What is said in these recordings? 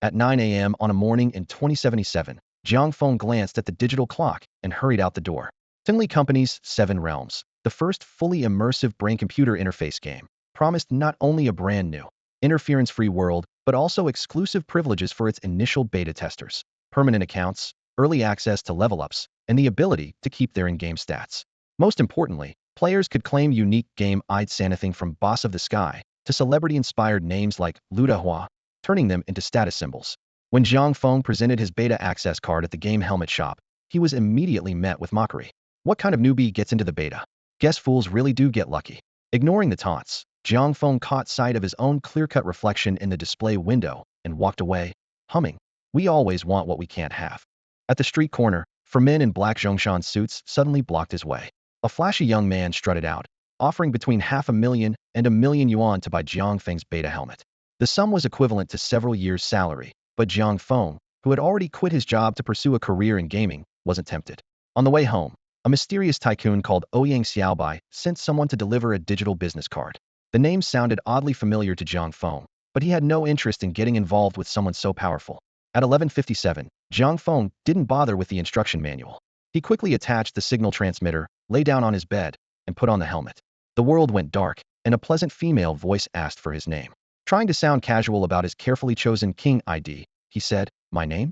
At 9 a.m. on a morning in 2077, Jiang Feng glanced at the digital clock and hurried out the door. Tingley Company's Seven Realms, the first fully immersive brain-computer interface game, promised not only a brand-new, interference-free world, but also exclusive privileges for its initial beta testers, permanent accounts, early access to level-ups, and the ability to keep their in-game stats. Most importantly, players could claim unique game-eyed anything from Boss of the Sky to celebrity-inspired names like Ludahua, turning them into status symbols. When Jiang Feng presented his beta access card at the game helmet shop, he was immediately met with mockery. What kind of newbie gets into the beta? Guess fools really do get lucky. Ignoring the taunts, Jiang Feng caught sight of his own clear-cut reflection in the display window and walked away, humming, "We always want what we can't have." At the street corner, four men in black Zhongshan suits suddenly blocked his way. A flashy young man strutted out, offering between $500,000 and $1,000,000 to buy Jiang Feng's beta helmet. The sum was equivalent to several years' salary, but Jiang Feng, who had already quit his job to pursue a career in gaming, wasn't tempted. On the way home, a mysterious tycoon called Ouyang Xiaobai sent someone to deliver a digital business card. The name sounded oddly familiar to Jiang Feng, but he had no interest in getting involved with someone so powerful. At 11:57, Jiang Feng didn't bother with the instruction manual. He quickly attached the signal transmitter, lay down on his bed, and put on the helmet. The world went dark, and a pleasant female voice asked for his name. Trying to sound casual about his carefully chosen King ID, he said, "My name?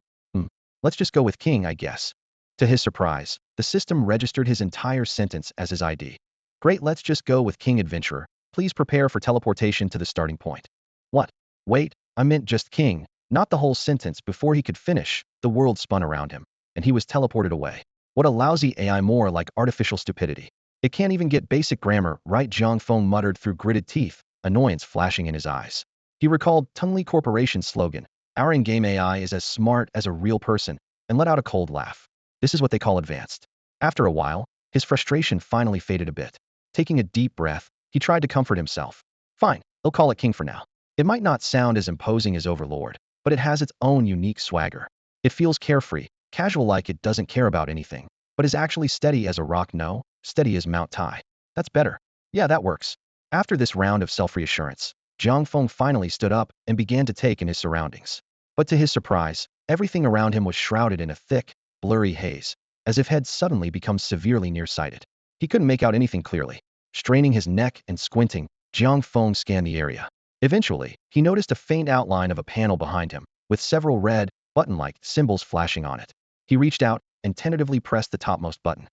Let's just go with King, I guess." To his surprise, the system registered his entire sentence as his ID. "Great, let's just go with King Adventurer. Please prepare for teleportation to the starting point." What? Wait, I meant just King, not the whole sentence. Before he could finish, the world spun around him, and he was teleported away. What a lousy AI, more like artificial stupidity. It can't even get basic grammar right, Jiang Feng muttered through gritted teeth, annoyance flashing in his eyes. He recalled Tungley Corporation's slogan, "Our in-game AI is as smart as a real person," and let out a cold laugh. This is what they call advanced. After a while, his frustration finally faded a bit. Taking a deep breath, he tried to comfort himself. Fine, they'll call it King for now. It might not sound as imposing as Overlord, but it has its own unique swagger. It feels carefree, casual, like it doesn't care about anything, but is actually steady as a rock. No, steady as Mount Tai. That's better. Yeah, that works. After this round of self-reassurance, Jiang Feng finally stood up and began to take in his surroundings. But to his surprise, everything around him was shrouded in a thick, blurry haze, as if had suddenly become severely nearsighted. He couldn't make out anything clearly. Straining his neck and squinting, Jiang Feng scanned the area. Eventually, he noticed a faint outline of a panel behind him, with several red, button-like symbols flashing on it. He reached out and tentatively pressed the topmost button.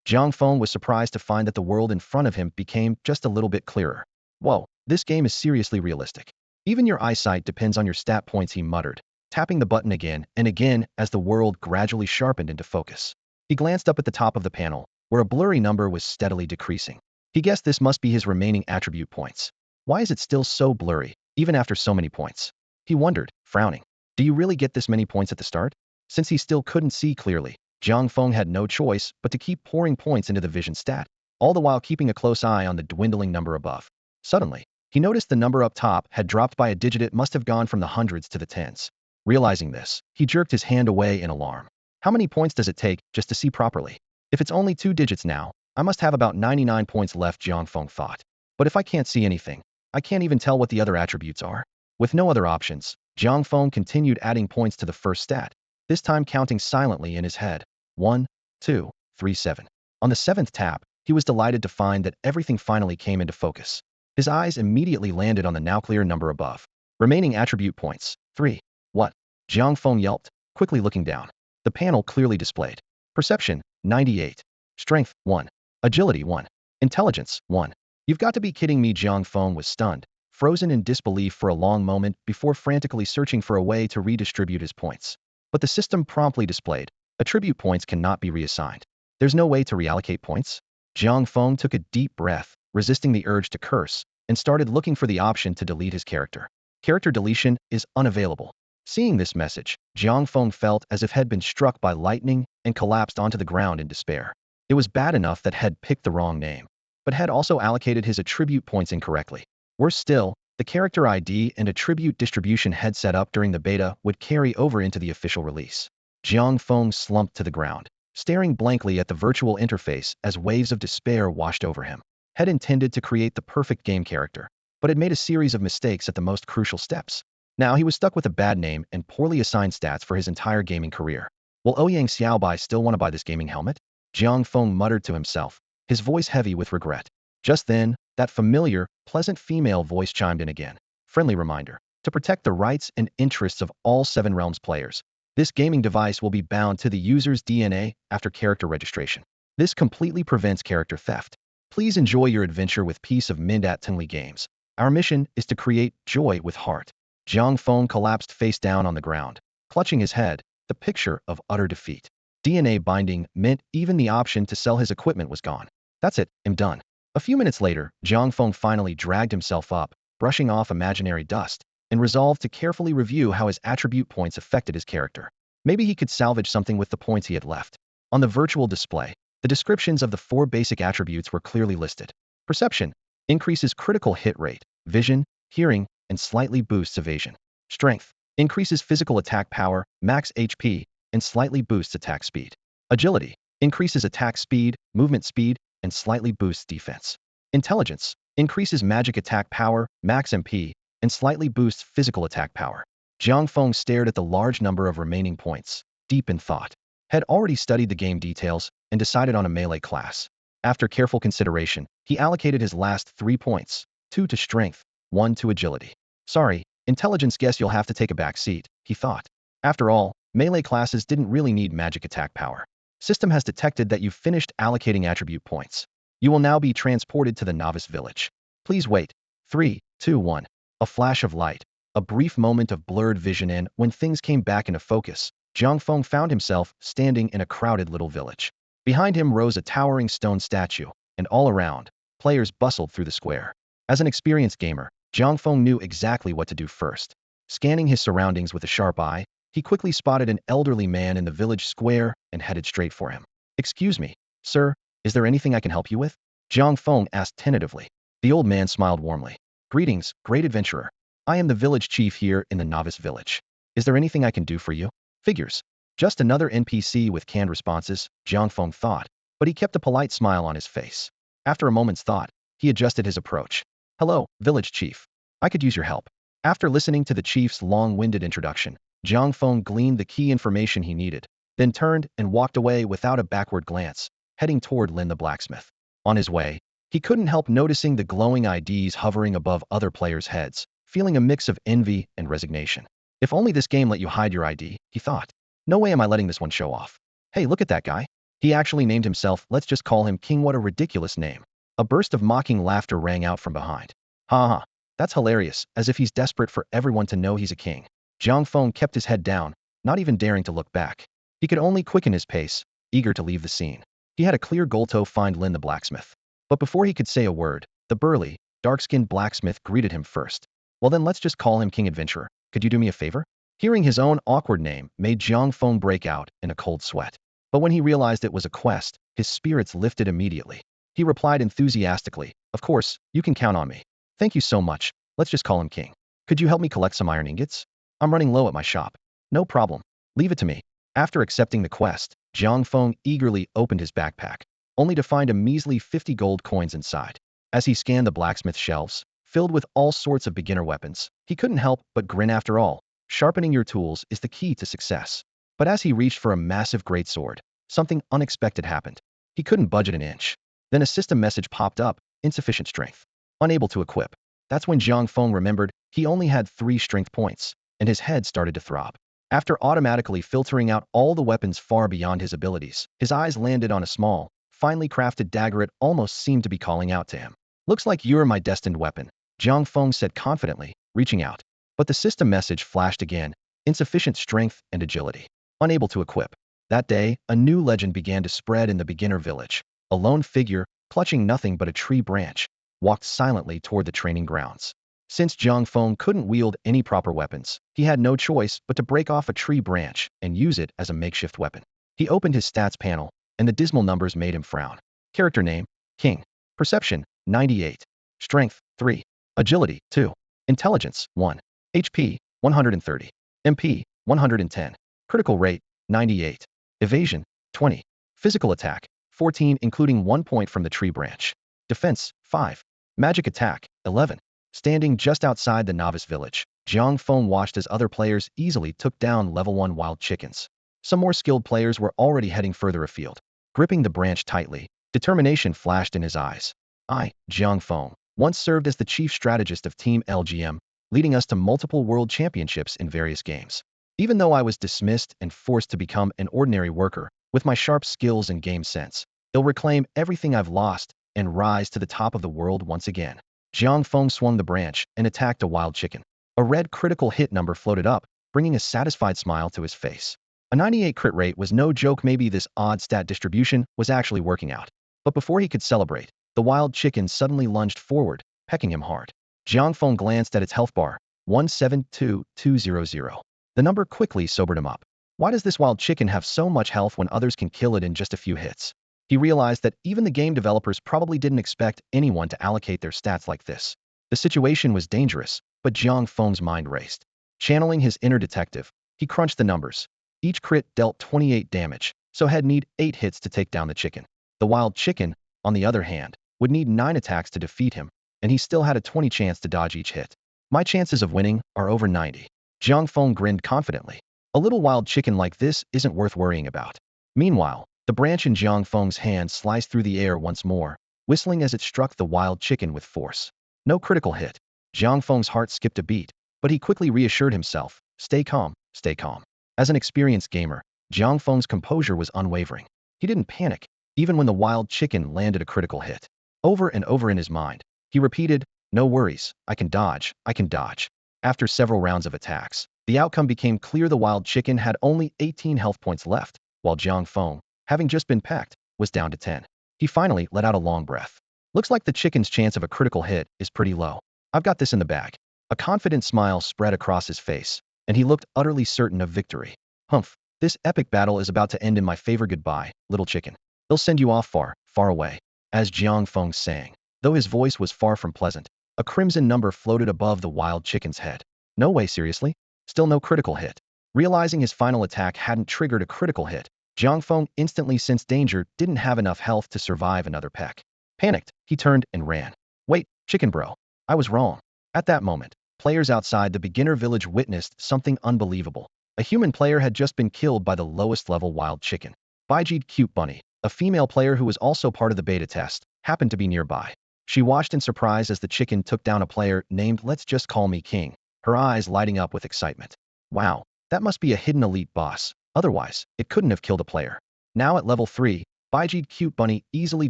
Jiang Feng was surprised to find that the world in front of him became just a little bit clearer. Whoa, this game is seriously realistic. Even your eyesight depends on your stat points, he muttered, tapping the button again and again as the world gradually sharpened into focus. He glanced up at the top of the panel, where a blurry number was steadily decreasing. He guessed this must be his remaining attribute points. Why is it still so blurry, even after so many points? He wondered, frowning. Do you really get this many points at the start? Since he still couldn't see clearly, Jiang Feng had no choice but to keep pouring points into the vision stat, all the while keeping a close eye on the dwindling number above. Suddenly, he noticed the number up top had dropped by a digit. It must have gone from the hundreds to the tens. Realizing this, he jerked his hand away in alarm. How many points does it take just to see properly? If it's only 2 digits now, I must have about 99 points left, Jiang Feng thought. But if I can't see anything, I can't even tell what the other attributes are. With no other options, Jiang Feng continued adding points to the first stat, this time counting silently in his head. 1, 2, 3, 7. On the 7th tap, he was delighted to find that everything finally came into focus. His eyes immediately landed on the now clear number above. Remaining attribute points, 3. What? Jiang Feng yelped, quickly looking down. The panel clearly displayed. Perception, 98. Strength, 1. Agility, 1. Intelligence, 1. You've got to be kidding me. Jiang Feng was stunned, frozen in disbelief for a long moment before frantically searching for a way to redistribute his points. But the system promptly displayed, attribute points cannot be reassigned. There's no way to reallocate points? Jiang Feng took a deep breath, resisting the urge to curse, and started looking for the option to delete his character. Character deletion is unavailable. Seeing this message, Jiang Feng felt as if had been struck by lightning and collapsed onto the ground in despair. It was bad enough that had picked the wrong name, but had also allocated his attribute points incorrectly. Worse still, the character ID and attribute distribution had set up during the beta would carry over into the official release. Jiang Feng slumped to the ground, staring blankly at the virtual interface as waves of despair washed over him. Had intended to create the perfect game character, but had made a series of mistakes at the most crucial steps. Now he was stuck with a bad name and poorly assigned stats for his entire gaming career. Will Ouyang Xiaobai still want to buy this gaming helmet? Jiang Feng muttered to himself, his voice heavy with regret. Just then, that familiar, pleasant female voice chimed in again. Friendly reminder. To protect the rights and interests of all Seven Realms players, this gaming device will be bound to the user's DNA after character registration. This completely prevents character theft. Please enjoy your adventure with peace of mind at Tingley Games. Our mission is to create joy with heart. Jiang Feng collapsed face down on the ground, clutching his head, the picture of utter defeat. DNA binding meant even the option to sell his equipment was gone. That's it, I'm done. A few minutes later, Jiang Feng finally dragged himself up, brushing off imaginary dust, and resolved to carefully review how his attribute points affected his character. Maybe he could salvage something with the points he had left. On the virtual display, the descriptions of the 4 basic attributes were clearly listed. Perception increases critical hit rate, vision, hearing, and slightly boosts evasion. Strength increases physical attack power, max HP, and slightly boosts attack speed. Agility increases attack speed, movement speed, and slightly boosts defense. Intelligence increases magic attack power, max MP, and slightly boosts physical attack power. Jiang Feng stared at the large number of remaining points, deep in thought. Had already studied the game details and decided on a melee class. After careful consideration, he allocated his last 3 points, 2 to strength, 1 to agility. Sorry, intelligence, guess you'll have to take a back seat, he thought. After all, melee classes didn't really need magic attack power. System has detected that you've finished allocating attribute points. You will now be transported to the novice village. Please wait. 3, 2, 1. A flash of light. A brief moment of blurred vision, and when things came back into focus, Jiang Feng found himself standing in a crowded little village. Behind him rose a towering stone statue, and all around, players bustled through the square. As an experienced gamer, Jiang Feng knew exactly what to do first. Scanning his surroundings with a sharp eye, he quickly spotted an elderly man in the village square and headed straight for him. Excuse me, sir, is there anything I can help you with? Jiang Feng asked tentatively. The old man smiled warmly. Greetings, great adventurer. I am the village chief here in the novice village. Is there anything I can do for you? Figures. Just another NPC with canned responses, Jiang Feng thought, but he kept a polite smile on his face. After a moment's thought, he adjusted his approach. Hello, village chief. I could use your help. After listening to the chief's long-winded introduction, Jiang Feng gleaned the key information he needed, then turned and walked away without a backward glance, heading toward Lin the blacksmith. On his way, he couldn't help noticing the glowing IDs hovering above other players' heads, feeling a mix of envy and resignation. If only this game let you hide your ID, he thought. No way am I letting this one show off. Hey, look at that guy. He actually named himself, let's just call him King. What a ridiculous name. A burst of mocking laughter rang out from behind. Ha ha, that's hilarious, as if he's desperate for everyone to know he's a king. Jiang Feng kept his head down, not even daring to look back. He could only quicken his pace, eager to leave the scene. He had a clear goal to find Lin the blacksmith. But before he could say a word, the burly, dark-skinned blacksmith greeted him first. Well then, let's just call him King Adventurer. Could you do me a favor? Hearing his own awkward name made Jiang Feng break out in a cold sweat. But when he realized it was a quest, his spirits lifted immediately. He replied enthusiastically, of course, you can count on me. Thank you so much. Let's just call him King. Could you help me collect some iron ingots? I'm running low at my shop. No problem. Leave it to me. After accepting the quest, Jiang Feng eagerly opened his backpack, only to find a measly 50 gold coins inside. As he scanned the blacksmith shelves, filled with all sorts of beginner weapons, he couldn't help but grin. After all, sharpening your tools is the key to success. But as he reached for a massive greatsword, something unexpected happened. He couldn't budget an inch. Then a system message popped up, insufficient strength. Unable to equip. That's when Jiang Feng remembered he only had 3 strength points, and his head started to throb. After automatically filtering out all the weapons far beyond his abilities, his eyes landed on a small, finely crafted dagger. It almost seemed to be calling out to him. Looks like you're my destined weapon, Jiang Feng said confidently, reaching out. But the system message flashed again, insufficient strength and agility. Unable to equip. That day, a new legend began to spread in the beginner village. A lone figure, clutching nothing but a tree branch, walked silently toward the training grounds. Since Jiang Feng couldn't wield any proper weapons, he had no choice but to break off a tree branch and use it as a makeshift weapon. He opened his stats panel, and the dismal numbers made him frown. Character name, King. Perception, 98. Strength, 3. Agility, 2. Intelligence, 1. HP, 130. MP, 110. Critical rate, 98. Evasion, 20. Physical attack, 14 including 1 point from the tree branch. Defense, 5. Magic attack, 11. Standing just outside the novice village, Jiang Feng watched as other players easily took down level 1 wild chickens. Some more skilled players were already heading further afield. Gripping the branch tightly, determination flashed in his eyes. I, Jiang Feng, once served as the chief strategist of Team LGM, leading us to multiple world championships in various games. Even though I was dismissed and forced to become an ordinary worker, with my sharp skills and game sense, I'll reclaim everything I've lost and rise to the top of the world once again. Jiang Feng swung the branch and attacked a wild chicken. A red critical hit number floated up, bringing a satisfied smile to his face. A 98 crit rate was no joke. Maybe this odd stat distribution was actually working out. But before he could celebrate, the wild chicken suddenly lunged forward, pecking him hard. Jiang Feng glanced at its health bar, 172200. The number quickly sobered him up. Why does this wild chicken have so much health when others can kill it in just a few hits? He realized that even the game developers probably didn't expect anyone to allocate their stats like this. The situation was dangerous, but Jiang Feng's mind raced. Channeling his inner detective, he crunched the numbers. Each crit dealt 28 damage, so he'd need 8 hits to take down the chicken. The wild chicken, on the other hand, would need 9 attacks to defeat him, and he still had a 20 chance to dodge each hit. My chances of winning are over 90. Jiang Feng grinned confidently. A little wild chicken like this isn't worth worrying about. Meanwhile, the branch in Jiang Feng's hand sliced through the air once more, whistling as it struck the wild chicken with force. No critical hit. Jiang Feng's heart skipped a beat, but he quickly reassured himself, stay calm, stay calm. As an experienced gamer, Jiang Feng's composure was unwavering. He didn't panic, even when the wild chicken landed a critical hit. Over and over in his mind, he repeated, no worries, I can dodge, I can dodge. After several rounds of attacks, the outcome became clear. The wild chicken had only 18 health points left, while Jiang Feng, having just been pecked, was down to 10. He finally let out a long breath. Looks like the chicken's chance of a critical hit is pretty low. I've got this in the bag. A confident smile spread across his face, and he looked utterly certain of victory. Humph, this epic battle is about to end in my favor. Goodbye, little chicken. They'll send you off far, far away. As Jiang Feng sang, though his voice was far from pleasant, a crimson number floated above the wild chicken's head. No way, seriously? Still no critical hit. Realizing his final attack hadn't triggered a critical hit, Jiang Feng instantly sensed danger, didn't have enough health to survive another peck. Panicked, he turned and ran. Wait, chicken bro. I was wrong. At that moment, players outside the beginner village witnessed something unbelievable. A human player had just been killed by the lowest level wild chicken. Bijid Cute Bunny, a female player who was also part of the beta test, happened to be nearby. She watched in surprise as the chicken took down a player named Let's Just Call Me King, her eyes lighting up with excitement. Wow, that must be a hidden elite boss. Otherwise, it couldn't have killed a player. Now at level 3, Bijid Cute Bunny easily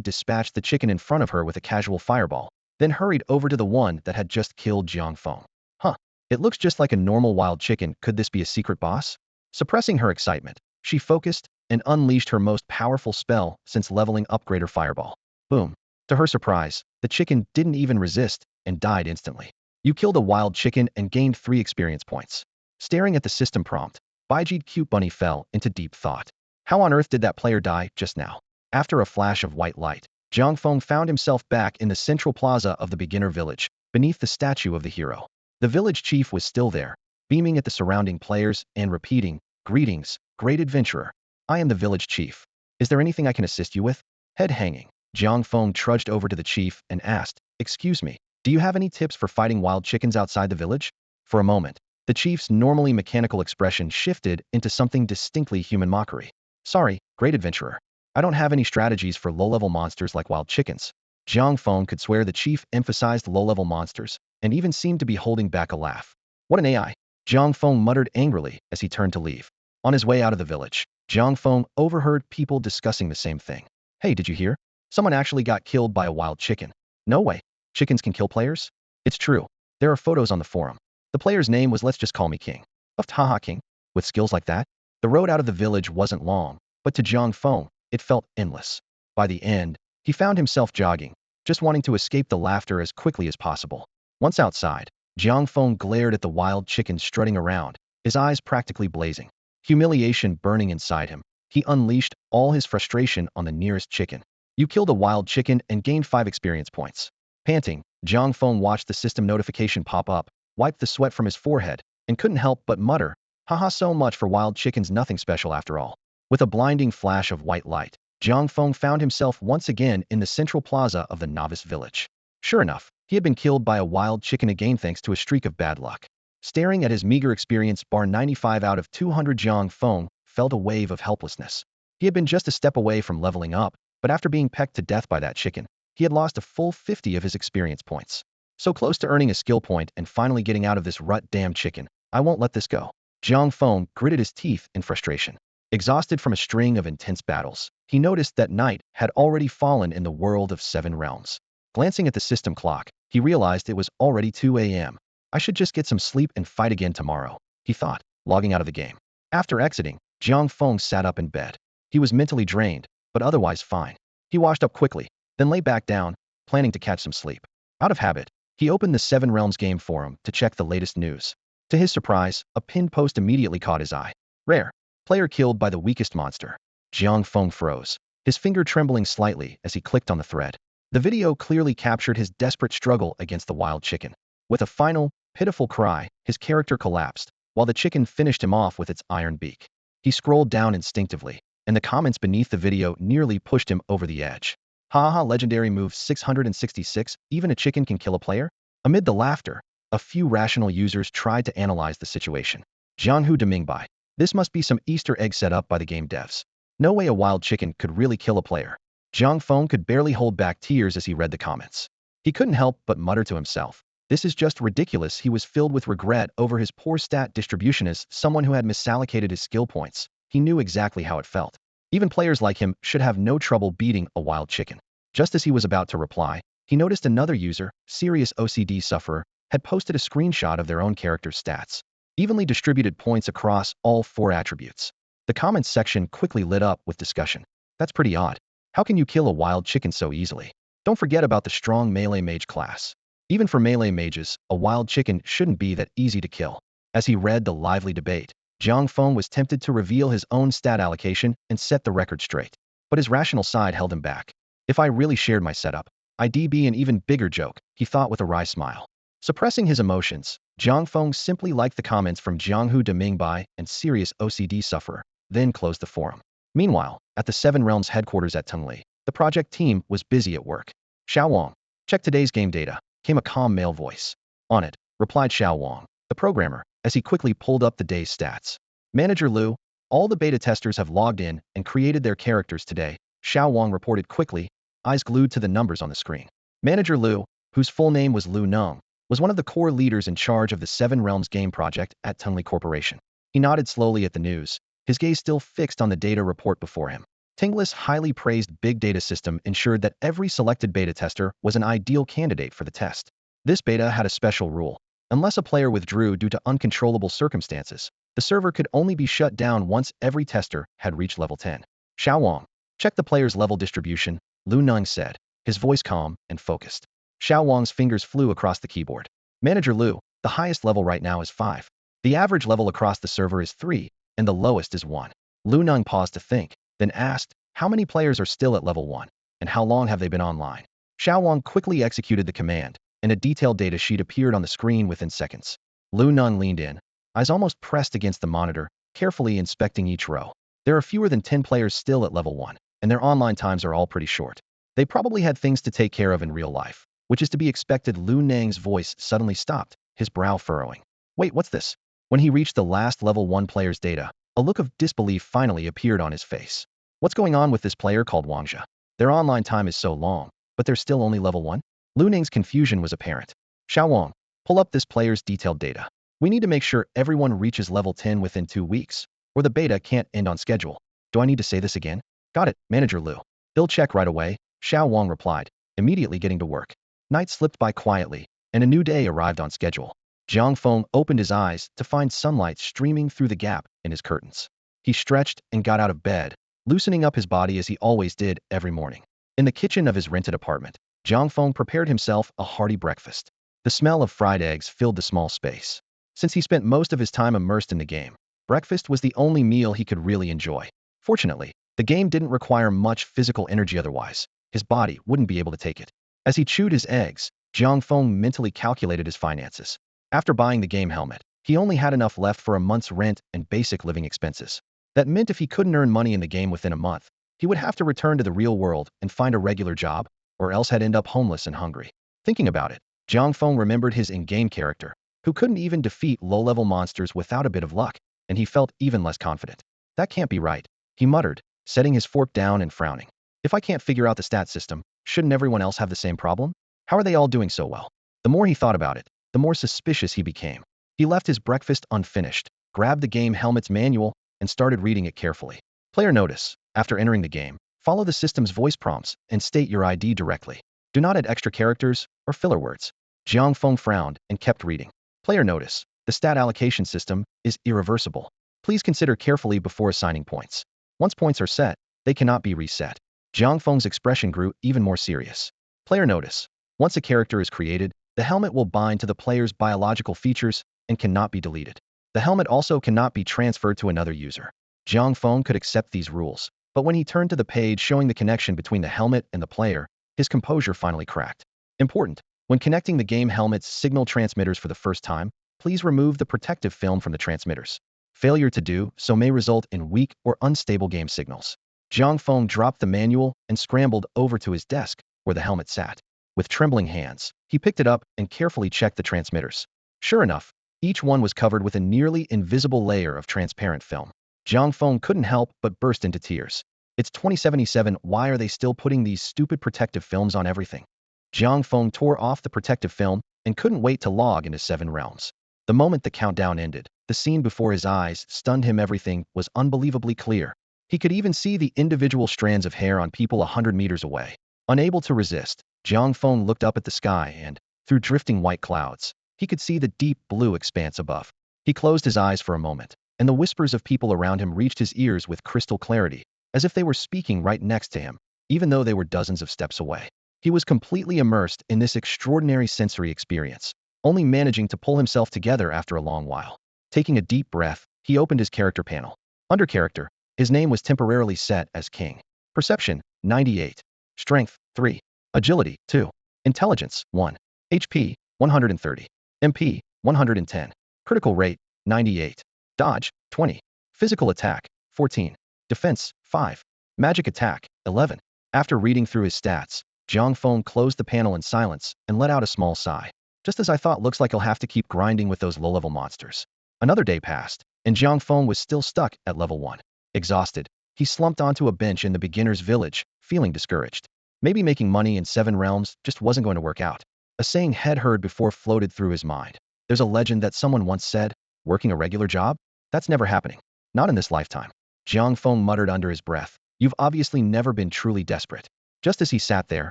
dispatched the chicken in front of her with a casual fireball, then hurried over to the one that had just killed Jiang Feng. Huh, it looks just like a normal wild chicken. Could this be a secret boss? Suppressing her excitement, she focused and unleashed her most powerful spell since leveling up, Greater Fireball. Boom. To her surprise, the chicken didn't even resist and died instantly. You killed a wild chicken and gained 3 experience points. Staring at the system prompt, Bijid Cute Bunny fell into deep thought. How on earth did that player die just now? After a flash of white light, Jiang Feng found himself back in the central plaza of the beginner village, beneath the statue of the hero. The village chief was still there, beaming at the surrounding players and repeating, greetings, great adventurer. I am the village chief. Is there anything I can assist you with? Head hanging, Jiang Feng trudged over to the chief and asked, excuse me, do you have any tips for fighting wild chickens outside the village? For a moment, the chief's normally mechanical expression shifted into something distinctly human mockery. Sorry, great adventurer. I don't have any strategies for low-level monsters like wild chickens. Jiang Feng could swear the chief emphasized low-level monsters, and even seemed to be holding back a laugh. What an AI! Jiang Feng muttered angrily as he turned to leave. On his way out of the village, Jiang Feng overheard people discussing the same thing. Hey, did you hear? Someone actually got killed by a wild chicken. No way. Chickens can kill players? It's true. There are photos on the forum. The player's name was Let's Just Call Me King. Haha King. With skills like that? The road out of the village wasn't long, but to Jiang Feng, it felt endless. By the end, he found himself jogging, just wanting to escape the laughter as quickly as possible. Once outside, Jiang Feng glared at the wild chicken strutting around, his eyes practically blazing. Humiliation burning inside him, he unleashed all his frustration on the nearest chicken. You killed a wild chicken and gained 5 experience points. Panting, Jiang Feng watched the system notification pop up, wiped the sweat from his forehead, and couldn't help but mutter, haha, so much for wild chickens, nothing special after all. With a blinding flash of white light, Jiang Feng found himself once again in the central plaza of the novice village. Sure enough, he had been killed by a wild chicken again thanks to a streak of bad luck. Staring at his meager experience bar 95 out of 200, Jiang Feng felt a wave of helplessness. He had been just a step away from leveling up, but after being pecked to death by that chicken, he had lost a full 50 of his experience points. So close to earning a skill point and finally getting out of this rut. Damn chicken, I won't let this go. Jiang Feng gritted his teeth in frustration. Exhausted from a string of intense battles, he noticed that night had already fallen in the world of 7 realms. Glancing at the system clock, he realized it was already 2 a.m. I should just get some sleep and fight again tomorrow, he thought, logging out of the game. After exiting, Jiang Feng sat up in bed. He was mentally drained, but otherwise fine. He washed up quickly, then lay back down, planning to catch some sleep. Out of habit, he opened the 7 Realms game forum to check the latest news. To his surprise, a pinned post immediately caught his eye. Rare. Player killed by the weakest monster. Jiang Feng froze, his finger trembling slightly as he clicked on the thread. The video clearly captured his desperate struggle against the wild chicken. With a final, pitiful cry, his character collapsed, while the chicken finished him off with its iron beak. He scrolled down instinctively, and the comments beneath the video nearly pushed him over the edge. Haha, legendary move 666, even a chicken can kill a player? Amid the laughter, a few rational users tried to analyze the situation. Jianghu Demingbai. This must be some Easter egg set up by the game devs. No way a wild chicken could really kill a player. Jiang Feng could barely hold back tears as he read the comments. He couldn't help but mutter to himself, this is just ridiculous. He was filled with regret over his poor stat distribution. As someone who had misallocated his skill points, he knew exactly how it felt. Even players like him should have no trouble beating a wild chicken. Just as he was about to reply, he noticed another user, serious OCD sufferer, had posted a screenshot of their own character's stats. Evenly distributed points across all 4 attributes. The comments section quickly lit up with discussion. That's pretty odd. How can you kill a wild chicken so easily? Don't forget about the strong melee mage class. Even for melee mages, a wild chicken shouldn't be that easy to kill. As he read the lively debate, Jiang Feng was tempted to reveal his own stat allocation and set the record straight. But his rational side held him back. If I really shared my setup, I'd be an even bigger joke, he thought with a wry smile. Suppressing his emotions, Jiang Feng simply liked the comments from Jianghu Demingbai and serious OCD sufferer, then closed the forum. Meanwhile, at the 7 Realms headquarters at Tengli, the project team was busy at work. Xiao Wang, check today's game data, came a calm male voice. On it, replied Xiao Wang, the programmer, as he quickly pulled up the day's stats. Manager Liu, all the beta testers have logged in and created their characters today, Xiao Wang reported quickly, eyes glued to the numbers on the screen. Manager Liu, whose full name was Liu Neng, was one of the core leaders in charge of the 7 Realms game project at Tengli Corporation. He nodded slowly at the news, his gaze still fixed on the data report before him. Tengli's highly praised big data system ensured that every selected beta tester was an ideal candidate for the test. This beta had a special rule. Unless a player withdrew due to uncontrollable circumstances, the server could only be shut down once every tester had reached level 10. Xiao Wang, check the player's level distribution, Liu Neng said, his voice calm and focused. Xiao Wang's fingers flew across the keyboard. Manager Liu, the highest level right now is 5. The average level across the server is 3, and the lowest is 1. Liu Neng paused to think, then asked, how many players are still at level 1, and how long have they been online? Xiao Wang quickly executed the command, and a detailed data sheet appeared on the screen within seconds. Liu Neng leaned in, eyes almost pressed against the monitor, carefully inspecting each row. There are fewer than 10 players still at level 1, and their online times are all pretty short. They probably had things to take care of in real life, which is to be expected. Liu Neng's voice suddenly stopped, his brow furrowing. Wait, what's this? When he reached the last level 1 player's data, a look of disbelief finally appeared on his face. What's going on with this player called Wangzhe? Their online time is so long, but they're still only level 1? Liu Neng's confusion was apparent. Xiao Wang, pull up this player's detailed data. We need to make sure everyone reaches level 10 within 2 weeks, or the beta can't end on schedule. Do I need to say this again? Got it, Manager Liu. They'll check right away, Xiao Wang replied, immediately getting to work. Night slipped by quietly, and a new day arrived on schedule. Jiang Feng opened his eyes to find sunlight streaming through the gap in his curtains. He stretched and got out of bed, loosening up his body as he always did every morning. In the kitchen of his rented apartment, Jiang Feng prepared himself a hearty breakfast. The smell of fried eggs filled the small space. Since he spent most of his time immersed in the game, breakfast was the only meal he could really enjoy. Fortunately, the game didn't require much physical energy otherwise. His body wouldn't be able to take it. As he chewed his eggs, Jiang Feng mentally calculated his finances. After buying the game helmet, he only had enough left for a month's rent and basic living expenses. That meant if he couldn't earn money in the game within a month, he would have to return to the real world and find a regular job, or else he'd end up homeless and hungry. Thinking about it, Jiang Feng remembered his in-game character, who couldn't even defeat low-level monsters without a bit of luck, and he felt even less confident. That can't be right, he muttered, setting his fork down and frowning. If I can't figure out the stat system, shouldn't everyone else have the same problem? How are they all doing so well? The more he thought about it, the more suspicious he became. He left his breakfast unfinished, grabbed the game helmet's manual, and started reading it carefully. Player notice: after entering the game, follow the system's voice prompts and state your ID directly. Do not add extra characters or filler words. Jiang Feng frowned and kept reading. Player notice: the stat allocation system is irreversible. Please consider carefully before assigning points. Once points are set, they cannot be reset. Jiang Feng's expression grew even more serious. Player notice: once a character is created, the helmet will bind to the player's biological features and cannot be deleted. The helmet also cannot be transferred to another user. Jiang Feng could accept these rules, but when he turned to the page showing the connection between the helmet and the player, his composure finally cracked. Important: when connecting the game helmet's signal transmitters for the first time, please remove the protective film from the transmitters. Failure to do so may result in weak or unstable game signals. Jiang Feng dropped the manual and scrambled over to his desk, where the helmet sat. With trembling hands, he picked it up and carefully checked the transmitters. Sure enough, each one was covered with a nearly invisible layer of transparent film. Jiang Feng couldn't help but burst into tears. It's 2077, why are they still putting these stupid protective films on everything? Jiang Feng tore off the protective film and couldn't wait to log into 7 realms. The moment the countdown ended, the scene before his eyes stunned him. Everything was unbelievably clear. He could even see the individual strands of hair on people 100 meters away. Unable to resist, Jiang Feng looked up at the sky and, through drifting white clouds, he could see the deep blue expanse above. He closed his eyes for a moment, and the whispers of people around him reached his ears with crystal clarity, as if they were speaking right next to him, even though they were dozens of steps away. He was completely immersed in this extraordinary sensory experience, only managing to pull himself together after a long while. Taking a deep breath, he opened his character panel. Under character, his name was temporarily set as King. Perception: 98. Strength: 3. Agility: 2. Intelligence: 1. HP: 130. MP: 110. Critical rate: 98. Dodge: 20. Physical attack: 14. Defense: 5. Magic attack: 11. After reading through his stats, Jiang Feng closed the panel in silence and let out a small sigh. Just as I thought, looks like he'll have to keep grinding with those low-level monsters. Another day passed, and Jiang Feng was still stuck at level 1. Exhausted, he slumped onto a bench in the beginner's village, feeling discouraged. Maybe making money in 7 realms just wasn't going to work out. A saying he'd heard before floated through his mind. There's a legend that someone once said, working a regular job? That's never happening. Not in this lifetime. Jiang Feng muttered under his breath. You've obviously never been truly desperate. Just as he sat there,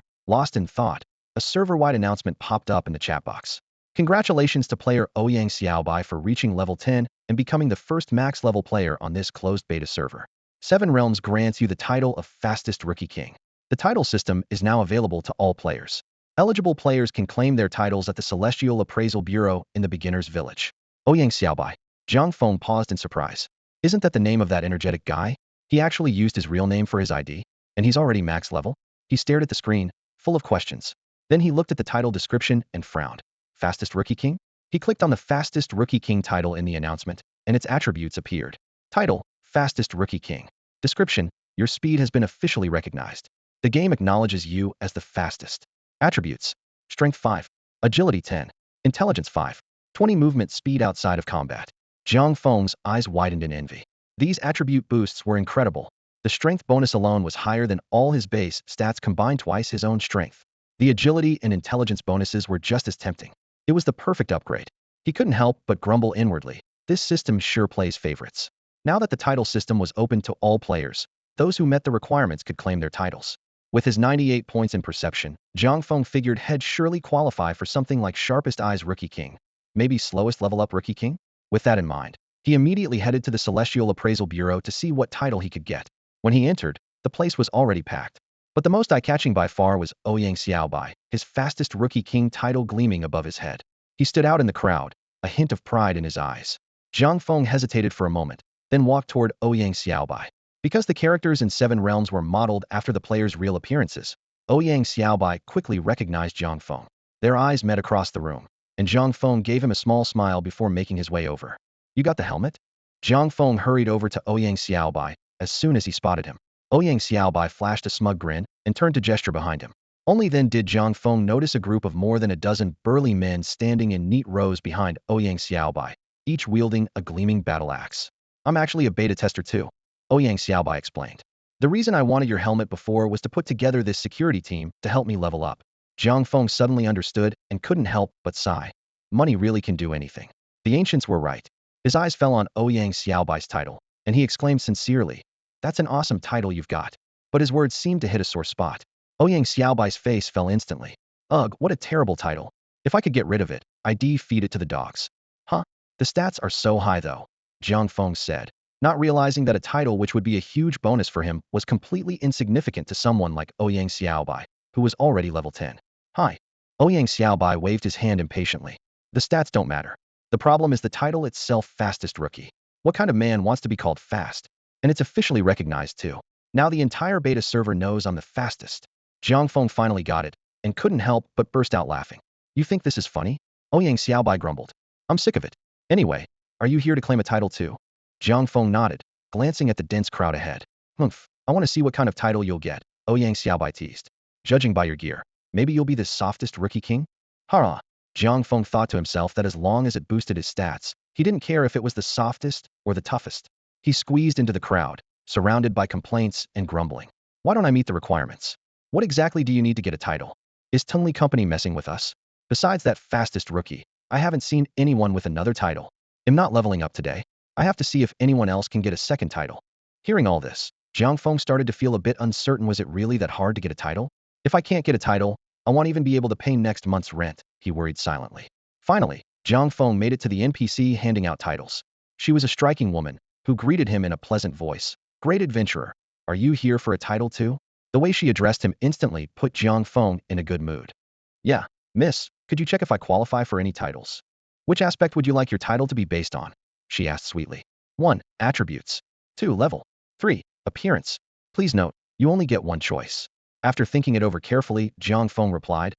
lost in thought, a server-wide announcement popped up in the chat box. Congratulations to player Ouyang Xiaobai for reaching level 10 and becoming the first max-level player on this closed beta server. 7 Realms grants you the title of Fastest Rookie King. The title system is now available to all players. Eligible players can claim their titles at the Celestial Appraisal Bureau in the beginner's village. Ouyang Xiaobai. Jiang Feng paused in surprise. Isn't that the name of that energetic guy? He actually used his real name for his ID, and he's already max level? He stared at the screen, full of questions. Then he looked at the title description and frowned. Fastest Rookie King? He clicked on the Fastest Rookie King title in the announcement, and its attributes appeared. Title: Fastest Rookie King. Description: your speed has been officially recognized. The game acknowledges you as the fastest. Attributes: Strength 5. Agility 10. Intelligence 5. 20 movement speed outside of combat. Jiang Feng's eyes widened in envy. These attribute boosts were incredible. The strength bonus alone was higher than all his base stats combined, twice his own strength. The agility and intelligence bonuses were just as tempting. It was the perfect upgrade. He couldn't help but grumble inwardly. This system sure plays favorites. Now that the title system was open to all players, those who met the requirements could claim their titles. With his 98 points in perception, Jiang Feng figured he'd surely qualify for something like Sharpest Eyes Rookie King. Maybe Slowest Level Up Rookie King? With that in mind, he immediately headed to the Celestial Appraisal Bureau to see what title he could get. When he entered, the place was already packed. But the most eye-catching by far was Ouyang Xiaobai, his Fastest Rookie King title gleaming above his head. He stood out in the crowd, a hint of pride in his eyes. Jiang Feng hesitated for a moment, then walked toward Ouyang Xiaobai. Because the characters in 7 Realms were modeled after the players' real appearances, Ouyang Xiaobai quickly recognized Jiang Feng. Their eyes met across the room, and Jiang Feng gave him a small smile before making his way over. You got the helmet? Jiang Feng hurried over to Ouyang Xiaobai as soon as he spotted him. Ouyang Xiaobai flashed a smug grin and turned to gesture behind him. Only then did Jiang Feng notice a group of more than a dozen burly men standing in neat rows behind Ouyang Xiaobai, each wielding a gleaming battle axe. I'm actually a beta tester too, Ouyang Xiaobai explained. The reason I wanted your helmet before was to put together this security team to help me level up. Jiang Feng suddenly understood and couldn't help but sigh. Money really can do anything. The ancients were right. His eyes fell on Ouyang Xiaobai's title, and he exclaimed sincerely, "That's an awesome title you've got." But his words seemed to hit a sore spot. Ouyang Xiaobai's face fell instantly. Ugh, what a terrible title. If I could get rid of it, I'd feed it to the dogs. Huh? The stats are so high though, Jiang Feng said, not realizing that a title which would be a huge bonus for him was completely insignificant to someone like Ouyang Xiaobai, who was already level 10. Hi. Ouyang Xiaobai waved his hand impatiently. The stats don't matter. The problem is the title itself, fastest rookie. What kind of man wants to be called fast? And it's officially recognized too. Now the entire beta server knows I'm the fastest. Jiang Feng finally got it, and couldn't help but burst out laughing. You think this is funny? Ouyang Xiaobai grumbled. I'm sick of it. Anyway, are you here to claim a title too? Jiang Feng nodded, glancing at the dense crowd ahead. Humph, I want to see what kind of title you'll get, Ouyang Xiaobai teased. Judging by your gear, maybe you'll be the softest rookie king? Hara! Jiang Feng thought to himself that as long as it boosted his stats, he didn't care if it was the softest or the toughest. He squeezed into the crowd, surrounded by complaints and grumbling. Why don't I meet the requirements? What exactly do you need to get a title? Is Tungli Company messing with us? Besides that fastest rookie, I haven't seen anyone with another title. I'm not leveling up today. I have to see if anyone else can get a second title. Hearing all this, Jiang Feng started to feel a bit uncertain. Was it really that hard to get a title? If I can't get a title, I won't even be able to pay next month's rent, he worried silently. Finally, Jiang Feng made it to the NPC handing out titles. She was a striking woman, who greeted him in a pleasant voice. Great adventurer, are you here for a title too? The way she addressed him instantly put Jiang Feng in a good mood. Yeah, miss, could you check if I qualify for any titles? Which aspect would you like your title to be based on? She asked sweetly. 1. Attributes. 2. Level. 3. Appearance. Please note, you only get one choice. After thinking it over carefully, Jiang Feng replied,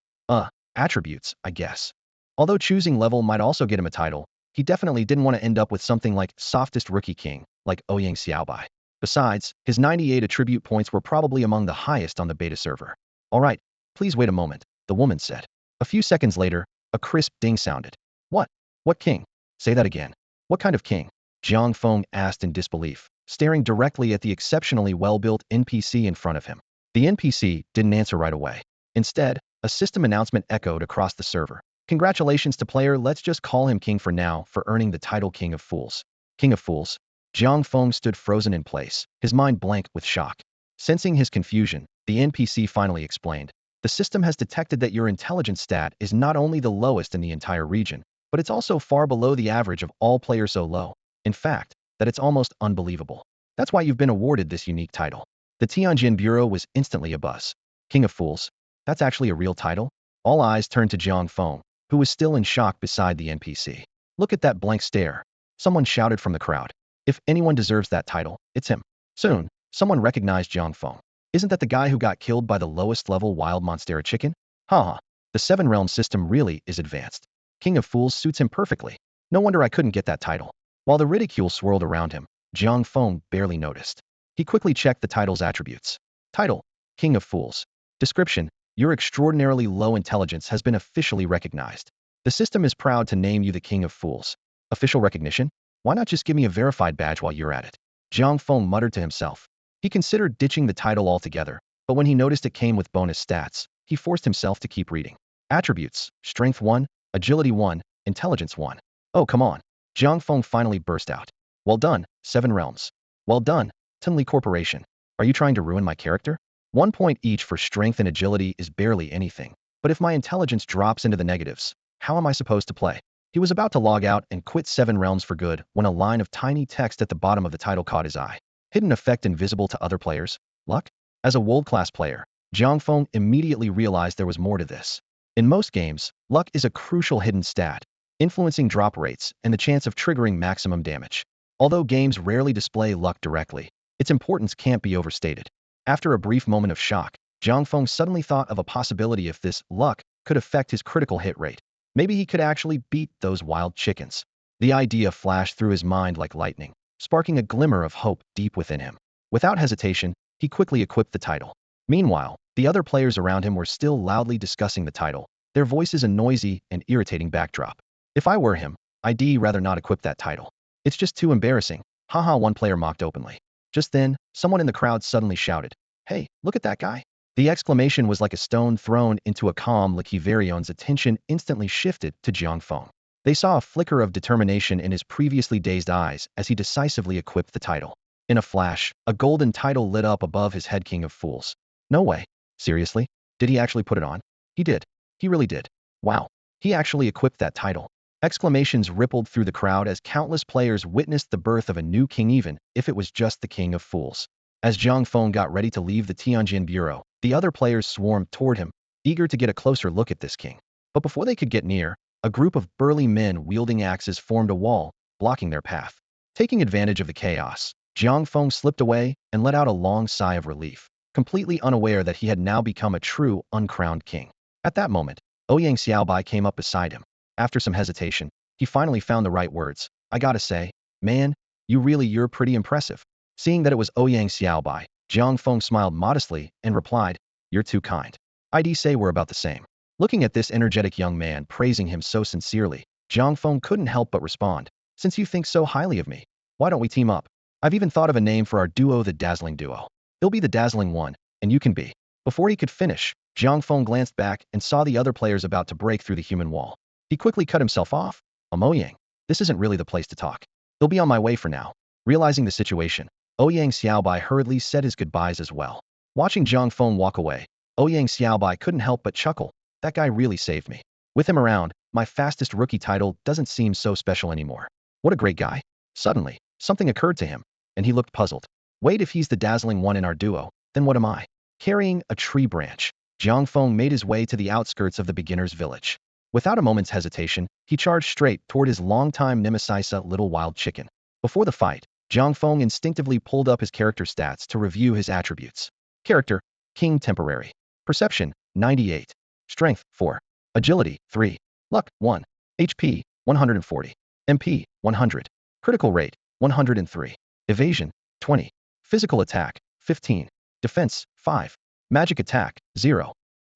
attributes, I guess. Although choosing level might also get him a title, he definitely didn't want to end up with something like softest rookie king, like Ouyang Xiaobai. Besides, his 98 attribute points were probably among the highest on the beta server. All right, please wait a moment, the woman said. A few seconds later, a crisp ding sounded. What? What king? Say that again. What kind of king? Jiang Feng asked in disbelief, staring directly at the exceptionally well-built NPC in front of him. The NPC didn't answer right away. Instead, a system announcement echoed across the server. Congratulations to player, let's just call him king for now, for earning the title King of Fools. King of Fools? Jiang Feng stood frozen in place, his mind blank with shock. Sensing his confusion, the NPC finally explained. The system has detected that your intelligence stat is not only the lowest in the entire region, but it's also far below the average of all players, so low, in fact, that it's almost unbelievable. That's why you've been awarded this unique title. The Tianjin Bureau was instantly abuzz. King of Fools? That's actually a real title? All eyes turned to Jiang Feng, who was still in shock beside the NPC. Look at that blank stare. Someone shouted from the crowd. If anyone deserves that title, it's him. Soon, someone recognized Jiang Feng. Isn't that the guy who got killed by the lowest level wild monstera chicken? Haha, the Seven Realm system really is advanced. King of Fools suits him perfectly. No wonder I couldn't get that title. While the ridicule swirled around him, Jiang Feng barely noticed. He quickly checked the title's attributes. Title: King of Fools. Description: your extraordinarily low intelligence has been officially recognized. The system is proud to name you the King of Fools. Official recognition? Why not just give me a verified badge while you're at it? Jiang Feng muttered to himself. He considered ditching the title altogether, but when he noticed it came with bonus stats, he forced himself to keep reading. Attributes: Strength 1, Agility 1, Intelligence 1. Oh, come on. Jiang Feng finally burst out. Well done, Seven Realms. Well done, Tunli Corporation. Are you trying to ruin my character? 1 point each for strength and agility is barely anything. But if my intelligence drops into the negatives, how am I supposed to play? He was about to log out and quit Seven Realms for good when a line of tiny text at the bottom of the title caught his eye. Hidden effect invisible to other players? Luck? As a world-class player, Jiang Feng immediately realized there was more to this. In most games, luck is a crucial hidden stat, influencing drop rates and the chance of triggering maximum damage. Although games rarely display luck directly, its importance can't be overstated. After a brief moment of shock, Jiang Feng suddenly thought of a possibility. If this luck could affect his critical hit rate, maybe he could actually beat those wild chickens. The idea flashed through his mind like lightning, sparking a glimmer of hope deep within him. Without hesitation, he quickly equipped the title. Meanwhile, The other players around him were still loudly discussing the title, their voices a noisy and irritating backdrop. If I were him, I'd rather not equip that title. It's just too embarrassing. Haha, one player mocked openly. Just then, someone in the crowd suddenly shouted, "Hey, look at that guy." The exclamation was like a stone thrown into a calm lake. Varion's attention instantly shifted to Jiang Feng. They saw a flicker of determination in his previously dazed eyes as he decisively equipped the title. In a flash, a golden title lit up above his head. King of Fools. No way. Seriously? Did he actually put it on? He did. He really did. Wow. He actually equipped that title. Exclamations rippled through the crowd as countless players witnessed the birth of a new king, even if it was just the King of Fools. As Jiang Feng got ready to leave the Tianjin bureau, the other players swarmed toward him, eager to get a closer look at this king. But before they could get near, a group of burly men wielding axes formed a wall, blocking their path. Taking advantage of the chaos, Jiang Feng slipped away and let out a long sigh of relief, completely unaware that he had now become a true, uncrowned king. At that moment, Ouyang Xiaobai came up beside him. After some hesitation, he finally found the right words. "I gotta say, man, you're pretty impressive." Seeing that it was Ouyang Xiaobai, Jiang Feng smiled modestly and replied, "You're too kind. I'd say we're about the same." Looking at this energetic young man praising him so sincerely, Jiang Feng couldn't help but respond, "Since you think so highly of me, why don't we team up? I've even thought of a name for our duo, the Dazzling Duo. He'll be the Dazzling One, and you can be." Before he could finish, Jiang Feng glanced back and saw the other players about to break through the human wall. He quickly cut himself off. "Ouyang, this isn't really the place to talk. He'll be on my way for now." Realizing the situation, Ouyang Xiaobai hurriedly said his goodbyes as well. Watching Jiang Feng walk away, Ouyang Xiaobai couldn't help but chuckle. That guy really saved me. With him around, my fastest rookie title doesn't seem so special anymore. What a great guy. Suddenly, something occurred to him, and he looked puzzled. Wait, if he's the Dazzling One in our duo, then what am I? Carrying a tree branch, Jiang Feng made his way to the outskirts of the beginner's village. Without a moment's hesitation, he charged straight toward his longtime nemesis, Little Wild Chicken. Before the fight, Jiang Feng instinctively pulled up his character stats to review his attributes. Character: King Temporary. Perception: 98. Strength: 4. Agility: 3. Luck: 1. HP: 140. MP: 100. Critical rate: 103. Evasion: 20. Physical attack: 15. Defense: 5. Magic attack: 0.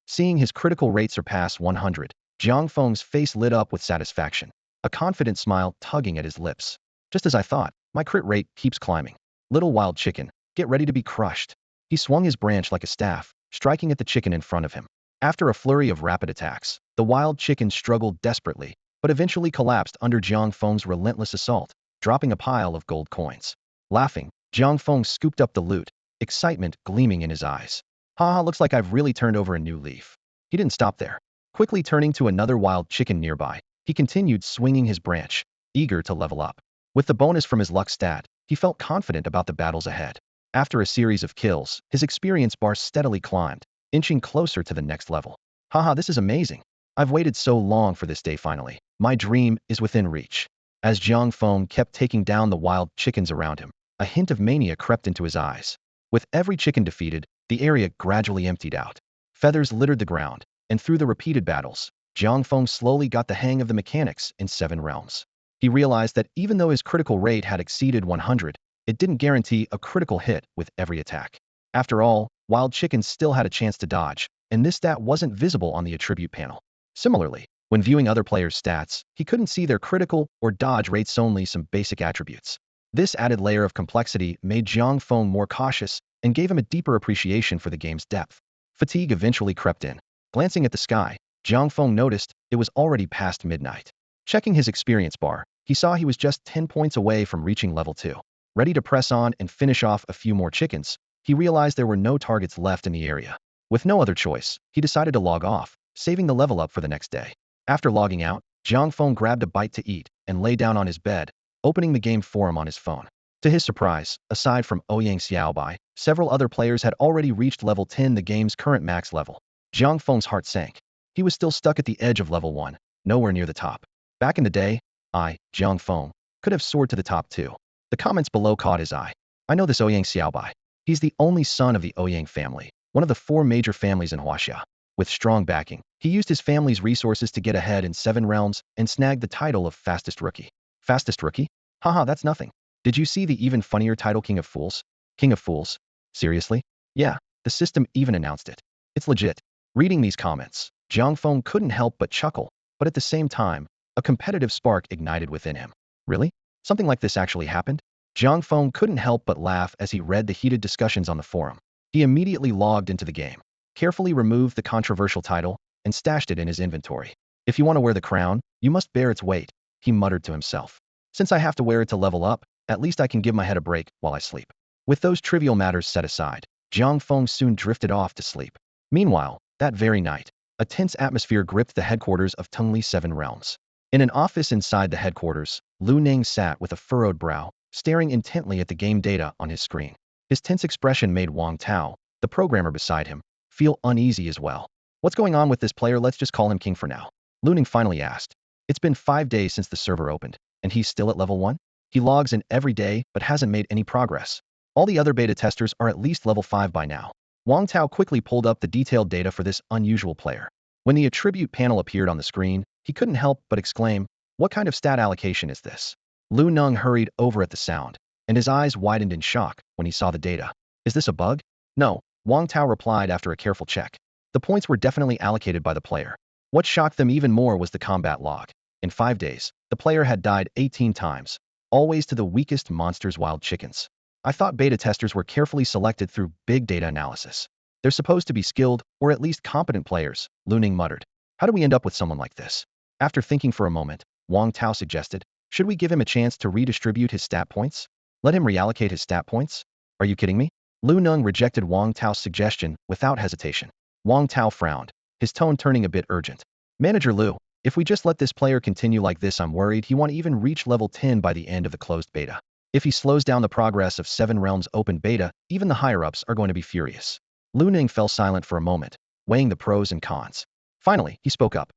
Seeing his critical rate surpass 100, Jiang Feng's face lit up with satisfaction, a confident smile tugging at his lips. "Just as I thought, my crit rate keeps climbing. Little Wild Chicken, get ready to be crushed." He swung his branch like a staff, striking at the chicken in front of him. After a flurry of rapid attacks, the wild chicken struggled desperately, but eventually collapsed under Jiang Feng's relentless assault, dropping a pile of gold coins. Laughing, Jiang Feng scooped up the loot, excitement gleaming in his eyes. "Haha, looks like I've really turned over a new leaf." He didn't stop there. Quickly turning to another wild chicken nearby, he continued swinging his branch, eager to level up. With the bonus from his luck stat, he felt confident about the battles ahead. After a series of kills, his experience bar steadily climbed, inching closer to the next level. "Haha, this is amazing. I've waited so long for this day finally. My dream is within reach." As Jiang Feng kept taking down the wild chickens around him, a hint of mania crept into his eyes. With every chicken defeated, the area gradually emptied out. Feathers littered the ground, and through the repeated battles, Jiang Feng slowly got the hang of the mechanics in 7 realms. He realized that even though his critical rate had exceeded 100, it didn't guarantee a critical hit with every attack. After all, wild chickens still had a chance to dodge, and this stat wasn't visible on the attribute panel. Similarly, when viewing other players' stats, he couldn't see their critical or dodge rates, only some basic attributes. This added layer of complexity made Jiang Feng more cautious and gave him a deeper appreciation for the game's depth. Fatigue eventually crept in. Glancing at the sky, Jiang Feng noticed it was already past midnight. Checking his experience bar, he saw he was just 10 points away from reaching level 2. Ready to press on and finish off a few more chickens, he realized there were no targets left in the area. With no other choice, he decided to log off, saving the level up for the next day. After logging out, Jiang Feng grabbed a bite to eat and lay down on his bed, opening the game forum on his phone. To his surprise, aside from Ouyang Xiaobai, several other players had already reached level 10, the game's current max level. Jiang Feng's heart sank. He was still stuck at the edge of level 1, nowhere near the top. Back in the day, Jiang Feng, could have soared to the top too. The comments below caught his eye. "I know this Ouyang Xiaobai. He's the only son of the Ouyang family, one of the 4 major families in Huaxia. With strong backing, he used his family's resources to get ahead in 7 realms and snagged the title of Fastest Rookie." Fastest Rookie? Haha, that's nothing. Did you see the even funnier title, King of Fools? King of Fools? Seriously? Yeah, the system even announced it. It's legit. Reading these comments, Jiang Feng couldn't help but chuckle, but at the same time, a competitive spark ignited within him. Really? Something like this actually happened? Jiang Feng couldn't help but laugh as he read the heated discussions on the forum. He immediately logged into the game, carefully removed the controversial title, and stashed it in his inventory. If you want to wear the crown, you must bear its weight, he muttered to himself. Since I have to wear it to level up, at least I can give my head a break while I sleep. With those trivial matters set aside, Jiang Feng soon drifted off to sleep. Meanwhile, that very night, a tense atmosphere gripped the headquarters of Tengli Seven Realms. In an office inside the headquarters, Lu Ning sat with a furrowed brow, staring intently at the game data on his screen. His tense expression made Wang Tao, the programmer beside him, feel uneasy as well. What's going on with this player? Let's just call him King for now. Lu Ning finally asked. It's been 5 days since the server opened, and he's still at level 1? He logs in every day but hasn't made any progress. All the other beta testers are at least level 5 by now. Wang Tao quickly pulled up the detailed data for this unusual player. When the attribute panel appeared on the screen, he couldn't help but exclaim, "What kind of stat allocation is this?" Lu Nung hurried over at the sound, and his eyes widened in shock when he saw the data. "Is this a bug?" "No," Wang Tao replied after a careful check. The points were definitely allocated by the player. What shocked them even more was the combat log. In 5 days, the player had died 18 times, always to the weakest monsters, wild chickens. I thought beta testers were carefully selected through big data analysis. They're supposed to be skilled, or at least competent players, Lu Ning muttered. How do we end up with someone like this? After thinking for a moment, Wang Tao suggested, should we give him a chance to redistribute his stat points? Let him reallocate his stat points? Are you kidding me? Lu Nung rejected Wang Tao's suggestion without hesitation. Wang Tao frowned, his tone turning a bit urgent. Manager Lu, if we just let this player continue like this, I'm worried he won't even reach level 10 by the end of the closed beta. If he slows down the progress of Seven Realms open beta, even the higher-ups are going to be furious. Lu Ning fell silent for a moment, weighing the pros and cons. Finally, he spoke up.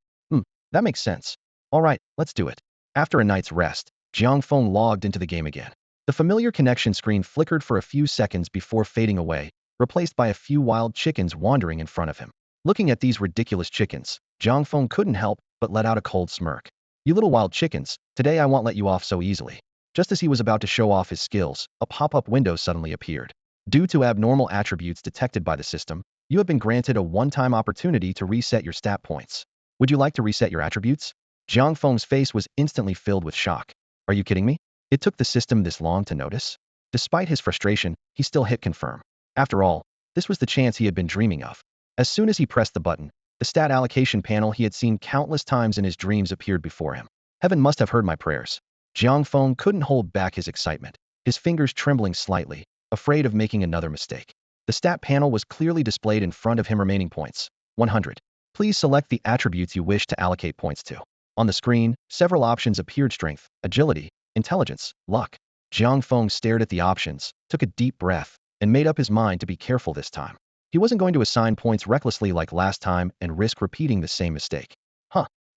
That makes sense. All right, let's do it. After a night's rest, Jiang Feng logged into the game again. The familiar connection screen flickered for a few seconds before fading away, replaced by a few wild chickens wandering in front of him. Looking at these ridiculous chickens, Jiang Feng couldn't help but let out a cold smirk. You little wild chickens, today I won't let you off so easily. Just as he was about to show off his skills, a pop-up window suddenly appeared. Due to abnormal attributes detected by the system, you have been granted a one-time opportunity to reset your stat points. Would you like to reset your attributes? Jiang Feng's face was instantly filled with shock. Are you kidding me? It took the system this long to notice? Despite his frustration, he still hit confirm. After all, this was the chance he had been dreaming of. As soon as he pressed the button, the stat allocation panel he had seen countless times in his dreams appeared before him. Heaven must have heard my prayers. Jiang Feng couldn't hold back his excitement, his fingers trembling slightly, afraid of making another mistake. The stat panel was clearly displayed in front of him. Remaining points, 100. Please select the attributes you wish to allocate points to. On the screen, several options appeared: strength, agility, intelligence, luck. Jiang Feng stared at the options, took a deep breath, and made up his mind to be careful this time. He wasn't going to assign points recklessly like last time and risk repeating the same mistake.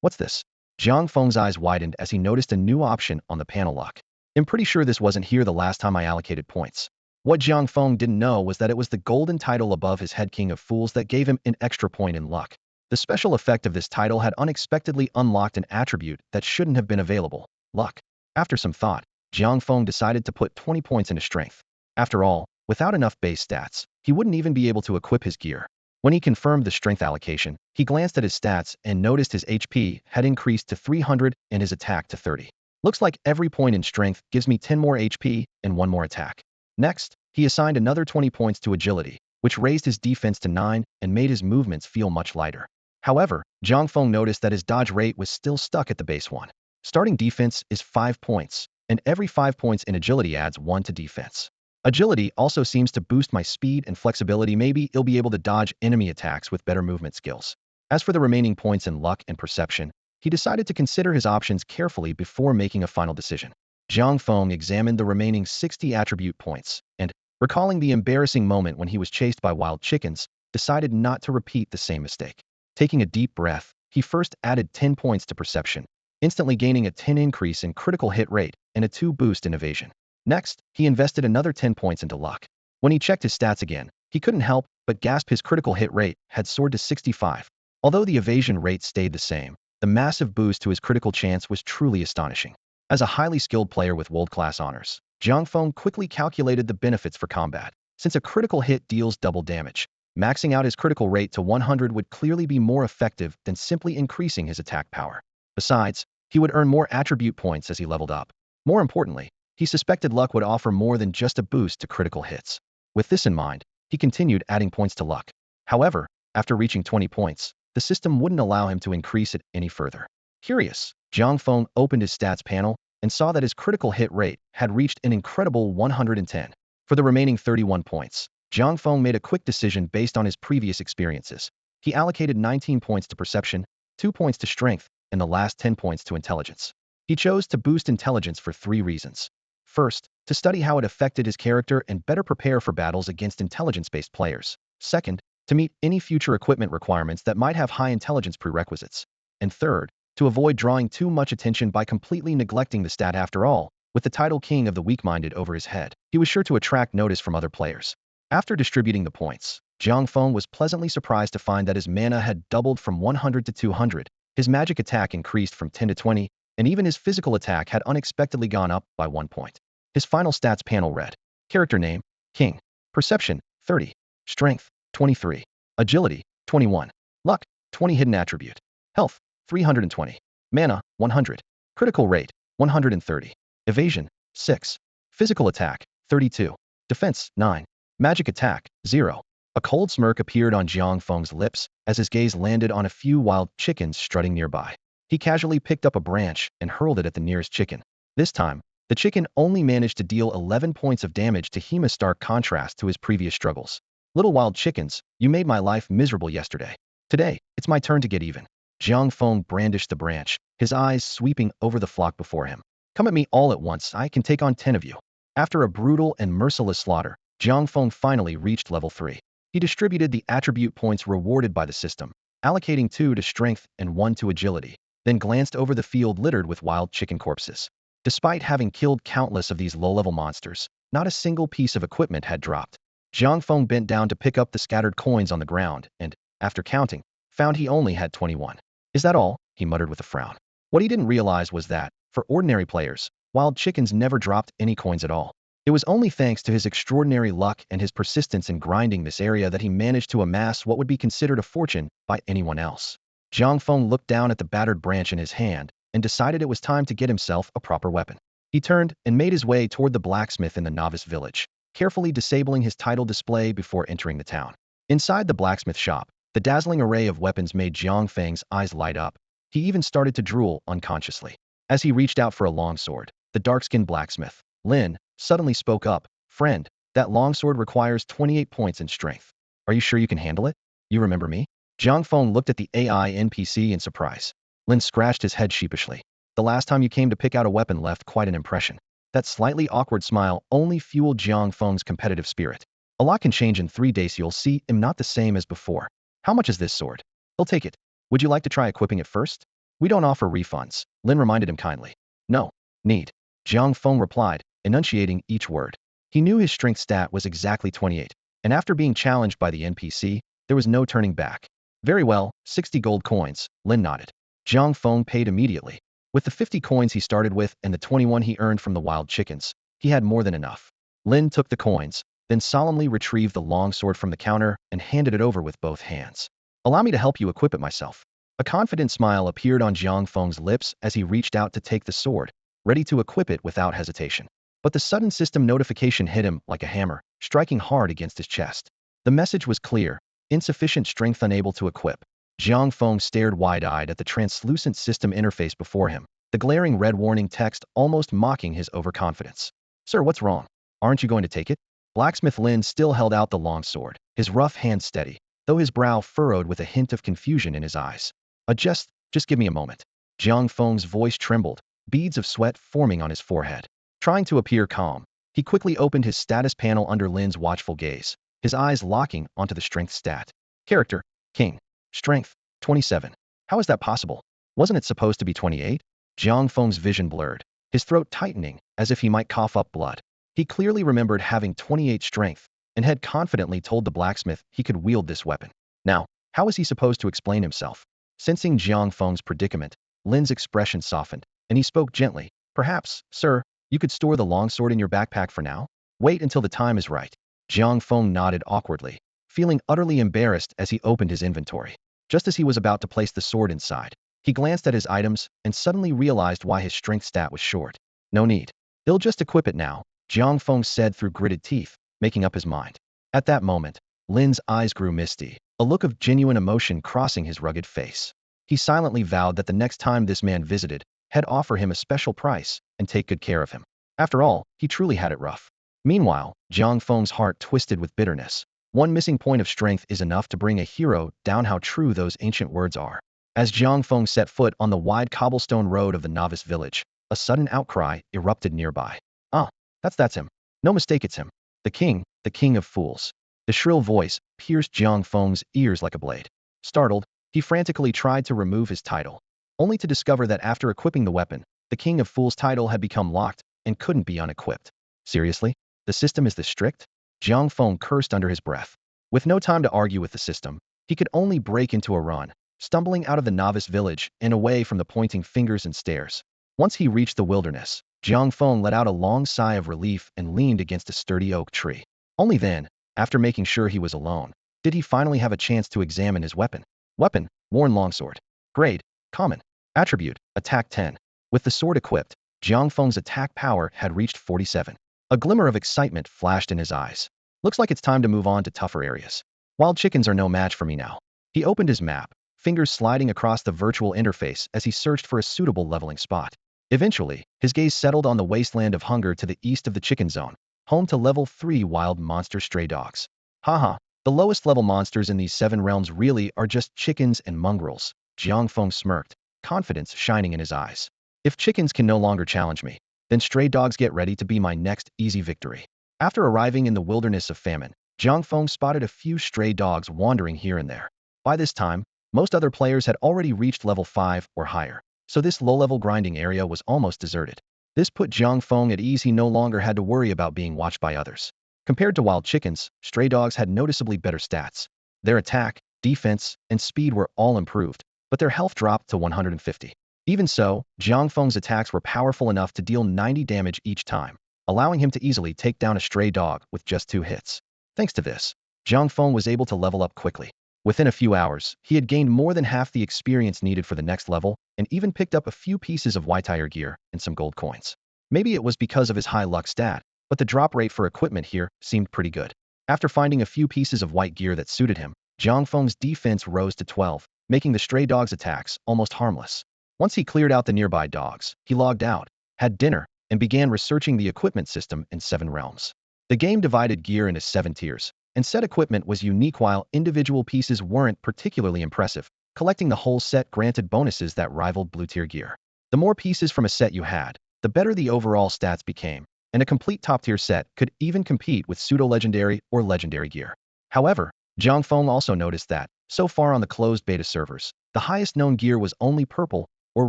What's this? Jiang Feng's eyes widened as he noticed a new option on the panel lock. I'm pretty sure this wasn't here the last time I allocated points. What Jiang Feng didn't know was that it was the golden title above his head, King of Fools, that gave him an extra point in luck. The special effect of this title had unexpectedly unlocked an attribute that shouldn't have been available: luck. After some thought, Jiang Feng decided to put 20 points into strength. After all, without enough base stats, he wouldn't even be able to equip his gear. When he confirmed the strength allocation, he glanced at his stats and noticed his HP had increased to 300 and his attack to 30. Looks like every point in strength gives me 10 more HP and 1 more attack. Next, he assigned another 20 points to agility, which raised his defense to 9 and made his movements feel much lighter. However, Jiang Feng noticed that his dodge rate was still stuck at the base 1. Starting defense is 5 points, and every 5 points in agility adds 1 to defense. Agility also seems to boost my speed and flexibility. Maybe he'll be able to dodge enemy attacks with better movement skills. As for the remaining points in luck and perception, he decided to consider his options carefully before making a final decision. Jiang Feng examined the remaining 60 attribute points, and, recalling the embarrassing moment when he was chased by wild chickens, decided not to repeat the same mistake. Taking a deep breath, he first added 10 points to perception, instantly gaining a 10 increase in critical hit rate and a 2 boost in evasion. Next, he invested another 10 points into luck. When he checked his stats again, he couldn't help but gasp. His critical hit rate had soared to 65. Although the evasion rate stayed the same, the massive boost to his critical chance was truly astonishing. As a highly skilled player with world-class honors, Jiang Feng quickly calculated the benefits for combat. Since a critical hit deals double damage, Maxing out his critical rate to 100 would clearly be more effective than simply increasing his attack power. Besides, he would earn more attribute points as he leveled up. More importantly, he suspected luck would offer more than just a boost to critical hits. With this in mind, he continued adding points to luck. However, after reaching 20 points, the system wouldn't allow him to increase it any further. Curious, Jiang Feng opened his stats panel and saw that his critical hit rate had reached an incredible 110. For the remaining 31 points, Jiang Feng made a quick decision based on his previous experiences. He allocated 19 points to perception, 2 points to strength, and the last 10 points to intelligence. He chose to boost intelligence for 3 reasons. First, to study how it affected his character and better prepare for battles against intelligence-based players. Second, to meet any future equipment requirements that might have high intelligence prerequisites. And third, to avoid drawing too much attention by completely neglecting the stat. After all, with the title King of the Weak-Minded over his head, he was sure to attract notice from other players. After distributing the points, Jiang Feng was pleasantly surprised to find that his mana had doubled from 100 to 200, his magic attack increased from 10 to 20, and even his physical attack had unexpectedly gone up by 1 point. His final stats panel read: Character name, King. Perception, 30. Strength, 23. Agility, 21. Luck, 20. Hidden attribute. Health, 320. Mana, 100. Critical rate, 130. Evasion, 6. Physical attack, 32. Defense, 9. Magic attack, 0. A cold smirk appeared on Jiang Feng's lips as his gaze landed on a few wild chickens strutting nearby. He casually picked up a branch and hurled it at the nearest chicken. This time, the chicken only managed to deal 11 points of damage to him, a stark contrast to his previous struggles. Little wild chickens, you made my life miserable yesterday. Today, it's my turn to get even. Jiang Feng brandished the branch, his eyes sweeping over the flock before him. Come at me all at once, I can take on 10 of you. After a brutal and merciless slaughter, Jiang Feng finally reached level 3. He distributed the attribute points rewarded by the system, allocating 2 to strength and 1 to agility, then glanced over the field littered with wild chicken corpses. Despite having killed countless of these low-level monsters, not a single piece of equipment had dropped. Jiang Feng bent down to pick up the scattered coins on the ground and, after counting, found he only had 21. Is that all? He muttered with a frown. What he didn't realize was that, for ordinary players, wild chickens never dropped any coins at all. It was only thanks to his extraordinary luck and his persistence in grinding this area that he managed to amass what would be considered a fortune by anyone else. Jiang Feng looked down at the battered branch in his hand and decided it was time to get himself a proper weapon. He turned and made his way toward the blacksmith in the novice village, carefully disabling his title display before entering the town. Inside the blacksmith shop, the dazzling array of weapons made Jiang Feng's eyes light up. He even started to drool unconsciously. As he reached out for a longsword, the dark-skinned blacksmith, Lin, suddenly spoke up. Friend, that longsword requires 28 points in strength. Are you sure you can handle it? You remember me? Jiang Feng looked at the AI NPC in surprise. Lin scratched his head sheepishly. The last time you came to pick out a weapon left quite an impression. That slightly awkward smile only fueled Jiang Feng's competitive spirit. A lot can change in 3 days. You'll see I'm not the same as before. How much is this sword? He'll take it. Would you like to try equipping it first? We don't offer refunds, Lin reminded him kindly. No. Need. Jiang Feng replied, enunciating each word. He knew his strength stat was exactly 28, and after being challenged by the NPC, there was no turning back. Very well, 60 gold coins, Lin nodded. Jiang Feng paid immediately. With the 50 coins he started with and the 21 he earned from the wild chickens, he had more than enough. Lin took the coins, then solemnly retrieved the longsword from the counter and handed it over with both hands. Allow me to help you equip it myself. A confident smile appeared on Jiang Feng's lips as he reached out to take the sword, ready to equip it without hesitation. But the sudden system notification hit him like a hammer, striking hard against his chest. The message was clear: insufficient strength, unable to equip. Jiang Feng stared wide-eyed at the translucent system interface before him, the glaring red warning text almost mocking his overconfidence. Sir, what's wrong? Aren't you going to take it? Blacksmith Lin still held out the longsword, his rough hand steady, though his brow furrowed with a hint of confusion in his eyes. Just give me a moment. Jiang Feng's voice trembled, beads of sweat forming on his forehead. Trying to appear calm, he quickly opened his status panel under Lin's watchful gaze, his eyes locking onto the strength stat. Character, King. Strength, 27. How is that possible? Wasn't it supposed to be 28? Jiang Feng's vision blurred, his throat tightening as if he might cough up blood. He clearly remembered having 28 strength and had confidently told the blacksmith he could wield this weapon. Now, how was he supposed to explain himself? Sensing Jiang Feng's predicament, Lin's expression softened, and he spoke gently. Perhaps, sir, you could store the longsword in your backpack for now? Wait until the time is right. Jiang Feng nodded awkwardly, feeling utterly embarrassed as he opened his inventory. Just as he was about to place the sword inside, he glanced at his items and suddenly realized why his strength stat was short. No need. He'll just equip it now, Jiang Feng said through gritted teeth, making up his mind. At that moment, Lin's eyes grew misty, a look of genuine emotion crossing his rugged face. He silently vowed that the next time this man visited, he'd offer him a special price and take good care of him. After all, he truly had it rough. Meanwhile, Jiang Feng's heart twisted with bitterness. One missing point of strength is enough to bring a hero down. How true those ancient words are. As Jiang Feng set foot on the wide cobblestone road of the novice village, a sudden outcry erupted nearby. Ah, that's him. No mistake, it's him. The king of fools. The shrill voice pierced Jiang Feng's ears like a blade. Startled, he frantically tried to remove his title, only to discover that after equipping the weapon, the King of Fools title had become locked and couldn't be unequipped. Seriously? The system is this strict? Jiang Feng cursed under his breath. With no time to argue with the system, he could only break into a run, stumbling out of the novice village and away from the pointing fingers and stares. Once he reached the wilderness, Jiang Feng let out a long sigh of relief and leaned against a sturdy oak tree. Only then, after making sure he was alone, did he finally have a chance to examine his weapon. Weapon, worn longsword. Grade, common. Attribute, attack 10. With the sword equipped, Jiang Feng's attack power had reached 47. A glimmer of excitement flashed in his eyes. Looks like it's time to move on to tougher areas. Wild chickens are no match for me now. He opened his map, fingers sliding across the virtual interface as he searched for a suitable leveling spot. Eventually, his gaze settled on the wasteland of hunger to the east of the chicken zone, home to level 3 wild monster stray dogs. Haha, the lowest level monsters in these 7 realms really are just chickens and mongrels. Jiang Feng smirked, confidence shining in his eyes. If chickens can no longer challenge me, then stray dogs get ready to be my next easy victory. After arriving in the wilderness of famine, Jiang Feng spotted a few stray dogs wandering here and there. By this time, most other players had already reached level 5 or higher, so this low-level grinding area was almost deserted. This put Jiang Feng at ease. He no longer had to worry about being watched by others. Compared to wild chickens, stray dogs had noticeably better stats. Their attack, defense, and speed were all improved, but their health dropped to 150. Even so, Jiang Feng's attacks were powerful enough to deal 90 damage each time, allowing him to easily take down a stray dog with just 2 hits. Thanks to this, Jiang Feng was able to level up quickly. Within a few hours, he had gained more than half the experience needed for the next level and even picked up a few pieces of white-tire gear and some gold coins. Maybe it was because of his high luck stat, but the drop rate for equipment here seemed pretty good. After finding a few pieces of white gear that suited him, Jiang Feng's defense rose to 12, making the stray dog's attacks almost harmless. Once he cleared out the nearby dogs, he logged out, had dinner, and began researching the equipment system in 7 realms. The game divided gear into 7 tiers, and set equipment was unique while individual pieces weren't particularly impressive. Collecting the whole set granted bonuses that rivaled blue-tier gear. The more pieces from a set you had, the better the overall stats became, and a complete top-tier set could even compete with pseudo-legendary or legendary gear. However, Jiang Feng also noticed that, so far on the closed beta servers, the highest known gear was only purple or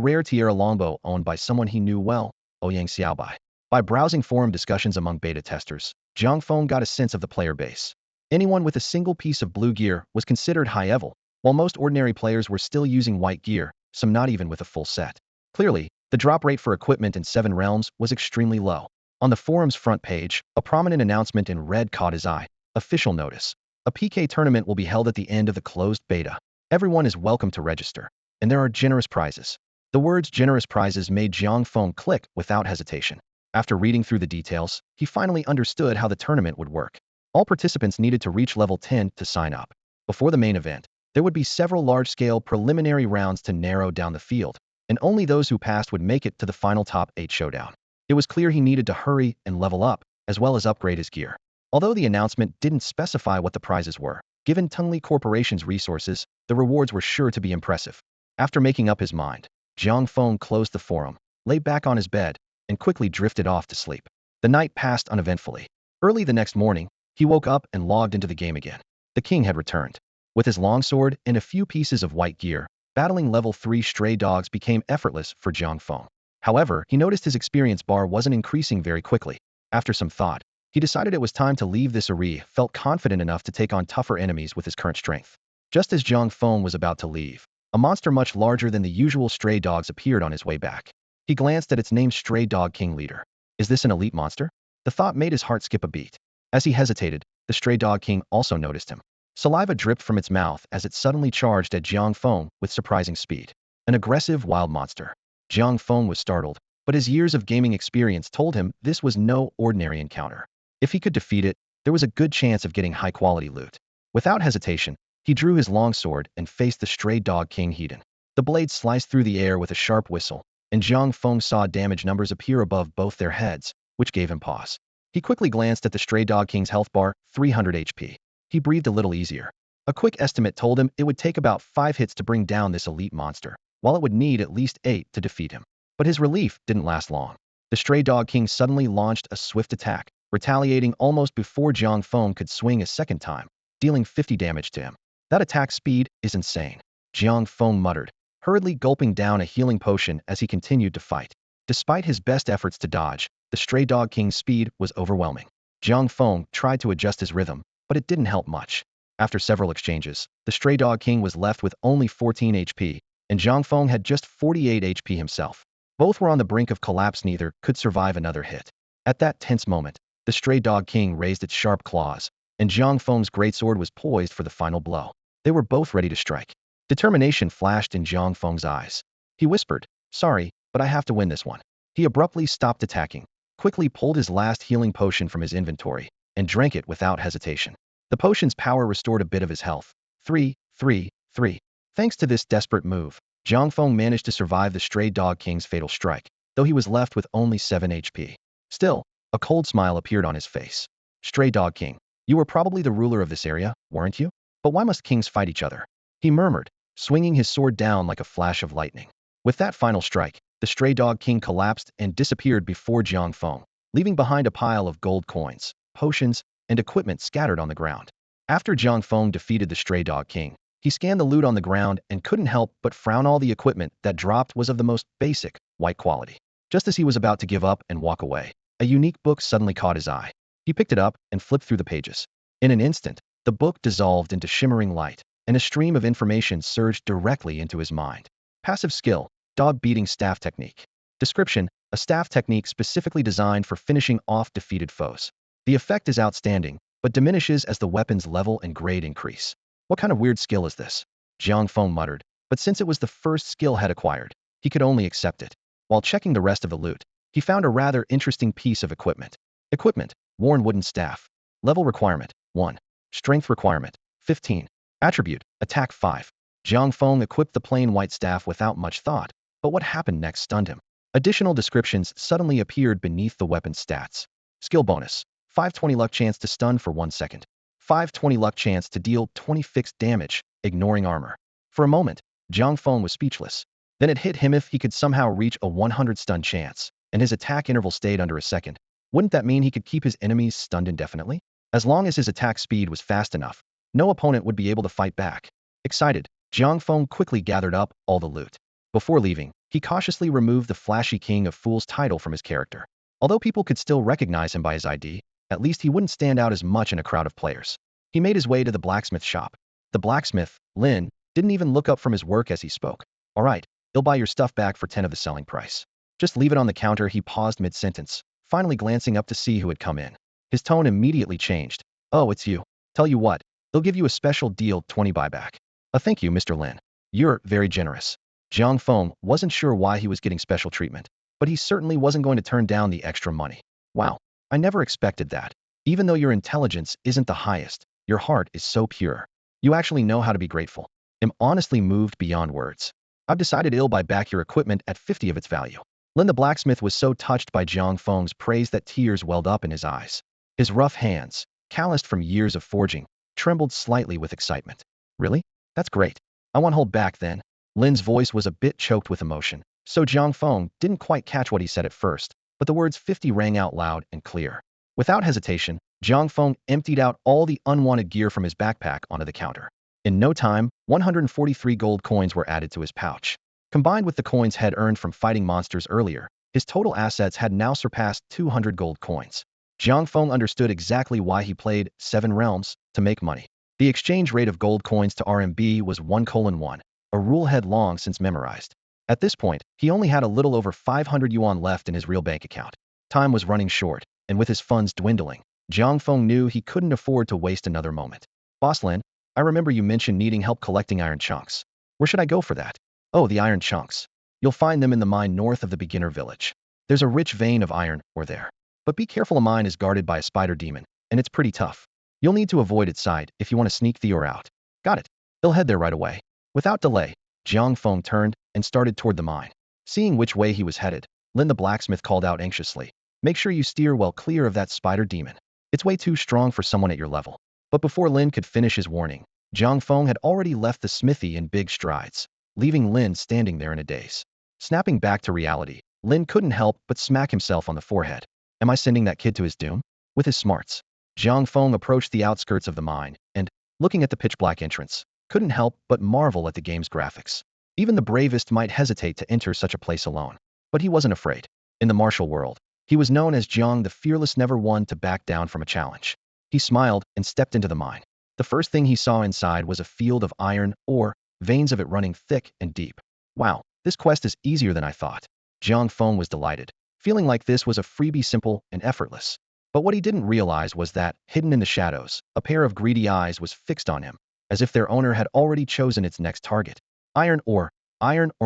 rare Tierra longbow owned by someone he knew well, Ouyang Xiaobai. By browsing forum discussions among beta testers, Jiang Feng got a sense of the player base. Anyone with a single piece of blue gear was considered high-level, while most ordinary players were still using white gear, some not even with a full set. Clearly, the drop rate for equipment in 7 realms was extremely low. On the forum's front page, a prominent announcement in red caught his eye. Official notice. A PK tournament will be held at the end of the closed beta. Everyone is welcome to register, and there are generous prizes. The words generous prizes made Jiang Feng click without hesitation. After reading through the details, he finally understood how the tournament would work. All participants needed to reach level 10 to sign up. Before the main event, there would be several large-scale preliminary rounds to narrow down the field, and only those who passed would make it to the final top 8 showdown. It was clear he needed to hurry and level up, as well as upgrade his gear. Although the announcement didn't specify what the prizes were, given Tungli Corporation's resources, the rewards were sure to be impressive. After making up his mind, Jiang Feng closed the forum, lay back on his bed, and quickly drifted off to sleep. The night passed uneventfully. Early the next morning, he woke up and logged into the game again. The king had returned. With his longsword and a few pieces of white gear, battling level 3 stray dogs became effortless for Jiang Feng. However, he noticed his experience bar wasn't increasing very quickly. After some thought, he decided it was time to leave this arena. Felt confident enough to take on tougher enemies with his current strength. Just as Jiang Feng was about to leave, a monster much larger than the usual stray dogs appeared on his way back. He glanced at its name, Stray Dog King Leader. Is this an elite monster? The thought made his heart skip a beat. As he hesitated, the Stray Dog King also noticed him. Saliva dripped from its mouth as it suddenly charged at Jiang Feng with surprising speed. An aggressive wild monster. Jiang Feng was startled, but his years of gaming experience told him this was no ordinary encounter. If he could defeat it, there was a good chance of getting high-quality loot. Without hesitation, he drew his longsword and faced the stray dog king Hedon. The blade sliced through the air with a sharp whistle, and Jiang Feng saw damage numbers appear above both their heads, which gave him pause. He quickly glanced at the stray dog king's health bar, 300 HP. He breathed a little easier. A quick estimate told him it would take about 5 hits to bring down this elite monster, while it would need at least 8 to defeat him. But his relief didn't last long. The stray dog king suddenly launched a swift attack, retaliating almost before Jiang Feng could swing a second time, dealing 50 damage to him. That attack speed is insane, Jiang Feng muttered, hurriedly gulping down a healing potion as he continued to fight. Despite his best efforts to dodge, the stray dog king's speed was overwhelming. Jiang Feng tried to adjust his rhythm, but it didn't help much. After several exchanges, the stray dog king was left with only 14 HP, and Jiang Feng had just 48 HP himself. Both were on the brink of collapse. Neither could survive another hit. At that tense moment, the stray dog king raised its sharp claws, and Jiang Feng's greatsword was poised for the final blow. They were both ready to strike. Determination flashed in Jiang Feng's eyes. He whispered, "Sorry, but I have to win this one." He abruptly stopped attacking, quickly pulled his last healing potion from his inventory, and drank it without hesitation. The potion's power restored a bit of his health. 3, 3, 3. Thanks to this desperate move, Jiang Feng managed to survive the stray dog king's fatal strike, though he was left with only 7 HP. Still, a cold smile appeared on his face. "Stray dog king, you were probably the ruler of this area, weren't you? But why must kings fight each other?" He murmured, swinging his sword down like a flash of lightning. With that final strike, the stray dog king collapsed and disappeared before Jiang Feng, leaving behind a pile of gold coins, potions, and equipment scattered on the ground. After Jiang Feng defeated the stray dog king, he scanned the loot on the ground and couldn't help but frown. All the equipment that dropped was of the most basic, white quality. Just as he was about to give up and walk away, a unique book suddenly caught his eye. He picked it up and flipped through the pages. In an instant, the book dissolved into shimmering light, and a stream of information surged directly into his mind. Passive skill, dog-beating staff technique. Description, a staff technique specifically designed for finishing off defeated foes. The effect is outstanding, but diminishes as the weapon's level and grade increase. What kind of weird skill is this? Jiang Feng muttered, but since it was the first skill had acquired, he could only accept it. While checking the rest of the loot, he found a rather interesting piece of equipment. Equipment, worn wooden staff. Level requirement, 1. Strength requirement, 15. Attribute, attack 5. Jiang Feng equipped the plain white staff without much thought, but what happened next stunned him. Additional descriptions suddenly appeared beneath the weapon's stats. Skill bonus, 520 luck chance to stun for 1 second. 520 luck chance to deal 20 fixed damage, ignoring armor. For a moment, Jiang Feng was speechless. Then it hit him: if he could somehow reach a 100 stun chance, and his attack interval stayed under a second, wouldn't that mean he could keep his enemies stunned indefinitely? As long as his attack speed was fast enough, no opponent would be able to fight back. Excited, Jiang Feng quickly gathered up all the loot. Before leaving, he cautiously removed the flashy King of Fools title from his character. Although people could still recognize him by his ID, at least he wouldn't stand out as much in a crowd of players. He made his way to the blacksmith shop. The blacksmith, Lin, didn't even look up from his work as he spoke. "All right, he'll buy your stuff back for 10 of the selling price. Just leave it on the counter." He paused mid-sentence, finally glancing up to see who had come in. His tone immediately changed. "Oh, it's you. Tell you what, they'll give you a special deal, 20 buyback." Thank you, Mr. Lin. You're very generous." Jiang Feng wasn't sure why he was getting special treatment, but he certainly wasn't going to turn down the extra money. "Wow, I never expected that. Even though your intelligence isn't the highest, your heart is so pure. You actually know how to be grateful. I'm honestly moved beyond words. I've decided I'll buy back your equipment at 50 of its value." Lin the blacksmith was so touched by Jiang Feng's praise that tears welled up in his eyes. His rough hands, calloused from years of forging, trembled slightly with excitement. "Really? That's great. I won't hold back then." Lin's voice was a bit choked with emotion, so Jiang Feng didn't quite catch what he said at first, but the words 50 rang out loud and clear. Without hesitation, Jiang Feng emptied out all the unwanted gear from his backpack onto the counter. In no time, 143 gold coins were added to his pouch. Combined with the coins had earned from fighting monsters earlier, his total assets had now surpassed 200 gold coins. Jiang Feng understood exactly why he played 7 realms: to make money. The exchange rate of gold coins to RMB was 1:1, a rule had long since memorized. At this point, he only had a little over 500 yuan left in his real bank account. Time was running short, and with his funds dwindling, Jiang Feng knew he couldn't afford to waste another moment. "Boss Lin, I remember you mentioned needing help collecting iron chunks. Where should I go for that? Oh, the iron chunks. You'll find them in the mine north of the beginner village. There's a rich vein of iron ore there. But be careful, a mine is guarded by a spider demon, and it's pretty tough. You'll need to avoid its sight if you want to sneak the ore out. Got it. They'll head there right away. Without delay, Jiang Feng turned and started toward the mine. Seeing which way he was headed, Lin the blacksmith called out anxiously, "Make sure you steer well clear of that spider demon. It's way too strong for someone at your level." But before Lin could finish his warning, Jiang Feng had already left the smithy in big strides, leaving Lin standing there in a daze. Snapping back to reality, Lin couldn't help but smack himself on the forehead. Am I sending that kid to his doom? With his smarts. Jiang Feng approached the outskirts of the mine and, looking at the pitch-black entrance, couldn't help but marvel at the game's graphics. Even the bravest might hesitate to enter such a place alone. But he wasn't afraid. In the martial world, he was known as Jiang the Fearless, never one to back down from a challenge. He smiled and stepped into the mine. The first thing he saw inside was a field of iron ore, veins of it running thick and deep. Wow, this quest is easier than I thought. Jiang Feng was delighted, feeling like this was a freebie, simple and effortless. But what he didn't realize was that, hidden in the shadows, a pair of greedy eyes was fixed on him, as if their owner had already chosen its next target. Iron or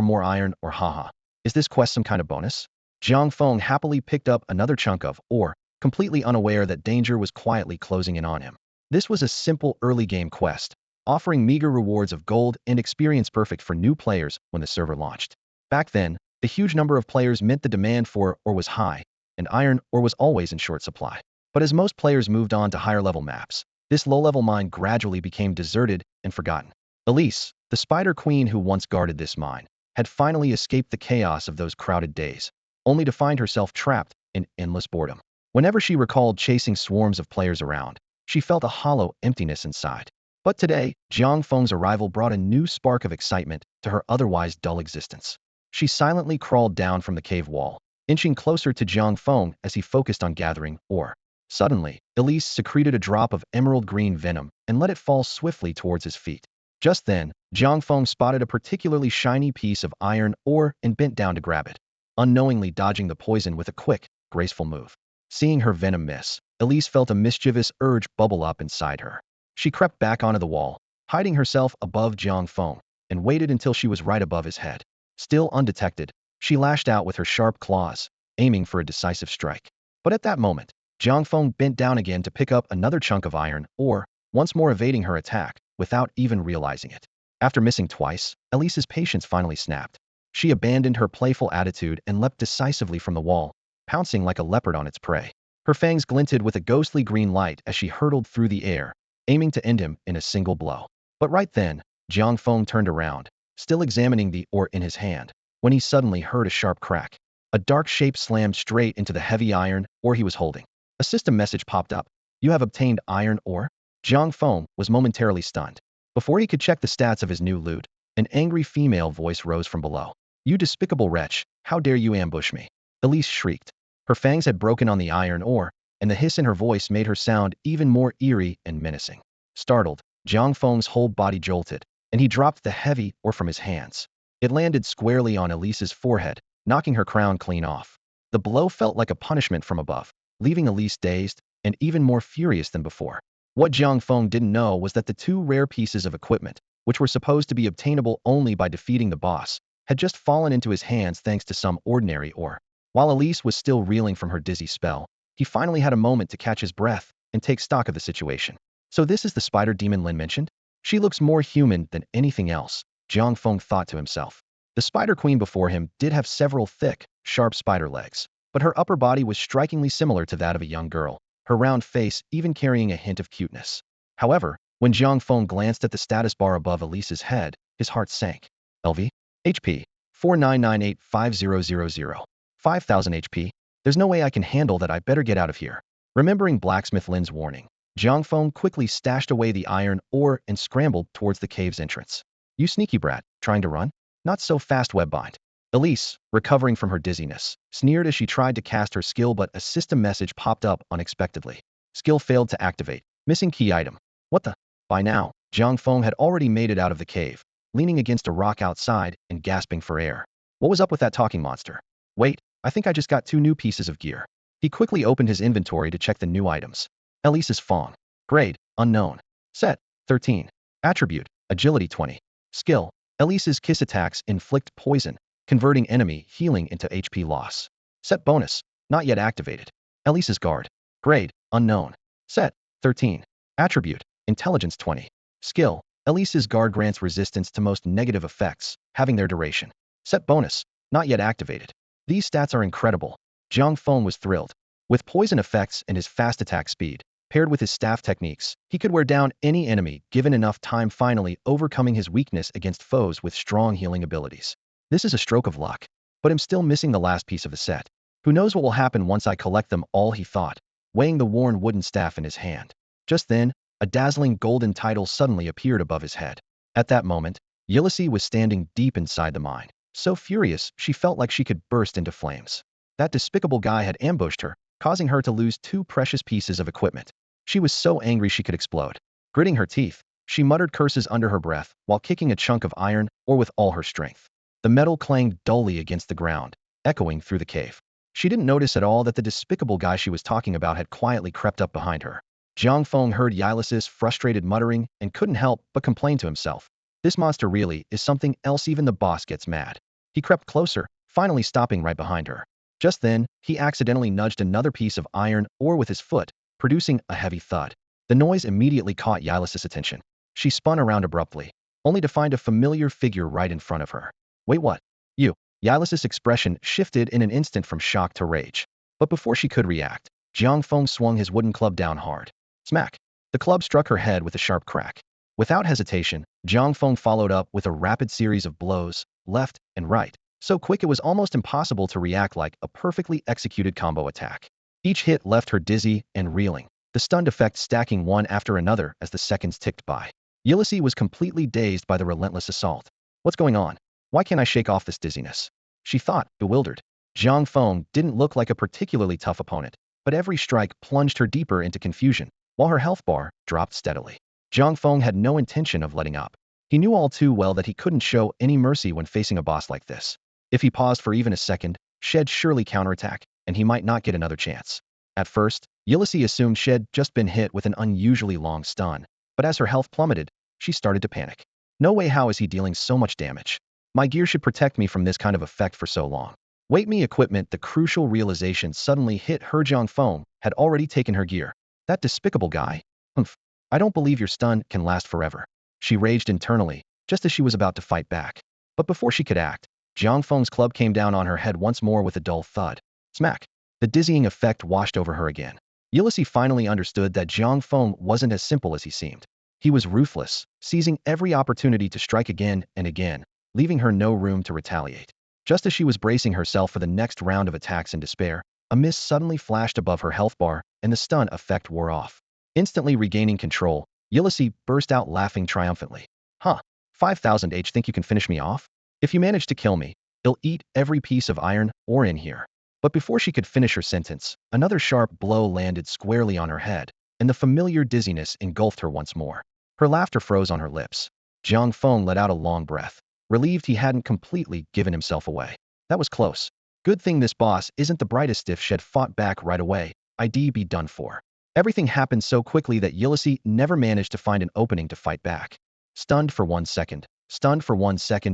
more iron or haha. Is this quest some kind of bonus? Jiang Feng happily picked up another chunk of ore, completely unaware that danger was quietly closing in on him. This was a simple early game quest, offering meager rewards of gold and experience, perfect for new players when the server launched. Back then, the huge number of players meant the demand for ore was high, and iron ore was always in short supply. But as most players moved on to higher level maps, this low-level mine gradually became deserted and forgotten. Elise, the spider queen who once guarded this mine, had finally escaped the chaos of those crowded days, only to find herself trapped in endless boredom. Whenever she recalled chasing swarms of players around, she felt a hollow emptiness inside. But today, Jiang Feng's arrival brought a new spark of excitement to her otherwise dull existence. She silently crawled down from the cave wall, inching closer to Jiang Feng as he focused on gathering ore. Suddenly, Elise secreted a drop of emerald green venom and let it fall swiftly towards his feet. Just then, Jiang Feng spotted a particularly shiny piece of iron ore and bent down to grab it, unknowingly dodging the poison with a quick, graceful move. Seeing her venom miss, Elise felt a mischievous urge bubble up inside her. She crept back onto the wall, hiding herself above Jiang Feng, and waited until she was right above his head. Still undetected, she lashed out with her sharp claws, aiming for a decisive strike. But at that moment, Jiang Feng bent down again to pick up another chunk of iron ore, once more evading her attack, without even realizing it. After missing twice, Elise's patience finally snapped. She abandoned her playful attitude and leapt decisively from the wall, pouncing like a leopard on its prey. Her fangs glinted with a ghostly green light as she hurtled through the air, aiming to end him in a single blow. But right then, Jiang Feng turned around, still examining the ore in his hand, when he suddenly heard a sharp crack. A dark shape slammed straight into the heavy iron ore he was holding. A system message popped up. "You have obtained iron ore?" Jiang Feng was momentarily stunned. Before he could check the stats of his new loot, an angry female voice rose from below. "You despicable wretch, how dare you ambush me?" Elise shrieked. Her fangs had broken on the iron ore, and the hiss in her voice made her sound even more eerie and menacing. Startled, Jiang Feng's whole body jolted, and he dropped the heavy ore from his hands. It landed squarely on Elise's forehead, knocking her crown clean off. The blow felt like a punishment from above, leaving Elise dazed and even more furious than before. What Jiang Feng didn't know was that the two rare pieces of equipment, which were supposed to be obtainable only by defeating the boss, had just fallen into his hands thanks to some ordinary ore. While Elise was still reeling from her dizzy spell, he finally had a moment to catch his breath and take stock of the situation. So this is the spider demon Lin mentioned? She looks more human than anything else, Jiang Feng thought to himself. The spider queen before him did have several thick, sharp spider legs, but her upper body was strikingly similar to that of a young girl, her round face even carrying a hint of cuteness. However, when Jiang Feng glanced at the status bar above Elise's head, his heart sank. LV? HP. 49985000. 5000 HP? There's no way I can handle that, I better get out of here. Remembering Blacksmith Lin's warning, Jiang Feng quickly stashed away the iron ore and scrambled towards the cave's entrance. You sneaky brat, trying to run? Not so fast, Webbind. Elise, recovering from her dizziness, sneered as she tried to cast her skill, but a system message popped up unexpectedly. Skill failed to activate. Missing key item. What the? By now, Jiang Feng had already made it out of the cave, leaning against a rock outside and gasping for air. What was up with that talking monster? Wait, I think I just got 2 new pieces of gear. He quickly opened his inventory to check the new items. Elise's Feng. Grade, unknown. Set, 13. Attribute, agility 20. Skill, Elise's kiss attacks inflict poison, converting enemy healing into HP loss. Set bonus, not yet activated. Elise's guard. Grade, unknown. Set, 13. Attribute, intelligence 20. Skill, Elise's guard grants resistance to most negative effects, having their duration. Set bonus, not yet activated. These stats are incredible. Jiang Feng was thrilled. With poison effects and his fast attack speed, paired with his staff techniques, he could wear down any enemy given enough time, finally overcoming his weakness against foes with strong healing abilities. This is a stroke of luck. But I'm still missing the last piece of the set. Who knows what will happen once I collect them all, he thought, weighing the worn wooden staff in his hand. Just then, a dazzling golden title suddenly appeared above his head. At that moment, Ulysses was standing deep inside the mine, so furious she felt like she could burst into flames. That despicable guy had ambushed her, causing her to lose 2 precious pieces of equipment. She was so angry she could explode. Gritting her teeth, she muttered curses under her breath while kicking a chunk of iron ore with all her strength. The metal clanged dully against the ground, echoing through the cave. She didn't notice at all that the despicable guy she was talking about had quietly crept up behind her. Jiang Feng heard Ulysses' frustrated muttering and couldn't help but complain to himself. This monster really is something else, even the boss gets mad. He crept closer, finally stopping right behind her. Just then, he accidentally nudged another piece of iron ore with his foot, producing a heavy thud. The noise immediately caught Ulysses' attention. She spun around abruptly, only to find a familiar figure right in front of her. Wait, what? You? Ulysses' expression shifted in an instant from shock to rage. But before she could react, Jiang Feng swung his wooden club down hard. Smack! The club struck her head with a sharp crack. Without hesitation, Jiang Feng followed up with a rapid series of blows, left and right, so quick it was almost impossible to react, like a perfectly executed combo attack. Each hit left her dizzy and reeling, the stunned effect stacking one after another as the seconds ticked by. Ulysses was completely dazed by the relentless assault. What's going on? Why can't I shake off this dizziness? She thought, bewildered. Jiang Feng didn't look like a particularly tough opponent, but every strike plunged her deeper into confusion, while her health bar dropped steadily. Jiang Feng had no intention of letting up. He knew all too well that he couldn't show any mercy when facing a boss like this. If he paused for even a second, Shed surely counterattack, and he might not get another chance. At first, Ulysses assumed Shed just been hit with an unusually long stun, but as her health plummeted, she started to panic. No way, how is he dealing so much damage? My gear should protect me from this kind of effect for so long. Wait, me equipment. The crucial realization suddenly hit her. Jiang Feng had already taken her gear. That despicable guy. Humph. I don't believe your stun can last forever. She raged internally, just as she was about to fight back. But before she could act, Jiang Feng's club came down on her head once more with a dull thud. Smack! The dizzying effect washed over her again. Ulysses finally understood that Jiang Feng wasn't as simple as he seemed. He was ruthless, seizing every opportunity to strike again and again, leaving her no room to retaliate. Just as she was bracing herself for the next round of attacks in despair, a mist suddenly flashed above her health bar, and the stun effect wore off. Instantly regaining control, Ulysses burst out laughing triumphantly. Huh, 5,000 H, think you can finish me off? If you manage to kill me, I'll eat every piece of iron ore in here. But before she could finish her sentence, another sharp blow landed squarely on her head, and the familiar dizziness engulfed her once more. Her laughter froze on her lips. Jiang Feng let out a long breath, relieved he hadn't completely given himself away. That was close. Good thing this boss isn't the brightest. If Shed fought back right away, I'd be done for. Everything happened so quickly that Ulysses never managed to find an opening to fight back. Stunned for 1 second,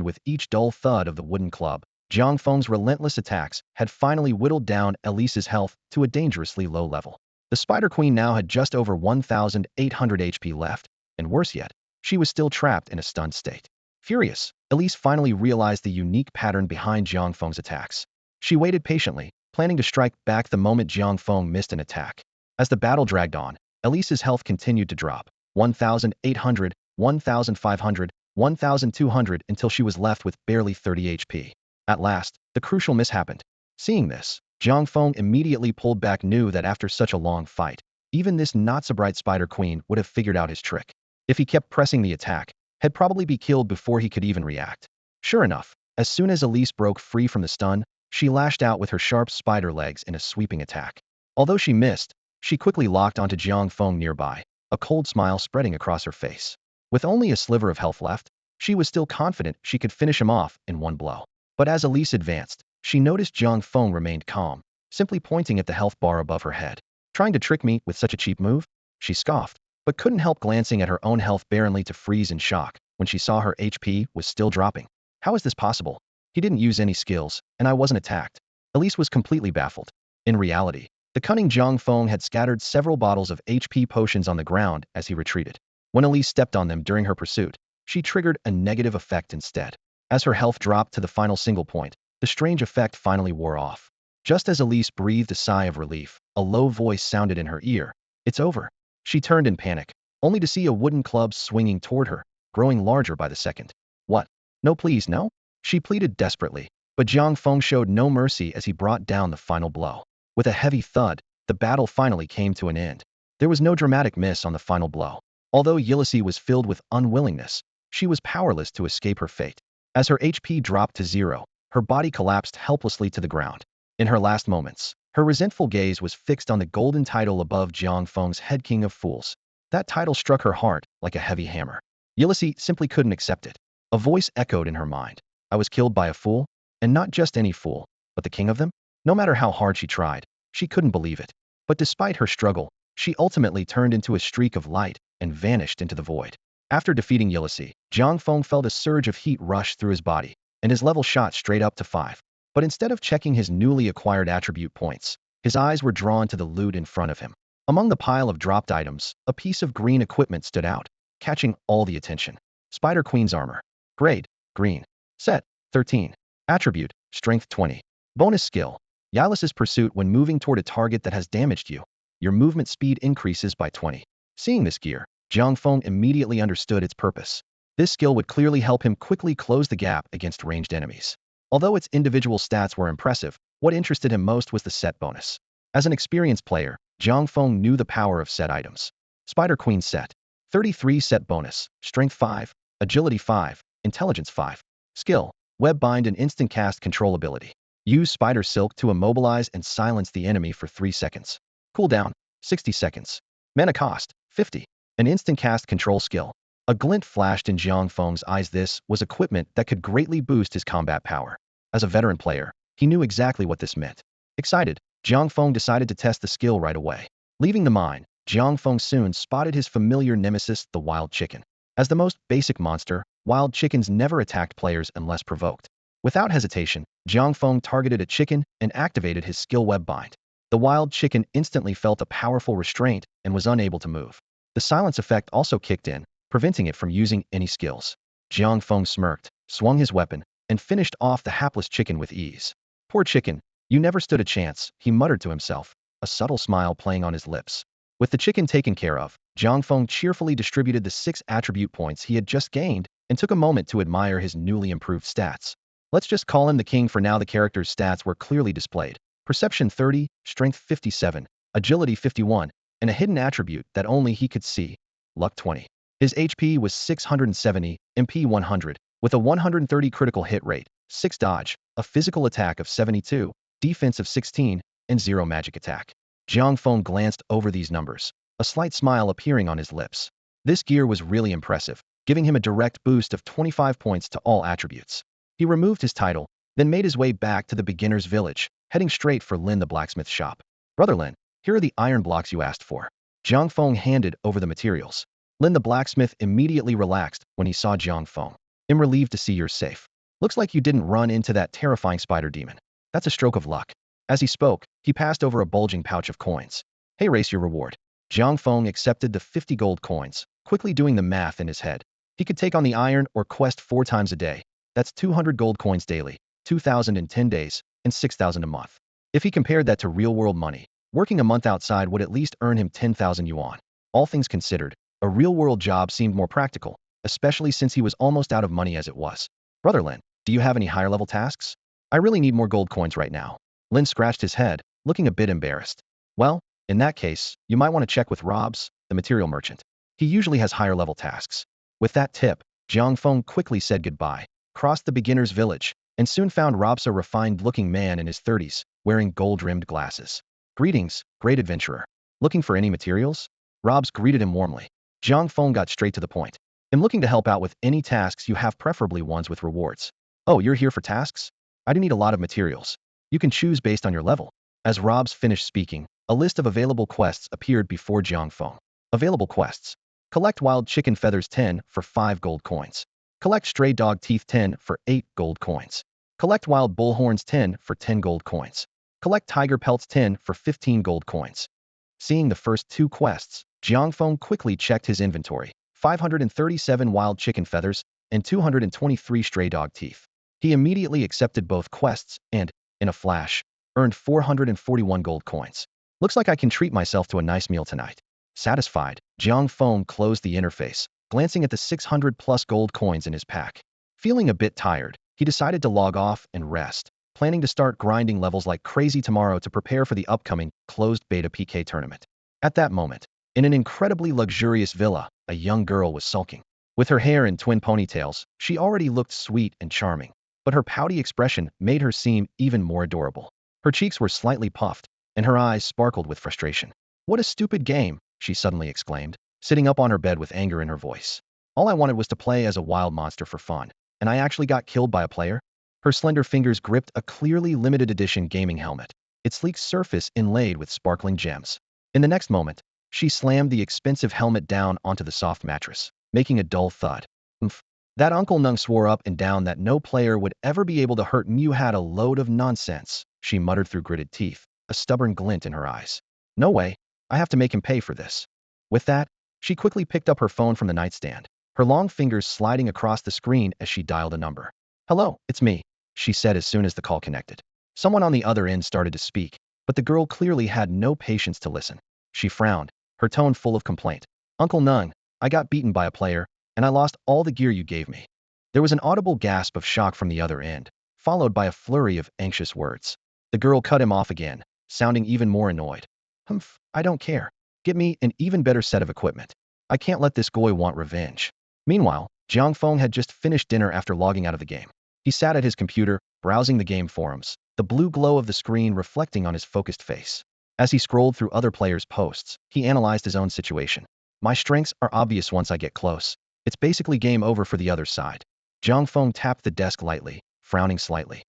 with each dull thud of the wooden club, Jiang Feng's relentless attacks had finally whittled down Elise's health to a dangerously low level. The Spider Queen now had just over 1,800 HP left, and worse yet, she was still trapped in a stunned state. Furious, Elise finally realized the unique pattern behind Jiang Feng's attacks. She waited patiently, planning to strike back the moment Jiang Feng missed an attack. As the battle dragged on, Elise's health continued to drop, 1,800, 1,500, 1,200 until she was left with barely 30 HP. At last, the crucial miss happened. Seeing this, Jiang Feng immediately pulled back, knew that after such a long fight, even this not-so-bright Spider Queen would have figured out his trick. If he kept pressing the attack, he'd probably be killed before he could even react. Sure enough, as soon as Elise broke free from the stun, she lashed out with her sharp spider legs in a sweeping attack. Although she missed, she quickly locked onto Jiang Feng nearby, a cold smile spreading across her face. With only a sliver of health left, she was still confident she could finish him off in one blow. But as Elise advanced, she noticed Jiang Feng remained calm, simply pointing at the health bar above her head. Trying to trick me with such a cheap move? She scoffed. but couldn't help glancing at her own health barely to freeze in shock when she saw her HP was still dropping. How is this possible? He didn't use any skills, and I wasn't attacked. Elise was completely baffled. In reality, the cunning Jiang Feng had scattered several bottles of HP potions on the ground as he retreated. When Elise stepped on them during her pursuit, she triggered a negative effect instead. As her health dropped to the final single point, the strange effect finally wore off. Just as Elise breathed a sigh of relief, a low voice sounded in her ear. It's over. She turned in panic, only to see a wooden club swinging toward her, growing larger by the second. What? No, please, no? She pleaded desperately, but Jiang Feng showed no mercy as he brought down the final blow. With a heavy thud, the battle finally came to an end. There was no dramatic miss on the final blow. Although Ulysses was filled with unwillingness, she was powerless to escape her fate. As her HP dropped to zero, her body collapsed helplessly to the ground. In her last moments, her resentful gaze was fixed on the golden title above Jiang Feng's head, King of Fools. That title struck her heart like a heavy hammer. Ulysses simply couldn't accept it. A voice echoed in her mind. I was killed by a fool, and not just any fool, but the king of them? No matter how hard she tried, she couldn't believe it. But despite her struggle, she ultimately turned into a streak of light and vanished into the void. After defeating Ulysses, Jiang Feng felt a surge of heat rush through his body, and his level shot straight up to 5. But instead of checking his newly acquired attribute points, his eyes were drawn to the loot in front of him. Among the pile of dropped items, a piece of green equipment stood out, catching all the attention. Spider Queen's armor. Grade, green. Set, 13. Attribute, strength 20. Bonus skill, Ulysses' pursuit when moving toward a target that has damaged you. Your movement speed increases by 20. Seeing this gear, Jiang Feng immediately understood its purpose. This skill would clearly help him quickly close the gap against ranged enemies. Although its individual stats were impressive, what interested him most was the set bonus. As an experienced player, Jiang Feng knew the power of set items. Spider Queen set. 33 set bonus, strength 5, agility 5, intelligence 5. Skill, web bind and instant cast control ability. Use spider silk to immobilize and silence the enemy for 3 seconds. Cooldown, 60 seconds. Mana cost, 50. An instant cast control skill. A glint flashed in Jiang Feng's eyes. This was equipment that could greatly boost his combat power. As a veteran player, he knew exactly what this meant. Excited, Jiang Feng decided to test the skill right away. Leaving the mine, Jiang Feng soon spotted his familiar nemesis, the wild chicken. As the most basic monster, wild chickens never attacked players unless provoked. Without hesitation, Jiang Feng targeted a chicken and activated his skill web bind. The wild chicken instantly felt a powerful restraint and was unable to move. The silence effect also kicked in, preventing it from using any skills. Jiang Feng smirked, swung his weapon, and finished off the hapless chicken with ease. Poor chicken, you never stood a chance, he muttered to himself, a subtle smile playing on his lips. With the chicken taken care of, Jiang Feng cheerfully distributed the 6 attribute points he had just gained and took a moment to admire his newly improved stats. Let's just call him the king for now. The character's stats were clearly displayed. Perception 30, strength 57, agility 51, and a hidden attribute that only he could see, luck 20. His HP was 670, MP 100, with a 130 critical hit rate, 6 dodge, a physical attack of 72, defense of 16, and 0 magic attack. Jiang Feng glanced over these numbers, a slight smile appearing on his lips. This gear was really impressive, giving him a direct boost of 25 points to all attributes. He removed his title, then made his way back to the beginner's village, heading straight for Lin the blacksmith shop. Brother Lin, here are the iron blocks you asked for. Jiang Feng handed over the materials. Lin the blacksmith immediately relaxed when he saw Jiang Feng. I'm relieved to see you're safe. Looks like you didn't run into that terrifying spider demon. That's a stroke of luck. As he spoke, he passed over a bulging pouch of coins. Hey, race your reward. Jiang Feng accepted the 50 gold coins, quickly doing the math in his head. He could take on the iron or quest 4 times a day. That's 200 gold coins daily, 2,000 in 10 days, and 6,000 a month. If he compared that to real-world money, working a month outside would at least earn him 10,000 yuan. All things considered, a real-world job seemed more practical, especially since he was almost out of money as it was. Brother Lin, do you have any higher-level tasks? I really need more gold coins right now. Lin scratched his head, looking a bit embarrassed. Well, in that case, you might want to check with Robs, the material merchant. He usually has higher-level tasks. With that tip, Jiang Feng quickly said goodbye, crossed the beginner's village, and soon found Robs, a refined-looking man in his 30s, wearing gold-rimmed glasses. Greetings, great adventurer. Looking for any materials? Robs greeted him warmly. Jiang Feng got straight to the point. I'm looking to help out with any tasks you have, preferably ones with rewards. Oh, you're here for tasks? I do need a lot of materials. You can choose based on your level. As Robs finished speaking, a list of available quests appeared before Jiang Feng. Available quests. Collect wild chicken feathers 10 for 5 gold coins. Collect stray dog teeth 10 for 8 gold coins. Collect wild bull horns 10 for 10 gold coins. Collect tiger pelts 10 for 15 gold coins. Seeing the first 2 quests, Jiang Feng quickly checked his inventory: 537 wild chicken feathers and 223 stray dog teeth. He immediately accepted both quests and, in a flash, earned 441 gold coins. Looks like I can treat myself to a nice meal tonight. Satisfied, Jiang Feng closed the interface, glancing at the 600 plus gold coins in his pack. Feeling a bit tired, he decided to log off and rest, planning to start grinding levels like crazy tomorrow to prepare for the upcoming closed beta PK tournament. At that moment, in an incredibly luxurious villa, a young girl was sulking. With her hair in twin ponytails, she already looked sweet and charming, but her pouty expression made her seem even more adorable. Her cheeks were slightly puffed, and her eyes sparkled with frustration. "What a stupid game," she suddenly exclaimed, sitting up on her bed with anger in her voice. "All I wanted was to play as a wild monster for fun, and I actually got killed by a player?" Her slender fingers gripped a clearly limited edition gaming helmet, its sleek surface inlaid with sparkling gems. In the next moment, she slammed the expensive helmet down onto the soft mattress, making a dull thud. "Oomph. That Uncle Nung swore up and down that no player would ever be able to hurt me. You had a load of nonsense," she muttered through gritted teeth, a stubborn glint in her eyes. "No way. I have to make him pay for this." With that, she quickly picked up her phone from the nightstand, her long fingers sliding across the screen as she dialed a number. "Hello, it's me," she said as soon as the call connected. Someone on the other end started to speak, but the girl clearly had no patience to listen. She frowned, her tone full of complaint. "Uncle Nung, I got beaten by a player, and I lost all the gear you gave me." There was an audible gasp of shock from the other end, followed by a flurry of anxious words. The girl cut him off again, sounding even more annoyed. "Humph, I don't care. Get me an even better set of equipment. I can't let this guy want revenge." Meanwhile, Jiang Feng had just finished dinner after logging out of the game. He sat at his computer, browsing the game forums, the blue glow of the screen reflecting on his focused face. As he scrolled through other players' posts, he analyzed his own situation. "My strengths are obvious once I get close. It's basically game over for the other side." Jiang Feng tapped the desk lightly, frowning slightly.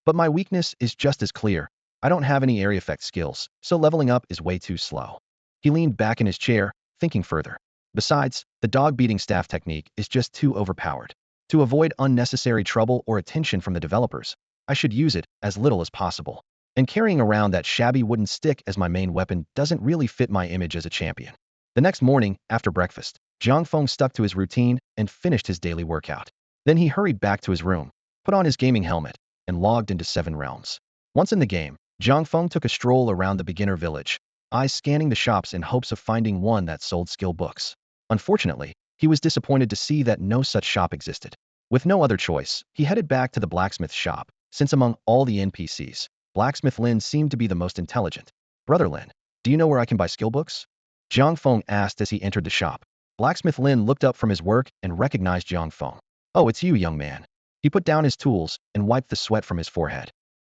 "But my weakness is just as clear. I don't have any area effect skills, so leveling up is way too slow." He leaned back in his chair, thinking further. Besides, the dog-beating staff technique is just too overpowered. To avoid unnecessary trouble or attention from the developers, I should use it as little as possible. And carrying around that shabby wooden stick as my main weapon doesn't really fit my image as a champion. The next morning, after breakfast, Jiang Feng stuck to his routine and finished his daily workout. Then he hurried back to his room, put on his gaming helmet, and logged into 7 Realms. Once in the game, Jiang Feng took a stroll around the beginner village, eyes scanning the shops in hopes of finding one that sold skill books. Unfortunately, he was disappointed to see that no such shop existed. With no other choice, he headed back to the blacksmith shop, since among all the NPCs, Blacksmith Lin seemed to be the most intelligent. "Brother Lin, do you know where I can buy skill books?" Jiang Feng asked as he entered the shop. Blacksmith Lin looked up from his work and recognized Jiang Feng. "Oh, it's you, young man." He put down his tools and wiped the sweat from his forehead.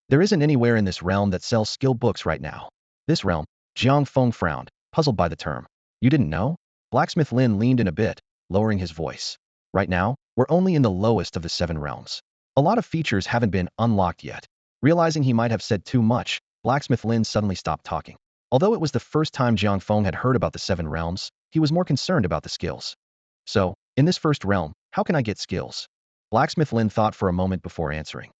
"There isn't anywhere in this realm that sells skill books right now." "This realm?" Jiang Feng frowned, puzzled by the term. "You didn't know?" Blacksmith Lin leaned in a bit, lowering his voice. "Right now, we're only in the lowest of the 7 realms. A lot of features haven't been unlocked yet." Realizing he might have said too much, Blacksmith Lin suddenly stopped talking. Although it was the first time Jiang Feng had heard about the 7 realms, he was more concerned about the skills. "So, in this first realm, how can I get skills?" Blacksmith Lin thought for a moment before answering.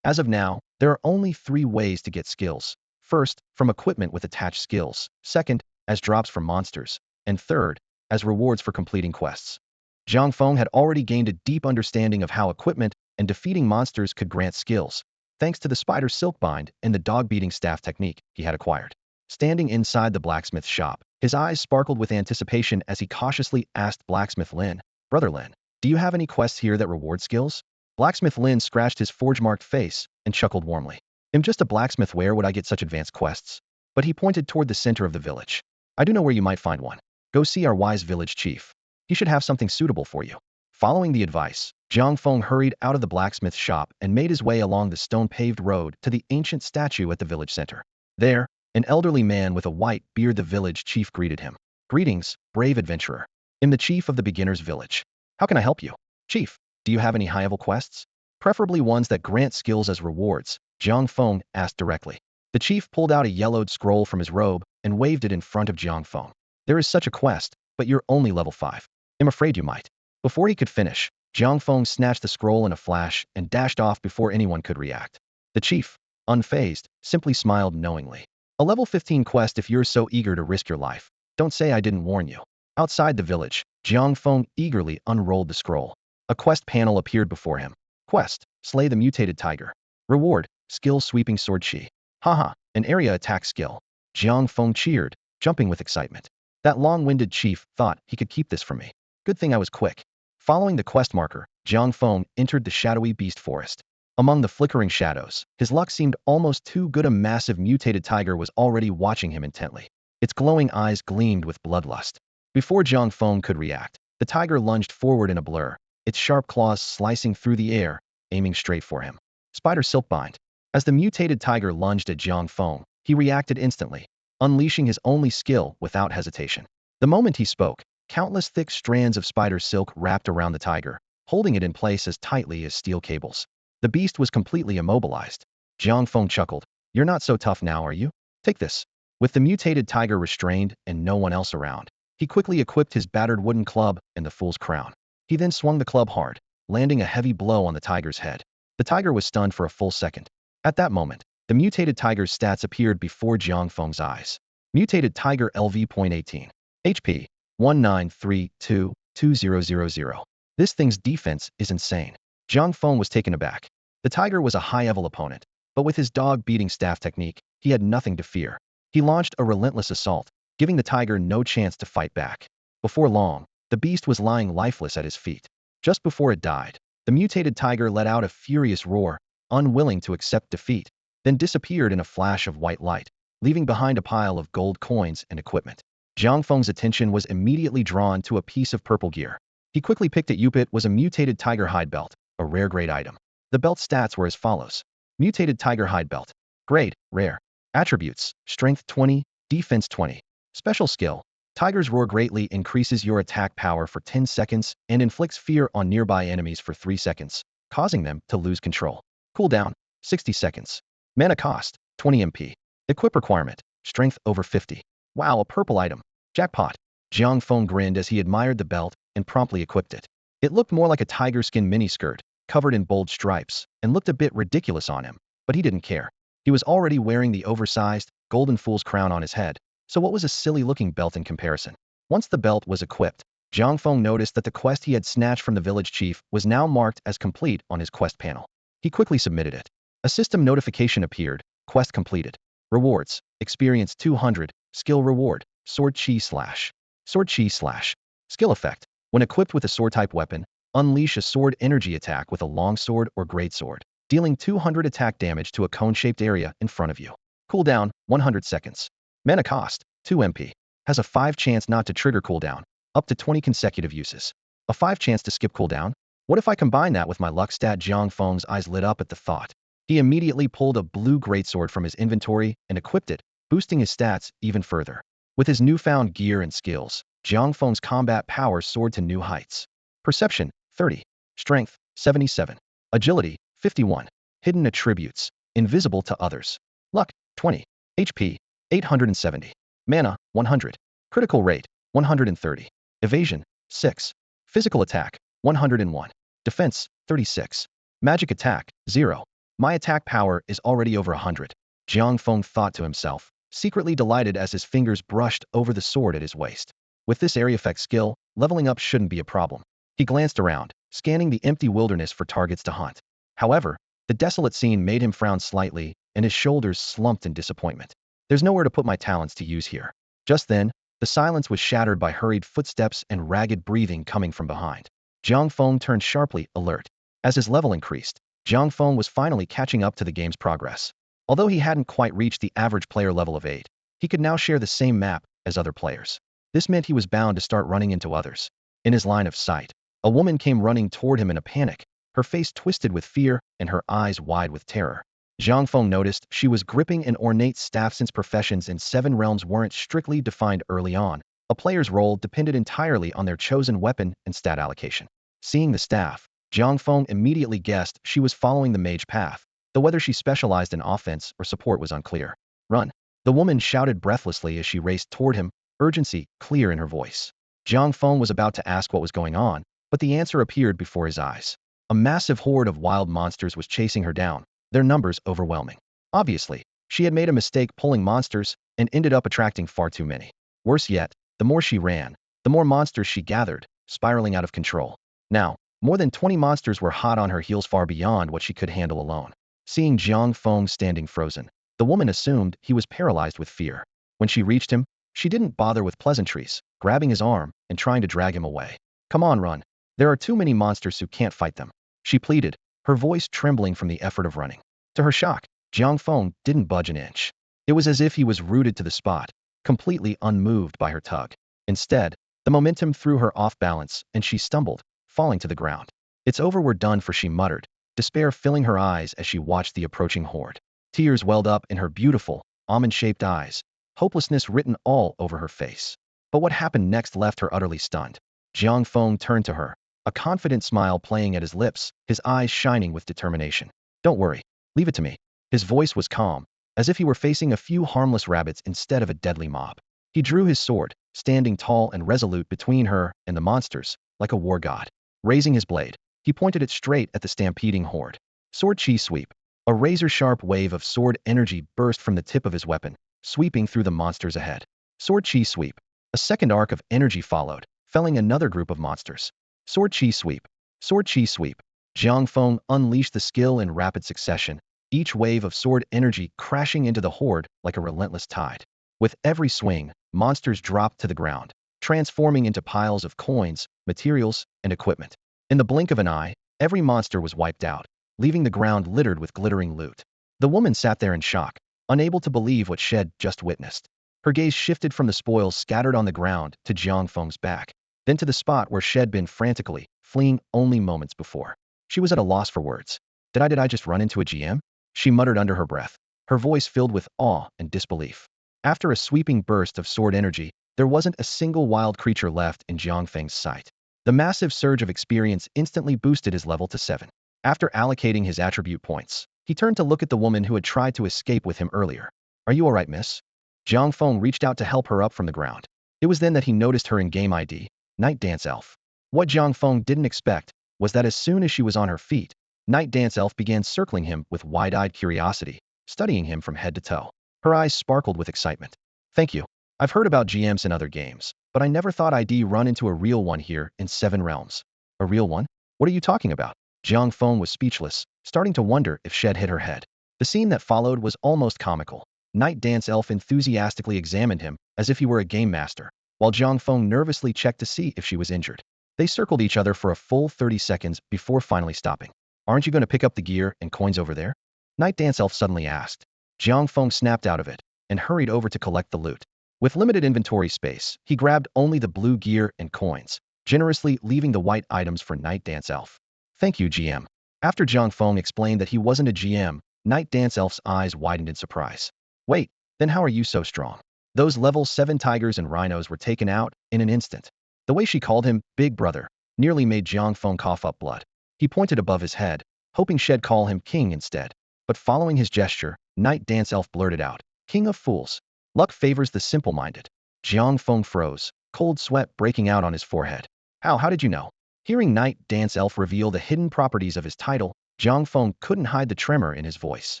As of now, there are only 3 ways to get skills. First, from equipment with attached skills. Second, as drops from monsters. And third, as rewards for completing quests." Jiang Feng had already gained a deep understanding of how equipment and defeating monsters could grant skills, thanks to the spider silk bind and the dog-beating staff technique he had acquired. Standing inside the blacksmith shop, his eyes sparkled with anticipation as he cautiously asked Blacksmith Lin, "Brother Lin, do you have any quests here that reward skills?" Blacksmith Lin scratched his forge-marked face and chuckled warmly. "I'm just a blacksmith, where would I get such advanced quests?" But he pointed toward the center of the village. "I do know where you might find one. Go see our wise village chief. He should have something suitable for you." Following the advice, Jiang Feng hurried out of the blacksmith shop and made his way along the stone-paved road to the ancient statue at the village center. There, an elderly man with a white beard, the village chief, greeted him. "Greetings, brave adventurer. I'm the chief of the beginner's village. How can I help you?" "Chief, do you have any high-level quests? Preferably ones that grant skills as rewards," Jiang Feng asked directly. The chief pulled out a yellowed scroll from his robe and waved it in front of Jiang Feng. There is such a quest, but you're only level 5. I'm afraid you might. Before he could finish, Jiang Feng snatched the scroll in a flash and dashed off before anyone could react. The chief, unfazed, simply smiled knowingly. A level 15 quest if you're so eager to risk your life. Don't say I didn't warn you. Outside the village, Jiang Feng eagerly unrolled the scroll. A quest panel appeared before him. Quest, slay the mutated tiger. Reward, skill sweeping sword chi. Haha, an area attack skill. Jiang Feng cheered, jumping with excitement. That long-winded chief thought he could keep this from me. Good thing I was quick. Following the quest marker, Jiang Feng entered the shadowy beast forest. Among the flickering shadows, his luck seemed almost too good. A massive mutated tiger was already watching him intently. Its glowing eyes gleamed with bloodlust. Before Jiang Feng could react, the tiger lunged forward in a blur, its sharp claws slicing through the air, aiming straight for him. Spider Silkbind. As the mutated tiger lunged at Jiang Feng, he reacted instantly, unleashing his only skill without hesitation. The moment he spoke, countless thick strands of spider silk wrapped around the tiger, holding it in place as tightly as steel cables. The beast was completely immobilized. Jiang Feng chuckled. You're not so tough now, are you? Take this. With the mutated tiger restrained and no one else around, he quickly equipped his battered wooden club and the fool's crown. He then swung the club hard, landing a heavy blow on the tiger's head. The tiger was stunned for a full second. At that moment, the mutated tiger's stats appeared before Jiang Feng's eyes. Mutated tiger LV.18. HP. 1932-2000. This thing's defense is insane. Jiang Feng was taken aback. The tiger was a high-level opponent, but with his dog-beating staff technique, he had nothing to fear. He launched a relentless assault, giving the tiger no chance to fight back. Before long, the beast was lying lifeless at his feet. Just before it died, the mutated tiger let out a furious roar, unwilling to accept defeat, then disappeared in a flash of white light, leaving behind a pile of gold coins and equipment. Jiang Feng's attention was immediately drawn to a piece of purple gear. He quickly picked it up. It was a mutated tiger hide belt, a rare grade item. The belt's stats were as follows. Mutated tiger hide belt. Grade, rare. Attributes, strength 20, defense 20. Special skill, tiger's roar greatly increases your attack power for 10 seconds and inflicts fear on nearby enemies for 3 seconds, causing them to lose control. Cooldown, 60 seconds. Mana cost, 20 MP. Equip requirement, strength over 50. Wow, a purple item. Jackpot. Jiang Feng grinned as he admired the belt and promptly equipped it. It looked more like a tiger skin miniskirt, covered in bold stripes, and looked a bit ridiculous on him, but he didn't care. He was already wearing the oversized, golden fool's crown on his head, so what was a silly-looking belt in comparison? Once the belt was equipped, Jiang Feng noticed that the quest he had snatched from the village chief was now marked as complete on his quest panel. He quickly submitted it. A system notification appeared, quest completed. Rewards, experience 200, skill reward, sword chi slash. Sword chi slash. Skill effect. When equipped with a sword-type weapon, unleash a sword energy attack with a long sword or great sword, dealing 200 attack damage to a cone-shaped area in front of you. Cooldown, 100 seconds. Mana cost, 2 MP. Has a 5 chance not to trigger cooldown, up to 20 consecutive uses. A 5 chance to skip cooldown? What if I combine that with my luck stat? Jiang Feng's eyes lit up at the thought. He immediately pulled a blue greatsword from his inventory and equipped it, boosting his stats even further. With his newfound gear and skills, Jiang Feng's combat power soared to new heights. Perception, 30. Strength, 77. Agility, 51. Hidden attributes, invisible to others. Luck, 20. HP, 870. Mana, 100. Critical rate, 130. Evasion, 6. Physical attack, 101. Defense, 36. Magic attack, 0. My attack power is already over 100. Jiang Feng thought to himself, secretly delighted as his fingers brushed over the sword at his waist. With this area effect skill, leveling up shouldn't be a problem. He glanced around, scanning the empty wilderness for targets to hunt. However, the desolate scene made him frown slightly, and his shoulders slumped in disappointment. There's nowhere to put my talents to use here. Just then, the silence was shattered by hurried footsteps and ragged breathing coming from behind. Jiang Feng turned sharply, alert. As his level increased, Jiang Feng was finally catching up to the game's progress. Although he hadn't quite reached the average player level of 8, he could now share the same map as other players. This meant he was bound to start running into others. In his line of sight, a woman came running toward him in a panic, her face twisted with fear and her eyes wide with terror. Jiang Feng noticed she was gripping an ornate staff. Since professions in 7 realms weren't strictly defined early on, a player's role depended entirely on their chosen weapon and stat allocation. Seeing the staff, Jiang Feng immediately guessed she was following the mage path, though whether she specialized in offense or support was unclear. Run! The woman shouted breathlessly as she raced toward him, urgency clear in her voice. Jiang Feng was about to ask what was going on, but the answer appeared before his eyes. A massive horde of wild monsters was chasing her down, their numbers overwhelming. Obviously, she had made a mistake pulling monsters and ended up attracting far too many. Worse yet, the more she ran, the more monsters she gathered, spiraling out of control. Now, more than 20 monsters were hot on her heels far beyond what she could handle alone. Seeing Jiang Feng standing frozen, the woman assumed he was paralyzed with fear. When she reached him, she didn't bother with pleasantries, grabbing his arm and trying to drag him away. Come on, run. There are too many monsters who can't fight them, she pleaded, her voice trembling from the effort of running. To her shock, Jiang Feng didn't budge an inch. It was as if he was rooted to the spot, completely unmoved by her tug. Instead, the momentum threw her off balance and she stumbled, falling to the ground. It's over, we're done for, she muttered, despair filling her eyes as she watched the approaching horde. Tears welled up in her beautiful, almond-shaped eyes, hopelessness written all over her face. But what happened next left her utterly stunned. Jiang Feng turned to her, a confident smile playing at his lips, his eyes shining with determination. Don't worry. Leave it to me. His voice was calm, as if he were facing a few harmless rabbits instead of a deadly mob. He drew his sword, standing tall and resolute between her and the monsters, like a war god. Raising his blade, he pointed it straight at the stampeding horde. Sword chi sweep. A razor-sharp wave of sword energy burst from the tip of his weapon, sweeping through the monsters ahead. Sword chi sweep. A second arc of energy followed, felling another group of monsters. Sword chi sweep. Sword chi sweep. Jiang Feng unleashed the skill in rapid succession, each wave of sword energy crashing into the horde like a relentless tide. With every swing, monsters dropped to the ground, transforming into piles of coins, materials, and equipment. In the blink of an eye, every monster was wiped out, leaving the ground littered with glittering loot. The woman sat there in shock, unable to believe what she had just witnessed. Her gaze shifted from the spoils scattered on the ground to Jiang Feng's back, then to the spot where she had been frantically fleeing only moments before. She was at a loss for words. Did I just run into a GM? She muttered under her breath, her voice filled with awe and disbelief. After a sweeping burst of sword energy, there wasn't a single wild creature left in Jiang Feng's sight. The massive surge of experience instantly boosted his level to 7. After allocating his attribute points, he turned to look at the woman who had tried to escape with him earlier. Are you alright, miss? Jiang Feng reached out to help her up from the ground. It was then that he noticed her in-game ID, Night Dance Elf. What Jiang Feng didn't expect was that as soon as she was on her feet, Night Dance Elf began circling him with wide-eyed curiosity, studying him from head to toe. Her eyes sparkled with excitement. Thank you. I've heard about GMs in other games, but I never thought I'd run into a real one here in 7 Realms. A real one? What are you talking about? Jiang Feng was speechless, starting to wonder if she'd hit her head. The scene that followed was almost comical. Night Dance Elf enthusiastically examined him as if he were a game master, while Jiang Feng nervously checked to see if she was injured. They circled each other for a full 30 seconds before finally stopping. Aren't you going to pick up the gear and coins over there? Night Dance Elf suddenly asked. Jiang Feng snapped out of it and hurried over to collect the loot. With limited inventory space, he grabbed only the blue gear and coins, generously leaving the white items for Night Dance Elf. Thank you, GM. After Jiang Feng explained that he wasn't a GM, Night Dance Elf's eyes widened in surprise. Wait, then how are you so strong? Those level 7 tigers and rhinos were taken out in an instant. The way she called him Big Brother nearly made Jiang Feng cough up blood. He pointed above his head, hoping she'd call him King instead. But following his gesture, Night Dance Elf blurted out, King of Fools. Luck favors the simple-minded. Jiang Feng froze, cold sweat breaking out on his forehead. How did you know? Hearing Night Dance Elf reveal the hidden properties of his title, Jiang Feng couldn't hide the tremor in his voice.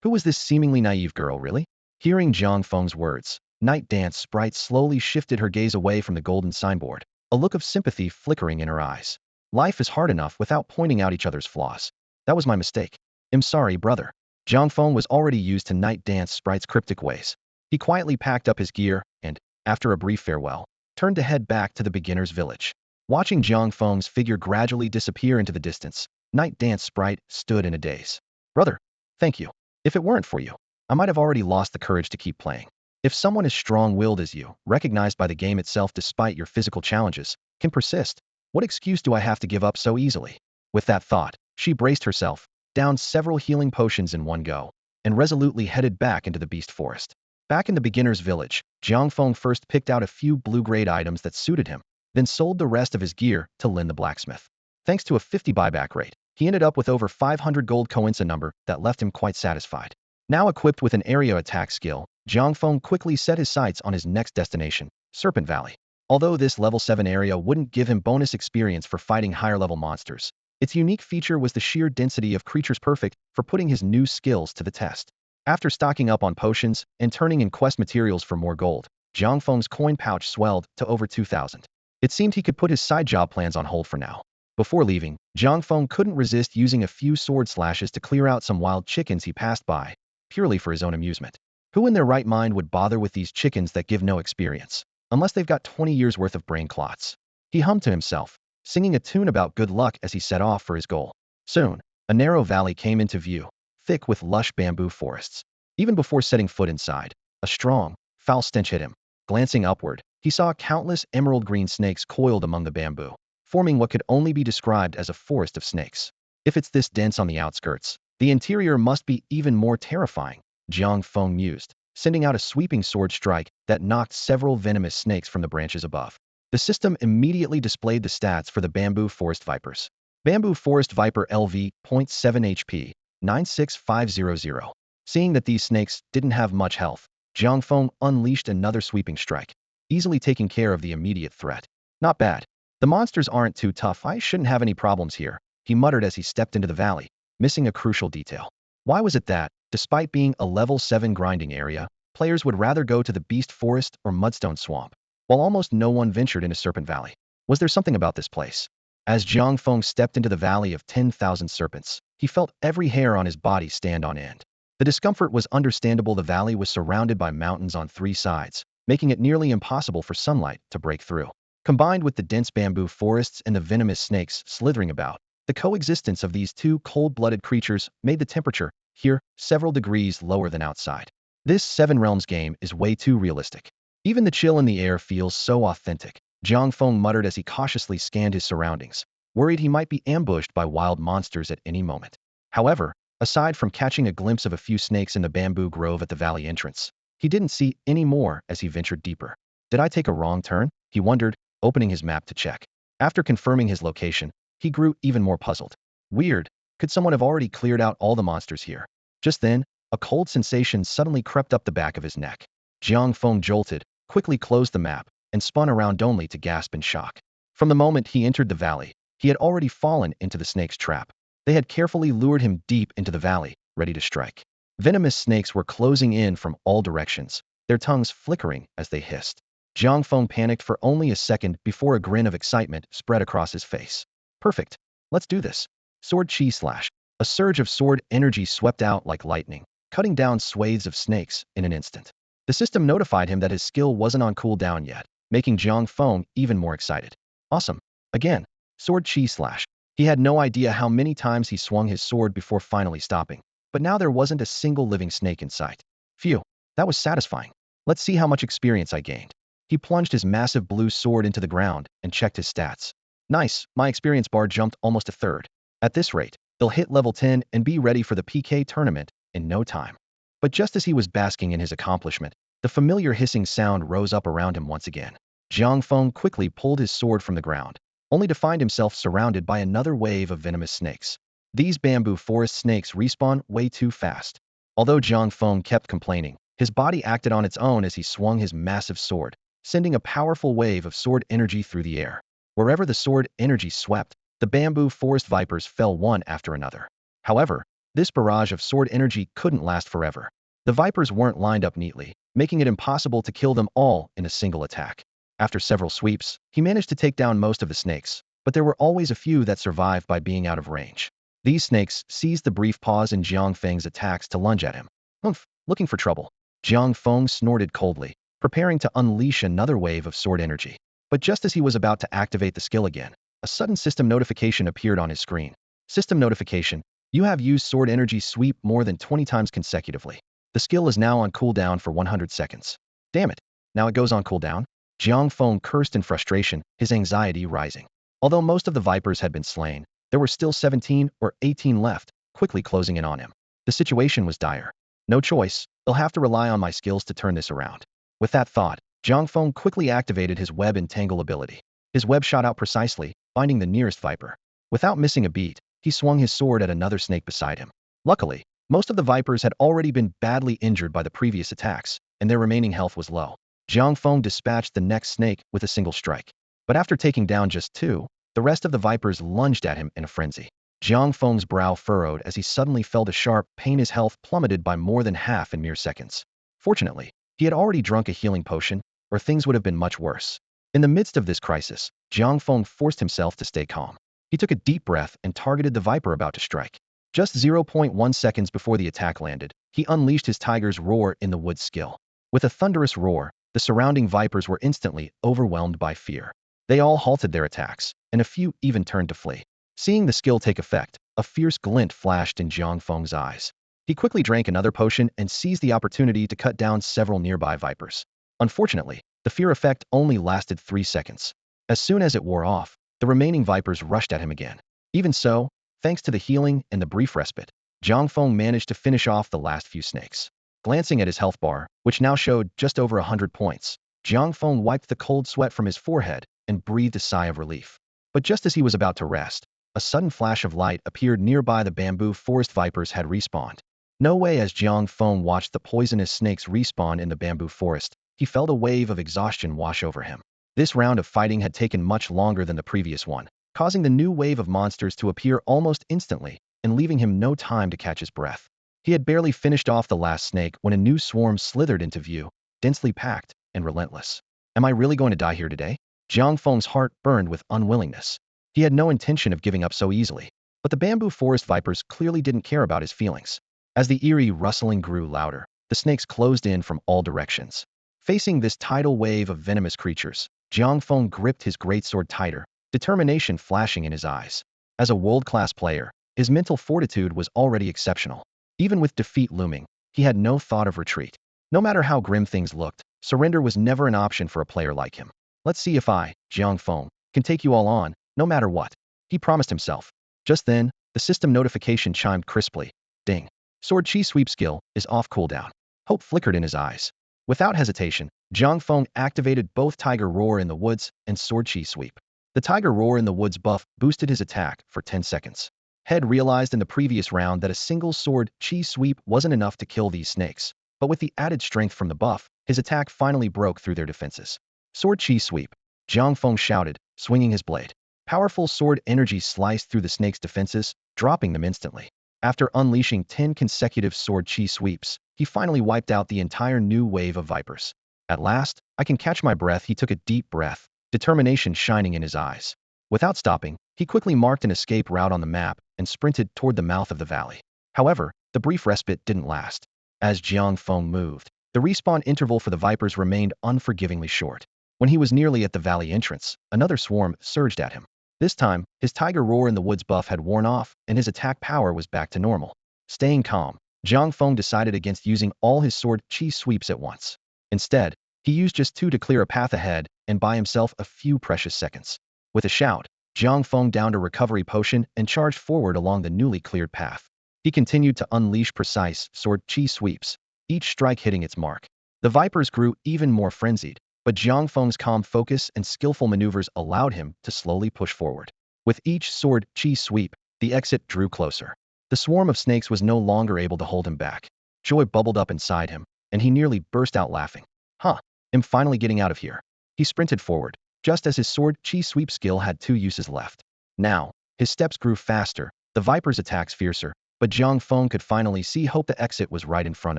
Who was this seemingly naive girl, really? Hearing Jiang Feng's words, Night Dance Sprite slowly shifted her gaze away from the golden signboard, a look of sympathy flickering in her eyes. Life is hard enough without pointing out each other's flaws. That was my mistake. I'm sorry, brother. Jiang Feng was already used to Night Dance Sprite's cryptic ways. He quietly packed up his gear and, after a brief farewell, turned to head back to the beginner's village. Watching Jiang Feng's figure gradually disappear into the distance, Night Dance Sprite stood in a daze. Brother, thank you. If it weren't for you, I might have already lost the courage to keep playing. If someone as strong-willed as you, recognized by the game itself despite your physical challenges, can persist, what excuse do I have to give up so easily? With that thought, she braced herself, downed several healing potions in one go, and resolutely headed back into the beast forest. Back in the beginner's village, Jiang Feng first picked out a few blue-grade items that suited him, then sold the rest of his gear to Lin the blacksmith. Thanks to a 50 buyback rate, he ended up with over 500 gold coins, a number that left him quite satisfied. Now equipped with an area attack skill, Jiang Feng quickly set his sights on his next destination, Serpent Valley. Although this level 7 area wouldn't give him bonus experience for fighting higher level monsters, its unique feature was the sheer density of creatures perfect for putting his new skills to the test. After stocking up on potions and turning in quest materials for more gold, Jiang Feng's coin pouch swelled to over 2,000. It seemed he could put his side job plans on hold for now. Before leaving, Jiang Feng couldn't resist using a few sword slashes to clear out some wild chickens he passed by, purely for his own amusement. Who in their right mind would bother with these chickens that give no experience, unless they've got 20 years worth of brain clots? He hummed to himself, singing a tune about good luck as he set off for his goal. Soon, a narrow valley came into view, thick with lush bamboo forests. Even before setting foot inside, a strong, foul stench hit him. Glancing upward, he saw countless emerald green snakes coiled among the bamboo, forming what could only be described as a forest of snakes. If it's this dense on the outskirts, the interior must be even more terrifying, Jiang Feng mused, sending out a sweeping sword strike that knocked several venomous snakes from the branches above. The system immediately displayed the stats for the bamboo forest vipers. Bamboo forest viper LV, 0.7 HP, 96500. Seeing that these snakes didn't have much health, Jiang Feng unleashed another sweeping strike, easily taking care of the immediate threat. Not bad. The monsters aren't too tough. I shouldn't have any problems here, he muttered as he stepped into the valley, missing a crucial detail. Why was it that, despite being a level 7 grinding area, players would rather go to the Beast Forest or Mudstone Swamp, while almost no one ventured into Serpent Valley? Was there something about this place? As Jiang Feng stepped into the Valley of 10,000 Serpents, he felt every hair on his body stand on end. The discomfort was understandable. The valley was surrounded by mountains on 3 sides, making it nearly impossible for sunlight to break through. Combined with the dense bamboo forests and the venomous snakes slithering about, the coexistence of these two cold-blooded creatures made the temperature here several degrees lower than outside. This Seven Realms game is way too realistic. Even the chill in the air feels so authentic, Jiang Feng muttered as he cautiously scanned his surroundings, worried he might be ambushed by wild monsters at any moment. However, aside from catching a glimpse of a few snakes in the bamboo grove at the valley entrance, he didn't see any more as he ventured deeper. Did I take a wrong turn? He wondered, opening his map to check. After confirming his location, he grew even more puzzled. Weird, could someone have already cleared out all the monsters here? Just then, a cold sensation suddenly crept up the back of his neck. Jiang Feng jolted, quickly closed the map, and spun around only to gasp in shock. From the moment he entered the valley, he had already fallen into the snake's trap. They had carefully lured him deep into the valley, ready to strike. Venomous snakes were closing in from all directions, their tongues flickering as they hissed. Jiang Feng panicked for only a second before a grin of excitement spread across his face. Perfect. Let's do this. Sword chi slash. A surge of sword energy swept out like lightning, cutting down swathes of snakes in an instant. The system notified him that his skill wasn't on cooldown yet, making Jiang Feng even more excited. Awesome. Again. Sword chi slash. He had no idea how many times he swung his sword before finally stopping, but now there wasn't a single living snake in sight. Phew. That was satisfying. Let's see how much experience I gained. He plunged his massive blue sword into the ground and checked his stats. Nice, my experience bar jumped almost a third. At this rate, he'll hit level 10 and be ready for the PK tournament in no time. But just as he was basking in his accomplishment, the familiar hissing sound rose up around him once again. Jiang Feng quickly pulled his sword from the ground, only to find himself surrounded by another wave of venomous snakes. These bamboo forest snakes respawn way too fast. Although Jiang Feng kept complaining, his body acted on its own as he swung his massive sword, sending a powerful wave of sword energy through the air. Wherever the sword energy swept, the bamboo forest vipers fell one after another. However, this barrage of sword energy couldn't last forever. The vipers weren't lined up neatly, making it impossible to kill them all in a single attack. After several sweeps, he managed to take down most of the snakes, but there were always a few that survived by being out of range. These snakes seized the brief pause in Jiang Feng's attacks to lunge at him. Humph, looking for trouble. Jiang Feng snorted coldly, preparing to unleash another wave of sword energy. But just as he was about to activate the skill again, a sudden system notification appeared on his screen. System notification: you have used sword energy sweep more than 20 times consecutively. The skill is now on cooldown for 100 seconds. Damn it, now it goes on cooldown? Jiang Feng cursed in frustration, his anxiety rising. Although most of the vipers had been slain, there were still 17 or 18 left, quickly closing in on him. The situation was dire. No choice, he'll have to rely on my skills to turn this around. With that thought, Jiang Feng quickly activated his web entangle ability. His web shot out precisely, finding the nearest viper. Without missing a beat, he swung his sword at another snake beside him. Luckily, most of the vipers had already been badly injured by the previous attacks, and their remaining health was low. Jiang Feng dispatched the next snake with a single strike. But after taking down just two, the rest of the vipers lunged at him in a frenzy. Jiang Feng's brow furrowed as he suddenly felt a sharp pain. His health plummeted by more than half in mere seconds. Fortunately, he had already drunk a healing potion, or things would have been much worse. In the midst of this crisis, Jiang Feng forced himself to stay calm. He took a deep breath and targeted the viper about to strike. Just 0.1 seconds before the attack landed, he unleashed his tiger's roar in the woods skill. With a thunderous roar, the surrounding vipers were instantly overwhelmed by fear. They all halted their attacks, and a few even turned to flee. Seeing the skill take effect, a fierce glint flashed in Jiang Feng's eyes. He quickly drank another potion and seized the opportunity to cut down several nearby vipers. Unfortunately, the fear effect only lasted 3 seconds. As soon as it wore off, the remaining vipers rushed at him again. Even so, thanks to the healing and the brief respite, Jiang Feng managed to finish off the last few snakes. Glancing at his health bar, which now showed just over 100 points, Jiang Feng wiped the cold sweat from his forehead and breathed a sigh of relief. But just as he was about to rest, a sudden flash of light appeared nearby. The bamboo forest vipers had respawned. No way. As Jiang Feng watched the poisonous snakes respawn in the bamboo forest, he felt a wave of exhaustion wash over him. This round of fighting had taken much longer than the previous one, causing the new wave of monsters to appear almost instantly and leaving him no time to catch his breath. He had barely finished off the last snake when a new swarm slithered into view, densely packed and relentless. Am I really going to die here today? Jiang Feng's heart burned with unwillingness. He had no intention of giving up so easily, but the bamboo forest vipers clearly didn't care about his feelings. As the eerie rustling grew louder, the snakes closed in from all directions. Facing this tidal wave of venomous creatures, Jiang Feng gripped his greatsword tighter, determination flashing in his eyes. As a world-class player, his mental fortitude was already exceptional. Even with defeat looming, he had no thought of retreat. No matter how grim things looked, surrender was never an option for a player like him. Let's see if I, Jiang Feng, can take you all on, no matter what, he promised himself. Just then, the system notification chimed crisply. Ding. Sword Chi sweep skill is off cooldown. Hope flickered in his eyes. Without hesitation, Jiang Feng activated both Tiger Roar in the Woods and Sword Chi sweep. The Tiger Roar in the Woods buff boosted his attack for 10 seconds. Head realized in the previous round that a single Sword Chi sweep wasn't enough to kill these snakes, but with the added strength from the buff, his attack finally broke through their defenses. Sword Chi sweep. Jiang Feng shouted, swinging his blade. Powerful sword energy sliced through the snake's defenses, dropping them instantly. After unleashing 10 consecutive Sword Chi sweeps, he finally wiped out the entire new wave of vipers. At last, I can catch my breath. He took a deep breath, determination shining in his eyes. Without stopping, he quickly marked an escape route on the map and sprinted toward the mouth of the valley. However, the brief respite didn't last. As Jiang Feng moved, the respawn interval for the vipers remained unforgivingly short. When he was nearly at the valley entrance, another swarm surged at him. This time, his Tiger Roar in the Woods buff had worn off, and his attack power was back to normal. Staying calm, Jiang Feng decided against using all his Sword Chi sweeps at once. Instead, he used just 2 to clear a path ahead and buy himself a few precious seconds. With a shout, Jiang Feng downed a recovery potion and charged forward along the newly cleared path. He continued to unleash precise Sword Chi sweeps, each strike hitting its mark. The vipers grew even more frenzied, but Jiang Feng's calm focus and skillful maneuvers allowed him to slowly push forward. With each Sword Chi sweep, the exit drew closer. The swarm of snakes was no longer able to hold him back. Joy bubbled up inside him, and he nearly burst out laughing. I'm finally getting out of here. He sprinted forward, just as his Sword Chi sweep skill had 2 uses left. Now, his steps grew faster, the viper's attacks fiercer, but Jiang Feng could finally see hope. The exit was right in front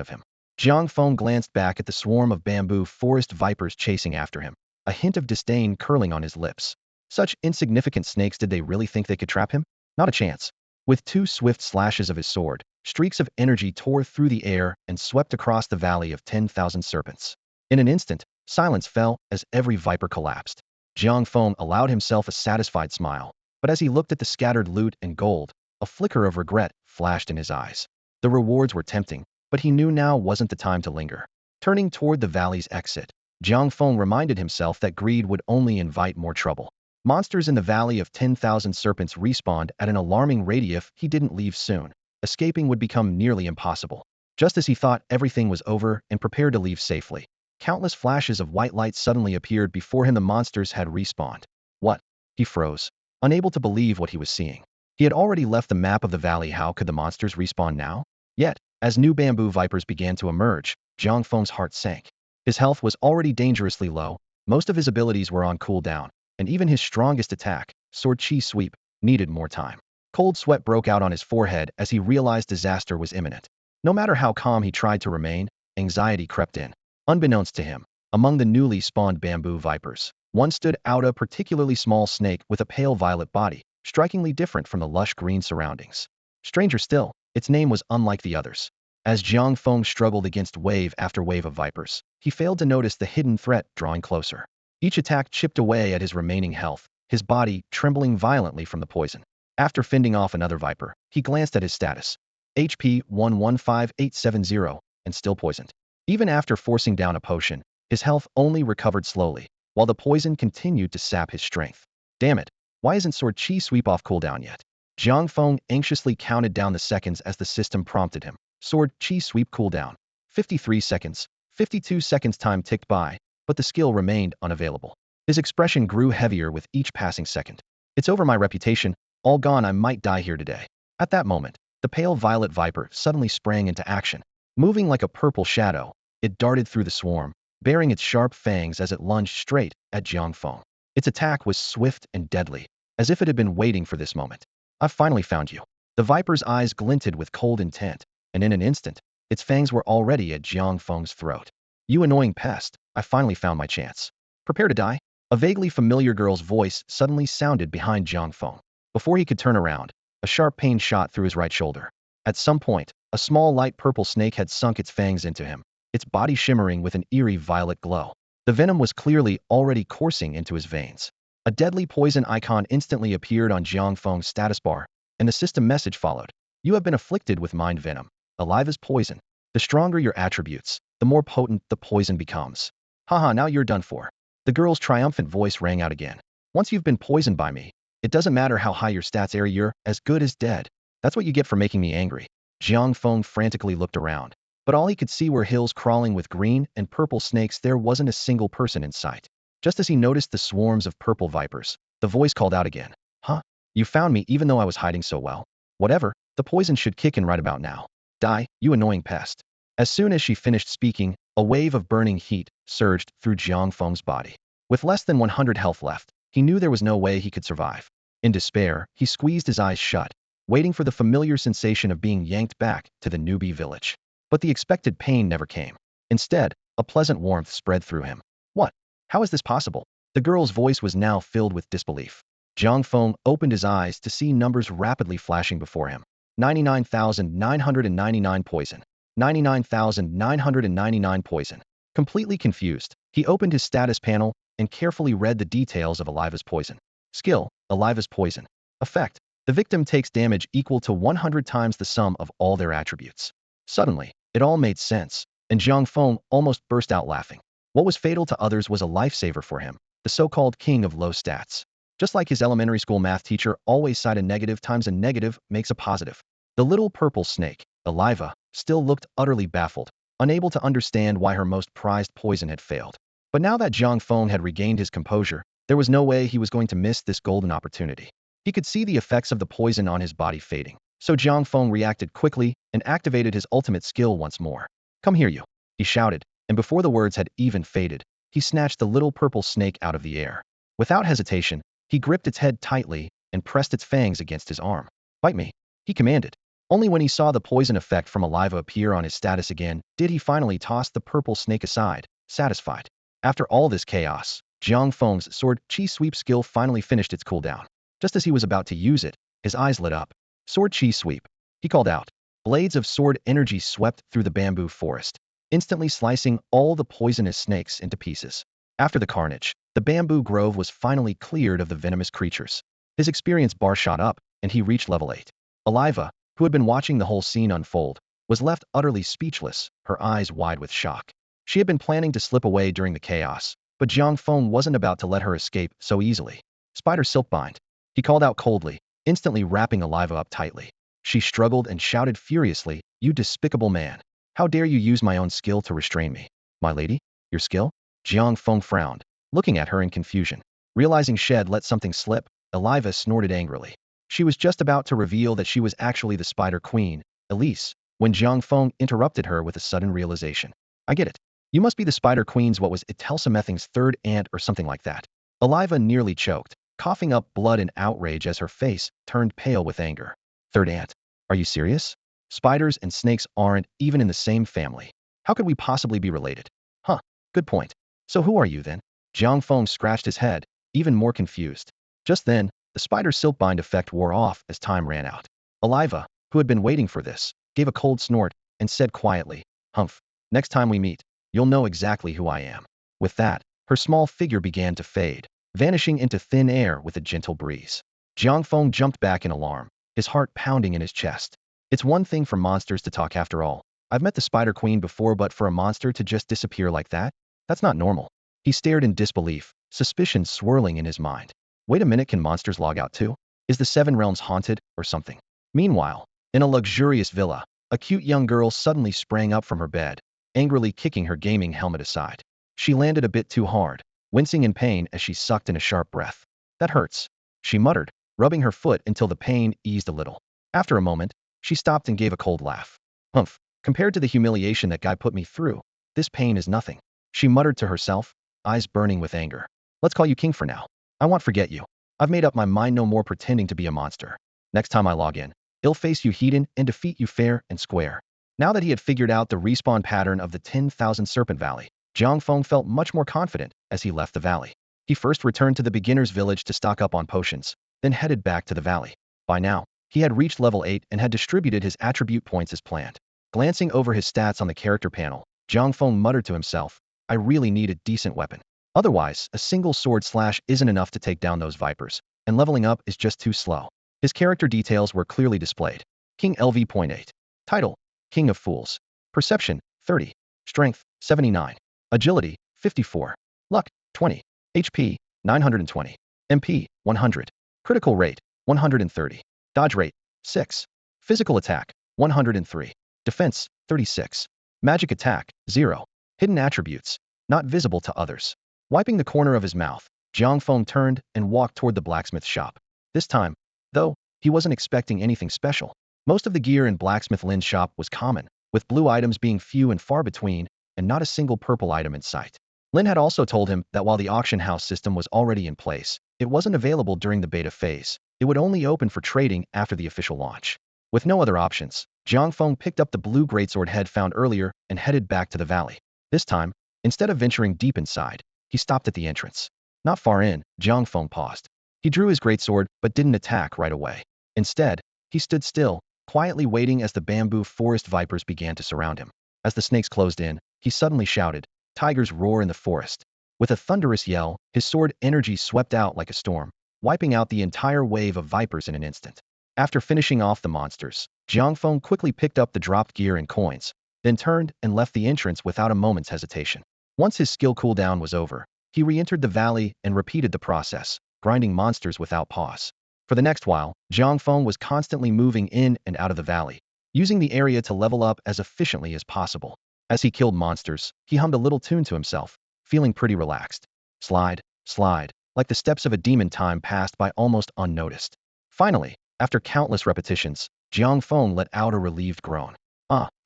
of him. Jiang Feng glanced back at the swarm of bamboo forest vipers chasing after him, a hint of disdain curling on his lips. Such insignificant snakes, did they really think they could trap him? Not a chance. With 2 swift slashes of his sword, streaks of energy tore through the air and swept across the valley of 10,000 serpents. In an instant, silence fell as every viper collapsed. Jiang Feng allowed himself a satisfied smile, but as he looked at the scattered loot and gold, a flicker of regret flashed in his eyes. The rewards were tempting, but he knew now wasn't the time to linger. Turning toward the valley's exit, Jiang Feng reminded himself that greed would only invite more trouble. Monsters in the Valley of 10,000 Serpents respawned at an alarming rate. If he didn't leave soon, escaping would become nearly impossible. Just as he thought everything was over and prepared to leave safely, countless flashes of white light suddenly appeared before him. The monsters had respawned. What? He froze, unable to believe what he was seeing. He had already left the map of the valley. How could the monsters respawn now? Yet, as new bamboo vipers began to emerge, Jiang Feng's heart sank. His health was already dangerously low, most of his abilities were on cooldown, and even his strongest attack, Sword Chi Sweep, needed more time. Cold sweat broke out on his forehead as he realized disaster was imminent. No matter how calm he tried to remain, anxiety crept in. Unbeknownst to him, among the newly spawned bamboo vipers, one stood out, a particularly small snake with a pale violet body, strikingly different from the lush green surroundings. Stranger still, its name was unlike the others. As Jiang Feng struggled against wave after wave of vipers, he failed to notice the hidden threat drawing closer. Each attack chipped away at his remaining health, his body trembling violently from the poison. After fending off another viper, he glanced at his status. HP 115870, and still poisoned. Even after forcing down a potion, his health only recovered slowly, while the poison continued to sap his strength. Damn it, why isn't Sword Chi Sweep off cooldown yet? Jiang Feng anxiously counted down the seconds as the system prompted him. Sword Chi Sweep cooldown. 53 seconds. 52 seconds time ticked by, but the skill remained unavailable. His expression grew heavier with each passing second. It's over, my reputation, all gone, I might die here today. At that moment, the pale violet viper suddenly sprang into action. Moving like a purple shadow, it darted through the swarm, baring its sharp fangs as it lunged straight at Jiang Feng. Its attack was swift and deadly, as if it had been waiting for this moment. I've finally found you. The viper's eyes glinted with cold intent, and in an instant, its fangs were already at Jiang Feng's throat. You annoying pest, I finally found my chance. Prepare to die? A vaguely familiar girl's voice suddenly sounded behind Jiang Feng. Before he could turn around, a sharp pain shot through his right shoulder. At some point, a small light purple snake had sunk its fangs into him, its body shimmering with an eerie violet glow. The venom was clearly already coursing into his veins. A deadly poison icon instantly appeared on Jiang Feng's status bar, and the system message followed. You have been afflicted with mind venom, alive as poison. The stronger your attributes, the more potent the poison becomes. Haha, now you're done for. The girl's triumphant voice rang out again. Once you've been poisoned by me, it doesn't matter how high your stats are, you're as good as dead. That's what you get for making me angry. Jiang Feng frantically looked around, but all he could see were hills crawling with green and purple snakes. There wasn't a single person in sight. Just as he noticed the swarms of purple vipers, the voice called out again. Huh? You found me even though I was hiding so well? Whatever, the poison should kick in right about now. Die, you annoying pest. As soon as she finished speaking, a wave of burning heat surged through Jiang Feng's body. With less than 100 health left, he knew there was no way he could survive. In despair, he squeezed his eyes shut, waiting for the familiar sensation of being yanked back to the newbie village. But the expected pain never came. Instead, a pleasant warmth spread through him. What? How is this possible? The girl's voice was now filled with disbelief. Jiang Feng opened his eyes to see numbers rapidly flashing before him. 99,999 poison. 99,999 poison. Completely confused, he opened his status panel and carefully read the details of Alive as Poison. Skill, Alive as Poison. Effect, the victim takes damage equal to 100 times the sum of all their attributes. Suddenly, it all made sense, and Jiang Feng almost burst out laughing. What was fatal to others was a lifesaver for him, the so-called king of low stats. Just like his elementary school math teacher always cited a negative times a negative makes a positive. The little purple snake, Aliva, still looked utterly baffled, unable to understand why her most prized poison had failed. But now that Jiang Feng had regained his composure, there was no way he was going to miss this golden opportunity. He could see the effects of the poison on his body fading. So Jiang Feng reacted quickly and activated his ultimate skill once more. Come here, you, he shouted, and before the words had even faded, he snatched the little purple snake out of the air. Without hesitation, he gripped its head tightly and pressed its fangs against his arm. Bite me, he commanded. Only when he saw the poison effect from Aliva appear on his status again did he finally toss the purple snake aside, satisfied. After all this chaos, Jiang Feng's Sword Chi Sweep skill finally finished its cooldown. Just as he was about to use it, his eyes lit up. Sword Chi Sweep, he called out. Blades of sword energy swept through the bamboo forest, instantly slicing all the poisonous snakes into pieces. After the carnage, the bamboo grove was finally cleared of the venomous creatures. His experience bar shot up, and he reached level 8. Aliva, who had been watching the whole scene unfold, was left utterly speechless, her eyes wide with shock. She had been planning to slip away during the chaos, but Jiang Feng wasn't about to let her escape so easily. Spider Silkbind, he called out coldly, instantly wrapping Aliva up tightly. She struggled and shouted furiously, You despicable man! How dare you use my own skill to restrain me? My lady? Your skill? Jiang Feng frowned, looking at her in confusion. Realizing she had let something slip, Aliva snorted angrily. She was just about to reveal that she was actually the Spider Queen, Elise, when Jiang Feng interrupted her with a sudden realization. I get it. You must be the Spider Queen's what was it Telsamething's third aunt or something like that. Eliva nearly choked, coughing up blood in outrage as her face turned pale with anger. Third aunt? Are you serious? Spiders and snakes aren't even in the same family. How could we possibly be related? Huh, good point. So who are you then? Jiang Feng scratched his head, even more confused. Just then, the spider silkbind effect wore off as time ran out. Eliva, who had been waiting for this, gave a cold snort and said quietly, "Humph, next time we meet, you'll know exactly who I am." With that, her small figure began to fade, vanishing into thin air with a gentle breeze. Jiang Feng jumped back in alarm, his heart pounding in his chest. It's one thing for monsters to talk after all. I've met the Spider Queen before, but for a monster to just disappear like that? That's not normal. He stared in disbelief, suspicion swirling in his mind. Wait a minute, can monsters log out too? Is the Seven Realms haunted, or something? Meanwhile, in a luxurious villa, a cute young girl suddenly sprang up from her bed, angrily kicking her gaming helmet aside. She landed a bit too hard, wincing in pain as she sucked in a sharp breath. "That hurts," she muttered, rubbing her foot until the pain eased a little. After a moment, she stopped and gave a cold laugh. "Humph, compared to the humiliation that guy put me through, this pain is nothing," she muttered to herself, eyes burning with anger. "Let's call you King for now. I won't forget you. I've made up my mind, no more pretending to be a monster. Next time I log in, I'll face you heathen and defeat you fair and square." Now that he had figured out the respawn pattern of the 10,000 Serpent Valley, Jiang Feng felt much more confident as he left the valley. He first returned to the beginner's village to stock up on potions, then headed back to the valley. By now, he had reached level 8 and had distributed his attribute points as planned. Glancing over his stats on the character panel, Jiang Feng muttered to himself, "I really need a decent weapon. Otherwise, a single sword slash isn't enough to take down those vipers, and leveling up is just too slow." His character details were clearly displayed. King LV.8. Title: King of Fools. Perception: 30. Strength: 79. Agility: 54. Luck: 20. HP: 920. MP: 100. Critical rate: 130. Dodge rate: 6. Physical attack: 103. Defense: 36. Magic attack: 0. Hidden attributes: not visible to others. Wiping the corner of his mouth, Jiang Feng turned and walked toward the blacksmith shop. This time, though, he wasn't expecting anything special. Most of the gear in Blacksmith Lin's shop was common, with blue items being few and far between, and not a single purple item in sight. Lin had also told him that while the auction house system was already in place, it wasn't available during the beta phase. It would only open for trading after the official launch. With no other options, Jiang Feng picked up the blue greatsword head found earlier and headed back to the valley. This time, instead of venturing deep inside, he stopped at the entrance. Not far in, Jiang Feng paused. He drew his greatsword but didn't attack right away. Instead, he stood still, quietly waiting as the bamboo forest vipers began to surround him. As the snakes closed in, he suddenly shouted, "Tigers roar in the forest." With a thunderous yell, his sword energy swept out like a storm, wiping out the entire wave of vipers in an instant. After finishing off the monsters, Jiang Feng quickly picked up the dropped gear and coins, then turned and left the entrance without a moment's hesitation. Once his skill cooldown was over, he re-entered the valley and repeated the process, grinding monsters without pause. For the next while, Jiang Feng was constantly moving in and out of the valley, using the area to level up as efficiently as possible. As he killed monsters, he hummed a little tune to himself, feeling pretty relaxed. Slide, slide, like the steps of a demon, time passed by almost unnoticed. Finally, after countless repetitions, Jiang Feng let out a relieved groan.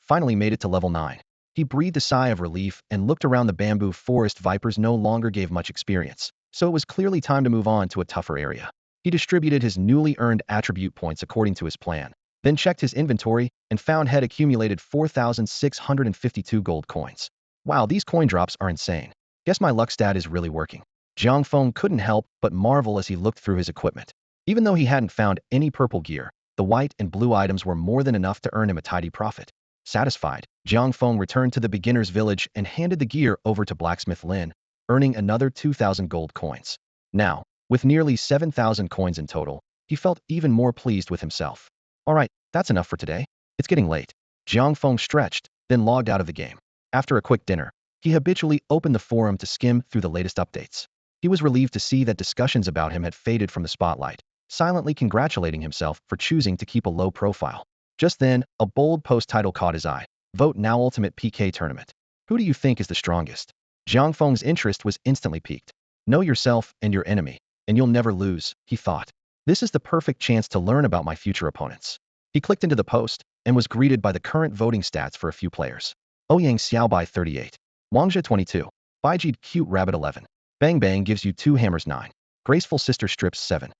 Finally made it to level 9. He breathed a sigh of relief and looked around. The bamboo forest vipers no longer gave much experience, so it was clearly time to move on to a tougher area. He distributed his newly earned attribute points according to his plan, then checked his inventory and found had accumulated 4,652 gold coins. Wow, these coin drops are insane. Guess my luck stat is really working. Jiang Feng couldn't help but marvel as he looked through his equipment. Even though he hadn't found any purple gear, the white and blue items were more than enough to earn him a tidy profit. Satisfied, Jiang Feng returned to the beginner's village and handed the gear over to Blacksmith Lin, earning another 2,000 gold coins. Now, with nearly 7,000 coins in total, he felt even more pleased with himself. Alright, that's enough for today. It's getting late. Jiang Feng stretched, then logged out of the game. After a quick dinner, he habitually opened the forum to skim through the latest updates. He was relieved to see that discussions about him had faded from the spotlight, silently congratulating himself for choosing to keep a low profile. Just then, a bold post title caught his eye. Vote now Ultimate PK Tournament. Who do you think is the strongest? Jiang Feng's interest was instantly piqued. Know yourself and your enemy, and you'll never lose, he thought. This is the perfect chance to learn about my future opponents. He clicked into the post and was greeted by the current voting stats for a few players. Ouyang Xiaobai 38. Wangzhe 22. Baijid cute rabbit 11. Bang Bang gives you 2 hammers 9. Graceful sister strips 7.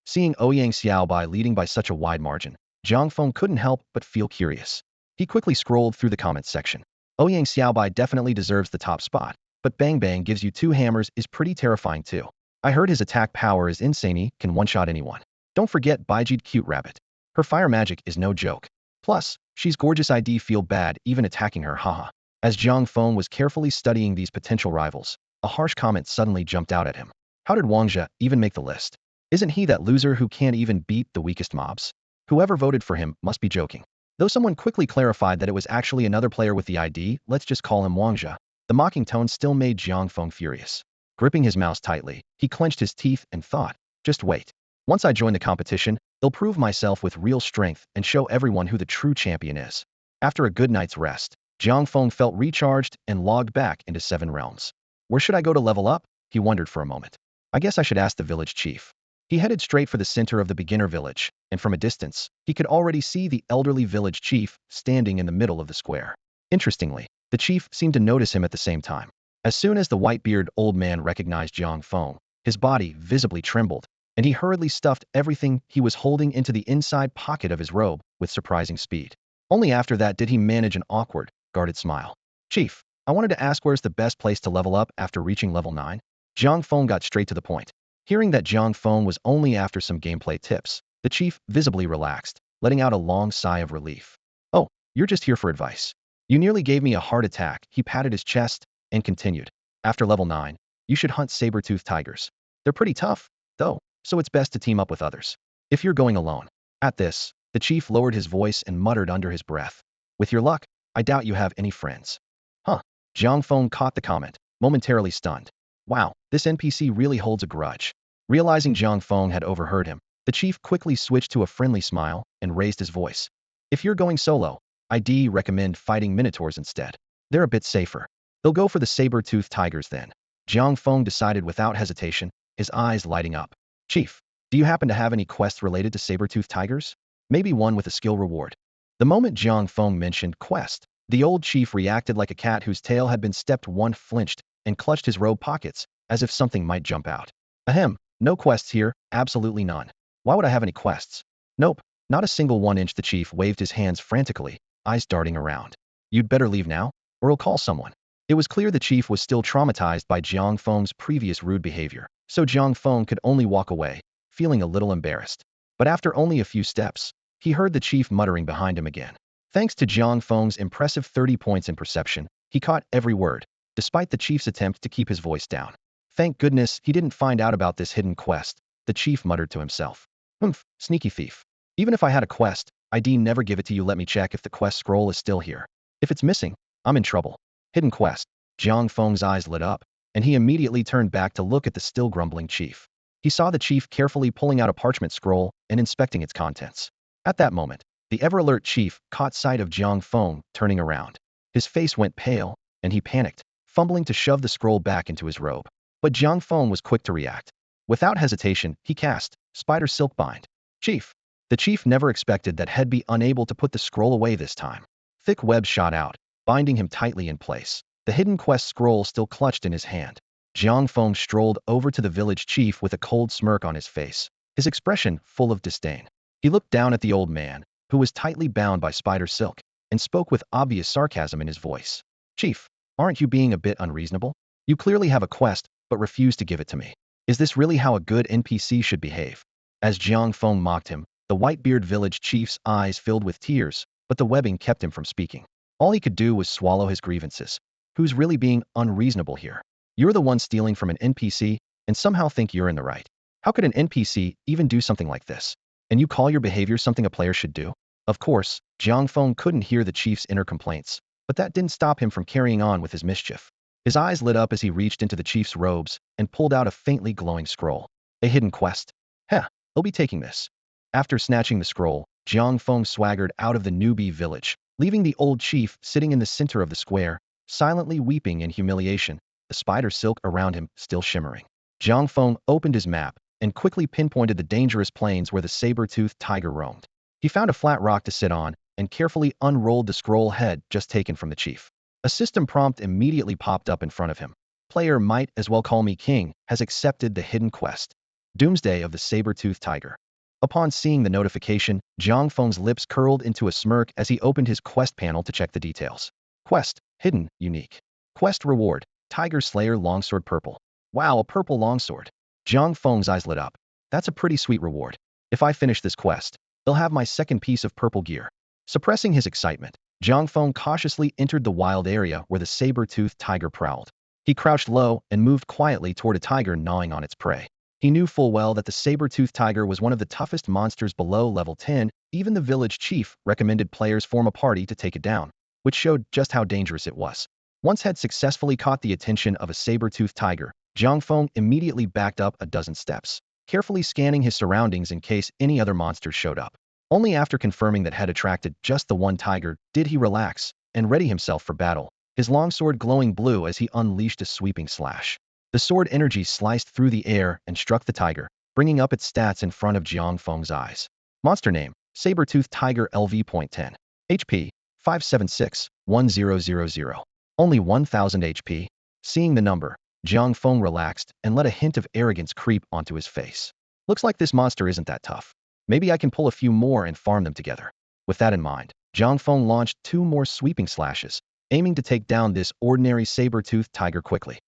Seeing Ouyang Xiaobai leading by such a wide margin, Jiang Feng couldn't help but feel curious. He quickly scrolled through the comments section. Ouyang Xiaobai definitely deserves the top spot, but Bang Bang gives you 2 hammers is pretty terrifying too. I heard his attack power is insane, can one-shot anyone. Don't forget Baijid cute rabbit. Her fire magic is no joke. Plus, she's gorgeous. ID feel bad even attacking her, haha. As Jiang Feng was carefully studying these potential rivals, a harsh comment suddenly jumped out at him. How did Wangzhe even make the list? Isn't he that loser who can't even beat the weakest mobs? Whoever voted for him must be joking. Though someone quickly clarified that it was actually another player with the ID, let's just call him Wangzhe, the mocking tone still made Jiang Feng furious. Gripping his mouse tightly, he clenched his teeth and thought, just wait. Once I join the competition, I'll prove myself with real strength and show everyone who the true champion is. After a good night's rest, Jiang Feng felt recharged and logged back into 7 realms. Where should I go to level up? He wondered for a moment. I guess I should ask the village chief. He headed straight for the center of the beginner village, and from a distance, he could already see the elderly village chief standing in the middle of the square. Interestingly, the chief seemed to notice him at the same time. As soon as the white-bearded old man recognized Jiang Feng, his body visibly trembled, and he hurriedly stuffed everything he was holding into the inside pocket of his robe with surprising speed. Only after that did he manage an awkward, guarded smile. Chief, I wanted to ask where's the best place to level up after reaching level 9? Jiang Feng got straight to the point. Hearing that Jiang Feng was only after some gameplay tips, the chief visibly relaxed, letting out a long sigh of relief. Oh, you're just here for advice. You nearly gave me a heart attack. He patted his chest and continued. After level 9, you should hunt saber-toothed tigers. They're pretty tough, though, so it's best to team up with others. If you're going alone. At this, the chief lowered his voice and muttered under his breath. With your luck, I doubt you have any friends. Huh. Jiang Feng caught the comment, momentarily stunned. Wow, this NPC really holds a grudge. Realizing Jiang Feng had overheard him, the chief quickly switched to a friendly smile and raised his voice. If you're going solo, I'd recommend fighting minotaurs instead. They're a bit safer. They'll go for the saber-toothed tigers then. Jiang Feng decided without hesitation, his eyes lighting up. Chief, do you happen to have any quests related to saber-toothed tigers? Maybe one with a skill reward. The moment Jiang Feng mentioned quest, the old chief reacted like a cat whose tail had been stepped on, flinched, and clutched his robe pockets, as if something might jump out. Ahem, no quests here, absolutely none. Why would I have any quests? Nope, not a single one. The chief waved his hands frantically, eyes darting around. You'd better leave now, or I'll call someone. It was clear the chief was still traumatized by Jiang Feng's previous rude behavior, so Jiang Feng could only walk away, feeling a little embarrassed. But after only a few steps, he heard the chief muttering behind him again. Thanks to Jiang Feng's impressive 30 points in perception, he caught every word, despite the chief's attempt to keep his voice down. Thank goodness he didn't find out about this hidden quest, the chief muttered to himself. Humph, sneaky thief. Even if I had a quest, I'd never give it to you. Let me check if the quest scroll is still here. If it's missing, I'm in trouble. Hidden quest. Jiang Feng's eyes lit up, and he immediately turned back to look at the still grumbling chief. He saw the chief carefully pulling out a parchment scroll and inspecting its contents. At that moment, the ever-alert chief caught sight of Jiang Feng turning around. His face went pale, and he panicked, fumbling to shove the scroll back into his robe. But Jiang Feng was quick to react. Without hesitation, he cast Spider Silk Bind. Chief. The chief never expected that he'd be unable to put the scroll away this time. Thick web shot out, binding him tightly in place. The hidden quest scroll still clutched in his hand. Jiang Feng strolled over to the village chief with a cold smirk on his face, his expression full of disdain. He looked down at the old man, who was tightly bound by spider silk, and spoke with obvious sarcasm in his voice. Chief, aren't you being a bit unreasonable? You clearly have a quest, but refuse to give it to me. Is this really how a good NPC should behave? As Jiang Feng mocked him, the white-beard village chief's eyes filled with tears, but the webbing kept him from speaking. All he could do was swallow his grievances. Who's really being unreasonable here? You're the one stealing from an NPC, and somehow think you're in the right. How could an NPC even do something like this? And you call your behavior something a player should do? Of course, Jiang Feng couldn't hear the chief's inner complaints, but that didn't stop him from carrying on with his mischief. His eyes lit up as he reached into the chief's robes and pulled out a faintly glowing scroll. A hidden quest. Heh, I'll be taking this. After snatching the scroll, Jiang Feng swaggered out of the newbie village, leaving the old chief sitting in the center of the square, silently weeping in humiliation, the spider silk around him still shimmering. Jiang Feng opened his map and quickly pinpointed the dangerous plains where the saber-toothed tiger roamed. He found a flat rock to sit on and carefully unrolled the scroll head just taken from the chief. A system prompt immediately popped up in front of him. Player might as well call me king has accepted the hidden quest. Doomsday of the Saber-toothed Tiger. Upon seeing the notification, Jiang Feng's lips curled into a smirk as he opened his quest panel to check the details. Quest, hidden, unique. Quest reward, Tiger Slayer Longsword Purple. Wow, a purple longsword. Jiang Feng's eyes lit up. That's a pretty sweet reward. If I finish this quest, they'll have my second piece of purple gear. Suppressing his excitement, Jiang Feng cautiously entered the wild area where the saber-toothed tiger prowled. He crouched low and moved quietly toward a tiger gnawing on its prey. He knew full well that the saber-toothed tiger was one of the toughest monsters below level 10. Even the village chief recommended players form a party to take it down, which showed just how dangerous it was. Once had successfully caught the attention of a saber-toothed tiger, Jiang Feng immediately backed up a dozen steps, carefully scanning his surroundings in case any other monsters showed up. Only after confirming that had attracted just the one tiger did he relax and ready himself for battle, his longsword glowing blue as he unleashed a sweeping slash. The sword energy sliced through the air and struck the tiger, bringing up its stats in front of Jiang Feng's eyes. Monster name, Saber-Toothed Tiger LV.10. HP, 576-1000. Only 1000 HP. Seeing the number, Jiang Feng relaxed and let a hint of arrogance creep onto his face. Looks like this monster isn't that tough. Maybe I can pull a few more and farm them together. With that in mind, Jiang Feng launched 2 more sweeping slashes, aiming to take down this ordinary saber-toothed tiger quickly.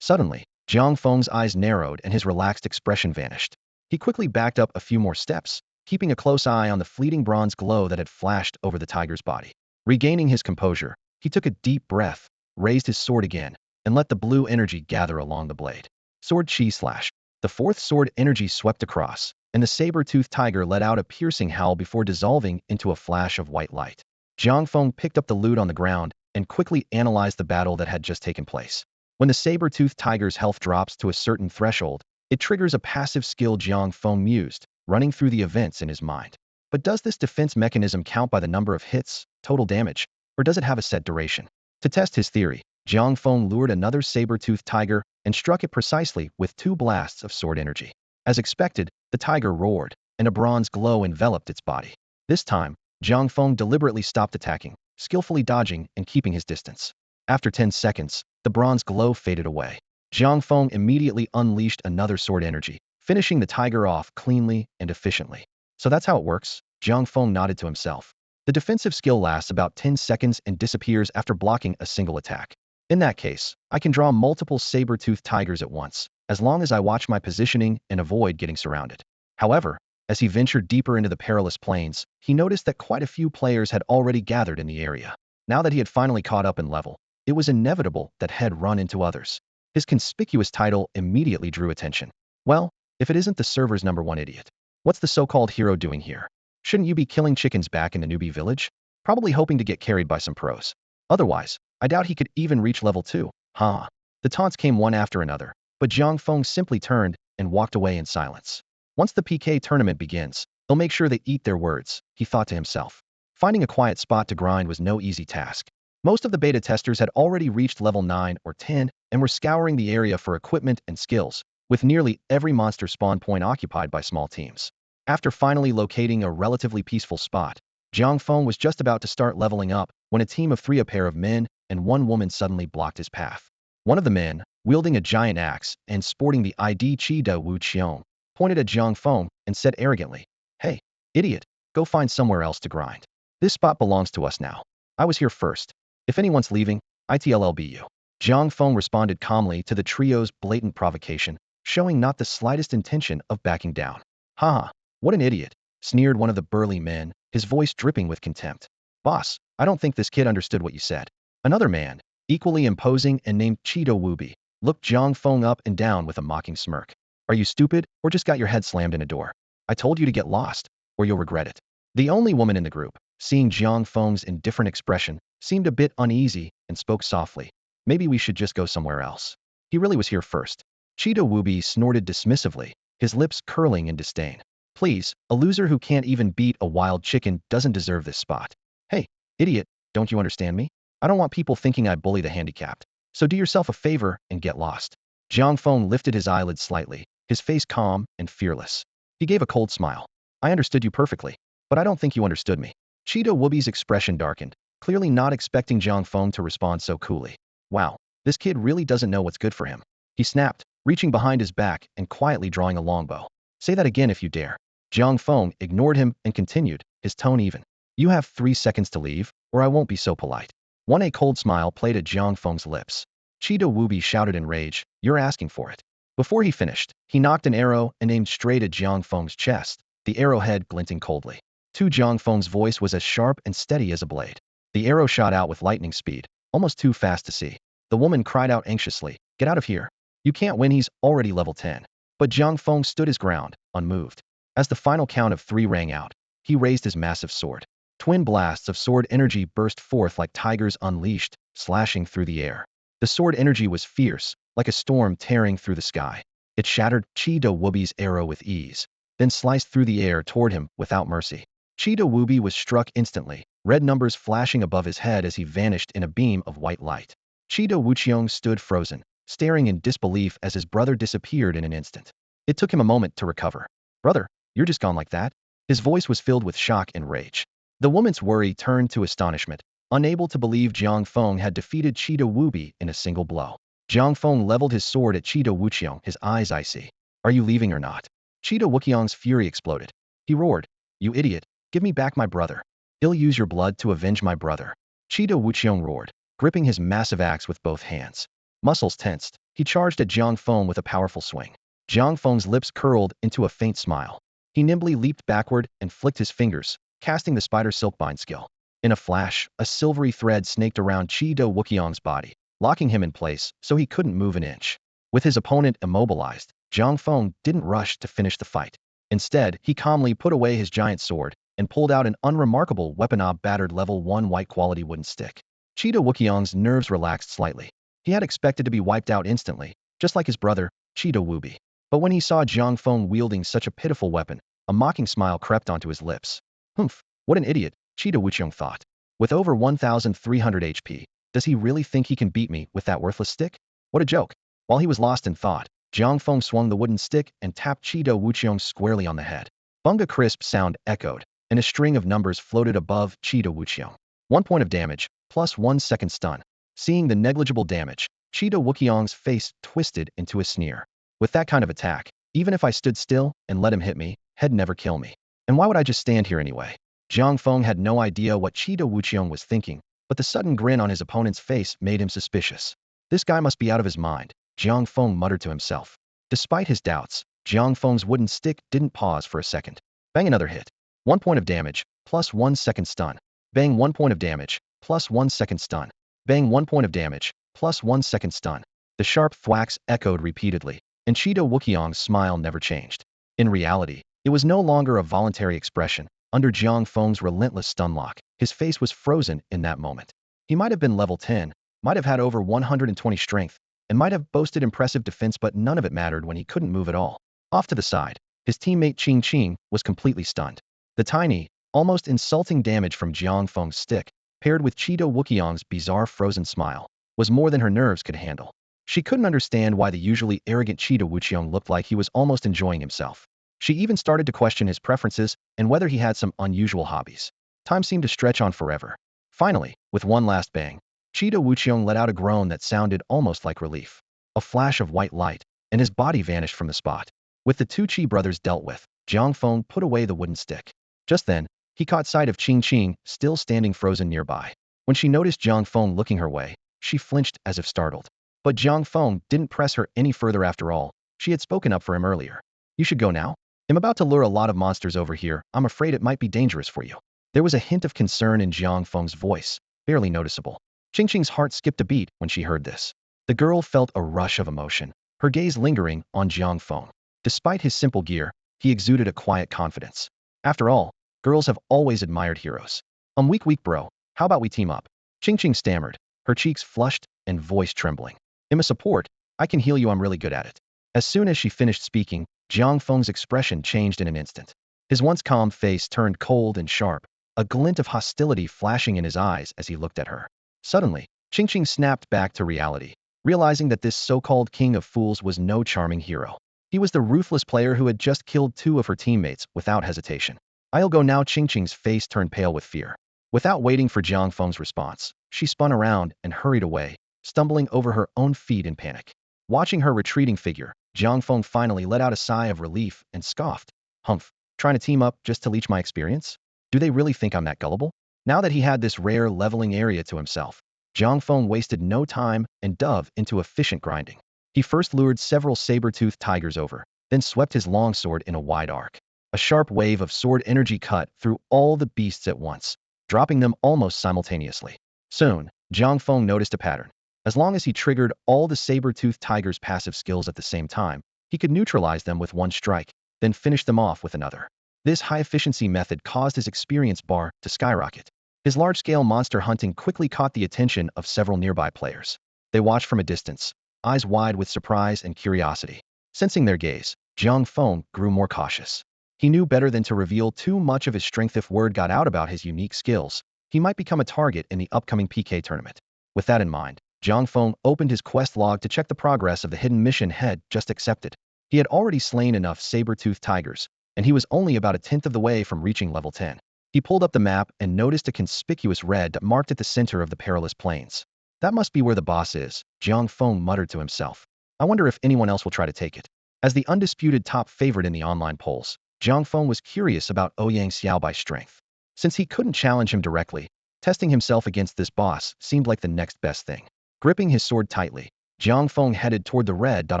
Suddenly, Jiang Feng's eyes narrowed and his relaxed expression vanished. He quickly backed up a few more steps, keeping a close eye on the fleeting bronze glow that had flashed over the tiger's body. Regaining his composure, he took a deep breath, raised his sword again, and let the blue energy gather along the blade. Sword chi slash. The 4th sword energy swept across, and the saber-toothed tiger let out a piercing howl before dissolving into a flash of white light. Jiang Feng picked up the loot on the ground and quickly analyzed the battle that had just taken place. When the saber-toothed tiger's health drops to a certain threshold, it triggers a passive skill Jiang Feng mused, running through the events in his mind. But does this defense mechanism count by the number of hits, total damage, or does it have a set duration? To test his theory, Jiang Feng lured another saber-toothed tiger and struck it precisely with 2 blasts of sword energy. As expected, the tiger roared, and a bronze glow enveloped its body. This time, Jiang Feng deliberately stopped attacking, skillfully dodging and keeping his distance. After 10 seconds, the bronze glow faded away. Jiang Feng immediately unleashed another sword energy, finishing the tiger off cleanly and efficiently. So that's how it works? Jiang Feng nodded to himself. The defensive skill lasts about 10 seconds and disappears after blocking a single attack. In that case, I can draw multiple saber-toothed tigers at once, as long as I watch my positioning and avoid getting surrounded. However, as he ventured deeper into the perilous plains, he noticed that quite a few players had already gathered in the area. Now that he had finally caught up in level, it was inevitable that had run into others. His conspicuous title immediately drew attention. Well, if it isn't the server's #1 idiot, what's the so-called hero doing here? Shouldn't you be killing chickens back in the newbie village? Probably hoping to get carried by some pros. Otherwise, I doubt he could even reach level 2. Huh. The taunts came one after another, but Jiang Feng simply turned and walked away in silence. Once the PK tournament begins, they'll make sure they eat their words, he thought to himself. Finding a quiet spot to grind was no easy task. Most of the beta testers had already reached level 9 or 10 and were scouring the area for equipment and skills, with nearly every monster spawn point occupied by small teams. After finally locating a relatively peaceful spot, Jiang Feng was just about to start leveling up when a team of 3, a pair of men and 1 woman, suddenly blocked his path. One of the men, wielding a giant axe and sporting the ID Qi De Wu Qiong, pointed at Jiang Feng and said arrogantly, "Hey, idiot, go find somewhere else to grind. This spot belongs to us now. I was here first. If anyone's leaving, ITLLB you." Jiang Feng responded calmly to the trio's blatant provocation, showing not the slightest intention of backing down. "Haha, what an idiot," sneered one of the burly men, his voice dripping with contempt. "Boss, I don't think this kid understood what you said." Another man, equally imposing and named Cheeto Wubi, looked Jiang Feng up and down with a mocking smirk. "Are you stupid, or just got your head slammed in a door? I told you to get lost, or you'll regret it." The only woman in the group, seeing Jiang Feng's indifferent expression, seemed a bit uneasy and spoke softly. "Maybe we should just go somewhere else. He really was here first." Cheeto Wubi snorted dismissively, his lips curling in disdain. "Please, a loser who can't even beat a wild chicken doesn't deserve this spot. Hey, idiot, don't you understand me? I don't want people thinking I bully the handicapped. So do yourself a favor and get lost." Jiang Feng lifted his eyelids slightly, his face calm and fearless. He gave a cold smile. "I understood you perfectly, but I don't think you understood me." Cheeto Wubi's expression darkened, clearly not expecting Jiang Feng to respond so coolly. Wow, this kid really doesn't know what's good for him. He snapped, reaching behind his back and quietly drawing a longbow. Say that again if you dare. Jiang Feng ignored him and continued, his tone even. You have 3 seconds to leave, or I won't be so polite. A cold smile played at Jiang Feng's lips. Cheetah Wubi shouted in rage, you're asking for it. Before he finished, he knocked an arrow and aimed straight at Jiang Feng's chest, the arrowhead glinting coldly. Jiang Feng's voice was as sharp and steady as a blade. The arrow shot out with lightning speed, almost too fast to see. The woman cried out anxiously, get out of here. You can't win, he's already level 10. But Jiang Feng stood his ground, unmoved. As the final count of 3 rang out, he raised his massive sword. Twin blasts of sword energy burst forth like tigers unleashed, slashing through the air. The sword energy was fierce, like a storm tearing through the sky. It shattered Cheetah Wubi's arrow with ease, then sliced through the air toward him without mercy. Cheetah Wubi was struck instantly, red numbers flashing above his head as he vanished in a beam of white light. Cheetah Wuqiong stood frozen, staring in disbelief as his brother disappeared in an instant. It took him a moment to recover. Brother, you're just gone like that? His voice was filled with shock and rage. The woman's worry turned to astonishment, unable to believe Jiang Feng had defeated Cheetah Wubi in a single blow. Jiang Feng leveled his sword at Cheetah Wuqiong, his eyes icy. Are you leaving or not? Cheetah Wuqiong's fury exploded. He roared, you idiot, give me back my brother. I'll use your blood to avenge my brother. Cheetah Wuqiong roared, gripping his massive axe with both hands. Muscles tensed, he charged at Jiang Feng with a powerful swing. Jiang Feng's lips curled into a faint smile. He nimbly leaped backward and flicked his fingers, casting the spider silkbind skill. In a flash, a silvery thread snaked around Cheetah Wuqiong's body, locking him in place so he couldn't move an inch. With his opponent immobilized, Jiang Feng didn't rush to finish the fight. Instead, he calmly put away his giant sword and pulled out an unremarkable weapon, a battered level 1 white quality wooden stick. Cheetah Wuqiong's nerves relaxed slightly. He had expected to be wiped out instantly, just like his brother, Cheetah Wubi. But when he saw Jiang Feng wielding such a pitiful weapon, a mocking smile crept onto his lips. Humph, what an idiot, Cheetah Wuqiong thought. With over 1,300 HP, does he really think he can beat me with that worthless stick? What a joke. While he was lost in thought, Jiang Feng swung the wooden stick and tapped Cheetah Wuqiong squarely on the head. Bunga crisp sound echoed, and a string of numbers floated above Cheetah Wuqiong. 1 point of damage, plus 1 second stun. Seeing the negligible damage, Cheetah Wuqiong's face twisted into a sneer. With that kind of attack, even if I stood still and let him hit me, he'd never kill me. And why would I just stand here anyway? Jiang Feng had no idea what Cheetah Wuqiong was thinking, but the sudden grin on his opponent's face made him suspicious. This guy must be out of his mind, Jiang Feng muttered to himself. Despite his doubts, Jiang Feng's wooden stick didn't pause for a second. Bang, another hit. 1 point of damage, plus 1 second stun. Bang, 1 point of damage, plus 1 second stun. Bang, 1 point of damage, plus 1 second stun. The sharp thwacks echoed repeatedly, and Cheetah Wuqiong's smile never changed. In reality, it was no longer a voluntary expression. Under Jiang Feng's relentless stun lock, his face was frozen in that moment. He might have been level 10, might have had over 120 strength, and might have boasted impressive defense, but none of it mattered when he couldn't move at all. Off to the side, his teammate Qing Qing was completely stunned. The tiny, almost insulting damage from Jiang Feng's stick, paired with Cheetah Wuqiong's bizarre frozen smile, was more than her nerves could handle. She couldn't understand why the usually arrogant Cheetah Wuqiong looked like he was almost enjoying himself. She even started to question his preferences and whether he had some unusual hobbies. Time seemed to stretch on forever. Finally, with one last bang, Cheetah Wuqiong let out a groan that sounded almost like relief. A flash of white light, and his body vanished from the spot. With the 2 Qi brothers dealt with, Jiang Feng put away the wooden stick. Just then, he caught sight of Qing Qing still standing frozen nearby. When she noticed Jiang Feng looking her way, she flinched as if startled. But Jiang Feng didn't press her any further after all. She had spoken up for him earlier. You should go now. I'm about to lure a lot of monsters over here. I'm afraid it might be dangerous for you. There was a hint of concern in Jiang Feng's voice, barely noticeable. Qing Qing's heart skipped a beat when she heard this. The girl felt a rush of emotion, her gaze lingering on Jiang Feng. Despite his simple gear, he exuded a quiet confidence. After all, girls have always admired heroes. Weak bro, how about we team up? Qing Qing stammered, her cheeks flushed and voice trembling. I'm a support, I can heal you, I'm really good at it. As soon as she finished speaking, Jiang Feng's expression changed in an instant. His once calm face turned cold and sharp, a glint of hostility flashing in his eyes as he looked at her. Suddenly, Qing Qing snapped back to reality, realizing that this so-called king of fools was no charming hero. He was the ruthless player who had just killed 2 of her teammates without hesitation. I'll go now. Qing Qing's face turned pale with fear. Without waiting for Jiang Feng's response, she spun around and hurried away, stumbling over her own feet in panic. Watching her retreating figure, Jiang Feng finally let out a sigh of relief and scoffed. Humph, trying to team up just to leech my experience? Do they really think I'm that gullible? Now that he had this rare leveling area to himself, Jiang Feng wasted no time and dove into efficient grinding. He first lured several saber-toothed tigers over, then swept his longsword in a wide arc. A sharp wave of sword energy cut through all the beasts at once, dropping them almost simultaneously. Soon, Jiang Feng noticed a pattern. As long as he triggered all the saber-toothed tiger's passive skills at the same time, he could neutralize them with one strike, then finish them off with another. This high-efficiency method caused his experience bar to skyrocket. His large-scale monster hunting quickly caught the attention of several nearby players. They watched from a distance, eyes wide with surprise and curiosity. Sensing their gaze, Jiang Feng grew more cautious. He knew better than to reveal too much of his strength. If word got out about his unique skills, he might become a target in the upcoming PK tournament. With that in mind, Jiang Feng opened his quest log to check the progress of the hidden mission head just accepted. He had already slain enough saber-toothed tigers, and he was only about a tenth of the way from reaching level 10. He pulled up the map and noticed a conspicuous red dot marked at the center of the perilous plains. That must be where the boss is, Jiang Feng muttered to himself. I wonder if anyone else will try to take it. As the undisputed top favorite in the online polls, Jiang Feng was curious about Ouyang Xiaobai's strength. Since he couldn't challenge him directly, testing himself against this boss seemed like the next best thing. Gripping his sword tightly, Jiang Feng headed toward the red dot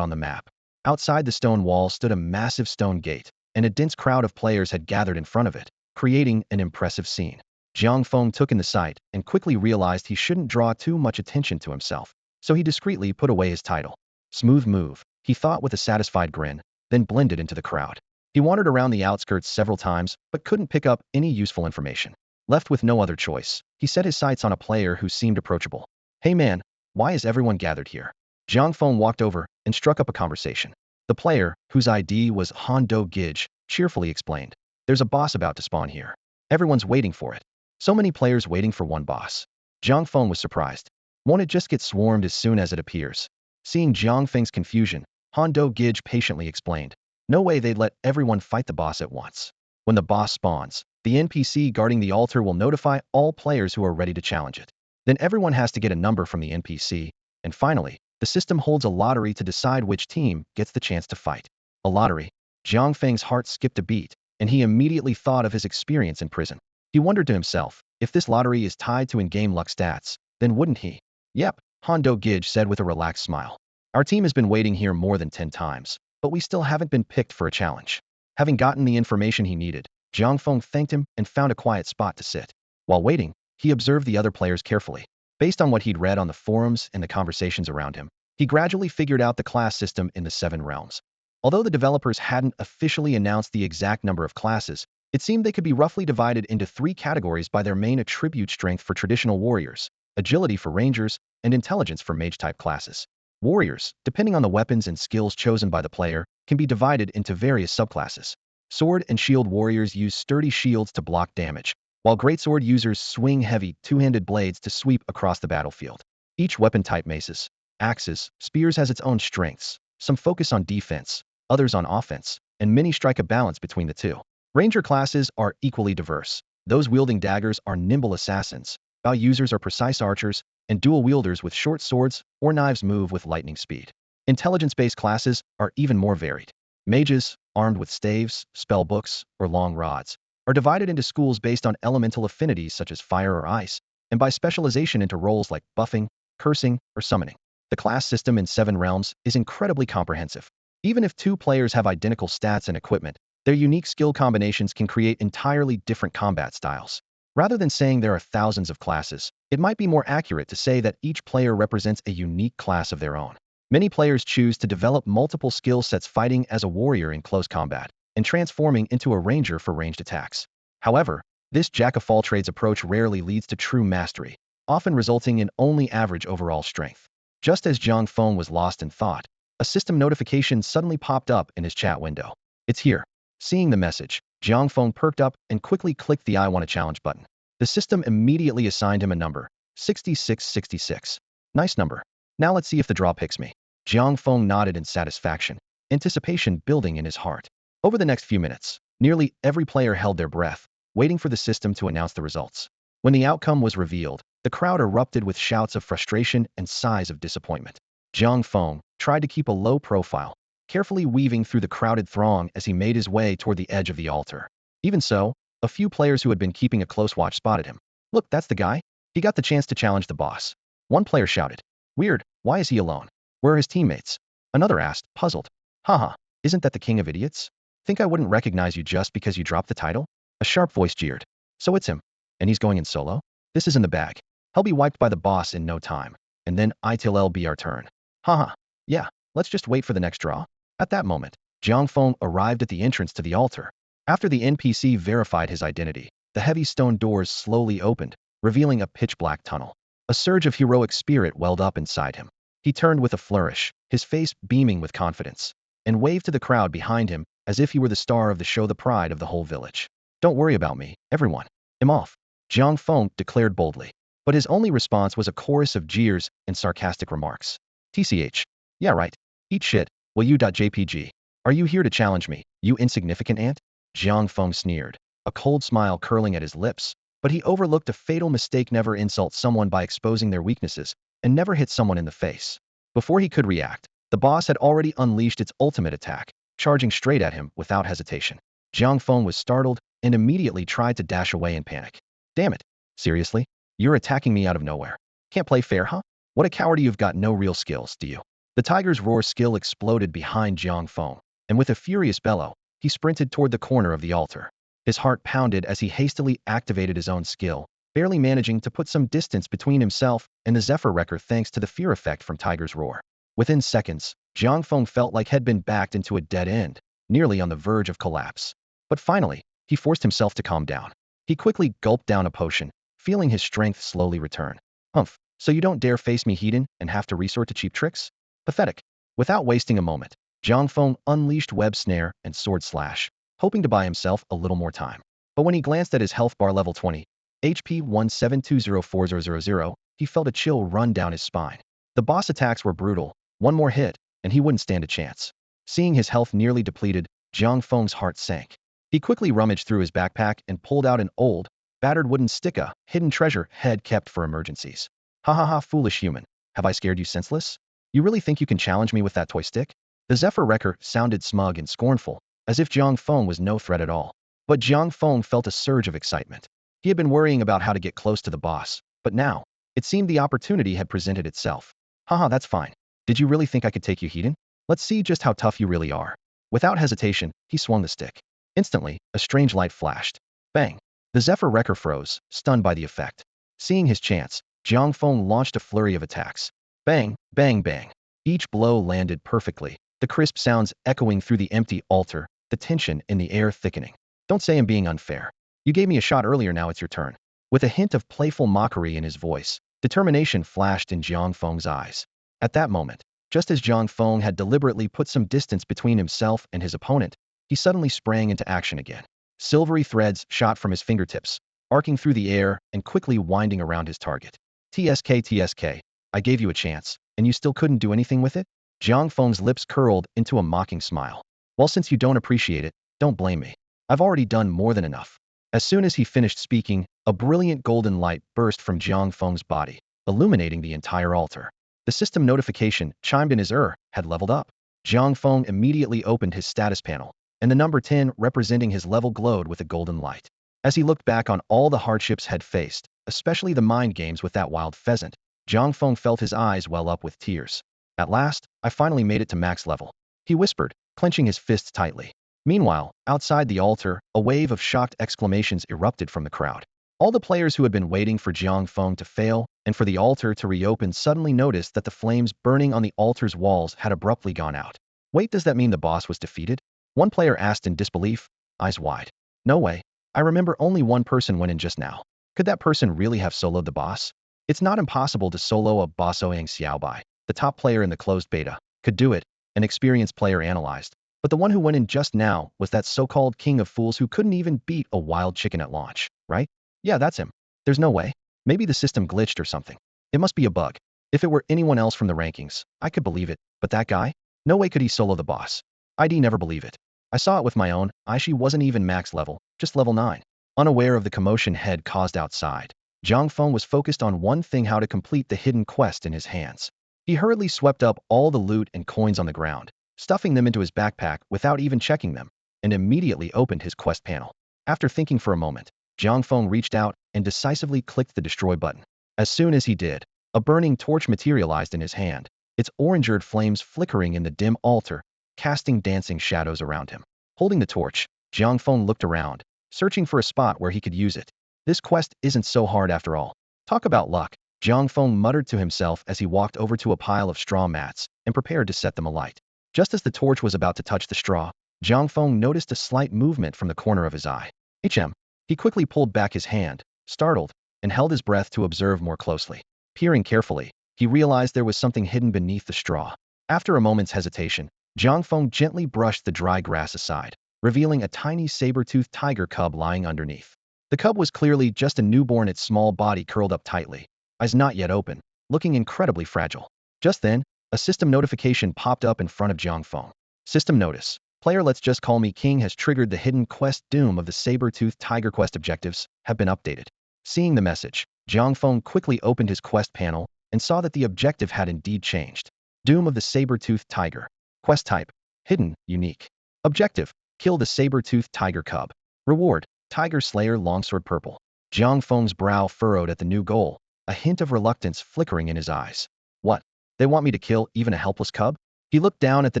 on the map. Outside the stone wall stood a massive stone gate, and a dense crowd of players had gathered in front of it, creating an impressive scene. Jiang Feng took in the sight and quickly realized he shouldn't draw too much attention to himself, so he discreetly put away his title. Smooth move, he thought with a satisfied grin, then blended into the crowd. He wandered around the outskirts several times, but couldn't pick up any useful information. Left with no other choice, he set his sights on a player who seemed approachable. Hey man, why is everyone gathered here? Jiang Feng walked over and struck up a conversation. The player, whose ID was Hondo Gij, cheerfully explained. There's a boss about to spawn here. Everyone's waiting for it. So many players waiting for one boss. Jiang Feng was surprised. Won't it just get swarmed as soon as it appears? Seeing Jiang Feng's confusion, Hondo Gij patiently explained. No way they'd let everyone fight the boss at once. When the boss spawns, the NPC guarding the altar will notify all players who are ready to challenge it. Then everyone has to get a number from the NPC, and finally, the system holds a lottery to decide which team gets the chance to fight. A lottery. Jiang Feng's heart skipped a beat, and he immediately thought of his experience in prison. He wondered to himself, if this lottery is tied to in-game luck stats, then wouldn't he? Yep, Hondo Gij said with a relaxed smile. Our team has been waiting here more than 10 times, but we still haven't been picked for a challenge. Having gotten the information he needed, Jiang Feng thanked him and found a quiet spot to sit. While waiting, he observed the other players carefully. Based on what he'd read on the forums and the conversations around him, he gradually figured out the class system in the 7 realms. Although the developers hadn't officially announced the exact number of classes, it seemed they could be roughly divided into 3 categories by their main attribute: strength for traditional warriors, agility for rangers, and intelligence for mage-type classes. Warriors, depending on the weapons and skills chosen by the player, can be divided into various subclasses. Sword and shield warriors use sturdy shields to block damage, while greatsword users swing heavy, two-handed blades to sweep across the battlefield. Each weapon type, maces, axes, spears, has its own strengths. Some focus on defense, others on offense, and many strike a balance between the two. Ranger classes are equally diverse. Those wielding daggers are nimble assassins, bow users are precise archers, and dual wielders with short swords or knives move with lightning speed. Intelligence-based classes are even more varied. Mages, armed with staves, spellbooks, or long rods, are divided into schools based on elemental affinities such as fire or ice, and by specialization into roles like buffing, cursing, or summoning. The class system in 7 realms is incredibly comprehensive. Even if 2 players have identical stats and equipment, their unique skill combinations can create entirely different combat styles. Rather than saying there are thousands of classes, it might be more accurate to say that each player represents a unique class of their own. Many players choose to develop multiple skill sets, fighting as a warrior in close combat, and transforming into a ranger for ranged attacks. However, this jack-of-all-trades approach rarely leads to true mastery, often resulting in only average overall strength. Just as Jiang Feng was lost in thought, a system notification suddenly popped up in his chat window. It's here. Seeing the message, Jiang Feng perked up and quickly clicked the I want to challenge button. The system immediately assigned him a number, 6666. Nice number. Now let's see if the draw picks me. Jiang Feng nodded in satisfaction, anticipation building in his heart. Over the next few minutes, nearly every player held their breath, waiting for the system to announce the results. When the outcome was revealed, the crowd erupted with shouts of frustration and sighs of disappointment. Jiang Feng tried to keep a low profile, carefully weaving through the crowded throng as he made his way toward the edge of the altar. Even so, a few players who had been keeping a close watch spotted him. Look, that's the guy. He got the chance to challenge the boss. One player shouted. Weird, why is he alone? Where are his teammates? Another asked, puzzled. Haha, isn't that the king of idiots? Think I wouldn't recognize you just because you dropped the title? A sharp voice jeered. So it's him. And he's going in solo? This is in the bag. He'll be wiped by the boss in no time. And then it'll be our turn. Haha, yeah, let's just wait for the next draw. At that moment, Jiang Feng arrived at the entrance to the altar. After the NPC verified his identity, the heavy stone doors slowly opened, revealing a pitch-black tunnel. A surge of heroic spirit welled up inside him. He turned with a flourish, his face beaming with confidence, and waved to the crowd behind him as if he were the star of the show, the pride of the whole village. Don't worry about me, everyone. I'm off, Jiang Feng declared boldly. But his only response was a chorus of jeers and sarcastic remarks. TCH. Yeah, right. Eat shit, will you? JPG. Are you here to challenge me, you insignificant ant? Jiang Feng sneered, a cold smile curling at his lips, but he overlooked a fatal mistake: never insult someone by exposing their weaknesses, and never hit someone in the face. Before he could react, the boss had already unleashed its ultimate attack, charging straight at him without hesitation. Jiang Feng was startled and immediately tried to dash away in panic. Damn it. Seriously? You're attacking me out of nowhere. Can't play fair, huh? What a coward, you've got no real skills, do you? The tiger's roar skill exploded behind Jiang Feng, and with a furious bellow, he sprinted toward the corner of the altar. His heart pounded as he hastily activated his own skill, barely managing to put some distance between himself and the Zephyr Wrecker thanks to the fear effect from Tiger's Roar. Within seconds, Jiang Feng felt like he'd been backed into a dead end, nearly on the verge of collapse. But finally, he forced himself to calm down. He quickly gulped down a potion, feeling his strength slowly return. Humph, so you don't dare face me, Heathen, and have to resort to cheap tricks? Pathetic. Without wasting a moment, Jiang Feng unleashed web snare and sword slash, hoping to buy himself a little more time. But when he glanced at his health bar level 20, HP 17204000, he felt a chill run down his spine. The boss attacks were brutal. One more hit, and he wouldn't stand a chance. Seeing his health nearly depleted, Jiang Feng's heart sank. He quickly rummaged through his backpack and pulled out an old, battered wooden stick, a hidden treasure head kept for emergencies. Ha ha ha, foolish human. Have I scared you senseless? You really think you can challenge me with that toy stick? The Zephyr Wrecker sounded smug and scornful, as if Jiang Feng was no threat at all. But Jiang Feng felt a surge of excitement. He had been worrying about how to get close to the boss, but now, it seemed the opportunity had presented itself. Haha, that's fine. Did you really think I could take you, Heathen? Let's see just how tough you really are. Without hesitation, he swung the stick. Instantly, a strange light flashed. Bang! The Zephyr Wrecker froze, stunned by the effect. Seeing his chance, Jiang Feng launched a flurry of attacks. Bang, bang, bang. Each blow landed perfectly, the crisp sounds echoing through the empty altar, the tension in the air thickening. Don't say I'm being unfair. You gave me a shot earlier, now it's your turn. With a hint of playful mockery in his voice, determination flashed in Jiang Feng's eyes. At that moment, just as Jiang Feng had deliberately put some distance between himself and his opponent, he suddenly sprang into action again. Silvery threads shot from his fingertips, arcing through the air and quickly winding around his target. TSK, I gave you a chance, and you still couldn't do anything with it? Jiang Feng's lips curled into a mocking smile. Well, since you don't appreciate it, don't blame me. I've already done more than enough. As soon as he finished speaking, a brilliant golden light burst from Jiang Feng's body, illuminating the entire altar. The system notification chimed in his had leveled up. Jiang Feng immediately opened his status panel, and the number 10 representing his level glowed with a golden light. As he looked back on all the hardships he'd faced, especially the mind games with that wild pheasant, Jiang Feng felt his eyes well up with tears. At last, I finally made it to max level, he whispered, clenching his fists tightly. Meanwhile, outside the altar, a wave of shocked exclamations erupted from the crowd. All the players who had been waiting for Jiang Feng to fail and for the altar to reopen suddenly noticed that the flames burning on the altar's walls had abruptly gone out. Wait, does that mean the boss was defeated? One player asked in disbelief, eyes wide. No way. I remember only one person went in just now. Could that person really have soloed the boss? It's not impossible to solo a boss. Ouyang Xiaobai, the top player in the closed beta, could do it, an experienced player analyzed. But the one who went in just now was that so-called king of fools who couldn't even beat a wild chicken at launch, right? Yeah, that's him. There's no way. Maybe the system glitched or something. It must be a bug. If it were anyone else from the rankings, I could believe it, but that guy? No way could he solo the boss. I'd never believe it. I saw it with my own eyes. She wasn't even max level, just level 9. Unaware of the commotion had caused outside, Jiang Feng was focused on one thing: how to complete the hidden quest in his hands. He hurriedly swept up all the loot and coins on the ground, stuffing them into his backpack without even checking them, and immediately opened his quest panel. After thinking for a moment, Jiang Feng reached out and decisively clicked the destroy button. As soon as he did, a burning torch materialized in his hand, its orangered flames flickering in the dim altar, casting dancing shadows around him. Holding the torch, Jiang Feng looked around, searching for a spot where he could use it. This quest isn't so hard after all. Talk about luck, Jiang Feng muttered to himself as he walked over to a pile of straw mats and prepared to set them alight. Just as the torch was about to touch the straw, Jiang Feng noticed a slight movement from the corner of his eye. He quickly pulled back his hand, startled, and held his breath to observe more closely. Peering carefully, he realized there was something hidden beneath the straw. After a moment's hesitation, Jiang Feng gently brushed the dry grass aside, revealing a tiny saber-toothed tiger cub lying underneath. The cub was clearly just a newborn, its small body curled up tightly, eyes not yet open, looking incredibly fragile. Just then, a system notification popped up in front of Jiang Feng. System notice. Player Let's Just Call Me King has triggered the hidden quest. Doom of the saber-toothed tiger quest objectives have been updated. Seeing the message, Jiang Feng quickly opened his quest panel and saw that the objective had indeed changed. Doom of the saber-toothed tiger. Quest type: hidden, unique. Objective: kill the saber-toothed tiger cub. Reward: Tiger Slayer Longsword Purple. Jiang Feng's brow furrowed at the new goal, a hint of reluctance flickering in his eyes. What? They want me to kill even a helpless cub? He looked down at the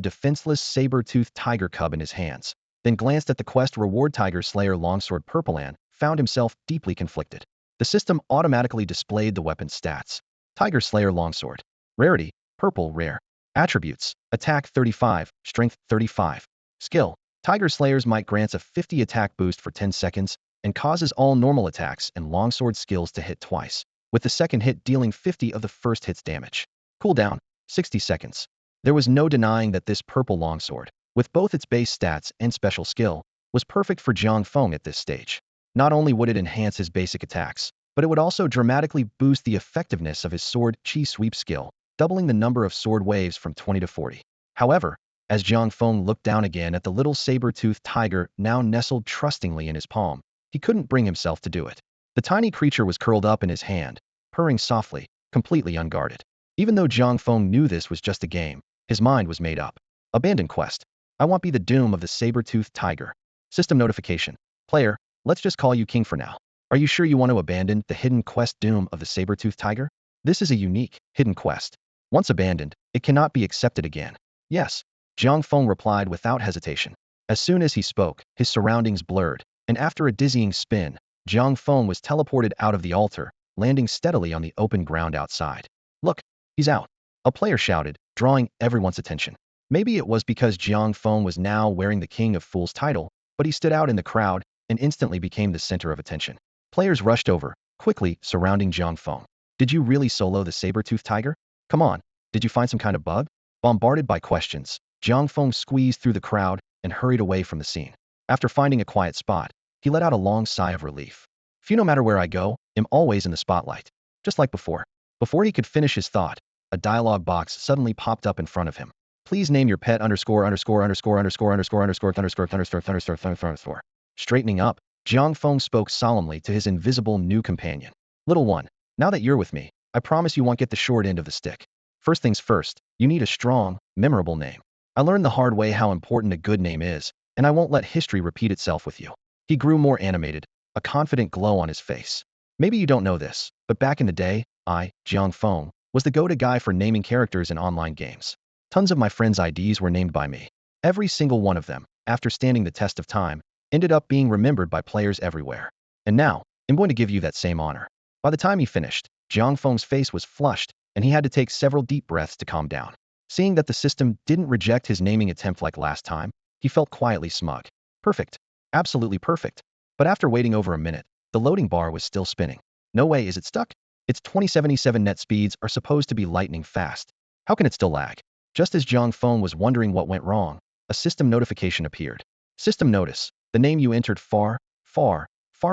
defenseless saber-toothed tiger cub in his hands, then glanced at the quest reward: Tiger Slayer Longsword Purple, and found himself deeply conflicted. The system automatically displayed the weapon stats. Tiger Slayer Longsword. Rarity: Purple Rare. Attributes: Attack 35, Strength 35. Skill: Tiger Slayer's Might grants a 50 attack boost for 10 seconds and causes all normal attacks and longsword skills to hit twice, with the second hit dealing 50 of the first hit's damage. Cooldown: 60 seconds. There was no denying that this purple longsword, with both its base stats and special skill, was perfect for Jiang Feng at this stage. Not only would it enhance his basic attacks, but it would also dramatically boost the effectiveness of his sword chi sweep skill, doubling the number of sword waves from 20 to 40. However, as Jiang Feng looked down again at the little saber-toothed tiger now nestled trustingly in his palm, he couldn't bring himself to do it. The tiny creature was curled up in his hand, purring softly, completely unguarded. Even though Jiang Feng knew this was just a game, his mind was made up. Abandoned quest. I won't be the doom of the saber-toothed tiger. System notification. Player, let's just call you king for now. Are you sure you want to abandon the hidden quest Doom of the saber-toothed tiger? This is a unique, hidden quest. Once abandoned, it cannot be accepted again. Yes, Jiang Feng replied without hesitation. As soon as he spoke, his surroundings blurred, and after a dizzying spin, Jiang Feng was teleported out of the altar, landing steadily on the open ground outside. Look, he's out. A player shouted, drawing everyone's attention. Maybe it was because Jiang Feng was now wearing the King of Fools title, but he stood out in the crowd and instantly became the center of attention. Players rushed over, quickly surrounding Jiang Feng. Did you really solo the saber-toothed tiger? Come on, did you find some kind of bug? Bombarded by questions, Jiang Feng squeezed through the crowd and hurried away from the scene. After finding a quiet spot, he let out a long sigh of relief. Phew, no matter where I go, I'm always in the spotlight. Just like before. Before he could finish his thought, a dialogue box suddenly popped up in front of him. Please name your pet underscore underscore underscore underscore underscore underscore underscore underscore underscore underscore. Straightening up, Jiang Feng spoke solemnly to his invisible new companion. Little one, now that you're with me, I promise you won't get the short end of the stick. First things first, you need a strong, memorable name. I learned the hard way how important a good name is, and I won't let history repeat itself with you. He grew more animated, a confident glow on his face. Maybe you don't know this, but back in the day, I, Jiang Feng, was the go-to guy for naming characters in online games. Tons of my friends' IDs were named by me. Every single one of them, after standing the test of time, ended up being remembered by players everywhere. And now, I'm going to give you that same honor. By the time he finished, Jiang Feng's face was flushed, and he had to take several deep breaths to calm down. Seeing that the system didn't reject his naming attempt like last time, he felt quietly smug. Perfect. Absolutely perfect. But after waiting over a minute, the loading bar was still spinning. No way, is it stuck? Its 2077 net speeds are supposed to be lightning fast. How can it still lag? Just as Jiang Feng was wondering what went wrong, a system notification appeared. System notice. The name you entered far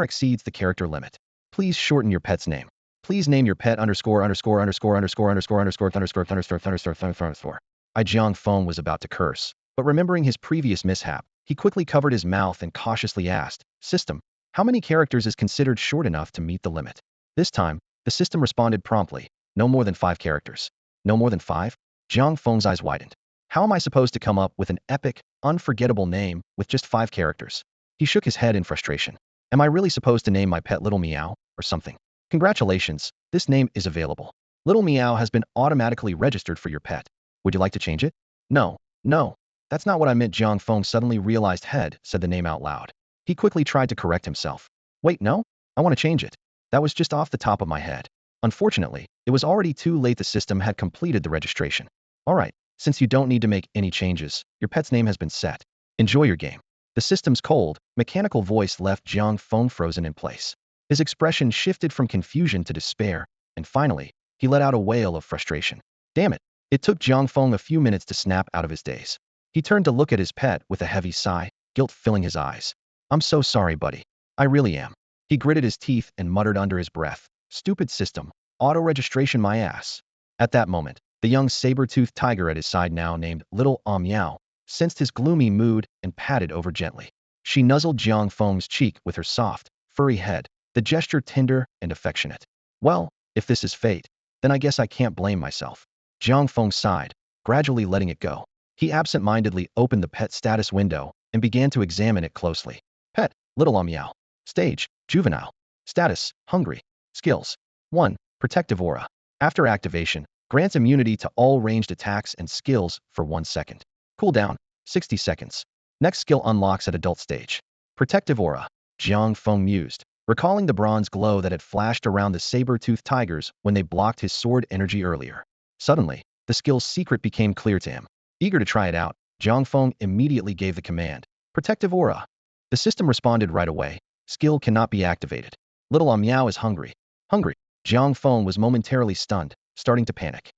exceeds the character limit. Please shorten your pet's name. Please name your pet underscore underscore underscore underscore underscore underscore underscore underscore underscore underscore. Jiang Feng was about to curse, but remembering his previous mishap, he quickly covered his mouth and cautiously asked, System, how many characters is considered short enough to meet the limit? This time, the system responded promptly. No more than 5 characters. No more than 5? Jiang Feng's eyes widened. How am I supposed to come up with an epic, unforgettable name with just 5 characters? He shook his head in frustration. Am I really supposed to name my pet Little Meow or something? Congratulations, this name is available. Little Meow has been automatically registered for your pet. Would you like to change it? No, no. That's not what I meant. Jiang Feng suddenly realized Head said the name out loud. He quickly tried to correct himself. Wait, no? I want to change it. That was just off the top of my head. Unfortunately, it was already too late. The system had completed the registration. Alright, since you don't need to make any changes, your pet's name has been set. Enjoy your game. The system's cold, mechanical voice left Jiang Feng frozen in place. His expression shifted from confusion to despair, and finally, he let out a wail of frustration. Damn it. It took Jiang Feng a few minutes to snap out of his daze. He turned to look at his pet with a heavy sigh, guilt filling his eyes. I'm so sorry, buddy. I really am. He gritted his teeth and muttered under his breath. Stupid system. Auto-registration my ass. At that moment, the young saber-toothed tiger at his side, now named Little Meow, sensed his gloomy mood and patted over gently. She nuzzled Jiang Feng's cheek with her soft, furry head, the gesture tender and affectionate. Well, if this is fate, then I guess I can't blame myself. Jiang Feng sighed, gradually letting it go. He absent-mindedly opened the pet status window and began to examine it closely. Pet, Little Meow. Stage, Juvenile. Status, Hungry. Skills. 1. Protective Aura. After activation, grants immunity to all ranged attacks and skills for 1 second. Cooldown, 60 seconds. Next skill unlocks at Adult Stage. Protective Aura. Jiang Feng mused, recalling the bronze glow that had flashed around the saber-toothed tigers when they blocked his sword energy earlier. Suddenly, the skill's secret became clear to him. Eager to try it out, Jiang Feng immediately gave the command, Protective Aura. The system responded right away. Skill cannot be activated. Little Meow is hungry. Hungry. Jiang Feng was momentarily stunned, starting to panic.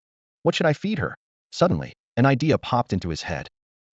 What should I feed her? Suddenly, an idea popped into his head.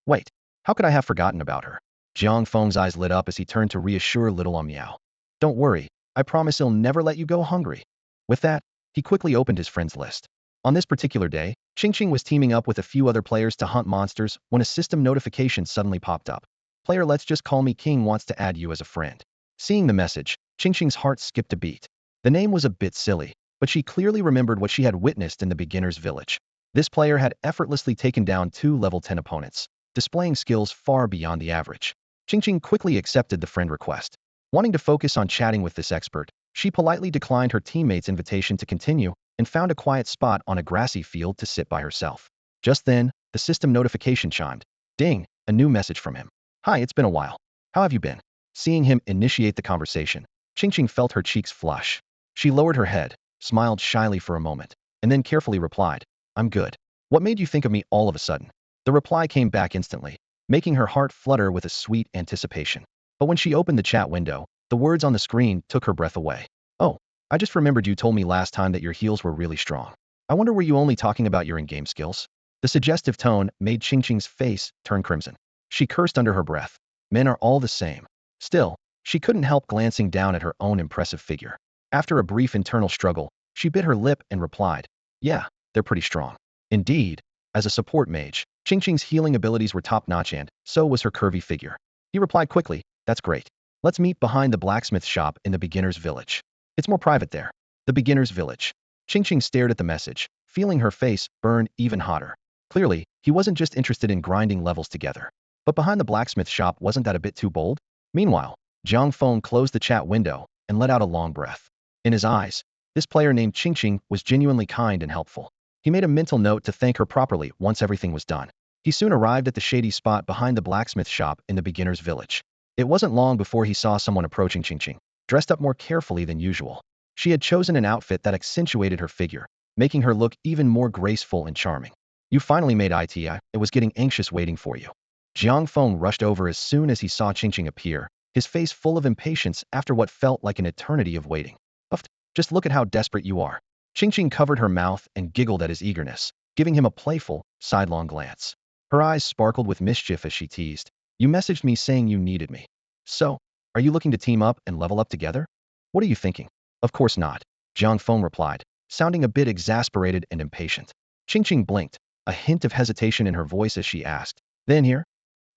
Wait, how could I have forgotten about her? Jiang Feng's eyes lit up as he turned to reassure Little Meow. Don't worry, I promise he'll never let you go hungry. With that, he quickly opened his friends list. On this particular day, Ching was teaming up with a few other players to hunt monsters when a system notification suddenly popped up. Player Let's Just Call Me King wants to add you as a friend. Seeing the message, Ching's heart skipped a beat. The name was a bit silly, but she clearly remembered what she had witnessed in the beginner's village. This player had effortlessly taken down 2 level 10 opponents, displaying skills far beyond the average. Ching quickly accepted the friend request. Wanting to focus on chatting with this expert, she politely declined her teammate's invitation to continue and found a quiet spot on a grassy field to sit by herself. Just then, the system notification chimed. Ding, a new message from him. Hi, it's been a while. How have you been? Seeing him initiate the conversation, Ching felt her cheeks flush. She lowered her head, smiled shyly for a moment, and then carefully replied, I'm good. What made you think of me all of a sudden? The reply came back instantly, making her heart flutter with a sweet anticipation. But when she opened the chat window, the words on the screen took her breath away. Oh, I just remembered you told me last time that your heels were really strong. I wonder, were you only talking about your in-game skills? The suggestive tone made Ching's face turn crimson. She cursed under her breath. Men are all the same. Still, she couldn't help glancing down at her own impressive figure. After a brief internal struggle, she bit her lip and replied, yeah, they're pretty strong. Indeed, as a support mage, Ching's healing abilities were top-notch and so was her curvy figure. He replied quickly, that's great. Let's meet behind the blacksmith shop in the beginner's village. It's more private there. The beginner's village. Ching stared at the message, feeling her face burn even hotter. Clearly, he wasn't just interested in grinding levels together. But behind the blacksmith shop, wasn't that a bit too bold? Meanwhile, Jiang Feng closed the chat window and let out a long breath. In his eyes, this player named Ching was genuinely kind and helpful. He made a mental note to thank her properly once everything was done. He soon arrived at the shady spot behind the blacksmith shop in the beginner's village. It wasn't long before he saw someone approaching Ching, dressed up more carefully than usual. She had chosen an outfit that accentuated her figure, making her look even more graceful and charming. You finally made it. I was getting anxious waiting for you. Jiang Feng rushed over as soon as he saw Ching appear, his face full of impatience after what felt like an eternity of waiting. Uffed, just look at how desperate you are. Ching covered her mouth and giggled at his eagerness, giving him a playful, sidelong glance. Her eyes sparkled with mischief as she teased. You messaged me saying you needed me. So, are you looking to team up and level up together? What are you thinking? Of course not, Jiang Feng replied, sounding a bit exasperated and impatient. Ching blinked, a hint of hesitation in her voice as she asked, then here?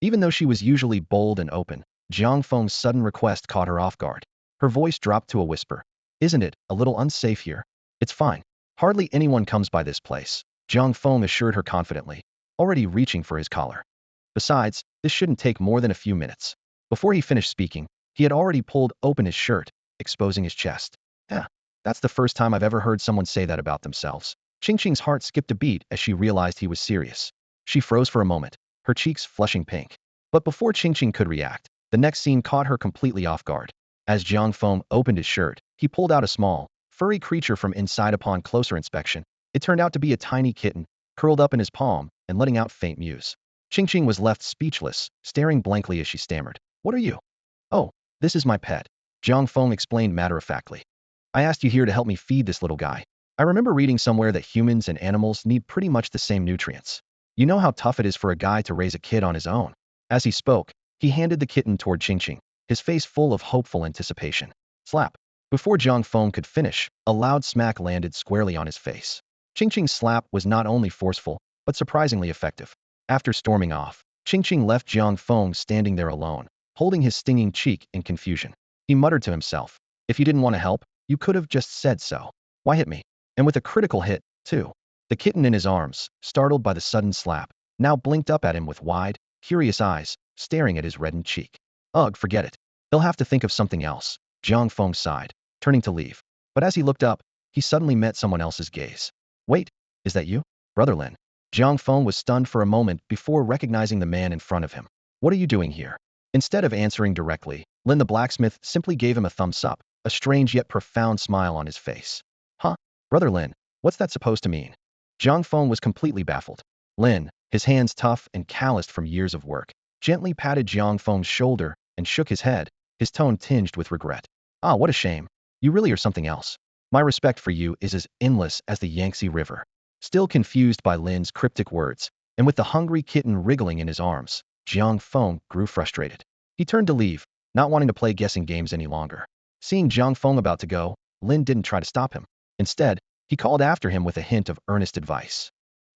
Even though she was usually bold and open, Jiang Feng's sudden request caught her off guard. Her voice dropped to a whisper. Isn't it a little unsafe here? It's fine. Hardly anyone comes by this place, Jiang Feng assured her confidently, already reaching for his collar. Besides, this shouldn't take more than a few minutes. Before he finished speaking, he had already pulled open his shirt, exposing his chest. Yeah, that's the first time I've ever heard someone say that about themselves. Qingqing's heart skipped a beat as she realized he was serious. She froze for a moment, her cheeks flushing pink. But before Qingqing could react, the next scene caught her completely off guard. As Jiang Feng opened his shirt, he pulled out a small, furry creature from inside. Upon closer inspection, it turned out to be a tiny kitten, curled up in his palm and letting out faint mews. Qingqing was left speechless, staring blankly as she stammered. What are you? Oh, this is my pet, Jiang Feng explained matter-of-factly. I asked you here to help me feed this little guy. I remember reading somewhere that humans and animals need pretty much the same nutrients. You know how tough it is for a guy to raise a kid on his own. As he spoke, he handed the kitten toward Qingqing, his face full of hopeful anticipation. Slap. Before Jiang Feng could finish, a loud smack landed squarely on his face. Qingqing's slap was not only forceful, but surprisingly effective. After storming off, Qingqing left Jiang Feng standing there alone, holding his stinging cheek in confusion. He muttered to himself, if you didn't want to help, you could have just said so. Why hit me? And with a critical hit, too. The kitten in his arms, startled by the sudden slap, now blinked up at him with wide, curious eyes, staring at his reddened cheek. Ugh, forget it. He'll have to think of something else, Jiang Feng sighed, turning to leave. But as he looked up, he suddenly met someone else's gaze. Wait, is that you? Brother Lin. Jiang Feng was stunned for a moment before recognizing the man in front of him. What are you doing here? Instead of answering directly, Lin the blacksmith simply gave him a thumbs up, a strange yet profound smile on his face. Huh? Brother Lin, what's that supposed to mean? Jiang Feng was completely baffled. Lin, his hands tough and calloused from years of work, gently patted Jiang Feng's shoulder and shook his head, his tone tinged with regret. Ah, what a shame. You really are something else. My respect for you is as endless as the Yangtze River. Still confused by Lin's cryptic words, and with the hungry kitten wriggling in his arms, Jiang Feng grew frustrated. He turned to leave, not wanting to play guessing games any longer. Seeing Jiang Feng about to go, Lin didn't try to stop him. Instead, he called after him with a hint of earnest advice.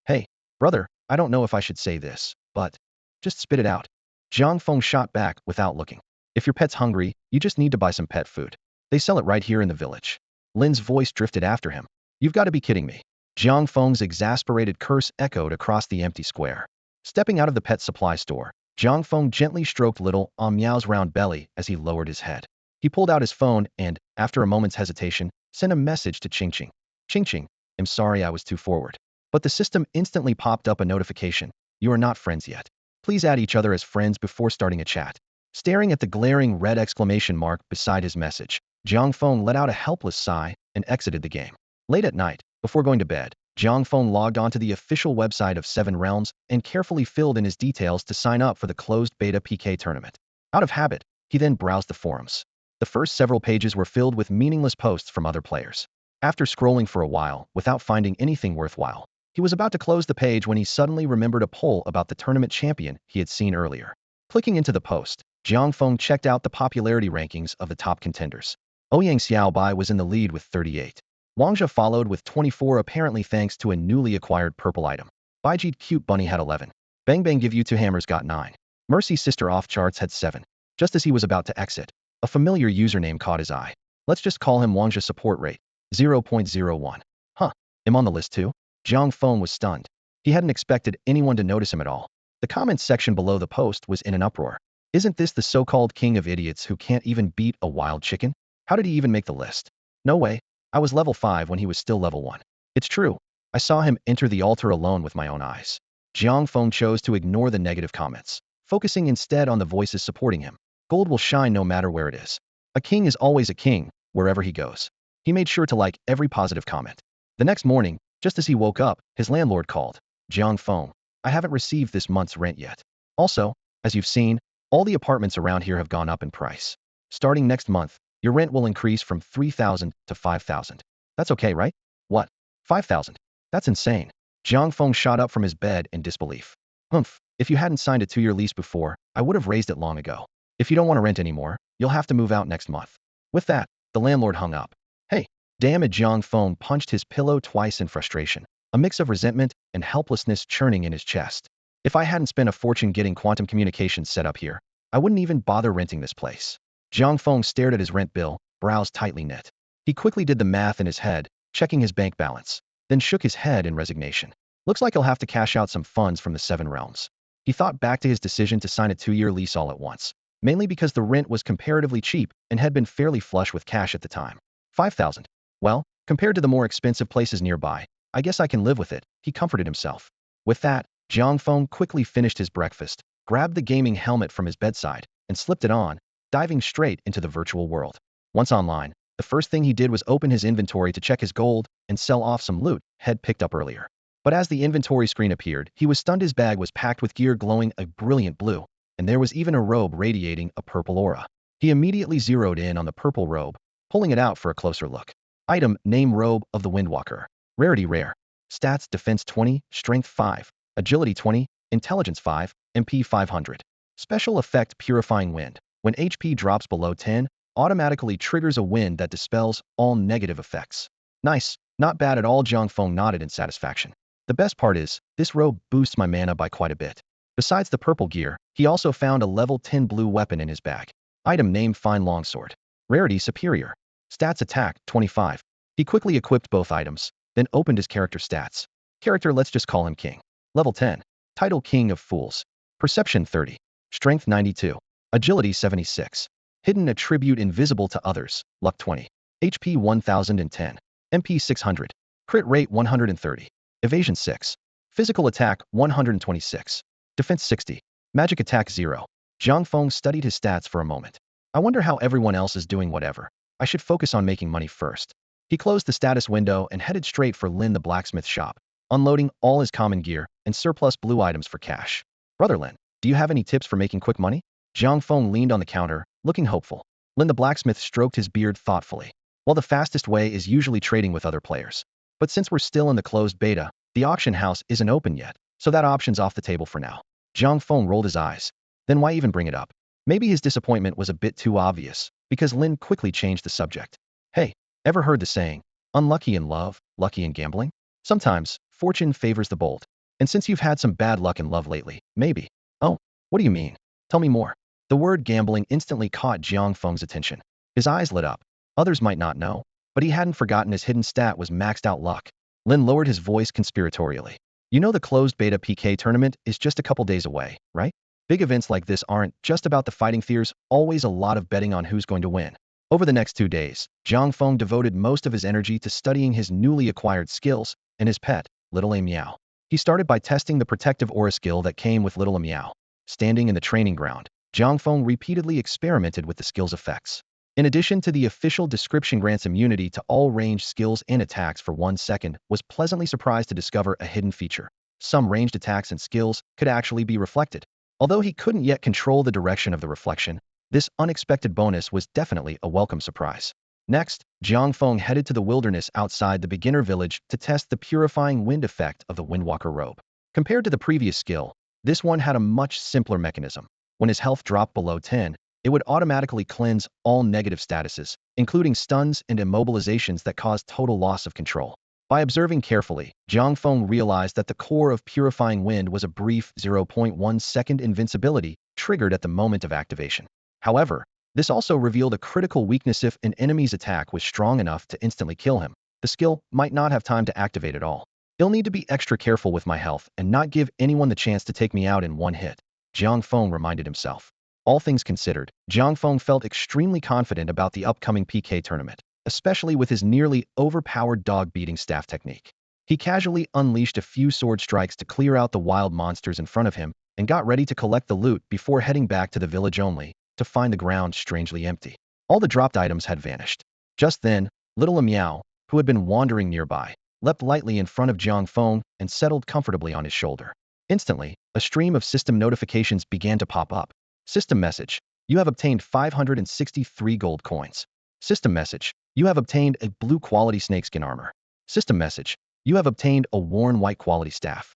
Hey, brother, I don't know if I should say this, but just spit it out. Jiang Feng shot back without looking. If your pet's hungry, you just need to buy some pet food. They sell it right here in the village. Lin's voice drifted after him. You've got to be kidding me. Jiang Feng's exasperated curse echoed across the empty square. Stepping out of the pet supply store, Jiang Feng gently stroked little Meow's round belly as he lowered his head. He pulled out his phone and, after a moment's hesitation, sent a message to Qingqing. Qingqing, I'm sorry I was too forward. But the system instantly popped up a notification. You are not friends yet. Please add each other as friends before starting a chat. Staring at the glaring red exclamation mark beside his message, Jiang Feng let out a helpless sigh and exited the game. Late at night, before going to bed, Jiang Feng logged onto the official website of Seven Realms and carefully filled in his details to sign up for the closed beta PK tournament. Out of habit, he then browsed the forums. The first several pages were filled with meaningless posts from other players. After scrolling for a while without finding anything worthwhile, he was about to close the page when he suddenly remembered a poll about the tournament champion he had seen earlier. Clicking into the post, Jiang Feng checked out the popularity rankings of the top contenders. Ouyang Xiaobai was in the lead with 38. Wang Zhe followed with 24, apparently thanks to a newly acquired purple item. Baijit Cute Bunny had 11. Bang Bang Give You Two Hammers got 9. Mercy Sister Off Charts had 7. Just as he was about to exit, a familiar username caught his eye. Let's just call him Wang Zhe support rate, 0.01. Huh, I'm on the list too? Jiang Feng was stunned. He hadn't expected anyone to notice him at all. The comments section below the post was in an uproar. Isn't this the so-called king of idiots who can't even beat a wild chicken? How did he even make the list? No way. I was level 5 when he was still level 1. It's true. I saw him enter the altar alone with my own eyes. Jiang Feng chose to ignore the negative comments, focusing instead on the voices supporting him. Gold will shine no matter where it is. A king is always a king, wherever he goes. He made sure to like every positive comment. The next morning, just as he woke up, his landlord called. Jiang Feng, I haven't received this month's rent yet. Also, as you've seen, all the apartments around here have gone up in price. Starting next month, your rent will increase from 3,000 to 5,000. That's okay, right? What? 5,000? That's insane. Jiang Feng shot up from his bed in disbelief. Humph, if you hadn't signed a 2-year lease before, I would have raised it long ago. If you don't want to rent anymore, you'll have to move out next month. With that, the landlord hung up. Hey, damn it, Jiang Feng punched his pillow twice in frustration, a mix of resentment and helplessness churning in his chest. If I hadn't spent a fortune getting quantum communications set up here, I wouldn't even bother renting this place. Jiang Feng stared at his rent bill, brows tightly knit. He quickly did the math in his head, checking his bank balance, then shook his head in resignation. Looks like he'll have to cash out some funds from the Seven Realms. He thought back to his decision to sign a 2-year lease all at once, mainly because the rent was comparatively cheap and had been fairly flush with cash at the time. 5,000. Well, compared to the more expensive places nearby, I guess I can live with it, he comforted himself. With that, Jiang Feng quickly finished his breakfast, grabbed the gaming helmet from his bedside, and slipped it on, diving straight into the virtual world. Once online, the first thing he did was open his inventory to check his gold and sell off some loot had picked up earlier. But as the inventory screen appeared, he was stunned. His bag was packed with gear glowing a brilliant blue, and there was even a robe radiating a purple aura. He immediately zeroed in on the purple robe, pulling it out for a closer look. Item, name Robe of the Windwalker. Rarity rare. Stats, defense 20, strength 5, agility 20, intelligence 5, MP 500. Special effect, purifying wind. When HP drops below 10, automatically triggers a wind that dispels all negative effects. Nice, not bad at all. Jiang Feng nodded in satisfaction. The best part is, this robe boosts my mana by quite a bit. Besides the purple gear, he also found a level 10 blue weapon in his bag. Item, name Fine Longsword. Rarity superior. Stats, attack 25. He quickly equipped both items, then opened his character stats. Character, let's just call him King. Level 10. Title, King of Fools. Perception 30. Strength 92. Agility 76. Hidden attribute, invisible to others. Luck 20. HP 1010. MP 600. Crit rate 130. Evasion 6. Physical attack 126. Defense 60. Magic attack 0. Jiang Feng studied his stats for a moment. I wonder how everyone else is doing. Whatever. I should focus on making money first. He closed the status window and headed straight for Lin the blacksmith shop, unloading all his common gear and surplus blue items for cash. Brother Lin, do you have any tips for making quick money? Jiang Feng leaned on the counter, looking hopeful. Lin the blacksmith stroked his beard thoughtfully. Well, the fastest way is usually trading with other players. But since we're still in the closed beta, the auction house isn't open yet, so that option's off the table for now. Jiang Feng rolled his eyes. Then why even bring it up? Maybe his disappointment was a bit too obvious, because Lin quickly changed the subject. Hey, ever heard the saying, unlucky in love, lucky in gambling? Sometimes, fortune favors the bold. And since you've had some bad luck in love lately, maybe. Oh, what do you mean? Tell me more. The word gambling instantly caught Jiang Feng's attention. His eyes lit up. Others might not know, but he hadn't forgotten his hidden stat was maxed out luck. Lin lowered his voice conspiratorially. You know the closed beta PK tournament is just a couple days away, right? Big events like this aren't just about the fighting. There's always a lot of betting on who's going to win. Over the next 2 days, Jiang Feng devoted most of his energy to studying his newly acquired skills and his pet, Little Meow. He started by testing the protective aura skill that came with Little Meow. Standing in the training ground, Jiang Feng repeatedly experimented with the skill's effects. In addition to the official description grants immunity to all ranged skills and attacks for 1 second, was pleasantly surprised to discover a hidden feature. Some ranged attacks and skills could actually be reflected. Although he couldn't yet control the direction of the reflection, this unexpected bonus was definitely a welcome surprise. Next, Jiang Feng headed to the wilderness outside the beginner village to test the purifying wind effect of the Windwalker robe. Compared to the previous skill, this one had a much simpler mechanism. When his health dropped below 10, it would automatically cleanse all negative statuses, including stuns and immobilizations that caused total loss of control. By observing carefully, Jiang Feng realized that the core of Purifying Wind was a brief 0.1 second invincibility triggered at the moment of activation. However, this also revealed a critical weakness. If an enemy's attack was strong enough to instantly kill him, the skill might not have time to activate at all. I'll need to be extra careful with my health and not give anyone the chance to take me out in one hit, Jiang Feng reminded himself. All things considered, Jiang Feng felt extremely confident about the upcoming PK tournament, especially with his nearly overpowered dog-beating staff technique. He casually unleashed a few sword strikes to clear out the wild monsters in front of him and got ready to collect the loot before heading back to the village only to find the ground strangely empty. All the dropped items had vanished. Just then, Little Meow, who had been wandering nearby, leapt lightly in front of Jiang Feng and settled comfortably on his shoulder. Instantly, a stream of system notifications began to pop up. System message: you have obtained 563 gold coins. System message: you have obtained a blue quality snakeskin armor. System message: you have obtained a worn white quality staff.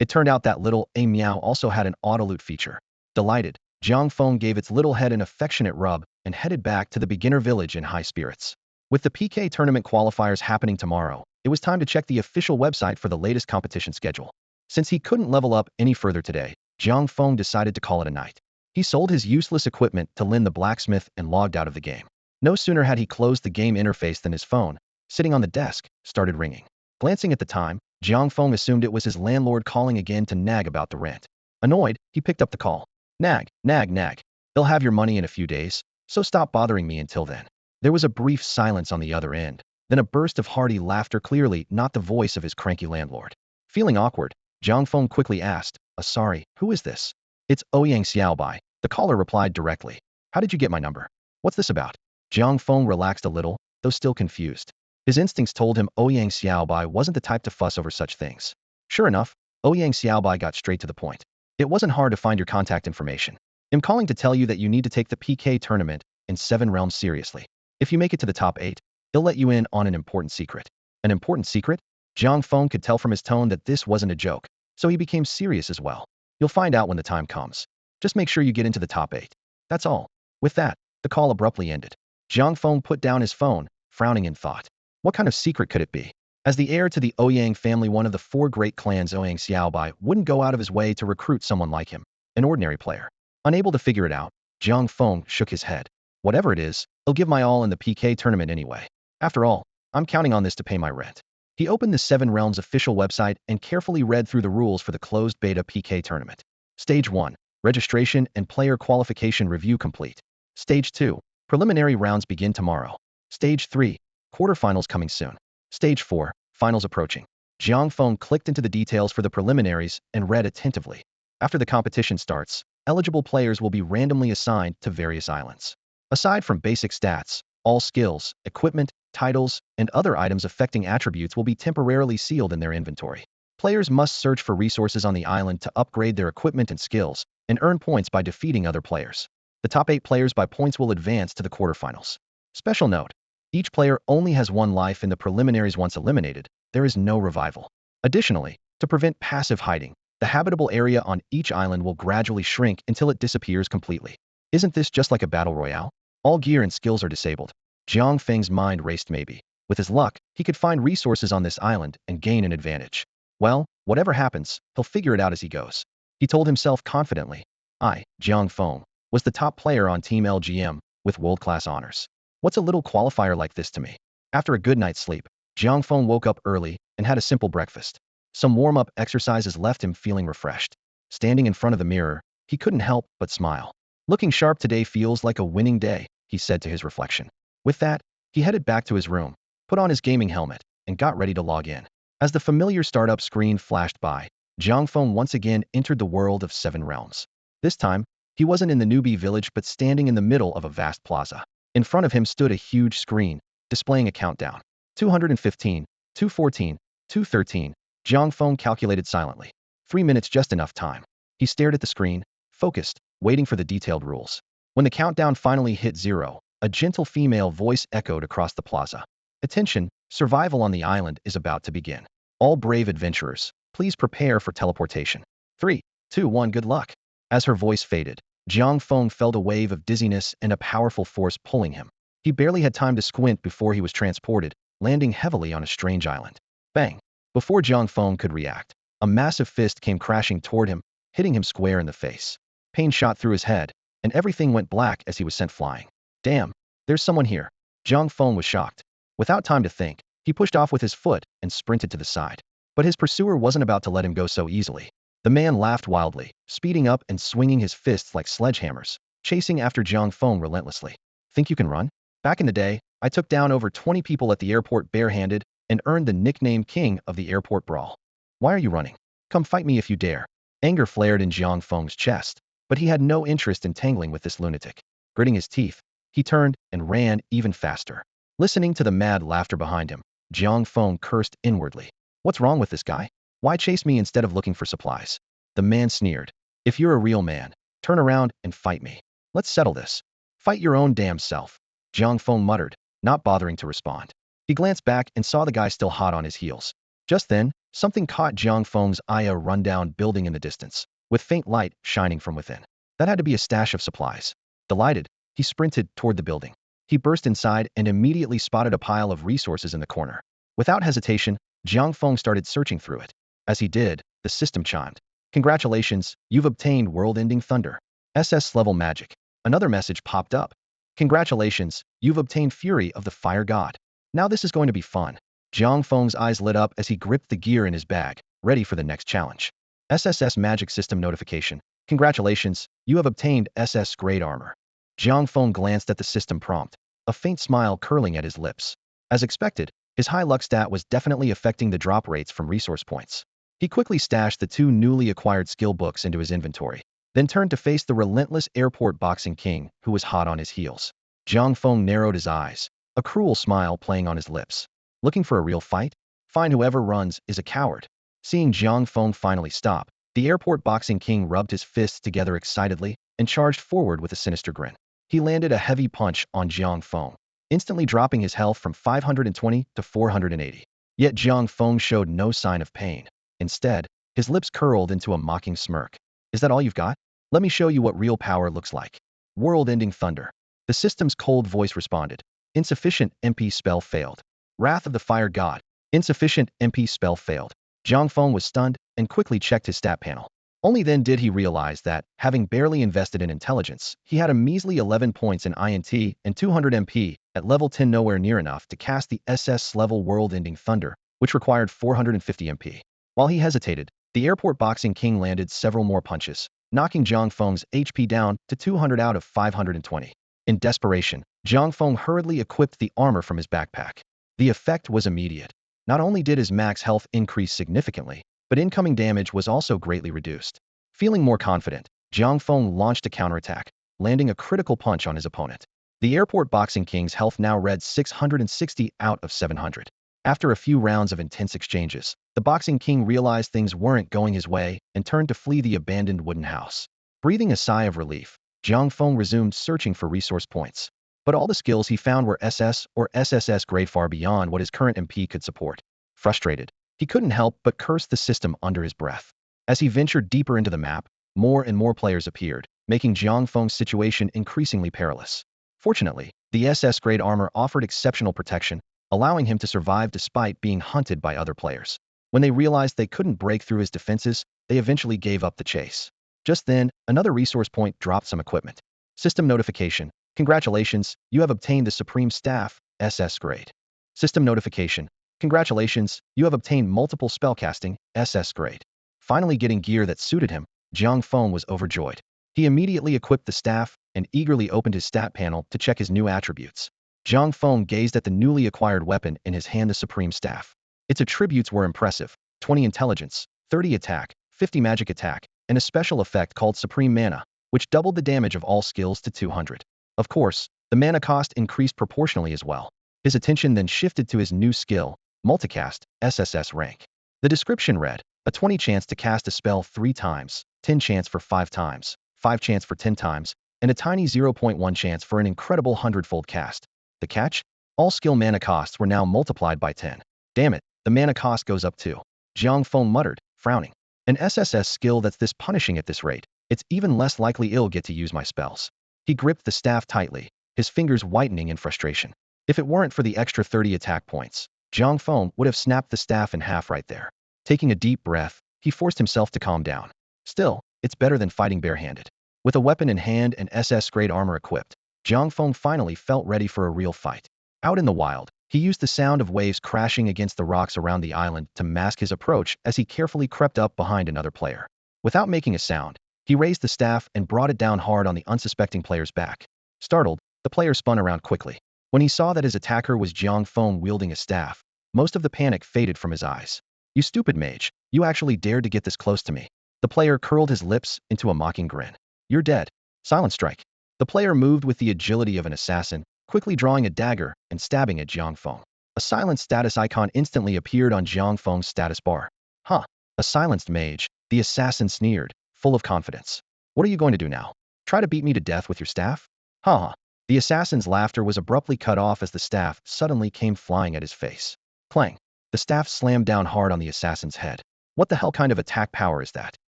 It turned out that Little Meow also had an auto-loot feature. Delighted, Jiang Feng gave its little head an affectionate rub and headed back to the beginner village in high spirits. With the PK tournament qualifiers happening tomorrow, it was time to check the official website for the latest competition schedule. Since he couldn't level up any further today, Jiang Feng decided to call it a night. He sold his useless equipment to Lin the blacksmith and logged out of the game. No sooner had he closed the game interface than his phone, sitting on the desk, started ringing. Glancing at the time, Jiang Feng assumed it was his landlord calling again to nag about the rent. Annoyed, he picked up the call. Nag, nag, nag. They'll have your money in a few days, so stop bothering me until then. There was a brief silence on the other end, then a burst of hearty laughter, clearly not the voice of his cranky landlord. Feeling awkward, Jiang Feng quickly asked, sorry, who is this? It's Ouyang Xiaobai, the caller replied directly. How did you get my number? What's this about? Jiang Feng relaxed a little, though still confused. His instincts told him Ouyang Xiaobai wasn't the type to fuss over such things. Sure enough, Ouyang Xiaobai got straight to the point. It wasn't hard to find your contact information. I'm calling to tell you that you need to take the PK tournament in 7 realms seriously. If you make it to the top 8, he'll let you in on an important secret. An important secret? Jiang Feng could tell from his tone that this wasn't a joke, so he became serious as well. You'll find out when the time comes. Just make sure you get into the top 8. That's all. With that, the call abruptly ended. Jiang Feng put down his phone, frowning in thought. What kind of secret could it be? As the heir to the Ouyang family, one of the 4 great clans, Ouyang Xiaobai wouldn't go out of his way to recruit someone like him, an ordinary player. Unable to figure it out, Jiang Feng shook his head. Whatever it is, I'll give my all in the PK tournament anyway. After all, I'm counting on this to pay my rent. He opened the 7 Realms official website and carefully read through the rules for the closed beta PK tournament. Stage 1. Registration and player qualification review complete. Stage 2. Preliminary rounds begin tomorrow. Stage 3. Quarterfinals coming soon. Stage 4. Finals approaching. Jiang Feng clicked into the details for the preliminaries and read attentively. After the competition starts, eligible players will be randomly assigned to various islands. Aside from basic stats, all skills, equipment, titles, and other items affecting attributes will be temporarily sealed in their inventory. Players must search for resources on the island to upgrade their equipment and skills, and earn points by defeating other players. The top 8 players by points will advance to the quarterfinals. Special note: each player only has 1 life in the preliminaries. Once eliminated, there is no revival. Additionally, to prevent passive hiding, the habitable area on each island will gradually shrink until it disappears completely. Isn't this just like a battle royale? All gear and skills are disabled. Jiang Feng's mind raced. Maybe, with his luck, he could find resources on this island and gain an advantage. Well, whatever happens, he'll figure it out as he goes. He told himself confidently. I, Jiang Feng, was the top player on Team LGM, with world-class honors. What's a little qualifier like this to me? After a good night's sleep, Jiang Feng woke up early and had a simple breakfast. Some warm-up exercises left him feeling refreshed. Standing in front of the mirror, he couldn't help but smile. Looking sharp today feels like a winning day, he said to his reflection. With that, he headed back to his room, put on his gaming helmet, and got ready to log in. As the familiar startup screen flashed by, Jiang Feng once again entered the world of 7 realms. This time, he wasn't in the newbie village but standing in the middle of a vast plaza. In front of him stood a huge screen, displaying a countdown. 215, 214, 213. Jiang Feng calculated silently. 3 minutes, just enough time. He stared at the screen, focused, waiting for the detailed rules. When the countdown finally hit 0, a gentle female voice echoed across the plaza. Attention, survival on the island is about to begin. All brave adventurers, please prepare for teleportation. 3, 2, 1, good luck. As her voice faded, Jiang Feng felt a wave of dizziness and a powerful force pulling him. He barely had time to squint before he was transported, landing heavily on a strange island. Bang! Before Jiang Feng could react, a massive fist came crashing toward him, hitting him square in the face. Pain shot through his head, and everything went black as he was sent flying. Damn, there's someone here. Jiang Feng was shocked. Without time to think, he pushed off with his foot and sprinted to the side. But his pursuer wasn't about to let him go so easily. The man laughed wildly, speeding up and swinging his fists like sledgehammers, chasing after Jiang Feng relentlessly. Think you can run? Back in the day, I took down over 20 people at the airport barehanded and earned the nickname King of the Airport Brawl. Why are you running? Come fight me if you dare. Anger flared in Jiang Feng's chest, but he had no interest in tangling with this lunatic. Gritting his teeth, he turned and ran even faster. Listening to the mad laughter behind him, Jiang Feng cursed inwardly. What's wrong with this guy? Why chase me instead of looking for supplies? The man sneered. If you're a real man, turn around and fight me. Let's settle this. Fight your own damn self. Jiang Feng muttered, not bothering to respond. He glanced back and saw the guy still hot on his heels. Just then, something caught Jiang Feng's eye, a rundown building in the distance, with faint light shining from within. That had to be a stash of supplies. Delighted, he sprinted toward the building. He burst inside and immediately spotted a pile of resources in the corner. Without hesitation, Jiang Feng started searching through it. As he did, the system chimed. Congratulations, you've obtained world-ending thunder. SS level magic. Another message popped up. Congratulations, you've obtained Fury of the Fire God. Now this is going to be fun. Jiang Feng's eyes lit up as he gripped the gear in his bag, ready for the next challenge. SSS Magic System Notification. Congratulations, you have obtained SS Grade Armor. Jiang Feng glanced at the system prompt, a faint smile curling at his lips. As expected, his high luck stat was definitely affecting the drop rates from resource points. He quickly stashed the 2 newly acquired skill books into his inventory, then turned to face the relentless airport boxing king who was hot on his heels. Jiang Feng narrowed his eyes, a cruel smile playing on his lips. Looking for a real fight? Fine, whoever runs is a coward. Seeing Jiang Feng finally stop, the airport boxing king rubbed his fists together excitedly and charged forward with a sinister grin. He landed a heavy punch on Jiang Feng, instantly dropping his health from 520 to 480. Yet Jiang Feng showed no sign of pain. Instead, his lips curled into a mocking smirk. Is that all you've got? Let me show you what real power looks like. World-ending thunder. The system's cold voice responded. Insufficient MP spell failed. Wrath of the Fire God. Insufficient MP spell failed. Jiang Feng was stunned and quickly checked his stat panel. Only then did he realize that, having barely invested in intelligence, he had a measly 11 points in INT and 200 MP, at level 10 nowhere near enough to cast the SS level World-ending Thunder, which required 450 MP. While he hesitated, the airport boxing king landed several more punches, knocking Jiang Feng's HP down to 200 out of 520. In desperation, Jiang Feng hurriedly equipped the armor from his backpack. The effect was immediate. Not only did his max health increase significantly, but incoming damage was also greatly reduced. Feeling more confident, Jiang Feng launched a counterattack, landing a critical punch on his opponent. The airport boxing king's health now read 660 out of 700. After a few rounds of intense exchanges, the boxing king realized things weren't going his way and turned to flee the abandoned wooden house. Breathing a sigh of relief, Jiang Feng resumed searching for resource points. But all the skills he found were SS or SSS grade, far beyond what his current MP could support. Frustrated, he couldn't help but curse the system under his breath. As he ventured deeper into the map, more and more players appeared, making Jiang Feng's situation increasingly perilous. Fortunately, the SS grade armor offered exceptional protection, allowing him to survive despite being hunted by other players. When they realized they couldn't break through his defenses, they eventually gave up the chase. Just then, another resource point dropped some equipment. System notification. Congratulations, you have obtained the Supreme Staff, SS grade. System notification. Congratulations, you have obtained multiple spellcasting, SS grade. Finally getting gear that suited him, Jiang Feng was overjoyed. He immediately equipped the staff and eagerly opened his stat panel to check his new attributes. Jiang Feng gazed at the newly acquired weapon in his hand, the Supreme Staff. Its attributes were impressive: 20 intelligence, 30 attack, 50 magic attack, and a special effect called Supreme Mana, which doubled the damage of all skills to 200. Of course, the mana cost increased proportionally as well. His attention then shifted to his new skill, Multicast, SSS rank. The description read, a 20 chance to cast a spell 3 times, 10 chance for 5 times, 5 chance for 10 times, and a tiny 0.1 chance for an incredible 100-fold cast. The catch? All skill mana costs were now multiplied by 10. Damn it, the mana cost goes up too. Jiang Feng muttered, frowning. An SSS skill that's this punishing at this rate, it's even less likely I'll get to use my spells. He gripped the staff tightly, his fingers whitening in frustration. If it weren't for the extra 30 attack points, Jiang Feng would have snapped the staff in half right there. Taking a deep breath, he forced himself to calm down. Still, it's better than fighting barehanded. With a weapon in hand and SS-grade armor equipped, Jiang Feng finally felt ready for a real fight. Out in the wild, he used the sound of waves crashing against the rocks around the island to mask his approach as he carefully crept up behind another player. Without making a sound, he raised the staff and brought it down hard on the unsuspecting player's back. Startled, the player spun around quickly. When he saw that his attacker was Jiang Feng wielding a staff, most of the panic faded from his eyes. You stupid mage, you actually dared to get this close to me. The player curled his lips into a mocking grin. You're dead. Silent strike. The player moved with the agility of an assassin, quickly drawing a dagger and stabbing at Jiang Feng. A silent status icon instantly appeared on Jiang Feng's status bar. Huh, a silenced mage, the assassin sneered, full of confidence. What are you going to do now? Try to beat me to death with your staff? Ha ha. The assassin's laughter was abruptly cut off as the staff suddenly came flying at his face. Clang. The staff slammed down hard on the assassin's head. What the hell kind of attack power is that?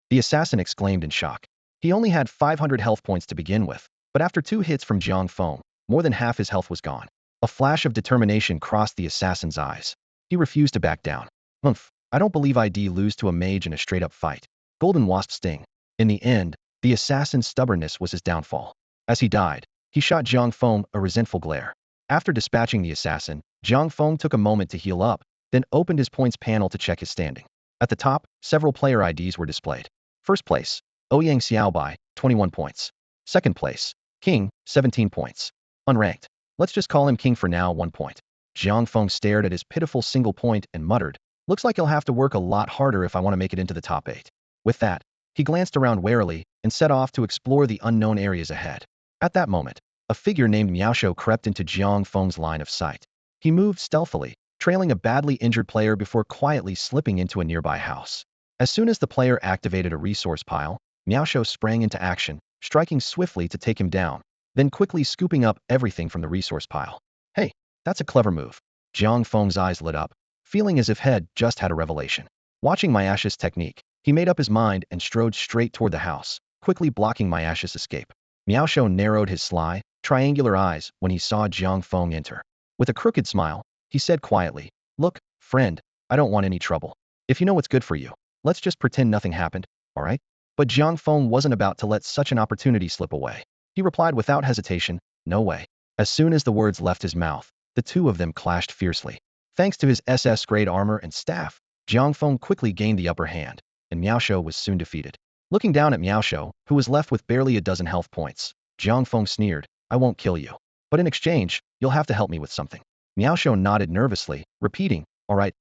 The assassin exclaimed in shock. He only had 500 health points to begin with, but after 2 hits from Jiang Feng, more than half his health was gone. A flash of determination crossed the assassin's eyes. He refused to back down. Humph, I don't believe I'd lose to a mage in a straight-up fight. Golden Wasp Sting. In the end, the assassin's stubbornness was his downfall. As he died, He shot Jiang Feng a resentful glare. After dispatching the assassin, Jiang Feng took a moment to heal up, then opened his points panel to check his standing. At the top, several player IDs were displayed. First place, Ouyang Xiaobai, 21 points. Second place, King, 17 points. Unranked. Let's just call him King for now, 1 point. Jiang Feng stared at his pitiful single point and muttered, "Looks like he'll have to work a lot harder if I want to make it into the top 8. With that, he glanced around warily and set off to explore the unknown areas ahead. At that moment, a figure named Miaosho crept into Jiang Feng's line of sight. He moved stealthily, trailing a badly injured player before quietly slipping into a nearby house. As soon as the player activated a resource pile, Miaosho sprang into action, striking swiftly to take him down, then quickly scooping up everything from the resource pile. Hey, that's a clever move. Jiang Feng's eyes lit up, feeling as if he'd just had a revelation. Watching Miasho's technique, he made up his mind and strode straight toward the house, quickly blocking Miasho's escape. Miaosho narrowed his sly, triangular eyes when he saw Jiang Feng enter. With a crooked smile, he said quietly, "Look, friend, I don't want any trouble. If you know what's good for you, let's just pretend nothing happened, all right?" But Jiang Feng wasn't about to let such an opportunity slip away. He replied without hesitation, "No way." As soon as the words left his mouth, the two of them clashed fiercely. Thanks to his SS-grade armor and staff, Jiang Feng quickly gained the upper hand, and Miaosho was soon defeated. Looking down at Miaosho, who was left with barely a dozen health points, Jiang Feng sneered, "I won't kill you. But in exchange, you'll have to help me with something." Miaosho nodded nervously, repeating, all right.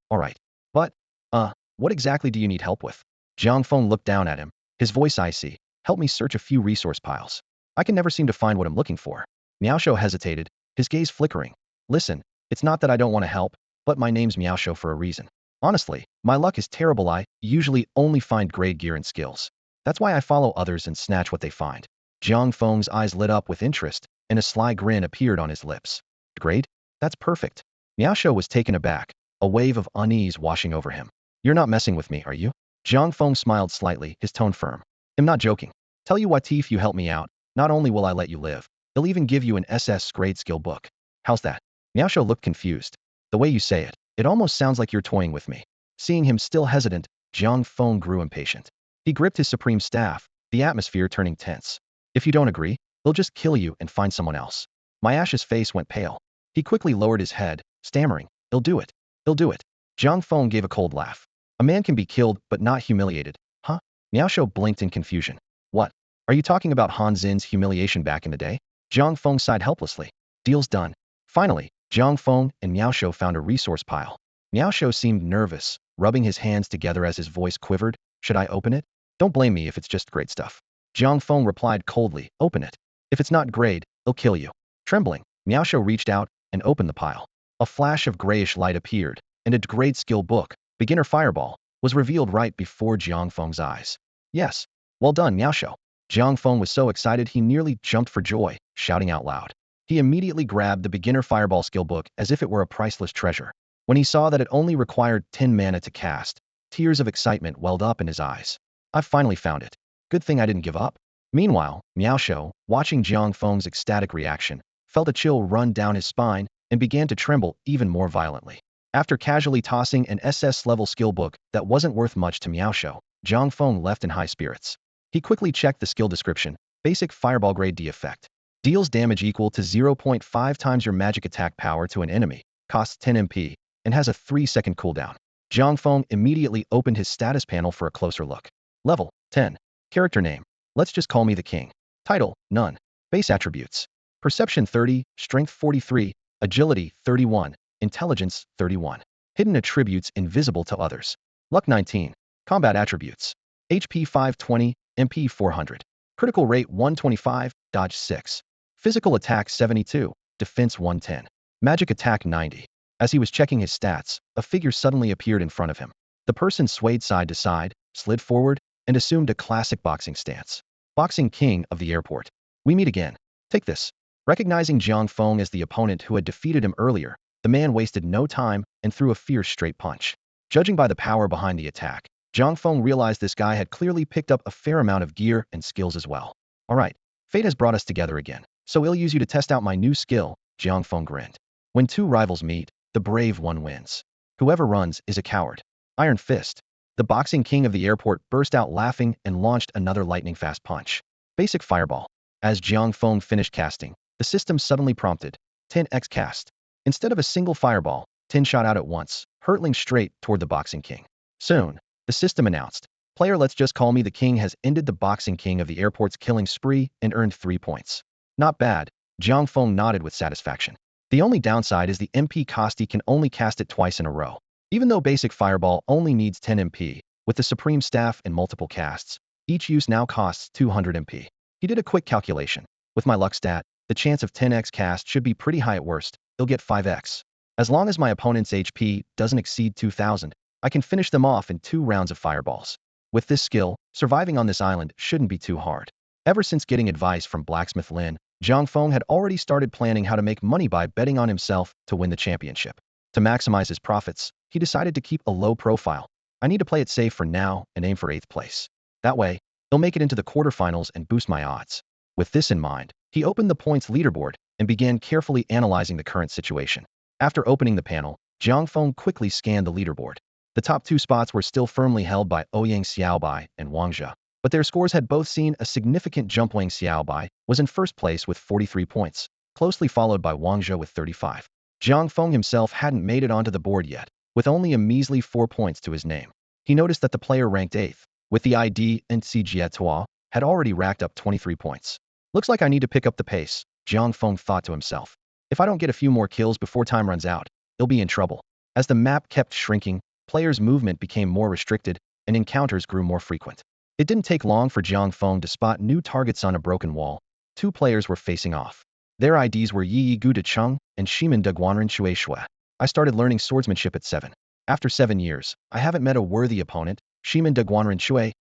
But, what exactly do you need help with?" Jiang Feng looked down at him, his voice icy. "Help me search a few resource piles. I can never seem to find what I'm looking for." Miaosho hesitated, his gaze flickering. "Listen, it's not that I don't want to help, but my name's Miaosho for a reason. Honestly, my luck is terrible. I usually only find grade gear and skills. That's why I follow others and snatch what they find." Jiang Feng's eyes lit up with interest, and a sly grin appeared on his lips. "Grade? That's perfect." Miaosho was taken aback, a wave of unease washing over him. "You're not messing with me, are you?" Jiang Feng smiled slightly, his tone firm. "I'm not joking. Tell you what, if you help me out, not only will I let you live, I'll even give you an SS grade skill book. How's that?" Miaosho looked confused. "The way you say it, it almost sounds like you're toying with me." Seeing him still hesitant, Jiang Feng grew impatient. He gripped his supreme staff, the atmosphere turning tense. "If you don't agree, they'll just kill you and find someone else." Miasho's face went pale. He quickly lowered his head, stammering, "He'll do it. He'll do it." Jiang Feng gave a cold laugh. "A man can be killed but not humiliated, huh?" Miaosho blinked in confusion. "What? Are you talking about Han Xin's humiliation back in the day?" Jiang Feng sighed helplessly. "Deal's done." Finally, Jiang Feng and Miaosho found a resource pile. Miaosho seemed nervous, rubbing his hands together as his voice quivered. "Should I open it?" "Don't blame me if it's just great stuff." Jiang Feng replied coldly, "Open it. If it's not grade, it'll kill you." Trembling, Miaosho reached out and opened the pile. A flash of grayish light appeared, and a grade skill book, Beginner Fireball, was revealed right before Jiang Feng's eyes. "Yes. Well done, Miaosho." Jiang Feng was so excited he nearly jumped for joy, shouting out loud. He immediately grabbed the Beginner Fireball skill book as if it were a priceless treasure. When he saw that it only required 10 mana to cast, tears of excitement welled up in his eyes. "I've finally found it. Good thing I didn't give up." Meanwhile, Miaosho, watching Jiang Feng's ecstatic reaction, felt a chill run down his spine and began to tremble even more violently. After casually tossing an SS-level skill book that wasn't worth much to Miaosho, Jiang Feng left in high spirits. He quickly checked the skill description. Basic Fireball Grade D effect. Deals damage equal to 0.5 times your magic attack power to an enemy, costs 10 MP, and has a 3-second cooldown. Jiang Feng immediately opened his status panel for a closer look. Level 10. Character name. Let's just call me the king. Title, none. Base attributes. Perception 30, Strength 43, Agility 31, Intelligence 31. Hidden attributes invisible to others. Luck 19. Combat attributes. HP 520, MP 400. Critical rate 125, Dodge 6. Physical attack 72, Defense 110. Magic attack 90. As he was checking his stats, a figure suddenly appeared in front of him. The person swayed side to side, slid forward, and assumed a classic boxing stance. "Boxing King of the airport. We meet again. Take this." Recognizing Jiang Feng as the opponent who had defeated him earlier, the man wasted no time and threw a fierce straight punch. Judging by the power behind the attack, Jiang Feng realized this guy had clearly picked up a fair amount of gear and skills as well. "All right, fate has brought us together again, so I'll use you to test out my new skill," Jiang Feng grinned. When two rivals meet, the brave one wins. Whoever runs is a coward. Iron Fist. The boxing king of the airport burst out laughing and launched another lightning-fast punch. Basic Fireball. As Jiang Feng finished casting, the system suddenly prompted 10x cast. Instead of a single fireball, 10 shot out at once, hurtling straight toward the Boxing King. Soon, the system announced, player let's just call me the king has ended the Boxing King of the airport's killing spree and earned 3 points. Not bad, Jiang Feng nodded with satisfaction. The only downside is the MP Costi can only cast it twice in a row. Even though basic fireball only needs 10 MP, with the Supreme Staff and multiple casts, each use now costs 200 MP. He did a quick calculation. With my luck stat, the chance of 10x cast should be pretty high at worst. He'll get 5x. As long as my opponent's HP doesn't exceed 2000, I can finish them off in 2 rounds of fireballs. With this skill, surviving on this island shouldn't be too hard. Ever since getting advice from Blacksmith Lin, Jiang Feng had already started planning how to make money by betting on himself to win the championship. To maximize his profits, he decided to keep a low profile. I need to play it safe for now and aim for 8th place. That way, he'll make it into the quarterfinals and boost my odds. With this in mind, he opened the points leaderboard and began carefully analyzing the current situation. After opening the panel, Jiang Feng quickly scanned the leaderboard. The top 2 spots were still firmly held by Ouyang Xiaobai and Wang Zhe, but their scores had both seen a significant jump. Wang Xiaobai was in first place with 43 points, closely followed by Wang Zhe with 35. Jiang Feng himself hadn't made it onto the board yet, with only a measly 4 points to his name. He noticed that the player ranked 8th, with the ID and Tua, had already racked up 23 points. Looks like I need to pick up the pace, Jiang Feng thought to himself. If I don't get a few more kills before time runs out, he'll be in trouble. As the map kept shrinking, players' movement became more restricted, and encounters grew more frequent. It didn't take long for Jiang Feng to spot new targets on a broken wall. 2 players were facing off. Their IDs were Yi Gu De Cheng and Shimen De Guanren Shui Shui. I started learning swordsmanship at 7. After 7 years, I haven't met a worthy opponent, Shimen De Guanren Shui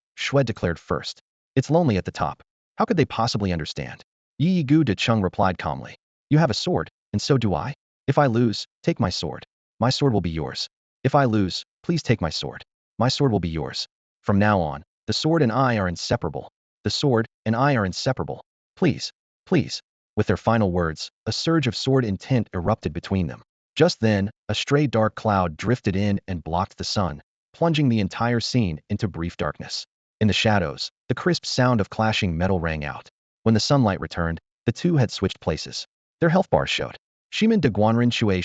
declared first. It's lonely at the top. How could they possibly understand? Yi Gu De Cheng replied calmly. You have a sword, and so do I. If I lose, take my sword. My sword will be yours. If I lose, please take my sword. My sword will be yours. From now on, the sword and I are inseparable. The sword and I are inseparable. Please, please. With their final words, a surge of sword intent erupted between them. Just then, a stray dark cloud drifted in and blocked the sun, plunging the entire scene into brief darkness. In the shadows, the crisp sound of clashing metal rang out. When the sunlight returned, the two had switched places. Their health bars showed. Shimen De Guanren Shui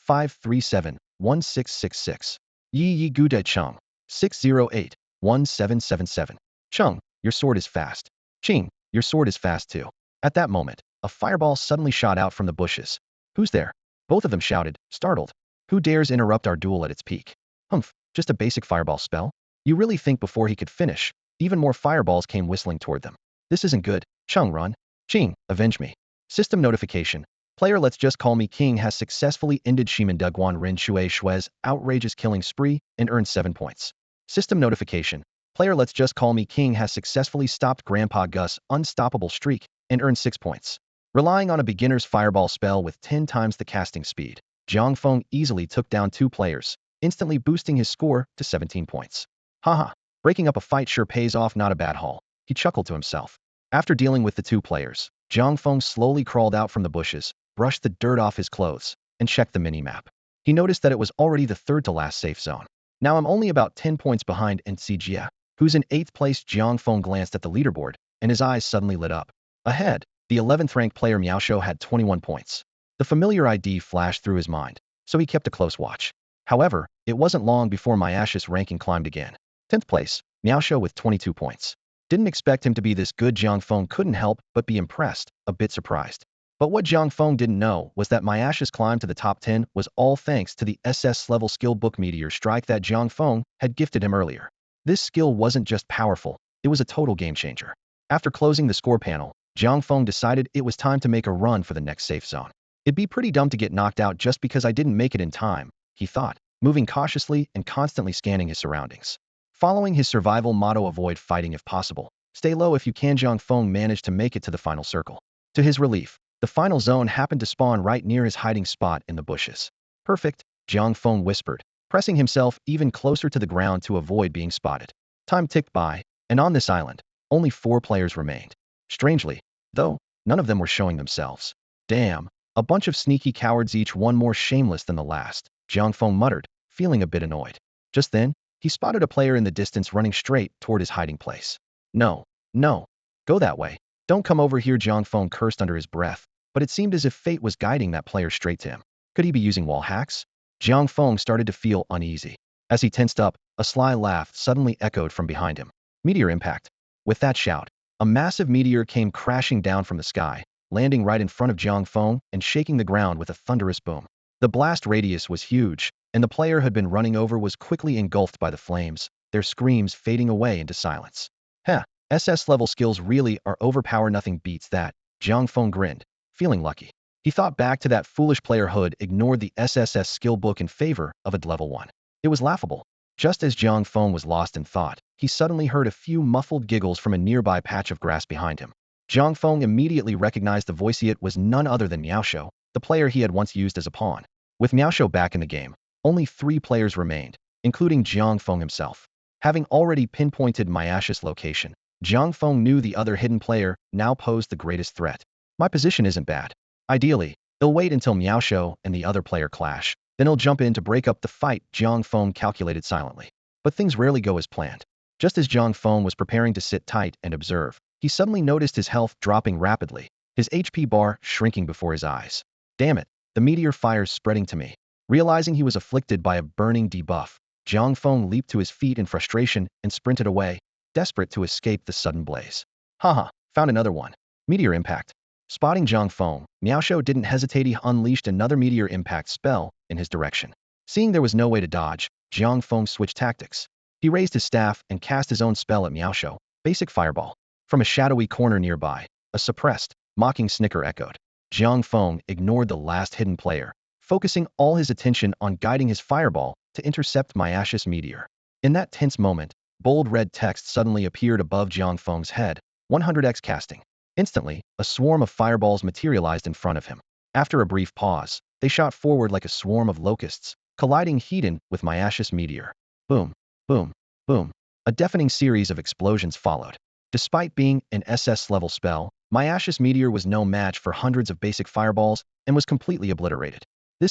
537-1666. Yi Gu De Cheng 608-1777. Cheng, your sword is fast. Ching, your sword is fast too. At that moment, a fireball suddenly shot out from the bushes. Who's there? Both of them shouted, startled. Who dares interrupt our duel at its peak? Humph, just a basic fireball spell? You really think before he could finish, even more fireballs came whistling toward them. This isn't good. Cheng, run. Ching, avenge me. System notification. Player let's just call me king has successfully ended Shimen De Guanren Shui's outrageous killing spree and earned 7 points. System notification. Player let's just call me king has successfully stopped Grandpa Gus' unstoppable streak and earned 6 points. Relying on a beginner's fireball spell with 10 times the casting speed, Jiang Feng easily took down 2 players, instantly boosting his score to 17 points. Haha, breaking up a fight sure pays off, not a bad haul, he chuckled to himself. After dealing with the 2 players, Jiang Feng slowly crawled out from the bushes, brushed the dirt off his clothes, and checked the mini-map. He noticed that it was already the 3rd to last safe zone. Now I'm only about 10 points behind Jia, who's in 8th place. Jiang Feng glanced at the leaderboard, and his eyes suddenly lit up. Ahead, the 11th ranked player Miaosho had 21 points. The familiar ID flashed through his mind, so he kept a close watch. However, it wasn't long before Miaosho's ranking climbed again. 10th place, Miaosho with 22 points. Didn't expect him to be this good. Jiang Feng couldn't help but be impressed, a bit surprised. But what Jiang Feng didn't know was that Miaosho's climb to the top 10 was all thanks to the SS-level skill book Meteor Strike that Jiang Feng had gifted him earlier. This skill wasn't just powerful, it was a total game changer. After closing the score panel, Jiang Feng decided it was time to make a run for the next safe zone. It'd be pretty dumb to get knocked out just because I didn't make it in time, he thought, moving cautiously and constantly scanning his surroundings. Following his survival motto, avoid fighting if possible, stay low if you can, Jiang Feng managed to make it to the final circle. To his relief, the final zone happened to spawn right near his hiding spot in the bushes. Perfect, Jiang Feng whispered, pressing himself even closer to the ground to avoid being spotted. Time ticked by, and on this island, only 4 players remained. Strangely, though, none of them were showing themselves. Damn, a bunch of sneaky cowards, each one more shameless than the last, Jiang Feng muttered, feeling a bit annoyed. Just then, he spotted a player in the distance running straight toward his hiding place. No, no, go that way. Don't come over here, Jiang Feng cursed under his breath, but it seemed as if fate was guiding that player straight to him. Could he be using wall hacks? Jiang Feng started to feel uneasy. As he tensed up, a sly laugh suddenly echoed from behind him. Meteor impact. With that shout, a massive meteor came crashing down from the sky, landing right in front of Jiang Feng and shaking the ground with a thunderous boom. The blast radius was huge, and the player had been running over was quickly engulfed by the flames, their screams fading away into silence. Heh, SS-level skills really are overpowered. Nothing beats that, Jiang Feng grinned, feeling lucky. He thought back to that foolish player who'd ignored the SSS skill book in favor of a level 1. It was laughable. Just as Jiang Feng was lost in thought, he suddenly heard a few muffled giggles from a nearby patch of grass behind him. Jiang Feng immediately recognized the voice. It was none other than Miaosho, the player he had once used as a pawn. With Miaosho back in the game, only 3 players remained, including Jiang Feng himself. Having already pinpointed Miasho's location, Jiang Feng knew the other hidden player now posed the greatest threat. My position isn't bad. Ideally, he'll wait until Miaosho and the other player clash, then he'll jump in to break up the fight, Jiang Feng calculated silently. But things rarely go as planned. Just as Jiang Feng was preparing to sit tight and observe, he suddenly noticed his health dropping rapidly, his HP bar shrinking before his eyes. Damn it, the meteor fire's spreading to me. Realizing he was afflicted by a burning debuff, Jiang Feng leaped to his feet in frustration and sprinted away, desperate to escape the sudden blaze. Haha, found another one. Meteor impact. Spotting Jiang Feng, Miaosho didn't hesitate. He unleashed another meteor impact spell in his direction. Seeing there was no way to dodge, Jiang Feng switched tactics. He raised his staff and cast his own spell at Miaosho, basic fireball. From a shadowy corner nearby, a suppressed, mocking snicker echoed. Jiang Feng ignored the last hidden player, focusing all his attention on guiding his fireball to intercept Miasho's meteor. In that tense moment, bold red text suddenly appeared above Jiang Feng's head, 100x casting. Instantly, a swarm of fireballs materialized in front of him. After a brief pause, they shot forward like a swarm of locusts, colliding head-on with Miasho's meteor. Boom, boom, boom. A deafening series of explosions followed. Despite being an SS-level spell, Miasho's meteor was no match for hundreds of basic fireballs and was completely obliterated.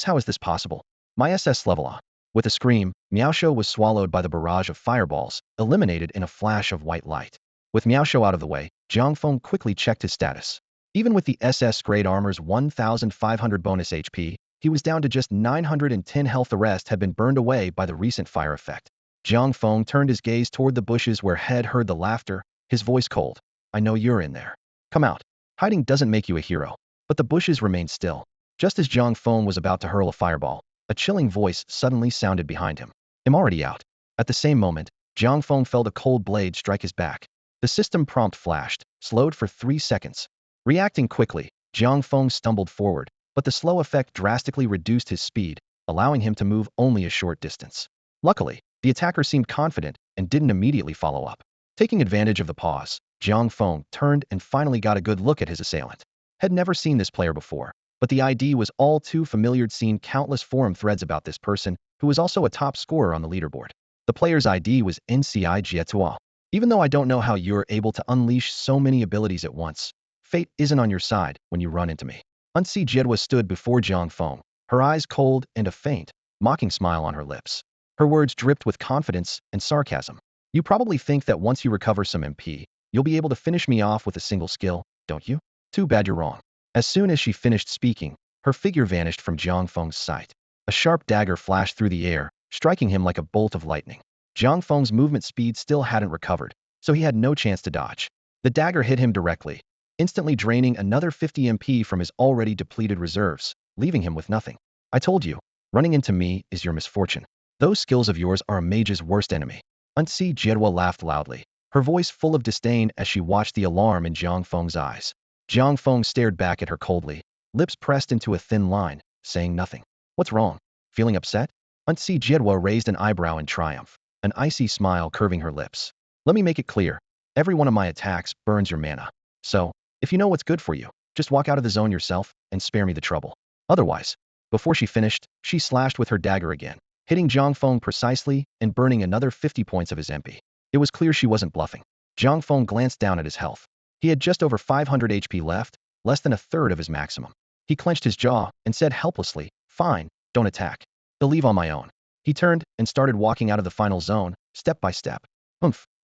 How is this possible? My SS level ah. With a scream, Miaosho was swallowed by the barrage of fireballs, eliminated in a flash of white light. With Miaosho out of the way, Jiang Feng quickly checked his status. Even with the SS grade armor's 1,500 bonus HP, he was down to just 910 health. The rest had been burned away by the recent fire effect. Jiang Feng turned his gaze toward the bushes where Head heard the laughter, his voice cold. I know you're in there. Come out. Hiding doesn't make you a hero. But the bushes remained still. Just as Jiang Feng was about to hurl a fireball, a chilling voice suddenly sounded behind him. I'm already out. At the same moment, Jiang Feng felt a cold blade strike his back. The system prompt flashed, slowed for 3 seconds. Reacting quickly, Jiang Feng stumbled forward, but the slow effect drastically reduced his speed, allowing him to move only a short distance. Luckily, the attacker seemed confident and didn't immediately follow up. Taking advantage of the pause, Jiang Feng turned and finally got a good look at his assailant. Had never seen this player before, but the ID was all too familiar. He'd seen countless forum threads about this person, who was also a top scorer on the leaderboard. The player's ID was NCI Jietua. Even though I don't know how you're able to unleash so many abilities at once, fate isn't on your side when you run into me. NCI Jietua stood before Jiang Feng, her eyes cold and a faint, mocking smile on her lips. Her words dripped with confidence and sarcasm. You probably think that once you recover some MP, you'll be able to finish me off with a single skill, don't you? Too bad you're wrong. As soon as she finished speaking, her figure vanished from Jiang Feng's sight. A sharp dagger flashed through the air, striking him like a bolt of lightning. Jiang Feng's movement speed still hadn't recovered, so he had no chance to dodge. The dagger hit him directly, instantly draining another 50 MP from his already depleted reserves, leaving him with nothing. I told you, running into me is your misfortune. Those skills of yours are a mage's worst enemy. NCI Jietua laughed loudly, her voice full of disdain as she watched the alarm in Jiang Feng's eyes. Jiang Feng stared back at her coldly, lips pressed into a thin line, saying nothing. What's wrong? Feeling upset? NCI Jietua raised an eyebrow in triumph, an icy smile curving her lips. Let me make it clear. Every one of my attacks burns your mana. So, if you know what's good for you, just walk out of the zone yourself and spare me the trouble. Otherwise, before she finished, she slashed with her dagger again, hitting Jiang Feng precisely and burning another 50 points of his MP. It was clear she wasn't bluffing. Jiang Feng glanced down at his health. He had just over 500 HP left, less than a third of his maximum. He clenched his jaw and said helplessly, fine, don't attack. I'll leave on my own. He turned and started walking out of the final zone, step by step.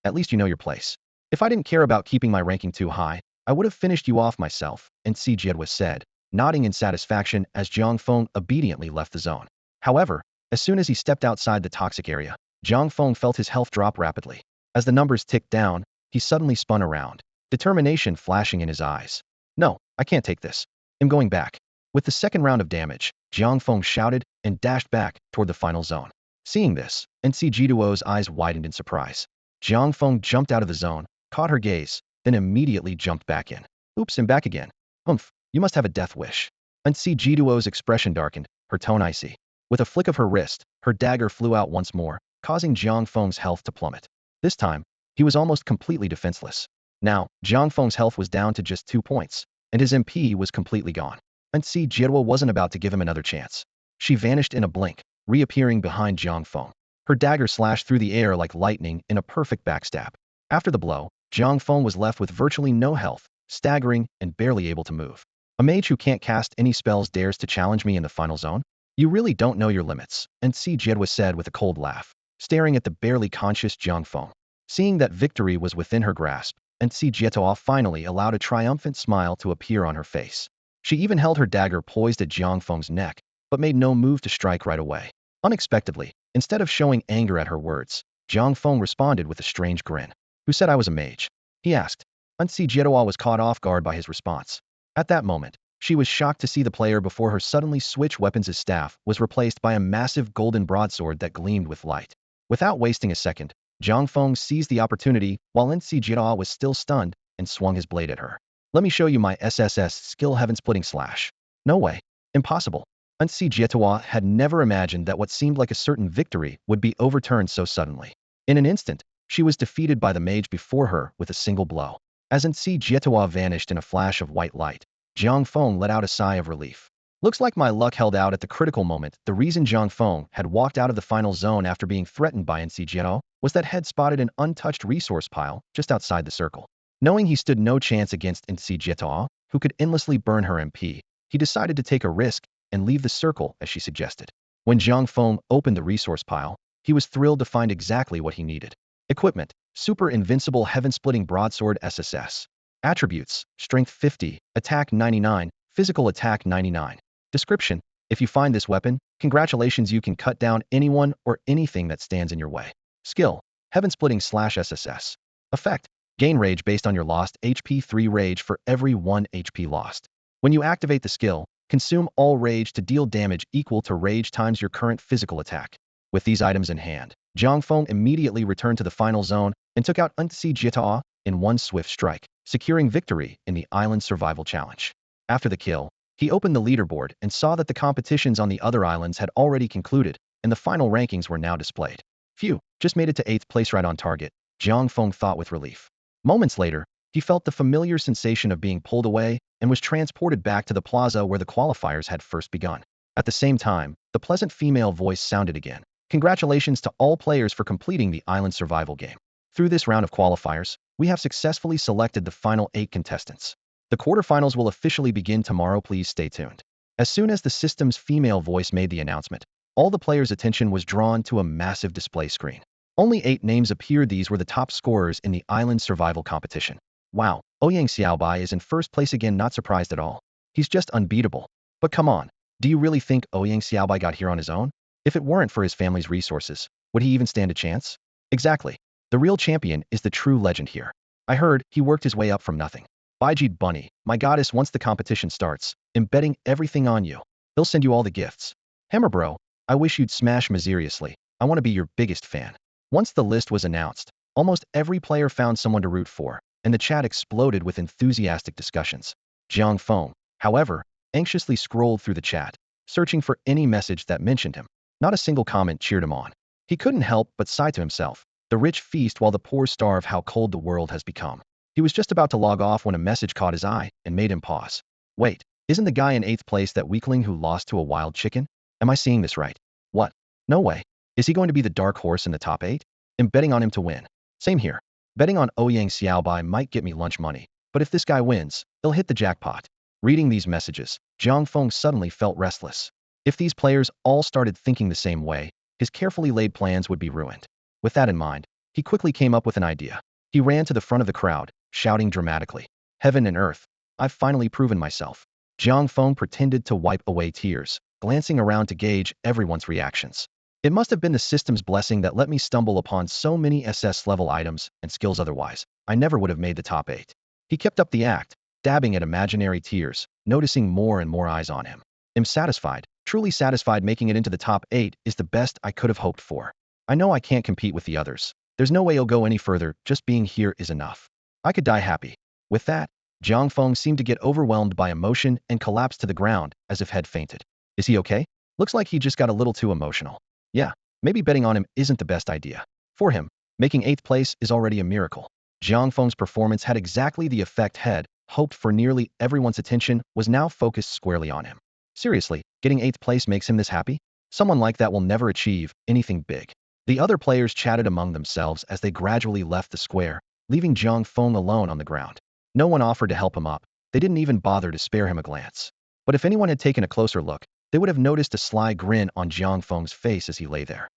At least you know your place. If I didn't care about keeping my ranking too high, I would have finished you off myself, NCI Jietua said, nodding in satisfaction as Jiang Feng obediently left the zone. However, as soon as he stepped outside the toxic area, Jiang Feng felt his health drop rapidly. As the numbers ticked down, he suddenly spun around, determination flashing in his eyes. No, I can't take this. I'm going back. With the second round of damage, Jiang Feng shouted and dashed back toward the final zone. Seeing this, NC Jiduo's eyes widened in surprise. Jiang Feng jumped out of the zone, caught her gaze, then immediately jumped back in. Oops, I'm back again. Humph, you must have a death wish. NC Jiduo's expression darkened, her tone icy. With a flick of her wrist, her dagger flew out once more, causing Jiang Feng's health to plummet. This time, he was almost completely defenseless. Now, Jiang Feng's health was down to just 2 points, and his MP was completely gone. NC Jiduo wasn't about to give him another chance. She vanished in a blink, reappearing behind Jiang Feng. Her dagger slashed through the air like lightning in a perfect backstab. After the blow, Jiang Feng was left with virtually no health, staggering and barely able to move. A mage who can't cast any spells dares to challenge me in the final zone? You really don't know your limits, NC Jiduo said with a cold laugh, staring at the barely conscious Jiang Feng. Seeing that victory was within her grasp, NC Jiduo finally allowed a triumphant smile to appear on her face. She even held her dagger poised at Jiang Feng's neck, but made no move to strike right away. Unexpectedly, instead of showing anger at her words, Jiang Feng responded with a strange grin. Who said I was a mage? He asked. NC Jiduo was caught off guard by his response. At that moment, she was shocked to see the player before her suddenly switch weapons' staff was replaced by a massive golden broadsword that gleamed with light. Without wasting a second, Jiang Feng seized the opportunity while NC Jiduo was still stunned and swung his blade at her. Let me show you my SSS skill heaven-splitting slash. No way. Impossible. NC Jiduo had never imagined that what seemed like a certain victory would be overturned so suddenly. In an instant, she was defeated by the mage before her with a single blow. As NC Jiduo vanished in a flash of white light, Jiang Feng let out a sigh of relief. Looks like my luck held out at the critical moment. The reason Jiang Feng had walked out of the final zone after being threatened by NC Jiduo was that Head spotted an untouched resource pile just outside the circle. Knowing he stood no chance against NC Jiduo, who could endlessly burn her MP, he decided to take a risk and leave the circle as she suggested. When Jiang Feng opened the resource pile, he was thrilled to find exactly what he needed. Equipment: Super Invincible Heaven-Splitting Broadsword SSS. Attributes: Strength 50, Attack 99, Physical Attack 99. Description: If you find this weapon, congratulations, you can cut down anyone or anything that stands in your way. Skill: Heaven-Splitting / SSS. Effect: Gain rage based on your lost HP 3 rage for every 1 HP lost. When you activate the skill, consume all rage to deal damage equal to rage times your current physical attack. With these items in hand, Jiang Feng immediately returned to the final zone and took out NC Jiduo in one swift strike, securing victory in the Island Survival Challenge. After the kill, he opened the leaderboard and saw that the competitions on the other islands had already concluded, and the final rankings were now displayed. Phew, just made it to 8th place right on target, Jiang Feng thought with relief. Moments later, he felt the familiar sensation of being pulled away and was transported back to the plaza where the qualifiers had first begun. At the same time, the pleasant female voice sounded again. Congratulations to all players for completing the Island Survival game. Through this round of qualifiers, we have successfully selected the final 8 contestants. The quarterfinals will officially begin tomorrow. Please stay tuned. As soon as the system's female voice made the announcement, all the players' attention was drawn to a massive display screen. Only 8 names appeared. These were the top scorers in the Island Survival competition. Wow, Ouyang Xiaobai is in first place again. Not surprised at all. He's just unbeatable. But come on, do you really think Ouyang Xiaobai got here on his own? If it weren't for his family's resources, would he even stand a chance? Exactly. The real champion is the true legend here. I heard he worked his way up from nothing. Baijid Bunny, my goddess, once the competition starts, I'm betting everything on you. He'll send you all the gifts. Hammer bro, I wish you'd smash mysteriously. I want to be your biggest fan. Once the list was announced, almost every player found someone to root for, and the chat exploded with enthusiastic discussions. Jiang Feng, however, anxiously scrolled through the chat, searching for any message that mentioned him. Not a single comment cheered him on. He couldn't help but sigh to himself. The rich feast while the poor starve. How cold the world has become. He was just about to log off when a message caught his eye and made him pause. Wait, isn't the guy in 8th place that weakling who lost to a wild chicken? Am I seeing this right? What? No way. Is he going to be the dark horse in the top 8? I'm betting on him to win. Same here. Betting on Ouyang Xiaobai might get me lunch money, but if this guy wins, he'll hit the jackpot. Reading these messages, Jiang Feng suddenly felt restless. If these players all started thinking the same way, his carefully laid plans would be ruined. With that in mind, he quickly came up with an idea. He ran to the front of the crowd, shouting dramatically, "Heaven and earth, I've finally proven myself. Jiang Feng pretended to wipe away tears, glancing around to gauge everyone's reactions. It must have been the system's blessing that let me stumble upon so many SS-level items and skills otherwise. I never would have made the top 8. He kept up the act, dabbing at imaginary tears, noticing more and more eyes on him. I'm satisfied, truly satisfied. Making it into the top 8 is the best I could have hoped for. I know I can't compete with the others. There's no way I'll go any further, just being here is enough. I could die happy. With that, Jiang Feng seemed to get overwhelmed by emotion and collapsed to the ground as if he'd fainted. Is he okay? Looks like he just got a little too emotional. Yeah, maybe betting on him isn't the best idea. For him, making 8th place is already a miracle. Jiang Feng's performance had exactly the effect he'd hoped for. Nearly everyone's attention was now focused squarely on him. Seriously, getting 8th place makes him this happy? Someone like that will never achieve anything big. The other players chatted among themselves as they gradually left the square, leaving Jiang Feng alone on the ground. No one offered to help him up. They didn't even bother to spare him a glance. But if anyone had taken a closer look, they would have noticed a sly grin on Jiang Feng's face as he lay there.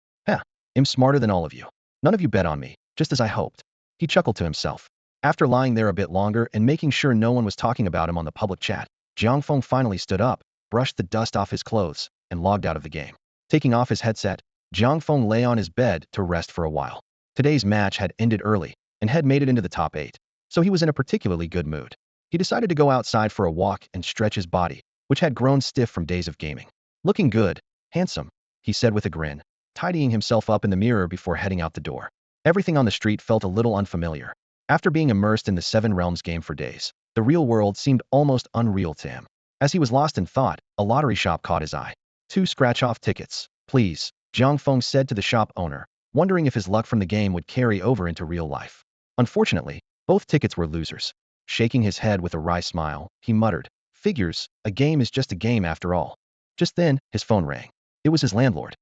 I'm smarter than all of you. None of you bet on me, just as I hoped. He chuckled to himself. After lying there a bit longer and making sure no one was talking about him on the public chat, Jiang Feng finally stood up, brushed the dust off his clothes, and logged out of the game. Taking off his headset, Jiang Feng lay on his bed to rest for a while. Today's match had ended early and had made it into the top 8, so he was in a particularly good mood. He decided to go outside for a walk and stretch his body, which had grown stiff from days of gaming. Looking good, handsome, he said with a grin, tidying himself up in the mirror before heading out the door. Everything on the street felt a little unfamiliar. After being immersed in the Seven Realms game for days, the real world seemed almost unreal to him. As he was lost in thought, a lottery shop caught his eye. 2 scratch-off tickets, please, Jiang Feng said to the shop owner, wondering if his luck from the game would carry over into real life. Unfortunately, both tickets were losers. Shaking his head with a wry smile, he muttered, "Figures, a game is just a game after all." Just then, his phone rang. It was his landlord.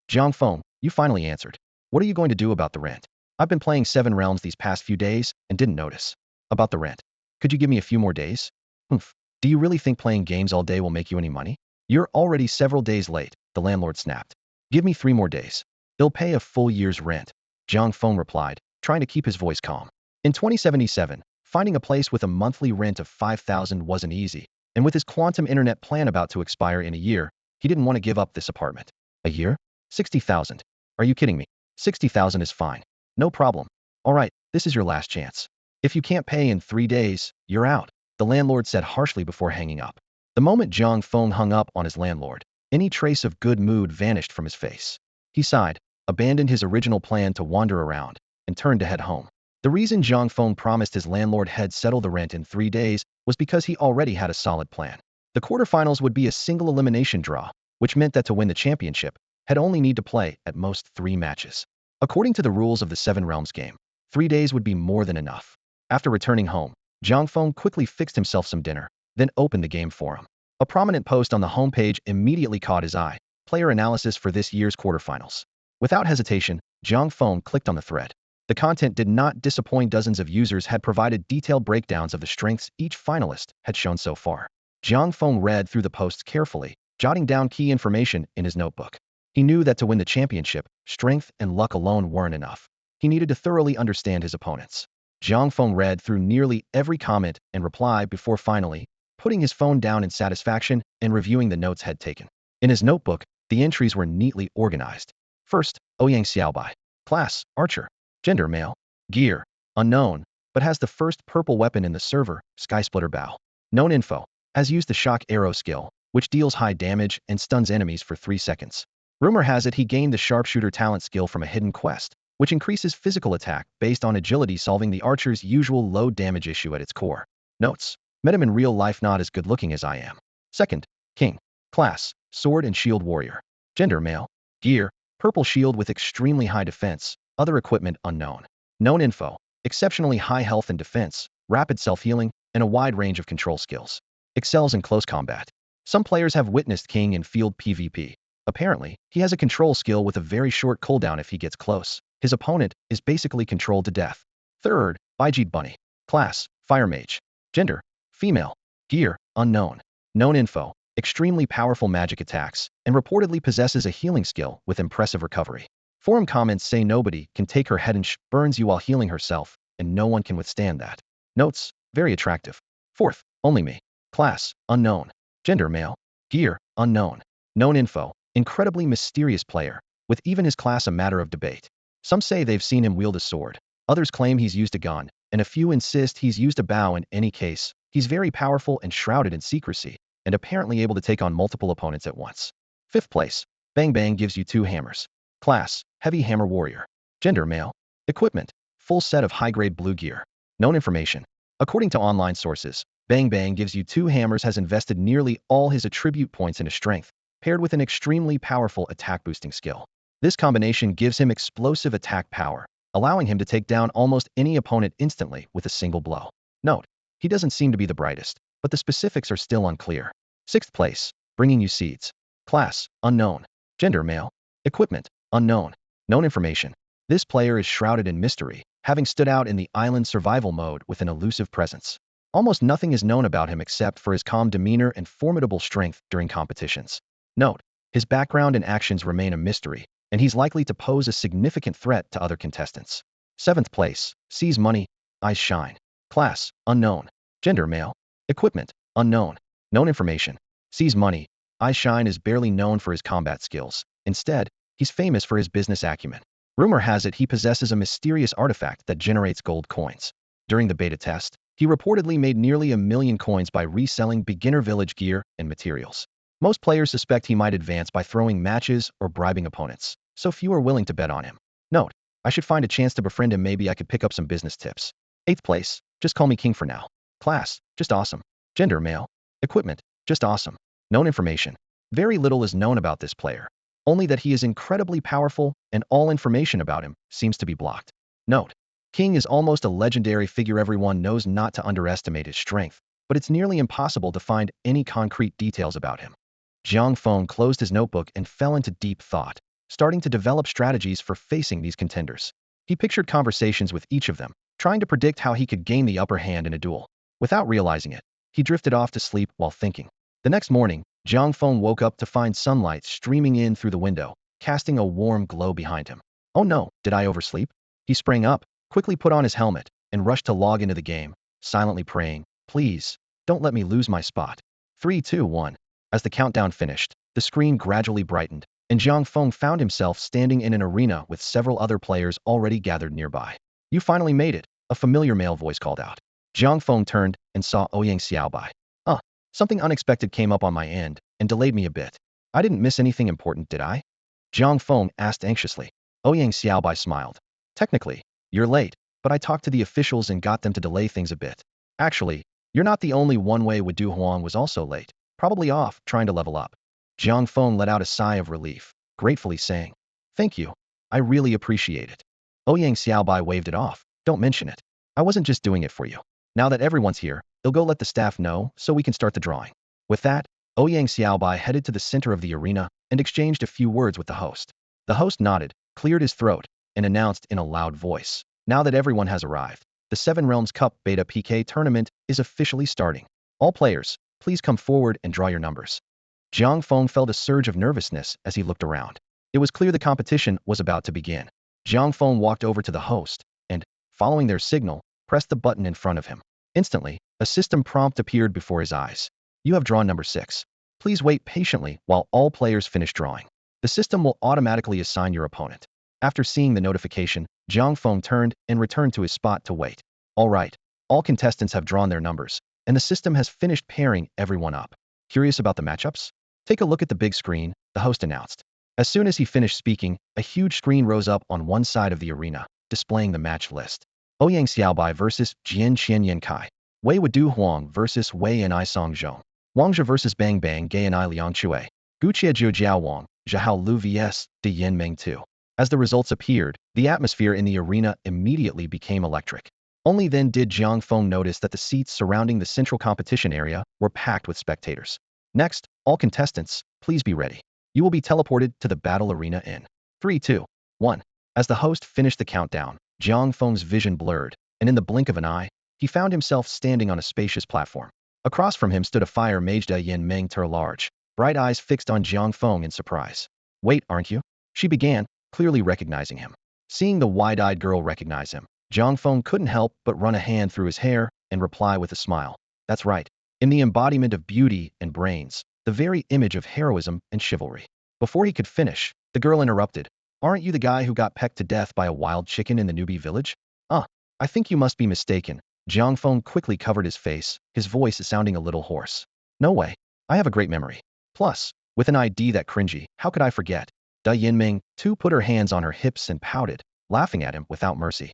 "Jiang Feng, you finally answered. What are you going to do about the rent? I've been playing Seven Realms these past few days and didn't notice. About the rent. Could you give me a few more days?" "Humph. Do you really think playing games all day will make you any money? You're already several days late," the landlord snapped. "Give me 3 more days. They'll pay a full year's rent," Jiang Feng replied, trying to keep his voice calm. In 2077, finding a place with a monthly rent of 5,000 wasn't easy, and with his quantum internet plan about to expire in a year, he didn't want to give up this apartment. A year? 60,000. Are you kidding me? 60,000 is fine. No problem. All right, this is your last chance. If you can't pay in 3 days, you're out, the landlord said harshly before hanging up. The moment Jiang Feng hung up on his landlord, any trace of good mood vanished from his face. He sighed, abandoned his original plan to wander around, and turned to head home. The reason Jiang Feng promised his landlord he'd settle the rent in 3 days was because he already had a solid plan. The quarterfinals would be a single elimination draw, which meant that to win the championship, he'd only need to play at most 3 matches. According to the rules of the Seven Realms game, 3 days would be more than enough. After returning home, Jiang Feng quickly fixed himself some dinner, then opened the game forum. A prominent post on the homepage immediately caught his eye: player analysis for this year's quarterfinals. Without hesitation, Jiang Feng clicked on the thread. The content did not disappoint. Dozens of users had provided detailed breakdowns of the strengths each finalist had shown so far. Jiang Feng read through the posts carefully, jotting down key information in his notebook. He knew that to win the championship, strength and luck alone weren't enough. He needed to thoroughly understand his opponents. Jiang Feng read through nearly every comment and reply before finally putting his phone down in satisfaction and reviewing the notes he'd taken. In his notebook, the entries were neatly organized. First, Ouyang Xiaobai. Class, Archer. Gender, male. Gear, unknown, but has the first purple weapon in the server, Skysplitter Bow. Known info, has used the Shock Arrow skill, which deals high damage and stuns enemies for 3 seconds. Rumor has it he gained the Sharpshooter talent skill from a hidden quest, which increases physical attack based on agility, solving the Archer's usual low damage issue at its core. Notes: met him in real life, not as good looking as I am. Second, King. Class, Sword and Shield Warrior. Gender, male. Gear, purple shield with extremely high defense. Other equipment unknown. Known info, exceptionally high health and defense, rapid self-healing, and a wide range of control skills. Excels in close combat. Some players have witnessed King in field PvP. Apparently, he has a control skill with a very short cooldown if he gets close. His opponent is basically controlled to death. Third, Bijit Bunny. Class, Fire Mage. Gender, female. Gear, unknown. Known info, extremely powerful magic attacks, and reportedly possesses a healing skill with impressive recovery. Forum comments say nobody can take her head and burns you while healing herself, and no one can withstand that. Notes: very attractive. Fourth, Only Me. Class, unknown. Gender male. Gear unknown. Known info incredibly mysterious player, with even his class a matter of debate. Some say they've seen him wield a sword. Others claim he's used a gun, and a few insist he's used a bow. In any case, he's very powerful and shrouded in secrecy, and apparently able to take on multiple opponents at once. 5th place. Bang Bang gives you 2 hammers. Class, Heavy Hammer Warrior. Gender male. Equipment, full set of high-grade blue gear. Known information. According to online sources, Bang Bang gives you 2 hammers has invested nearly all his attribute points into strength, paired with an extremely powerful attack-boosting skill. This combination gives him explosive attack power, allowing him to take down almost any opponent instantly with a single blow. Note, he doesn't seem to be the brightest, but the specifics are still unclear. 6th place, bringing you seeds. Class, unknown. Gender male. Equipment, unknown. Known information. This player is shrouded in mystery, having stood out in the island survival mode with an elusive presence. Almost nothing is known about him except for his calm demeanor and formidable strength during competitions. Note, his background and actions remain a mystery, and he's likely to pose a significant threat to other contestants. 7th place, sees money, eyes shine. Class, unknown. Gender male. Equipment, unknown. Known information. Sees money, eyes shine is barely known for his combat skills. Instead, he's famous for his business acumen. Rumor has it he possesses a mysterious artifact that generates gold coins. During the beta test, he reportedly made nearly 1 million coins by reselling beginner village gear and materials. Most players suspect he might advance by throwing matches or bribing opponents, so few are willing to bet on him. Note, I should find a chance to befriend him. Maybe I could pick up some business tips. 8th place, just call me king for now. Class, just awesome. Gender male. Equipment, just awesome. Known information. Very little is known about this player, only that he is incredibly powerful and all information about him seems to be blocked. Note, King is almost a legendary figure. Everyone knows not to underestimate his strength, but it's nearly impossible to find any concrete details about him. Jiang Feng closed his notebook and fell into deep thought, starting to develop strategies for facing these contenders. He pictured conversations with each of them, trying to predict how he could gain the upper hand in a duel. Without realizing it, he drifted off to sleep while thinking. The next morning, Jiang Feng woke up to find sunlight streaming in through the window, casting a warm glow behind him. Oh no, did I oversleep? He sprang up, quickly put on his helmet, and rushed to log into the game, silently praying, please, don't let me lose my spot. 3, 2, 1. As the countdown finished, the screen gradually brightened, and Jiang Feng found himself standing in an arena with several other players already gathered nearby. You finally made it, a familiar male voice called out. Jiang Feng turned and saw Ouyang Xiaobai. Something unexpected came up on my end and delayed me a bit. I didn't miss anything important, did I? Jiang Feng asked anxiously. Ouyang Xiaobai smiled. Technically, you're late, but I talked to the officials and got them to delay things a bit. Actually, you're not the only one. Wei Wudu Huang was also late, probably off, trying to level up. Jiang Feng let out a sigh of relief, gratefully saying, thank you. I really appreciate it. Ouyang Xiaobai waved it off. Don't mention it. I wasn't just doing it for you. Now that everyone's here, they'll go let the staff know so we can start the drawing. With that, Ouyang Xiaobai headed to the center of the arena and exchanged a few words with the host. The host nodded, cleared his throat, and announced in a loud voice, now that everyone has arrived, the 7 Realms Cup Beta PK tournament is officially starting. All players, please come forward and draw your numbers. Jiang Feng felt a surge of nervousness as he looked around. It was clear the competition was about to begin. Jiang Feng walked over to the host and, following their signal, pressed the button in front of him. Instantly, a system prompt appeared before his eyes. You have drawn number 6. Please wait patiently while all players finish drawing. The system will automatically assign your opponent. After seeing the notification, Jiang Feng turned and returned to his spot to wait. All right, all contestants have drawn their numbers, and the system has finished pairing everyone up. Curious about the matchups? Take a look at the big screen, the host announced. As soon as he finished speaking, a huge screen rose up on one side of the arena, displaying the match list. Ouyang Xiaobai versus Jian Qianyan Kai. Wei Wudu Huang versus Wei and I Song Zhong. Wang Zhe versus Bang Bang Gay and I Liang Chue. Guqie Jiu Jiao Wang, Zhahao Lu vs. De Yin Meng Tu. As the results appeared, the atmosphere in the arena immediately became electric. Only then did Jiang Feng notice that the seats surrounding the central competition area were packed with spectators. Next, all contestants, please be ready. You will be teleported to the battle arena in 3, 2, 1. As the host finished the countdown, Jiang Feng's vision blurred, and in the blink of an eye, he found himself standing on a spacious platform. Across from him stood a fire mage De Yin Meng Ter large, bright eyes fixed on Jiang Feng in surprise. Wait, aren't you? She began, clearly recognizing him. Seeing the wide-eyed girl recognize him, Jiang Feng couldn't help but run a hand through his hair and reply with a smile. That's right. in the embodiment of beauty and brains, the very image of heroism and chivalry. Before he could finish, the girl interrupted. Aren't you the guy who got pecked to death by a wild chicken in the newbie village? I think you must be mistaken. Jiang Feng quickly covered his face, his voice sounding a little hoarse. No way. I have a great memory. Plus, with an ID that cringy, how could I forget? Da Yinming, too, put her hands on her hips and pouted, laughing at him without mercy.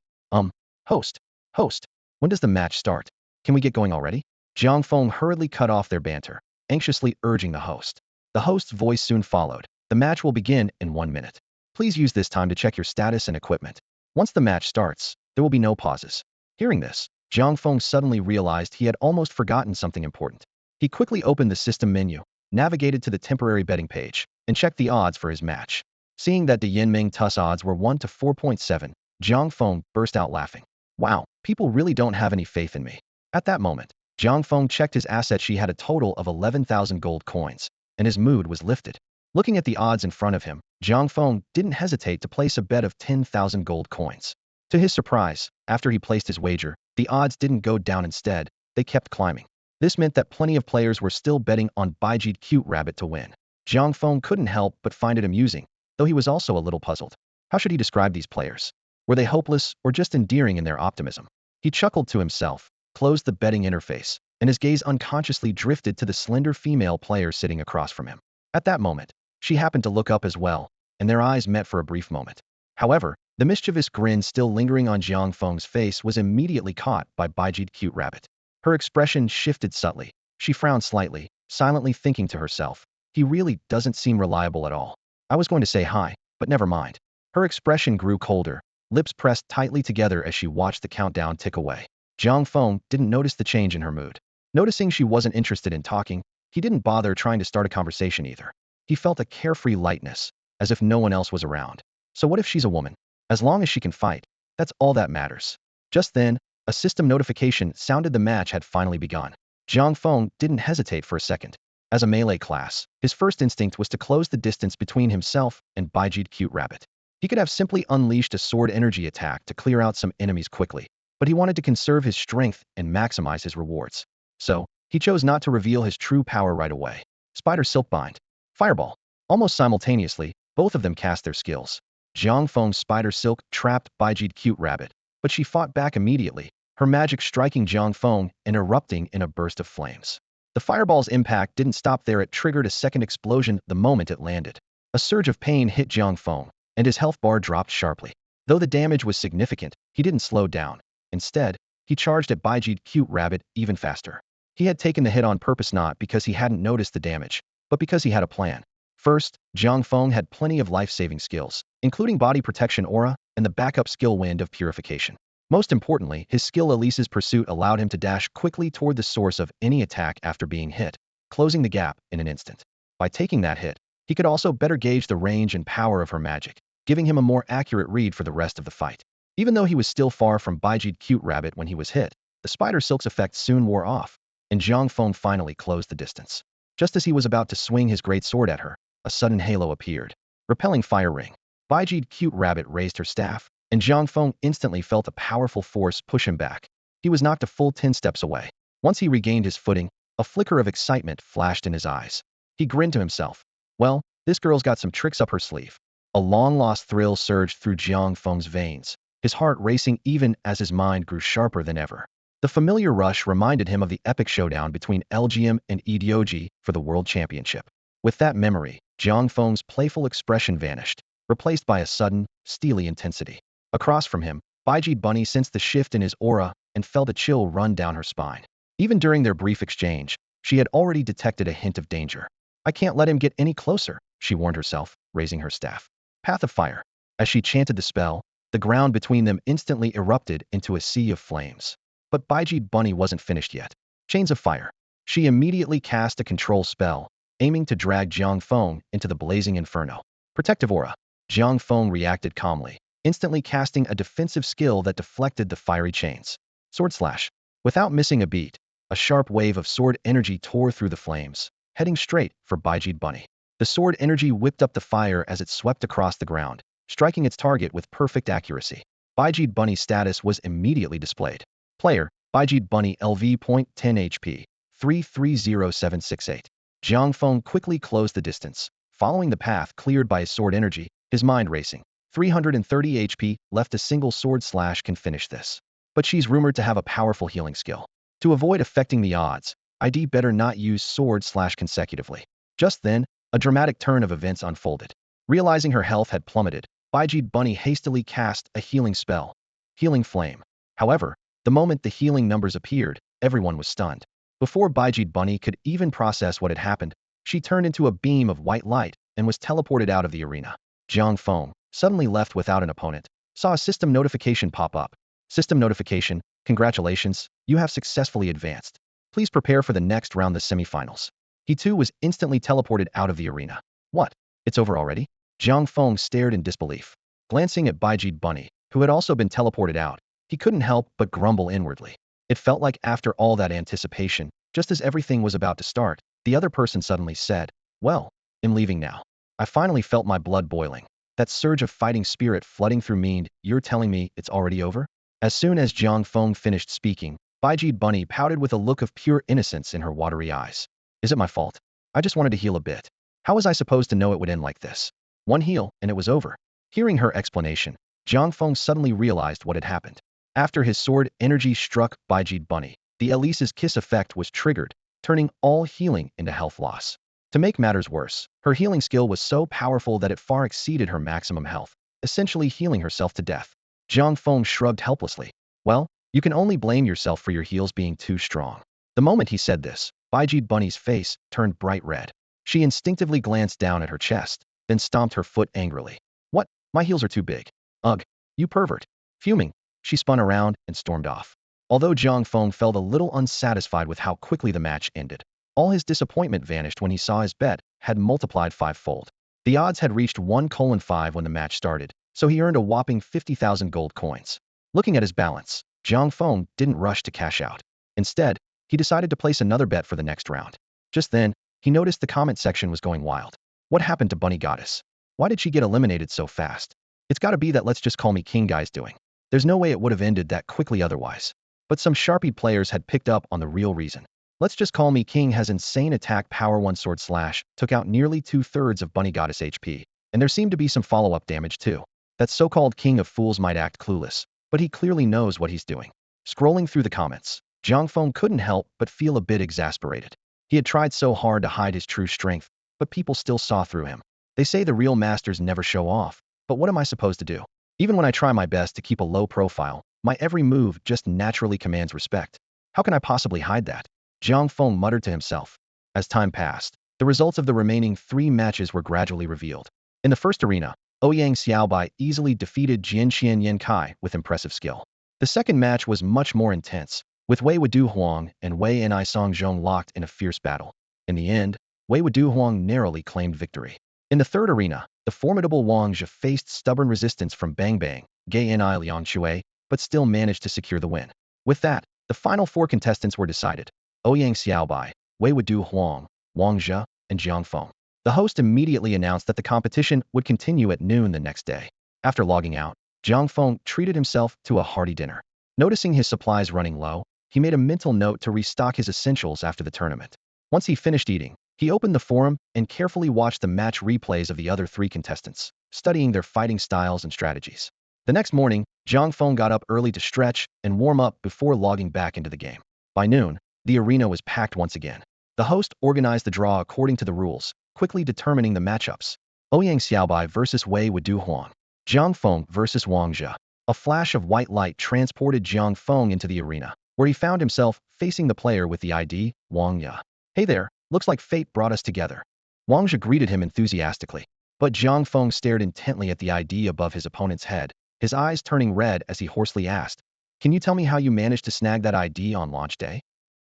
Host. Host. When does the match start? Can we get going already? Jiang Feng hurriedly cut off their banter, anxiously urging the host. The host's voice soon followed. The match will begin in 1 minute. Please use this time to check your status and equipment. Once the match starts, there will be no pauses. Hearing this, Jiang Feng suddenly realized he had almost forgotten something important. He quickly opened the system menu, navigated to the temporary betting page, and checked the odds for his match. Seeing that the Yinming Tuss odds were 1 to 4.7, Jiang Feng burst out laughing. Wow, people really don't have any faith in me. At that moment, Jiang Feng checked his asset sheet had a total of 11,000 gold coins, and his mood was lifted. Looking at the odds in front of him, Jiang Feng didn't hesitate to place a bet of 10,000 gold coins. To his surprise, after he placed his wager, the odds didn't go down. Instead, they kept climbing. This meant that plenty of players were still betting on Baijid Cute Rabbit to win. Jiang Feng couldn't help but find it amusing, though he was also a little puzzled. How should he describe these players? Were they hopeless or just endearing in their optimism? He chuckled to himself, closed the betting interface, and his gaze unconsciously drifted to the slender female player sitting across from him. At that moment, she happened to look up as well, and their eyes met for a brief moment. However, the mischievous grin still lingering on Jiang Feng's face was immediately caught by Baijid Cute Rabbit. Her expression shifted subtly. She frowned slightly, silently thinking to herself, he really doesn't seem reliable at all. I was going to say hi, but never mind. Her expression grew colder, lips pressed tightly together as she watched the countdown tick away. Jiang Feng didn't notice the change in her mood. Noticing she wasn't interested in talking, he didn't bother trying to start a conversation either. He felt a carefree lightness, as if no one else was around. So what if she's a woman? As long as she can fight, that's all that matters. Just then, a system notification sounded the match had finally begun. Jiang Feng didn't hesitate for a second. As a melee class, his first instinct was to close the distance between himself and Baijid Cute Rabbit. He could have simply unleashed a sword energy attack to clear out some enemies quickly, but he wanted to conserve his strength and maximize his rewards. So, he chose not to reveal his true power right away. Spider Silk Bind. Fireball. Almost simultaneously, both of them cast their skills. Jiang Feng's Spider Silk trapped Baijid Cute Rabbit, but she fought back immediately, her magic striking Jiang Feng and erupting in a burst of flames. The fireball's impact didn't stop there. It triggered a second explosion the moment it landed. A surge of pain hit Jiang Feng, and his health bar dropped sharply. Though the damage was significant, he didn't slow down. Instead, he charged at Baijid Cute Rabbit even faster. He had taken the hit on purpose, not because he hadn't noticed the damage, but because he had a plan. First, Jiang Feng had plenty of life-saving skills, including body protection aura and the backup skill Wind of Purification. Most importantly, his skill Elise's Pursuit allowed him to dash quickly toward the source of any attack after being hit, closing the gap in an instant. By taking that hit, he could also better gauge the range and power of her magic, giving him a more accurate read for the rest of the fight. Even though he was still far from Baijid Cute Rabbit when he was hit, the Spider Silk's effect soon wore off, and Jiang Feng finally closed the distance. Just as he was about to swing his great sword at her, a sudden halo appeared, repelling Fire Ring. Baijid Cute Rabbit raised her staff, and Jiang Feng instantly felt a powerful force push him back. He was knocked a full 10 steps away. Once he regained his footing, a flicker of excitement flashed in his eyes. He grinned to himself. Well, this girl's got some tricks up her sleeve. A long-lost thrill surged through Jiang Feng's veins, his heart racing even as his mind grew sharper than ever. The familiar rush reminded him of the epic showdown between LGM and Idioji for the World Championship. With that memory, Jiang Feng's playful expression vanished, replaced by a sudden, steely intensity. Across from him, Baijid Bunny sensed the shift in his aura and felt a chill run down her spine. Even during their brief exchange, she had already detected a hint of danger. I can't let him get any closer, she warned herself, raising her staff. Path of Fire. As she chanted the spell, the ground between them instantly erupted into a sea of flames. But Baijid Bunny wasn't finished yet. Chains of Fire. She immediately cast a control spell, aiming to drag Jiang Feng into the blazing inferno. Protective Aura. Jiang Feng reacted calmly, instantly casting a defensive skill that deflected the fiery chains. Sword Slash. Without missing a beat, a sharp wave of sword energy tore through the flames, heading straight for Baijid Bunny. The sword energy whipped up the fire as it swept across the ground, striking its target with perfect accuracy. Baijid Bunny's status was immediately displayed. Player, Baijid Bunny LV.10 HP, 330768. Jiang Feng quickly closed the distance. Following the path cleared by his sword energy, his mind racing. 330 HP, left a single sword slash can finish this. But she's rumored to have a powerful healing skill. To avoid affecting the odds, I'd better not use sword slash consecutively. Just then, a dramatic turn of events unfolded. Realizing her health had plummeted, Baijid Bunny hastily cast a healing spell. Healing Flame. However, the moment the healing numbers appeared, everyone was stunned. Before Baijid Bunny could even process what had happened, she turned into a beam of white light and was teleported out of the arena. Jiang Feng, suddenly left without an opponent, saw a system notification pop up. System notification, congratulations, you have successfully advanced. Please prepare for the next round, the semifinals. He too was instantly teleported out of the arena. What? It's over already? Jiang Feng stared in disbelief. Glancing at Baijid Bunny, who had also been teleported out, he couldn't help but grumble inwardly. It felt like after all that anticipation, just as everything was about to start, the other person suddenly said, well, I'm leaving now. I finally felt my blood boiling. That surge of fighting spirit flooding through me, and you're telling me it's already over? As soon as Jiang Feng finished speaking, Baijid Bunny pouted with a look of pure innocence in her watery eyes. Is it my fault? I just wanted to heal a bit. How was I supposed to know it would end like this? One heal, and it was over. Hearing her explanation, Jiang Feng suddenly realized what had happened. After his sword energy struck Baijid Bunny, the Elise's kiss effect was triggered, turning all healing into health loss. To make matters worse, her healing skill was so powerful that it far exceeded her maximum health, essentially healing herself to death. Jiang Feng shrugged helplessly. Well, you can only blame yourself for your heals being too strong. The moment he said this, Baijid Bunny's face turned bright red. She instinctively glanced down at her chest, then stomped her foot angrily. What? My heels are too big. Ugh, you pervert. Fuming, she spun around and stormed off. Although Jiang Feng felt a little unsatisfied with how quickly the match ended, all his disappointment vanished when he saw his bet had multiplied fivefold. The odds had reached 1:5 when the match started, so he earned a whopping 50,000 gold coins. Looking at his balance, Jiang Feng didn't rush to cash out. Instead, he decided to place another bet for the next round. Just then, he noticed the comment section was going wild. What happened to Bunny Goddess? Why did she get eliminated so fast? It's gotta be that let's just call me King guy's doing. There's no way it would have ended that quickly otherwise. But some Sharpie players had picked up on the real reason. Let's just call me King has insane attack power. One sword slash took out nearly 2/3 of Bunny Goddess HP. And there seemed to be some follow-up damage too. That so-called King of Fools might act clueless, but he clearly knows what he's doing. Scrolling through the comments, Jiang Feng couldn't help but feel a bit exasperated. He had tried so hard to hide his true strength, but people still saw through him. They say the real masters never show off, but what am I supposed to do? Even when I try my best to keep a low profile, my every move just naturally commands respect. How can I possibly hide that? Jiang Feng muttered to himself. As time passed, the results of the remaining 3 matches were gradually revealed. In the first arena, Ouyang Xiaobai easily defeated Jianxian Yankai with impressive skill. The second match was much more intense, with Wei Wudu Huang and Wei Ni Songzhong locked in a fierce battle. In the end, Wei Wudu Huang narrowly claimed victory. In the third arena, the formidable Wang Zhe faced stubborn resistance from Bang Bang, Gai Ni Liang Shui, but still managed to secure the win. With that, the final 4 contestants were decided. Ouyang Xiaobai, Wei Wudu Huang, Wang Zhe, and Jiang Feng. The host immediately announced that the competition would continue at noon the next day. After logging out, Jiang Feng treated himself to a hearty dinner. Noticing his supplies running low, he made a mental note to restock his essentials after the tournament. Once he finished eating, he opened the forum and carefully watched the match replays of the other 3 contestants, studying their fighting styles and strategies. The next morning, Jiang Feng got up early to stretch and warm up before logging back into the game. By noon, the arena was packed once again. The host organized the draw according to the rules, quickly determining the matchups. Ouyang Xiaobai versus Wei Wudu Huang. Jiang Feng versus Wang Zhe. A flash of white light transported Jiang Feng into the arena, where he found himself facing the player with the ID, Wang Ye. Hey there, looks like fate brought us together. Wang Zhe greeted him enthusiastically, but Jiang Feng stared intently at the ID above his opponent's head, his eyes turning red as he hoarsely asked, "Can you tell me how you managed to snag that ID on launch day?"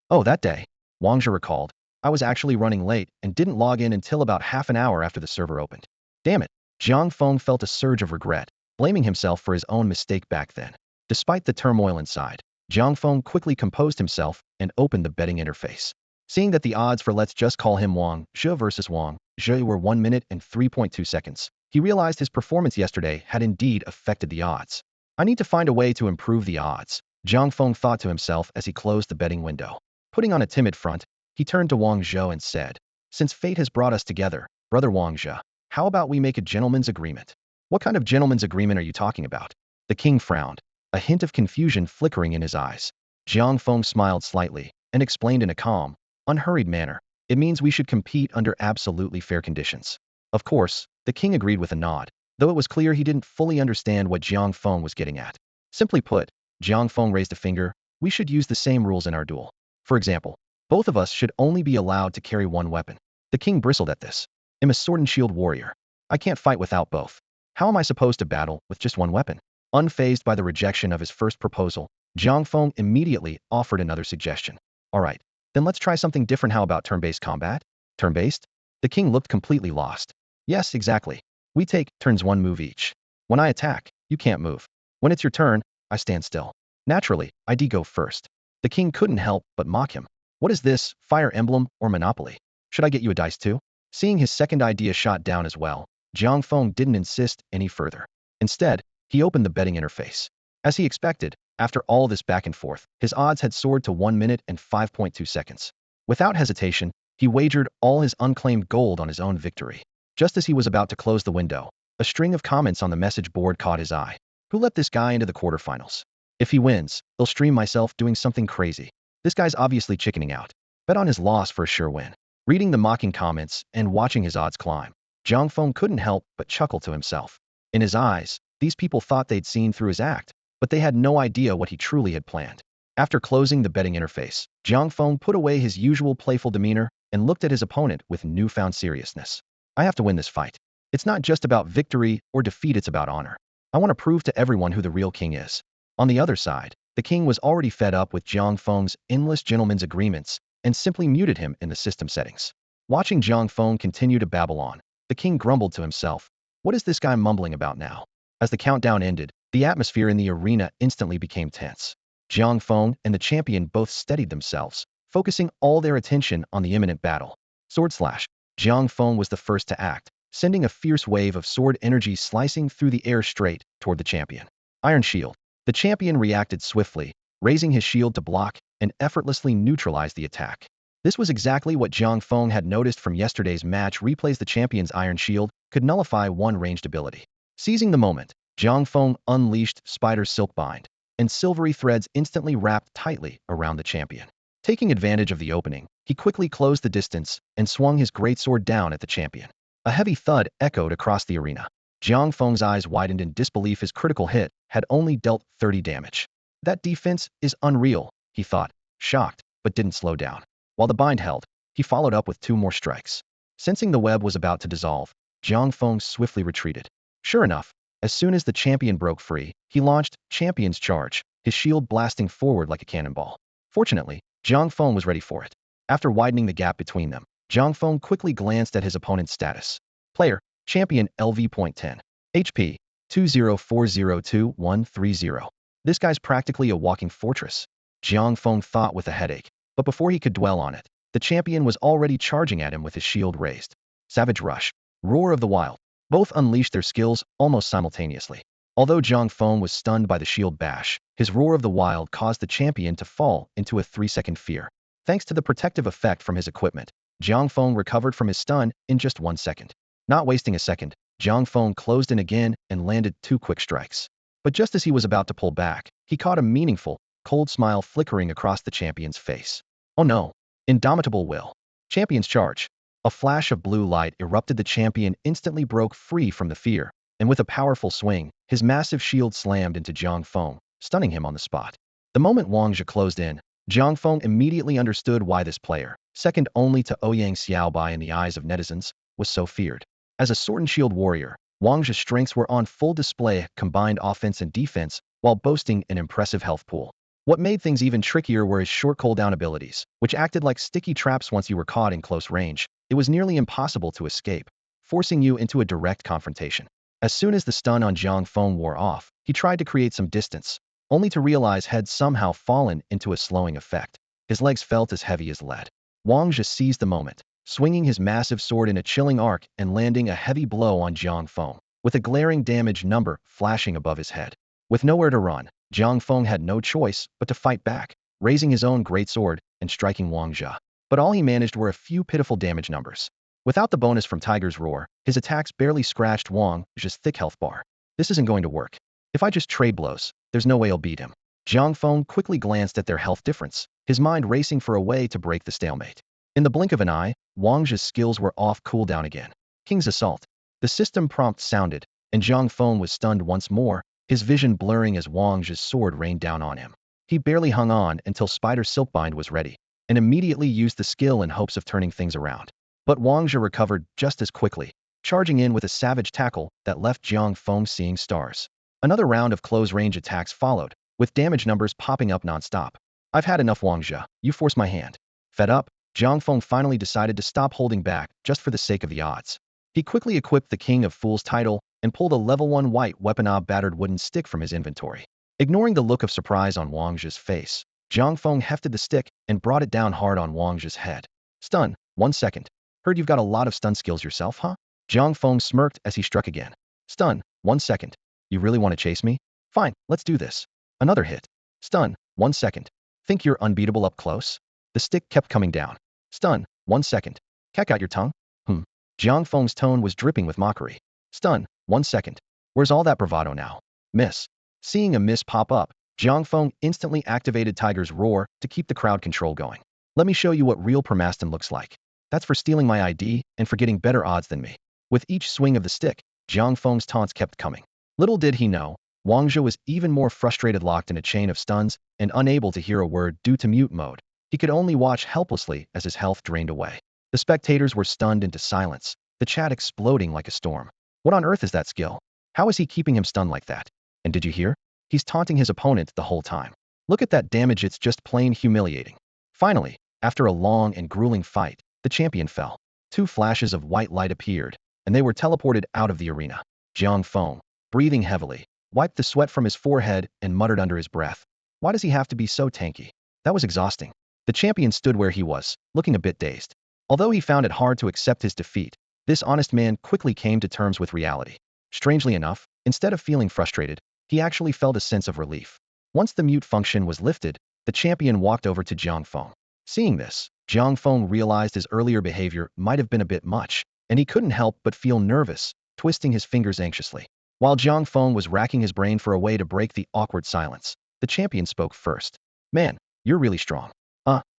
Oh, that day, Wang Zhe recalled. I was actually running late and didn't log in until about half an hour after the server opened. Damn it, Jiang Feng felt a surge of regret, blaming himself for his own mistake back then. Despite the turmoil inside, Jiang Feng quickly composed himself and opened the betting interface. Seeing that the odds for let's just call him Wang Zhe versus Wang Zhe were 1 minute and 3.2 seconds, he realized his performance yesterday had indeed affected the odds. I need to find a way to improve the odds, Jiang Feng thought to himself as he closed the betting window. Putting on a timid front, He turned to Wang Zhou and said, "Since fate has brought us together, brother Wang Zhou, how about we make a gentleman's agreement?" "What kind of gentleman's agreement are you talking about?" The king frowned, a hint of confusion flickering in his eyes. Jiang Feng smiled slightly and explained in a calm, unhurried manner, "It means we should compete under absolutely fair conditions." Of course, the king agreed with a nod, though it was clear he didn't fully understand what Jiang Feng was getting at. Simply put, Jiang Feng raised a finger, "We should use the same rules in our duel. For example, both of us should only be allowed to carry one weapon." The king bristled at this. "I'm a sword and shield warrior. I can't fight without both. How am I supposed to battle with just one weapon?" Unfazed by the rejection of his first proposal, Jiang Feng immediately offered another suggestion. "All right, then let's try something different. How about turn-based combat?" "Turn-based?" The king looked completely lost. "Yes, exactly. We take turns, one move each. When I attack, you can't move. When it's your turn, I stand still. Naturally, I'd go first." The king couldn't help but mock him. "What is this, Fire Emblem or Monopoly? Should I get you a dice too?" Seeing his second idea shot down as well, Jiang Feng didn't insist any further. Instead, he opened the betting interface. As he expected, after all this back and forth, his odds had soared to 1 minute and 5.2 seconds. Without hesitation, he wagered all his unclaimed gold on his own victory. Just as he was about to close the window, a string of comments on the message board caught his eye. "Who let this guy into the quarterfinals? If he wins, he'll stream myself doing something crazy. This guy's obviously chickening out. Bet on his loss for a sure win." Reading the mocking comments and watching his odds climb, Jiang Feng couldn't help but chuckle to himself. In his eyes, these people thought they'd seen through his act, but they had no idea what he truly had planned. After closing the betting interface, Jiang Feng put away his usual playful demeanor and looked at his opponent with newfound seriousness. "I have to win this fight. It's not just about victory or defeat, it's about honor. I want to prove to everyone who the real king is." On the other side, the king was already fed up with Jiang Feng's endless gentlemen's agreements and simply muted him in the system settings. Watching Jiang Feng continue to babble on, the king grumbled to himself, "What is this guy mumbling about now?" As the countdown ended, the atmosphere in the arena instantly became tense. Jiang Feng and the champion both steadied themselves, focusing all their attention on the imminent battle. Sword slash. Jiang Feng was the first to act, sending a fierce wave of sword energy slicing through the air straight toward the champion. Iron Shield. The champion reacted swiftly, raising his shield to block and effortlessly neutralize the attack. This was exactly what Jiang Feng had noticed from yesterday's match replays. The champion's Iron Shield could nullify one ranged ability. Seizing the moment, Jiang Feng unleashed Spider's Silk Bind, and silvery threads instantly wrapped tightly around the champion. Taking advantage of the opening, he quickly closed the distance and swung his greatsword down at the champion. A heavy thud echoed across the arena. Jiang Feng's eyes widened in disbelief. His critical hit had only dealt 30 damage. "That defense is unreal," he thought, shocked, but didn't slow down. While the bind held, he followed up with 2 more strikes. Sensing the web was about to dissolve, Jiang Feng swiftly retreated. Sure enough, as soon as the champion broke free, he launched Champion's Charge, his shield blasting forward like a cannonball. Fortunately, Jiang Feng was ready for it. After widening the gap between them, Jiang Feng quickly glanced at his opponent's status. Player, Champion LV.10. HP, 20402-130. This guy's practically a walking fortress, Jiang Feng thought with a headache. But before he could dwell on it, the champion was already charging at him with his shield raised. Savage Rush. Roar of the Wild. Both unleashed their skills almost simultaneously. Although Jiang Feng was stunned by the shield bash, his Roar of the Wild caused the champion to fall into a 3-second fear. Thanks to the protective effect from his equipment, Jiang Feng recovered from his stun in just 1 second. Not wasting a second, Jiang Feng closed in again and landed 2 quick strikes. But just as he was about to pull back, he caught a meaningful, cold smile flickering across the champion's face. "Oh no. Indomitable will. Champion's Charge." A flash of blue light erupted. The champion instantly broke free from the fear, and with a powerful swing, his massive shield slammed into Jiang Feng, stunning him on the spot. The moment Wang Zhe closed in, Jiang Feng immediately understood why this player, second only to Ouyang Xiaobai in the eyes of netizens, was so feared. As a sword and shield warrior, Wang Zhe's strengths were on full display, combined offense and defense, while boasting an impressive health pool. What made things even trickier were his short cooldown abilities, which acted like sticky traps once you were caught in close range. It was nearly impossible to escape, forcing you into a direct confrontation. As soon as the stun on Jiang Feng wore off, he tried to create some distance, only to realize had somehow fallen into a slowing effect. His legs felt as heavy as lead. Wang Zhe seized the moment, swinging his massive sword in a chilling arc and landing a heavy blow on Jiang Feng, with a glaring damage number flashing above his head. With nowhere to run, Jiang Feng had no choice but to fight back, raising his own greatsword and striking Wang Zhe. but all he managed were a few pitiful damage numbers. Without the bonus from Tiger's Roar, his attacks barely scratched Wang's thick health bar. This isn't going to work. If I just trade blows, there's no way I'll beat him. Jiang Feng quickly glanced at their health difference, his mind racing for a way to break the stalemate. In the blink of an eye, Wang's skills were off cooldown again. King's Assault. The system prompt sounded, and Jiang Feng was stunned once more, his vision blurring as Wang's sword rained down on him. He barely hung on until Spider Silkbind was ready, and immediately used the skill in hopes of turning things around. But Wangzhe recovered just as quickly, charging in with a savage tackle that left Jiang Feng seeing stars. Another round of close-range attacks followed, with damage numbers popping up non-stop. I've had enough, Wangzhe. You force my hand. Fed up, Jiang Feng finally decided to stop holding back just for the sake of the odds. He quickly equipped the King of Fools title and pulled a level 1 white weapon battered wooden stick from his inventory. Ignoring the look of surprise on Wangzhe's face, Jiang Feng hefted the stick and brought it down hard on Wangzhe's head. Stun. 1 second. Heard you've got a lot of stun skills yourself, huh? Jiang Feng smirked as he struck again. Stun. 1 second. You really want to chase me? Fine, let's do this. Another hit. Stun. 1 second. Think you're unbeatable up close? The stick kept coming down. Stun. 1 second. Cack out your tongue? Jiang Feng's tone was dripping with mockery. Stun. 1 second. Where's all that bravado now? Miss. Seeing a miss pop up, Jiang Feng instantly activated Tiger's Roar to keep the crowd control going. Let me show you what real Permastin looks like. That's for stealing my ID and for getting better odds than me. With each swing of the stick, Jiang Feng's taunts kept coming. Little did he know, Wangzhe was even more frustrated, locked in a chain of stuns and unable to hear a word due to mute mode. He could only watch helplessly as his health drained away. The spectators were stunned into silence, the chat exploding like a storm. What on earth is that skill? How is he keeping him stunned like that? And did you hear? He's taunting his opponent the whole time. Look at that damage, it's just plain humiliating. Finally, after a long and grueling fight, the champion fell. 2 flashes of white light appeared, and they were teleported out of the arena. Jiang Feng, breathing heavily, wiped the sweat from his forehead and muttered under his breath. Why does he have to be so tanky? That was exhausting. The champion stood where he was, looking a bit dazed. Although he found it hard to accept his defeat, this honest man quickly came to terms with reality. Strangely enough, instead of feeling frustrated, he actually felt a sense of relief. Once the mute function was lifted, the champion walked over to Jiang Feng. Seeing this, Jiang Feng realized his earlier behavior might have been a bit much, and he couldn't help but feel nervous, twisting his fingers anxiously. While Jiang Feng was racking his brain for a way to break the awkward silence, the champion spoke first. Man, you're really strong.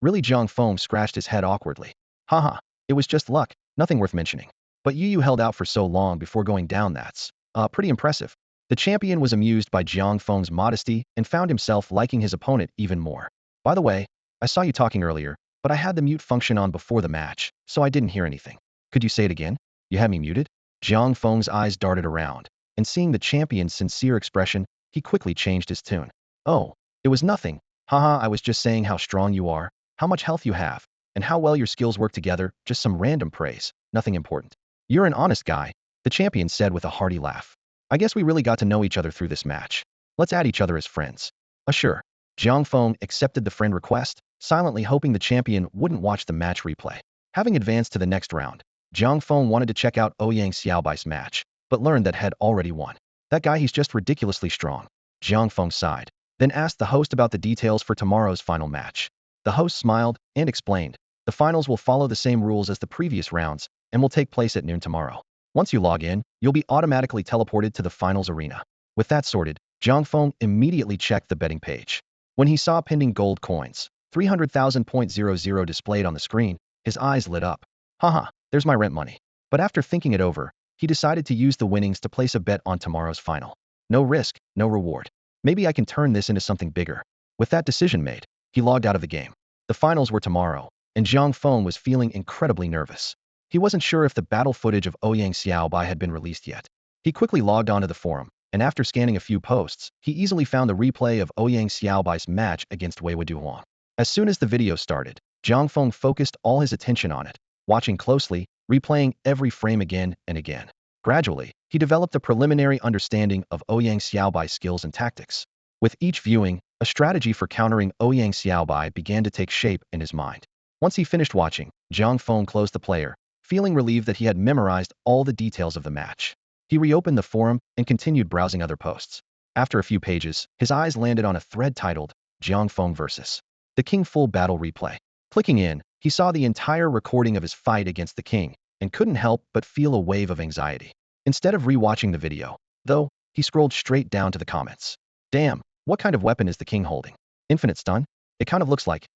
Really? Jiang Feng scratched his head awkwardly. Haha, it was just luck, nothing worth mentioning. But you held out for so long before going down, that's pretty impressive. The champion was amused by Jiang Feng's modesty and found himself liking his opponent even more. By the way, I saw you talking earlier, but I had the mute function on before the match, so I didn't hear anything. Could you say it again? You had me muted? Jiang Feng's eyes darted around, and seeing the champion's sincere expression, he quickly changed his tune. Oh, it was nothing. Haha, I was just saying how strong you are, how much health you have, and how well your skills work together, just some random praise, nothing important. You're an honest guy, the champion said with a hearty laugh. I guess we really got to know each other through this match. Let's add each other as friends. Sure. Jiang Feng accepted the friend request, silently hoping the champion wouldn't watch the match replay. Having advanced to the next round, Jiang Feng wanted to check out Ouyang Xiaobai's match, but learned that had already won. That guy, he's just ridiculously strong. Jiang Feng sighed, then asked the host about the details for tomorrow's final match. The host smiled and explained, the finals will follow the same rules as the previous rounds and will take place at noon tomorrow. Once you log in, you'll be automatically teleported to the finals arena. With that sorted, Jiang Feng immediately checked the betting page. When he saw pending gold coins, 300,000.00 displayed on the screen, his eyes lit up. Haha, there's my rent money. But after thinking it over, he decided to use the winnings to place a bet on tomorrow's final. No risk, no reward. Maybe I can turn this into something bigger. With that decision made, he logged out of the game. The finals were tomorrow, and Jiang Feng was feeling incredibly nervous. He wasn't sure if the battle footage of Ouyang Xiaobai had been released yet. He quickly logged onto the forum, and after scanning a few posts, he easily found the replay of Ouyang Xiaobai's match against Wei Wuduang. As soon as the video started, Jiang Feng focused all his attention on it, watching closely, replaying every frame again and again. Gradually, he developed a preliminary understanding of Ouyang Xiaobai's skills and tactics. With each viewing, a strategy for countering Ouyang Xiaobai began to take shape in his mind. Once he finished watching, Jiang Feng closed the player, feeling relieved that he had memorized all the details of the match. He reopened the forum and continued browsing other posts. After a few pages, his eyes landed on a thread titled, Jiang Feng vs. the King Full Battle Replay. Clicking in, He saw the entire recording of his fight against the king and couldn't help but feel a wave of anxiety. Instead of rewatching the video, though, he scrolled straight down to the comments. Damn, what kind of weapon is the king holding? Infinite stun? It kind of looks like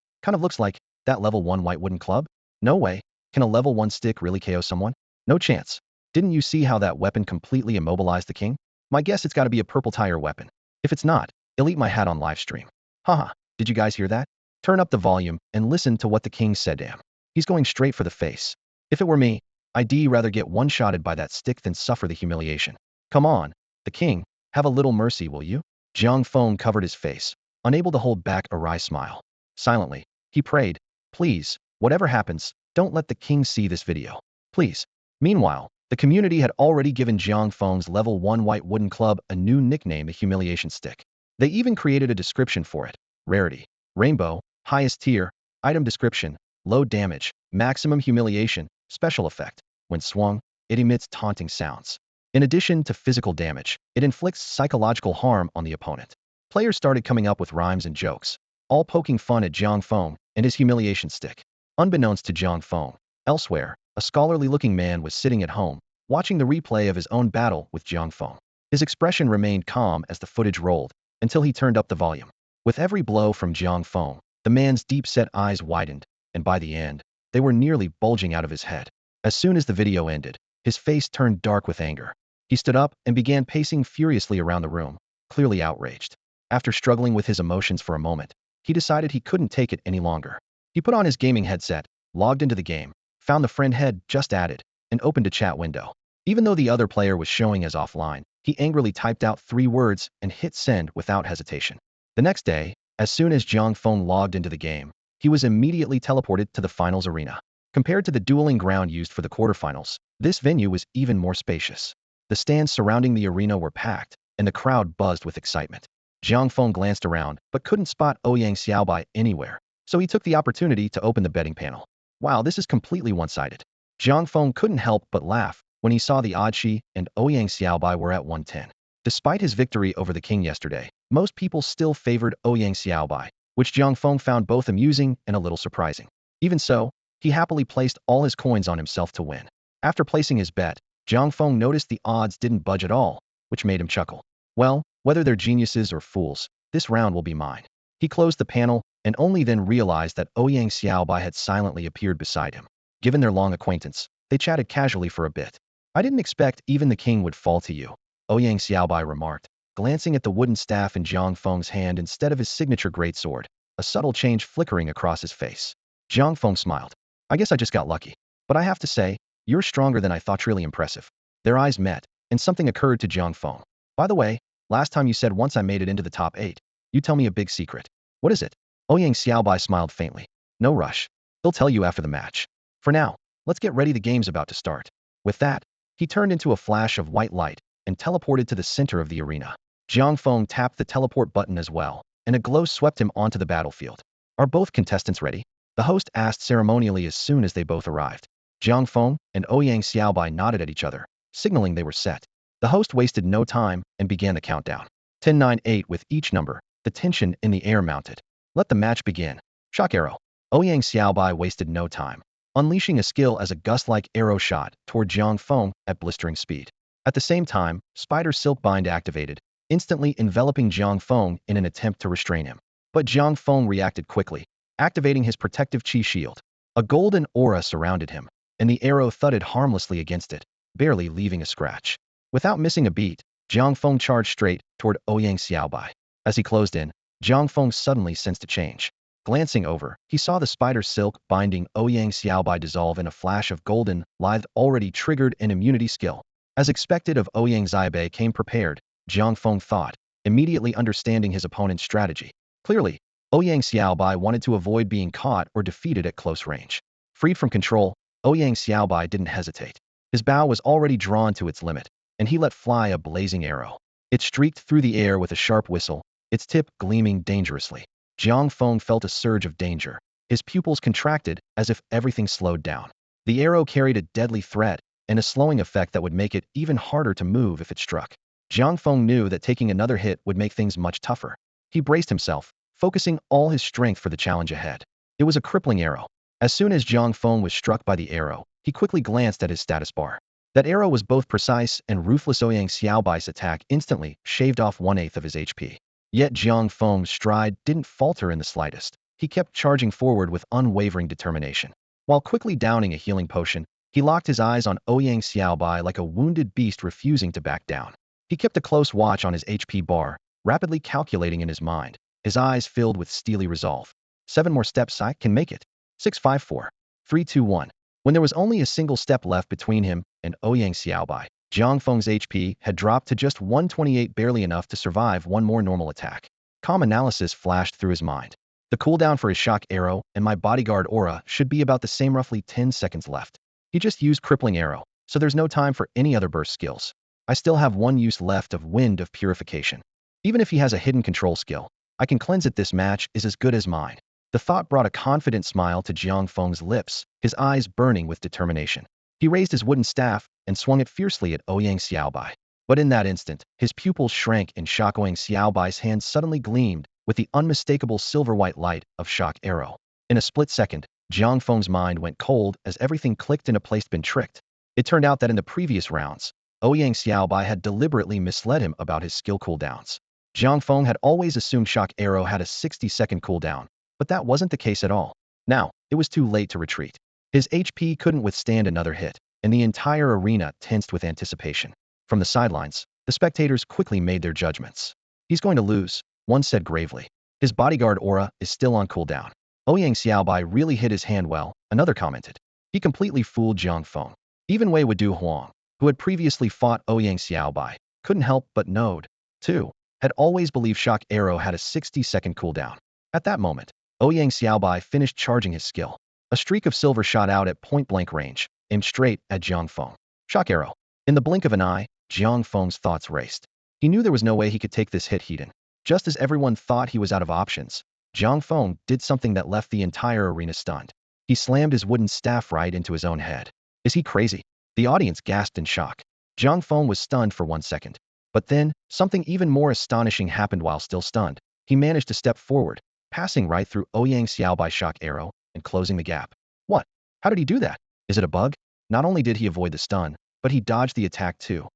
that level 1 white wooden club? No way. Can a level 1 stick really KO someone? No chance. Didn't you see how that weapon completely immobilized the king? My guess it's gotta be a purple tire weapon. If it's not, he'll eat my hat on live stream. Haha, did you guys hear that? Turn up the volume and listen to what the king said to him. He's going straight for the face. If it were me, I'd rather get one-shotted by that stick than suffer the humiliation. Come on, the king, have a little mercy, will you? Jiang Feng covered his face, unable to hold back a wry smile. Silently, he prayed, please, whatever happens, don't let the king see this video. Please. Meanwhile, the community had already given Jiang Feng's level 1 white wooden club a new nickname, the humiliation stick. They even created a description for it. Rarity, rainbow, highest tier, item description, low damage, maximum humiliation, special effect. When swung, it emits taunting sounds. In addition to physical damage, it inflicts psychological harm on the opponent. Players started coming up with rhymes and jokes, all poking fun at Jiang Feng and his humiliation stick. Unbeknownst to Jiang Feng, elsewhere, a scholarly-looking man was sitting at home, watching the replay of his own battle with Jiang Feng. His expression remained calm as the footage rolled, until he turned up the volume. With every blow from Jiang Feng, the man's deep-set eyes widened, and by the end, they were nearly bulging out of his head. As soon as the video ended, his face turned dark with anger. He stood up and began pacing furiously around the room, clearly outraged. After struggling with his emotions for a moment, he decided he couldn't take it any longer. He put on his gaming headset, logged into the game, found the friend head just added, and opened a chat window. Even though the other player was showing as offline, he angrily typed out 3 words and hit send without hesitation. The next day, as soon as Jiang Feng logged into the game, he was immediately teleported to the finals arena. Compared to the dueling ground used for the quarterfinals, this venue was even more spacious. The stands surrounding the arena were packed, and the crowd buzzed with excitement. Jiang Feng glanced around, but couldn't spot Ouyang Xiaobai anywhere, so he took the opportunity to open the betting panel. Wow, this is completely one-sided. Jiang Feng couldn't help but laugh when he saw the Oddshi and Ouyang Xiaobai were at 110. Despite his victory over the king yesterday, most people still favored Ouyang Xiaobai, which Jiang Feng found both amusing and a little surprising. Even so, he happily placed all his coins on himself to win. After placing his bet, Jiang Feng noticed the odds didn't budge at all, which made him chuckle. Well, whether they're geniuses or fools, this round will be mine. He closed the panel and only then realized that Ouyang Xiaobai had silently appeared beside him. Given their long acquaintance, they chatted casually for a bit. I didn't expect even the king would fall to you, Ouyang Xiaobai remarked, glancing at the wooden staff in Jiang Feng's hand instead of his signature greatsword, a subtle change flickering across his face. Jiang Feng smiled. I guess I just got lucky. But I have to say, you're stronger than I thought. Really impressive. Their eyes met, and something occurred to Jiang Feng. By the way, last time you said once I made it into the top 8. You tell me a big secret. What is it? Ouyang Xiaobai smiled faintly. No rush. He'll tell you after the match. For now, let's get ready, the game's about to start. With that, he turned into a flash of white light and teleported to the center of the arena. Jiang Feng tapped the teleport button as well, and a glow swept him onto the battlefield. Are both contestants ready? The host asked ceremonially as soon as they both arrived. Jiang Feng and Ouyang Xiaobai nodded at each other, signaling they were set. The host wasted no time and began the countdown. 10, 9, 8 with each number, the tension in the air mounted. Let the match begin. Shock arrow. Ouyang Xiaobai wasted no time, unleashing a skill as a gust-like arrow shot toward Jiang Feng at blistering speed. At the same time, Spider Silk Bind activated, instantly enveloping Jiang Feng in an attempt to restrain him. But Jiang Feng reacted quickly, activating his protective chi shield. A golden aura surrounded him, and the arrow thudded harmlessly against it, barely leaving a scratch. Without missing a beat, Jiang Feng charged straight toward Ouyang Xiaobai. As he closed in, Jiang Feng suddenly sensed a change. Glancing over, he saw the spider silk binding Ouyang Xiaobai dissolve in a flash of golden, lithe already triggered an immunity skill. As expected of Ouyang Xiaobai came prepared, Jiang Feng thought, immediately understanding his opponent's strategy. Clearly, Ouyang Xiaobai wanted to avoid being caught or defeated at close range. Freed from control, Ouyang Xiaobai didn't hesitate. His bow was already drawn to its limit, and he let fly a blazing arrow. It streaked through the air with a sharp whistle, its tip gleaming dangerously. Jiang Feng felt a surge of danger. His pupils contracted as if everything slowed down. The arrow carried a deadly threat and a slowing effect that would make it even harder to move if it struck. Jiang Feng knew that taking another hit would make things much tougher. He braced himself, focusing all his strength for the challenge ahead. It was a crippling arrow. As soon as Jiang Feng was struck by the arrow, he quickly glanced at his status bar. That arrow was both precise and ruthless. Ouyang Xiaobai's attack instantly shaved off 1/8 of his HP. Yet Jiang Feng's stride didn't falter in the slightest. He kept charging forward with unwavering determination. While quickly downing a healing potion, he locked his eyes on Ouyang Xiaobai like a wounded beast refusing to back down. He kept a close watch on his HP bar, rapidly calculating in his mind, his eyes filled with steely resolve. 7 more steps, I can make it. 6, 5, 4, 3, 2, 1. When there was only a single step left between him and Ouyang Xiaobai, Jiang Feng's HP had dropped to just 128, barely enough to survive one more normal attack. Calm analysis flashed through his mind. The cooldown for his shock arrow and my bodyguard aura should be about the same, roughly 10 seconds left. He just used crippling arrow, so there's no time for any other burst skills. I still have one use left of wind of purification. Even if he has a hidden control skill, I can cleanse it. This match is as good as mine. The thought brought a confident smile to Jiang Feng's lips, his eyes burning with determination. He raised his wooden staff and swung it fiercely at Ouyang Xiaobai. But in that instant, his pupils shrank in shock. Ouyang Xiaobai's hand suddenly gleamed with the unmistakable silver-white light of shock arrow. In a split second, Jiang Feng's mind went cold as everything clicked into place. Been tricked. It turned out that in the previous rounds, Ouyang Xiaobai had deliberately misled him about his skill cooldowns. Jiang Feng had always assumed shock arrow had a 60-second cooldown, but that wasn't the case at all. Now, it was too late to retreat. His HP couldn't withstand another hit, and the entire arena tensed with anticipation. From the sidelines, the spectators quickly made their judgments. He's going to lose, one said gravely. His bodyguard aura is still on cooldown. Ouyang Xiaobai really hit his hand well, another commented. He completely fooled Jiang Feng. Even Wei Wudu Huang, who had previously fought Ouyang Xiaobai, couldn't help but nod, too, had always believed shock arrow had a 60-second cooldown. At that moment, Ouyang Xiaobai finished charging his skill. A streak of silver shot out at point-blank range, aimed straight at Jiang Feng. Shock arrow. In the blink of an eye, Jiang Feng's thoughts raced. He knew there was no way he could take this hit head-on. Just as everyone thought he was out of options, Jiang Feng did something that left the entire arena stunned. He slammed his wooden staff right into his own head. Is he crazy? The audience gasped in shock. Jiang Feng was stunned for 1 second. But then, something even more astonishing happened. While still stunned, he managed to step forward, passing right through Ouyang Xiaobai's shock arrow and closing the gap. What? How did he do that? Is it a bug? Not only did he avoid the stun, but he dodged the attack too.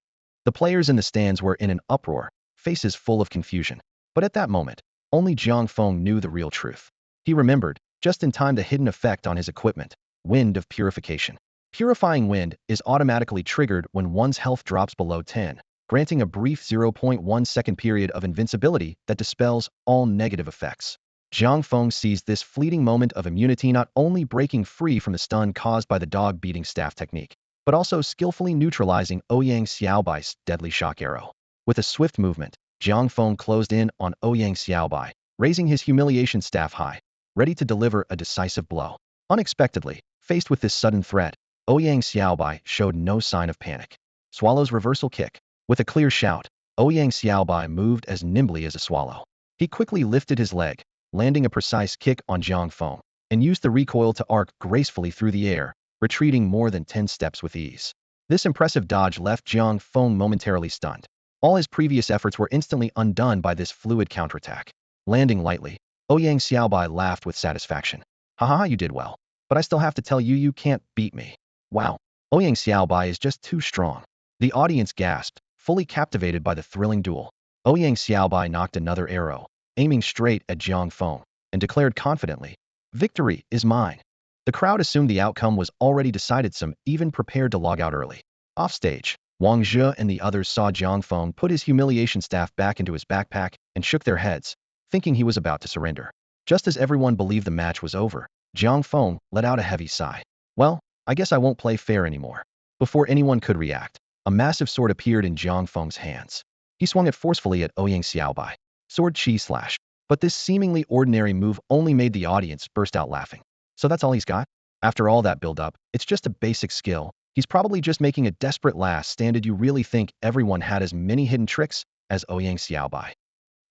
The players in the stands were in an uproar, faces full of confusion. But at that moment, only Jiang Feng knew the real truth. He remembered, just in time, the hidden effect on his equipment, wind of purification. Purifying wind is automatically triggered when one's health drops below 10, granting a brief 0.1 second period of invincibility that dispels all negative effects. Jiang Feng seized this fleeting moment of immunity, not only breaking free from the stun caused by the dog-beating staff technique, but also skillfully neutralizing Ouyang Xiaobai's deadly shock arrow. With a swift movement, Jiang Feng closed in on Ouyang Xiaobai, raising his humiliation staff high, ready to deliver a decisive blow. Unexpectedly, faced with this sudden threat, Ouyang Xiaobai showed no sign of panic. Swallow's reversal kick. With a clear shout, Ouyang Xiaobai moved as nimbly as a swallow. He quickly lifted his leg, landing a precise kick on Jiang Feng, and used the recoil to arc gracefully through the air, retreating more than 10 steps with ease. This impressive dodge left Jiang Feng momentarily stunned. All his previous efforts were instantly undone by this fluid counterattack. Landing lightly, Ouyang Xiaobai laughed with satisfaction. Haha, you did well. But I still have to tell you, you can't beat me. Wow, Ouyang Xiaobai is just too strong. The audience gasped, fully captivated by the thrilling duel. Ouyang Xiaobai knocked another arrow, aiming straight at Jiang Feng, and declared confidently, "Victory is mine." The crowd assumed the outcome was already decided, some even prepared to log out early. Offstage, Wang Zhe and the others saw Jiang Feng put his humiliation staff back into his backpack and shook their heads, thinking he was about to surrender. Just as everyone believed the match was over, Jiang Feng let out a heavy sigh. Well, I guess I won't play fair anymore. Before anyone could react, a massive sword appeared in Jiang Feng's hands. He swung it forcefully at Ouyang Xiaobai. Sword chi slash. But this seemingly ordinary move only made the audience burst out laughing. So that's all he's got? After all that build-up, it's just a basic skill. He's probably just making a desperate last stand. Did you really think everyone had as many hidden tricks as Ouyang Xiaobai?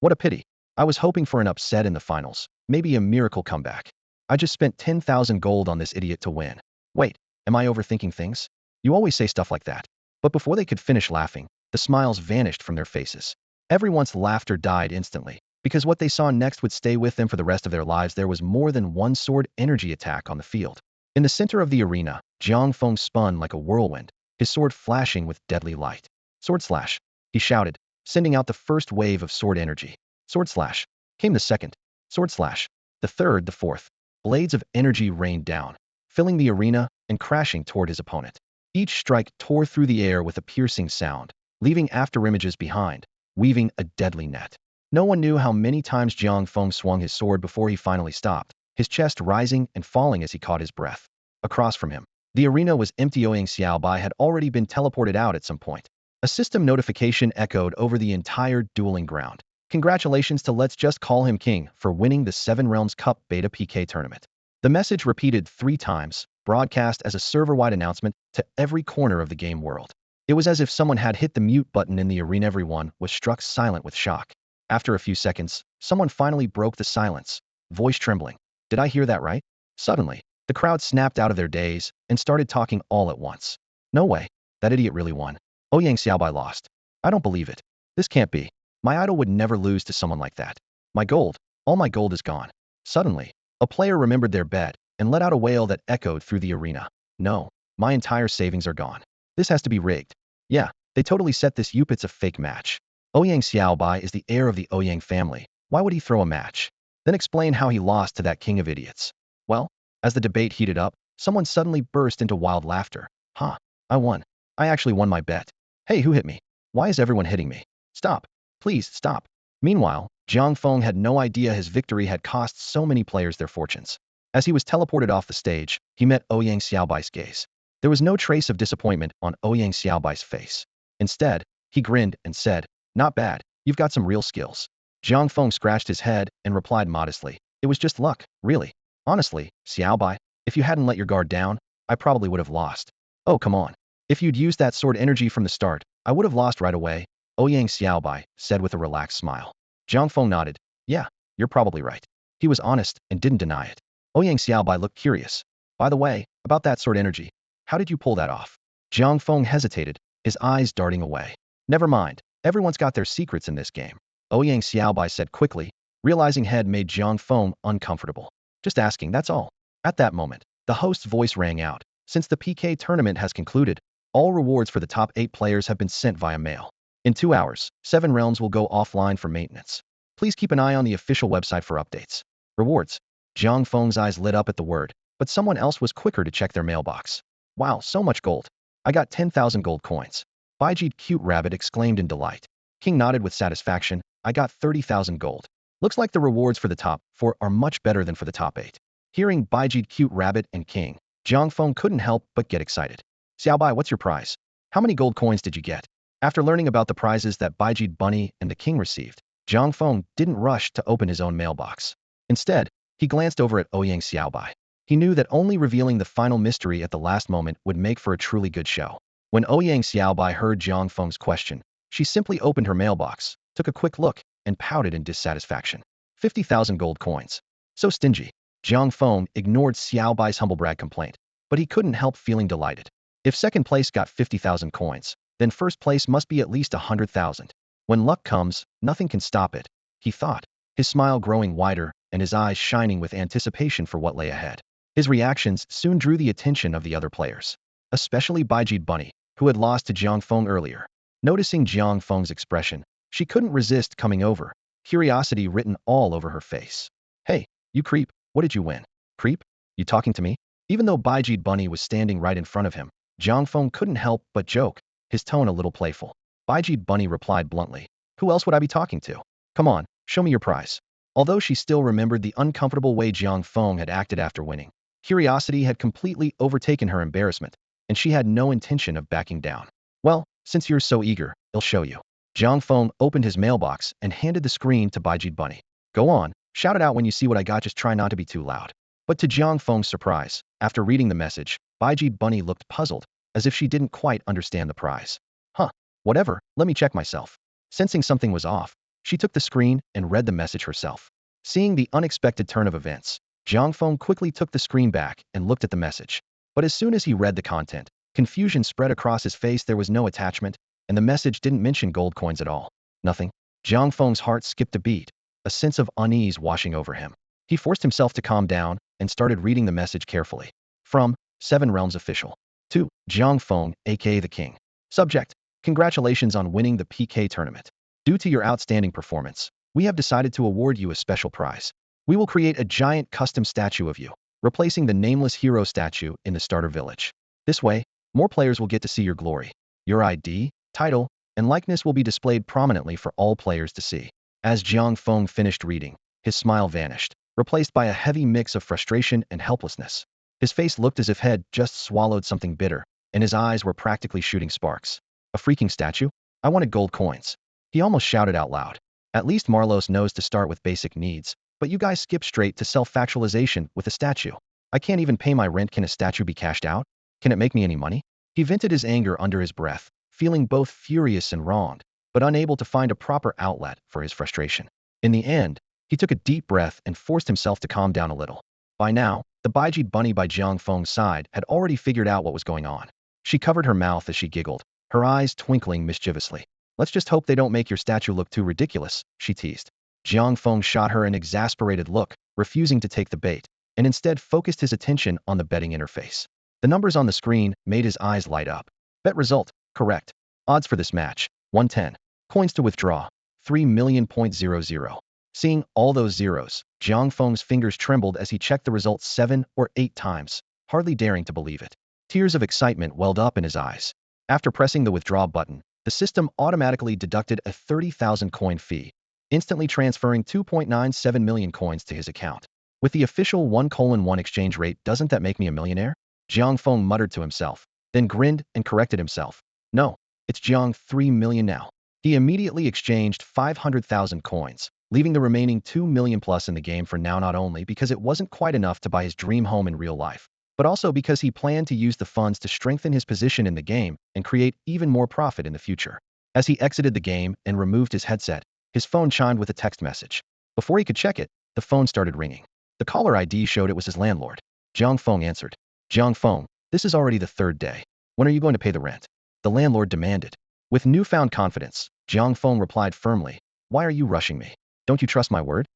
What a pity. I was hoping for an upset in the finals, maybe a miracle comeback. I just spent 10,000 gold on this idiot to win. Wait, am I overthinking things? You always say stuff like that. But before they could finish laughing, the smiles vanished from their faces. Everyone's laughter died instantly, because what they saw next would stay with them for the rest of their lives. There was more than one sword energy attack on the field. In the center of the arena, Jiang Feng spun like a whirlwind, his sword flashing with deadly light. Sword slash, he shouted, sending out the first wave of sword energy. Sword slash, came the second. Sword slash, the third, the fourth. Blades of energy rained down, filling the arena and crashing toward his opponent. Each strike tore through the air with a piercing sound, leaving afterimages behind, weaving a deadly net. No one knew how many times Jiang Feng swung his sword before he finally stopped, his chest rising and falling as he caught his breath. Across from him, the arena was empty. Ouyang Xiaobai had already been teleported out at some point. A system notification echoed over the entire dueling ground. Congratulations to Let's Just Call Him King for winning the Seven Realms Cup Beta PK tournament. The message repeated 3 times, broadcast as a server-wide announcement to every corner of the game world. It was as if someone had hit the mute button in the arena. Everyone was struck silent with shock. After a few seconds, someone finally broke the silence, voice trembling. Did I hear that right? Suddenly, the crowd snapped out of their daze and started talking all at once. No way. That idiot really won. Ouyang Xiaobai lost. I don't believe it. This can't be. My idol would never lose to someone like that. My gold. All my gold is gone. Suddenly, a player remembered their bet and let out a wail that echoed through the arena. No. My entire savings are gone. This has to be rigged. Yeah, they totally set this up. It's a fake match. Ouyang Xiaobai is the heir of the Ouyang family. Why would he throw a match? Then explain how he lost to that king of idiots. Well, as the debate heated up, someone suddenly burst into wild laughter. Huh, I won. I actually won my bet. Hey, who hit me? Why is everyone hitting me? Stop. Please, stop. Meanwhile, Jiang Feng had no idea his victory had cost so many players their fortunes. As he was teleported off the stage, he met Ouyang Xiaobai's gaze. There was no trace of disappointment on Ouyang Xiaobai's face. Instead, he grinned and said, "Not bad, you've got some real skills." Jiang Feng scratched his head and replied modestly, "It was just luck, really. Honestly, Xiaobai, if you hadn't let your guard down, I probably would have lost." "Oh, come on. If you'd used that sword energy from the start, I would have lost right away," Ouyang Xiaobai said with a relaxed smile. Jiang Feng nodded. "Yeah, you're probably right." He was honest and didn't deny it. Ouyang Xiaobai looked curious. "By the way, about that sword energy, how did you pull that off?" Jiang Feng hesitated, his eyes darting away. "Never mind. Everyone's got their secrets in this game," Ouyang Xiaobai said quickly, realizing had made Jiang Feng uncomfortable. "Just asking, that's all." At that moment, the host's voice rang out. "Since the PK tournament has concluded, all rewards for the top 8 players have been sent via mail. In 2 hours, 7 realms will go offline for maintenance. Please keep an eye on the official website for updates." Rewards. Jiang Feng's eyes lit up at the word, but someone else was quicker to check their mailbox. "Wow, so much gold. I got 10,000 gold coins." Baijid Cute Rabbit exclaimed in delight. King nodded with satisfaction. "I got 30,000 gold. Looks like the rewards for the top 4 are much better than for the top 8. Hearing Baijid Cute Rabbit and King, Jiang Feng couldn't help but get excited. "Xiaobai, what's your prize? How many gold coins did you get?" After learning about the prizes that Baijid Bunny and the King received, Jiang Feng didn't rush to open his own mailbox. Instead, he glanced over at Ouyang Xiaobai. He knew that only revealing the final mystery at the last moment would make for a truly good show. When Ouyang Xiaobai heard Jiang Feng's question, she simply opened her mailbox, took a quick look, and pouted in dissatisfaction. 50,000 gold coins. So stingy. Jiang Feng ignored Xiaobai's humblebrag complaint, but he couldn't help feeling delighted. If second place got 50,000 coins, then first place must be at least 100,000. When luck comes, nothing can stop it, he thought, his smile growing wider and his eyes shining with anticipation for what lay ahead. His reactions soon drew the attention of the other players, especially Baijid Bunny, who had lost to Jiang Feng earlier. Noticing Jiang Feng's expression, she couldn't resist coming over, curiosity written all over her face. "Hey, you creep, what did you win?" "Creep? You talking to me?" Even though Baijid Bunny was standing right in front of him, Jiang Feng couldn't help but joke, his tone a little playful. Baijid Bunny replied bluntly, "Who else would I be talking to? Come on, show me your prize." Although she still remembered the uncomfortable way Jiang Feng had acted after winning, curiosity had completely overtaken her embarrassment, and she had no intention of backing down. "Well, since you're so eager, I'll show you." Jiang Feng opened his mailbox and handed the screen to Baijid Bunny. "Go on, shout it out when you see what I got, just try not to be too loud." But to Jiang Feng's surprise, after reading the message, Baijid Bunny looked puzzled, as if she didn't quite understand the prize. "Huh, whatever, let me check myself." Sensing something was off, she took the screen and read the message herself. Seeing the unexpected turn of events, Jiang Feng quickly took the screen back and looked at the message. But as soon as he read the content, confusion spread across his face. There was no attachment, and the message didn't mention gold coins at all. Nothing. Jiang Feng's heart skipped a beat. a sense of unease washing over him. He forced himself to calm down and started reading the message carefully. From Seven Realms Official. To Jiang Feng, aka the King. Subject: Congratulations on winning the PK tournament. Due to your outstanding performance, we have decided to award you a special prize. We will create a giant custom statue of you, replacing the nameless hero statue in the starter village. This way, more players will get to see your glory. Your ID, title, and likeness will be displayed prominently for all players to see. As Jiang Feng finished reading, his smile vanished, replaced by a heavy mix of frustration and helplessness. His face looked as if he had just swallowed something bitter, and his eyes were practically shooting sparks. A freaking statue? I wanted gold coins. He almost shouted out loud. At least Marlos knows to start with basic needs, but you guys skip straight to self-factualization with a statue. I can't even pay my rent. Can a statue be cashed out? Can it make me any money? He vented his anger under his breath, feeling both furious and wronged, but unable to find a proper outlet for his frustration. In the end, he took a deep breath and forced himself to calm down a little. By now, the Baiji bunny by Jiang Feng's side had already figured out what was going on. She covered her mouth as she giggled, her eyes twinkling mischievously. Let's just hope they don't make your statue look too ridiculous, she teased. Jiang Feng shot her an exasperated look, refusing to take the bait, and instead focused his attention on the betting interface. The numbers on the screen made his eyes light up. Bet result, correct. Odds for this match, 110. Coins to withdraw, 3,000,000. Seeing all those zeros, Jiang Feng's fingers trembled as he checked the results 7 or 8 times, hardly daring to believe it. Tears of excitement welled up in his eyes. After pressing the withdraw button, the system automatically deducted a 30,000 coin fee, instantly transferring 2.97 million coins to his account. With the official 1:1 exchange rate, doesn't that make me a millionaire? Jiang Feng muttered to himself, then grinned and corrected himself. No, it's Jiang 3 million now. He immediately exchanged 500,000 coins, leaving the remaining 2 million plus in the game for now, not only because it wasn't quite enough to buy his dream home in real life, but also because he planned to use the funds to strengthen his position in the game and create even more profit in the future. As he exited the game and removed his headset, his phone chimed with a text message. Before he could check it, the phone started ringing. The caller ID showed it was his landlord. Jiang Feng answered. Jiang Feng, this is already the 3rd day. When are you going to pay the rent? The landlord demanded. With newfound confidence, Jiang Feng replied firmly. Why are you rushing me? Don't you trust my word?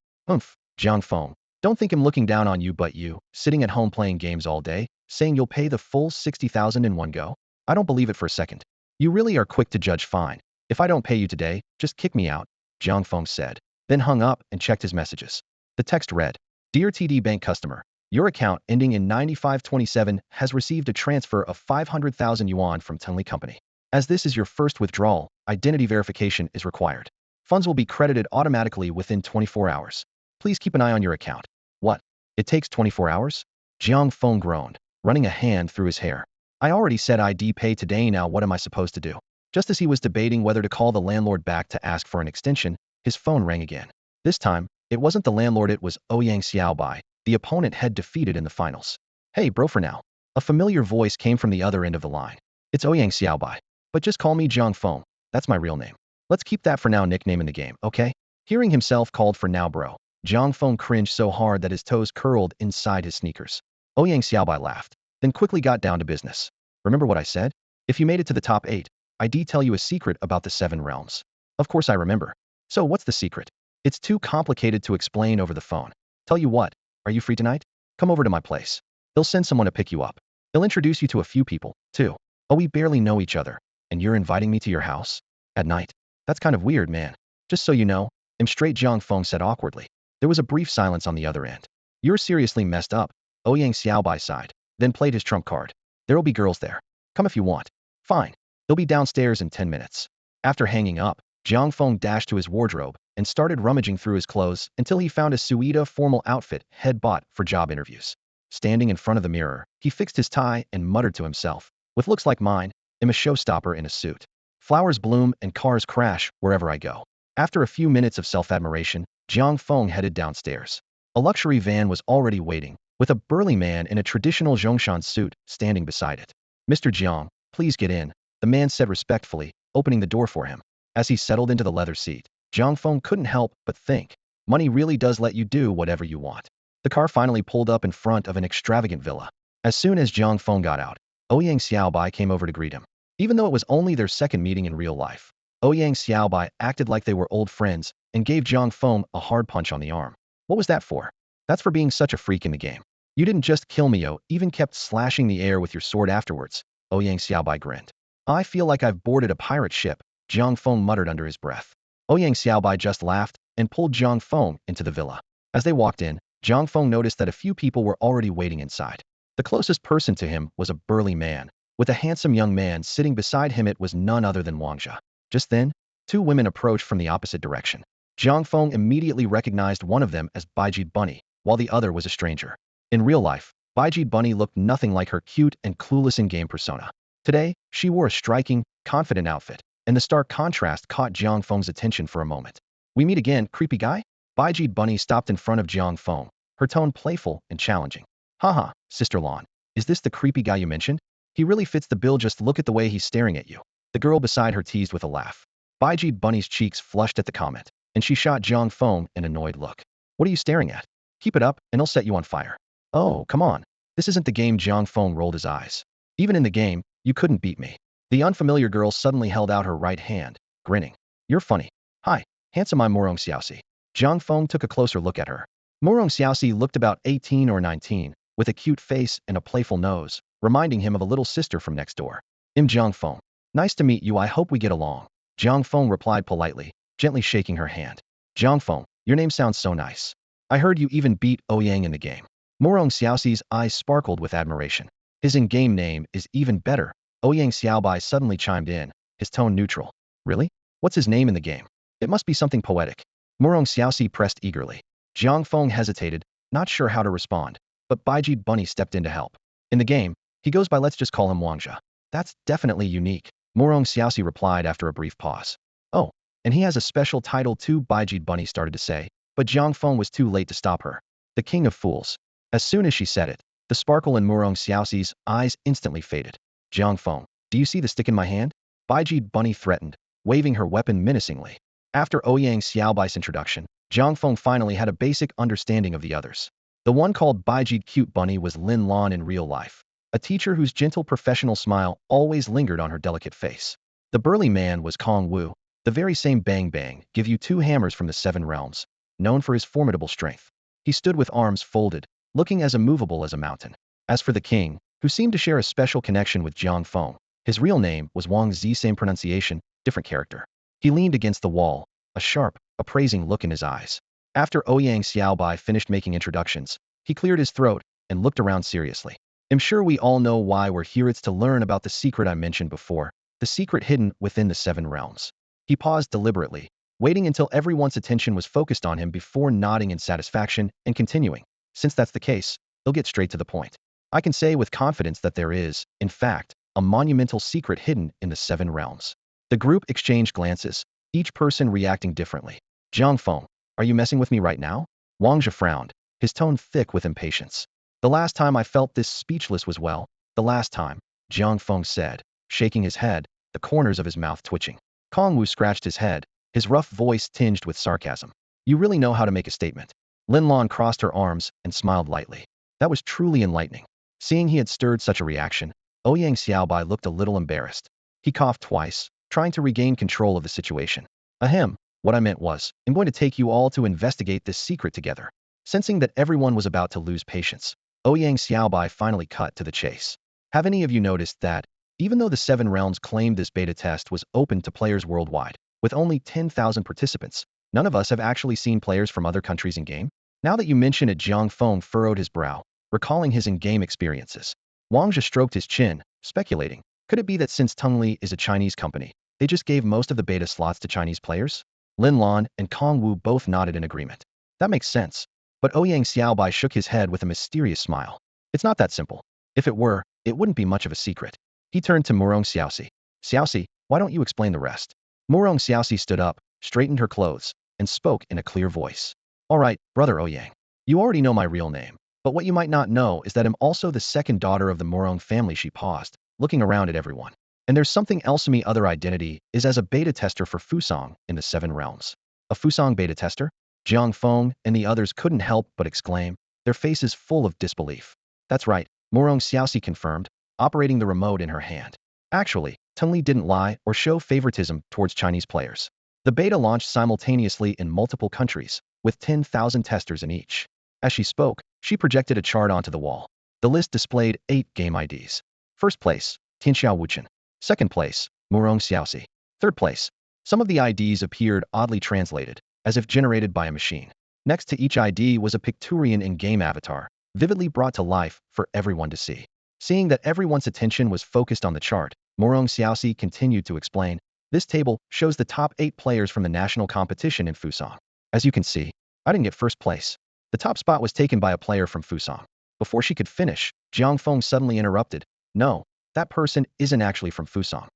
Jiang Feng. Don't think I'm looking down on you, but you, sitting at home playing games all day, saying you'll pay the full 60,000 in one go? I don't believe it for a second. You really are quick to judge. Fine. If I don't pay you today, just kick me out, Jiang Feng said, then hung up and checked his messages. The text read, Dear TD Bank customer, your account ending in 9527 has received a transfer of 500,000 yuan from Tenli Company. As this is your first withdrawal, identity verification is required. Funds will be credited automatically within 24 hours. Please keep an eye on your account. What? It takes 24 hours? Jiang Feng groaned, running a hand through his hair. I already said I'd pay today. Now what am I supposed to do? Just as he was debating whether to call the landlord back to ask for an extension, his phone rang again. This time, it wasn't the landlord, it was Ouyang Xiaobai, the opponent had defeated in the finals. Hey bro, for now. A familiar voice came from the other end of the line. It's Ouyang Xiaobai. But just call me Jiang Feng. That's my real name. Let's keep that for now nickname in the game, okay? Hearing himself called for now bro, Jiang Feng cringed so hard that his toes curled inside his sneakers. Ouyang Xiaobai laughed, then quickly got down to business. Remember what I said? If you made it to the top 8, I'd tell you a secret about the 7 realms. Of course I remember. So what's the secret? It's too complicated to explain over the phone. Tell you what, are you free tonight? Come over to my place. They'll send someone to pick you up. They'll introduce you to a few people, too. Oh, we barely know each other, and you're inviting me to your house? At night? That's kind of weird, man. Just so you know, I'm straight, Jiang Feng said awkwardly. There was a brief silence on the other end. You're seriously messed up, Ouyang Xiaobai sighed, then played his trump card. There'll be girls there. Come if you want. Fine. They'll be downstairs in 10 minutes. After hanging up, Jiang Feng dashed to his wardrobe and started rummaging through his clothes until he found a Suida formal outfit he'd bought for job interviews. Standing in front of the mirror, he fixed his tie and muttered to himself, with looks like mine, I'm a showstopper in a suit. Flowers bloom and cars crash wherever I go. After a few minutes of self-admiration, Jiang Feng headed downstairs. A luxury van was already waiting, with a burly man in a traditional Zhongshan suit standing beside it. Mr. Jiang, please get in, the man said respectfully, opening the door for him. As he settled into the leather seat, Jiang Feng couldn't help but think, money really does let you do whatever you want. The car finally pulled up in front of an extravagant villa. As soon as Jiang Feng got out, Ouyang Xiaobai came over to greet him. Even though it was only their second meeting in real life, Ouyang Xiaobai acted like they were old friends and gave Jiang Feng a hard punch on the arm. What was that for? That's for being such a freak in the game. You didn't just kill me, you even kept slashing the air with your sword afterwards. Ouyang Xiaobai grinned. I feel like I've boarded a pirate ship, Jiang Feng muttered under his breath. Ouyang Xiaobai just laughed and pulled Jiang Feng into the villa. As they walked in, Jiang Feng noticed that a few people were already waiting inside. The closest person to him was a burly man, with a handsome young man sitting beside him. It was none other than Wang Jia. Just then, two women approached from the opposite direction. Jiang Feng immediately recognized one of them as Baijid Bunny, while the other was a stranger. In real life, Baijid Bunny looked nothing like her cute and clueless in-game persona. Today, she wore a striking, confident outfit, and the stark contrast caught Jiang Feng's attention for a moment. We meet again, creepy guy? Baijid Bunny stopped in front of Jiang Feng, her tone playful and challenging. Haha, Sister Lan, is this the creepy guy you mentioned? He really fits the bill, just look at the way he's staring at you. The girl beside her teased with a laugh. Baijid Bunny's cheeks flushed at the comment, and she shot Jiang Feng an annoyed look. What are you staring at? Keep it up, and I'll set you on fire. Oh, come on. This isn't the game. Jiang Feng rolled his eyes. Even in the game, you couldn't beat me. The unfamiliar girl suddenly held out her right hand, grinning. You're funny. Hi, handsome, I'm Morong Xiaoxi. Jiang Feng took a closer look at her. Morong Xiaoxi looked about 18 or 19, with a cute face and a playful nose, reminding him of a little sister from next door. Jiang Feng. Nice to meet you, I hope we get along. Jiang Feng replied politely, gently shaking her hand. Jiang Feng, your name sounds so nice. I heard you even beat Ouyang in the game. Morong Xiaoxi's eyes sparkled with admiration. His in-game name is even better. Ouyang Xiaobai suddenly chimed in, his tone neutral. Really? What's his name in the game? It must be something poetic. Morong Xiaoxi pressed eagerly. Jiang Feng hesitated, not sure how to respond, but Baijid Bunny stepped in to help. In the game, he goes by, let's just call him Wang Jia. That's definitely unique, Morong Xiaoxi replied after a brief pause. Oh, and he has a special title too, Baijid Bunny started to say, but Jiang Feng was too late to stop her. The King of Fools. As soon as she said it, the sparkle in Morong Xiaoxi's eyes instantly faded. Jiang Feng, do you see the stick in my hand? Baijid Bunny threatened, waving her weapon menacingly. After Ouyang Xiaobai's introduction, Jiang Feng finally had a basic understanding of the others. The one called Baijid Cute Bunny was Lin Lan in real life, a teacher whose gentle professional smile always lingered on her delicate face. The burly man was Kong Wu, the very same Bang Bang, give you two hammers from the Seven Realms, known for his formidable strength. He stood with arms folded, looking as immovable as a mountain. As for the king, who seemed to share a special connection with Jiang Feng, his real name was Wang Zi, same pronunciation, different character. He leaned against the wall, a sharp, appraising look in his eyes. After Ouyang Xiaobai finished making introductions, he cleared his throat and looked around seriously. I'm sure we all know why we're here. It's to learn about the secret I mentioned before, the secret hidden within the Seven Realms. He paused deliberately, waiting until everyone's attention was focused on him before nodding in satisfaction and continuing. Since that's the case, he'll get straight to the point. I can say with confidence that there is, in fact, a monumental secret hidden in the Seven Realms. The group exchanged glances, each person reacting differently. Jiang Feng, are you messing with me right now? Wang Jia frowned, his tone thick with impatience. The last time I felt this speechless was the last time, Jiang Feng said, shaking his head, the corners of his mouth twitching. Kong Wu scratched his head, his rough voice tinged with sarcasm. You really know how to make a statement. Lin Lan crossed her arms and smiled lightly. That was truly enlightening. Seeing he had stirred such a reaction, Ouyang Xiaobai looked a little embarrassed. He coughed twice, trying to regain control of the situation. Ahem, what I meant was, I'm going to take you all to investigate this secret together. Sensing that everyone was about to lose patience, Ouyang Xiaobai finally cut to the chase. Have any of you noticed that, even though the Seven Realms claimed this beta test was open to players worldwide, with only 10,000 participants, none of us have actually seen players from other countries in-game? Now that you mention it, Jiang Feng furrowed his brow, recalling his in-game experiences. Wang Jia stroked his chin, speculating, could it be that since Tongli is a Chinese company, they just gave most of the beta slots to Chinese players? Lin Lan and Kong Wu both nodded in agreement. That makes sense. But Ouyang Xiaobai shook his head with a mysterious smile. It's not that simple. If it were, it wouldn't be much of a secret. He turned to Morong Xiaoxi. Xiaoxi, why don't you explain the rest? Morong Xiaoxi stood up, straightened her clothes, and spoke in a clear voice. All right, brother Ouyang. You already know my real name, but what you might not know is that I'm also the second daughter of the Morong family. She paused, looking around at everyone. And there's something else. My other identity is as a beta tester for Fusang in the Seven Realms. A Fusang beta tester? Jiang Feng and the others couldn't help but exclaim, their faces full of disbelief. That's right, Morong Xiaoxi confirmed, operating the remote in her hand. Actually, Tengli didn't lie or show favoritism towards Chinese players. The beta launched simultaneously in multiple countries, with 10,000 testers in each. As she spoke, she projected a chart onto the wall. The list displayed 8 game IDs. First place, Tianxiao Wuchen. Second place, Murong Xiaoxi. Third place. Some of the IDs appeared oddly translated, as if generated by a machine. Next to each ID was a Picturian in-game avatar, vividly brought to life for everyone to see. Seeing that everyone's attention was focused on the chart, Murong Xiaoxi continued to explain, "This table shows the top 8 players from the national competition in Fusang. As you can see, I didn't get first place. The top spot was taken by a player from Fusang." Before she could finish, Jiang Feng suddenly interrupted, "No, that person isn't actually from Fusang."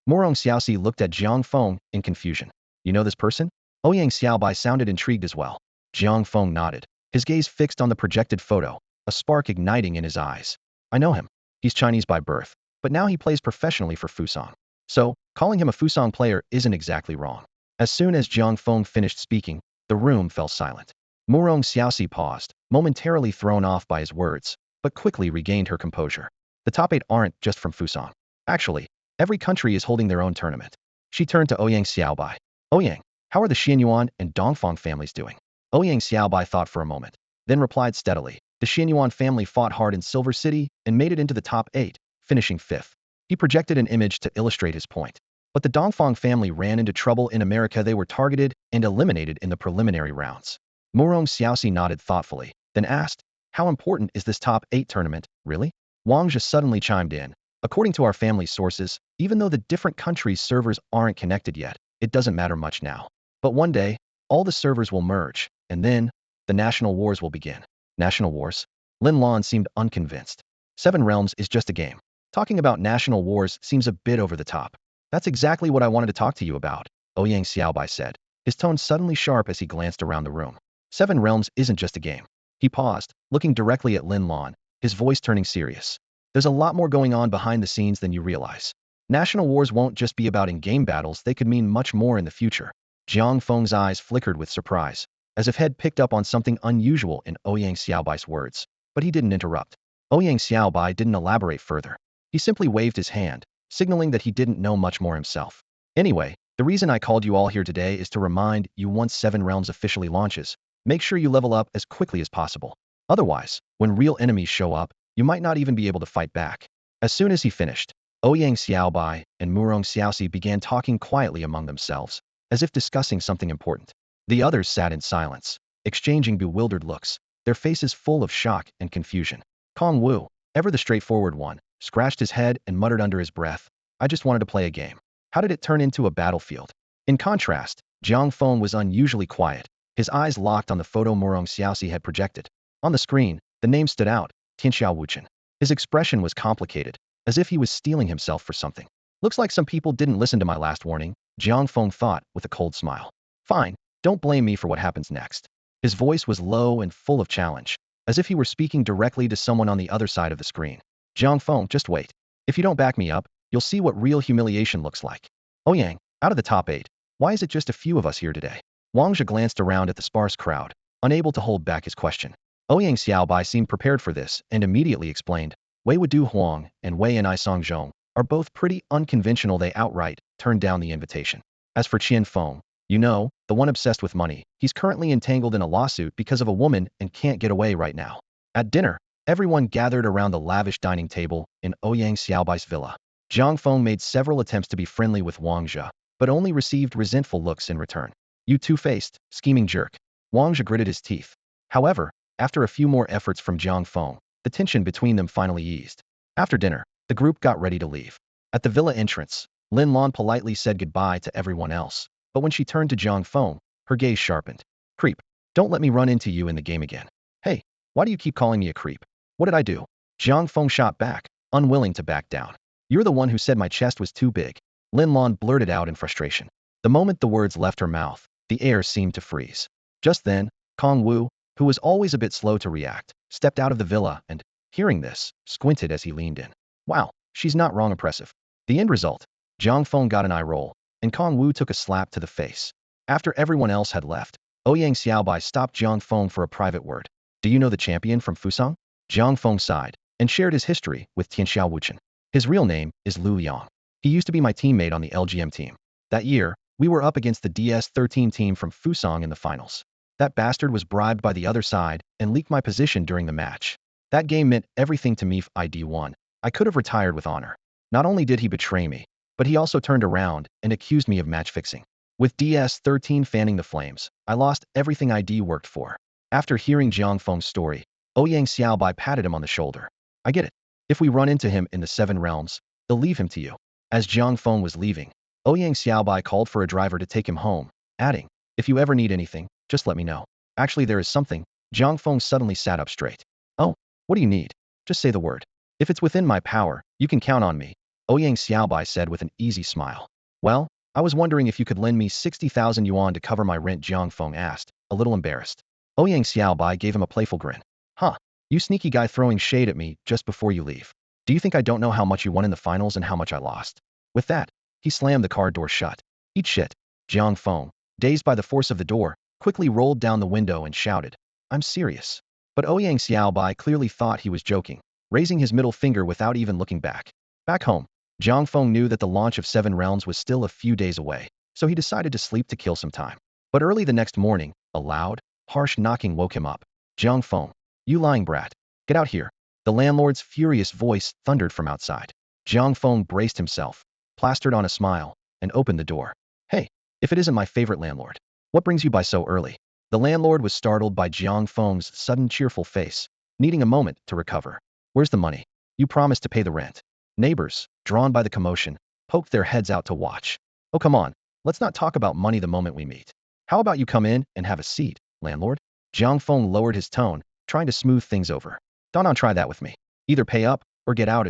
Murong Xiaoxi looked at Jiang Feng in confusion. "You know this person?" Ouyang Xiaobai sounded intrigued as well. Jiang Feng nodded, his gaze fixed on the projected photo, a spark igniting in his eyes. "I know him. He's Chinese by birth, but now he plays professionally for Fusang. So, calling him a Fusang player isn't exactly wrong." As soon as Jiang Feng finished speaking, the room fell silent. Murong Xiaoxi paused, momentarily thrown off by his words, but quickly regained her composure. "The top 8 aren't just from Fusang. Actually, every country is holding their own tournament." She turned to Ouyang Xiaobai. "Ouyang, how are the Xianyuan and Dongfang families doing?" Ouyang Xiaobai thought for a moment, then replied steadily, "The Xianyuan family fought hard in Silver City and made it into the top 8, finishing 5th. He projected an image to illustrate his point. But the Dongfang family ran into trouble in America. They were targeted and eliminated in the preliminary rounds. Murong Xiaoxi nodded thoughtfully, then asked, "How important is this top 8 tournament, really?" Wang Zhe suddenly chimed in. "According to our family's sources, even though the different countries' servers aren't connected yet, it doesn't matter much now. But one day, all the servers will merge, and then, the national wars will begin." National wars? Lin Lan seemed unconvinced. 7 Realms is just a game. Talking about national wars seems a bit over the top. "That's exactly what I wanted to talk to you about," Ouyang Xiaobai said, his tone suddenly sharp as he glanced around the room. 7 Realms isn't just a game." He paused, looking directly at Lin Lan, his voice turning serious. "There's a lot more going on behind the scenes than you realize. National wars won't just be about in-game battles, they could mean much more in the future." Jiang Feng's eyes flickered with surprise, as if he'd picked up on something unusual in Ouyang Xiaobai's words, but he didn't interrupt. Ouyang Xiaobai didn't elaborate further. He simply waved his hand, signaling that he didn't know much more himself. "Anyway, the reason I called you all here today is to remind you, once 7 Realms officially launches, make sure you level up as quickly as possible. Otherwise, when real enemies show up, you might not even be able to fight back." As soon as he finished, Ouyang Xiaobai and Murong Xiaoxi began talking quietly among themselves, as if discussing something important. The others sat in silence, exchanging bewildered looks, their faces full of shock and confusion. Kong Wu, ever the straightforward one, scratched his head and muttered under his breath, "I just wanted to play a game. How did it turn into a battlefield?" In contrast, Jiang Feng was unusually quiet, his eyes locked on the photo Murong Xiaoxi had projected. On the screen, the name stood out, Tianxiao Wuchen. His expression was complicated, as if he was steeling himself for something. "Looks like some people didn't listen to my last warning," Jiang Feng thought with a cold smile. "Fine, don't blame me for what happens next." His voice was low and full of challenge, as if he were speaking directly to someone on the other side of the screen. "Jiang Feng, just wait. If you don't back me up, you'll see what real humiliation looks like." "Ouyang, out of the top 8, why is it just a few of us here today?" Wang Zhe glanced around at the sparse crowd, unable to hold back his question. Ouyang Xiaobai seemed prepared for this and immediately explained, "Wei Wudu Huang and Wei and I Song Zhong are both pretty unconventional. They outright turned down the invitation. As for Qian Feng, you know, the one obsessed with money, he's currently entangled in a lawsuit because of a woman and can't get away right now." At dinner, everyone gathered around the lavish dining table in Ouyang Xiaobai's villa. Jiang Feng made several attempts to be friendly with Wang Zhe, but only received resentful looks in return. "You two-faced, scheming jerk." Wang Zhe gritted his teeth. However, after a few more efforts from Jiang Feng, the tension between them finally eased. After dinner, the group got ready to leave. At the villa entrance, Lin Lan politely said goodbye to everyone else, but when she turned to Jiang Feng, her gaze sharpened. "Creep, don't let me run into you in the game again." "Hey, why do you keep calling me a creep? What did I do?" Jiang Feng shot back, unwilling to back down. "You're the one who said my chest was too big," Lin Lan blurted out in frustration. The moment the words left her mouth, the air seemed to freeze. Just then, Kong Wu, who was always a bit slow to react, stepped out of the villa and, hearing this, squinted as he leaned in. "Wow, she's not wrong, impressive." The end result, Jiang Feng got an eye roll, and Kong Wu took a slap to the face. After everyone else had left, Ouyang Xiaobai stopped Jiang Feng for a private word. "Do you know the champion from Fusang?" Jiang Feng sighed, and shared his history with Tianxiao Wuchen. "His real name is Lu Yang. He used to be my teammate on the LGM team. That year, we were up against the DS-13 team from Fusang in the finals. That bastard was bribed by the other side and leaked my position during the match. That game meant everything to me if ID won. I could have retired with honor. Not only did he betray me, but he also turned around and accused me of match fixing. With DS-13 fanning the flames, I lost everything ID worked for. After hearing Jiang Feng's story, Ouyang Xiaobai patted him on the shoulder. I get it. If we run into him in the Seven Realms, they'll leave him to you. As Jiang Feng was leaving, Ouyang Xiaobai called for a driver to take him home, adding, if you ever need anything, just let me know. Actually, there is something. Jiang Feng suddenly sat up straight. Oh, what do you need? Just say the word. If it's within my power, you can count on me, Ouyang Xiaobai said with an easy smile. Well, I was wondering if you could lend me 60,000 yuan to cover my rent, Jiang Feng asked, a little embarrassed. Ouyang Xiaobai gave him a playful grin. Huh, you sneaky guy throwing shade at me just before you leave. Do you think I don't know how much you won in the finals and how much I lost? With that, he slammed the car door shut. Eat shit. Jiang Feng, dazed by the force of the door, quickly rolled down the window and shouted, I'm serious. But Ouyang Xiaobai clearly thought he was joking, raising his middle finger without even looking back. Back home, Jiang Feng knew that the launch of Seven Realms was still a few days away, so he decided to sleep to kill some time. But early the next morning, a loud, harsh knocking woke him up. Jiang Feng, you lying brat. Get out here. The landlord's furious voice thundered from outside. Jiang Feng braced himself, plastered on a smile, and opened the door. Hey, if it isn't my favorite landlord. What brings you by so early? The landlord was startled by Jiang Feng's sudden cheerful face, needing a moment to recover. Where's the money? You promised to pay the rent. Neighbors, drawn by the commotion, poked their heads out to watch. Oh, come on. Let's not talk about money the moment we meet. How about you come in and have a seat, landlord? Jiang Feng lowered his tone, trying to smooth things over. Don't try that with me. Either pay up or get out.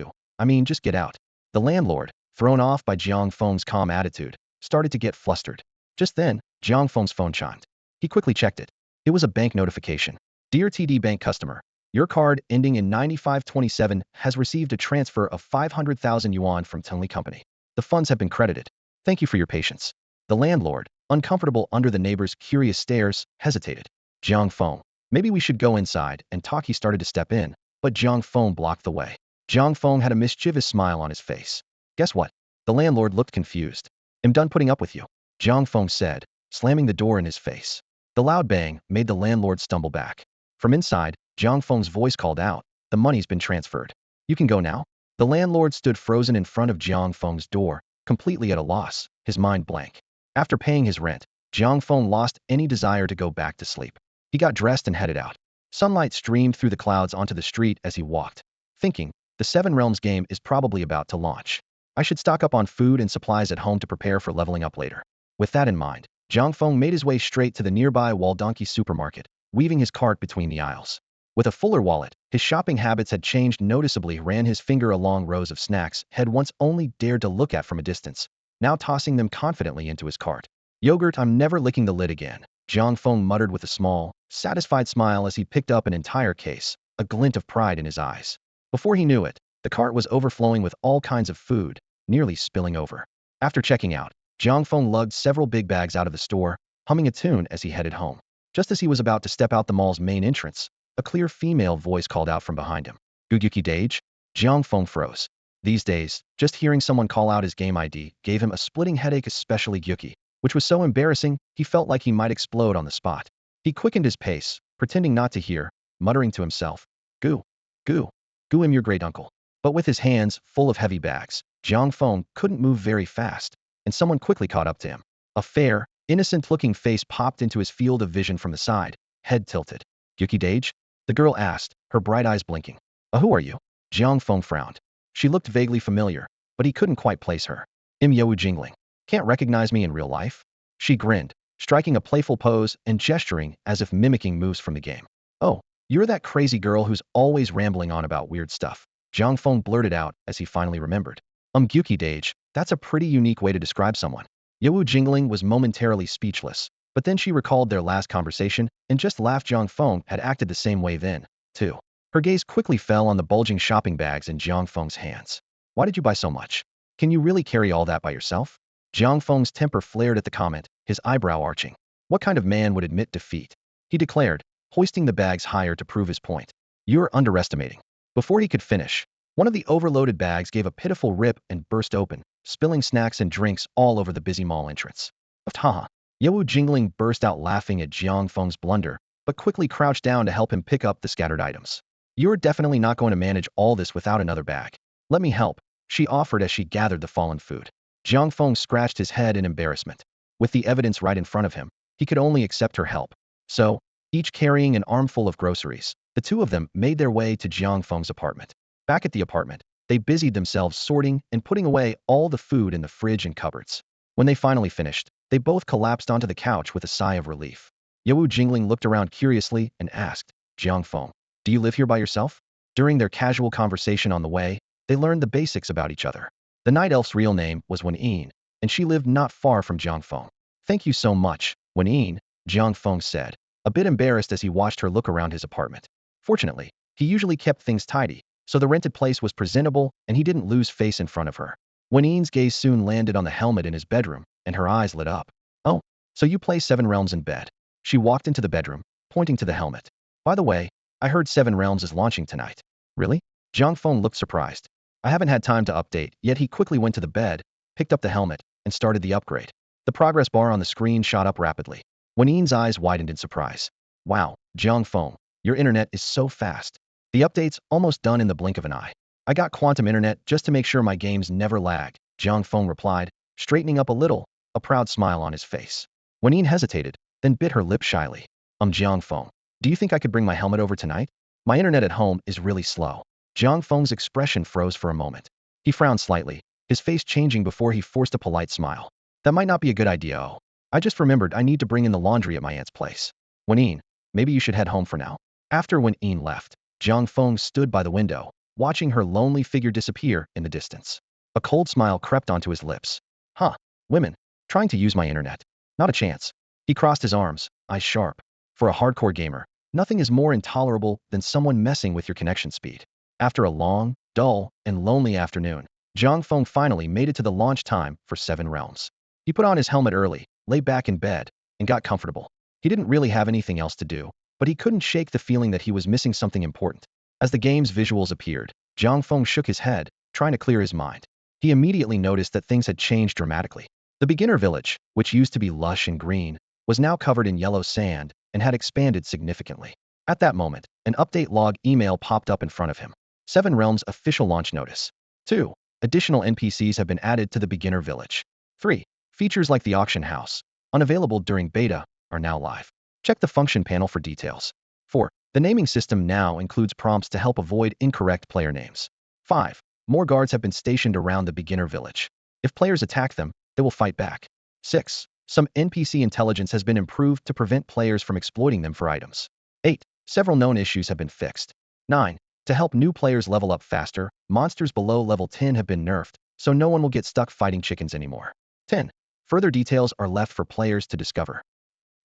Just get out. The landlord, thrown off by Jiang Feng's calm attitude, started to get flustered. Just then, Jiang Feng's phone chimed. He quickly checked it. It was a bank notification. Dear TD Bank customer, your card ending in 9527 has received a transfer of 500,000 yuan from Tengli Company. The funds have been credited. Thank you for your patience. The landlord, uncomfortable under the neighbor's curious stares, hesitated. Jiang Feng, maybe we should go inside and talk. He started to step in, but Jiang Feng blocked the way. Jiang Feng had a mischievous smile on his face. Guess what? The landlord looked confused. I'm done putting up with you, Jiang Feng said, slamming the door in his face. The loud bang made the landlord stumble back. From inside, Jiang Feng's voice called out, the money's been transferred. You can go now? The landlord stood frozen in front of Jiang Feng's door, completely at a loss, his mind blank. After paying his rent, Jiang Feng lost any desire to go back to sleep. He got dressed and headed out. Sunlight streamed through the clouds onto the street as he walked, thinking, the Seven Realms game is probably about to launch. I should stock up on food and supplies at home to prepare for leveling up later. With that in mind, Jiang Feng made his way straight to the nearby Waldonki supermarket, weaving his cart between the aisles. With a fuller wallet, his shopping habits had changed noticeably. Ran his finger along rows of snacks had once only dared to look at from a distance, now tossing them confidently into his cart. Yogurt, I'm never licking the lid again, Jiang Feng muttered with a small, satisfied smile as he picked up an entire case, a glint of pride in his eyes. Before he knew it, the cart was overflowing with all kinds of food, nearly spilling over. After checking out, Jiang Feng lugged several big bags out of the store, humming a tune as he headed home. Just as he was about to step out the mall's main entrance, a clear female voice called out from behind him. Guguki Dage? Jiang Feng froze. These days, just hearing someone call out his game ID gave him a splitting headache, especially Gyuki, which was so embarrassing he felt like he might explode on the spot. He quickened his pace, pretending not to hear, muttering to himself, Goo, goo, goo, I'm your great uncle. But with his hands full of heavy bags, Jiang Feng couldn't move very fast, and someone quickly caught up to him. A fair, innocent-looking face popped into his field of vision from the side, head tilted. Gyuki Dage? The girl asked, her bright eyes blinking. Who are you? Jiang Feng frowned. She looked vaguely familiar, but he couldn't quite place her. Youwu Jingling. Can't recognize me in real life? She grinned, striking a playful pose and gesturing as if mimicking moves from the game. Oh, you're that crazy girl who's always rambling on about weird stuff, Jiang Feng blurted out as he finally remembered. Gyuki Dage, that's a pretty unique way to describe someone. Youwu Jingling was momentarily speechless, but then she recalled their last conversation and just laughed. Jiang Feng had acted the same way then, too. Her gaze quickly fell on the bulging shopping bags in Jiang Feng's hands. Why did you buy so much? Can you really carry all that by yourself? Jiang Feng's temper flared at the comment, his eyebrow arching. What kind of man would admit defeat? He declared, hoisting the bags higher to prove his point. You're underestimating. Before he could finish, One of the overloaded bags gave a pitiful rip and burst open, spilling snacks and drinks all over the busy mall entrance. Haha. Yewu Jingling burst out laughing at Jiang Feng's blunder, but quickly crouched down to help him pick up the scattered items. You're definitely not going to manage all this without another bag. Let me help, she offered as she gathered the fallen food. Jiang Feng scratched his head in embarrassment. With the evidence right in front of him, he could only accept her help. So, each carrying an armful of groceries, the two of them made their way to Jiang Feng's apartment. Back at the apartment, they busied themselves sorting and putting away all the food in the fridge and cupboards. When they finally finished, they both collapsed onto the couch with a sigh of relief. Yewu Jingling looked around curiously and asked, Jiang Feng, do you live here by yourself? During their casual conversation on the way, they learned the basics about each other. The night elf's real name was Wen, and she lived not far from Jiang Feng. Thank you so much, Wen, Jiang Feng said, a bit embarrassed as he watched her look around his apartment. Fortunately, he usually kept things tidy, so the rented place was presentable and he didn't lose face in front of her. Wen's gaze soon landed on the helmet in his bedroom, and her eyes lit up. Oh, so you play Seven Realms in bed. She walked into the bedroom, pointing to the helmet. By the way, I heard Seven Realms is launching tonight. Really? Jiang Feng looked surprised. I haven't had time to update, yet he quickly went to the bed, picked up the helmet, and started the upgrade. The progress bar on the screen shot up rapidly. Wen's eyes widened in surprise. Wow, Jiang Feng, your internet is so fast. The update's almost done in the blink of an eye. I got quantum internet just to make sure my games never lag, Jiang Feng replied, straightening up a little, a proud smile on his face. Wen hesitated, then bit her lip shyly. Jiang Feng, do you think I could bring my helmet over tonight? My internet at home is really slow. Jiang Feng's expression froze for a moment. He frowned slightly, his face changing before he forced a polite smile. That might not be a good idea. Oh, I just remembered I need to bring in the laundry at my aunt's place. Wen, maybe you should head home for now. After Wen left, Jiang Feng stood by the window, watching her lonely figure disappear in the distance. A cold smile crept onto his lips. Huh, women, trying to use my internet. Not a chance. He crossed his arms, eyes sharp. For a hardcore gamer, nothing is more intolerable than someone messing with your connection speed. After a long, dull, and lonely afternoon, Jiang Feng finally made it to the launch time for Seven Realms. He put on his helmet early, lay back in bed, and got comfortable. He didn't really have anything else to do, but he couldn't shake the feeling that he was missing something important. As the game's visuals appeared, Jiang Feng shook his head, trying to clear his mind. He immediately noticed that things had changed dramatically. The beginner village, which used to be lush and green, was now covered in yellow sand and had expanded significantly. At that moment, an update log email popped up in front of him. Seven Realms official launch notice. 2. Additional NPCs have been added to the beginner village. 3. Features like the auction house, unavailable during beta, are now live. Check the function panel for details. 4. The naming system now includes prompts to help avoid incorrect player names. 5. More guards have been stationed around the beginner village. If players attack them, they will fight back. 6. Some NPC intelligence has been improved to prevent players from exploiting them for items. 8. Several known issues have been fixed. 9. To help new players level up faster, monsters below level 10 have been nerfed, so no one will get stuck fighting chickens anymore. 10. Further details are left for players to discover.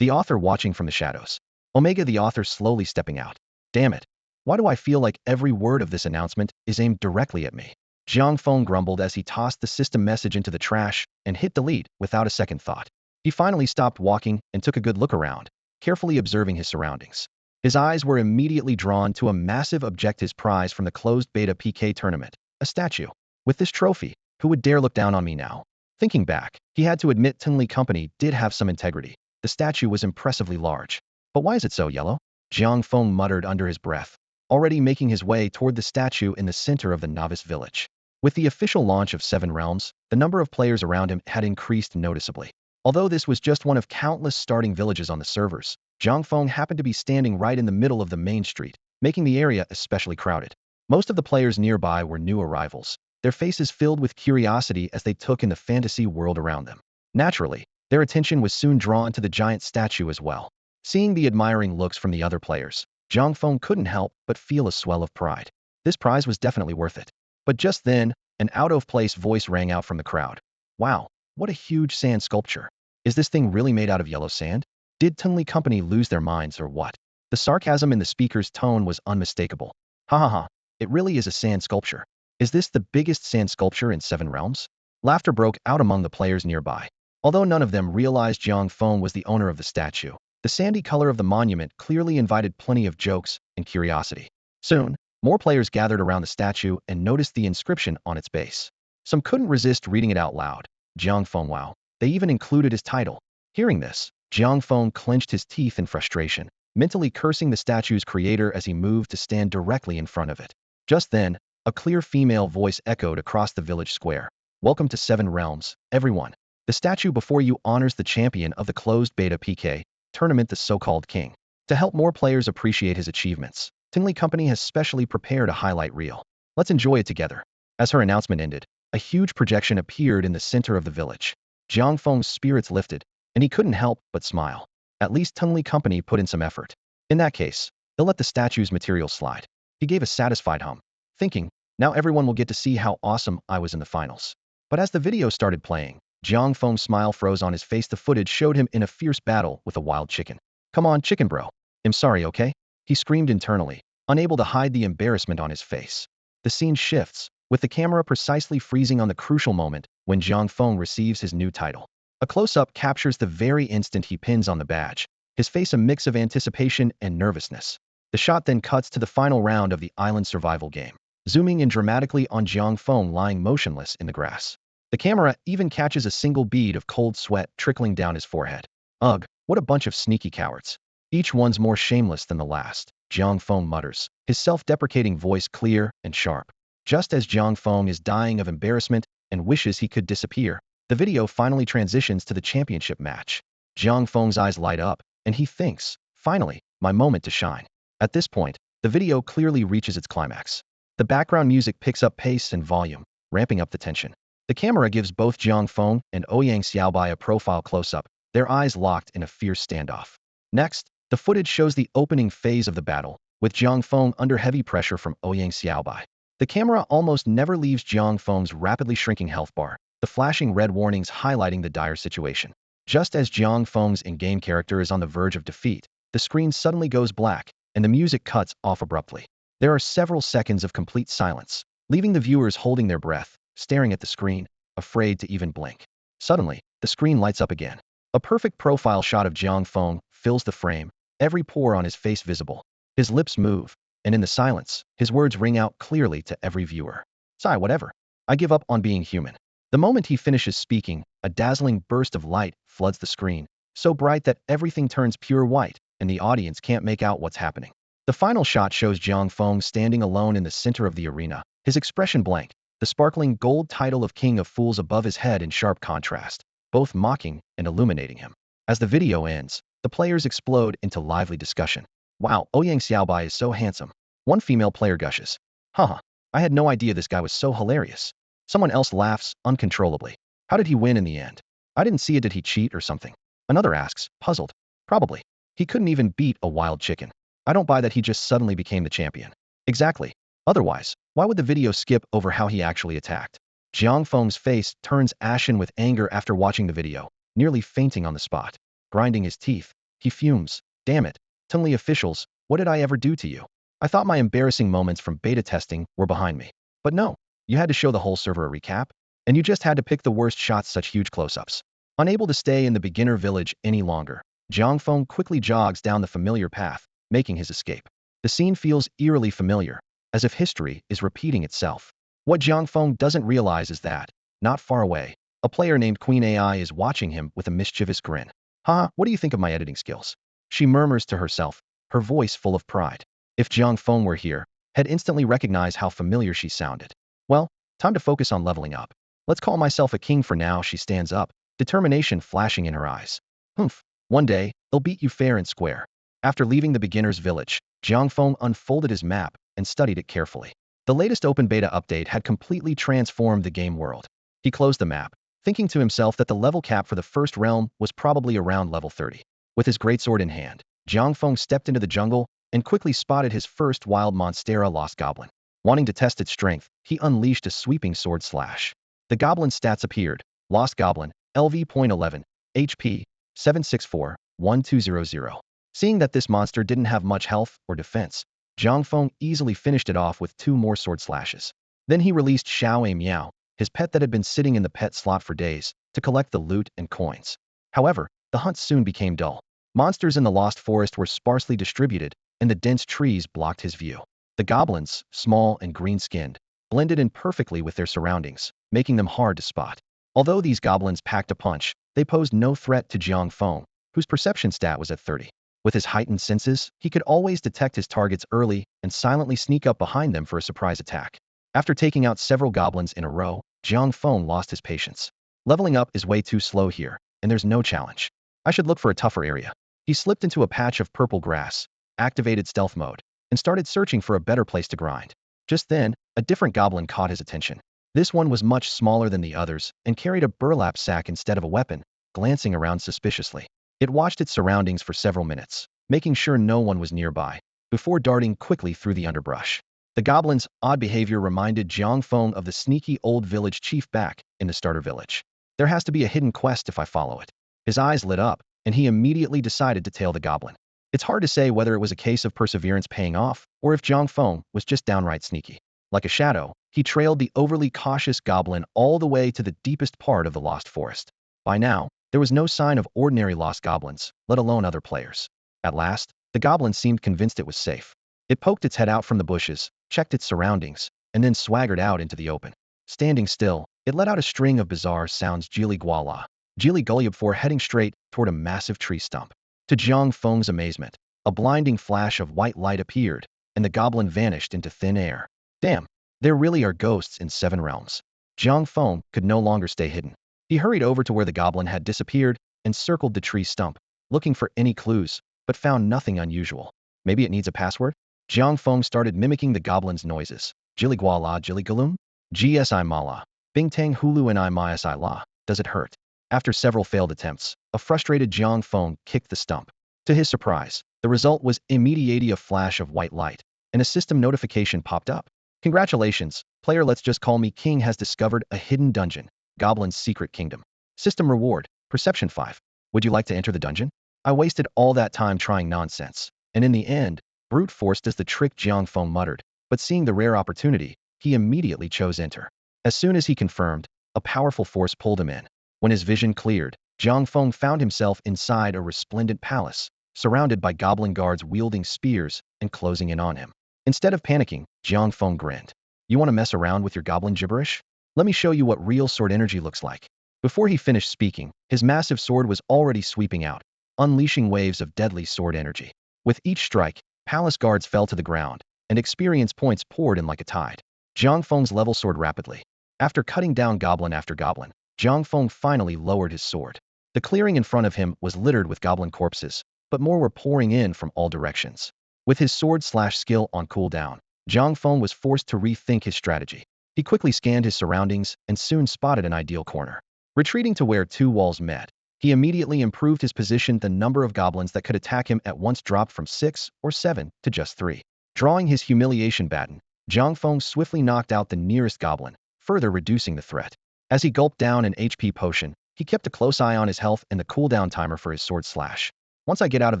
The author watching from the shadows. Omega the author slowly stepping out. Damn it. Why do I feel like every word of this announcement is aimed directly at me? Jiang Feng grumbled as he tossed the system message into the trash and hit delete without a second thought. He finally stopped walking and took a good look around, carefully observing his surroundings. His eyes were immediately drawn to a massive objectives prize from the closed beta PK tournament, a statue. With this trophy, who would dare look down on me now? Thinking back, he had to admit Tingley Company did have some integrity. The statue was impressively large. But why is it so yellow? Jiang Feng muttered under his breath, already making his way toward the statue in the center of the novice village. With the official launch of Seven Realms, the number of players around him had increased noticeably. Although this was just one of countless starting villages on the servers, Jiang Feng happened to be standing right in the middle of the main street, making the area especially crowded. Most of the players nearby were new arrivals, their faces filled with curiosity as they took in the fantasy world around them. Naturally, their attention was soon drawn to the giant statue as well. Seeing the admiring looks from the other players, Jiang Feng couldn't help but feel a swell of pride. This prize was definitely worth it. But just then, an out-of-place voice rang out from the crowd. Wow, what a huge sand sculpture. Is this thing really made out of yellow sand? Did Tingley Company lose their minds or what? The sarcasm in the speaker's tone was unmistakable. Ha ha ha, it really is a sand sculpture. Is this the biggest sand sculpture in Seven Realms? Laughter broke out among the players nearby. Although none of them realized Jiang Feng was the owner of the statue, the sandy color of the monument clearly invited plenty of jokes and curiosity. Soon, More players gathered around the statue and noticed the inscription on its base. Some couldn't resist reading it out loud. Jiang Feng, wow. They even included his title. Hearing this, Jiang Feng clenched his teeth in frustration, mentally cursing the statue's creator as he moved to stand directly in front of it. Just then, a clear female voice echoed across the village square. Welcome to Seven Realms, everyone. The statue before you honors the champion of the closed beta PK tournament, the so-called king. To help more players appreciate his achievements, Tingley Company has specially prepared a highlight reel. Let's enjoy it together. As her announcement ended, a huge projection appeared in the center of the village. Jiang Feng's spirits lifted, and he couldn't help but smile. At least Tingley Company put in some effort. In that case, they'll let the statue's material slide. He gave a satisfied hum, thinking, now everyone will get to see how awesome I was in the finals. But as the video started playing, Jiang Feng's smile froze on his face. The footage showed him in a fierce battle with a wild chicken. Come on, chicken bro. I'm sorry, okay? He screamed internally, unable to hide the embarrassment on his face. The scene shifts, with the camera precisely freezing on the crucial moment when Jiang Feng receives his new title. A close-up captures the very instant he pins on the badge, his face a mix of anticipation and nervousness. The shot then cuts to the final round of the island survival game, zooming in dramatically on Jiang Feng lying motionless in the grass. The camera even catches a single bead of cold sweat trickling down his forehead. Ugh, what a bunch of sneaky cowards. Each one's more shameless than the last, Jiang Feng mutters, his self-deprecating voice clear and sharp. Just as Jiang Feng is dying of embarrassment and wishes he could disappear, the video finally transitions to the championship match. Jiang Feng's eyes light up, and he thinks, finally, my moment to shine. At this point, the video clearly reaches its climax. The background music picks up pace and volume, ramping up the tension. The camera gives both Jiang Feng and Ouyang Xiaobai a profile close-up, their eyes locked in a fierce standoff. Next, the footage shows the opening phase of the battle, with Jiang Feng under heavy pressure from Ouyang Xiaobai. The camera almost never leaves Jiang Feng's rapidly shrinking health bar, the flashing red warnings highlighting the dire situation. Just as Jiang Feng's in-game character is on the verge of defeat, the screen suddenly goes black, and the music cuts off abruptly. There are several seconds of complete silence, leaving the viewers holding their breath, staring at the screen, afraid to even blink. Suddenly, the screen lights up again. A perfect profile shot of Jiang Feng fills the frame, every pore on his face visible. His lips move, and in the silence, his words ring out clearly to every viewer. Sigh, whatever. I give up on being human. The moment he finishes speaking, a dazzling burst of light floods the screen, so bright that everything turns pure white, and the audience can't make out what's happening. The final shot shows Jiang Feng standing alone in the center of the arena, his expression blank, the sparkling gold title of King of Fools above his head in sharp contrast, both mocking and illuminating him. As the video ends, the players explode into lively discussion. Wow, Ouyang Xiaobai is so handsome. One female player gushes. Haha, I had no idea this guy was so hilarious. Someone else laughs uncontrollably. How did he win in the end? I didn't see it. Did he cheat or something? Another asks, puzzled. Probably. He couldn't even beat a wild chicken. I don't buy that he just suddenly became the champion. Exactly. Otherwise, why would the video skip over how he actually attacked? Jiang Feng's face turns ashen with anger after watching the video, nearly fainting on the spot. Grinding his teeth, he fumes. Damn it. Tingley officials, what did I ever do to you? I thought my embarrassing moments from beta testing were behind me. But no, you had to show the whole server a recap, and you just had to pick the worst shots, such huge close-ups. Unable to stay in the beginner village any longer, Jiang Feng quickly jogs down the familiar path, making his escape. The scene feels eerily familiar, as if history is repeating itself. What Jiang Feng doesn't realize is that, not far away, a player named Queen AI is watching him with a mischievous grin. Haha, what do you think of my editing skills? She murmurs to herself, her voice full of pride. If Jiang Feng were here, he'd instantly recognize how familiar she sounded. Well, time to focus on leveling up. Let's call myself a king for now. She stands up, determination flashing in her eyes. Humph, one day, I'll beat you fair and square. After leaving the beginner's village, Jiang Feng unfolded his map and studied it carefully. The latest open beta update had completely transformed the game world. He closed the map, thinking to himself that the level cap for the first realm was probably around level 30. With his greatsword in hand, Jiang Feng stepped into the jungle and quickly spotted his first wild monstera, Lost Goblin. Wanting to test its strength, he unleashed a sweeping sword slash. The goblin's stats appeared. Lost Goblin, LV.11, HP, 764-1200. Seeing that this monster didn't have much health or defense, Jiang Feng easily finished it off with 2 more sword slashes. Then he released Xiao Miao, his pet that had been sitting in the pet slot for days, to collect the loot and coins. However, the hunt soon became dull. Monsters in the Lost Forest were sparsely distributed, and the dense trees blocked his view. The goblins, small and green-skinned, blended in perfectly with their surroundings, making them hard to spot. Although these goblins packed a punch, they posed no threat to Jiang Feng, whose perception stat was at 30. With his heightened senses, he could always detect his targets early and silently sneak up behind them for a surprise attack. After taking out several goblins in a row, Jiang Feng lost his patience. Leveling up is way too slow here, and there's no challenge. I should look for a tougher area. He slipped into a patch of purple grass, activated stealth mode, and started searching for a better place to grind. Just then, a different goblin caught his attention. This one was much smaller than the others and carried a burlap sack instead of a weapon, glancing around suspiciously. It watched its surroundings for several minutes, making sure no one was nearby, before darting quickly through the underbrush. The goblin's odd behavior reminded Jiang Feng of the sneaky old village chief back in the starter village. There has to be a hidden quest if I follow it. His eyes lit up, and he immediately decided to tail the goblin. It's hard to say whether it was a case of perseverance paying off, or if Jiang Feng was just downright sneaky. Like a shadow, he trailed the overly cautious goblin all the way to the deepest part of the lost forest. By now, there was no sign of ordinary lost goblins, let alone other players. At last, the goblin seemed convinced it was safe. It poked its head out from the bushes, checked its surroundings, and then swaggered out into the open. Standing still, it let out a string of bizarre sounds jili guala, jili gulya before heading straight toward a massive tree stump. To Jiang Feng's amazement, a blinding flash of white light appeared, and the goblin vanished into thin air. Damn, there really are ghosts in 7 realms. Jiang Feng could no longer stay hidden. He hurried over to where the goblin had disappeared and circled the tree stump, looking for any clues, but found nothing unusual. Maybe it needs a password? Jiang Feng started mimicking the goblin's noises. Jili guala jili galum? GSI mala. Bing tang hulu and I mysi la. Does it hurt? After several failed attempts, a frustrated Jiang Feng kicked the stump. To his surprise, the result was immediately a flash of white light, and a system notification popped up. Congratulations, player let's just call me King has discovered a hidden dungeon, Goblin's Secret Kingdom. System reward, Perception 5. Would you like to enter the dungeon? I wasted all that time trying nonsense, and in the end, brute force does the trick, Jiang Feng muttered, but seeing the rare opportunity, he immediately chose enter. As soon as he confirmed, a powerful force pulled him in. When his vision cleared, Jiang Feng found himself inside a resplendent palace, surrounded by goblin guards wielding spears and closing in on him. Instead of panicking, Jiang Feng grinned. You want to mess around with your goblin gibberish? Let me show you what real sword energy looks like. Before he finished speaking, his massive sword was already sweeping out, unleashing waves of deadly sword energy. With each strike, palace guards fell to the ground, and experience points poured in like a tide. Jiang Feng's level soared rapidly. After cutting down goblin after goblin, Jiang Feng finally lowered his sword. The clearing in front of him was littered with goblin corpses, but more were pouring in from all directions. With his sword/skill on cooldown, Jiang Feng was forced to rethink his strategy. He quickly scanned his surroundings and soon spotted an ideal corner. Retreating to where 2 walls met, he immediately improved his position. The number of goblins that could attack him at once dropped from 6 or 7 to just 3. Drawing his humiliation baton, Jiang Feng swiftly knocked out the nearest goblin, further reducing the threat. As he gulped down an HP potion, he kept a close eye on his health and the cooldown timer for his sword slash. Once I get out of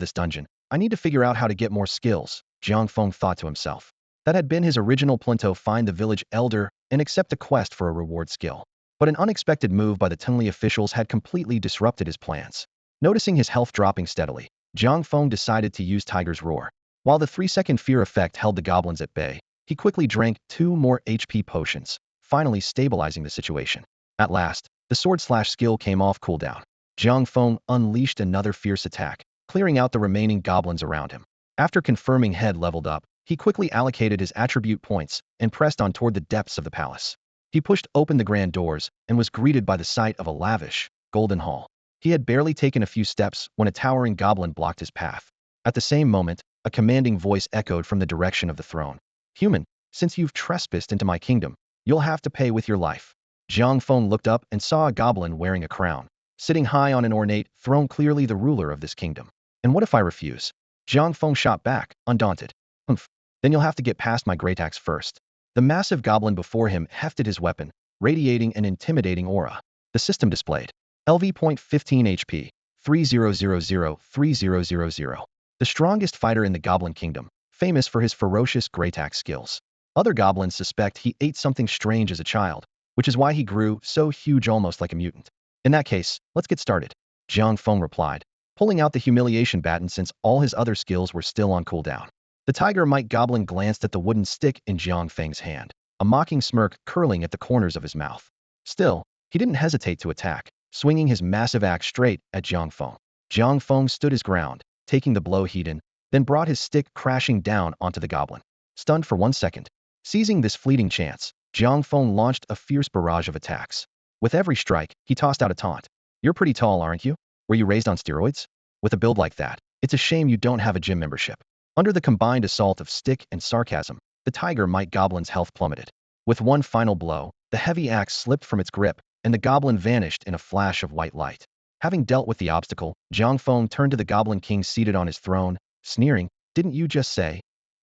this dungeon, I need to figure out how to get more skills, Jiang Feng thought to himself. That had been his original plan to find the village elder and accept a quest for a reward skill. But an unexpected move by the Tengli officials had completely disrupted his plans. Noticing his health dropping steadily, Jiang Feng decided to use Tiger's Roar. While the 3-second fear effect held the goblins at bay, he quickly drank 2 more HP potions, finally stabilizing the situation. At last, the sword/skill came off cooldown. Jiang Feng unleashed another fierce attack, clearing out the remaining goblins around him. After confirming head leveled up, he quickly allocated his attribute points and pressed on toward the depths of the palace. He pushed open the grand doors and was greeted by the sight of a lavish, golden hall. He had barely taken a few steps when a towering goblin blocked his path. At the same moment, a commanding voice echoed from the direction of the throne. Human, since you've trespassed into my kingdom, you'll have to pay with your life. Jiang Feng looked up and saw a goblin wearing a crown, sitting high on an ornate throne, clearly the ruler of this kingdom. And what if I refuse? Jiang Feng shot back, undaunted. Humph. Then you'll have to get past my great axe first. The massive goblin before him hefted his weapon, radiating an intimidating aura. The system displayed. LV.15 HP, 3000-3000. The strongest fighter in the Goblin Kingdom, famous for his ferocious great axe skills. Other goblins suspect he ate something strange as a child, which is why he grew so huge almost like a mutant. In that case, let's get started, Jiang Feng replied, pulling out the humiliation baton since all his other skills were still on cooldown. The tiger might goblin glanced at the wooden stick in Jiang Feng's hand, a mocking smirk curling at the corners of his mouth. Still, he didn't hesitate to attack, swinging his massive axe straight at Jiang Feng. Jiang Feng stood his ground, taking the blow he'd in, then brought his stick crashing down onto the goblin. Stunned for 1 second, seizing this fleeting chance, Jiang Feng launched a fierce barrage of attacks. With every strike, he tossed out a taunt. "You're pretty tall, aren't you? Were you raised on steroids? With a build like that, it's a shame you don't have a gym membership." Under the combined assault of stick and sarcasm, the tiger might goblin's health plummeted. With one final blow, the heavy axe slipped from its grip, and the goblin vanished in a flash of white light. Having dealt with the obstacle, Jiang Feng turned to the goblin king seated on his throne, sneering, "Didn't you just say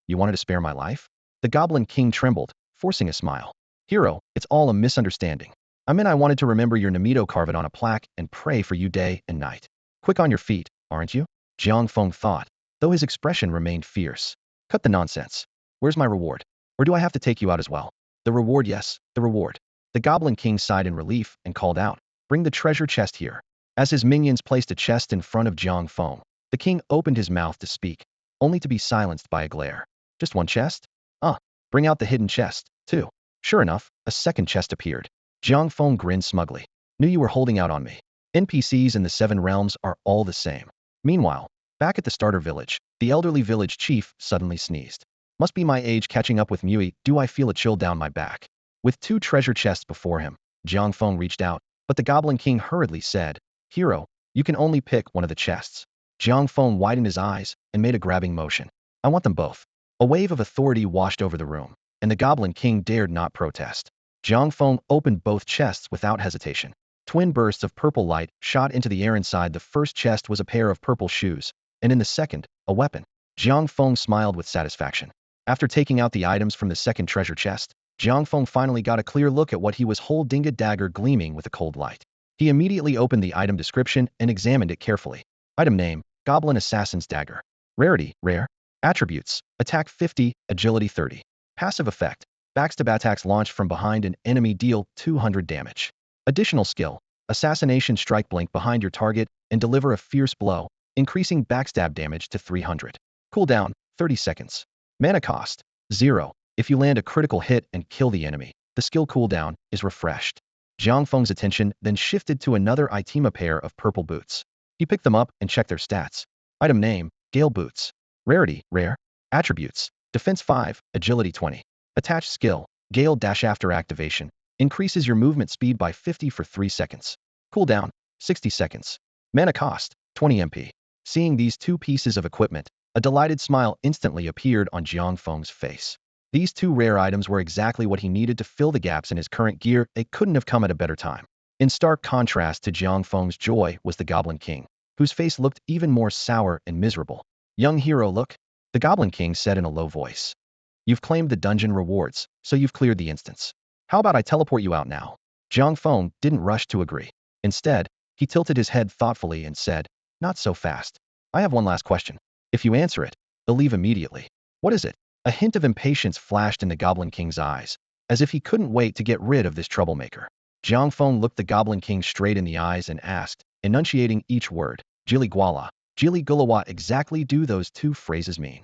you wanted to spare my life?" The goblin king trembled, forcing a smile. "Hero, it's all a misunderstanding. I meant I wanted to remember your Namido, carve it on a plaque, and pray for you day and night. Quick on your feet, aren't you?" Jiang Feng thought, though his expression remained fierce. "Cut the nonsense. Where's my reward? Or do I have to take you out as well?" "The reward, yes, the reward." The goblin king sighed in relief and called out, "Bring the treasure chest here." As his minions placed a chest in front of Jiang Feng, the king opened his mouth to speak, only to be silenced by a glare. "Just one chest? Bring out the hidden chest, too." Sure enough, a second chest appeared. Jiang Feng grinned smugly. "Knew you were holding out on me. NPCs in the Seven Realms are all the same." Meanwhile, back at the starter village, the elderly village chief suddenly sneezed. "Must be my age catching up with Mui. Do I feel a chill down my back?" With two treasure chests before him, Jiang Feng reached out, but the goblin king hurriedly said, "Hero, you can only pick one of the chests." Jiang Feng widened his eyes and made a grabbing motion. "I want them both." A wave of authority washed over the room, and the goblin king dared not protest. Jiang Feng opened both chests without hesitation. Twin bursts of purple light shot into the air. Inside the first chest was a pair of purple shoes, and in the second, a weapon. Jiang Feng smiled with satisfaction. After taking out the items from the second treasure chest, Jiang Feng finally got a clear look at what he was holding, a dagger gleaming with a cold light. He immediately opened the item description and examined it carefully. Item name, Goblin Assassin's Dagger. Rarity, rare. Attributes, attack 50, agility 30. Passive effect, backstab attacks launched from behind an enemy deal 200 damage. Additional skill, assassination strike, blink behind your target and deliver a fierce blow, increasing backstab damage to 300. Cooldown, 30 seconds. Mana cost, 0. If you land a critical hit and kill the enemy, the skill cooldown is refreshed. Jiang Feng's attention then shifted to another item, a pair of purple boots. He picked them up and checked their stats. Item name, Gale Boots. Rarity, rare. Attributes, defense 5, agility 20. Attached skill, Gale dash. After activation, increases your movement speed by 50 for 3 seconds. Cooldown, 60 seconds. Mana cost, 20 MP. Seeing these two pieces of equipment, a delighted smile instantly appeared on Jiang Feng's face. These two rare items were exactly what he needed to fill the gaps in his current gear. It couldn't have come at a better time. In stark contrast to Jiang Feng's joy was the Goblin King, whose face looked even more sour and miserable. "Young hero, look," the Goblin King said in a low voice. "You've claimed the dungeon rewards, so you've cleared the instance. How about I teleport you out now?" Jiang Feng didn't rush to agree. Instead, he tilted his head thoughtfully and said, "Not so fast. I have one last question. If you answer it, they'll leave immediately." "What is it?" A hint of impatience flashed in the Goblin King's eyes, as if he couldn't wait to get rid of this troublemaker. Jiang Feng looked the Goblin King straight in the eyes and asked, enunciating each word, "Jili Guala, Jili Gula, what exactly do those two phrases mean?"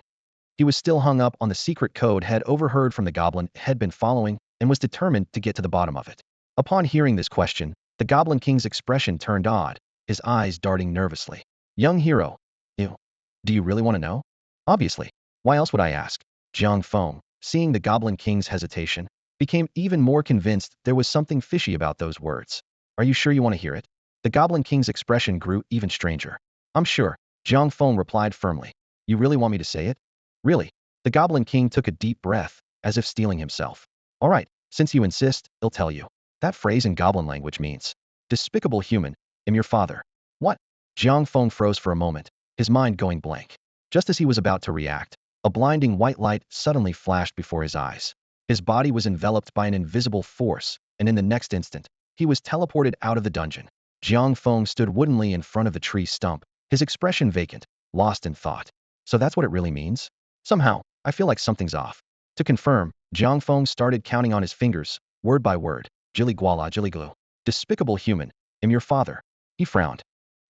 He was still hung up on the secret code had overheard from the goblin had been following and was determined to get to the bottom of it. Upon hearing this question, the Goblin King's expression turned odd, his eyes darting nervously. "Young hero, do you really want to know?" "Obviously. Why else would I ask?" Jiang Feng, seeing the Goblin King's hesitation, became even more convinced there was something fishy about those words. "Are you sure you want to hear it?" The Goblin King's expression grew even stranger. "I'm sure," Jiang Feng replied firmly. "You really want me to say it?" "Really?" The Goblin King took a deep breath, as if steeling himself. "All right, since you insist, I'll tell you. That phrase in Goblin language means, 'Despicable human, am your father.'" "What?" Jiang Feng froze for a moment, his mind going blank. Just as he was about to react, a blinding white light suddenly flashed before his eyes. His body was enveloped by an invisible force, and in the next instant, he was teleported out of the dungeon. Jiang Feng stood woodenly in front of the tree stump, his expression vacant, lost in thought. "So that's what it really means? Somehow, I feel like something's off." To confirm, Jiang Feng started counting on his fingers, word by word. "Jili Guala, Jili Glu. Despicable human, am your father." He frowned.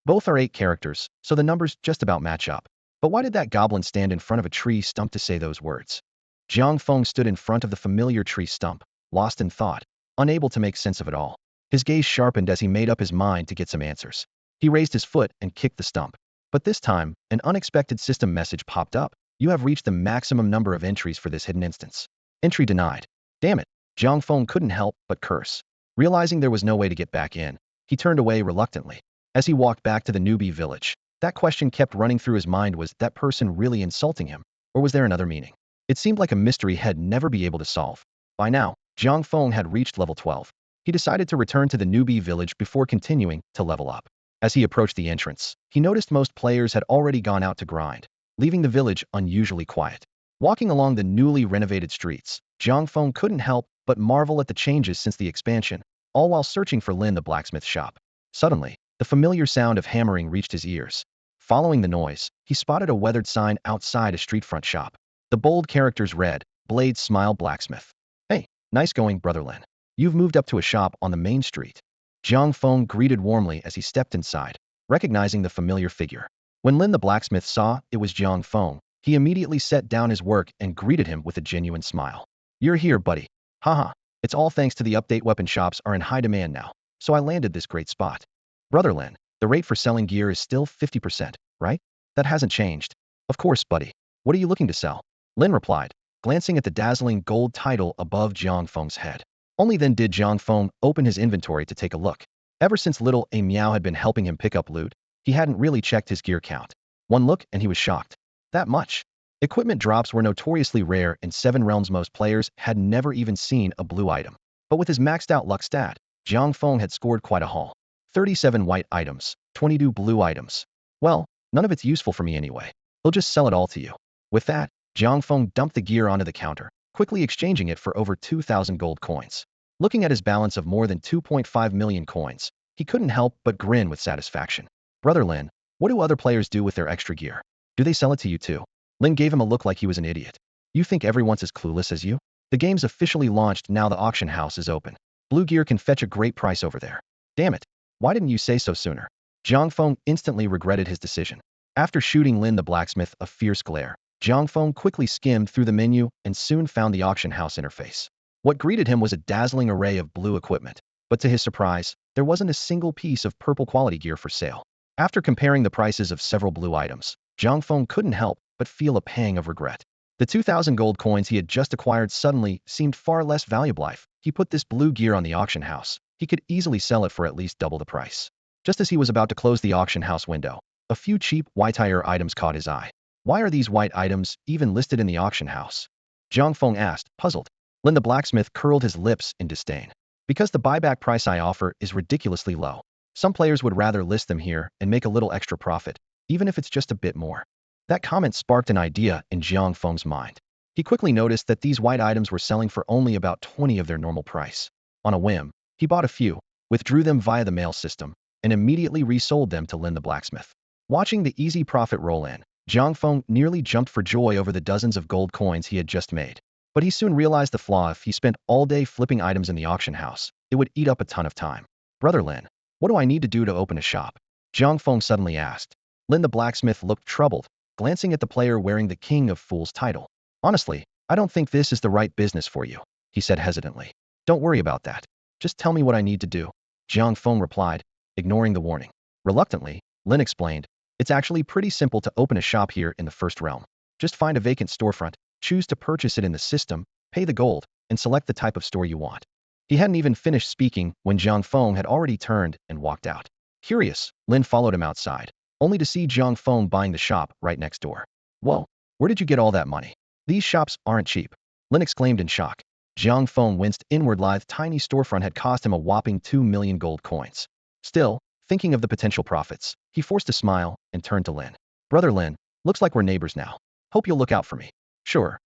Both are 8 characters, so the numbers just about match up. But why did that goblin stand in front of a tree stump to say those words? Jiang Feng stood in front of the familiar tree stump, lost in thought, unable to make sense of it all. His gaze sharpened as he made up his mind to get some answers. He raised his foot and kicked the stump. But this time, an unexpected system message popped up. You have reached the maximum number of entries for this hidden instance. Entry denied. Damn it. Jiang Feng couldn't help but curse. Realizing there was no way to get back in, he turned away reluctantly. As he walked back to the newbie village, that question kept running through his mind: was that person really insulting him, or was there another meaning? It seemed like a mystery he'd never be able to solve. By now, Jiang Feng had reached level 12. He decided to return to the newbie village before continuing to level up. As he approached the entrance, he noticed most players had already gone out to grind, leaving the village unusually quiet. Walking along the newly renovated streets, Jiang Feng couldn't help but marvel at the changes since the expansion, all while searching for Lin the blacksmith shop. Suddenly, the familiar sound of hammering reached his ears. Following the noise, he spotted a weathered sign outside a street-front shop. The bold characters read, "Blade Smile Blacksmith." Hey, nice going, Brother Lin. You've moved up to a shop on the main street. Jiang Feng greeted warmly as he stepped inside, recognizing the familiar figure. When Lin the blacksmith saw it was Jiang Feng, he immediately set down his work and greeted him with a genuine smile. You're here, buddy. Haha, it's all thanks to the update. Weapon shops are in high demand now, so I landed this great spot. Brother Lin, the rate for selling gear is still 50%, right? That hasn't changed. Of course, buddy. What are you looking to sell? Lin replied, glancing at the dazzling gold title above Jiang Feng's head. Only then did Jiang Feng open his inventory to take a look. Ever since little A Meow had been helping him pick up loot, he hadn't really checked his gear count. One look and he was shocked. That much? Equipment drops were notoriously rare in 7 realms. Most players had never even seen a blue item. But with his maxed out luck stat, Jiang Feng had scored quite a haul. 37 white items, 22 blue items. Well, none of it's useful for me anyway. He'll just sell it all to you. With that, Jiang Feng dumped the gear onto the counter, quickly exchanging it for over 2,000 gold coins. Looking at his balance of more than 2.5 million coins, he couldn't help but grin with satisfaction. Brother Lin, what do other players do with their extra gear? Do they sell it to you too? Lin gave him a look like he was an idiot. You think everyone's as clueless as you? The game's officially launched now. The auction house is open. Blue gear can fetch a great price over there. Damn it. Why didn't you say so sooner? Jiang Feng instantly regretted his decision. After shooting Lin the blacksmith a fierce glare, Jiang Feng quickly skimmed through the menu and soon found the auction house interface. What greeted him was a dazzling array of blue equipment, but to his surprise, there wasn't a single piece of purple quality gear for sale. After comparing the prices of several blue items, Jiang Feng couldn't help but feel a pang of regret. The 2,000 gold coins he had just acquired suddenly seemed far less valuable. If he put this blue gear on the auction house, he could easily sell it for at least double the price. Just as he was about to close the auction house window, a few cheap white-tire items caught his eye. Why are these white items even listed in the auction house? Jiang Feng asked, puzzled. Lin the blacksmith curled his lips in disdain. Because the buyback price I offer is ridiculously low. Some players would rather list them here and make a little extra profit, even if it's just a bit more. That comment sparked an idea in Jiang Feng's mind. He quickly noticed that these white items were selling for only about 20 of their normal price. On a whim, he bought a few, withdrew them via the mail system, and immediately resold them to Lin the blacksmith. Watching the easy profit roll in, Jiang Feng nearly jumped for joy over the dozens of gold coins he had just made. But he soon realized the flaw: if he spent all day flipping items in the auction house, it would eat up a ton of time. Brother Lin, what do I need to do to open a shop? Jiang Feng suddenly asked. Lin the blacksmith looked troubled, glancing at the player wearing the King of Fools title. Honestly, I don't think this is the right business for you, he said hesitantly. Don't worry about that. Just tell me what I need to do. Jiang Feng replied, ignoring the warning. Reluctantly, Lin explained, it's actually pretty simple to open a shop here in the first realm. Just find a vacant storefront, choose to purchase it in the system, pay the gold, and select the type of store you want. He hadn't even finished speaking when Jiang Feng had already turned and walked out. Curious, Lin followed him outside, only to see Jiang Feng buying the shop right next door. Whoa, where did you get all that money? These shops aren't cheap, Lin exclaimed in shock. Jiang Feng winced inward. The tiny storefront had cost him a whopping 2 million gold coins. Still, thinking of the potential profits, he forced a smile and turned to Lin. Brother Lin, looks like we're neighbors now. Hope you'll look out for me. Sure,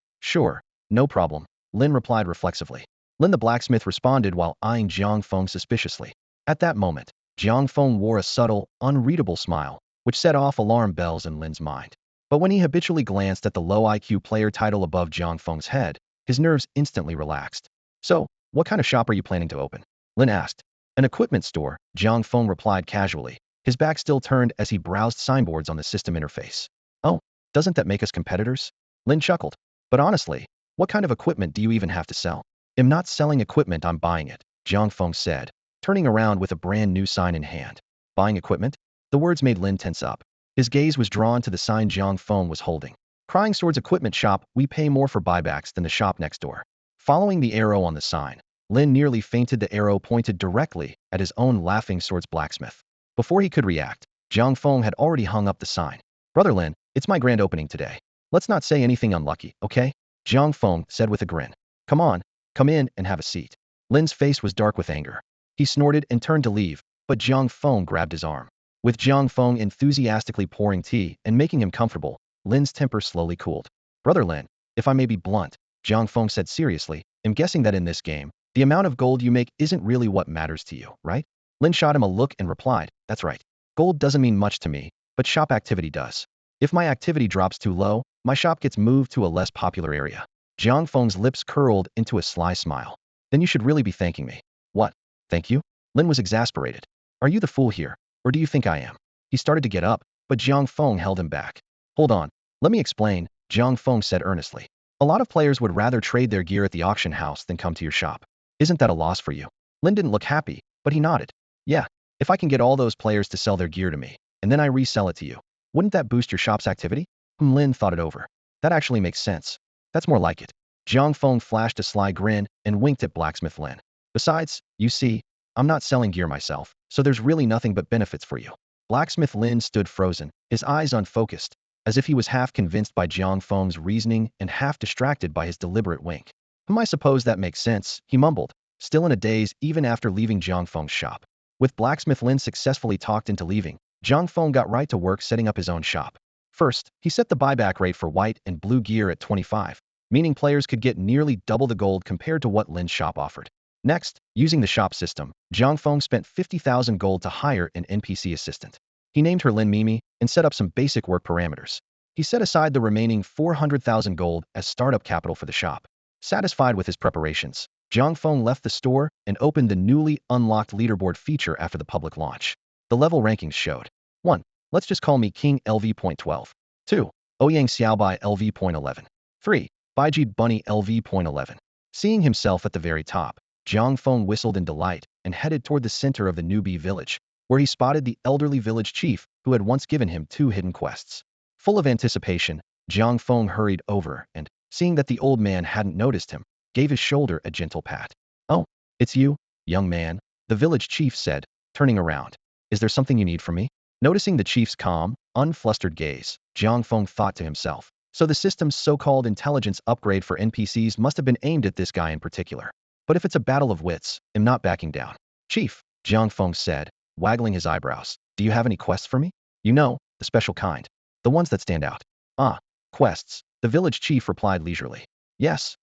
no problem, Lin replied reflexively. Lin the blacksmith responded while eyeing Jiang Feng suspiciously. At that moment, Jiang Feng wore a subtle, unreadable smile, which set off alarm bells in Lin's mind. But when he habitually glanced at the low IQ player title above Jiang Feng's head, his nerves instantly relaxed. So, what kind of shop are you planning to open? Lin asked. An equipment store, Jiang Feng replied casually, his back still turned as he browsed signboards on the system interface. Oh, Doesn't that make us competitors? Lin chuckled. But honestly, what kind of equipment do you even have to sell? I'm not selling equipment, I'm buying it, Jiang Feng said, turning around with a brand new sign in hand. Buying equipment? The words made Lin tense up. His gaze was drawn to the sign Jiang Feng was holding. Crying Swords Equipment Shop, we pay more for buybacks than the shop next door. Following the arrow on the sign, Lin nearly fainted. The arrow pointed directly at his own Laughing Swords blacksmith. Before he could react, Jiang Feng had already hung up the sign. Brother Lin, it's my grand opening today. Let's not say anything unlucky, okay? Jiang Feng said with a grin. Come on, come in and have a seat. Lin's face was dark with anger. He snorted and turned to leave, but Jiang Feng grabbed his arm. With Jiang Feng enthusiastically pouring tea and making him comfortable, Lin's temper slowly cooled. Brother Lin, if I may be blunt, Jiang Feng said seriously, I'm guessing that in this game, the amount of gold you make isn't really what matters to you, right? Lin shot him a look and replied, that's right. Gold doesn't mean much to me, but shop activity does. If my activity drops too low, my shop gets moved to a less popular area. Jiang Feng's lips curled into a sly smile. Then you should really be thanking me. What? Thank you? Lin was exasperated. Are you the fool here, or do you think I am? He started to get up, but Jiang Feng held him back. Hold on, let me explain, Jiang Feng said earnestly. A lot of players would rather trade their gear at the auction house than come to your shop. Isn't that a loss for you? Lin didn't look happy, but he nodded. Yeah, if I can get all those players to sell their gear to me, and then I resell it to you, wouldn't that boost your shop's activity? Lin thought it over. That actually makes sense. That's more like it. Jiang Feng flashed a sly grin and winked at blacksmith Lin. Besides, you see, I'm not selling gear myself, so there's really nothing but benefits for you. Blacksmith Lin stood frozen, his eyes unfocused, as if he was half convinced by Jiang Feng's reasoning and half distracted by his deliberate wink. I suppose that makes sense, he mumbled, still in a daze even after leaving Jiang Feng's shop. With blacksmith Lin successfully talked into leaving, Jiang Feng got right to work setting up his own shop. First, he set the buyback rate for white and blue gear at 25, meaning players could get nearly double the gold compared to what Lin's shop offered. Next, using the shop system, Jiang Feng spent 50,000 gold to hire an NPC assistant. He named her Lin Mimi and set up some basic work parameters. He set aside the remaining 400,000 gold as startup capital for the shop. Satisfied with his preparations, Jiang Feng left the store and opened the newly unlocked leaderboard feature after the public launch. The level rankings showed. 1. Let's just call me King LV.12. 2. Ouyang Xiaobai LV.11. 3. Baiji Bunny LV.11. Seeing himself at the very top, Jiang Feng whistled in delight and headed toward the center of the Noob village, where he spotted the elderly village chief who had once given him 2 hidden quests. Full of anticipation, Jiang Feng hurried over and, seeing that the old man hadn't noticed him, gave his shoulder a gentle pat. Oh, it's you, young man, the village chief said, turning around. Is there something you need from me? Noticing the chief's calm, unflustered gaze, Jiang Feng thought to himself. So the system's so-called intelligence upgrade for NPCs must have been aimed at this guy in particular. But if it's a battle of wits, I'm not backing down. Chief, Jiang Feng said, waggling his eyebrows. Do you have any quests for me? You know, the special kind. The ones that stand out. Ah, quests, the village chief replied leisurely. Yes,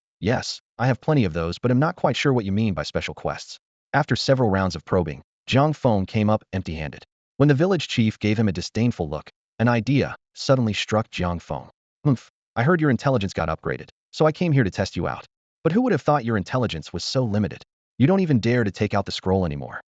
I have plenty of those, but I'm not quite sure what you mean by special quests. After several rounds of probing, Jiang Feng came up empty-handed. When the village chief gave him a disdainful look, an idea suddenly struck Jiang Feng. I heard your intelligence got upgraded, so I came here to test you out. But who would have thought your intelligence was so limited? You don't even dare to take out the scroll anymore.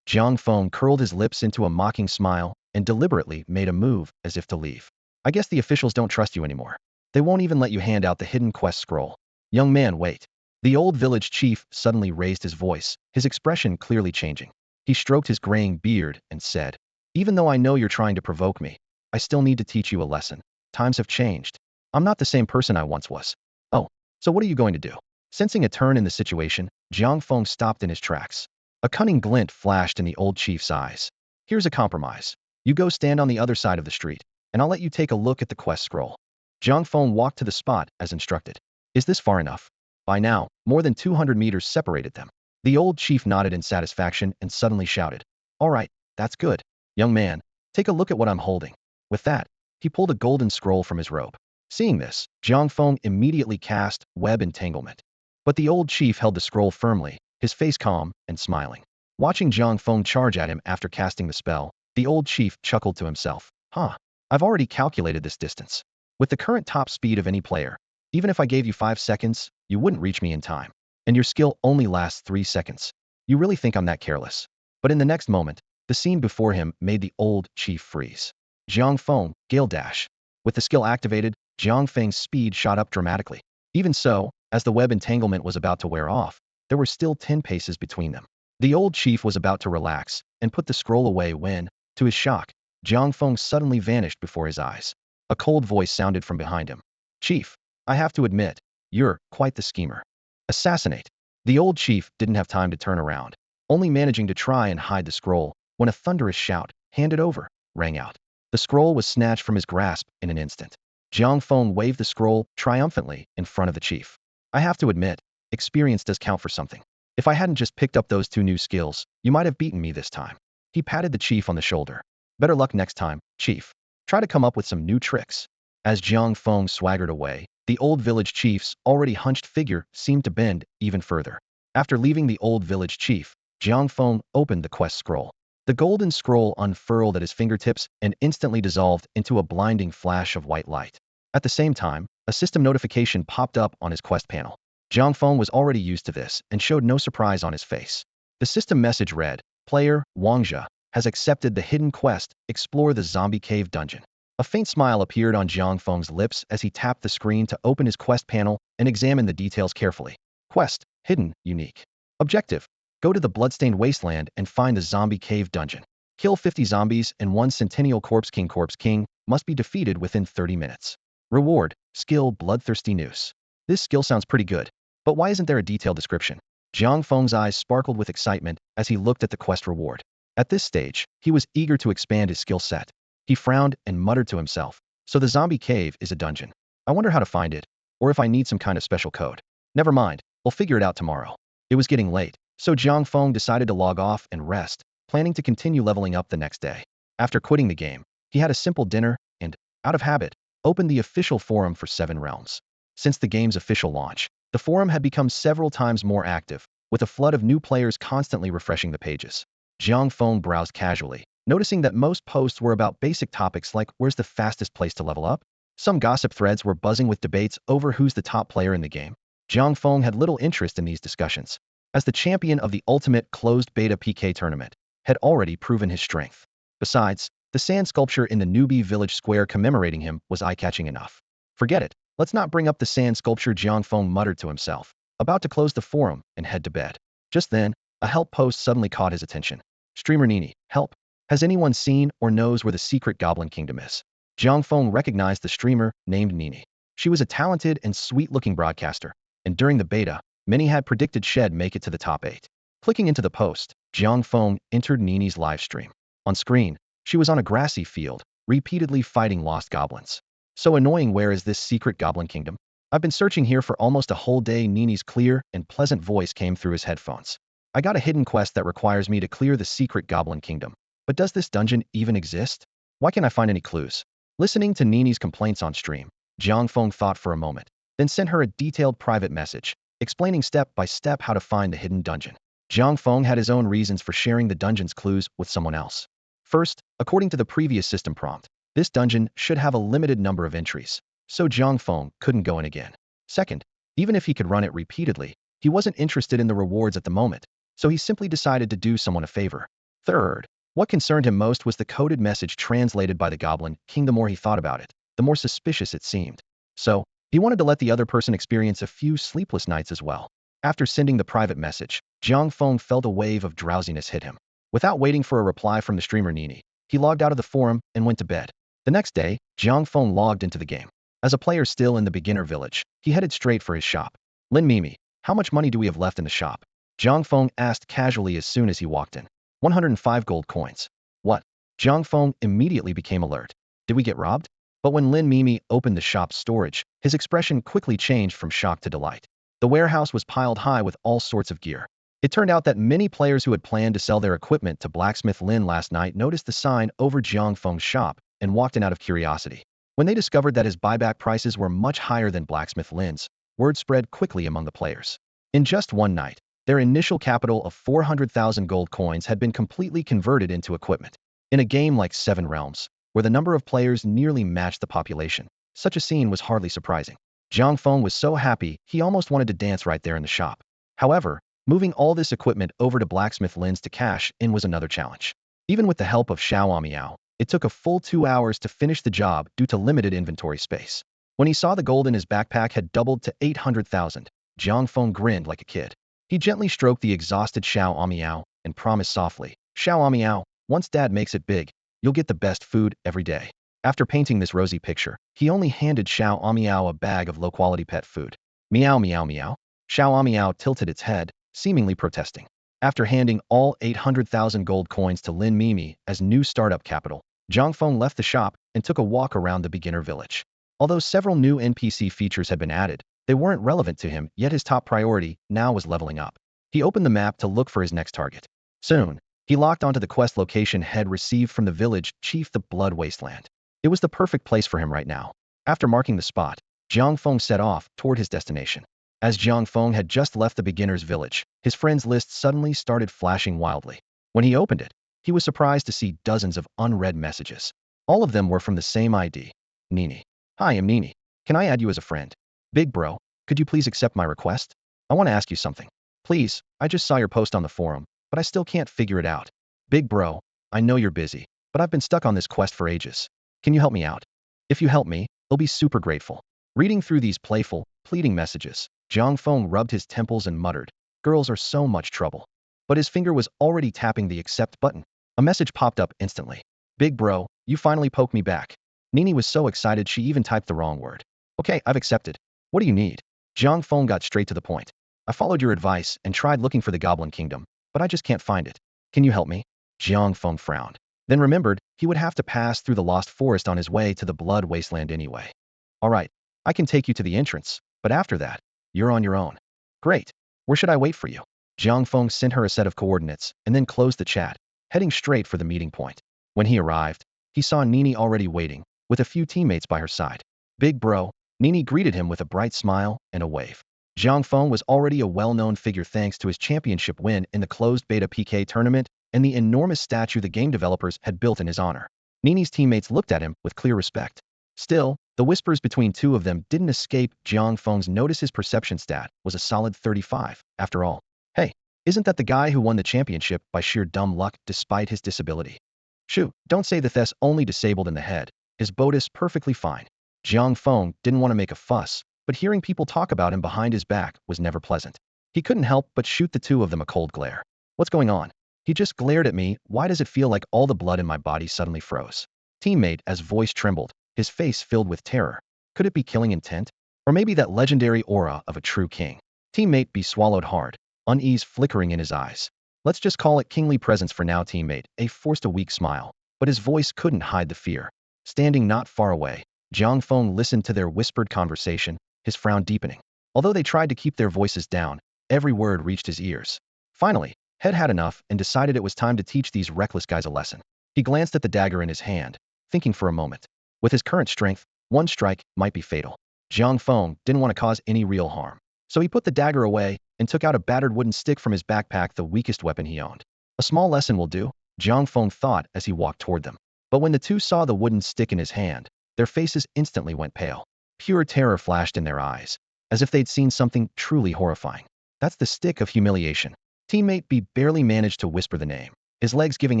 Jiang Feng curled his lips into a mocking smile and deliberately made a move as if to leave. I guess the officials don't trust you anymore. They won't even let you hand out the hidden quest scroll. Young man, wait. The old village chief suddenly raised his voice, his expression clearly changing. He stroked his graying beard and said, even though I know you're trying to provoke me, I still need to teach you a lesson. Times have changed. I'm not the same person I once was. Oh, so what are you going to do? Sensing a turn in the situation, Jiang Feng stopped in his tracks. A cunning glint flashed in the old chief's eyes. Here's a compromise. You go stand on the other side of the street, and I'll let you take a look at the quest scroll. Jiang Feng walked to the spot as instructed. Is this far enough? By now, more than 200 meters separated them. The old chief nodded in satisfaction and suddenly shouted. All right, that's good. Young man, take a look at what I'm holding. With that, he pulled a golden scroll from his robe. Seeing this, Jiang Feng immediately cast Web Entanglement. But the old chief held the scroll firmly, his face calm and smiling. Watching Jiang Feng charge at him after casting the spell, the old chief chuckled to himself. I've already calculated this distance. With the current top speed of any player, even if I gave you 5 seconds, you wouldn't reach me in time. And your skill only lasts 3 seconds. You really think I'm that careless? But in the next moment, the scene before him made the old chief freeze. Jiang Feng, Gale Dash. With the skill activated, Jiang Feng's speed shot up dramatically. Even so, as the web entanglement was about to wear off, there were still 10 paces between them. The old chief was about to relax and put the scroll away when, to his shock, Jiang Feng suddenly vanished before his eyes. A cold voice sounded from behind him. "Chief, I have to admit, you're quite the schemer." "Assassinate." The old chief didn't have time to turn around, only managing to try and hide the scroll when a thunderous shout, "Hand it over," rang out. The scroll was snatched from his grasp in an instant. Jiang Feng waved the scroll triumphantly in front of the chief. "I have to admit, experience does count for something. If I hadn't just picked up those 2 new skills, you might have beaten me this time." He patted the chief on the shoulder. "Better luck next time, chief. Try to come up with some new tricks." As Jiang Feng swaggered away, the old village chief's already hunched figure seemed to bend even further. After leaving the old village chief, Jiang Feng opened the quest scroll. The golden scroll unfurled at his fingertips and instantly dissolved into a blinding flash of white light. At the same time, a system notification popped up on his quest panel. Jiang Feng was already used to this and showed no surprise on his face. The system message read, "Player, Wangjia, has accepted the hidden quest, explore the zombie cave dungeon." A faint smile appeared on Jiang Feng's lips as he tapped the screen to open his quest panel and examine the details carefully. Quest, hidden, unique. Objective, go to the bloodstained wasteland and find the zombie cave dungeon. Kill 50 zombies and 1 Centennial Corpse King must be defeated within 30 minutes. Reward, skill Bloodthirsty Noose. This skill sounds pretty good, but why isn't there a detailed description? Jiang Feng's eyes sparkled with excitement as he looked at the quest reward. At this stage, he was eager to expand his skill set. He frowned and muttered to himself, "So the zombie cave is a dungeon. I wonder how to find it, or if I need some kind of special code. Never mind, we'll figure it out tomorrow." It was getting late, so Jiang Feng decided to log off and rest, planning to continue leveling up the next day. After quitting the game, he had a simple dinner and, out of habit, opened the official forum for 7 Realms. Since the game's official launch, the forum had become several times more active, with a flood of new players constantly refreshing the pages. Jiang Feng browsed casually, noticing that most posts were about basic topics like where's the fastest place to level up? Some gossip threads were buzzing with debates over who's the top player in the game. Jiang Feng had little interest in these discussions, as the champion of the ultimate closed beta PK tournament had already proven his strength. Besides, the sand sculpture in the Noob village square commemorating him was eye-catching enough. Forget it, let's not bring up the sand sculpture, Jiang Feng muttered to himself, about to close the forum and head to bed. Just then, a help post suddenly caught his attention. Streamer Nini, help. Has anyone seen or knows where the secret Goblin Kingdom is? Jiang Feng recognized the streamer named Nini. She was a talented and sweet-looking broadcaster, and during the beta, many had predicted she'd make it to the top 8. Clicking into the post, Jiang Feng entered Nini's live stream. On screen, she was on a grassy field, repeatedly fighting lost goblins. "So annoying, where is this secret Goblin Kingdom? I've been searching here for almost a whole day." Nini's clear and pleasant voice came through his headphones. "I got a hidden quest that requires me to clear the secret Goblin Kingdom. But does this dungeon even exist? Why can't I find any clues?" Listening to Nini's complaints on stream, Jiang Feng thought for a moment, then sent her a detailed private message, explaining step by step how to find the hidden dungeon. Jiang Feng had his own reasons for sharing the dungeon's clues with someone else. First, according to the previous system prompt, this dungeon should have a limited number of entries, so Jiang Feng couldn't go in again. Second, even if he could run it repeatedly, he wasn't interested in the rewards at the moment, so he simply decided to do someone a favor. Third, what concerned him most was the coded message translated by the Goblin King. The more he thought about it, the more suspicious it seemed. So, he wanted to let the other person experience a few sleepless nights as well. After sending the private message, Jiang Feng felt a wave of drowsiness hit him. Without waiting for a reply from the streamer Nini, he logged out of the forum and went to bed. The next day, Jiang Feng logged into the game. As a player still in the beginner village, he headed straight for his shop. "Lin Mimi, how much money do we have left in the shop?" Jiang Feng asked casually as soon as he walked in. 105 gold coins. What? Jiang Feng immediately became alert. Did we get robbed? But when Lin Mimi opened the shop's storage, his expression quickly changed from shock to delight. The warehouse was piled high with all sorts of gear. It turned out that many players who had planned to sell their equipment to blacksmith Lin last night noticed the sign over Jiang Feng's shop and walked in out of curiosity. When they discovered that his buyback prices were much higher than blacksmith Lin's, word spread quickly among the players. In just one night, their initial capital of 400,000 gold coins had been completely converted into equipment. In a game like 7 Realms, where the number of players nearly matched the population, such a scene was hardly surprising. Jiang Feng was so happy he almost wanted to dance right there in the shop. However, moving all this equipment over to blacksmith Lin's to cash in was another challenge. Even with the help of Xiao Miao, It took a full 2 hours to finish the job due to limited inventory space. When he saw the gold in his backpack had doubled to 800,000, Jiang Feng grinned like a kid. He gently stroked the exhausted Xiao Amiao and promised softly, Xiao Amiao, once Dad makes it big, you'll get the best food every day. After painting this rosy picture, he only handed Xiao Amiao a bag of low-quality pet food. Meow meow meow. Xiao Amiao tilted its head, seemingly protesting. After handing all 800,000 gold coins to Lin Mimi as new startup capital, Jiang Feng left the shop and took a walk around the beginner village. Although several new NPC features had been added, they weren't relevant to him, yet his top priority now was leveling up. He opened the map to look for his next target. Soon, he locked onto the quest location had received from the village chief, the Blood Wasteland. It was the perfect place for him right now. After marking the spot, Jiang Feng set off toward his destination. As Jiang Feng had just left the beginner's village, his friends list suddenly started flashing wildly. When he opened it, he was surprised to see dozens of unread messages. All of them were from the same ID. Nini. Hi, I'm Nini. Can I add you as a friend? Big bro, could you please accept my request? I want to ask you something. Please, I just saw your post on the forum, but I still can't figure it out. Big bro, I know you're busy, but I've been stuck on this quest for ages. Can you help me out? If you help me, I'll be super grateful. Reading through these playful, pleading messages, Jiang Feng rubbed his temples and muttered, girls are so much trouble. But his finger was already tapping the accept button. A message popped up instantly. Big bro, you finally poked me back. Nini was so excited she even typed the wrong word. Okay, I've accepted. What do you need? Jiang Feng got straight to the point. I followed your advice and tried looking for the Goblin Kingdom, but I just can't find it. Can you help me? Jiang Feng frowned. Then remembered he would have to pass through the Lost Forest on his way to the Blood Wasteland anyway. All right, I can take you to the entrance, but after that, you're on your own. Great. Where should I wait for you? Jiang Feng sent her a set of coordinates and then closed the chat, heading straight for the meeting point. When he arrived, he saw Nini already waiting, with a few teammates by her side. Big bro, Nini greeted him with a bright smile and a wave. Jiang Feng was already a well-known figure thanks to his championship win in the closed beta PK tournament and the enormous statue the game developers had built in his honor. Nini's teammates looked at him with clear respect. Still, the whispers between two of them didn't escape Jiang Feng's notice. His perception stat was a solid 35, after all. Hey, isn't that the guy who won the championship by sheer dumb luck despite his disability? Shoot, don't say that that's only disabled in the head. His boat is perfectly fine. Jiang Feng didn't want to make a fuss, but hearing people talk about him behind his back was never pleasant. He couldn't help but shoot the two of them a cold glare. What's going on? He just glared at me. Why does it feel like all the blood in my body suddenly froze? Teammate, as voice trembled, his face filled with terror. Could it be killing intent? Or maybe that legendary aura of a true king? Teammate B swallowed hard, unease flickering in his eyes. Let's just call it kingly presence for now. Teammate A forced a weak smile, but his voice couldn't hide the fear. Standing not far away, Jiang Feng listened to their whispered conversation, his frown deepening. Although they tried to keep their voices down, every word reached his ears. Finally, Head had enough and decided it was time to teach these reckless guys a lesson. He glanced at the dagger in his hand, thinking for a moment. With his current strength, one strike might be fatal. Jiang Feng didn't want to cause any real harm, so he put the dagger away and took out a battered wooden stick from his backpack, the weakest weapon he owned. A small lesson will do, Jiang Feng thought as he walked toward them. But when the two saw the wooden stick in his hand, their faces instantly went pale. Pure terror flashed in their eyes, as if they'd seen something truly horrifying. That's the stick of humiliation. Teammate B barely managed to whisper the name, his legs giving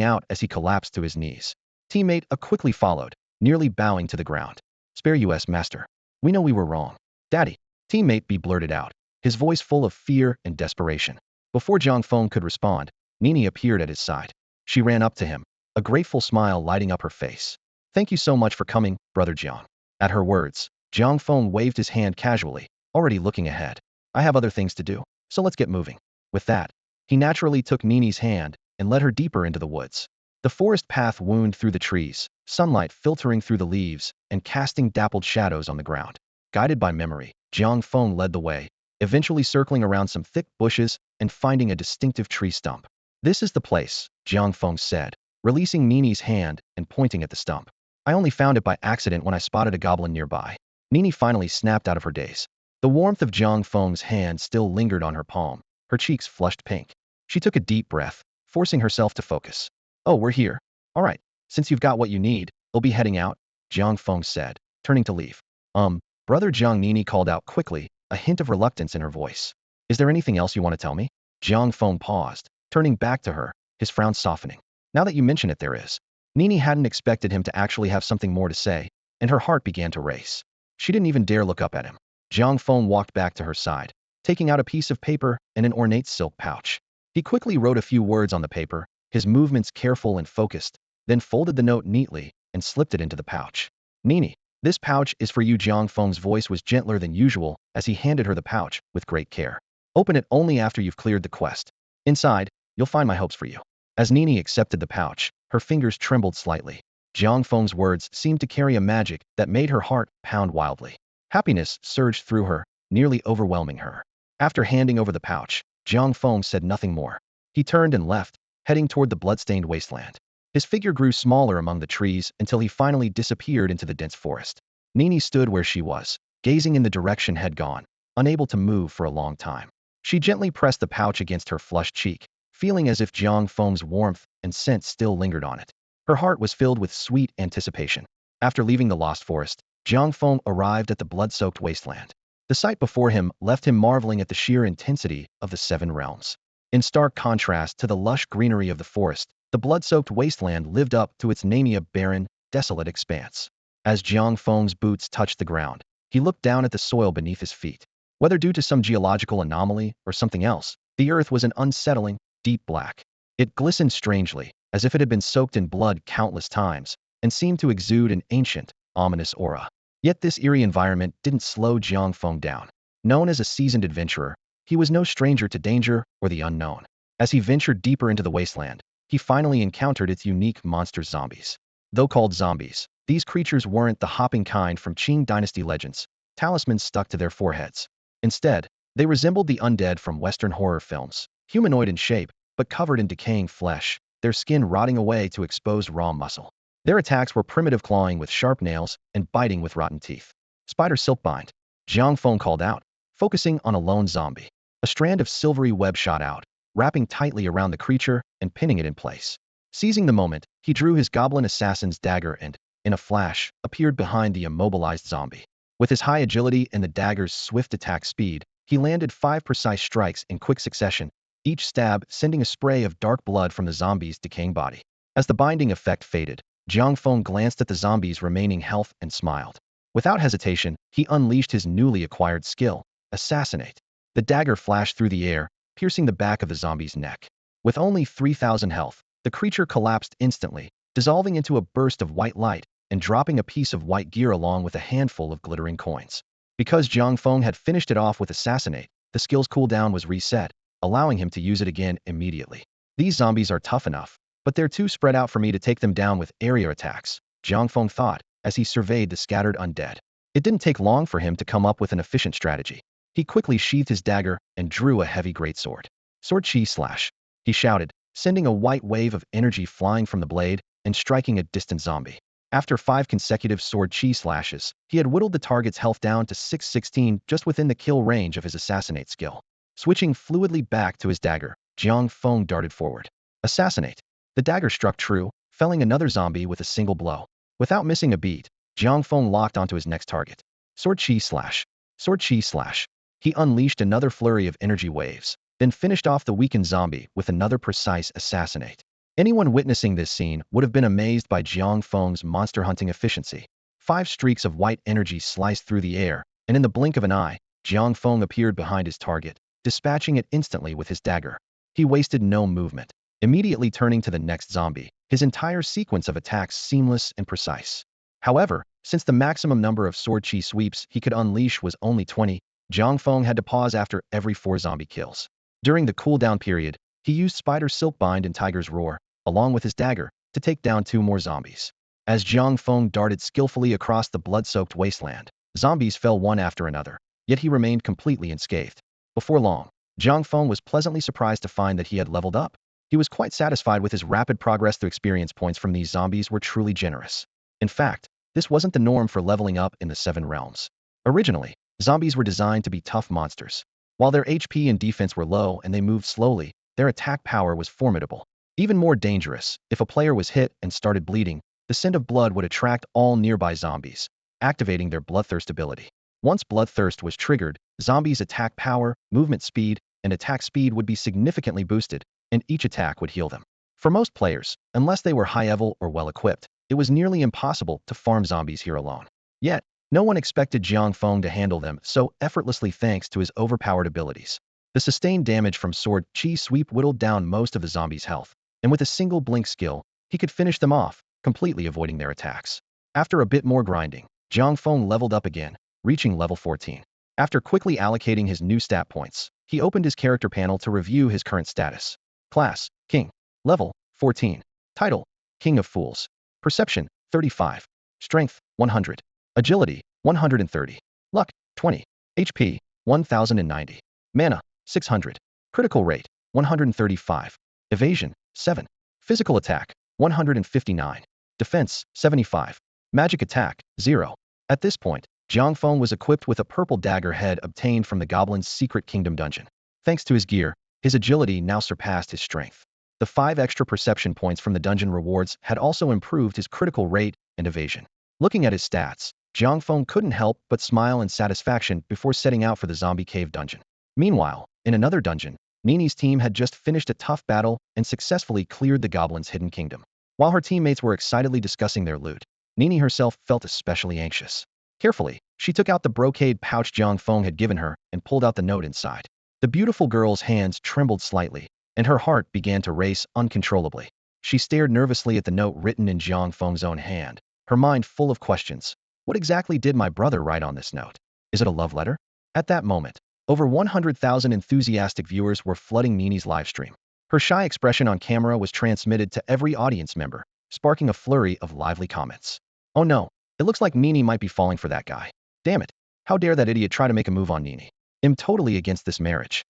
out as he collapsed to his knees. Teammate A quickly followed, nearly bowing to the ground. Spare us, master. We know we were wrong. Daddy. Teammate B blurted out, his voice full of fear and desperation. Before Jiang Feng could respond, Nini appeared at his side. She ran up to him, a grateful smile lighting up her face. Thank you so much for coming, Brother Jiang. At her words, Jiang Feng waved his hand casually, already looking ahead. I have other things to do, so let's get moving. With that, he naturally took Nini's hand and led her deeper into the woods. The forest path wound through the trees, sunlight filtering through the leaves and casting dappled shadows on the ground. Guided by memory, Jiang Feng led the way, eventually circling around some thick bushes and finding a distinctive tree stump. This is the place, Jiang Feng said, releasing Nini's hand and pointing at the stump. I only found it by accident when I spotted a goblin nearby. Nini finally snapped out of her daze. The warmth of Jiang Feng's hand still lingered on her palm, her cheeks flushed pink. She took a deep breath, forcing herself to focus. Oh, we're here. All right, since you've got what you need, we'll be heading out, Jiang Feng said, turning to leave. Brother Jiang, Nini called out quickly, a hint of reluctance in her voice. Is there anything else you want to tell me? Jiang Feng paused, turning back to her, his frown softening. Now that you mention it, there is. Nini hadn't expected him to actually have something more to say, and her heart began to race. She didn't even dare look up at him. Jiang Feng walked back to her side, taking out a piece of paper and an ornate silk pouch. He quickly wrote a few words on the paper, his movements careful and focused, then folded the note neatly and slipped it into the pouch. Nini, this pouch is for you. Jiang Feng's voice was gentler than usual as he handed her the pouch with great care. Open it only after you've cleared the quest. Inside, you'll find my hopes for you. As Nini accepted the pouch, her fingers trembled slightly. Jiang Feng's words seemed to carry a magic that made her heart pound wildly. Happiness surged through her, nearly overwhelming her. After handing over the pouch, Jiang Feng said nothing more. He turned and left, heading toward the bloodstained wasteland. His figure grew smaller among the trees until he finally disappeared into the dense forest. Nini stood where she was, gazing in the direction he'd gone, unable to move for a long time. She gently pressed the pouch against her flushed cheek, feeling as if Jiang Feng's warmth and scent still lingered on it. Her heart was filled with sweet anticipation. After leaving the lost forest, Jiang Feng arrived at the blood-soaked wasteland. The sight before him left him marveling at the sheer intensity of the seven realms. In stark contrast to the lush greenery of the forest, the blood-soaked wasteland lived up to its name, a barren, desolate expanse. As Jiang Feng's boots touched the ground, he looked down at the soil beneath his feet. Whether due to some geological anomaly or something else, the earth was an unsettling, deep black. It glistened strangely, as if it had been soaked in blood countless times, and seemed to exude an ancient, ominous aura. Yet this eerie environment didn't slow Jiang Feng down. Known as a seasoned adventurer, he was no stranger to danger or the unknown. As he ventured deeper into the wasteland, he finally encountered its unique monster zombies. Though called zombies, these creatures weren't the hopping kind from Qing dynasty legends, talismans stuck to their foreheads. Instead, they resembled the undead from Western horror films, humanoid in shape, but covered in decaying flesh, their skin rotting away to expose raw muscle. Their attacks were primitive, clawing with sharp nails and biting with rotten teeth. Spider silkbind, Jiang Feng called out, focusing on a lone zombie. A strand of silvery web shot out, wrapping tightly around the creature and pinning it in place. Seizing the moment, he drew his goblin assassin's dagger and, in a flash, appeared behind the immobilized zombie. With his high agility and the dagger's swift attack speed, he landed 5 precise strikes in quick succession, each stab sending a spray of dark blood from the zombie's decaying body. As the binding effect faded, Jiang Feng glanced at the zombie's remaining health and smiled. Without hesitation, he unleashed his newly acquired skill, Assassinate. The dagger flashed through the air, piercing the back of the zombie's neck. With only 3,000 health, the creature collapsed instantly, dissolving into a burst of white light and dropping a piece of white gear along with a handful of glittering coins. Because Jiang Feng had finished it off with Assassinate, the skill's cooldown was reset, allowing him to use it again immediately. These zombies are tough enough, but they're too spread out for me to take them down with area attacks, Jiang Feng thought as he surveyed the scattered undead. It didn't take long for him to come up with an efficient strategy. He quickly sheathed his dagger and drew a heavy greatsword. Sword chi slash, he shouted, sending a white wave of energy flying from the blade and striking a distant zombie. After 5 consecutive sword chi slashes, he had whittled the target's health down to 616 just within the kill range of his Assassinate skill. Switching fluidly back to his dagger, Jiang Feng darted forward. Assassinate. The dagger struck true, felling another zombie with a single blow. Without missing a beat, Jiang Feng locked onto his next target. Sword chi slash. Sword chi slash. He unleashed another flurry of energy waves, then finished off the weakened zombie with another precise Assassinate. Anyone witnessing this scene would have been amazed by Jiang Feng's monster-hunting efficiency. 5 streaks of white energy sliced through the air, and in the blink of an eye, Jiang Feng appeared behind his target, dispatching it instantly with his dagger. He wasted no movement, immediately turning to the next zombie, his entire sequence of attacks seamless and precise. However, since the maximum number of sword chi sweeps he could unleash was only 20, Jiang Feng had to pause after every 4 zombie kills. During the cooldown period, he used Spider Silkbind and Tiger's Roar, along with his dagger, to take down 2 more zombies. As Jiang Feng darted skillfully across the blood-soaked wasteland, zombies fell one after another, yet he remained completely unscathed. Before long, Jiang Feng was pleasantly surprised to find that he had leveled up. He was quite satisfied with his rapid progress. The experience points from these zombies were truly generous. In fact, this wasn't the norm for leveling up in the 7 realms. Originally, zombies were designed to be tough monsters. While their HP and defense were low and they moved slowly, their attack power was formidable. Even more dangerous, if a player was hit and started bleeding, the scent of blood would attract all nearby zombies, activating their bloodthirst ability. Once bloodthirst was triggered, zombies' attack power, movement speed, and attack speed would be significantly boosted, and each attack would heal them. For most players, unless they were high-level or well-equipped, it was nearly impossible to farm zombies here alone. Yet, no one expected Jiang Feng to handle them so effortlessly thanks to his overpowered abilities. The sustained damage from Sword Chi Sweep whittled down most of the zombies' health, and with a single blink skill, he could finish them off, completely avoiding their attacks. After a bit more grinding, Jiang Feng leveled up again, reaching level 14. After quickly allocating his new stat points, he opened his character panel to review his current status. Class, King. Level, 14. Title, King of Fools. Perception, 35. Strength, 100. Agility, 130. Luck, 20. HP, 1090. Mana, 600. Critical rate, 135. Evasion, 7. Physical attack, 159. Defense, 75. Magic attack, 0. At this point, Jiang Feng was equipped with a purple dagger head obtained from the Goblin's Secret Kingdom dungeon. Thanks to his gear, his agility now surpassed his strength. The 5 extra perception points from the dungeon rewards had also improved his critical rate and evasion. Looking at his stats, Jiang Feng couldn't help but smile in satisfaction before setting out for the zombie cave dungeon. Meanwhile, in another dungeon, Nini's team had just finished a tough battle and successfully cleared the Goblin's hidden kingdom. While her teammates were excitedly discussing their loot, Nini herself felt especially anxious. Carefully, she took out the brocade pouch Jiang Feng had given her and pulled out the note inside. The beautiful girl's hands trembled slightly, and her heart began to race uncontrollably. She stared nervously at the note written in Jiang Feng's own hand, her mind full of questions. What exactly did my brother write on this note? Is it a love letter? At that moment, over 100,000 enthusiastic viewers were flooding Nini's livestream. Her shy expression on camera was transmitted to every audience member, sparking a flurry of lively comments. Oh no, it looks like Nini might be falling for that guy. Damn it, how dare that idiot try to make a move on Nini. I'm totally against this marriage.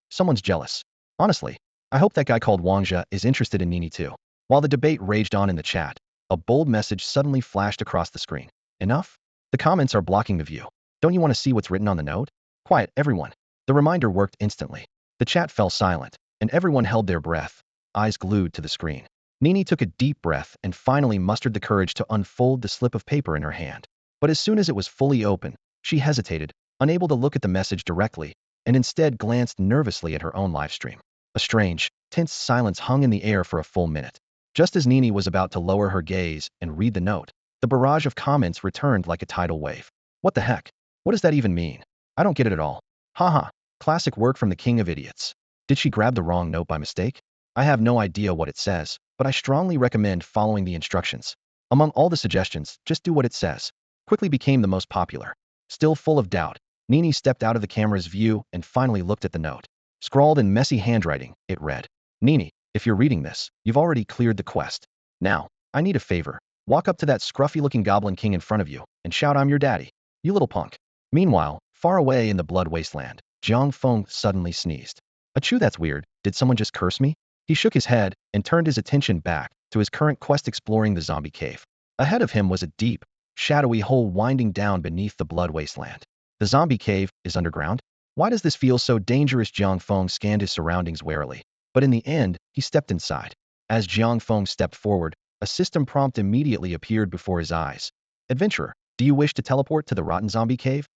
Someone's jealous. Honestly, I hope that guy called Wangjia is interested in Nini too. While the debate raged on in the chat, a bold message suddenly flashed across the screen. Enough? The comments are blocking the view. Don't you want to see what's written on the note? Quiet, everyone. The reminder worked instantly. The chat fell silent, and everyone held their breath, eyes glued to the screen. Nini took a deep breath and finally mustered the courage to unfold the slip of paper in her hand. But as soon as it was fully open, she hesitated, unable to look at the message directly, and instead glanced nervously at her own livestream. A strange, tense silence hung in the air for a full minute. Just as Nini was about to lower her gaze and read the note, the barrage of comments returned like a tidal wave. What the heck? What does that even mean? I don't get it at all. Haha, classic work from the king of idiots. Did she grab the wrong note by mistake? I have no idea what it says, but I strongly recommend following the instructions. Among all the suggestions, just do what it says. Quickly became the most popular. Still full of doubt, Nini stepped out of the camera's view and finally looked at the note. Scrawled in messy handwriting, it read, Nini, if you're reading this, you've already cleared the quest. Now, I need a favor. Walk up to that scruffy-looking goblin king in front of you and shout I'm your daddy. You little punk. Meanwhile, far away in the blood wasteland, Jiang Feng suddenly sneezed. Achoo, that's weird. Did someone just curse me? He shook his head and turned his attention back to his current quest exploring the zombie cave. Ahead of him was a deep, shadowy hole winding down beneath the blood wasteland. The zombie cave is underground? Why does this feel so dangerous? Jiang Feng scanned his surroundings warily, but in the end, he stepped inside. As Jiang Feng stepped forward, a system prompt immediately appeared before his eyes. Adventurer, do you wish to teleport to the rotten zombie cave?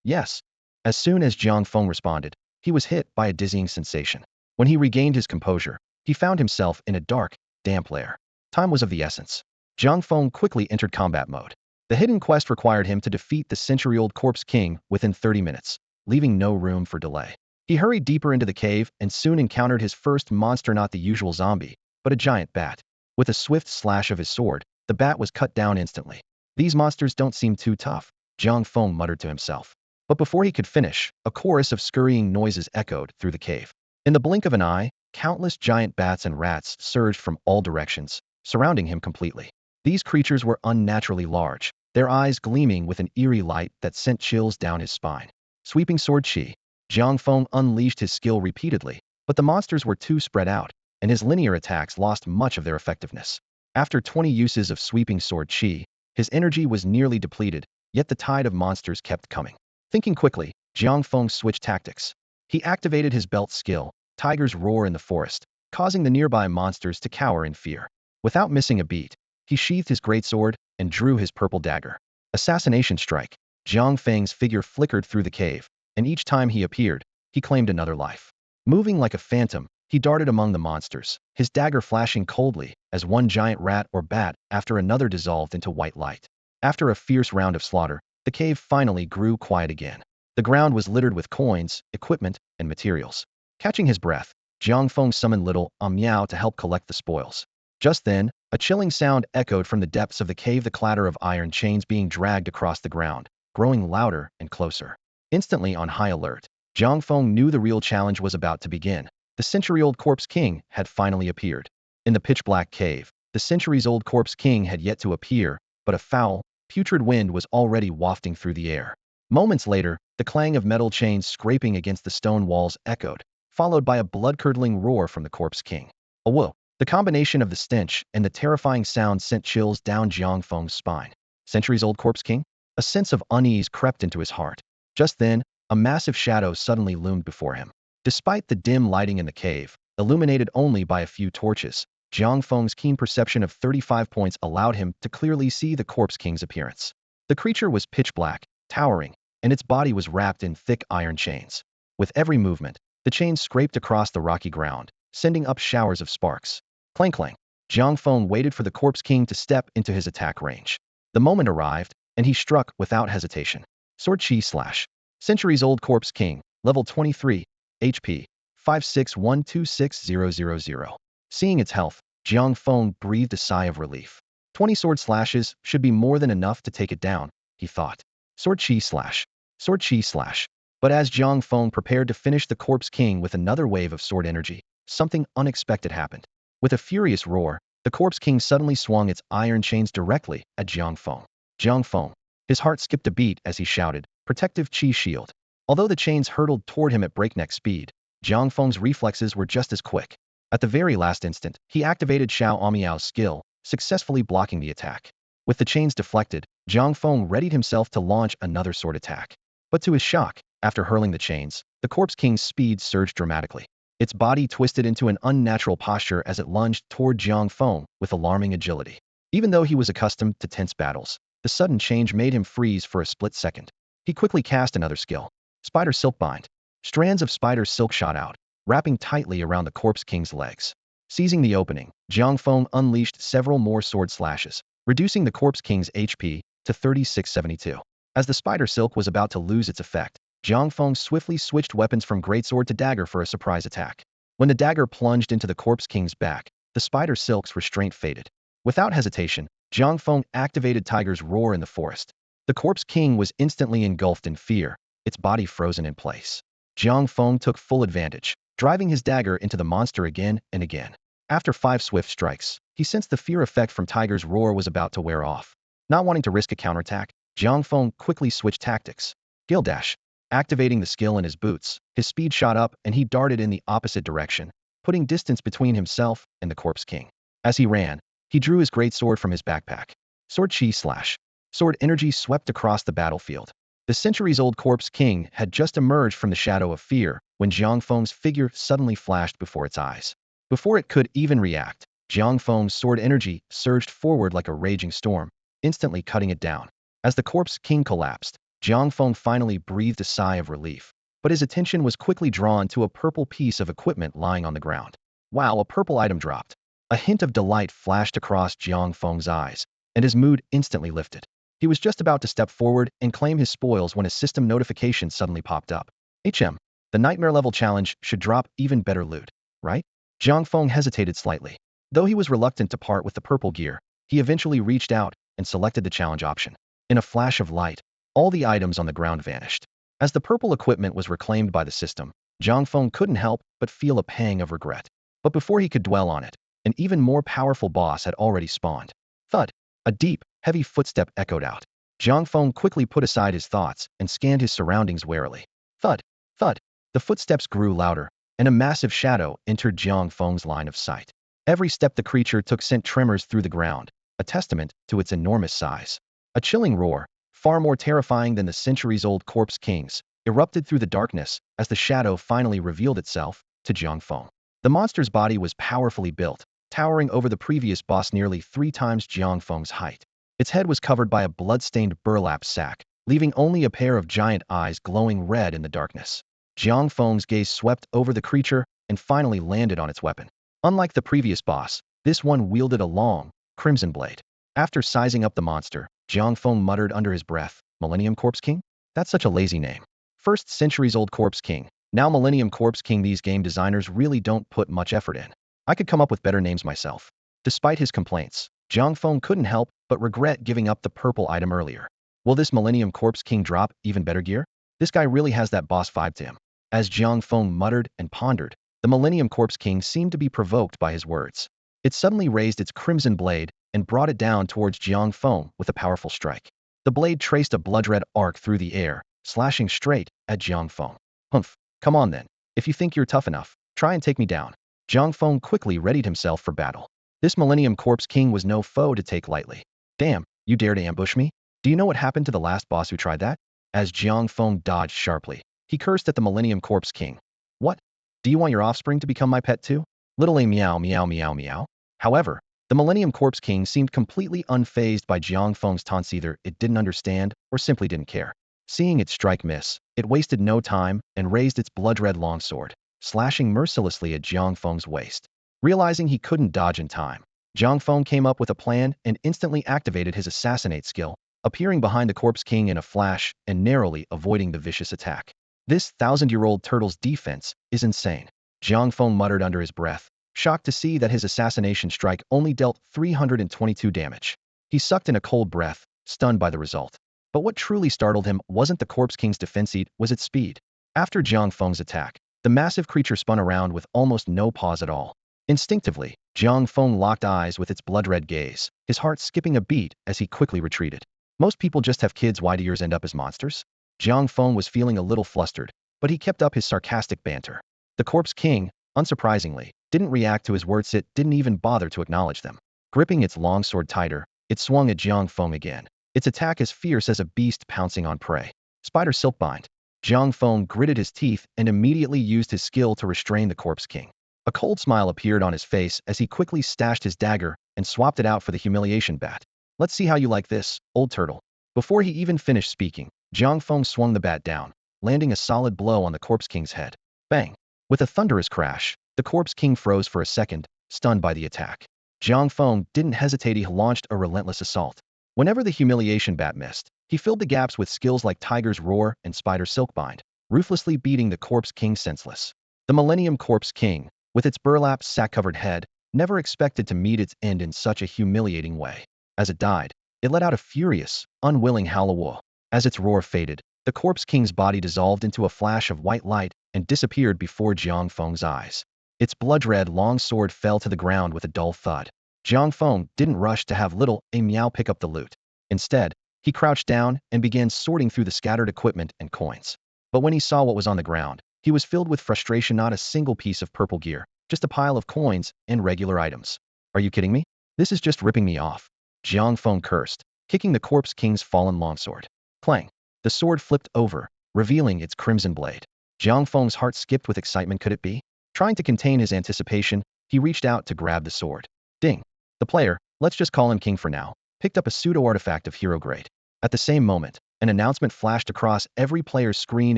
Yes. As soon as Jiang Feng responded, he was hit by a dizzying sensation. When he regained his composure, he found himself in a dark, damp lair. Time was of the essence. Jiang Feng quickly entered combat mode. The hidden quest required him to defeat the century-old corpse king within 30 minutes, leaving no room for delay. He hurried deeper into the cave and soon encountered his first monster, not the usual zombie, but a giant bat. With a swift slash of his sword, the bat was cut down instantly. These monsters don't seem too tough, Jiang Feng muttered to himself. But before he could finish, a chorus of scurrying noises echoed through the cave. In the blink of an eye, countless giant bats and rats surged from all directions, surrounding him completely. These creatures were unnaturally large, their eyes gleaming with an eerie light that sent chills down his spine. Sweeping sword chi, Jiang Feng unleashed his skill repeatedly, but the monsters were too spread out, and his linear attacks lost much of their effectiveness. After 20 uses of sweeping sword chi, his energy was nearly depleted, yet the tide of monsters kept coming. Thinking quickly, Jiang Feng switched tactics. He activated his belt skill, Tiger's Roar in the forest, causing the nearby monsters to cower in fear. Without missing a beat, he sheathed his greatsword and drew his purple dagger. Assassination strike. Jiang Feng's figure flickered through the cave, and each time he appeared, he claimed another life. Moving like a phantom, He darted among the monsters, his dagger flashing coldly as one giant rat or bat after another dissolved into white light. After a fierce round of slaughter, the cave finally grew quiet again. The ground was littered with coins, equipment, and materials. Catching his breath, Jiang Feng summoned little Miao to help collect the spoils. Just then, a chilling sound echoed from the depths of the cave, the clatter of iron chains being dragged across the ground, growing louder and closer. Instantly on high alert, Jiang Feng knew the real challenge was about to begin. The century-old Corpse King had finally appeared. In the pitch-black cave, the centuries-old Corpse King had yet to appear, but a foul, putrid wind was already wafting through the air. Moments later, the clang of metal chains scraping against the stone walls echoed, followed by a blood-curdling roar from the Corpse King. A whoa! The combination of the stench and the terrifying sound sent chills down Jiang Feng's spine. Centuries-old Corpse King? A sense of unease crept into his heart. Just then, a massive shadow suddenly loomed before him. Despite the dim lighting in the cave, illuminated only by a few torches, Jiang Feng's keen perception of 35 points allowed him to clearly see the Corpse King's appearance. The creature was pitch black, towering, and its body was wrapped in thick iron chains. With every movement, the chains scraped across the rocky ground, sending up showers of sparks. Clang clang. Jiang Feng waited for the Corpse King to step into his attack range. The moment arrived, and he struck without hesitation. Sword chi slash. Centuries-old Corpse King, level 23, HP, 561260000. Seeing its health, Jiang Feng breathed a sigh of relief. 20 sword slashes should be more than enough to take it down, he thought. Sword chi slash. Sword chi slash. But as Jiang Feng prepared to finish the Corpse King with another wave of sword energy, something unexpected happened. With a furious roar, the Corpse King suddenly swung its iron chains directly at Jiang Feng. Jiang Feng. His heart skipped a beat as he shouted, "Protective Chi Shield." Although the chains hurtled toward him at breakneck speed, Jiang Feng's reflexes were just as quick. At the very last instant, he activated Xiao Miao's skill, successfully blocking the attack. With the chains deflected, Jiang Feng readied himself to launch another sword attack. But to his shock, after hurling the chains, the Corpse King's speed surged dramatically. Its body twisted into an unnatural posture as it lunged toward Jiang Feng with alarming agility. Even though he was accustomed to tense battles, the sudden change made him freeze for a split second. He quickly cast another skill. Spider Silk Bind. Strands of spider silk shot out, wrapping tightly around the Corpse King's legs. Seizing the opening, Jiang Feng unleashed several more sword slashes, reducing the Corpse King's HP to 3672. As the spider silk was about to lose its effect, Jiang Feng swiftly switched weapons from greatsword to dagger for a surprise attack. When the dagger plunged into the Corpse King's back, the spider silk's restraint faded. Without hesitation, Jiang Feng activated Tiger's Roar in the forest. The Corpse King was instantly engulfed in fear, its body frozen in place. Jiang Feng took full advantage, driving his dagger into the monster again and again. After 5 swift strikes, he sensed the fear effect from Tiger's Roar was about to wear off. Not wanting to risk a counterattack, Jiang Feng quickly switched tactics. Skill Dash. Activating the skill in his boots, his speed shot up and he darted in the opposite direction, putting distance between himself and the Corpse King. As he ran, he drew his greatsword from his backpack. Sword chi slash. Sword energy swept across the battlefield. The centuries-old Corpse King had just emerged from the shadow of fear when Jiang Feng's figure suddenly flashed before its eyes. Before it could even react, Jiang Feng's sword energy surged forward like a raging storm, instantly cutting it down. As the Corpse King collapsed, Jiang Feng finally breathed a sigh of relief, but his attention was quickly drawn to a purple piece of equipment lying on the ground. Wow, a purple item dropped. A hint of delight flashed across Jiang Feng's eyes, and his mood instantly lifted. He was just about to step forward and claim his spoils when a system notification suddenly popped up. The nightmare level challenge should drop even better loot, right? Jiang Feng hesitated slightly. Though he was reluctant to part with the purple gear, he eventually reached out and selected the challenge option. In a flash of light, all the items on the ground vanished. As the purple equipment was reclaimed by the system, Jiang Feng couldn't help but feel a pang of regret. But before he could dwell on it, an even more powerful boss had already spawned. Thud! A deep, heavy footstep echoed out. Jiang Feng quickly put aside his thoughts and scanned his surroundings warily. Thud! Thud! The footsteps grew louder, and a massive shadow entered Jiang Feng's line of sight. Every step the creature took sent tremors through the ground, a testament to its enormous size. A chilling roar, far more terrifying than the centuries-old Corpse King's, erupted through the darkness as the shadow finally revealed itself to Jiang Feng. The monster's body was powerfully built, towering over the previous boss nearly 3 times Jiang Feng's height. Its head was covered by a blood-stained burlap sack, leaving only a pair of giant eyes glowing red in the darkness. Jiang Feng's gaze swept over the creature, and finally landed on its weapon. Unlike the previous boss, this one wielded a long, crimson blade. After sizing up the monster, Jiang Feng muttered under his breath, Millennium Corpse King? That's such a lazy name. First centuries-old Corpse King, now Millennium Corpse King. These game designers really don't put much effort in. I could come up with better names myself. Despite his complaints, Jiang Feng couldn't help but regret giving up the purple item earlier. Will this Millennium Corpse King drop even better gear? This guy really has that boss vibe to him. As Jiang Feng muttered and pondered, the Millennium Corpse King seemed to be provoked by his words. It suddenly raised its crimson blade and brought it down towards Jiang Feng with a powerful strike. The blade traced a blood-red arc through the air, slashing straight at Jiang Feng. Humph, come on then. If you think you're tough enough, try and take me down. Jiang Feng quickly readied himself for battle. This Millennium Corpse King was no foe to take lightly. Damn, you dare to ambush me? Do you know what happened to the last boss who tried that? As Jiang Feng dodged sharply, he cursed at the Millennium Corpse King. What? Do you want your offspring to become my pet too? Little a meow meow meow meow. However, the Millennium Corpse King seemed completely unfazed by Jiang Feng's taunts. Either it didn't understand or simply didn't care. Seeing it strike miss, it wasted no time and raised its blood-red longsword, slashing mercilessly at Jiang Feng's waist. Realizing he couldn't dodge in time, Jiang Feng came up with a plan and instantly activated his assassinate skill, appearing behind the Corpse King in a flash and narrowly avoiding the vicious attack. This thousand-year-old turtle's defense is insane. Jiang Feng muttered under his breath, shocked to see that his assassination strike only dealt 322 damage. He sucked in a cold breath, stunned by the result. But what truly startled him wasn't the Corpse King's defense, it was its speed. After Jiang Feng's attack, the massive creature spun around with almost no pause at all. Instinctively, Jiang Feng locked eyes with its blood-red gaze, his heart skipping a beat as he quickly retreated. Most people just have kids. Why do yours end up as monsters? Jiang Feng was feeling a little flustered, but he kept up his sarcastic banter. The Corpse King, unsurprisingly, didn't react to his words. It didn't even bother to acknowledge them. Gripping its longsword tighter, it swung at Jiang Feng again, its attack as fierce as a beast pouncing on prey. Spider Silkbind. Jiang Feng gritted his teeth and immediately used his skill to restrain the Corpse King. A cold smile appeared on his face as he quickly stashed his dagger and swapped it out for the humiliation bat. Let's see how you like this, old turtle. Before he even finished speaking, Jiang Feng swung the bat down, landing a solid blow on the Corpse King's head. Bang! With a thunderous crash, the Corpse King froze for a second, stunned by the attack. Jiang Feng didn't hesitate. He launched a relentless assault. Whenever the humiliation bat missed, he filled the gaps with skills like Tiger's Roar and Spider Silkbind, ruthlessly beating the Corpse King senseless. The Millennium Corpse King, with its burlap sack-covered head, never expected to meet its end in such a humiliating way. As it died, it let out a furious, unwilling howl. As its roar faded, the Corpse King's body dissolved into a flash of white light and disappeared before Jiang Feng's eyes. Its blood-red long sword fell to the ground with a dull thud. Jiang Feng didn't rush to have little a meow pick up the loot. Instead, he crouched down and began sorting through the scattered equipment and coins. But when he saw what was on the ground, he was filled with frustration. Not a single piece of purple gear, just a pile of coins and regular items. Are you kidding me? This is just ripping me off. Jiang Feng cursed, kicking the Corpse King's fallen longsword. Clang! The sword flipped over, revealing its crimson blade. Jiang Feng's heart skipped with excitement. Could it be? Trying to contain his anticipation, he reached out to grab the sword. Ding! The player, let's just call him King for now, picked up a pseudo-artifact of hero grade. At the same moment, an announcement flashed across every player's screen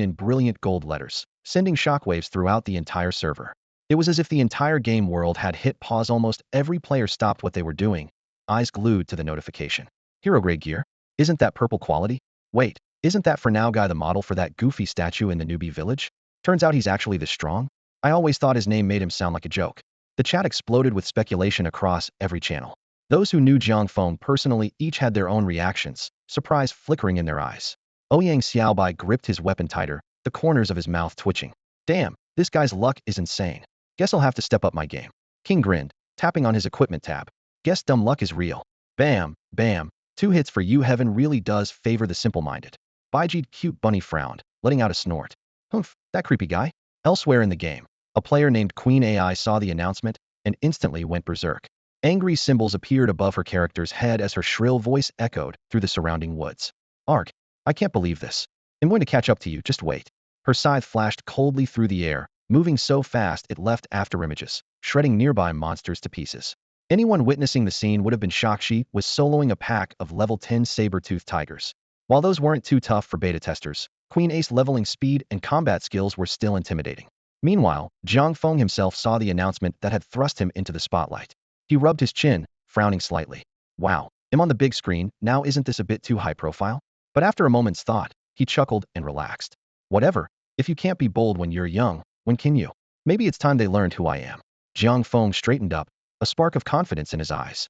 in brilliant gold letters, sending shockwaves throughout the entire server. It was as if the entire game world had hit pause. Almost every player stopped what they were doing, eyes glued to the notification. Hero grade gear? Isn't that purple quality? Wait, isn't that for now guy the model for that goofy statue in the newbie village? Turns out he's actually this strong? I always thought his name made him sound like a joke. The chat exploded with speculation across every channel. Those who knew Jiang Feng personally each had their own reactions, surprise flickering in their eyes. Ouyang Xiaobai gripped his weapon tighter, the corners of his mouth twitching. Damn, this guy's luck is insane. Guess I'll have to step up my game. King grinned, tapping on his equipment tab. Guess dumb luck is real. Bam, bam. 2 hits for you. Heaven really does favor the simple-minded. Baiji Cute Bunny frowned, letting out a snort. Humph, that creepy guy. Elsewhere in the game, a player named Queen AI saw the announcement and instantly went berserk. Angry symbols appeared above her character's head as her shrill voice echoed through the surrounding woods. Arg, I can't believe this. I'm going to catch up to you, just wait. Her scythe flashed coldly through the air, moving so fast it left afterimages, shredding nearby monsters to pieces. Anyone witnessing the scene would have been shocked. She was soloing a pack of level 10 saber-toothed tigers. While those weren't too tough for beta testers, Queen Ace leveling speed and combat skills were still intimidating. Meanwhile, Jiang Feng himself saw the announcement that had thrust him into the spotlight. He rubbed his chin, frowning slightly. Wow, I'm on the big screen, now isn't this a bit too high profile? But after a moment's thought, he chuckled and relaxed. Whatever, if you can't be bold when you're young, when can you? Maybe it's time they learned who I am. Jiang Feng straightened up, a spark of confidence in his eyes.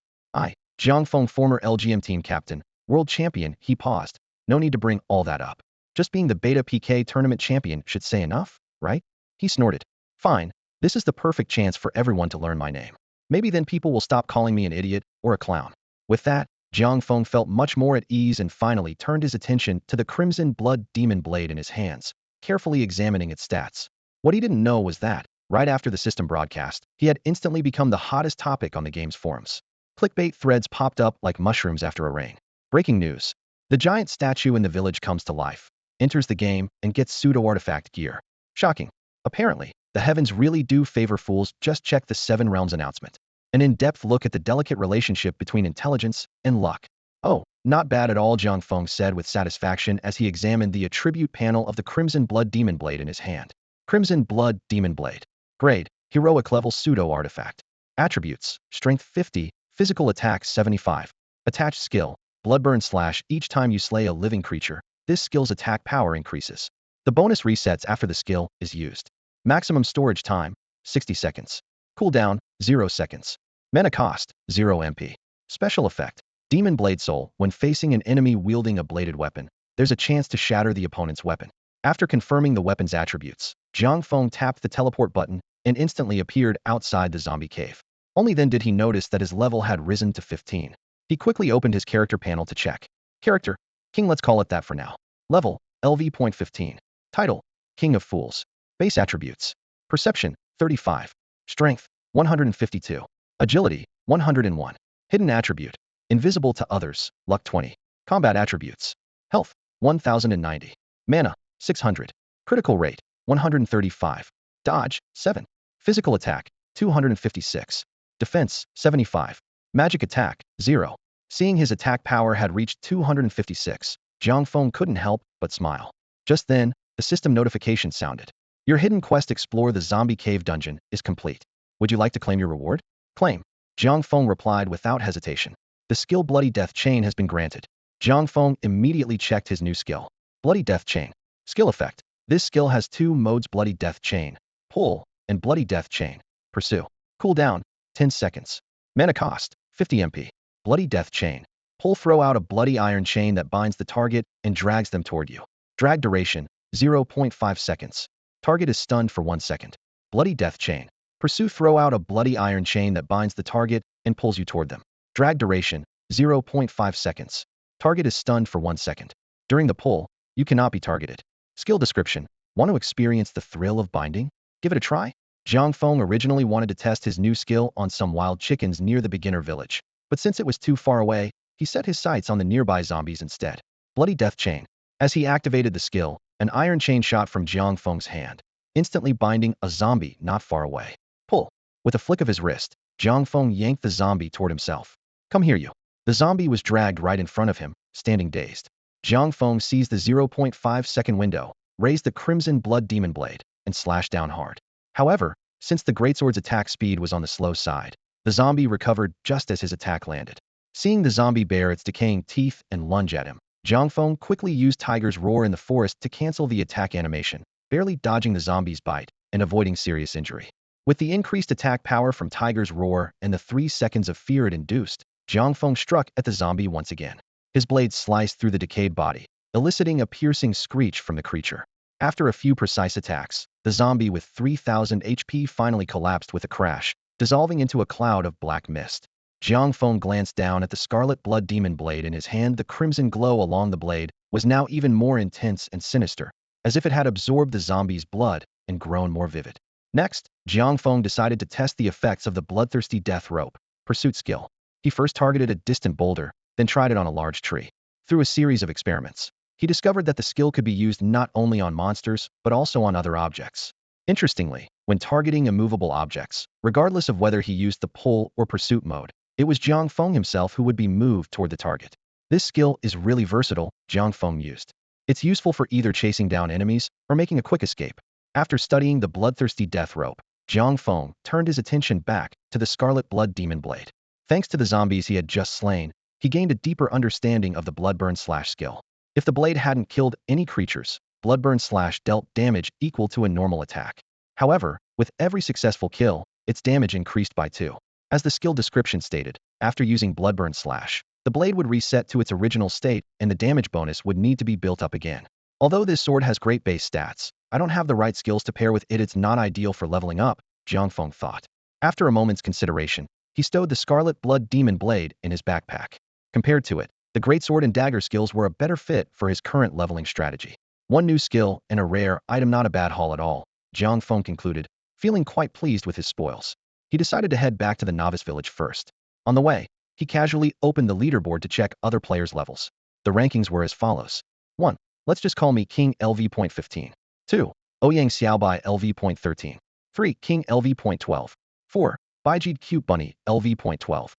Jiang Feng, former LGM team captain, world champion, he paused. No need to bring all that up. Just being the Beta PK tournament champion should say enough, right? He snorted. Fine, this is the perfect chance for everyone to learn my name. Maybe then people will stop calling me an idiot or a clown. With that, Jiang Feng felt much more at ease and finally turned his attention to the crimson blood demon blade in his hands, carefully examining its stats. What he didn't know was that, right after the system broadcast, he had instantly become the hottest topic on the game's forums. Clickbait threads popped up like mushrooms after a rain. Breaking news. The giant statue in the village comes to life, enters the game, and gets pseudo-artifact gear. Shocking. Apparently, the heavens really do favor fools. Just check the Seven Realms announcement. An in-depth look at the delicate relationship between intelligence and luck. Oh, not bad at all, Jiang Feng said with satisfaction as he examined the attribute panel of the Crimson Blood Demon Blade in his hand. Crimson Blood Demon Blade. Grade, Heroic level pseudo-artifact. Attributes, Strength 50, Physical Attack 75. Attached skill, Bloodburn / each time you slay a living creature, this skill's attack power increases. The bonus resets after the skill is used. Maximum storage time, 60 seconds. Cooldown, 0 seconds. Mana cost, 0 MP. Special effect, Demon Blade Soul. When facing an enemy wielding a bladed weapon, there's a chance to shatter the opponent's weapon. After confirming the weapon's attributes, Jiang Feng tapped the teleport button and instantly appeared outside the zombie cave. Only then did he notice that his level had risen to 15. He quickly opened his character panel to check. Character, King, let's call it that for now. Level, LV.15. Title, King of Fools. Base attributes, Perception, 35. Strength, 152. Agility, 101. Hidden attribute, Invisible to others, Luck 20. Combat attributes, Health, 1090. Mana, 600. Critical rate, 135. Dodge, 7. Physical attack, 256. Defense, 75. Magic attack, 0. Seeing his attack power had reached 256, Jiang Feng couldn't help but smile. Just then, the system notification sounded. Your hidden quest, Explore the Zombie Cave Dungeon, is complete. Would you like to claim your reward? Claim. Jiang Feng replied without hesitation. The skill Bloody Death Chain has been granted. Jiang Feng immediately checked his new skill. Bloody Death Chain. Skill effect. This skill has two modes: Bloody Death Chain, Pull, and Bloody Death Chain, Pursue. Cooldown, 10 seconds. Mana cost, 50 MP. Bloody Death Chain. Pull. Throw out a bloody iron chain that binds the target and drags them toward you. Drag duration, 0.5 seconds. Target is stunned for 1 second. Bloody Death Chain. Pursue. Throw out a bloody iron chain that binds the target and pulls you toward them. Drag duration, 0.5 seconds. Target is stunned for 1 second. During the pull, you cannot be targeted. Skill description. Want to experience the thrill of binding? Give it a try. Jiang Feng originally wanted to test his new skill on some wild chickens near the beginner village, but since it was too far away, he set his sights on the nearby zombies instead. Bloody Death Chain. As he activated the skill, an iron chain shot from Jiang Feng's hand, instantly binding a zombie not far away. Pull. With a flick of his wrist, Jiang Feng yanked the zombie toward himself. Come here, you. The zombie was dragged right in front of him, standing dazed. Jiang Feng seized the 0.5 second window, raised the Crimson Blood Demon Blade, and slashed down hard. However, since the greatsword's attack speed was on the slow side, the zombie recovered just as his attack landed. Seeing the zombie bare its decaying teeth and lunge at him, Jiang Feng quickly used Tiger's Roar in the forest to cancel the attack animation, barely dodging the zombie's bite and avoiding serious injury. With the increased attack power from Tiger's Roar and the 3 seconds of fear it induced, Jiang Feng struck at the zombie once again. His blade sliced through the decayed body, eliciting a piercing screech from the creature. After a few precise attacks, the zombie with 3,000 HP finally collapsed with a crash, dissolving into a cloud of black mist. Jiang Feng glanced down at the scarlet blood demon blade in his hand. The crimson glow along the blade was now even more intense and sinister, as if it had absorbed the zombie's blood and grown more vivid. Next, Jiang Feng decided to test the effects of the bloodthirsty death rope pursuit skill. He first targeted a distant boulder, then tried it on a large tree. Through a series of experiments, he discovered that the skill could be used not only on monsters, but also on other objects. Interestingly, when targeting immovable objects, regardless of whether he used the pull or pursuit mode, it was Jiang Feng himself who would be moved toward the target. This skill is really versatile, Jiang Feng used. It's useful for either chasing down enemies or making a quick escape. After studying the bloodthirsty death rope, Jiang Feng turned his attention back to the scarlet blood demon blade. Thanks to the zombies he had just slain, he gained a deeper understanding of the bloodburn slash skill. If the blade hadn't killed any creatures, bloodburn slash dealt damage equal to a normal attack. However, with every successful kill, its damage increased by 2. As the skill description stated, after using bloodburn slash, the blade would reset to its original state and the damage bonus would need to be built up again. Although this sword has great base stats, I don't have the right skills to pair with it. It's not ideal for leveling up, Jiang Feng thought. After a moment's consideration, he stowed the scarlet blood demon blade in his backpack. Compared to it, the greatsword and dagger skills were a better fit for his current leveling strategy. One new skill and a rare item, not a bad haul at all, Jiang Feng concluded, feeling quite pleased with his spoils. He decided to head back to the novice village first. On the way, he casually opened the leaderboard to check other players' levels. The rankings were as follows. 1. Let's just call me King LV.15. 2. Ouyang Xiaobai LV.13. 3. King LV.12. 4. Baijid Cute Bunny LV.12.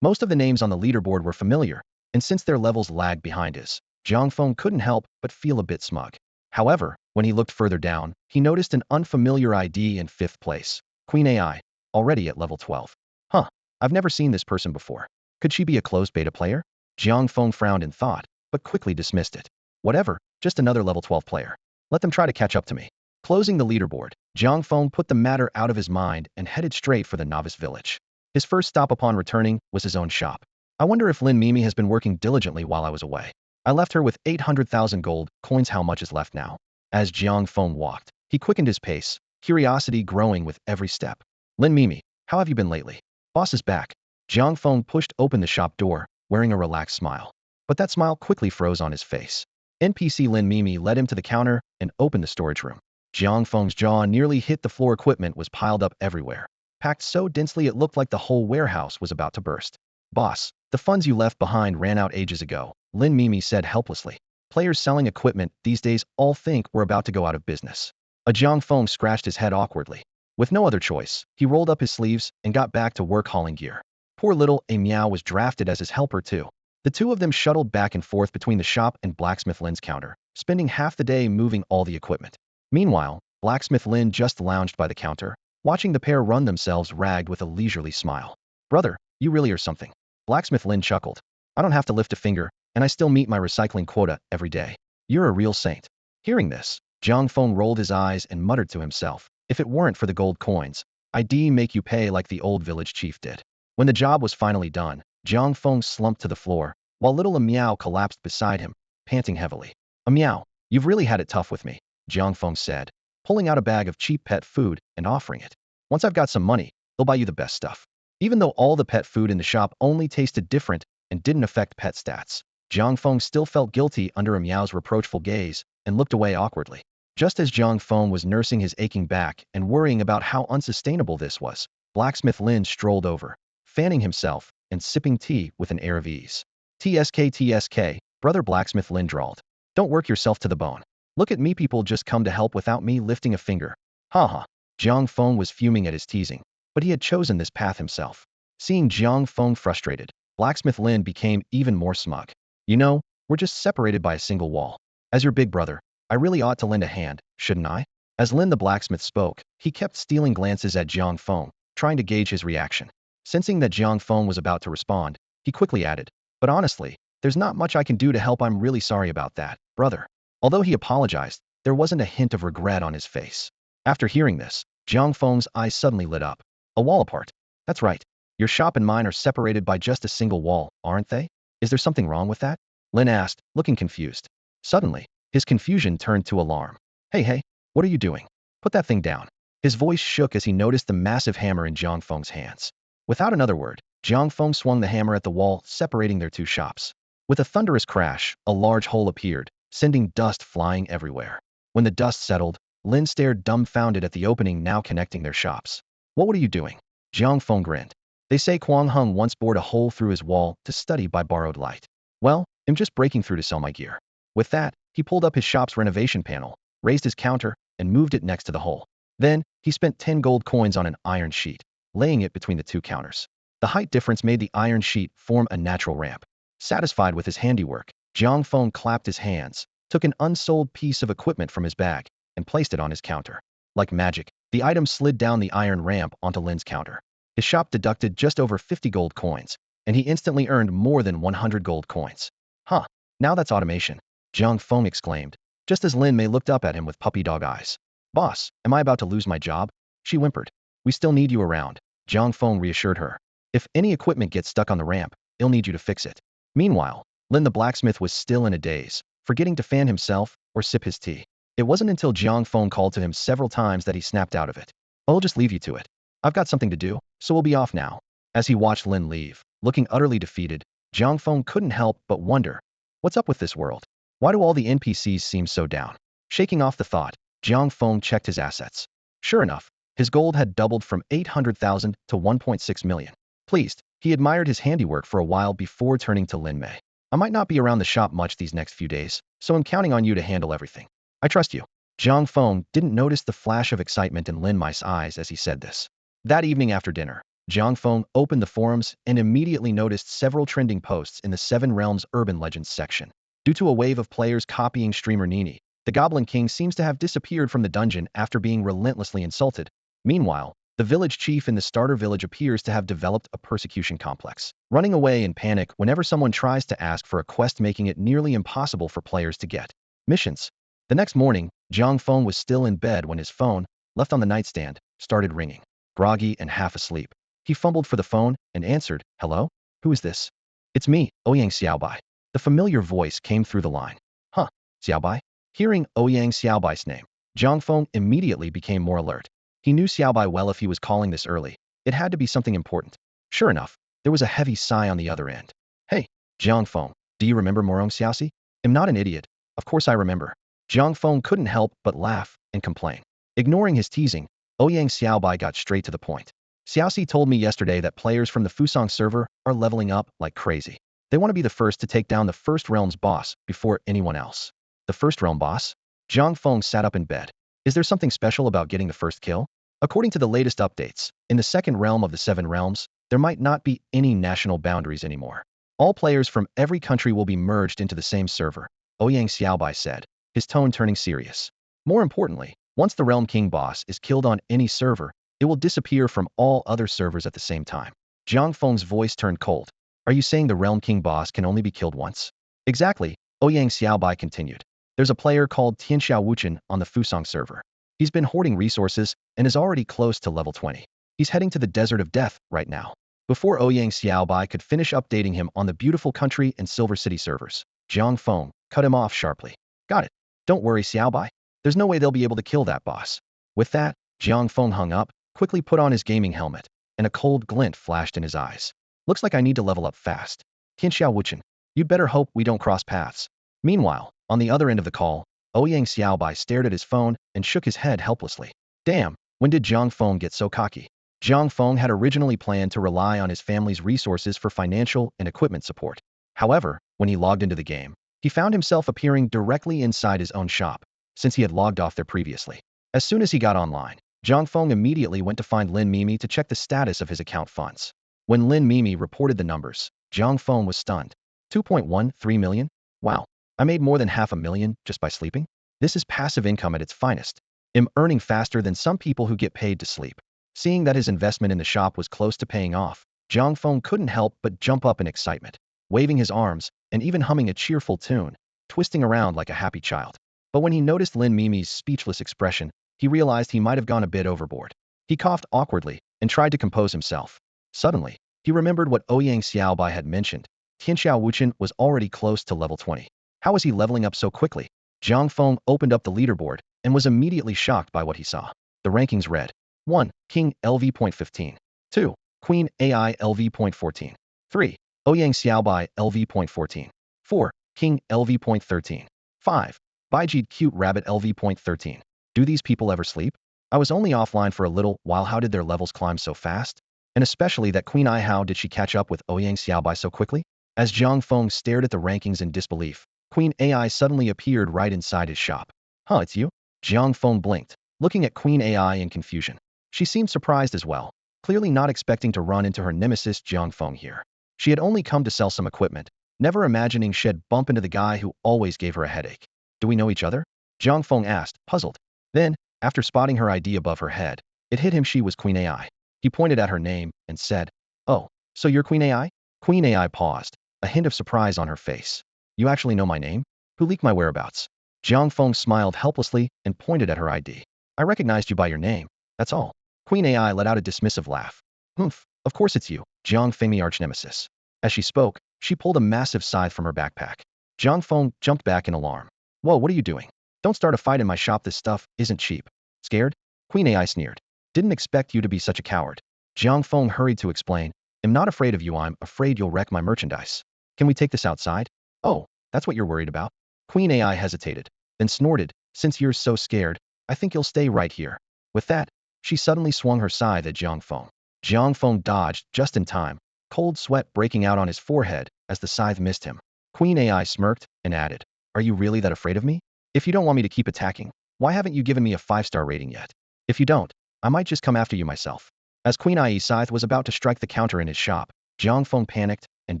Most of the names on the leaderboard were familiar, and since their levels lagged behind his, Jiang Feng couldn't help but feel a bit smug. However, when he looked further down, he noticed an unfamiliar ID in 5th place. Queen AI, already at level 12. Huh, I've never seen this person before. Could she be a closed beta player? Jiang Feng frowned in thought, but quickly dismissed it. Whatever, just another level 12 player. Let them try to catch up to me. Closing the leaderboard, Jiang Feng put the matter out of his mind and headed straight for the novice village. His first stop upon returning was his own shop. I wonder if Lin Mimi has been working diligently while I was away. I left her with 800,000 gold coins. How much is left now? As Jiang Feng walked, he quickened his pace, curiosity growing with every step. Lin Mimi, how have you been lately? Boss is back. Jiang Feng pushed open the shop door, wearing a relaxed smile. But that smile quickly froze on his face. NPC Lin Mimi led him to the counter and opened the storage room. Jiang Feng's jaw nearly hit the floor. Equipment was piled up everywhere, packed so densely it looked like the whole warehouse was about to burst. Boss, the funds you left behind ran out ages ago, Lin Mimi said helplessly. Players selling equipment these days all think we're about to go out of business. Jiang Feng scratched his head awkwardly. With no other choice, he rolled up his sleeves and got back to work hauling gear. Poor little Miao was drafted as his helper too. The two of them shuttled back and forth between the shop and Blacksmith Lin's counter, spending half the day moving all the equipment. Meanwhile, Blacksmith Lin just lounged by the counter, watching the pair run themselves ragged with a leisurely smile. Brother, you really are something. Blacksmith Lin chuckled. I don't have to lift a finger, and I still meet my recycling quota every day. You're a real saint. Hearing this, Jiang Feng rolled his eyes and muttered to himself, if it weren't for the gold coins, I'd make you pay like the old village chief did. When the job was finally done, Jiang Feng slumped to the floor, while little Miao collapsed beside him, panting heavily. Miao, you've really had it tough with me, Jiang Feng said, pulling out a bag of cheap pet food and offering it. Once I've got some money, they'll buy you the best stuff. Even though all the pet food in the shop only tasted different and didn't affect pet stats, Jiang Feng still felt guilty under Miao's reproachful gaze and looked away awkwardly. Just as Jiang Feng was nursing his aching back and worrying about how unsustainable this was, Blacksmith Lin strolled over, fanning himself and sipping tea with an air of ease. TSK, brother, Blacksmith Lin drawled. Don't work yourself to the bone. Look at me, people just come to help without me lifting a finger. Haha. Jiang Feng was fuming at his teasing, but he had chosen this path himself. Seeing Jiang Feng frustrated, Blacksmith Lin became even more smug. You know, we're just separated by a single wall. As your big brother, I really ought to lend a hand, shouldn't I? As Lin the blacksmith spoke, he kept stealing glances at Jiang Feng, trying to gauge his reaction. Sensing that Jiang Feng was about to respond, he quickly added, but honestly, there's not much I can do to help. I'm really sorry about that, brother. Although he apologized, there wasn't a hint of regret on his face. After hearing this, Jiang Feng's eyes suddenly lit up. A wall apart. That's right. Your shop and mine are separated by just a single wall, aren't they? Is there something wrong with that? Lin asked, looking confused. Suddenly, his confusion turned to alarm. Hey, what are you doing? Put that thing down. His voice shook as he noticed the massive hammer in Jiang Feng's hands. Without another word, Jiang Feng swung the hammer at the wall, separating their two shops. With a thunderous crash, a large hole appeared, sending dust flying everywhere. When the dust settled, Lin stared dumbfounded at the opening now connecting their shops. What are you doing? Jiang Feng grinned. They say Kuang Heng once bored a hole through his wall to study by borrowed light. Well, I'm just breaking through to sell my gear. With that, he pulled up his shop's renovation panel, raised his counter, and moved it next to the hole. Then, he spent 10 gold coins on an iron sheet, laying it between the two counters. The height difference made the iron sheet form a natural ramp. Satisfied with his handiwork, Jiang Feng clapped his hands, took an unsold piece of equipment from his bag, and placed it on his counter. Like magic, the item slid down the iron ramp onto Lin's counter. His shop deducted just over 50 gold coins, and he instantly earned more than 100 gold coins. Huh, now that's automation, Jiang Feng exclaimed, just as Lin Mei looked up at him with puppy dog eyes. Boss, am I about to lose my job? She whimpered. We still need you around, Jiang Feng reassured her. If any equipment gets stuck on the ramp, he'll need you to fix it. Meanwhile, Lin the blacksmith was still in a daze, forgetting to fan himself or sip his tea. It wasn't until Jiang Feng called to him several times that he snapped out of it. I'll just leave you to it. I've got something to do, so we'll be off now. As he watched Lin leave, looking utterly defeated, Jiang Feng couldn't help but wonder, what's up with this world? Why do all the NPCs seem so down? Shaking off the thought, Jiang Feng checked his assets. Sure enough, his gold had doubled from 800,000 to 1.6 million. Pleased, he admired his handiwork for a while before turning to Lin Mei. I might not be around the shop much these next few days, so I'm counting on you to handle everything. I trust you. Jiang Feng didn't notice the flash of excitement in Lin Mei's eyes as he said this. That evening after dinner, Jiang Feng opened the forums and immediately noticed several trending posts in the Seven Realms Urban Legends section. Due to a wave of players copying streamer Nini, the Goblin King seems to have disappeared from the dungeon after being relentlessly insulted. Meanwhile, the village chief in the starter village appears to have developed a persecution complex, running away in panic whenever someone tries to ask for a quest, making it nearly impossible for players to get missions. The next morning, Jiang Feng was still in bed when his phone, left on the nightstand, started ringing. Groggy and half asleep, he fumbled for the phone and answered, Hello? Who is this? It's me, Ouyang Xiaobai. The familiar voice came through the line. Huh, Xiaobai? Hearing Ouyang Xiaobai's name, Jiang Feng immediately became more alert. He knew Xiaobai well. If he was calling this early, it had to be something important. Sure enough, there was a heavy sigh on the other end. Hey, Jiang Feng, do you remember Morong Xiaoxi? I'm not an idiot. Of course I remember. Jiang Feng couldn't help but laugh and complain. Ignoring his teasing, Ouyang Xiaobai got straight to the point. Xiaoxi told me yesterday that players from the Fusong server are leveling up like crazy. They want to be the first to take down the First Realm's boss before anyone else. The First Realm boss? Jiang Feng sat up in bed. Is there something special about getting the first kill? According to the latest updates, in the second realm of the Seven Realms, there might not be any national boundaries anymore. All players from every country will be merged into the same server, Ouyang Xiaobai said, his tone turning serious. More importantly, once the Realm King boss is killed on any server, it will disappear from all other servers at the same time. Jiang Feng's voice turned cold. Are you saying the Realm King boss can only be killed once? Exactly, Ouyang Xiaobai continued. There's a player called Tianxiao Wuchen on the Fusong server. He's been hoarding resources and is already close to level 20. He's heading to the Desert of Death right now. Before Ouyang Xiaobai could finish updating him on the Beautiful Country and Silver City servers, Jiang Feng cut him off sharply. Got it. Don't worry, Xiaobai. There's no way they'll be able to kill that boss. With that, Jiang Feng hung up, quickly put on his gaming helmet, and a cold glint flashed in his eyes. Looks like I need to level up fast. Tianxiao Wuchen, you'd better hope we don't cross paths. Meanwhile, on the other end of the call, Ouyang Xiaobai stared at his phone and shook his head helplessly. Damn, when did Jiang Feng get so cocky? Jiang Feng had originally planned to rely on his family's resources for financial and equipment support. However, when he logged into the game, he found himself appearing directly inside his own shop, since he had logged off there previously. As soon as he got online, Jiang Feng immediately went to find Lin Mimi to check the status of his account funds. When Lin Mimi reported the numbers, Jiang Feng was stunned. 2.13 million? Wow, I made more than $500,000 just by sleeping? This is passive income at its finest. I'm earning faster than some people who get paid to sleep. Seeing that his investment in the shop was close to paying off, Jiang Feng couldn't help but jump up in excitement, waving his arms and even humming a cheerful tune, twisting around like a happy child. But when he noticed Lin Mimi's speechless expression, he realized he might have gone a bit overboard. He coughed awkwardly and tried to compose himself. Suddenly, he remembered what Ouyang Xiaobai had mentioned. Tianxiao Wuchen was already close to level 20. How was he leveling up so quickly? Jiang Feng opened up the leaderboard and was immediately shocked by what he saw. The rankings read: 1. King LV.15. 2. Queen AI LV.14. 3. Ouyang Xiaobai LV.14. 4. King LV.13. 5. Baijid Cute Rabbit LV.13. Do these people ever sleep? I was only offline for a little while. How did their levels climb so fast? And especially that Queen Ai, how did she catch up with Ouyang Xiaobai so quickly? As Jiang Feng stared at the rankings in disbelief, Queen AI suddenly appeared right inside his shop. Huh, it's you? Jiang Feng blinked, looking at Queen AI in confusion. She seemed surprised as well, clearly not expecting to run into her nemesis Jiang Feng here. She had only come to sell some equipment, never imagining she'd bump into the guy who always gave her a headache. Do we know each other? Jiang Feng asked, puzzled. Then, After spotting her ID above her head, it hit him she was Queen AI. He pointed at her name and said, "Oh, so you're Queen AI?" Queen AI paused, a hint of surprise on her face. "You actually know my name? Who leaked my whereabouts?" Jiang Feng smiled helplessly and pointed at her ID. "I recognized you by your name, that's all." Queen AI let out a dismissive laugh. "Humph, of course it's you, Jiang Feng, arch nemesis." As she spoke, she pulled a massive scythe from her backpack. Jiang Feng jumped back in alarm. "Whoa, what are you doing? Don't start a fight in my shop, this stuff isn't cheap." "Scared?" Queen AI sneered. "Didn't expect you to be such a coward." Jiang Feng hurried to explain. "I'm not afraid of you, I'm afraid you'll wreck my merchandise. Can we take this outside?" "Oh, that's what you're worried about?" Queen AI hesitated, then snorted. "Since you're so scared, I think you'll stay right here." With that, she suddenly swung her scythe at Jiang Feng. Jiang Feng dodged just in time, cold sweat breaking out on his forehead as the scythe missed him. Queen AI smirked and added, "Are you really that afraid of me? If you don't want me to keep attacking, why haven't you given me a 5-star rating yet? If you don't, I might just come after you myself." As Queen Ai's scythe was about to strike the counter in his shop, Jiang Feng panicked and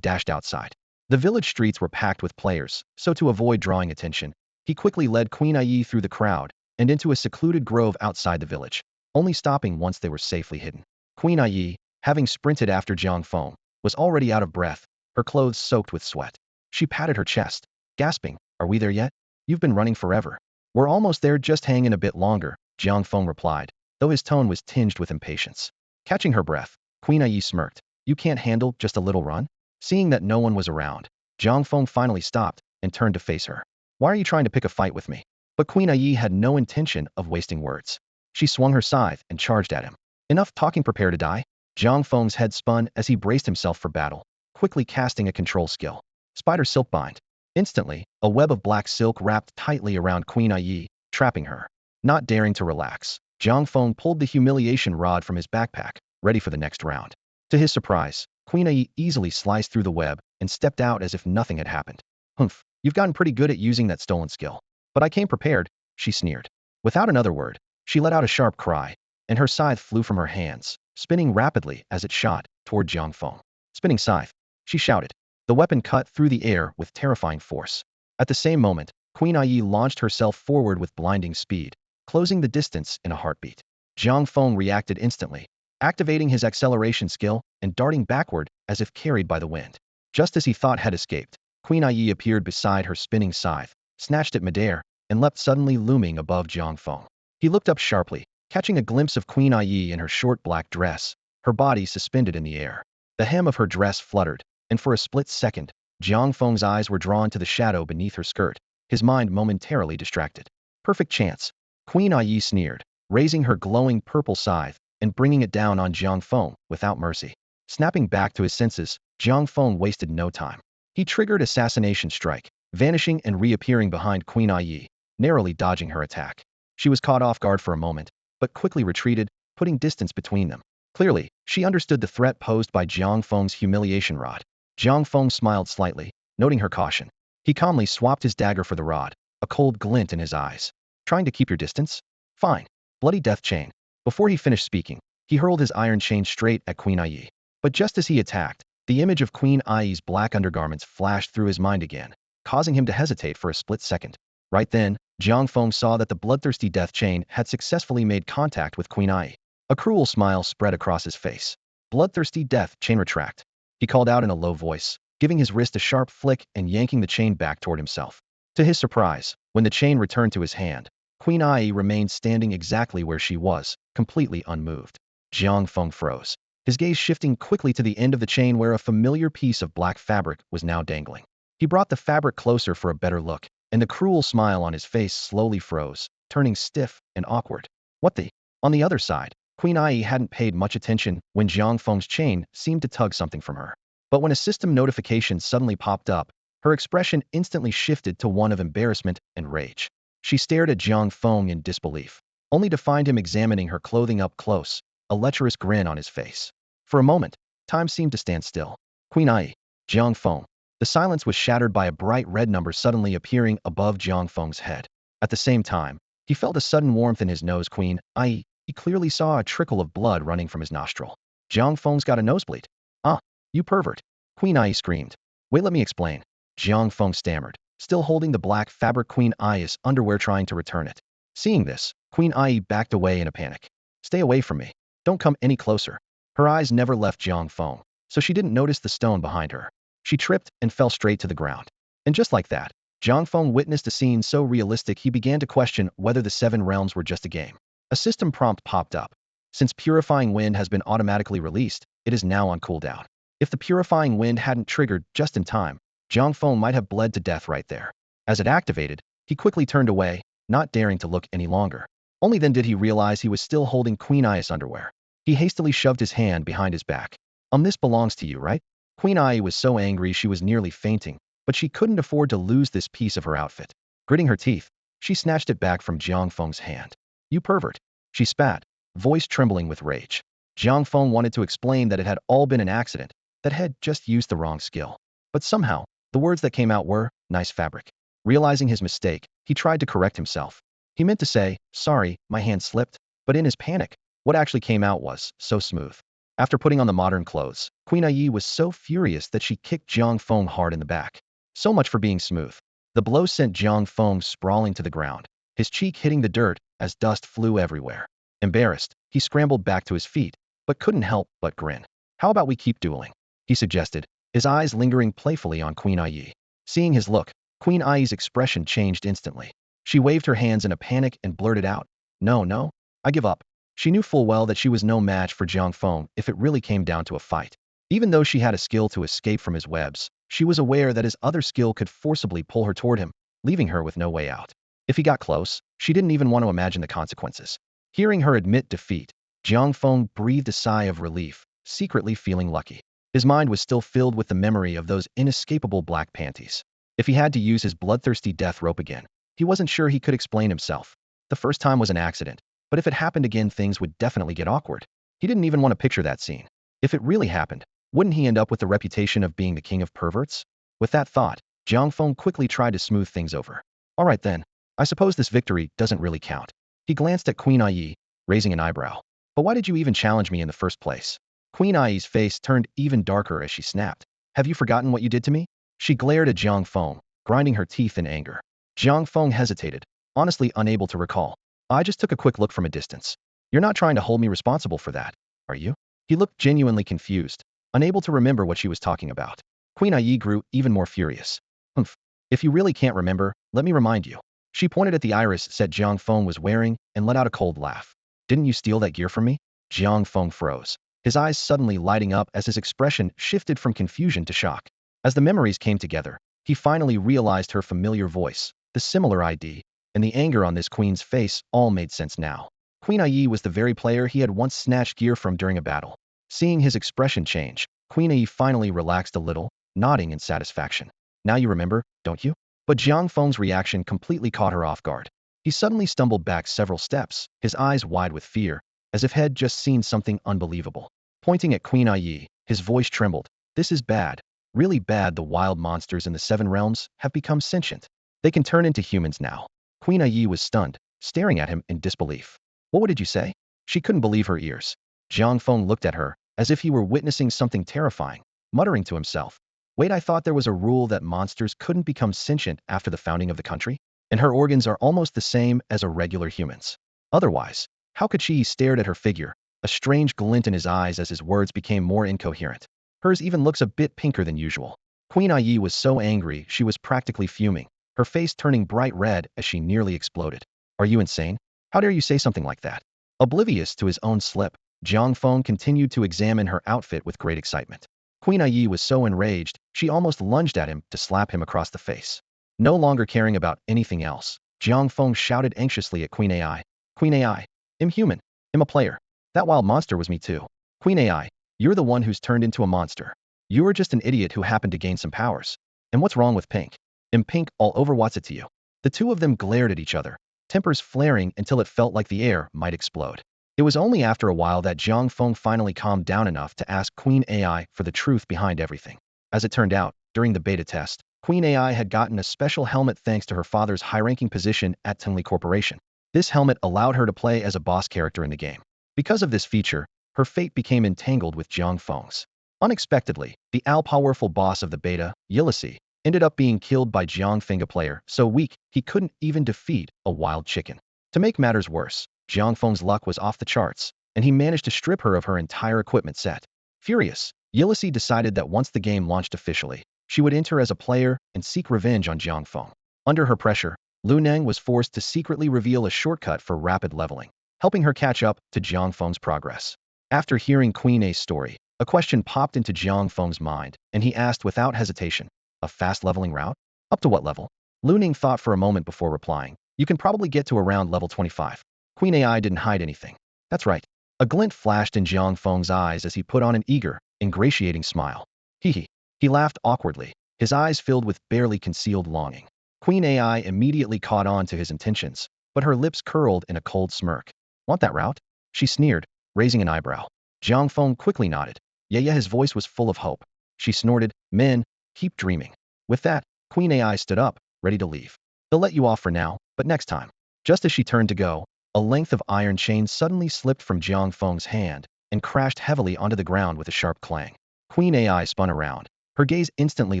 dashed outside. The village streets were packed with players, so to avoid drawing attention, he quickly led Queen Ai through the crowd and into a secluded grove outside the village, only stopping once they were safely hidden. Queen Ai, having sprinted after Jiang Feng, was already out of breath, her clothes soaked with sweat. She patted her chest, gasping, "Are we there yet? You've been running forever." "We're almost there, just hang in a bit longer," Jiang Feng replied, though his tone was tinged with impatience. Catching her breath, Queen Ai smirked. "You can't handle just a little run?" Seeing that no one was around, Jiang Feng finally stopped and turned to face her. "Why are you trying to pick a fight with me?" But Queen Ai had no intention of wasting words. She swung her scythe and charged at him. "Enough talking, prepare to die." Jiang Feng's head spun as he braced himself for battle, quickly casting a control skill. Spider Silk Bind. Instantly, a web of black silk wrapped tightly around Queen Ai, trapping her. Not daring to relax, Jiang Feng pulled the humiliation rod from his backpack, ready for the next round. To his surprise, Queen Ai easily sliced through the web and stepped out as if nothing had happened. "Humph, you've gotten pretty good at using that stolen skill. But I came prepared," she sneered. Without another word, she let out a sharp cry, and her scythe flew from her hands, spinning rapidly as it shot toward Jiang Feng. "Spinning scythe," she shouted. The weapon cut through the air with terrifying force. At the same moment, Queen Ai launched herself forward with blinding speed, closing the distance in a heartbeat. Jiang Feng reacted instantly, activating his acceleration skill and darting backward as if carried by the wind. Just as he thought had escaped, Queen Ai appeared beside her spinning scythe, snatched at midair, and leapt suddenly looming above Jiang Feng. He looked up sharply, catching a glimpse of Queen Ai in her short black dress, her body suspended in the air. The hem of her dress fluttered, and for a split second, Jiang Feng's eyes were drawn to the shadow beneath her skirt, his mind momentarily distracted. "Perfect chance." Queen Ai sneered, raising her glowing purple scythe and bringing it down on Jiang Feng without mercy. Snapping back to his senses, Jiang Feng wasted no time. He triggered Assassination Strike, vanishing and reappearing behind Queen Ai, narrowly dodging her attack. She was caught off guard for a moment, but quickly retreated, putting distance between them. Clearly, she understood the threat posed by Jiang Feng's humiliation rod. Jiang Feng smiled slightly, noting her caution. He calmly swapped his dagger for the rod, a cold glint in his eyes. "Trying to keep your distance? Fine." Bloody Death Chain. Before he finished speaking, he hurled his iron chain straight at Queen Ai. But just as he attacked, the image of Queen Ai's black undergarments flashed through his mind again, causing him to hesitate for a split second. Right then, Jiang Feng saw that the bloodthirsty death chain had successfully made contact with Queen Ai. A cruel smile spread across his face. "Bloodthirsty death chain, retract," he called out in a low voice, giving his wrist a sharp flick and yanking the chain back toward himself. To his surprise, when the chain returned to his hand, Queen Ai remained standing exactly where she was, completely unmoved. Jiang Feng froze, his gaze shifting quickly to the end of the chain where a familiar piece of black fabric was now dangling. He brought the fabric closer for a better look, and the cruel smile on his face slowly froze, turning stiff and awkward. "What the?" On the other side, Queen Ai hadn't paid much attention when Jiang Feng's chain seemed to tug something from her. But when a system notification suddenly popped up, her expression instantly shifted to one of embarrassment and rage. She stared at Jiang Feng in disbelief, only to find him examining her clothing up close, a lecherous grin on his face. For a moment, time seemed to stand still. "Queen Ai." Jiang Feng. The silence was shattered by a bright red number suddenly appearing above Jiang Feng's head. At the same time, he felt a sudden warmth in his nose. "Queen Ai." He clearly saw a trickle of blood running from his nostril. "Jiang Feng's got a nosebleed." "Ah, you pervert." Queen Ai screamed. "Wait, let me explain." Jiang Feng stammered, still holding the black fabric Queen Ai's underwear, trying to return it. Seeing this, Queen Ai backed away in a panic. Stay away from me. Don't come any closer. Her eyes never left Jiang Feng, so she didn't notice the stone behind her. She tripped and fell straight to the ground. And just like that, Jiang Feng witnessed a scene so realistic he began to question whether the seven realms were just a game. A system prompt popped up. Since purifying wind has been automatically released, it is now on cooldown. If the purifying wind hadn't triggered just in time, Jiang Feng might have bled to death right there. As it activated, he quickly turned away, not daring to look any longer. Only then did he realize he was still holding Queen Ai's underwear. He hastily shoved his hand behind his back. This belongs to you, right? Queen Ai was so angry she was nearly fainting, but she couldn't afford to lose this piece of her outfit. Gritting her teeth, she snatched it back from Jiang Feng's hand. You pervert! She spat, voice trembling with rage. Jiang Feng wanted to explain that it had all been an accident, that had just used the wrong skill. But somehow, the words that came out were, nice fabric. Realizing his mistake, he tried to correct himself. He meant to say, sorry, my hand slipped, but in his panic, what actually came out was, so smooth. After putting on the modern clothes, Queen Ai was so furious that she kicked Jiang Feng hard in the back. So much for being smooth. The blow sent Jiang Feng sprawling to the ground, his cheek hitting the dirt as dust flew everywhere. Embarrassed, he scrambled back to his feet, but couldn't help but grin. How about we keep dueling? He suggested, his eyes lingering playfully on Queen Ai. Seeing his look, Queen Ai's expression changed instantly. She waved her hands in a panic and blurted out, no, I give up. She knew full well that she was no match for Jiang Feng if it really came down to a fight. Even though she had a skill to escape from his webs, she was aware that his other skill could forcibly pull her toward him, leaving her with no way out. If he got close, she didn't even want to imagine the consequences. Hearing her admit defeat, Jiang Feng breathed a sigh of relief, secretly feeling lucky. His mind was still filled with the memory of those inescapable black panties. If he had to use his bloodthirsty death rope again, he wasn't sure he could explain himself. The first time was an accident, but if it happened again things would definitely get awkward. He didn't even want to picture that scene. If it really happened, wouldn't he end up with the reputation of being the king of perverts? With that thought, Jiang Feng quickly tried to smooth things over. All right then, I suppose this victory doesn't really count. He glanced at Queen Ai, raising an eyebrow. But why did you even challenge me in the first place? Queen Ai's face turned even darker as she snapped. Have you forgotten what you did to me? She glared at Jiang Feng, grinding her teeth in anger. Jiang Feng hesitated, honestly unable to recall. I just took a quick look from a distance. You're not trying to hold me responsible for that, are you? He looked genuinely confused, unable to remember what she was talking about. Queen Ai grew even more furious. Humph. If you really can't remember, let me remind you. She pointed at the iris set Jiang Feng was wearing and let out a cold laugh. Didn't you steal that gear from me? Jiang Feng froze, his eyes suddenly lighting up as his expression shifted from confusion to shock. As the memories came together, he finally realized her familiar voice, the similar ID, and the anger on this queen's face all made sense now. Queen Ai was the very player he had once snatched gear from during a battle. Seeing his expression change, Queen Ai finally relaxed a little, nodding in satisfaction. Now you remember, don't you? But Jiang Feng's reaction completely caught her off guard. He suddenly stumbled back several steps, his eyes wide with fear, as if he'd just seen something unbelievable. Pointing at Queen Ai, his voice trembled. This is bad. Really bad. The wild monsters in the seven realms have become sentient. They can turn into humans now. Queen Ai was stunned, staring at him in disbelief. What did you say? She couldn't believe her ears. Jiang Feng looked at her, as if he were witnessing something terrifying, muttering to himself. Wait, I thought there was a rule that monsters couldn't become sentient after the founding of the country? And her organs are almost the same as a regular human's. Otherwise, how could she? He stared at her figure, a strange glint in his eyes as his words became more incoherent. Hers even looks a bit pinker than usual. Queen Ai was so angry she was practically fuming, her face turning bright red as she nearly exploded. Are you insane? How dare you say something like that? Oblivious to his own slip, Jiang Feng continued to examine her outfit with great excitement. Queen Ai was so enraged, she almost lunged at him to slap him across the face. No longer caring about anything else, Jiang Feng shouted anxiously at Queen Ai. Queen Ai, I'm human. I'm a player. That wild monster was me too. Queen Ai, you're the one who's turned into a monster. You were just an idiot who happened to gain some powers. And what's wrong with Pink? I'm Pink all over. What's it to you? The two of them glared at each other, tempers flaring until it felt like the air might explode. It was only after a while that Jiang Feng finally calmed down enough to ask Queen Ai for the truth behind everything. As it turned out, during the beta test, Queen Ai had gotten a special helmet thanks to her father's high-ranking position at Tingley Corporation. This helmet allowed her to play as a boss character in the game. Because of this feature, her fate became entangled with Jiang Feng's. Unexpectedly, the all-powerful boss of the beta, Ulysses, ended up being killed by Jiang Feng, a player so weak he couldn't even defeat a wild chicken. To make matters worse, Jiang Feng's luck was off the charts, and he managed to strip her of her entire equipment set. Furious, Yilisi decided that once the game launched officially, she would enter as a player and seek revenge on Jiang Feng. Under her pressure, Lu Neng was forced to secretly reveal a shortcut for rapid leveling, helping her catch up to Jiang Feng's progress. After hearing Queen A's story, a question popped into Jiang Feng's mind, and he asked without hesitation, a fast leveling route? Up to what level? Lu Ning thought for a moment before replying, you can probably get to around level 25. Queen AI didn't hide anything. That's right. A glint flashed in Jiang Feng's eyes as he put on an eager, ingratiating smile. Hee. He laughed awkwardly, his eyes filled with barely concealed longing. Queen AI immediately caught on to his intentions, but her lips curled in a cold smirk. Want that route? She sneered, raising an eyebrow. Jiang Feng quickly nodded. Yeah, his voice was full of hope. She snorted, men, keep dreaming. With that, Queen AI stood up, ready to leave. They'll let you off for now, but next time. Just as she turned to go, a length of iron chain suddenly slipped from Jiang Feng's hand and crashed heavily onto the ground with a sharp clang. Queen AI spun around, her gaze instantly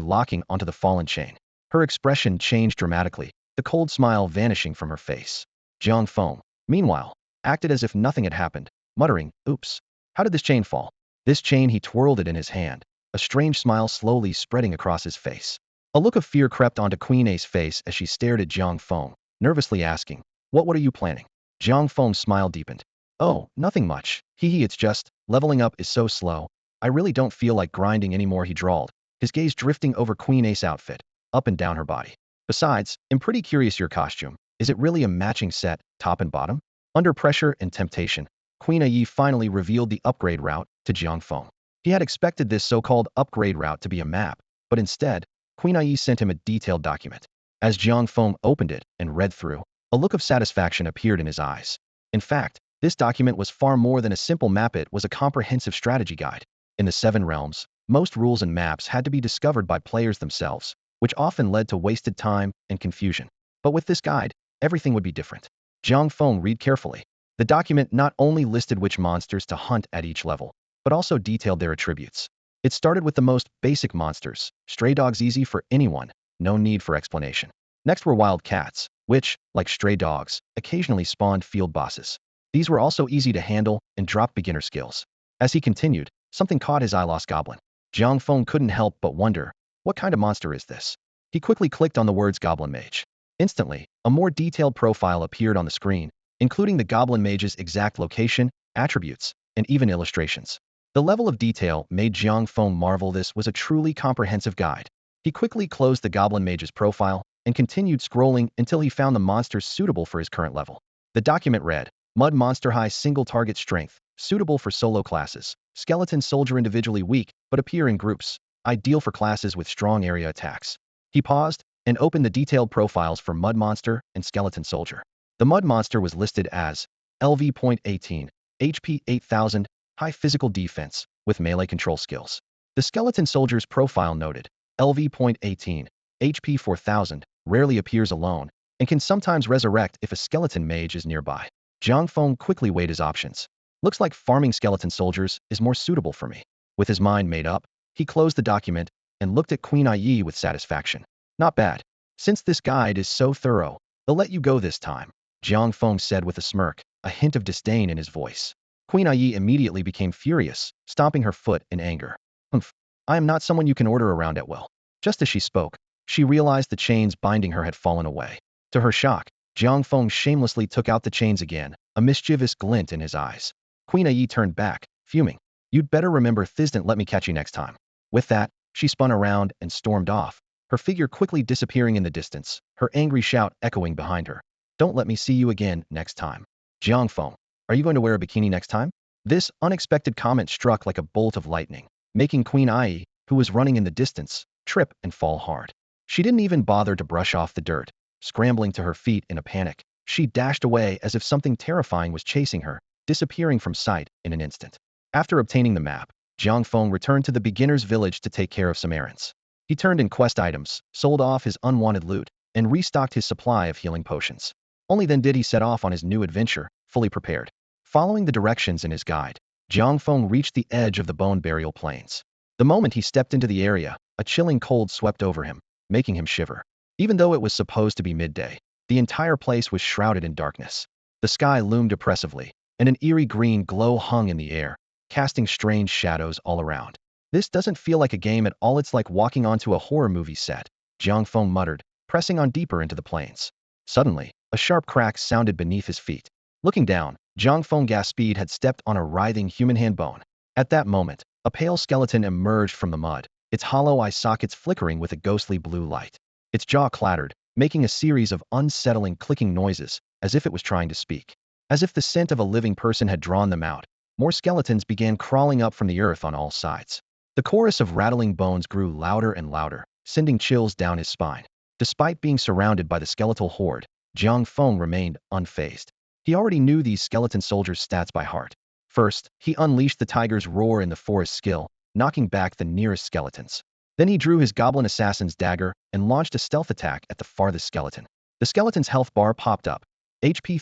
locking onto the fallen chain. Her expression changed dramatically, the cold smile vanishing from her face. Jiang Feng, meanwhile, acted as if nothing had happened, muttering, oops. How did this chain fall? This chain, he twirled it in his hand, a strange smile slowly spreading across his face. A look of fear crept onto Queen A's face as she stared at Jiang Feng, nervously asking, What are you planning? Jiang Feng's smile deepened. Oh, nothing much. It's just, leveling up is so slow. I really don't feel like grinding anymore, he drawled, his gaze drifting over Queen A's outfit, up and down her body. Besides, I'm pretty curious your costume. Is it really a matching set, top and bottom? Under pressure and temptation, Queen Ai finally revealed the upgrade route to Jiang Feng. He had expected this so-called upgrade route to be a map, but instead, Queen Ai sent him a detailed document. As Jiang Feng opened it and read through, a look of satisfaction appeared in his eyes. In fact, this document was far more than a simple map, it was a comprehensive strategy guide. In the 7 realms, most rules and maps had to be discovered by players themselves, which often led to wasted time and confusion. But with this guide, everything would be different. Jiang Feng read carefully. The document not only listed which monsters to hunt at each level, but also detailed their attributes. It started with the most basic monsters, stray dogs, easy for anyone, no need for explanation. Next were wild cats, which, like stray dogs, occasionally spawned field bosses. These were also easy to handle and dropped beginner skills. As he continued, something caught his eye, lost goblin. Jiang Feng couldn't help but wonder, what kind of monster is this? He quickly clicked on the words Goblin Mage. Instantly, a more detailed profile appeared on the screen, including the Goblin Mage's exact location, attributes, and even illustrations. The level of detail made Jiang Feng marvel. This was a truly comprehensive guide. He quickly closed the Goblin Mage's profile and continued scrolling until he found the monsters suitable for his current level. The document read, Mud Monster, high single target strength, suitable for solo classes. Skeleton Soldier, individually weak, but appear in groups, ideal for classes with strong area attacks. He paused and opened the detailed profiles for Mud Monster and Skeleton Soldier. The Mud Monster was listed as LV.18, HP 8000, high physical defense, with melee control skills. The Skeleton Soldier's profile noted, LV.18, HP 4000, rarely appears alone, and can sometimes resurrect if a skeleton mage is nearby. Jiang Feng quickly weighed his options. Looks like farming skeleton soldiers is more suitable for me. With his mind made up, he closed the document and looked at Queen Ai with satisfaction. Not bad. Since this guide is so thorough, they'll let you go this time, Jiang Feng said with a smirk, a hint of disdain in his voice. Queen Ai immediately became furious, stomping her foot in anger. Humph, I am not someone you can order around at will. Just as she spoke, she realized the chains binding her had fallen away. To her shock, Jiang Feng shamelessly took out the chains again, a mischievous glint in his eyes. Queen Ai turned back, fuming. You'd better remember this, don't let me catch you next time. With that, she spun around and stormed off, her figure quickly disappearing in the distance, her angry shout echoing behind her. Don't let me see you again next time. Jiang Feng, are you going to wear a bikini next time? This unexpected comment struck like a bolt of lightning, making Queen Ai, who was running in the distance, trip and fall hard. She didn't even bother to brush off the dirt. Scrambling to her feet in a panic, she dashed away as if something terrifying was chasing her, disappearing from sight in an instant. After obtaining the map, Jiang Feng returned to the beginner's village to take care of some errands. He turned in quest items, sold off his unwanted loot, and restocked his supply of healing potions. Only then did he set off on his new adventure, fully prepared. Following the directions in his guide, Jiang Feng reached the edge of the bone burial plains. The moment he stepped into the area, a chilling cold swept over him, making him shiver. Even though it was supposed to be midday, the entire place was shrouded in darkness. The sky loomed oppressively, and an eerie green glow hung in the air, casting strange shadows all around. This doesn't feel like a game at all. It's like walking onto a horror movie set, Jiang Feng muttered, pressing on deeper into the plains. Suddenly, a sharp crack sounded beneath his feet. Looking down, Jiang Feng Gasped had stepped on a writhing human hand bone. At that moment, a pale skeleton emerged from the mud, its hollow eye sockets flickering with a ghostly blue light. Its jaw clattered, making a series of unsettling clicking noises, as if it was trying to speak. As if the scent of a living person had drawn them out, more skeletons began crawling up from the earth on all sides. The chorus of rattling bones grew louder and louder, sending chills down his spine. Despite being surrounded by the skeletal horde, Jiang Feng remained unfazed. He already knew these skeleton soldiers' stats by heart. First, he unleashed the tiger's roar in the forest skill, knocking back the nearest skeletons. Then he drew his goblin assassin's dagger and launched a stealth attack at the farthest skeleton. The skeleton's health bar popped up, HP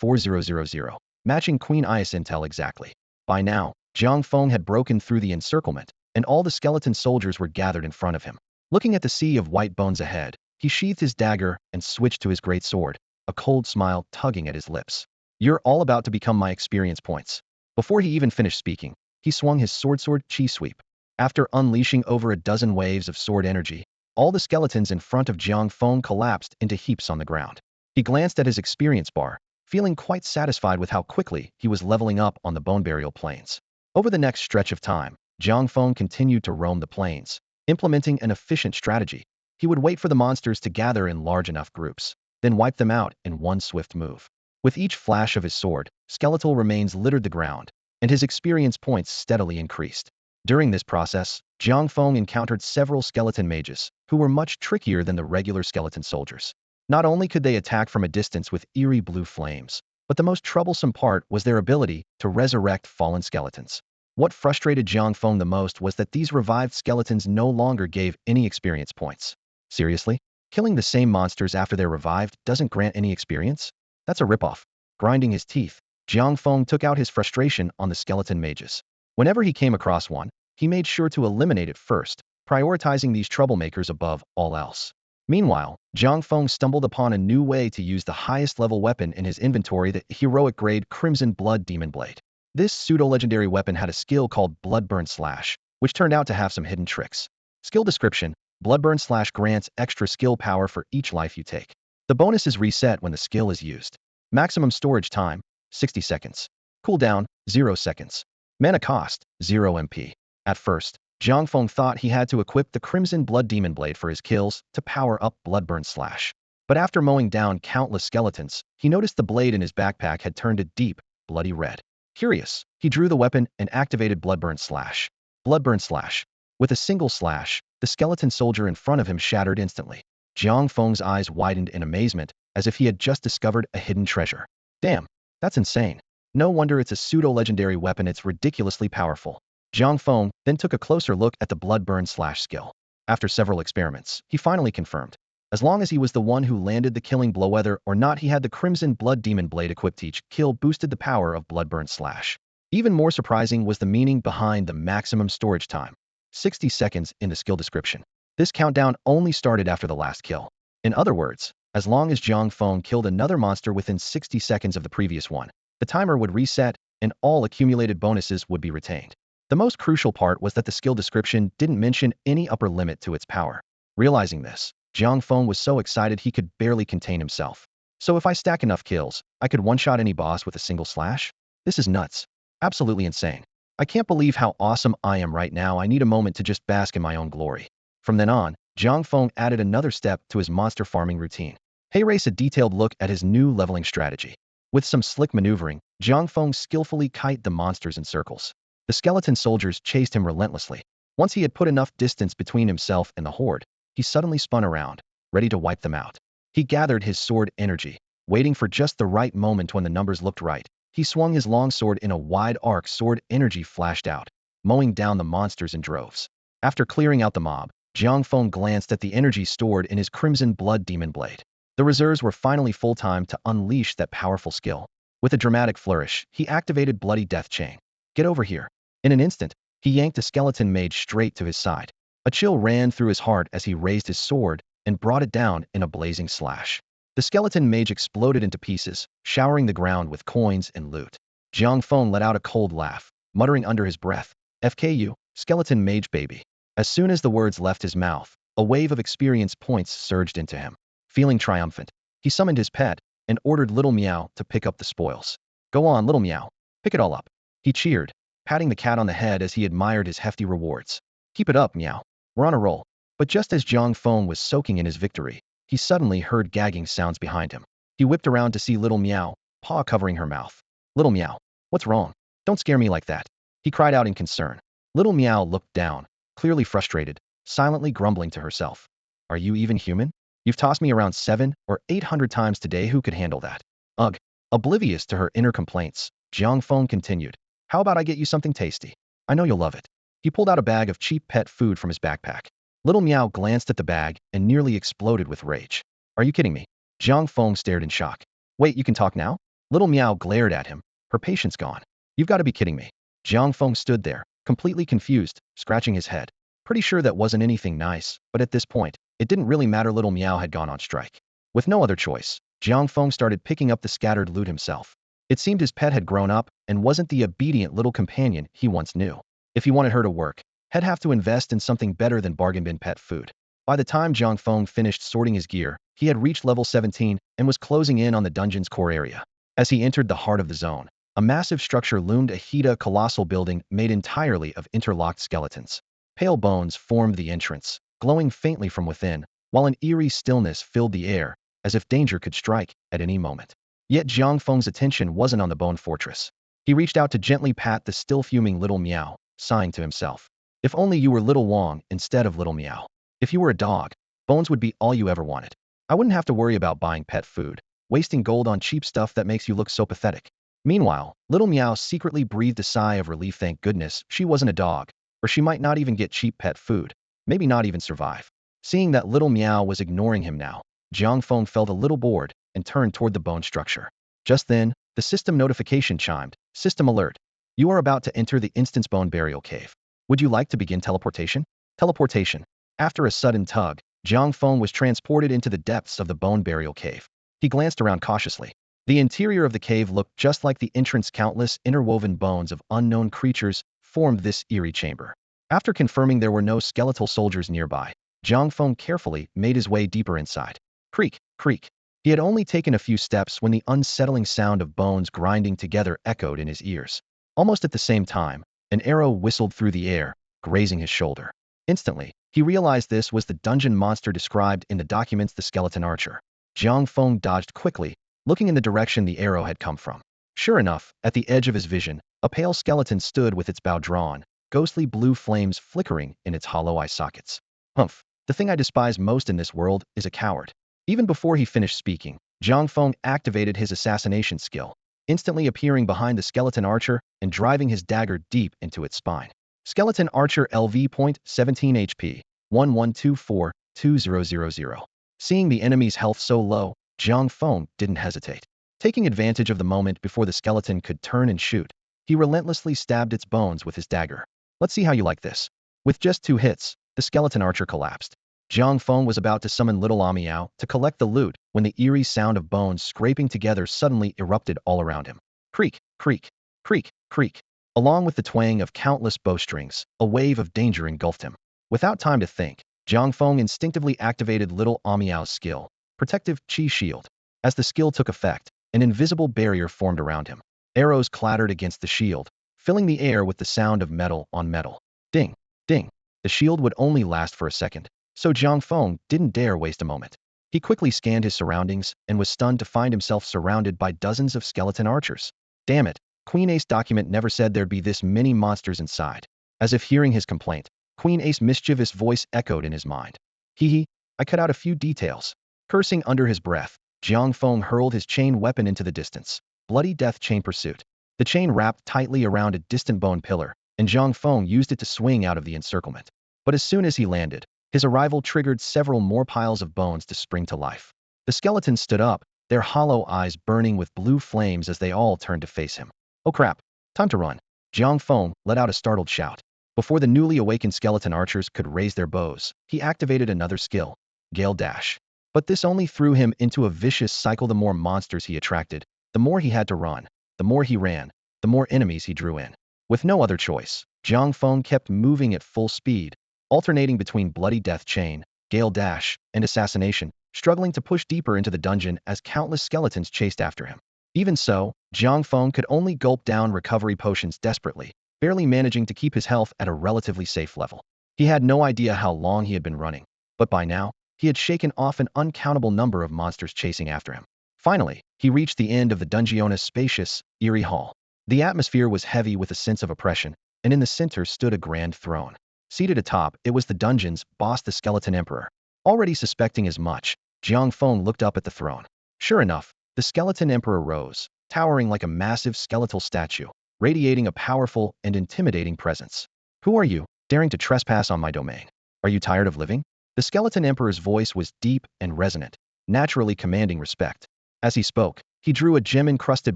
3468-4000, matching Queen Ice intel exactly. By now, Jiang Feng had broken through the encirclement, and all the skeleton soldiers were gathered in front of him. Looking at the sea of white bones ahead, he sheathed his dagger and switched to his great sword, a cold smile tugging at his lips. You're all about to become my experience points. Before he even finished speaking, he swung his sword chi sweep. After unleashing over a dozen waves of sword energy, all the skeletons in front of Jiang Feng collapsed into heaps on the ground. He glanced at his experience bar, feeling quite satisfied with how quickly he was leveling up on the bone burial plains. Over the next stretch of time, Jiang Feng continued to roam the plains, implementing an efficient strategy. He would wait for the monsters to gather in large enough groups, then wipe them out in one swift move. With each flash of his sword, skeletal remains littered the ground, and his experience points steadily increased. During this process, Jiang Feng encountered several skeleton mages, who were much trickier than the regular skeleton soldiers. Not only could they attack from a distance with eerie blue flames, but the most troublesome part was their ability to resurrect fallen skeletons. What frustrated Jiang Feng the most was that these revived skeletons no longer gave any experience points. Seriously? Killing the same monsters after they're revived doesn't grant any experience? That's a ripoff. Grinding his teeth, Jiang Feng took out his frustration on the skeleton mages. Whenever he came across one, he made sure to eliminate it first, prioritizing these troublemakers above all else. Meanwhile, Jiang Feng stumbled upon a new way to use the highest level weapon in his inventory, the heroic grade Crimson Blood Demon Blade. This pseudo-legendary weapon had a skill called Bloodburn Slash, which turned out to have some hidden tricks. Skill description: Bloodburn Slash grants extra skill power for each life you take. The bonus is reset when the skill is used. Maximum storage time, 60 seconds. Cooldown, 0 seconds. Mana cost, 0 MP. At first, Jiang Feng thought he had to equip the Crimson Blood Demon Blade for his kills to power up Bloodburn Slash. But after mowing down countless skeletons, he noticed the blade in his backpack had turned a deep, bloody red. Curious, he drew the weapon and activated Bloodburn Slash. Bloodburn Slash. With a single slash, the skeleton soldier in front of him shattered instantly. Jiang Feng's eyes widened in amazement, as if he had just discovered a hidden treasure. Damn, that's insane. No wonder it's a pseudo-legendary weapon, it's ridiculously powerful. Jiang Feng then took a closer look at the Bloodburn Slash skill. After several experiments, he finally confirmed. As long as he was the one who landed the killing blow, whether or not he had the Crimson Blood Demon Blade equipped, each kill boosted the power of Bloodburn Slash. Even more surprising was the meaning behind the maximum storage time. 60 seconds in the skill description. This countdown only started after the last kill. In other words, as long as Jiang Feng killed another monster within 60 seconds of the previous one, the timer would reset and all accumulated bonuses would be retained. The most crucial part was that the skill description didn't mention any upper limit to its power. Realizing this, Jiang Feng was so excited he could barely contain himself. So if I stack enough kills, I could one-shot any boss with a single slash? This is nuts. Absolutely insane. I can't believe how awesome I am right now. I need a moment to just bask in my own glory. From then on, Jiang Feng added another step to his monster farming routine. He raced a detailed look at his new leveling strategy. With some slick maneuvering, Jiang Feng skillfully kited the monsters in circles. The skeleton soldiers chased him relentlessly. Once he had put enough distance between himself and the horde, he suddenly spun around, ready to wipe them out. He gathered his sword energy, waiting for just the right moment. When the numbers looked right, he swung his long sword in a wide arc. Sword energy flashed out, mowing down the monsters in droves. After clearing out the mob, Jiang Feng glanced at the energy stored in his Crimson Blood Demon Blade. The reserves were finally full time to unleash that powerful skill. With a dramatic flourish, he activated Bloody Death Chain. Get over here. In an instant, he yanked a skeleton mage straight to his side. A chill ran through his heart as he raised his sword and brought it down in a blazing slash. The skeleton mage exploded into pieces, showering the ground with coins and loot. Jiang Feng let out a cold laugh, muttering under his breath, FKU, skeleton mage baby. As soon as the words left his mouth, a wave of experience points surged into him. Feeling triumphant, he summoned his pet and ordered Little Meow to pick up the spoils. Go on, Little Meow, pick it all up. He cheered, patting the cat on the head as he admired his hefty rewards. Keep it up, Meow. We're on a roll. But just as Jiang Feng was soaking in his victory, he suddenly heard gagging sounds behind him. He whipped around to see Little Meow, paw covering her mouth. Little Meow, what's wrong? Don't scare me like that. He cried out in concern. Little Meow looked down, clearly frustrated, silently grumbling to herself. Are you even human? You've tossed me around 700 or 800 times today. Who could handle that? Ugh. Oblivious to her inner complaints, Jiang Feng continued. How about I get you something tasty? I know you'll love it. He pulled out a bag of cheap pet food from his backpack. Little Meow glanced at the bag and nearly exploded with rage. Are you kidding me? Jiang Feng stared in shock. Wait, you can talk now? Little Meow glared at him, her patience gone. You've got to be kidding me. Jiang Feng stood there, completely confused, scratching his head. Pretty sure that wasn't anything nice, but at this point, it didn't really matter. Little Meow had gone on strike. With no other choice, Jiang Feng started picking up the scattered loot himself. It seemed his pet had grown up and wasn't the obedient little companion he once knew. If he wanted her to work, he'd have to invest in something better than bargain bin pet food. By the time Jiang Feng finished sorting his gear, he had reached level 17 and was closing in on the dungeon's core area. As he entered the heart of the zone, a massive structure loomed ahead, a colossal building made entirely of interlocked skeletons. Pale bones formed the entrance, glowing faintly from within, while an eerie stillness filled the air, as if danger could strike at any moment. Yet Jiang Feng's attention wasn't on the bone fortress. He reached out to gently pat the still fuming Little Meow, sighing to himself. If only you were Little Wong instead of Little Meow. If you were a dog, bones would be all you ever wanted. I wouldn't have to worry about buying pet food, wasting gold on cheap stuff that makes you look so pathetic. Meanwhile, Little Meow secretly breathed a sigh of relief. Thank goodness she wasn't a dog, or she might not even get cheap pet food, maybe not even survive. Seeing that Little Meow was ignoring him now, Jiang Feng felt a little bored and turned toward the bone structure. Just then, the system notification chimed. System alert. You are about to enter the instance bone burial cave. Would you like to begin teleportation? Teleportation. After a sudden tug, Jiang Feng was transported into the depths of the bone burial cave. He glanced around cautiously. The interior of the cave looked just like the entrance. Countless interwoven bones of unknown creatures formed this eerie chamber. After confirming there were no skeletal soldiers nearby, Jiang Feng carefully made his way deeper inside. Creak, creak. He had only taken a few steps when the unsettling sound of bones grinding together echoed in his ears. Almost at the same time, an arrow whistled through the air, grazing his shoulder. Instantly, he realized this was the dungeon monster described in the documents, the skeleton archer. Jiang Feng dodged quickly, looking in the direction the arrow had come from. Sure enough, at the edge of his vision, a pale skeleton stood with its bow drawn, ghostly blue flames flickering in its hollow eye sockets. Humph, the thing I despise most in this world is a coward. Even before he finished speaking, Jiang Feng activated his assassination skill, instantly appearing behind the skeleton archer and driving his dagger deep into its spine. Skeleton archer LV point 17 HP, 1124-2000. Seeing the enemy's health so low, Jiang Feng didn't hesitate. Taking advantage of the moment before the skeleton could turn and shoot, he relentlessly stabbed its bones with his dagger. Let's see how you like this. With just 2 hits, the skeleton archer collapsed. Jiang Feng was about to summon Little Meow to collect the loot when the eerie sound of bones scraping together suddenly erupted all around him. Creak, creak, creak, creak. Along with the twang of countless bowstrings, a wave of danger engulfed him. Without time to think, Jiang Feng instinctively activated Little Meow's skill, Protective Chi Shield. As the skill took effect, an invisible barrier formed around him. Arrows clattered against the shield, filling the air with the sound of metal on metal. Ding, ding. The shield would only last for a second, so Jiang Feng didn't dare waste a moment. He quickly scanned his surroundings and was stunned to find himself surrounded by dozens of skeleton archers. Damn it, Queen Ace document never said there'd be this many monsters inside. As if hearing his complaint, Queen Ace's mischievous voice echoed in his mind. Hee hee, I cut out a few details. Cursing under his breath, Jiang Feng hurled his chain weapon into the distance. Bloody Death Chain Pursuit. The chain wrapped tightly around a distant bone pillar, and Jiang Feng used it to swing out of the encirclement. But as soon as he landed, his arrival triggered several more piles of bones to spring to life. The skeletons stood up, their hollow eyes burning with blue flames as they all turned to face him. Oh crap, time to run. Jiang Feng let out a startled shout. Before the newly awakened skeleton archers could raise their bows, he activated another skill, Gale Dash. But this only threw him into a vicious cycle. The more monsters he attracted, the more he had to run. The more he ran, the more enemies he drew in. With no other choice, Jiang Feng kept moving at full speed, alternating between bloody death chain, gale dash, and assassination, struggling to push deeper into the dungeon as countless skeletons chased after him. Even so, Jiang Feng could only gulp down recovery potions desperately, barely managing to keep his health at a relatively safe level. He had no idea how long he had been running, but by now, he had shaken off an uncountable number of monsters chasing after him. Finally, he reached the end of the dungeon's spacious, eerie hall. The atmosphere was heavy with a sense of oppression, and in the center stood a grand throne. Seated atop, it was the dungeon's boss, the Skeleton Emperor. Already suspecting as much, Jiang Feng looked up at the throne. Sure enough, the Skeleton Emperor rose, towering like a massive skeletal statue, radiating a powerful and intimidating presence. Who are you, daring to trespass on my domain? Are you tired of living? The Skeleton Emperor's voice was deep and resonant, naturally commanding respect. As he spoke, he drew a gem-encrusted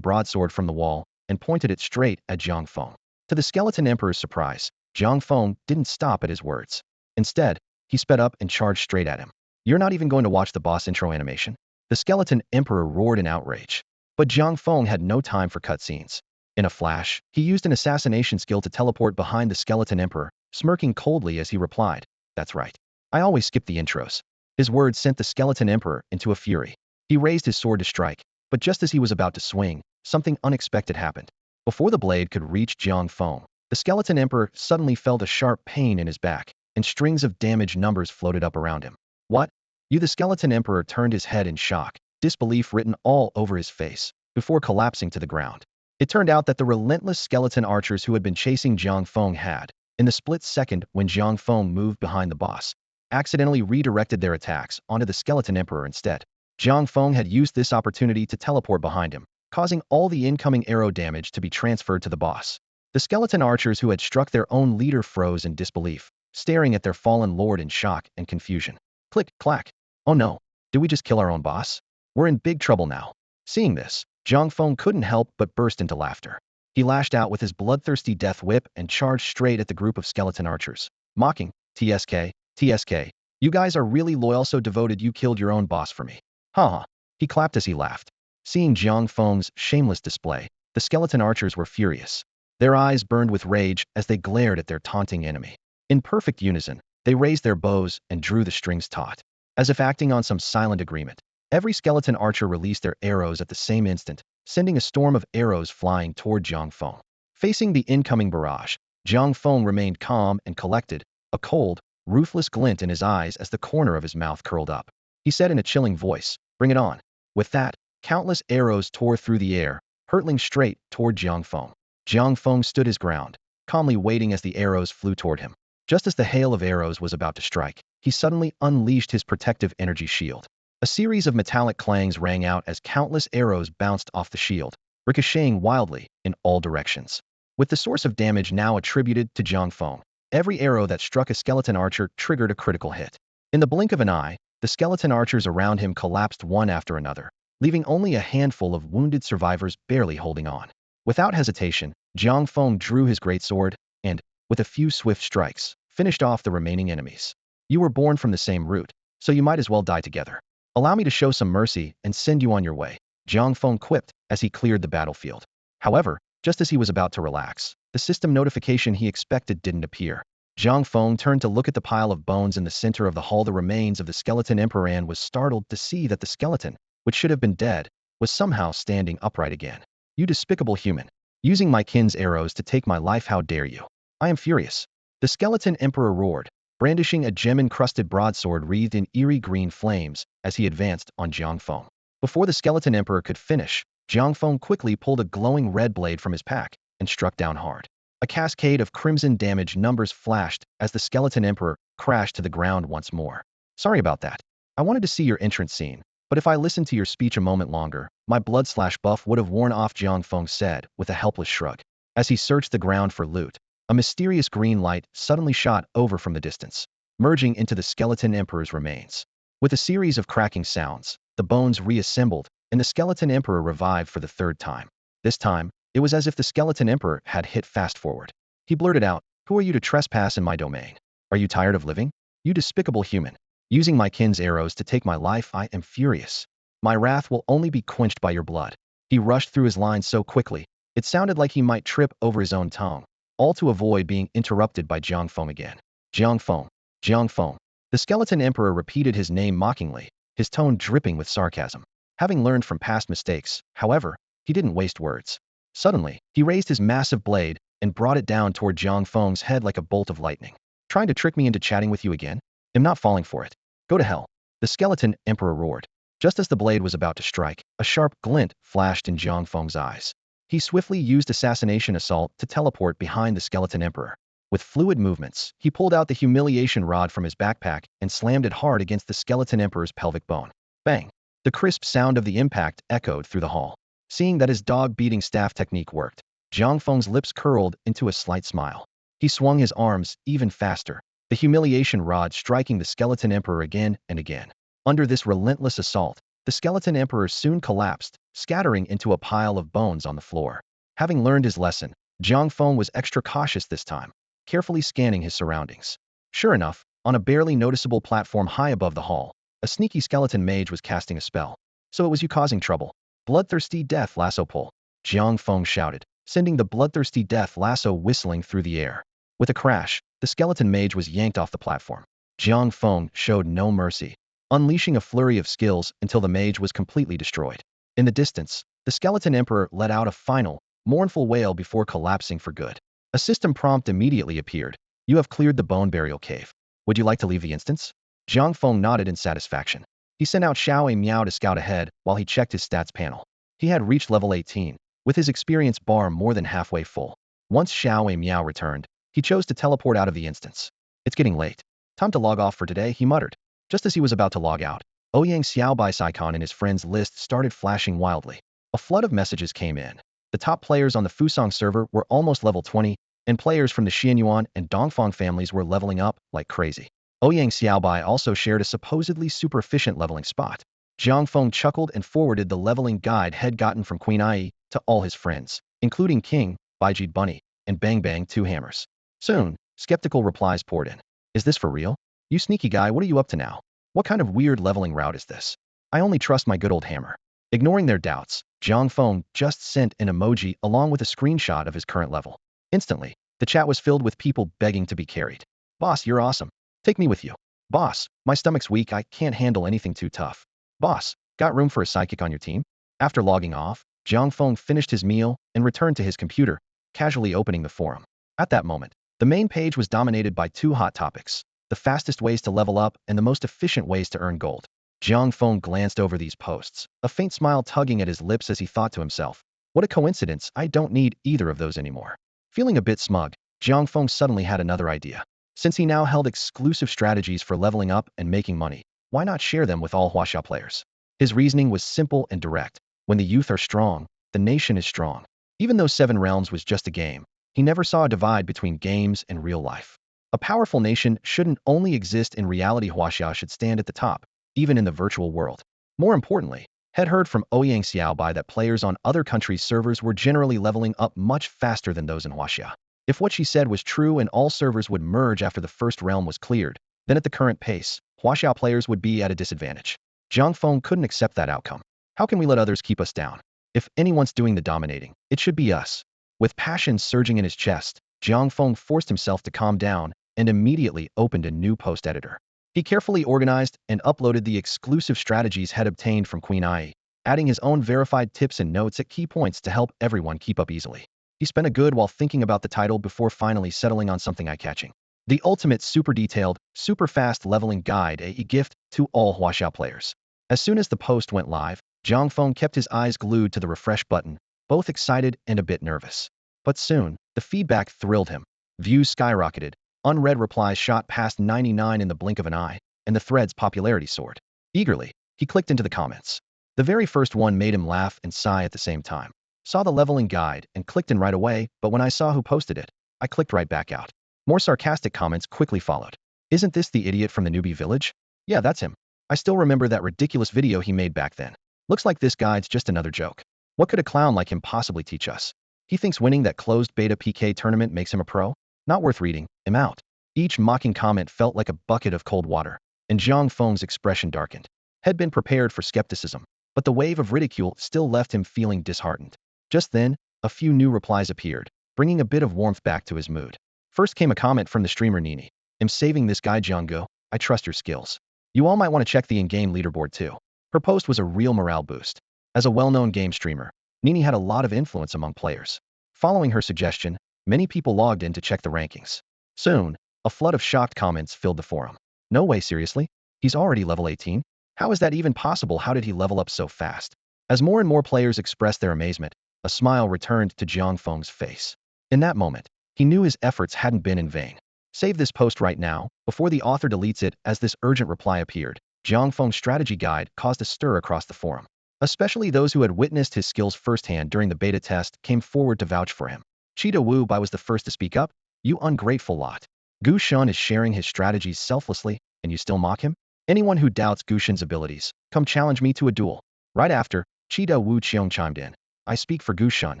broadsword from the wall and pointed it straight at Jiang Feng. To the Skeleton Emperor's surprise, Jiang Feng didn't stop at his words. Instead, he sped up and charged straight at him. You're not even going to watch the boss intro animation? The Skeleton Emperor roared in outrage. But Jiang Feng had no time for cutscenes. In a flash, he used an assassination skill to teleport behind the Skeleton Emperor, smirking coldly as he replied, "That's right. I always skip the intros." His words sent the Skeleton Emperor into a fury. He raised his sword to strike, but just as he was about to swing, something unexpected happened. Before the blade could reach Jiang Feng, the Skeleton Emperor suddenly felt a sharp pain in his back, and strings of damage numbers floated up around him. What? You? The Skeleton Emperor turned his head in shock, disbelief written all over his face, before collapsing to the ground. It turned out that the relentless skeleton archers who had been chasing Jiang Feng had, in the split second when Jiang Feng moved behind the boss, accidentally redirected their attacks onto the Skeleton Emperor instead. Jiang Feng had used this opportunity to teleport behind him, causing all the incoming arrow damage to be transferred to the boss. The skeleton archers who had struck their own leader froze in disbelief, staring at their fallen lord in shock and confusion. Click, clack. Oh no, did we just kill our own boss? We're in big trouble now. Seeing this, Jiang Feng couldn't help but burst into laughter. He lashed out with his bloodthirsty death whip and charged straight at the group of skeleton archers, mocking, "TSK, TSK, you guys are really loyal, so devoted you killed your own boss for me. Haha." He clapped as he laughed. Seeing Jiang Feng's shameless display, the skeleton archers were furious. Their eyes burned with rage as they glared at their taunting enemy. In perfect unison, they raised their bows and drew the strings taut. As if acting on some silent agreement, every skeleton archer released their arrows at the same instant, sending a storm of arrows flying toward Jiang Feng. Facing the incoming barrage, Jiang Feng remained calm and collected, a cold, ruthless glint in his eyes as the corner of his mouth curled up. He said in a chilling voice, "Bring it on." With that, countless arrows tore through the air, hurtling straight toward Jiang Feng. Jiang Feng stood his ground, calmly waiting as the arrows flew toward him. Just as the hail of arrows was about to strike, he suddenly unleashed his protective energy shield. A series of metallic clangs rang out as countless arrows bounced off the shield, ricocheting wildly in all directions. With the source of damage now attributed to Jiang Feng, every arrow that struck a skeleton archer triggered a critical hit. In the blink of an eye, the skeleton archers around him collapsed one after another, leaving only a handful of wounded survivors barely holding on. Without hesitation, Jiang Feng drew his greatsword and, with a few swift strikes, finished off the remaining enemies. You were born from the same root, so you might as well die together. Allow me to show some mercy and send you on your way, Jiang Feng quipped as he cleared the battlefield. However, just as he was about to relax, the system notification he expected didn't appear. Jiang Feng turned to look at the pile of bones in the center of the hall, the remains of the skeleton emperor, and was startled to see that the skeleton, which should have been dead, was somehow standing upright again. You despicable human. Using my kin's arrows to take my life, how dare you? I am furious. The skeleton emperor roared, brandishing a gem-encrusted broadsword wreathed in eerie green flames as he advanced on Jiang Feng. Before the skeleton emperor could finish, Jiang Feng quickly pulled a glowing red blade from his pack and struck down hard. A cascade of crimson damage numbers flashed as the skeleton emperor crashed to the ground once more. Sorry about that. I wanted to see your entrance scene, but if I listened to your speech a moment longer, my blood/buff would have worn off, Jiang Feng said with a helpless shrug. As he searched the ground for loot, a mysterious green light suddenly shot over from the distance, merging into the skeleton emperor's remains. With a series of cracking sounds, the bones reassembled, and the skeleton emperor revived for the third time. This time, it was as if the skeleton emperor had hit fast forward. He blurted out, "Who are you to trespass in my domain? Are you tired of living? You despicable human." using my kin's arrows to take my life. I am furious. My wrath will only be quenched by your blood. He rushed through his lines so quickly, it sounded like he might trip over his own tongue, all to avoid being interrupted by Jiang Feng again. Jiang Feng. Jiang Feng. The skeleton emperor repeated his name mockingly, his tone dripping with sarcasm. Having learned from past mistakes, however, he didn't waste words. Suddenly, he raised his massive blade and brought it down toward Jiang Feng's head like a bolt of lightning. Trying to trick me into chatting with you again? I'm not falling for it. Go to hell. The skeleton emperor roared. Just as the blade was about to strike, a sharp glint flashed in Jiang Feng's eyes. He swiftly used assassination assault to teleport behind the skeleton emperor. With fluid movements, he pulled out the humiliation rod from his backpack and slammed it hard against the skeleton emperor's pelvic bone. Bang! The crisp sound of the impact echoed through the hall. Seeing that his dog-beating staff technique worked, Jiang Feng's lips curled into a slight smile. He swung his arms even faster, the humiliation rod striking the skeleton emperor again and again. Under this relentless assault, the skeleton emperor soon collapsed, scattering into a pile of bones on the floor. Having learned his lesson, Jiang Feng was extra cautious this time, carefully scanning his surroundings. Sure enough, on a barely noticeable platform high above the hall, a sneaky skeleton mage was casting a spell. So it was you causing trouble. Bloodthirsty death lasso pull. Jiang Feng shouted, sending the bloodthirsty death lasso whistling through the air. With a crash, the skeleton mage was yanked off the platform. Jiang Feng showed no mercy, unleashing a flurry of skills until the mage was completely destroyed. In the distance, the skeleton emperor let out a final, mournful wail before collapsing for good. A system prompt immediately appeared. You have cleared the bone burial cave. Would you like to leave the instance? Jiang Feng nodded in satisfaction. He sent out Xiao Miao to scout ahead while he checked his stats panel. He had reached level 18, with his experience bar more than halfway full. Once Xiao Miao returned, he chose to teleport out of the instance. It's getting late. Time to log off for today, he muttered. Just as he was about to log out, Ouyang Xiaobai's icon in his friends list started flashing wildly. A flood of messages came in. The top players on the Fusong server were almost level 20, and players from the Xianyuan and Dongfang families were leveling up like crazy. Ouyang Xiaobai also shared a supposedly super efficient leveling spot. Jiang Feng chuckled and forwarded the leveling guide he'd gotten from Queen Ai to all his friends, including King, Baijid Bunny, and Bang Bang Two Hammers. Soon, skeptical replies poured in. Is this for real? You sneaky guy, what are you up to now? What kind of weird leveling route is this? I only trust my good old hammer. Ignoring their doubts, Jiang Feng just sent an emoji along with a screenshot of his current level. Instantly, the chat was filled with people begging to be carried. Boss, you're awesome. Take me with you. Boss, my stomach's weak, I can't handle anything too tough. Boss, got room for a psychic on your team? After logging off, Jiang Feng finished his meal and returned to his computer, casually opening the forum. At that moment, the main page was dominated by two hot topics: the fastest ways to level up and the most efficient ways to earn gold. Jiang Feng glanced over these posts, a faint smile tugging at his lips as he thought to himself, what a coincidence, I don't need either of those anymore. Feeling a bit smug, Jiang Feng suddenly had another idea. Since he now held exclusive strategies for leveling up and making money, why not share them with all Huaxia players? His reasoning was simple and direct. When the youth are strong, the nation is strong. Even though Seven Realms was just a game, he never saw a divide between games and real life. A powerful nation shouldn't only exist in reality. Huaxia should stand at the top, even in the virtual world. More importantly, had heard from Ouyang Xiaobai that players on other countries' servers were generally leveling up much faster than those in Huaxia. If what she said was true and all servers would merge after the first realm was cleared, then at the current pace, Huaxia players would be at a disadvantage. Jiang Feng couldn't accept that outcome. How can we let others keep us down? If anyone's doing the dominating, it should be us. With passion surging in his chest, Jiang Feng forced himself to calm down and immediately opened a new post editor. He carefully organized and uploaded the exclusive strategies he'd obtained from Queen Ai, adding his own verified tips and notes at key points to help everyone keep up easily. He spent a good while thinking about the title before finally settling on something eye-catching. The ultimate super detailed, super fast leveling guide, a gift to all Huaxia players. As soon as the post went live, Jiang Feng kept his eyes glued to the refresh button, both excited and a bit nervous. But soon, the feedback thrilled him. Views skyrocketed, unread replies shot past 99 in the blink of an eye, and the thread's popularity soared. Eagerly, he clicked into the comments. The very first one made him laugh and sigh at the same time. Saw the leveling guide and clicked in right away, but when I saw who posted it, I clicked right back out. More sarcastic comments quickly followed. Isn't this the idiot from the newbie village? Yeah, that's him. I still remember that ridiculous video he made back then. Looks like this guide's just another joke. What could a clown like him possibly teach us? He thinks winning that closed beta PK tournament makes him a pro? Not worth reading. I'm out. Each mocking comment felt like a bucket of cold water. and Jiang Feng's expression darkened. Had been prepared for skepticism, but the wave of ridicule still left him feeling disheartened. Just then, a few new replies appeared, bringing a bit of warmth back to his mood. First came a comment from the streamer Nini. "I'm saving this guy Jianggo. I trust your skills. You all might want to check the in-game leaderboard too." Her post was a real morale boost. As a well-known game streamer, Nini had a lot of influence among players. Following her suggestion, many people logged in to check the rankings. Soon, a flood of shocked comments filled the forum. "No way, seriously? He's already level 18? How is that even possible? How did he level up so fast?" As more and more players expressed their amazement, a smile returned to Jiang Feng's face. In that moment, he knew his efforts hadn't been in vain. Save this post right now, before the author deletes it, as this urgent reply appeared. Jiang Feng's strategy guide caused a stir across the forum. Especially those who had witnessed his skills firsthand during the beta test came forward to vouch for him. Cheetah Wu Bai was the first to speak up. "You ungrateful lot. Gu Shun is sharing his strategies selflessly, and you still mock him? Anyone who doubts Gu Shun's abilities, come challenge me to a duel." Right after, Cheetah Wu Qiong chimed in. "I speak for Gu Shun.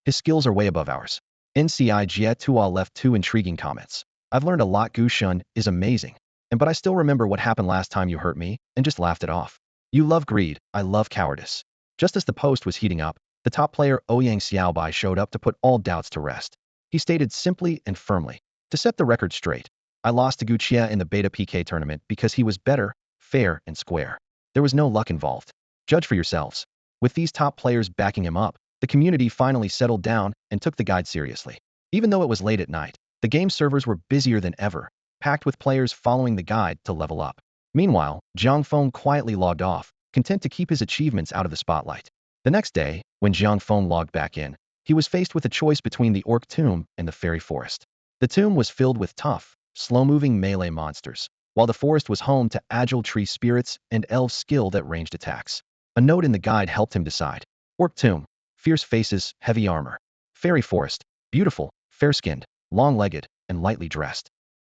His skills are way above ours." NCI Jie Tua left 2 intriguing comments. "I've learned a lot. Gu Shun is amazing. But I still remember what happened last time you hurt me, and just laughed it off. You love greed, I love cowardice." Just as the post was heating up, the top player Ouyang Xiaobai showed up to put all doubts to rest. He stated simply and firmly, "To set the record straight, I lost to Gu Chia in the beta PK tournament because he was better, fair, and square. There was no luck involved. Judge for yourselves." With these top players backing him up, the community finally settled down and took the guide seriously. Even though it was late at night, the game servers were busier than ever, packed with players following the guide to level up. Meanwhile, Jiang Feng quietly logged off, content to keep his achievements out of the spotlight. The next day, when Jiang Feng logged back in, he was faced with a choice between the orc tomb and the fairy forest. The tomb was filled with tough, slow-moving melee monsters, while the forest was home to agile tree spirits and elves skilled at ranged attacks. A note in the guide helped him decide. Orc tomb, fierce faces, heavy armor. Fairy forest, beautiful, fair-skinned, long-legged, and lightly dressed.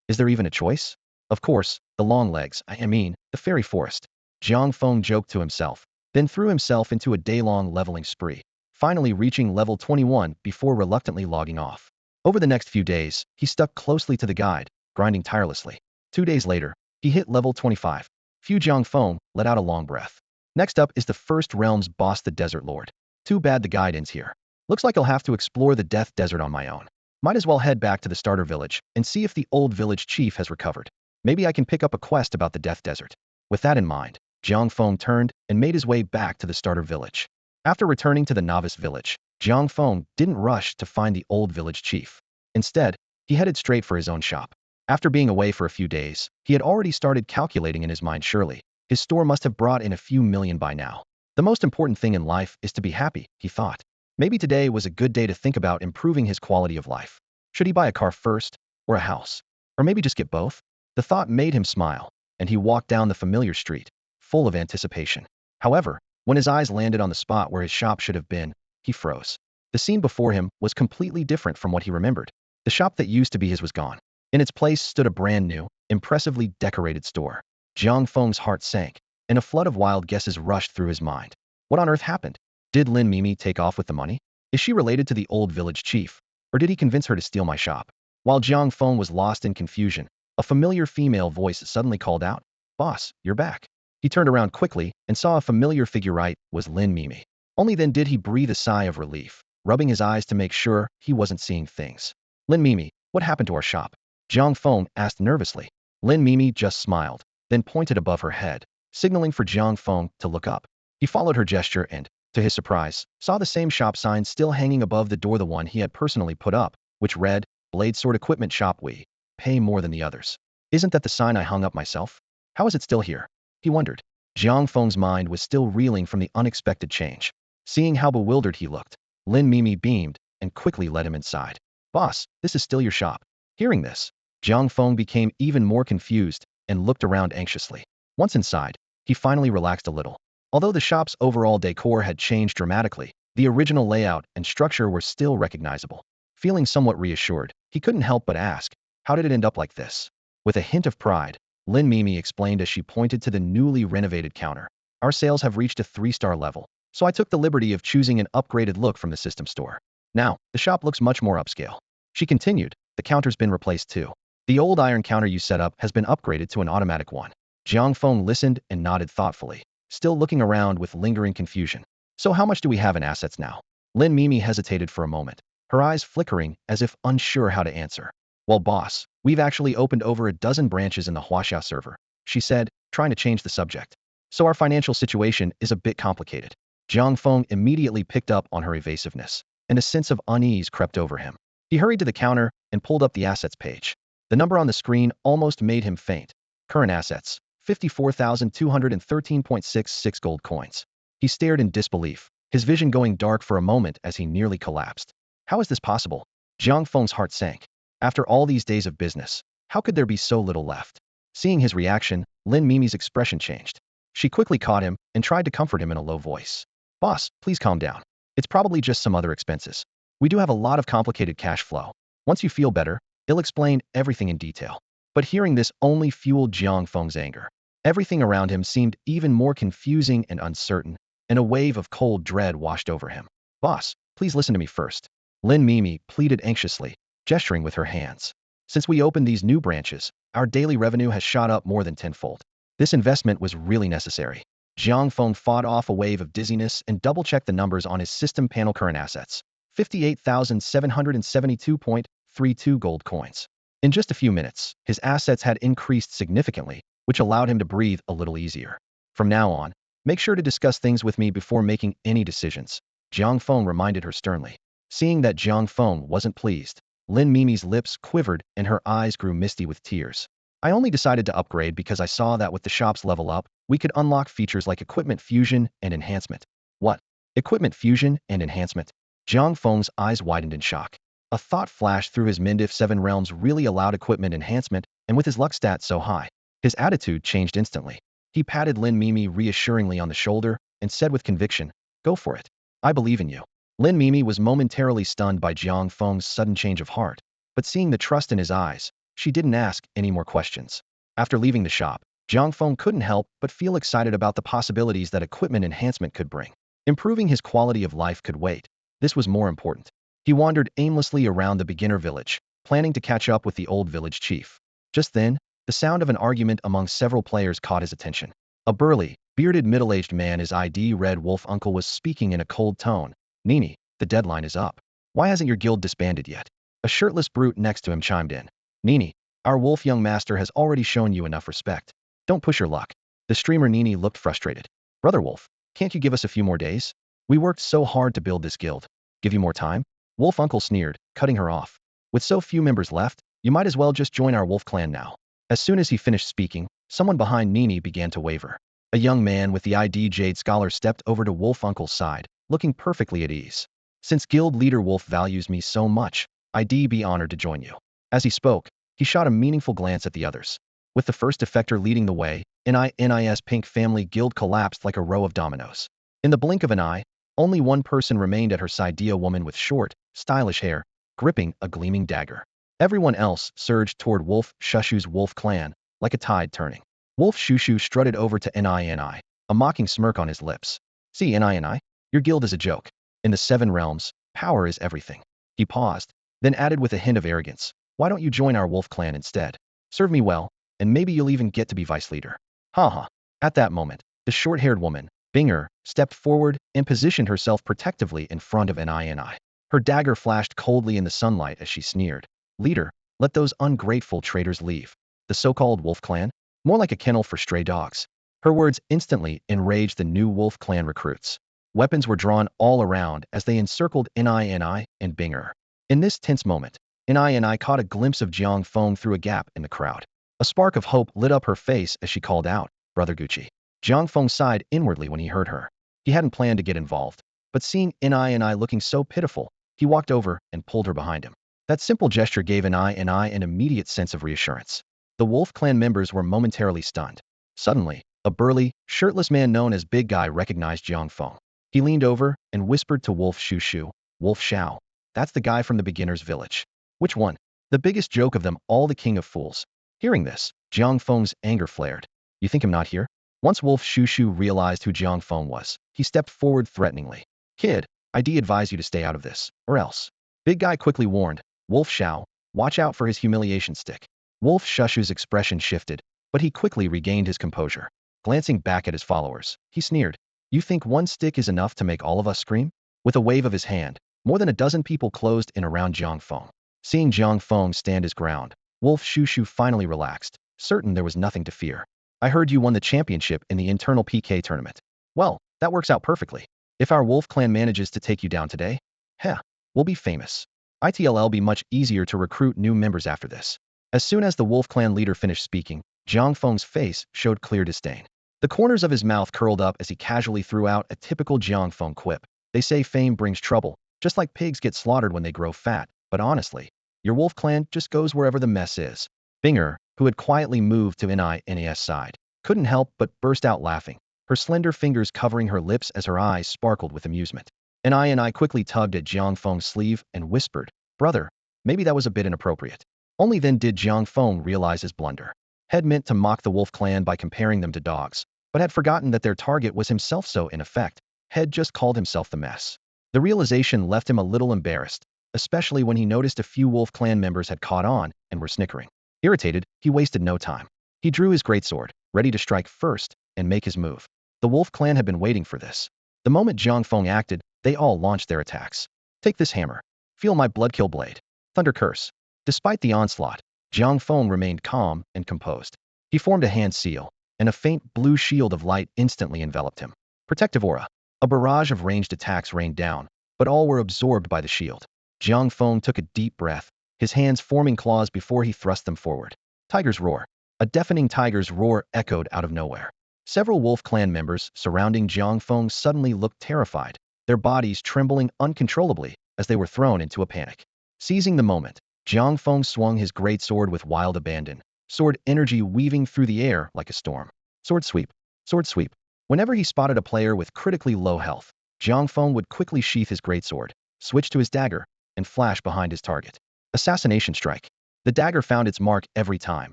Is there even a choice? Of course, the long legs, the fairy forest. Jiang Feng joked to himself, then threw himself into a day-long leveling spree, finally reaching level 21 before reluctantly logging off. Over the next few days, he stuck closely to the guide, grinding tirelessly. 2 days later, he hit level 25. Jiang Feng let out a long breath. Next up is the First Realm's boss, the Desert Lord. Too bad the guide ends here. Looks like I'll have to explore the Death Desert on my own. Might as well head back to the starter village and see if the old village chief has recovered. Maybe I can pick up a quest about the Death Desert. With that in mind, Jiang Feng turned and made his way back to the starter village. After returning to the novice village, Jiang Feng didn't rush to find the old village chief. Instead, he headed straight for his own shop. After being away for a few days, he had already started calculating in his mind. Surely, his store must have brought in a few million by now. The most important thing in life is to be happy, he thought. Maybe today was a good day to think about improving his quality of life. Should he buy a car first, or a house? Or maybe just get both? The thought made him smile, and he walked down the familiar street, full of anticipation. However, when his eyes landed on the spot where his shop should have been, he froze. The scene before him was completely different from what he remembered. The shop that used to be his was gone. In its place stood a brand new, impressively decorated store. Jiang Feng's heart sank, and a flood of wild guesses rushed through his mind. What on earth happened? Did Lin Mimi take off with the money? Is she related to the old village chief? Or did he convince her to steal my shop? While Jiang Feng was lost in confusion, a familiar female voice suddenly called out, "Boss, you're back." He turned around quickly and saw a familiar figure. Right was Lin Mimi. Only then did he breathe a sigh of relief, rubbing his eyes to make sure he wasn't seeing things. "Lin Mimi, what happened to our shop?" Jiang Feng asked nervously. Lin Mimi just smiled, then pointed above her head, signaling for Jiang Feng to look up. He followed her gesture and, to his surprise, saw the same shop sign still hanging above the door, the one he had personally put up, which read, "Blade Sword Equipment Shop. We pay more than the others." Isn't that the sign I hung up myself? How is it still here? He wondered. Jiang Feng's mind was still reeling from the unexpected change. Seeing how bewildered he looked, Lin Mimi beamed and quickly led him inside. "Boss, this is still your shop." Hearing this, Jiang Feng became even more confused and looked around anxiously. Once inside, he finally relaxed a little. Although the shop's overall decor had changed dramatically, the original layout and structure were still recognizable. Feeling somewhat reassured, he couldn't help but ask, "How did it end up like this?" With a hint of pride, Lin Mimi explained as she pointed to the newly renovated counter. "Our sales have reached a 3-star level, so I took the liberty of choosing an upgraded look from the system store. Now, the shop looks much more upscale." She continued, "The counter's been replaced too. The old iron counter you set up has been upgraded to an automatic one. Jiang Feng listened and nodded thoughtfully, still looking around with lingering confusion. So how much do we have in assets now? Lin Mimi hesitated for a moment, her eyes flickering as if unsure how to answer. Well, boss, we've actually opened over a dozen branches in the Huaxia server, she said, trying to change the subject. So our financial situation is a bit complicated. Jiang Feng immediately picked up on her evasiveness, and a sense of unease crept over him. He hurried to the counter and pulled up the assets page. The number on the screen almost made him faint. Current assets, 54,213.66 gold coins. He stared in disbelief, his vision going dark for a moment as he nearly collapsed. How is this possible? Jiang Feng's heart sank. After all these days of business, how could there be so little left? Seeing his reaction, Lin Mimi's expression changed. She quickly caught him and tried to comfort him in a low voice. Boss, please calm down. It's probably just some other expenses. We do have a lot of complicated cash flow. Once you feel better, he'll explain everything in detail. But hearing this only fueled Jiang Feng's anger. Everything around him seemed even more confusing and uncertain, and a wave of cold dread washed over him. Boss, please listen to me first. Lin Mimi pleaded anxiously, gesturing with her hands. Since we opened these new branches, our daily revenue has shot up more than tenfold. This investment was really necessary. Jiang Feng fought off a wave of dizziness and double-checked the numbers on his system panel. Current assets, 58,772.32 gold coins. In just a few minutes, his assets had increased significantly, which allowed him to breathe a little easier. From now on, make sure to discuss things with me before making any decisions, Jiang Feng reminded her sternly. Seeing that Jiang Feng wasn't pleased, Lin Mimi's lips quivered and her eyes grew misty with tears. I only decided to upgrade because I saw that with the shop's level up, we could unlock features like equipment fusion and enhancement. What? Equipment fusion and enhancement? Jiang Feng's eyes widened in shock. A thought flashed through his mind: if 7 realms really allowed equipment enhancement, and with his luck stat so high. His attitude changed instantly. He patted Lin Mimi reassuringly on the shoulder and said with conviction, "Go for it. I believe in you." Lin Mimi was momentarily stunned by Jiang Feng's sudden change of heart, but seeing the trust in his eyes, she didn't ask any more questions. After leaving the shop, Jiang Feng couldn't help but feel excited about the possibilities that equipment enhancement could bring. Improving his quality of life could wait. This was more important. He wandered aimlessly around the beginner village, planning to catch up with the old village chief. Just then, the sound of an argument among several players caught his attention. A burly, bearded middle-aged man, his ID Red Wolf uncle, was speaking in a cold tone. "Nini, the deadline is up. Why hasn't your guild disbanded yet?" A shirtless brute next to him chimed in. "Nini, our wolf young master has already shown you enough respect. Don't push your luck." The streamer Nini looked frustrated. "Brother Wolf, can't you give us a few more days? We worked so hard to build this guild. Give you more time?" Wolf uncle sneered, cutting her off. "With so few members left, you might as well just join our wolf clan now." As soon as he finished speaking, someone behind Nini began to waver. A young man with the ID Jade Scholar stepped over to Wolf uncle's side, looking perfectly at ease. "Since guild leader Wolf values me so much, I'd be honored to join you." As he spoke, he shot a meaningful glance at the others. With the first defector leading the way, NIS Pink Family Guild collapsed like a row of dominoes. In the blink of an eye, only one person remained at her side: a woman with short, stylish hair, gripping a gleaming dagger. Everyone else surged toward Wolf Shushu's wolf clan, like a tide turning. Wolf Shushu strutted over to Nini, a mocking smirk on his lips. "See, Nini, your guild is a joke. In the 7 realms, power is everything." He paused, then added with a hint of arrogance, "Why don't you join our wolf clan instead? Serve me well, and maybe you'll even get to be vice leader." Haha. At that moment, the short-haired woman, Binger, stepped forward and positioned herself protectively in front of Nini. Her dagger flashed coldly in the sunlight as she sneered. "Leader, let those ungrateful traitors leave. The so-called wolf clan? More like a kennel for stray dogs." Her words instantly enraged the new wolf clan recruits. Weapons were drawn all around as they encircled Nini and Binger. In this tense moment, Nini caught a glimpse of Jiang Feng through a gap in the crowd. A spark of hope lit up her face as she called out, "Brother Gucci." Jiang Feng sighed inwardly when he heard her. He hadn't planned to get involved, but seeing Nini looking so pitiful, he walked over and pulled her behind him. That simple gesture gave Nini an immediate sense of reassurance. The Wolf Clan members were momentarily stunned. Suddenly, a burly, shirtless man known as Big Guy recognized Jiang Feng. He leaned over and whispered to Wolf Shushu, "Wolf Xiao, that's the guy from the beginner's village." "Which one?" "The biggest joke of them all, the king of fools." Hearing this, Jiang Feng's anger flared. "You think I'm not here?" Once Wolf Shushu realized who Jiang Feng was, he stepped forward threateningly. "Kid, I'd advise you to stay out of this, or else." Big Guy quickly warned, "Wolf Xiao, watch out for his humiliation stick." Wolf Shushu's expression shifted, but he quickly regained his composure. Glancing back at his followers, he sneered, "You think one stick is enough to make all of us scream?" With a wave of his hand, more than a dozen people closed in around Jiang Feng. Seeing Jiang Feng stand his ground, Wolf Shushu finally relaxed, certain there was nothing to fear. "I heard you won the championship in the internal PK tournament. Well, that works out perfectly. If our Wolf clan manages to take you down today, heh, we'll be famous. It'll be much easier to recruit new members after this." As soon as the Wolf clan leader finished speaking, Jiang Feng's face showed clear disdain. The corners of his mouth curled up as he casually threw out a typical Jiang Feng quip. "They say fame brings trouble, just like pigs get slaughtered when they grow fat, but honestly, your Wolf clan just goes wherever the mess is." Binger, who had quietly moved to Nas side, couldn't help but burst out laughing, her slender fingers covering her lips as her eyes sparkled with amusement. Ni quickly tugged at Jiang Feng's sleeve and whispered, "Brother, maybe that was a bit inappropriate." Only then did Jiang Feng realize his blunder. Had meant to mock the Wolf clan by comparing them to dogs, but had forgotten that their target was himself, so in effect, had just called himself the mess. The realization left him a little embarrassed, especially when he noticed a few Wolf clan members had caught on and were snickering. Irritated, he wasted no time. He drew his greatsword, ready to strike first and make his move. The Wolf clan had been waiting for this. The moment Jiang Feng acted, they all launched their attacks. "Take this hammer. Feel my bloodkill blade." Thunder curse. Despite the onslaught, Jiang Feng remained calm and composed. He formed a hand seal, and a faint blue shield of light instantly enveloped him. Protective aura. A barrage of ranged attacks rained down, but all were absorbed by the shield. Jiang Feng took a deep breath, his hands forming claws before he thrust them forward. Tiger's roar. A deafening tiger's roar echoed out of nowhere. Several Wolf clan members surrounding Jiang Feng suddenly looked terrified, their bodies trembling uncontrollably as they were thrown into a panic. Seizing the moment, Jiang Feng swung his great sword with wild abandon, sword energy weaving through the air like a storm. Sword sweep. Sword sweep. Whenever he spotted a player with critically low health, Jiang Feng would quickly sheath his greatsword, switch to his dagger, and flash behind his target. Assassination strike. The dagger found its mark every time,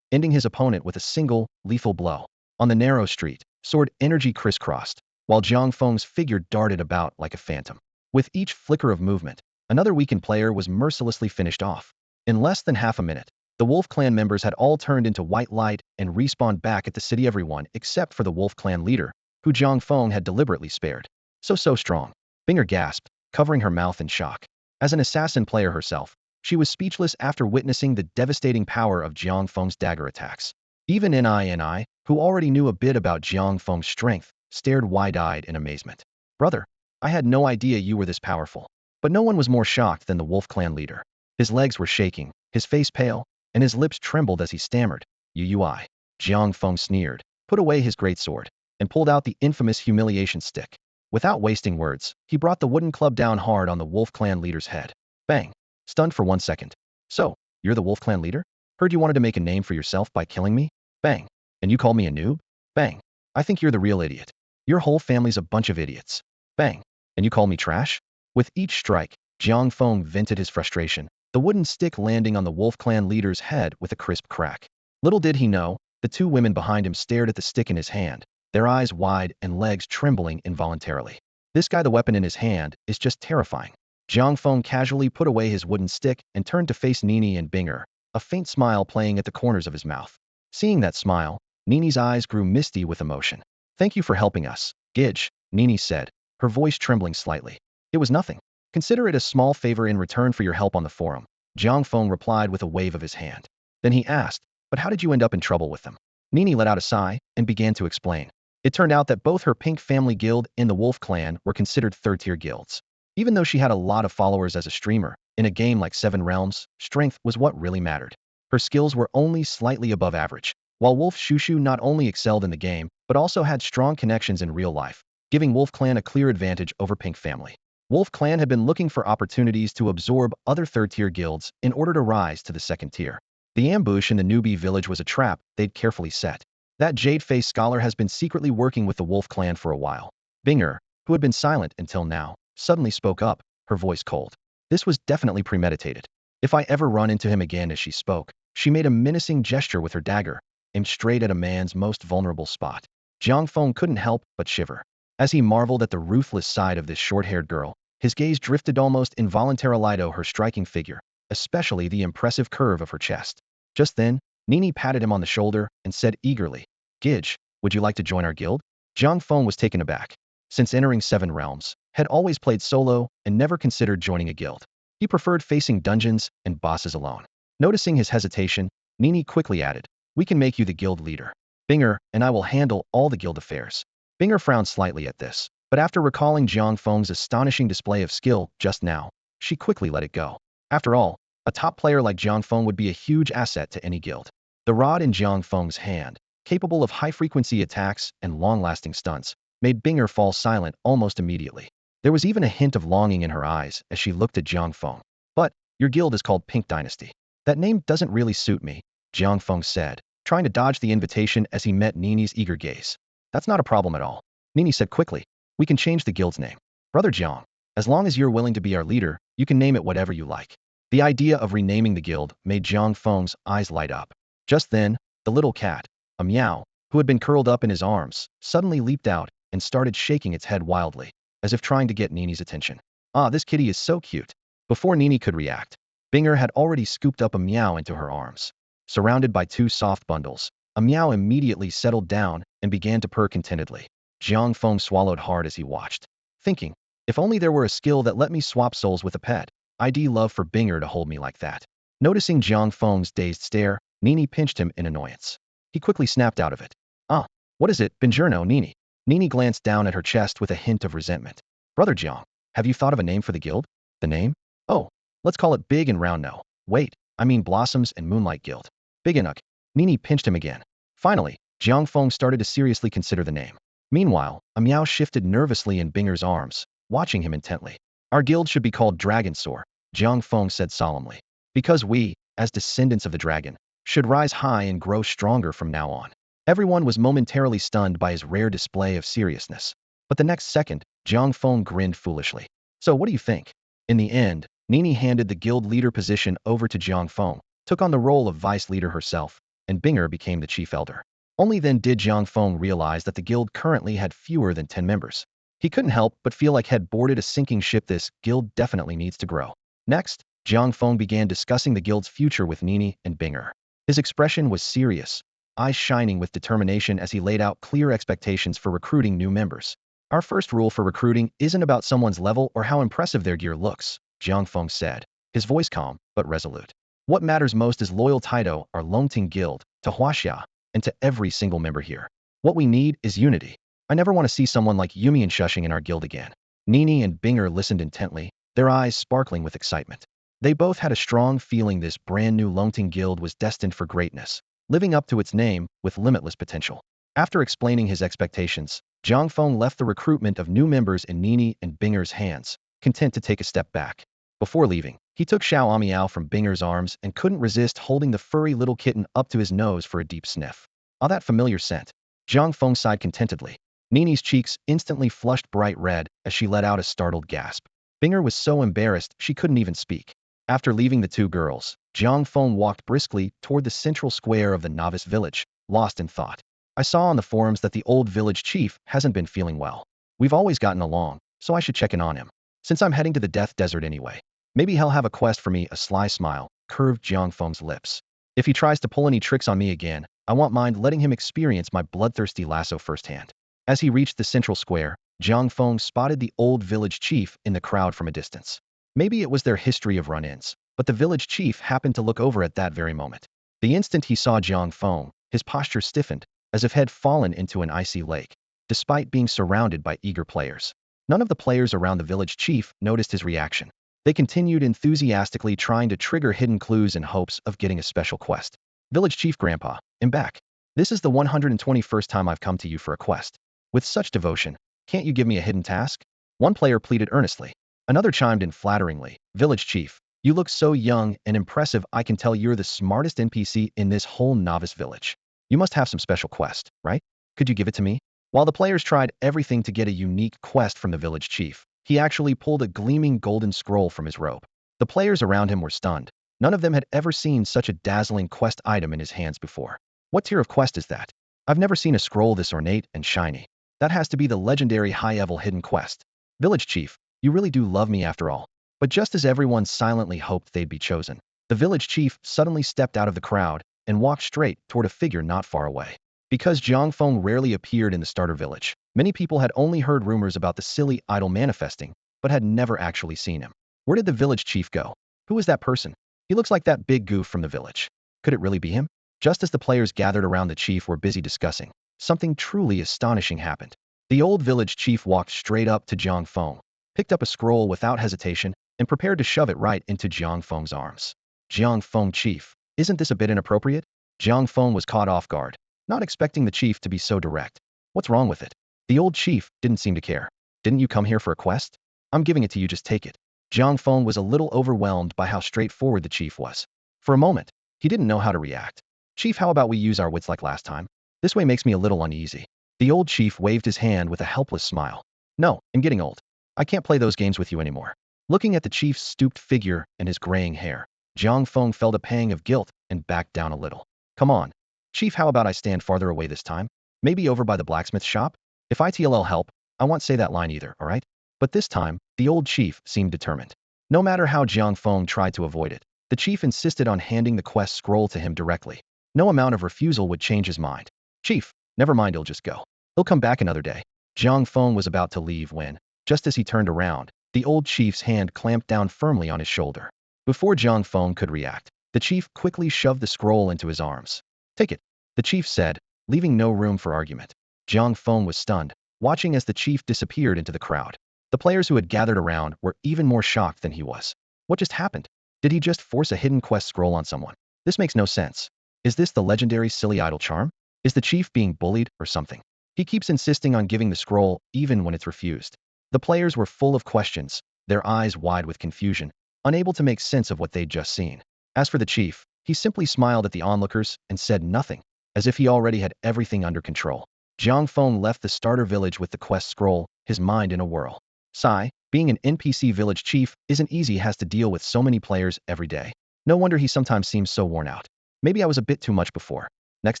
ending his opponent with a single, lethal blow. On the narrow street, sword energy crisscrossed, while Jiang Feng's figure darted about like a phantom. With each flicker of movement, another weakened player was mercilessly finished off. In less than half a minute, the Wolf clan members had all turned into white light and respawned back at the city, everyone except for the Wolf clan leader, who Jiang Feng had deliberately spared. So strong. Binger gasped, covering her mouth in shock. As an assassin player herself, she was speechless after witnessing the devastating power of Jiang Feng's dagger attacks. Even Ni, who already knew a bit about Jiang Feng's strength, stared wide-eyed in amazement. "Brother, I had no idea you were this powerful." But no one was more shocked than the Wolf clan leader. His legs were shaking, his face pale, and his lips trembled as he stammered, "Ui." Jiang Feng sneered, put away his greatsword, and pulled out the infamous humiliation stick. Without wasting words, he brought the wooden club down hard on the Wolf clan leader's head. Bang! Stunned for 1 second. "So, you're the Wolf clan leader? Heard you wanted to make a name for yourself by killing me? Bang! And you call me a noob? Bang! I think you're the real idiot. Your whole family's a bunch of idiots. Bang! And you call me trash?" With each strike, Jiang Feng vented his frustration, the wooden stick landing on the Wolf clan leader's head with a crisp crack. Little did he know, the two women behind him stared at the stick in his hand, their eyes wide and legs trembling involuntarily. This guy, the weapon in his hand, is just terrifying. Jiang Feng casually put away his wooden stick and turned to face Nini and Binger, a faint smile playing at the corners of his mouth. Seeing that smile, Nini's eyes grew misty with emotion. "Thank you for helping us, Gidge," Nini said, her voice trembling slightly. "It was nothing. Consider it a small favor in return for your help on the forum," Jiang Feng replied with a wave of his hand. Then he asked, "But how did you end up in trouble with them?" Nini let out a sigh and began to explain. It turned out that both her Pink Family Guild and the Wolf Clan were considered third-tier guilds. Even though she had a lot of followers as a streamer, in a game like Seven Realms, strength was what really mattered. Her skills were only slightly above average, while Wolf Shushu not only excelled in the game, but also had strong connections in real life, giving Wolf Clan a clear advantage over Pink Family. Wolf Clan had been looking for opportunities to absorb other third-tier guilds in order to rise to the second tier. The ambush in the newbie village was a trap they'd carefully set. That jade-faced scholar has been secretly working with the Wolf Clan for a while. Binger, who had been silent until now, suddenly spoke up, her voice cold. This was definitely premeditated. If I ever run into him again. As she spoke, she made a menacing gesture with her dagger, aimed straight at a man's most vulnerable spot. Jiang Feng couldn't help but shiver. As he marveled at the ruthless side of this short-haired girl, his gaze drifted almost involuntarily to her striking figure, especially the impressive curve of her chest. Just then, Nini patted him on the shoulder and said eagerly, "Gidge, would you like to join our guild?" Jiang Feng was taken aback. Since entering 7 realms, had always played solo and never considered joining a guild. He preferred facing dungeons and bosses alone. Noticing his hesitation, Nini quickly added, "We can make you the guild leader. Binger and I will handle all the guild affairs." Binger frowned slightly at this, but after recalling Jiang Feng's astonishing display of skill just now, she quickly let it go. After all, a top player like Jiang Feng would be a huge asset to any guild. The rod in Jiang Feng's hand, capable of high-frequency attacks and long-lasting stunts, made Binger fall silent almost immediately. There was even a hint of longing in her eyes as she looked at Jiang Feng. "But, your guild is called Pink Dynasty. That name doesn't really suit me," Jiang Feng said, trying to dodge the invitation as he met Nini's eager gaze. "That's not a problem at all," Nini said quickly. "We can change the guild's name. Brother Jiang, as long as you're willing to be our leader, you can name it whatever you like." The idea of renaming the guild made Jiang Feng's eyes light up. Just then, the little cat, a meow, who had been curled up in his arms, suddenly leaped out and started shaking its head wildly, as if trying to get Nini's attention. "Ah, this kitty is so cute." Before Nini could react, Binger had already scooped up a meow into her arms. Surrounded by 2 soft bundles, a meow immediately settled down and began to purr contentedly. Jiang Feng swallowed hard as he watched, thinking, "If only there were a skill that let me swap souls with a pet. I'd love for Binger to hold me like that." Noticing Jiang Feng's dazed stare, Nini pinched him in annoyance. He quickly snapped out of it. "Ah, what is it, Buongiorno, Nini?" Nini glanced down at her chest with a hint of resentment. "Brother Jiang, have you thought of a name for the guild?" "The name? Oh, let's call it Big and Round No. Wait, I mean Blossoms and Moonlight Guild." "Big Enoch." Nini pinched him again. Finally, Jiang Feng started to seriously consider the name. Meanwhile, a meow shifted nervously in Binger's arms, watching him intently. "Our guild should be called Dragon Soar," Jiang Feng said solemnly. "Because we, as descendants of the dragon, should rise high and grow stronger from now on." Everyone was momentarily stunned by his rare display of seriousness. But the next second, Jiang Feng grinned foolishly. "So what do you think?" In the end, Nini handed the guild leader position over to Jiang Feng, took on the role of vice leader herself, and Binger became the chief elder. Only then did Jiang Feng realize that the guild currently had fewer than 10 members. He couldn't help but feel like had boarded a sinking ship. This guild definitely needs to grow. Next, Jiang Feng began discussing the guild's future with Nini and Binger. His expression was serious, eyes shining with determination as he laid out clear expectations for recruiting new members. "Our first rule for recruiting isn't about someone's level or how impressive their gear looks," Jiang Feng said, his voice calm but resolute. "What matters most is loyal Taito, our Longting Guild, to Huaxia, and to every single member here. What we need is unity. I never want to see someone like Yumi and Shushing in our guild again." Nini and Binger listened intently, their eyes sparkling with excitement. They both had a strong feeling this brand new Longting Guild was destined for greatness, living up to its name with limitless potential. After explaining his expectations, Jiang Feng left the recruitment of new members in Nini and Binger's hands, content to take a step back. Before leaving, he took Xiao Amiao from Binger's arms and couldn't resist holding the furry little kitten up to his nose for a deep sniff. "Ah, that familiar scent." Jiang Feng sighed contentedly. Nini's cheeks instantly flushed bright red as she let out a startled gasp. Binger was so embarrassed she couldn't even speak. After leaving the 2 girls, Jiang Feng walked briskly toward the central square of the novice village, lost in thought. "I saw on the forums that the old village chief hasn't been feeling well. We've always gotten along, so I should check in on him. Since I'm heading to the Death Desert anyway. Maybe he'll have a quest for me." A sly smile curved Jiang Feng's lips. "If he tries to pull any tricks on me again, I won't mind letting him experience my bloodthirsty lasso firsthand." As he reached the central square, Jiang Feng spotted the old village chief in the crowd from a distance. Maybe it was their history of run-ins, but the village chief happened to look over at that very moment. The instant he saw Jiang Feng, his posture stiffened, as if had fallen into an icy lake, despite being surrounded by eager players. None of the players around the village chief noticed his reaction. They continued enthusiastically trying to trigger hidden clues in hopes of getting a special quest. "Village Chief Grandpa, I'm back. This is the 121st time I've come to you for a quest. With such devotion, can't you give me a hidden task?" One player pleaded earnestly. Another chimed in flatteringly. "Village Chief, you look so young and impressive. I can tell you're the smartest NPC in this whole novice village. You must have some special quest, right? Could you give it to me?" While the players tried everything to get a unique quest from the village chief, he actually pulled a gleaming golden scroll from his robe. The players around him were stunned. None of them had ever seen such a dazzling quest item in his hands before. "What tier of quest is that? I've never seen a scroll this ornate and shiny. That has to be the legendary high-level hidden quest. Village Chief, you really do love me after all." But just as everyone silently hoped they'd be chosen, the village chief suddenly stepped out of the crowd, and walked straight toward a figure not far away. Because Jiang Feng rarely appeared in the starter village, many people had only heard rumors about the silly idol manifesting, but had never actually seen him. Where did the village chief go? Who is that person? He looks like that big goof from the village. Could it really be him? Just as the players gathered around the chief were busy discussing, something truly astonishing happened. The old village chief walked straight up to Jiang Feng, picked up a scroll without hesitation, and prepared to shove it right into Jiang Feng's arms. Jiang Feng, chief, isn't this a bit inappropriate? Jiang Feng was caught off guard, not expecting the chief to be so direct. What's wrong with it? The old chief didn't seem to care. Didn't you come here for a quest? I'm giving it to you, just take it. Jiang Feng was a little overwhelmed by how straightforward the chief was. For a moment, he didn't know how to react. Chief, how about we use our wits like last time? This way makes me a little uneasy. The old chief waved his hand with a helpless smile. No, I'm getting old. I can't play those games with you anymore. Looking at the chief's stooped figure and his graying hair, Jiang Feng felt a pang of guilt and backed down a little. Come on. Chief, how about I stand farther away this time? Maybe over by the blacksmith shop? If ITLL help, I won't say that line either, alright? But this time, the old chief seemed determined. No matter how Jiang Feng tried to avoid it, the chief insisted on handing the quest scroll to him directly. No amount of refusal would change his mind. Chief, never mind, he'll just go. He'll come back another day. Jiang Feng was about to leave when, just as he turned around, the old chief's hand clamped down firmly on his shoulder. Before Jiang Feng could react, the chief quickly shoved the scroll into his arms. Take it, the chief said, leaving no room for argument. Jiang Feng was stunned, watching as the chief disappeared into the crowd. The players who had gathered around were even more shocked than he was. What just happened? Did he just force a hidden quest scroll on someone? This makes no sense. Is this the legendary silly idol charm? Is the chief being bullied or something? He keeps insisting on giving the scroll even when it's refused. The players were full of questions, their eyes wide with confusion, unable to make sense of what they'd just seen. As for the chief, he simply smiled at the onlookers and said nothing, as if he already had everything under control. Jiang Feng left the starter village with the quest scroll, his mind in a whirl. Sigh, being an NPC village chief isn't easy, has to deal with so many players every day. No wonder he sometimes seems so worn out. Maybe I was a bit too much before. Next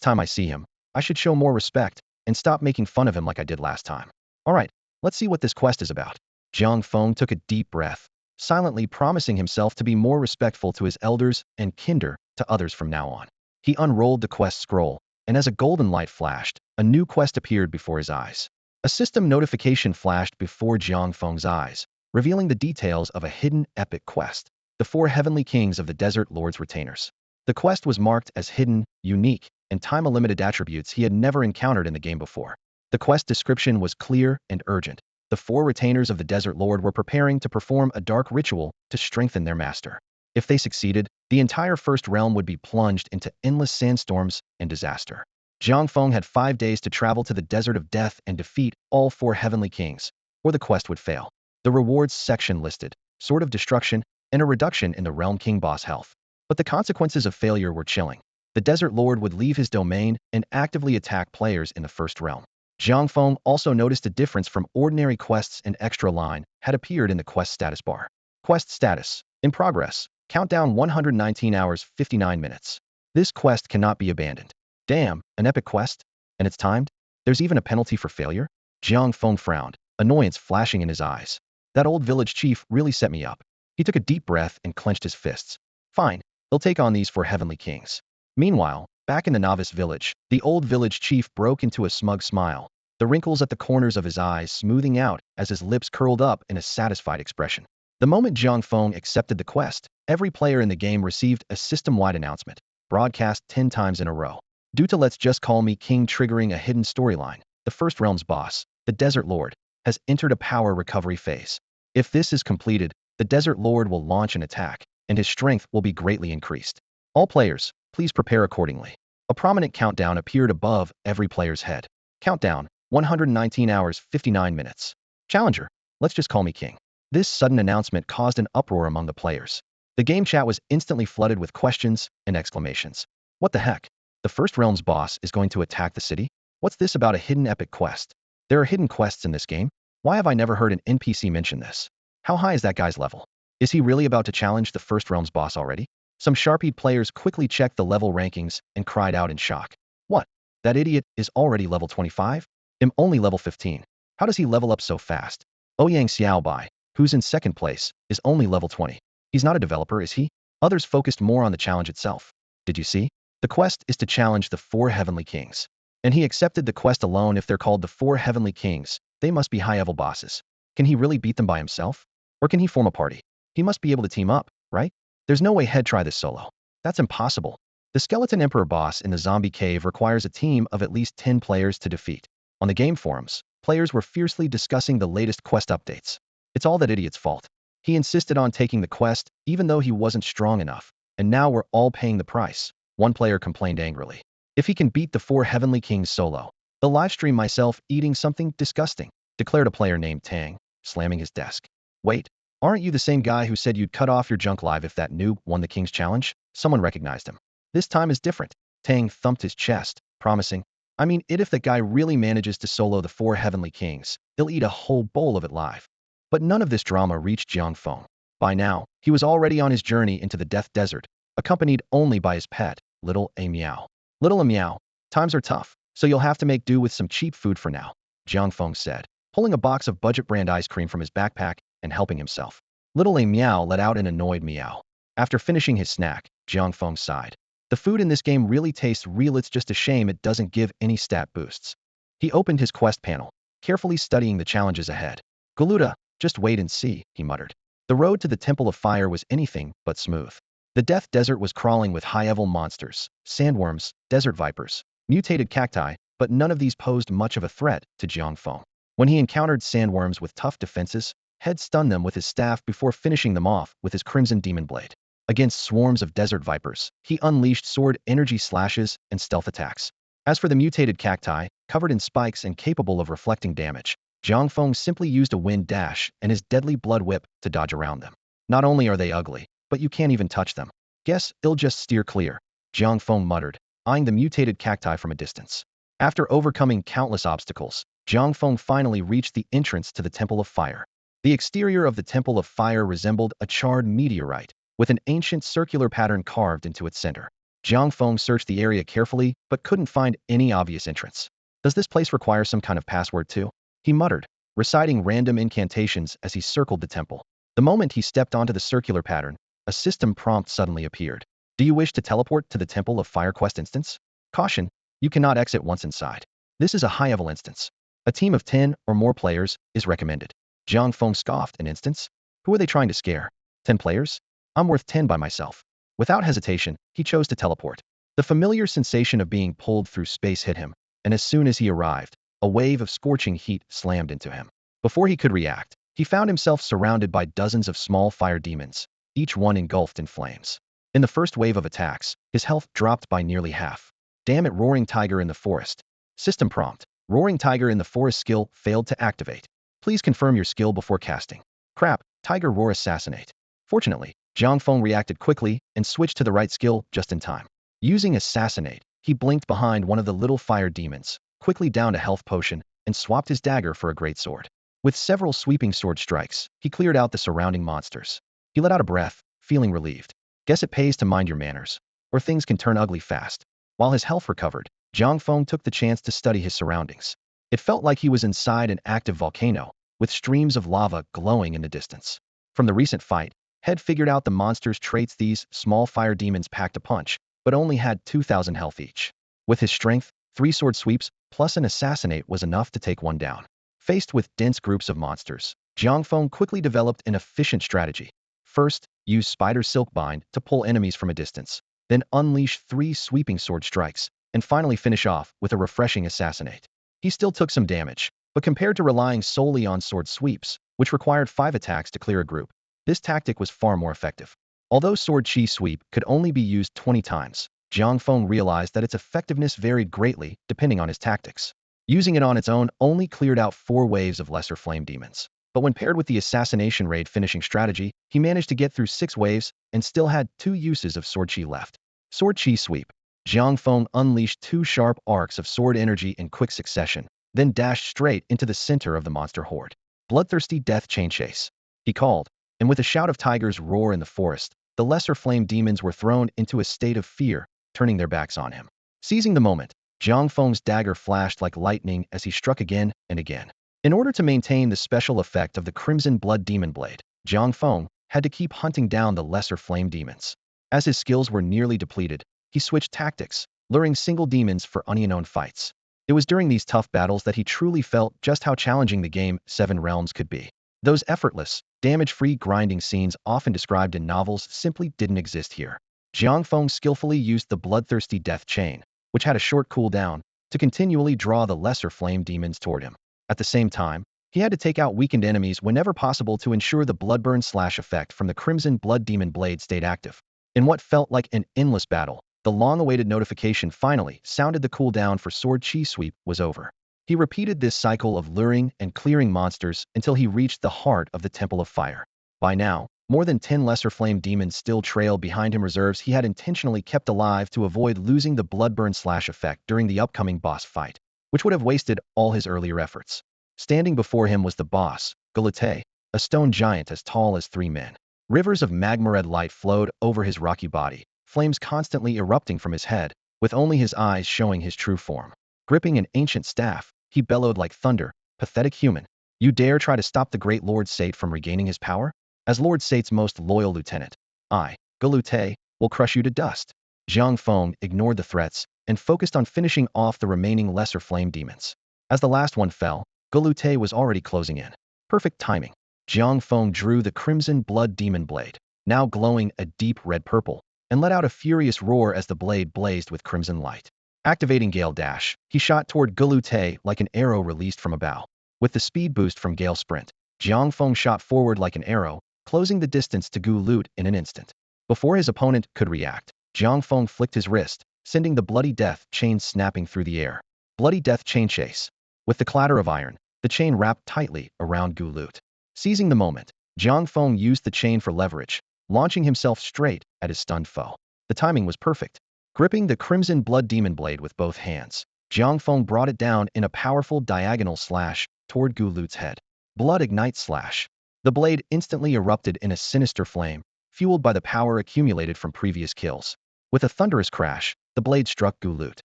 time I see him, I should show more respect and stop making fun of him like I did last time. Alright, let's see what this quest is about. Jiang Feng took a deep breath, silently promising himself to be more respectful to his elders and kinder to others from now on. He unrolled the quest scroll, and as a golden light flashed, a new quest appeared before his eyes. A system notification flashed before Jiang Feng's eyes, revealing the details of a hidden epic quest, the 4 heavenly kings of the Desert Lord's retainers. The quest was marked as hidden, unique, and time-limited attributes he had never encountered in the game before. The quest description was clear and urgent. The 4 retainers of the Desert Lord were preparing to perform a dark ritual to strengthen their master. If they succeeded, the entire First Realm would be plunged into endless sandstorms and disaster. Jiang Feng had 5 days to travel to the Desert of Death and defeat all 4 heavenly kings, or the quest would fail. The rewards section listed Sword of Destruction and a reduction in the Realm King boss health. But the consequences of failure were chilling. The Desert Lord would leave his domain and actively attack players in the First Realm. Jiang Feng also noticed a difference from ordinary quests. An extra line had appeared in the quest status bar. Quest status: in progress. Countdown 119 hours 59 minutes. This quest cannot be abandoned. Damn, an epic quest? And it's timed? There's even a penalty for failure? Jiang Feng frowned, annoyance flashing in his eyes. That old village chief really set me up. He took a deep breath and clenched his fists. Fine, he'll take on these 4 heavenly kings. Meanwhile, back in the novice village, the old village chief broke into a smug smile, the wrinkles at the corners of his eyes smoothing out as his lips curled up in a satisfied expression. The moment Jiang Feng accepted the quest, every player in the game received a system-wide announcement, broadcast 10 times in a row. Due to Let's Just Call Me King triggering a hidden storyline, the First Realm's boss, the Desert Lord, has entered a power recovery phase. If this is completed, the Desert Lord will launch an attack, and his strength will be greatly increased. All players, please prepare accordingly. A prominent countdown appeared above every player's head. Countdown, 119 hours 59 minutes. Challenger, Let's Just Call Me King. This sudden announcement caused an uproar among the players. The game chat was instantly flooded with questions and exclamations. What the heck? The First Realm's boss is going to attack the city? What's this about a hidden epic quest? There are hidden quests in this game? Why have I never heard an NPC mention this? How high is that guy's level? Is he really about to challenge the First Realm's boss already? Some sharp-eyed players quickly checked the level rankings and cried out in shock. What? That idiot is already level 25? I'm only level 15. How does he level up so fast? Ouyang Xiaobai, who's in second place, is only level 20. He's not a developer, is he? Others focused more on the challenge itself. Did you see? The quest is to challenge the 4 heavenly kings. And he accepted the quest alone. If they're called the 4 heavenly kings, they must be high-level bosses. Can he really beat them by himself? Or can he form a party? He must be able to team up, right? There's no way he'd try this solo. That's impossible. The Skeleton Emperor boss in the zombie cave requires a team of at least 10 players to defeat. On the game forums, players were fiercely discussing the latest quest updates. It's all that idiot's fault. He insisted on taking the quest, even though he wasn't strong enough, and now we're all paying the price, one player complained angrily. If he can beat the 4 heavenly kings solo, I'll livestream myself eating something disgusting, declared a player named Tang, slamming his desk. Wait, aren't you the same guy who said you'd cut off your junk live if that noob won the king's challenge? Someone recognized him. This time is different. Tang thumped his chest, promising, I mean it if that guy really manages to solo the 4 heavenly kings, he'll eat a whole bowl of it live. But none of this drama reached Jiang Feng. By now, he was already on his journey into the Death Desert, accompanied only by his pet, Little A Meow. Little A Meow, times are tough, so you'll have to make do with some cheap food for now, Jiang Feng said, pulling a box of budget brand ice cream from his backpack and helping himself. Little A Meow let out an annoyed meow. After finishing his snack, Jiang Feng sighed. The food in this game really tastes real. It's just a shame it doesn't give any stat boosts. He opened his quest panel, carefully studying the challenges ahead. Galuda, just wait and see, he muttered. The road to the Temple of Fire was anything but smooth. The Death Desert was crawling with high-level monsters, sandworms, desert vipers, mutated cacti, but none of these posed much of a threat to Jiang Feng. When he encountered sandworms with tough defenses, Head stunned them with his staff before finishing them off with his crimson demon blade. Against swarms of desert vipers, he unleashed sword energy slashes and stealth attacks. As for the mutated cacti, covered in spikes and capable of reflecting damage, Jiang Feng simply used a wind dash and his deadly blood whip to dodge around them. Not only are they ugly, but you can't even touch them. Guess I'll just steer clear, Jiang Feng muttered, eyeing the mutated cacti from a distance. After overcoming countless obstacles, Jiang Feng finally reached the entrance to the Temple of Fire. The exterior of the Temple of Fire resembled a charred meteorite, with an ancient circular pattern carved into its center. Jiang Feng searched the area carefully, but couldn't find any obvious entrance. Does this place require some kind of password too? He muttered, reciting random incantations as he circled the temple. The moment he stepped onto the circular pattern, a system prompt suddenly appeared. Do you wish to teleport to the Temple of Fire quest instance? Caution, you cannot exit once inside. This is a high-level instance. A team of 10 or more players is recommended. Jiang Feng scoffed. An instance? Who are they trying to scare? 10 players? I'm worth 10 by myself. Without hesitation, he chose to teleport. The familiar sensation of being pulled through space hit him, and as soon as he arrived, a wave of scorching heat slammed into him. Before he could react, he found himself surrounded by dozens of small fire demons, each one engulfed in flames. In the first wave of attacks, his health dropped by nearly half. Damn it, Roaring Tiger in the Forest. System prompt. Roaring Tiger in the Forest skill failed to activate. Please confirm your skill before casting. Crap, Tiger Roar Assassinate. Fortunately, Jiang Feng reacted quickly and switched to the right skill just in time. Using Assassinate, he blinked behind one of the little fire demons, quickly downed a health potion, and swapped his dagger for a greatsword. With several sweeping sword strikes, he cleared out the surrounding monsters. He let out a breath, feeling relieved. Guess it pays to mind your manners, or things can turn ugly fast. While his health recovered, Jiang Feng took the chance to study his surroundings. It felt like he was inside an active volcano, with streams of lava glowing in the distance. From the recent fight, Head figured out the monster's traits. These small fire demons packed a punch, but only had 2,000 health each. With his strength, 3 sword sweeps plus an assassinate was enough to take one down. Faced with dense groups of monsters, Jiang Feng quickly developed an efficient strategy. First, use Spider Silk Bind to pull enemies from a distance, then unleash 3 sweeping sword strikes, and finally finish off with a refreshing assassinate. He still took some damage, but compared to relying solely on sword sweeps, which required 5 attacks to clear a group, this tactic was far more effective. Although Sword Chi Sweep could only be used 20 times, Jiang Feng realized that its effectiveness varied greatly depending on his tactics. Using it on its own only cleared out 4 waves of lesser flame demons. But when paired with the assassination raid finishing strategy, he managed to get through 6 waves and still had 2 uses of Sword Chi left. Sword Chi Sweep. Jiang Feng unleashed 2 sharp arcs of sword energy in quick succession, then dashed straight into the center of the monster horde. Bloodthirsty Death Chain Chase, he called, and with a shout of tigers roar in the forest, the lesser flame demons were thrown into a state of fear, turning their backs on him. Seizing the moment, Jiang Feng's dagger flashed like lightning as he struck again and again. In order to maintain the special effect of the Crimson Blood Demon Blade, Jiang Feng had to keep hunting down the lesser flame demons. As his skills were nearly depleted, he switched tactics, luring single demons for unknown fights. It was during these tough battles that he truly felt just how challenging the game Seven Realms could be. Those effortless, damage-free grinding scenes often described in novels simply didn't exist here. Jiang Feng skillfully used the bloodthirsty death chain, which had a short cooldown, to continually draw the lesser flame demons toward him. At the same time, he had to take out weakened enemies whenever possible to ensure the bloodburn slash effect from the Crimson Blood Demon Blade stayed active. In what felt like an endless battle, the long-awaited notification finally sounded. The cooldown for Sword Chi Sweep was over. He repeated this cycle of luring and clearing monsters until he reached the heart of the Temple of Fire. By now, more than 10 lesser flame demons still trailed behind him, reserves he had intentionally kept alive to avoid losing the bloodburn slash effect during the upcoming boss fight, which would have wasted all his earlier efforts. Standing before him was the boss, Gulute, a stone giant as tall as 3 men. Rivers of magma-red light flowed over his rocky body, flames constantly erupting from his head, with only his eyes showing his true form. Gripping an ancient staff, he bellowed like thunder, "Pathetic human! You dare try to stop the great Lord Sate from regaining his power? As Lord Sate's most loyal lieutenant, I, Gulute, will crush you to dust." Jiang Feng ignored the threats and focused on finishing off the remaining lesser flame demons. As the last one fell, Gulute was already closing in. Perfect timing. Jiang Feng drew the Crimson Blood Demon Blade, now glowing a deep red purple, and let out a furious roar as the blade blazed with crimson light. Activating Gale Dash, he shot toward Gulute like an arrow released from a bow. With the speed boost from Gale Sprint, Jiang Feng shot forward like an arrow, closing the distance to Gulute in an instant. Before his opponent could react, Jiang Feng flicked his wrist, sending the Bloody Death chain snapping through the air. Bloody Death chain chase. With the clatter of iron, the chain wrapped tightly around Gulute. Seizing the moment, Jiang Feng used the chain for leverage, launching himself straight at his stunned foe. The timing was perfect. Gripping the Crimson Blood Demon Blade with both hands, Jiang Feng brought it down in a powerful diagonal slash toward Gulute's head. Blood Ignite Slash. The blade instantly erupted in a sinister flame, fueled by the power accumulated from previous kills. With a thunderous crash, the blade struck Gulute.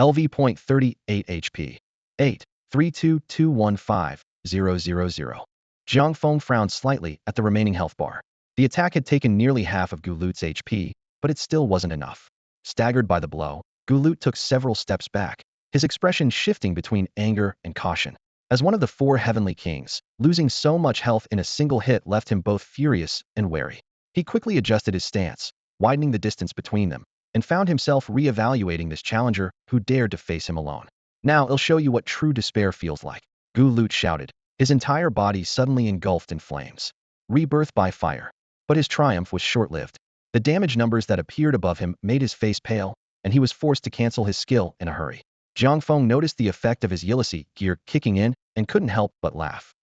LV.38 HP. 8. 32215-000. Jiang Feng frowned slightly at the remaining health bar. The attack had taken nearly half of Gulute's HP, but it still wasn't enough. Staggered by the blow, Gulute took several steps back, his expression shifting between anger and caution. As one of the 4 heavenly kings, losing so much health in a single hit left him both furious and wary. He quickly adjusted his stance, widening the distance between them, and found himself re-evaluating this challenger who dared to face him alone. "Now I'll show you what true despair feels like," Gulute shouted, his entire body suddenly engulfed in flames. Rebirth by fire. But his triumph was short-lived. The damage numbers that appeared above him made his face pale, and he was forced to cancel his skill in a hurry. Jiang Feng noticed the effect of his Ulysses gear kicking in and couldn't help but laugh.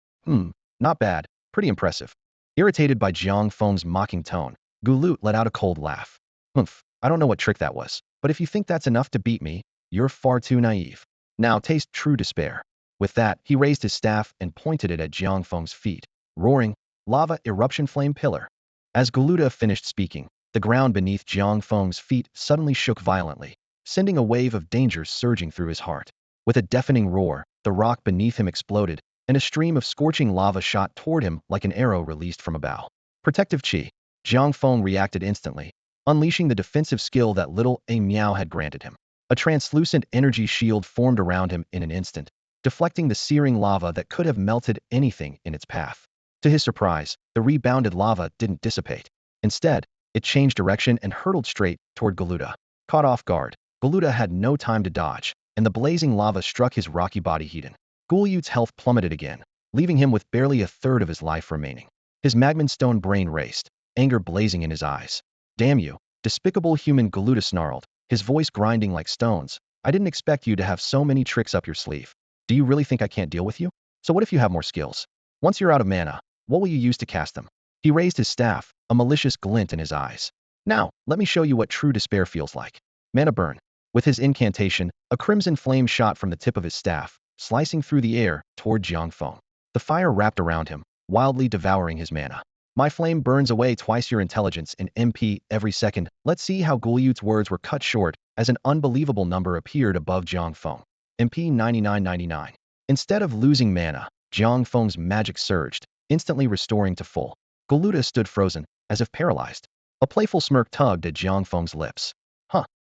Not bad, pretty impressive." Irritated by Jiang Feng's mocking tone, Gulute let out a cold laugh. I don't know what trick that was, but if you think that's enough to beat me, you're far too naive. Now taste true despair." With that, he raised his staff and pointed it at Jiang Feng's feet, roaring, "Lava Eruption Flame Pillar." As Gulute finished speaking, the ground beneath Jiang Feng's feet suddenly shook violently, sending a wave of danger surging through his heart. With a deafening roar, the rock beneath him exploded, and a stream of scorching lava shot toward him like an arrow released from a bow. Protective Chi. Jiang Feng reacted instantly, unleashing the defensive skill that little A Miao had granted him. A translucent energy shield formed around him in an instant, deflecting the searing lava that could have melted anything in its path. To his surprise, the rebounded lava didn't dissipate. Instead, it changed direction and hurtled straight toward Gulute. Caught off guard, Gulute had no time to dodge, and the blazing lava struck his rocky body heated. Gulute's health plummeted again, leaving him with barely a third of his life remaining. His magma-stone brain raced, anger blazing in his eyes. "Damn you, despicable human," Gulute snarled, his voice grinding like stones. "I didn't expect you to have so many tricks up your sleeve. Do you really think I can't deal with you? So what if you have more skills? Once you're out of mana, what will you use to cast them?" He raised his staff, a malicious glint in his eyes. "Now, let me show you what true despair feels like. Mana Burn." With his incantation, a crimson flame shot from the tip of his staff, slicing through the air toward Jiang Feng. The fire wrapped around him, wildly devouring his mana. "My flame burns away twice your intelligence in MP every second." Let's see how Gulute's words were cut short as an unbelievable number appeared above Jiang Feng. MP 9999. Instead of losing mana, Jiang Feng's magic surged, instantly restoring to full. Gulute stood frozen, as if paralyzed. A playful smirk tugged at Jiang Feng's lips.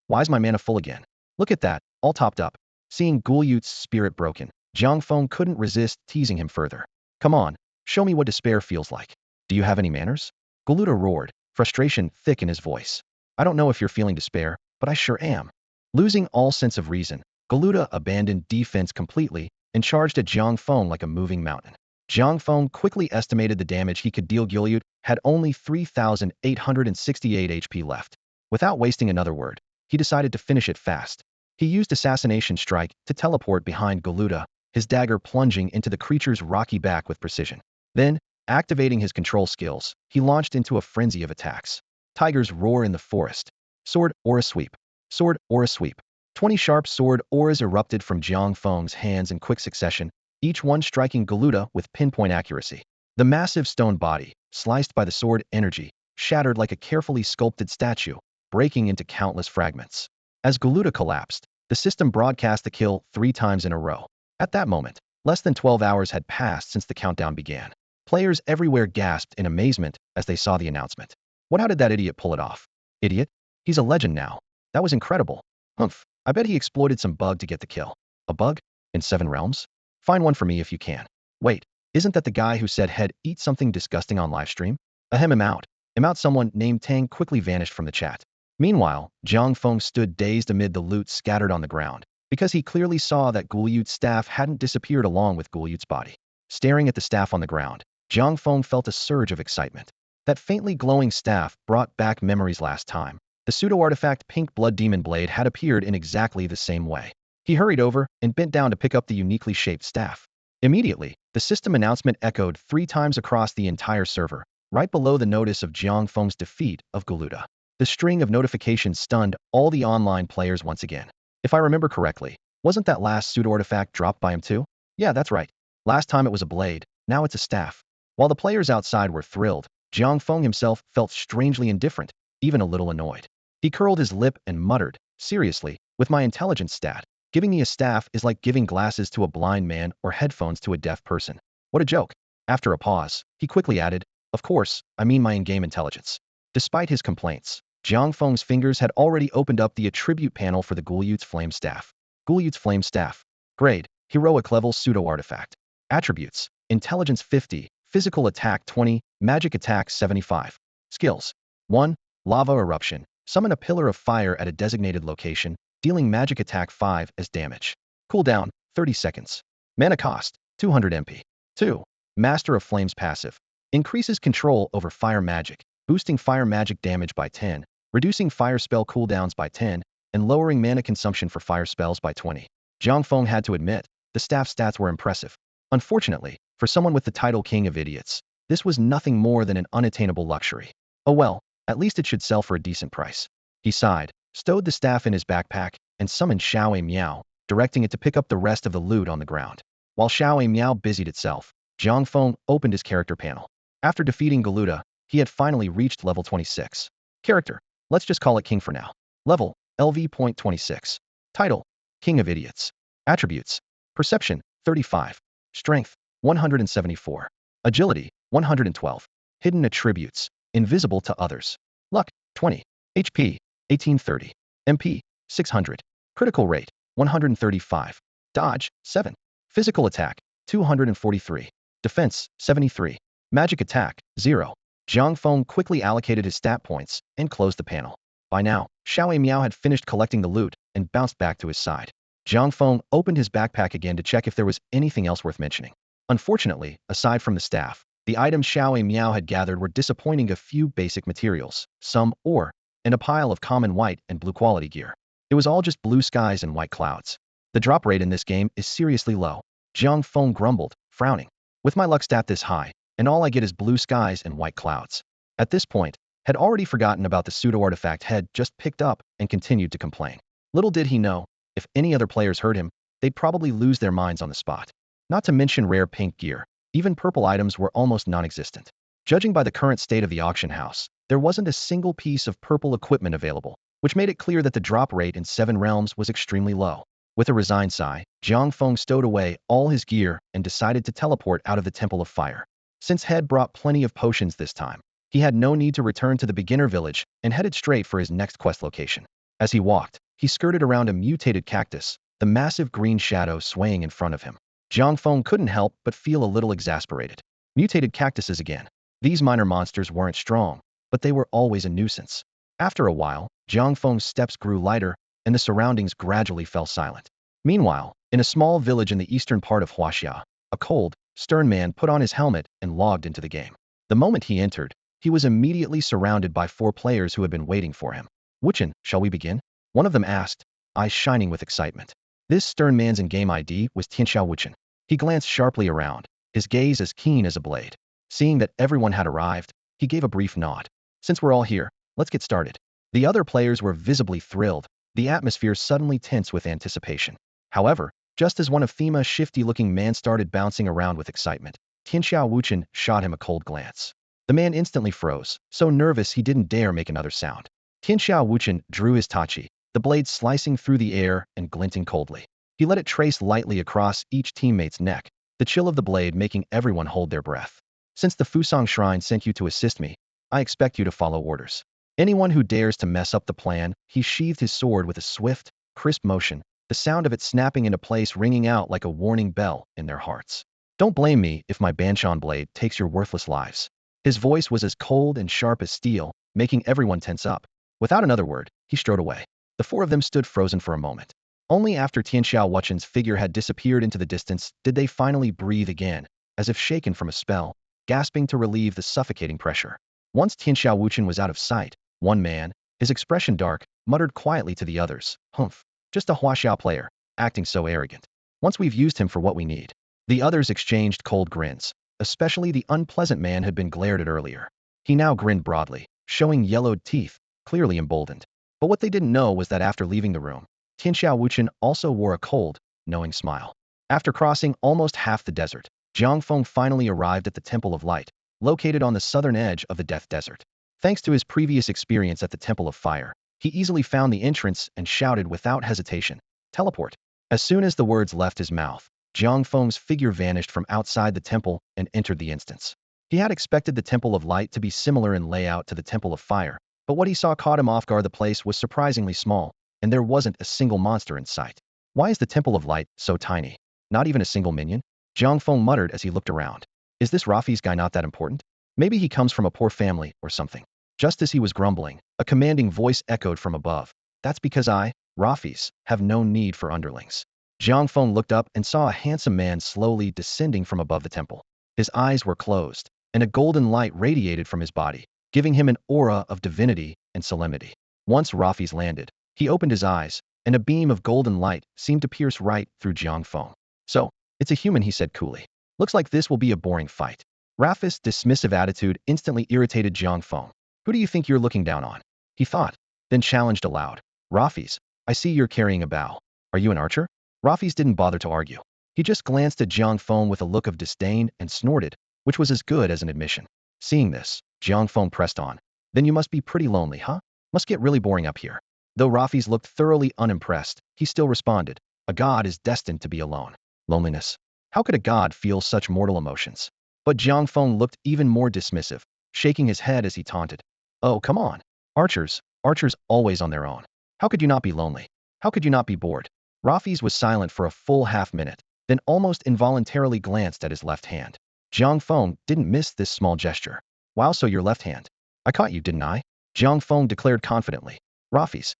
Why's my mana full again? Look at that, all topped up. Seeing Gulyut's spirit broken, Jiang Feng couldn't resist teasing him further. Come on, show me what despair feels like. Do you have any manners? Galuda roared, frustration thick in his voice. I don't know if you're feeling despair, but I sure am. Losing all sense of reason, Galuda abandoned defense completely and charged at Jiang Feng like a moving mountain. Jiang Feng quickly estimated the damage he could deal. Gulyut had only 3,868 HP left. Without wasting another word, he decided to finish it fast. He used Assassination Strike to teleport behind Galuda, his dagger plunging into the creature's rocky back with precision. Then, activating his control skills, he launched into a frenzy of attacks. Tigers roar in the forest. Sword, aura sweep. Sword, aura sweep. 20 sharp sword auras erupted from Jiang Feng's hands in quick succession, each one striking Galuda with pinpoint accuracy. The massive stone body, sliced by the sword energy, shattered like a carefully sculpted statue, breaking into countless fragments. As Galuda collapsed, the system broadcast the kill 3 times in a row. At that moment, less than 12 hours had passed since the countdown began. Players everywhere gasped in amazement as they saw the announcement. How did that idiot pull it off? Idiot? He's a legend now. That was incredible. Humph, I bet he exploited some bug to get the kill. A bug? In 7 realms? Find one for me if you can. Wait, isn't that the guy who said he'd eat something disgusting on livestream? Ahem, him out. Someone named Tang quickly vanished from the chat. Meanwhile, Jiang Feng stood dazed amid the loot scattered on the ground, because he clearly saw that Gulyut's staff hadn't disappeared along with Gulyut's body. Staring at the staff on the ground, Jiang Feng felt a surge of excitement. That faintly glowing staff brought back memories last time. The pseudo-artifact pink blood demon blade had appeared in exactly the same way. He hurried over and bent down to pick up the uniquely shaped staff. Immediately, the system announcement echoed 3 times across the entire server, right below the notice of Jiang Feng's defeat of Galuda. The string of notifications stunned all the online players once again. If I remember correctly, wasn't that last pseudo-artifact dropped by him too? Yeah, that's right. Last time it was a blade, now it's a staff. While the players outside were thrilled, Jiang Feng himself felt strangely indifferent, even a little annoyed. He curled his lip and muttered, seriously, with my intelligence stat, giving me a staff is like giving glasses to a blind man or headphones to a deaf person. What a joke. After a pause, he quickly added, of course, I mean my in-game intelligence. Despite his complaints, Jiang Feng's fingers had already opened up the attribute panel for the Gulyut's Flame Staff. Gulyut's Flame Staff. Grade, Heroic Level Pseudo-Artifact. Attributes, Intelligence 50, Physical Attack 20, Magic Attack 75. Skills. 1. Lava Eruption. Summon a pillar of fire at a designated location, dealing Magic Attack 5 as damage. Cooldown, 30 seconds. Mana cost, 200 MP. 2. Master of Flames Passive. Increases control over fire magic, boosting fire magic damage by 10, reducing fire spell cooldowns by 10, and lowering mana consumption for fire spells by 20. Jiang Feng had to admit, the staff stats were impressive. Unfortunately, for someone with the title King of Idiots, this was nothing more than an unattainable luxury. Oh well, at least it should sell for a decent price. He sighed, stowed the staff in his backpack, and summoned Xiaowei Miao, directing it to pick up the rest of the loot on the ground. While Xiaowei Miao busied itself, Jiang Feng opened his character panel. After defeating Galuda, he had finally reached level 26. Character, let's just call it King for now. Level, LV.26. Title, King of Idiots. Attributes, Perception, 35. Strength, 174. Agility, 112. Hidden attributes, invisible to others. Luck, 20. HP, 1830. MP, 600. Critical rate, 135. Dodge, 7. Physical attack, 243. Defense, 73. Magic attack, 0. Jiang Feng quickly allocated his stat points and closed the panel. By now, Xiaowei Miao had finished collecting the loot and bounced back to his side. Jiang Feng opened his backpack again to check if there was anything else worth mentioning. Unfortunately, aside from the staff, the items Xiaowei Miao had gathered were disappointing: a few basic materials, some ore, and a pile of common white and blue quality gear. It was all just blue skies and white clouds. The drop rate in this game is seriously low. Jiang Feng grumbled, frowning. With my luck stat this high, and all I get is blue skies and white clouds. At this point, had already forgotten about the pseudo-artifact head just picked up and continued to complain. Little did he know, if any other players heard him, they'd probably lose their minds on the spot. Not to mention rare pink gear, even purple items were almost non-existent. Judging by the current state of the auction house, there wasn't a single piece of purple equipment available, which made it clear that the drop rate in 7 realms was extremely low. With a resigned sigh, Jiang Feng stowed away all his gear and decided to teleport out of the Temple of Fire. Since Head brought plenty of potions this time, he had no need to return to the beginner village and headed straight for his next quest location. As he walked, he skirted around a mutated cactus, the massive green shadow swaying in front of him. Jiang Feng couldn't help but feel a little exasperated. Mutated cactuses again. These minor monsters weren't strong, but they were always a nuisance. After a while, Jiang Feng's steps grew lighter, and the surroundings gradually fell silent. Meanwhile, in a small village in the eastern part of Huaxia, a cold, stern man put on his helmet and logged into the game. The moment he entered, he was immediately surrounded by 4 players who had been waiting for him. "Wuchen, shall we begin?" One of them asked, eyes shining with excitement. This stern man's in-game ID was Tianxiao Wuchen. He glanced sharply around, his gaze as keen as a blade. Seeing that everyone had arrived, he gave a brief nod. "Since we're all here, let's get started." The other players were visibly thrilled, the atmosphere suddenly tense with anticipation. However, just as one of Thima's shifty-looking man started bouncing around with excitement, Tianxiao Wuchen shot him a cold glance. The man instantly froze, so nervous he didn't dare make another sound. Tianxiao Wuchen drew his tachi, the blade slicing through the air and glinting coldly. He let it trace lightly across each teammate's neck, the chill of the blade making everyone hold their breath. "Since the Fusang Shrine sent you to assist me, I expect you to follow orders. Anyone who dares to mess up the plan." He sheathed his sword with a swift, crisp motion, the sound of it snapping into place ringing out like a warning bell in their hearts. "Don't blame me if my Banshan blade takes your worthless lives." His voice was as cold and sharp as steel, making everyone tense up. Without another word, he strode away. The 4 of them stood frozen for a moment. Only after Tianxiao Wuchen's figure had disappeared into the distance did they finally breathe again, as if shaken from a spell, gasping to relieve the suffocating pressure. Once Tianxiao Wuchen was out of sight, one man, his expression dark, muttered quietly to the others, "Humph, just a Huaxiao player, acting so arrogant. Once we've used him for what we need." The others exchanged cold grins. Especially the unpleasant man had been glared at earlier. He now grinned broadly, showing yellowed teeth, clearly emboldened. But what they didn't know was that after leaving the room, Tianxiao Wuchen also wore a cold, knowing smile. After crossing almost half the desert, Jiang Feng finally arrived at the Temple of Light, located on the southern edge of the Death Desert. Thanks to his previous experience at the Temple of Fire, he easily found the entrance and shouted without hesitation, "Teleport." As soon as the words left his mouth, Jiang Feng's figure vanished from outside the temple and entered the instance. He had expected the Temple of Light to be similar in layout to the Temple of Fire, but what he saw caught him off guard. The place was surprisingly small, and there wasn't a single monster in sight. "Why is the Temple of Light so tiny? Not even a single minion?" Jiang Feng muttered as he looked around. "Is this Rafi's guy not that important? Maybe he comes from a poor family or something." Just as he was grumbling, a commanding voice echoed from above. "That's because I, Rafi's, have no need for underlings." Jiang Feng looked up and saw a handsome man slowly descending from above the temple. His eyes were closed, and a golden light radiated from his body, giving him an aura of divinity and solemnity. Once Rafi's landed, he opened his eyes, and a beam of golden light seemed to pierce right through Jiang Feng. "So, it's a human," he said coolly. "Looks like this will be a boring fight." Rafi's dismissive attitude instantly irritated Jiang Feng. "Who do you think you're looking down on?" he thought, then challenged aloud. "Rafi's, I see you're carrying a bow. Are you an archer?" Rafi's didn't bother to argue. He just glanced at Jiang Feng with a look of disdain and snorted, which was as good as an admission. Seeing this, Jiang Feng pressed on. "Then you must be pretty lonely, huh? Must get really boring up here." Though Rafi's looked thoroughly unimpressed, he still responded, "A god is destined to be alone. Loneliness? How could a god feel such mortal emotions?" But Jiang Feng looked even more dismissive, shaking his head as he taunted. "Oh, come on. Archers always on their own. How could you not be lonely? How could you not be bored?" Rafi's was silent for a full half-minute, then almost involuntarily glanced at his left hand. Jiang Feng didn't miss this small gesture. "Wow, so your left hand. I caught you, didn't I?" Jiang Feng declared confidently. Rafi's,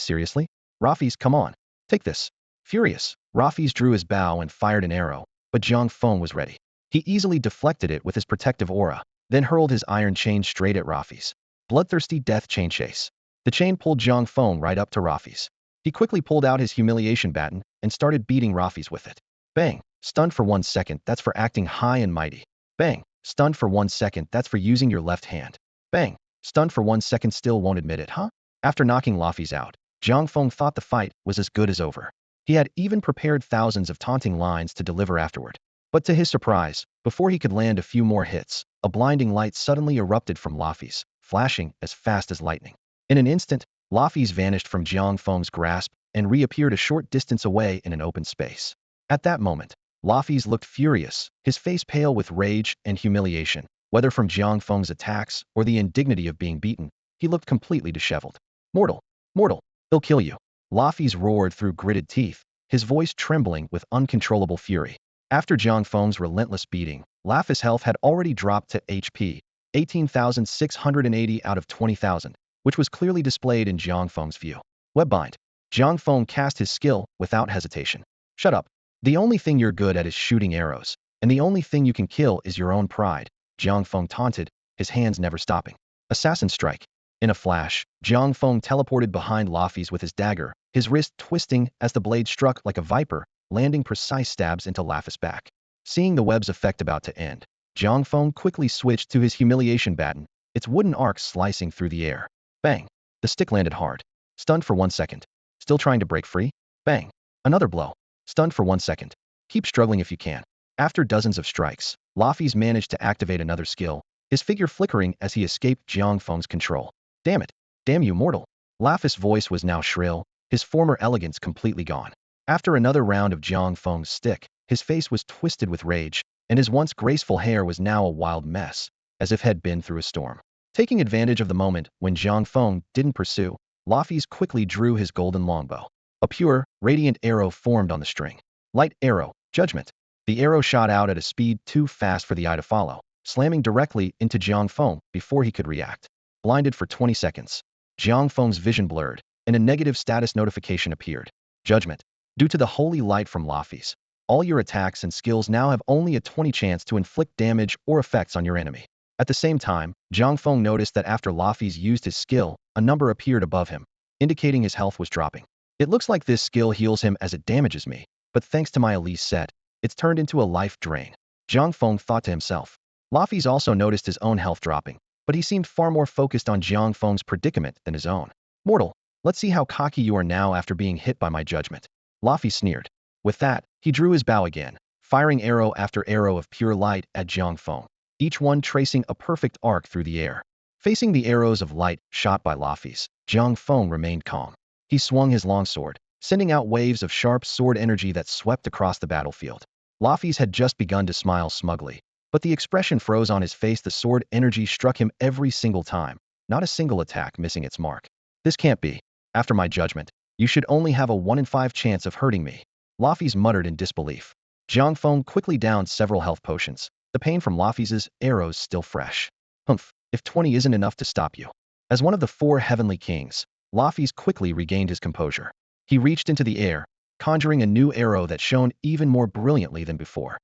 seriously? Rafi's, come on. Take this." Furious, Rafi's drew his bow and fired an arrow, but Jiang Feng was ready. He easily deflected it with his protective aura, then hurled his iron chain straight at Rafi's. Bloodthirsty death chain chase. The chain pulled Jiang Feng right up to Rafi's. He quickly pulled out his humiliation baton and started beating Rafi's with it. Bang! Stunned for 1 second, that's for acting high and mighty. Bang! Stunned for 1 second, that's for using your left hand. Bang! Stunned for 1 second, still won't admit it, huh? After knocking Rafi's out, Jiang Feng thought the fight was as good as over. He had even prepared thousands of taunting lines to deliver afterward. But to his surprise, before he could land a few more hits, a blinding light suddenly erupted from Rafi's, flashing as fast as lightning. In an instant, Rafi's vanished from Jiang Feng's grasp and reappeared a short distance away in an open space. At that moment, Rafi's looked furious, his face pale with rage and humiliation. Whether from Jiang Feng's attacks or the indignity of being beaten, he looked completely disheveled. Mortal! Mortal! He'll kill you. Laffy's roared through gritted teeth, his voice trembling with uncontrollable fury. After Jiang Feng's relentless beating, Laffy's health had already dropped to HP 18,680 out of 20,000, which was clearly displayed in Jiang Feng's view. Webbind. Jiang Feng cast his skill without hesitation. Shut up. The only thing you're good at is shooting arrows, and the only thing you can kill is your own pride, Jiang Feng taunted, his hands never stopping. Assassin strike. In a flash, Jiang Feng teleported behind Laffy's with his dagger, his wrist twisting as the blade struck like a viper, landing precise stabs into Laffy's back. Seeing the web's effect about to end, Jiang Feng quickly switched to his humiliation baton, its wooden arc slicing through the air. Bang! The stick landed hard. Stunned for 1 second. Still trying to break free? Bang! Another blow. Stunned for 1 second. Keep struggling if you can. After dozens of strikes, Laffy's managed to activate another skill, his figure flickering as he escaped Jiang Feng's control. Damn it! Damn you, mortal! Laffy's voice was now shrill, his former elegance completely gone. After another round of Jiang Feng's stick, his face was twisted with rage, and his once graceful hair was now a wild mess, as if had been through a storm. Taking advantage of the moment when Jiang Feng didn't pursue, Laffy's quickly drew his golden longbow. A pure, radiant arrow formed on the string. Light arrow, judgment. The arrow shot out at a speed too fast for the eye to follow, slamming directly into Jiang Feng before he could react. Blinded for 20 seconds. Jiang Feng's vision blurred, and a negative status notification appeared. Judgment. Due to the holy light from Laffy's, all your attacks and skills now have only a 20 chance to inflict damage or effects on your enemy. At the same time, Jiang Feng noticed that after Laffy's used his skill, a number appeared above him, indicating his health was dropping. It looks like this skill heals him as it damages me, but thanks to my Elise set, it's turned into a life drain. Jiang Feng thought to himself. Laffy's also noticed his own health dropping, but he seemed far more focused on Jiang Feng's predicament than his own. Mortal, let's see how cocky you are now after being hit by my judgment. Laffy sneered. With that, he drew his bow again, firing arrow after arrow of pure light at Jiang Feng, each one tracing a perfect arc through the air. Facing the arrows of light shot by Laffy's, Jiang Feng remained calm. He swung his longsword, sending out waves of sharp sword energy that swept across the battlefield. Laffy's had just begun to smile smugly, but the expression froze on his face. The sword energy struck him every single time, not a single attack missing its mark. This can't be. After my judgment, you should only have a 1 in 5 chance of hurting me. Laffy's muttered in disbelief. Jiang Feng quickly downed several health potions, the pain from Laffy's arrows still fresh. Humph, if 20 isn't enough to stop you. As one of the 4 heavenly kings, Laffy's quickly regained his composure. He reached into the air, conjuring a new arrow that shone even more brilliantly than before.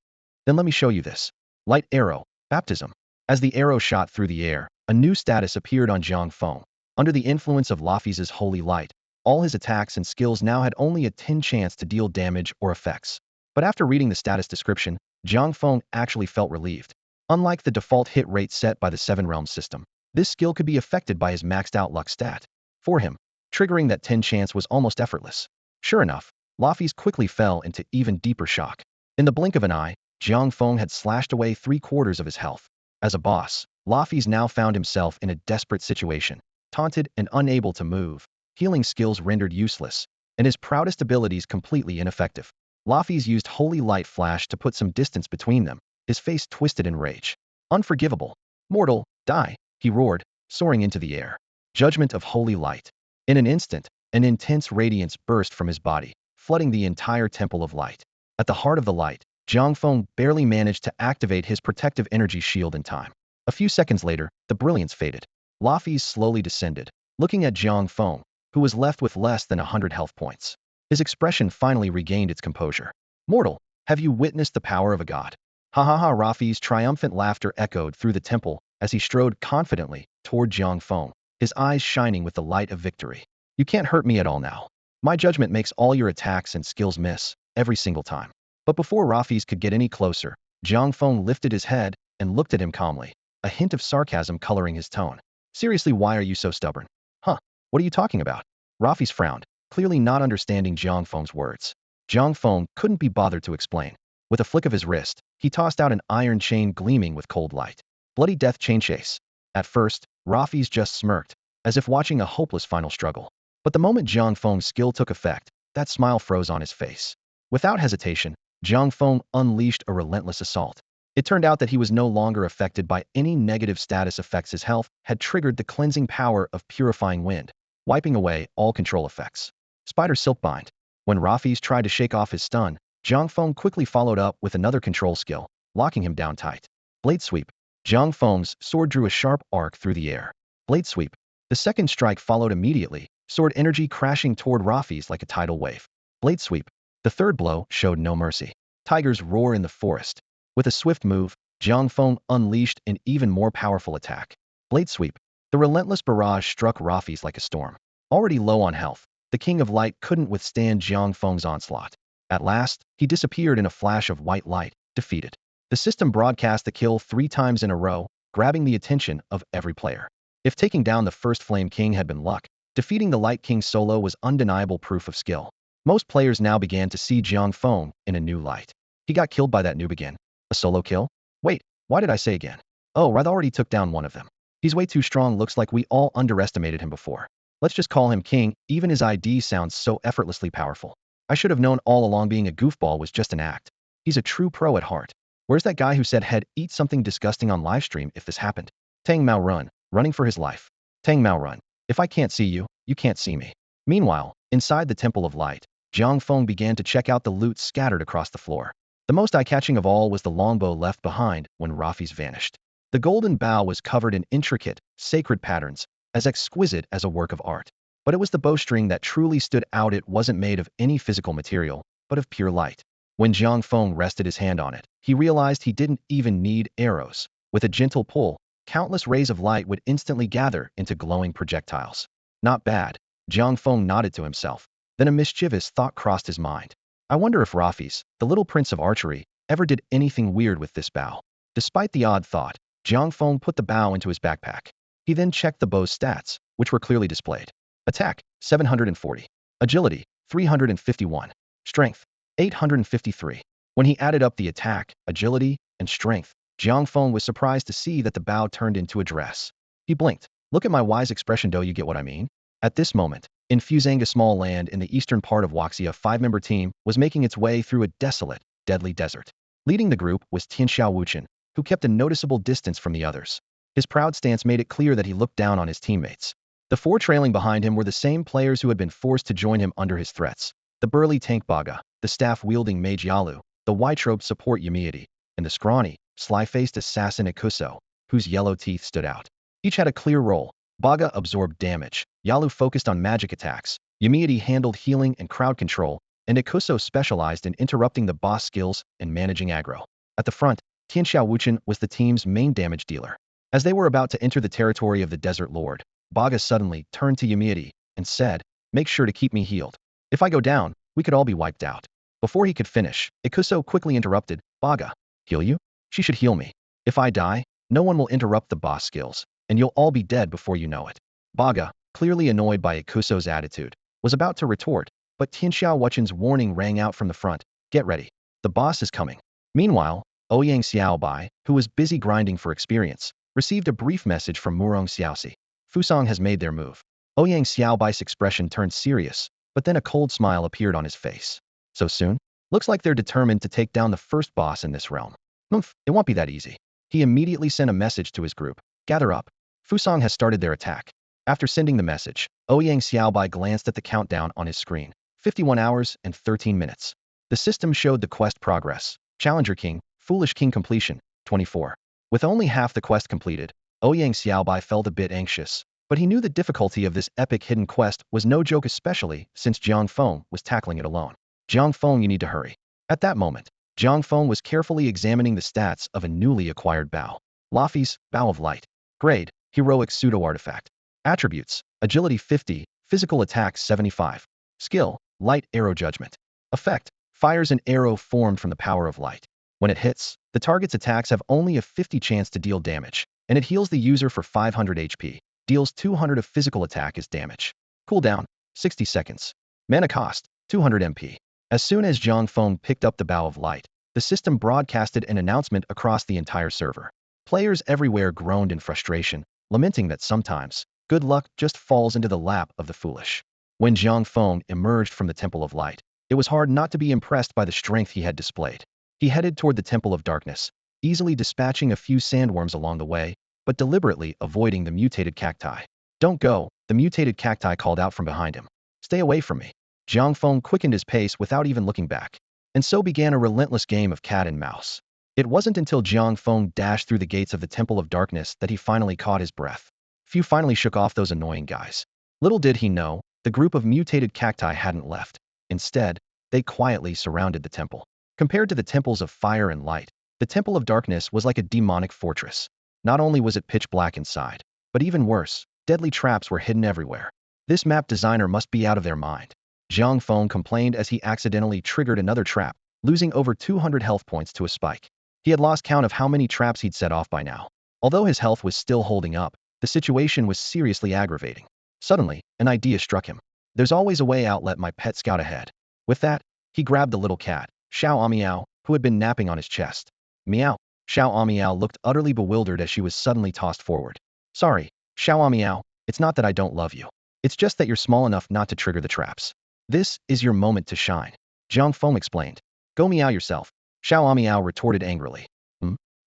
Then let me show you this. Light arrow, baptism. As the arrow shot through the air, a new status appeared on Jiang Feng. Under the influence of Laffy's holy light, all his attacks and skills now had only a 10 chance to deal damage or effects. But after reading the status description, Jiang Feng actually felt relieved. Unlike the default hit rate set by the 7 realm system, this skill could be affected by his maxed out luck stat. For him, triggering that 10 chance was almost effortless. Sure enough, Laffy's quickly fell into even deeper shock. In the blink of an eye, Jiang Feng had slashed away 3/4 of his health. As a boss, Laffy's now found himself in a desperate situation, taunted and unable to move, healing skills rendered useless, and his proudest abilities completely ineffective. Laffy's used Holy Light Flash to put some distance between them, his face twisted in rage. Unforgivable. Mortal, die, he roared, soaring into the air. Judgment of Holy Light. In an instant, an intense radiance burst from his body, flooding the entire Temple of Light. At the heart of the light, Jiang Feng barely managed to activate his protective energy shield in time. A few seconds later, the brilliance faded. Laffy's slowly descended, looking at Jiang Feng, who was left with less than 100 health points. His expression finally regained its composure. Mortal, have you witnessed the power of a god? Ha ha ha! Laffy's triumphant laughter echoed through the temple as he strode confidently toward Jiang Feng, his eyes shining with the light of victory. You can't hurt me at all now. My judgment makes all your attacks and skills miss, every single time. But before Laffy's could get any closer, Jiang Feng lifted his head and looked at him calmly, a hint of sarcasm coloring his tone. Seriously, why are you so stubborn? Huh, what are you talking about? Laffy's frowned, clearly not understanding Jiang Feng's words. Jiang Feng couldn't be bothered to explain. With a flick of his wrist, he tossed out an iron chain gleaming with cold light. Bloody death chain chase. At first, Laffy's just smirked, as if watching a hopeless final struggle. But the moment Jiang Feng's skill took effect, that smile froze on his face. Without hesitation, Jiang Feng unleashed a relentless assault. It turned out that he was no longer affected by any negative status effects. His health had triggered the cleansing power of purifying wind, wiping away all control effects. Spider Silk Bind. When Rafis tried to shake off his stun, Jiang Feng quickly followed up with another control skill, locking him down tight. Blade Sweep. Jiang Feng's sword drew a sharp arc through the air. Blade Sweep. The second strike followed immediately, sword energy crashing toward Rafis like a tidal wave. Blade Sweep. The third blow showed no mercy. Tigers roar in the forest. With a swift move, Jiang Feng unleashed an even more powerful attack. Blade Sweep. The relentless barrage struck Rafis like a storm. Already low on health, the King of Light couldn't withstand Jiang Feng's onslaught. At last, he disappeared in a flash of white light, defeated. The system broadcast the kill 3 times in a row, grabbing the attention of every player. If taking down the first Flame King had been luck, defeating the Light King solo was undeniable proof of skill. Most players now began to see Jiang Feng in a new light. He got killed by that noob again. A solo kill? Wait, why did I say again? Oh, Rath already took down one of them. He's way too strong, looks like we all underestimated him before. Let's just call him King, even his ID sounds so effortlessly powerful. I should have known all along being a goofball was just an act. He's a true pro at heart. Where's that guy who said he'd eat something disgusting on livestream if this happened? Tang Mao run, running for his life. Tang Mao run. If I can't see you, you can't see me. Meanwhile, inside the Temple of Light, Jiang Feng began to check out the loot scattered across the floor. The most eye-catching of all was the longbow left behind when Rafis vanished. The golden bow was covered in intricate, sacred patterns, as exquisite as a work of art. But it was the bowstring that truly stood out. It wasn't made of any physical material, but of pure light. When Jiang Feng rested his hand on it, he realized he didn't even need arrows. With a gentle pull, countless rays of light would instantly gather into glowing projectiles. Not bad. Jiang Feng nodded to himself. Then a mischievous thought crossed his mind. I wonder if Rafis, the little prince of archery, ever did anything weird with this bow. Despite the odd thought, Jiang Feng put the bow into his backpack. He then checked the bow's stats, which were clearly displayed. Attack, 740. Agility, 351. Strength, 853. When he added up the attack, agility, and strength, Jiang Feng was surprised to see that the bow turned into a dress. He blinked. Look at my wise expression, do you get what I mean? At this moment, in Fuzhang, a small land in the eastern part of Wuxi, a 5-member team was making its way through a desolate, deadly desert. Leading the group was Tianxiao Wuchen, who kept a noticeable distance from the others. His proud stance made it clear that he looked down on his teammates. The 4 trailing behind him were the same players who had been forced to join him under his threats. The burly tank Baga, the staff-wielding mage Yalu, the white-robed support Yumiadi, and the scrawny, sly-faced assassin Ikuso, whose yellow teeth stood out. Each had a clear role. Baga absorbed damage, Yalu focused on magic attacks, Yumiadi handled healing and crowd control, and Ikuso specialized in interrupting the boss skills and managing aggro. At the front, Tianxiao Wuchen was the team's main damage dealer. As they were about to enter the territory of the Desert Lord, Baga suddenly turned to Yumiadi and said, "Make sure to keep me healed. If I go down, we could all be wiped out." Before he could finish, Ikuso quickly interrupted, "Baga, heal you? She should heal me. If I die, no one will interrupt the boss skills, and you'll all be dead before you know it." Baga, clearly annoyed by Ikuso's attitude, was about to retort, but Tianxiao Wuchen's warning rang out from the front, "Get ready. The boss is coming." Meanwhile, Ouyang Xiaobai, who was busy grinding for experience, received a brief message from Murong Xiaoxi. Fusang has made their move. Ouyang Xiaobai's expression turned serious, but then a cold smile appeared on his face. So soon? Looks like they're determined to take down the first boss in this realm. It won't be that easy. He immediately sent a message to his group. Gather up. Fusang has started their attack. After sending the message, Ouyang Xiaobai glanced at the countdown on his screen. 51 hours and 13 minutes. The system showed the quest progress. Challenger King, Foolish King completion, 24. With only half the quest completed, Ouyang Xiaobai felt a bit anxious, but he knew the difficulty of this epic hidden quest was no joke, especially since Jiang Feng was tackling it alone. Jiang Feng, you need to hurry. At that moment, Jiang Feng was carefully examining the stats of a newly acquired bow. Lafi's Bow of Light. Grade, Heroic Pseudo-Artifact. Attributes, Agility 50, Physical Attack 75. Skill, Light Arrow Judgment. Effect, fires an arrow formed from the power of light. When it hits, the target's attacks have only a 50 chance to deal damage, and it heals the user for 500 HP. Deals 200 of physical attack as damage. Cooldown, 60 seconds. Mana cost, 200 MP. As soon as Jiang Feng picked up the Bow of Light, the system broadcasted an announcement across the entire server. Players everywhere groaned in frustration, lamenting that sometimes, good luck just falls into the lap of the foolish. When Jiang Feng emerged from the Temple of Light, it was hard not to be impressed by the strength he had displayed. He headed toward the Temple of Darkness, easily dispatching a few sandworms along the way, but deliberately avoiding the mutated cacti. "Don't go," the mutated cacti called out from behind him. Stay away from me. Jiang Feng quickened his pace without even looking back. And so began a relentless game of cat and mouse. It wasn't until Jiang Feng dashed through the gates of the Temple of Darkness that he finally caught his breath. Few finally shook off those annoying guys. Little did he know, the group of mutated cacti hadn't left. Instead, they quietly surrounded the temple. Compared to the temples of fire and light, the Temple of Darkness was like a demonic fortress. Not only was it pitch black inside, but even worse, deadly traps were hidden everywhere. This map designer must be out of their mind. Jiang Feng complained as he accidentally triggered another trap, losing over 200 health points to a spike. He had lost count of how many traps he'd set off by now. Although his health was still holding up, the situation was seriously aggravating. Suddenly, an idea struck him. There's always a way out, let my pet scout ahead. With that, he grabbed the little cat, Xiao Miao, who had been napping on his chest. Meow. Xiao Miao looked utterly bewildered as she was suddenly tossed forward. Sorry, Xiao Miao, it's not that I don't love you. It's just that you're small enough not to trigger the traps. This is your moment to shine. Jiang Feng explained. Go meow yourself. Xiao Miao retorted angrily.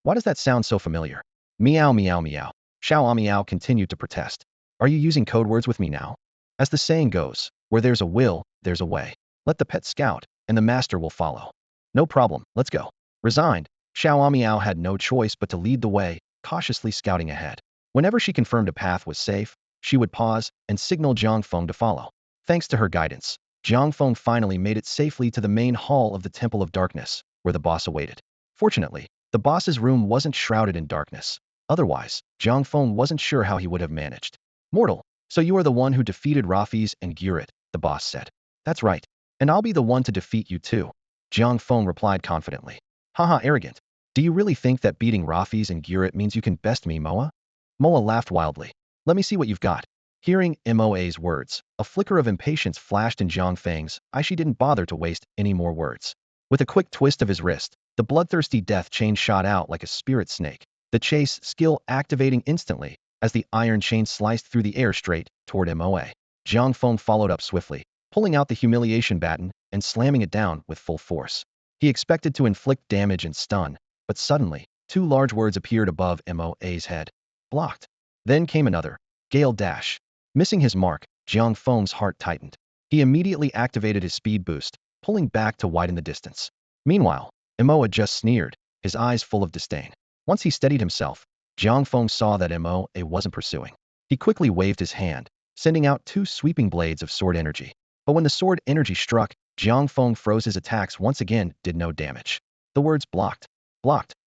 Why does that sound so familiar? Meow meow meow. Xiao Miao continued to protest. Are you using code words with me now? As the saying goes, where there's a will, there's a way. Let the pet scout, and the master will follow. No problem, let's go. Resigned, Xiao Miao had no choice but to lead the way, cautiously scouting ahead. Whenever she confirmed a path was safe, she would pause and signal Jiang Feng to follow. Thanks to her guidance, Jiang Feng finally made it safely to the main hall of the Temple of Darkness, where the boss awaited. Fortunately, the boss's room wasn't shrouded in darkness. Otherwise, Jiang Feng wasn't sure how he would have managed. Mortal, so you are the one who defeated Rafis and Gurit, the boss said. That's right. And I'll be the one to defeat you too. Jiang Feng replied confidently. Haha, arrogant. Do you really think that beating Rafis and Gurit means you can best me, Moa? Moa laughed wildly. Let me see what you've got. Hearing Moa's words, a flicker of impatience flashed in Jiang Feng's eyes. She didn't bother to waste any more words. With a quick twist of his wrist, the bloodthirsty death chain shot out like a spirit snake, the chase skill activating instantly as the iron chain sliced through the air straight toward Moa. Jiang Feng followed up swiftly, pulling out the humiliation baton and slamming it down with full force. He expected to inflict damage and stun, but suddenly, two large words appeared above Moa's head. Blocked. Then came another. Gale dash. Missing his mark, Jiang Feng's heart tightened. He immediately activated his speed boost, pulling back to widen the distance. Meanwhile, Moa just sneered, his eyes full of disdain. Once he steadied himself, Jiang Feng saw that Moa wasn't pursuing. He quickly waved his hand, sending out two sweeping blades of sword energy. But when the sword energy struck, Jiang Feng froze. His attacks once again did no damage. The words blocked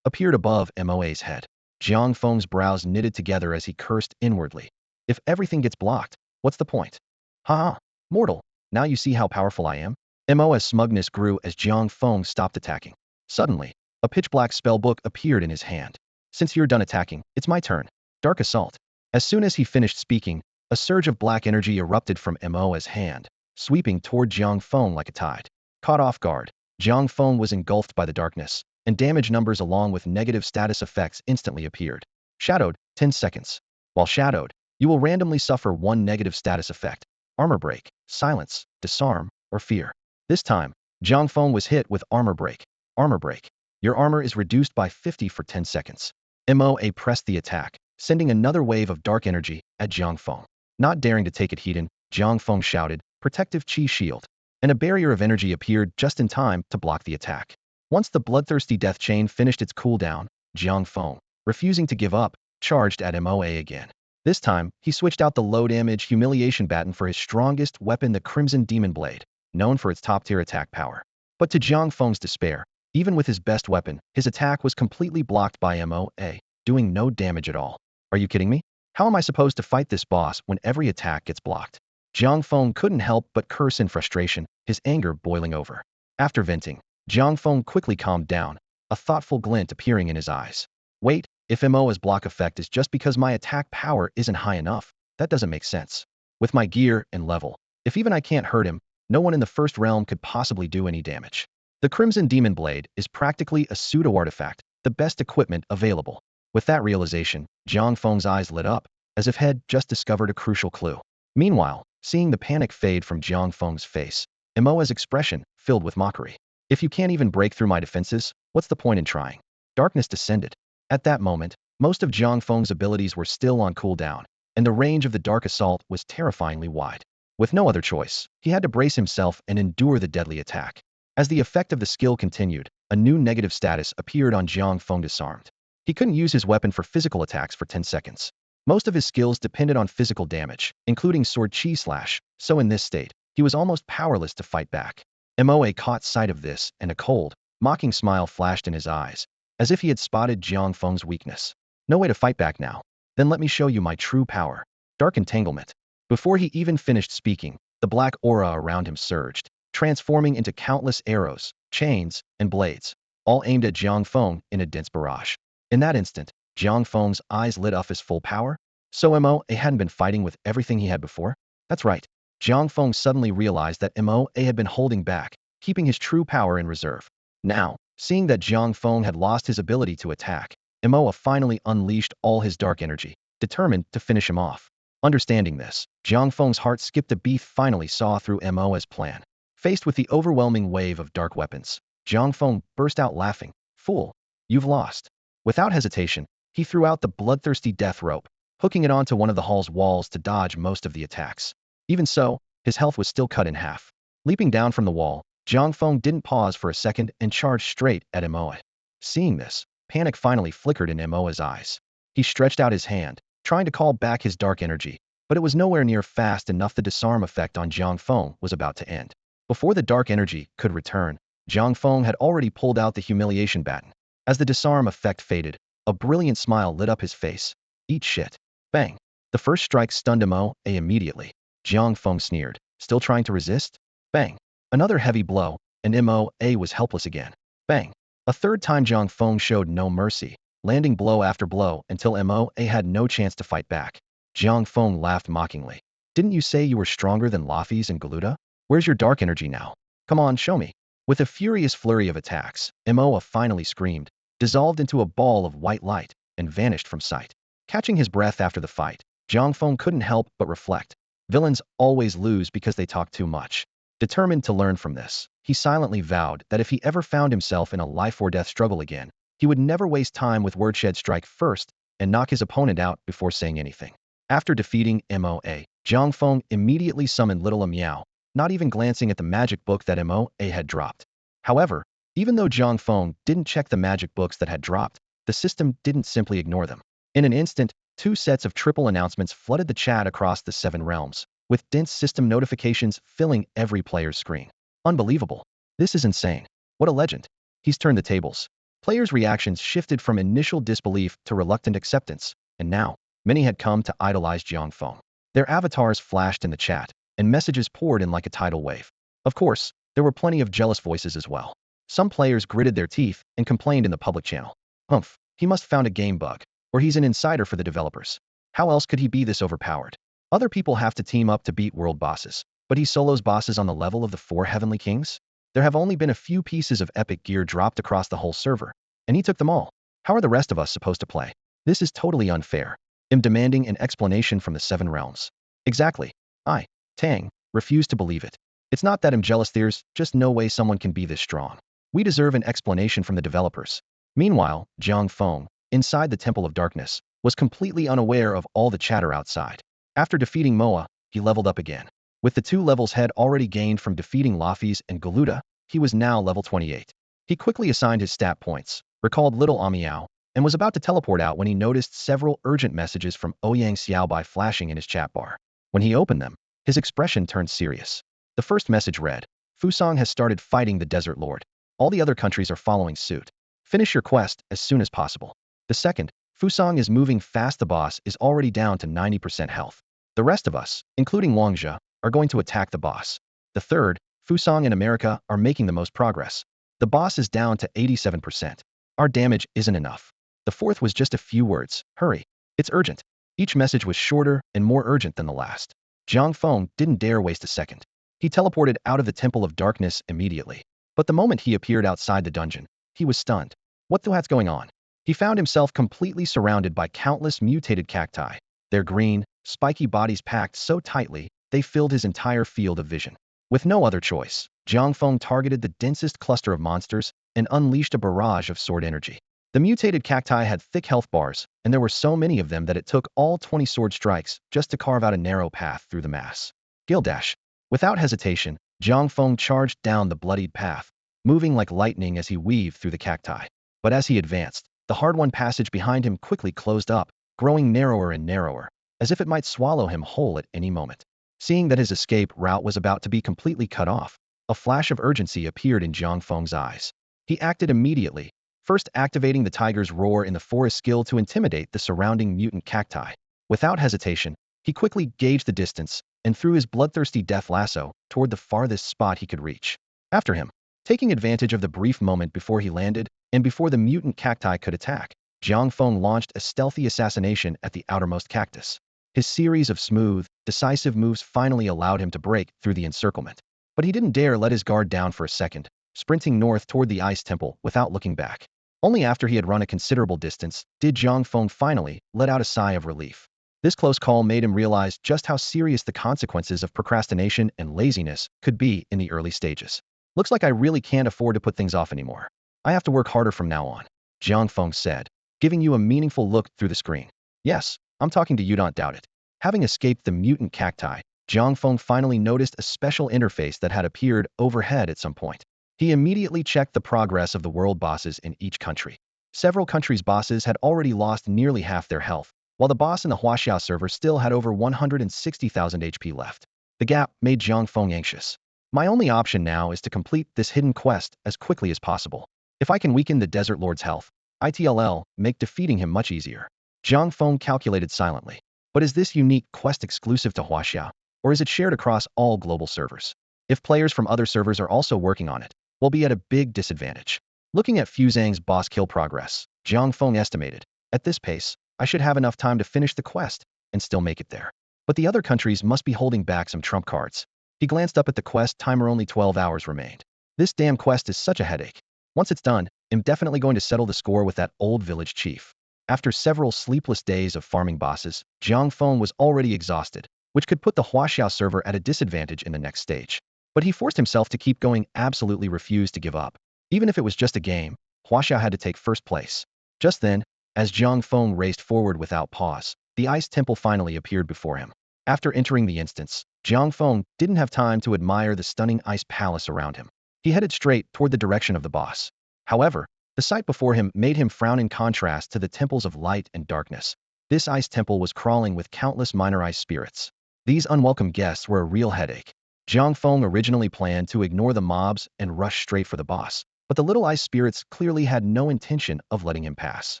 appeared above Moa's head. Jiang Feng's brows knitted together as he cursed inwardly. If everything gets blocked, what's the point? Ha! Mortal, now you see how powerful I am? Moa's smugness grew as Jiang Feng stopped attacking. Suddenly, a pitch-black spellbook appeared in his hand. Since you're done attacking, it's my turn. Dark Assault. As soon as he finished speaking, a surge of black energy erupted from Moa's hand, sweeping toward Jiang Feng like a tide. Caught off guard, Jiang Feng was engulfed by the darkness, and damage numbers along with negative status effects instantly appeared. Shadowed, 10 seconds. While shadowed, you will randomly suffer one negative status effect: armor break, silence, disarm, or fear. This time, Jiang Feng was hit with armor break. Armor break. Your armor is reduced by 50 for 10 seconds. Moa pressed the attack, sending another wave of dark energy at Jiang Feng. Not daring to take it heat-in, Jiang Feng shouted, "Protective Chi Shield," and a barrier of energy appeared just in time to block the attack. Once the bloodthirsty death chain finished its cooldown, Jiang Feng, refusing to give up, charged at Moa again. This time, he switched out the low-damage humiliation baton for his strongest weapon, the Crimson Demon Blade, known for its top-tier attack power. But to Jiang Feng's despair, even with his best weapon, his attack was completely blocked by Moa, doing no damage at all. Are you kidding me? How am I supposed to fight this boss when every attack gets blocked? Jiang Feng couldn't help but curse in frustration, his anger boiling over. After venting, Jiang Feng quickly calmed down, a thoughtful glint appearing in his eyes. Wait, if Moa's block effect is just because my attack power isn't high enough, that doesn't make sense. With my gear and level, if even I can't hurt him, no one in the first realm could possibly do any damage. The Crimson Demon Blade is practically a pseudo-artifact, the best equipment available. With that realization, Jiang Feng's eyes lit up, as if he'd just discovered a crucial clue. Meanwhile, seeing the panic fade from Jiang Feng's face, Moa's expression filled with mockery. If you can't even break through my defenses, what's the point in trying? Darkness descended. At that moment, most of Jiang Feng's abilities were still on cooldown, and the range of the dark assault was terrifyingly wide. With no other choice, he had to brace himself and endure the deadly attack. As the effect of the skill continued, a new negative status appeared on Jiang Feng: disarmed. He couldn't use his weapon for physical attacks for 10 seconds. Most of his skills depended on physical damage, including sword chi slash, so in this state, he was almost powerless to fight back. Moa caught sight of this, and a cold, mocking smile flashed in his eyes, as if he had spotted Jiang Feng's weakness. No way to fight back now. Then let me show you my true power. Dark entanglement. Before he even finished speaking, the black aura around him surged, transforming into countless arrows, chains, and blades, all aimed at Jiang Feng in a dense barrage. In that instant, Jiang Feng's eyes lit up his full power. So Moa hadn't been fighting with everything he had before? That's right. Jiang Feng suddenly realized that Moa had been holding back, keeping his true power in reserve. Now, seeing that Jiang Feng had lost his ability to attack, Moa finally unleashed all his dark energy, determined to finish him off. Understanding this, Jiang Feng's heart skipped a beat. Finally saw through Moa's plan. Faced with the overwhelming wave of dark weapons, Jiang Feng burst out laughing. Fool, you've lost. Without hesitation, he threw out the bloodthirsty death rope, hooking it onto one of the hall's walls to dodge most of the attacks. Even so, his health was still cut in half. Leaping down from the wall, Jiang Feng didn't pause for a second and charged straight at Moa. Seeing this, panic finally flickered in Moa's eyes. He stretched out his hand, trying to call back his dark energy, but it was nowhere near fast enough. The disarm effect on Jiang Feng was about to end. Before the dark energy could return, Jiang Feng had already pulled out the humiliation baton. As the disarm effect faded, a brilliant smile lit up his face. Eat shit. Bang. The first strike stunned Moa immediately. Jiang Feng sneered, still trying to resist? Bang. Another heavy blow, and Moa was helpless again. Bang. A third time Jiang Feng showed no mercy, landing blow after blow until Moa had no chance to fight back. Jiang Feng laughed mockingly. Didn't you say you were stronger than Laffy's and Galuda? Where's your dark energy now? Come on, show me. With a furious flurry of attacks, Moa finally screamed, dissolved into a ball of white light, and vanished from sight. Catching his breath after the fight, Jiang Feng couldn't help but reflect. Villains always lose because they talk too much. Determined to learn from this, he silently vowed that if he ever found himself in a life-or-death struggle again, he would never waste time with wordshed. Strike first and knock his opponent out before saying anything. After defeating Moa, Jiang Feng immediately summoned Little Meow, not even glancing at the magic book that Moa had dropped. However, even though Jiang Feng didn't check the magic books that had dropped, the system didn't simply ignore them. In an instant, 2 sets of triple announcements flooded the chat across the 7 realms, with dense system notifications filling every player's screen. Unbelievable. This is insane. What a legend. He's turned the tables. Players' reactions shifted from initial disbelief to reluctant acceptance, and now, many had come to idolize Jiang Feng. Their avatars flashed in the chat, and messages poured in like a tidal wave. Of course, there were plenty of jealous voices as well. Some players gritted their teeth and complained in the public channel. Humph, he must have found a game bug, or he's an insider for the developers. How else could he be this overpowered? Other people have to team up to beat world bosses, but he solos bosses on the level of the 4 heavenly kings? There have only been a few pieces of epic gear dropped across the whole server, and he took them all. How are the rest of us supposed to play? This is totally unfair. I'm demanding an explanation from the 7 realms. Exactly. I, Tang, refuse to believe it. It's not that I'm jealous, there's just no way someone can be this strong. We deserve an explanation from the developers. Meanwhile, Jiang Feng, inside the Temple of Darkness, was completely unaware of all the chatter outside. After defeating Moa, he leveled up again. With the 2 levels head already gained from defeating Laffy's and Galuda, he was now level 28. He quickly assigned his stat points, recalled Little Amiao, and was about to teleport out when he noticed several urgent messages from Ouyang Xiaobai flashing in his chat bar. When he opened them, his expression turned serious. The first message read, Fusang has started fighting the Desert Lord. All the other countries are following suit. Finish your quest as soon as possible. The second, Fusang is moving fast. The boss is already down to 90% health. The rest of us, including Wangzhe, are going to attack the boss. The third, Fusang and America are making the most progress. The boss is down to 87%. Our damage isn't enough. The fourth was just a few words, hurry. It's urgent. Each message was shorter and more urgent than the last. Jiang Feng didn't dare waste a second. He teleported out of the Temple of Darkness immediately. But the moment he appeared outside the dungeon, he was stunned. What the heck's going on? He found himself completely surrounded by countless mutated cacti. Their green, spiky bodies packed so tightly, they filled his entire field of vision. With no other choice, Jiang Feng targeted the densest cluster of monsters and unleashed a barrage of sword energy. The mutated cacti had thick health bars, and there were so many of them that it took all 20 sword strikes just to carve out a narrow path through the mass. Gildash. Without hesitation, Jiang Feng charged down the bloodied path, moving like lightning as he weaved through the cacti. But as he advanced, the hard-won passage behind him quickly closed up, growing narrower and narrower, as if it might swallow him whole at any moment. Seeing that his escape route was about to be completely cut off, a flash of urgency appeared in Jiang Feng's eyes. He acted immediately, first activating the tiger's roar in the forest skill to intimidate the surrounding mutant cacti. Without hesitation, he quickly gauged the distance and threw his bloodthirsty death lasso toward the farthest spot he could reach. After him, taking advantage of the brief moment before he landed and before the mutant cacti could attack, Jiang Feng launched a stealthy assassination at the outermost cactus. His series of smooth, decisive moves finally allowed him to break through the encirclement. But he didn't dare let his guard down for a second, sprinting north toward the ice temple without looking back. Only after he had run a considerable distance did Jiang Feng finally let out a sigh of relief. This close call made him realize just how serious the consequences of procrastination and laziness could be in the early stages. Looks like I really can't afford to put things off anymore. I have to work harder from now on, Jiang Feng said, giving you a meaningful look through the screen. Yes, I'm talking to you, don't doubt it. Having escaped the mutant cacti, Jiang Feng finally noticed a special interface that had appeared overhead at some point. He immediately checked the progress of the world bosses in each country. Several countries' bosses had already lost nearly half their health, while the boss in the Huaxia server still had over 160,000 HP left. The gap made Jiang Feng anxious. My only option now is to complete this hidden quest as quickly as possible. If I can weaken the Desert Lord's health, it'll make defeating him much easier. Jiang Feng calculated silently. But is this unique quest exclusive to Huaxia, or is it shared across all global servers? If players from other servers are also working on it, we'll be at a big disadvantage. Looking at Fuzhang's boss kill progress, Jiang Feng estimated, at this pace, I should have enough time to finish the quest and still make it there. But the other countries must be holding back some trump cards. He glanced up at the quest timer. Only 12 hours remained. This damn quest is such a headache. Once it's done, I'm definitely going to settle the score with that old village chief. After several sleepless days of farming bosses, Jiang Feng was already exhausted, which could put the Huaxia server at a disadvantage in the next stage. But he forced himself to keep going, absolutely refused to give up. Even if it was just a game, Huaxia had to take first place. Just then, as Jiang Feng raced forward without pause, the ice temple finally appeared before him. After entering the instance, Jiang Feng didn't have time to admire the stunning ice palace around him. He headed straight toward the direction of the boss. However, the sight before him made him frown in contrast to the temples of light and darkness. This ice temple was crawling with countless minor ice spirits. These unwelcome guests were a real headache. Jiang Feng originally planned to ignore the mobs and rush straight for the boss, but the little ice spirits clearly had no intention of letting him pass.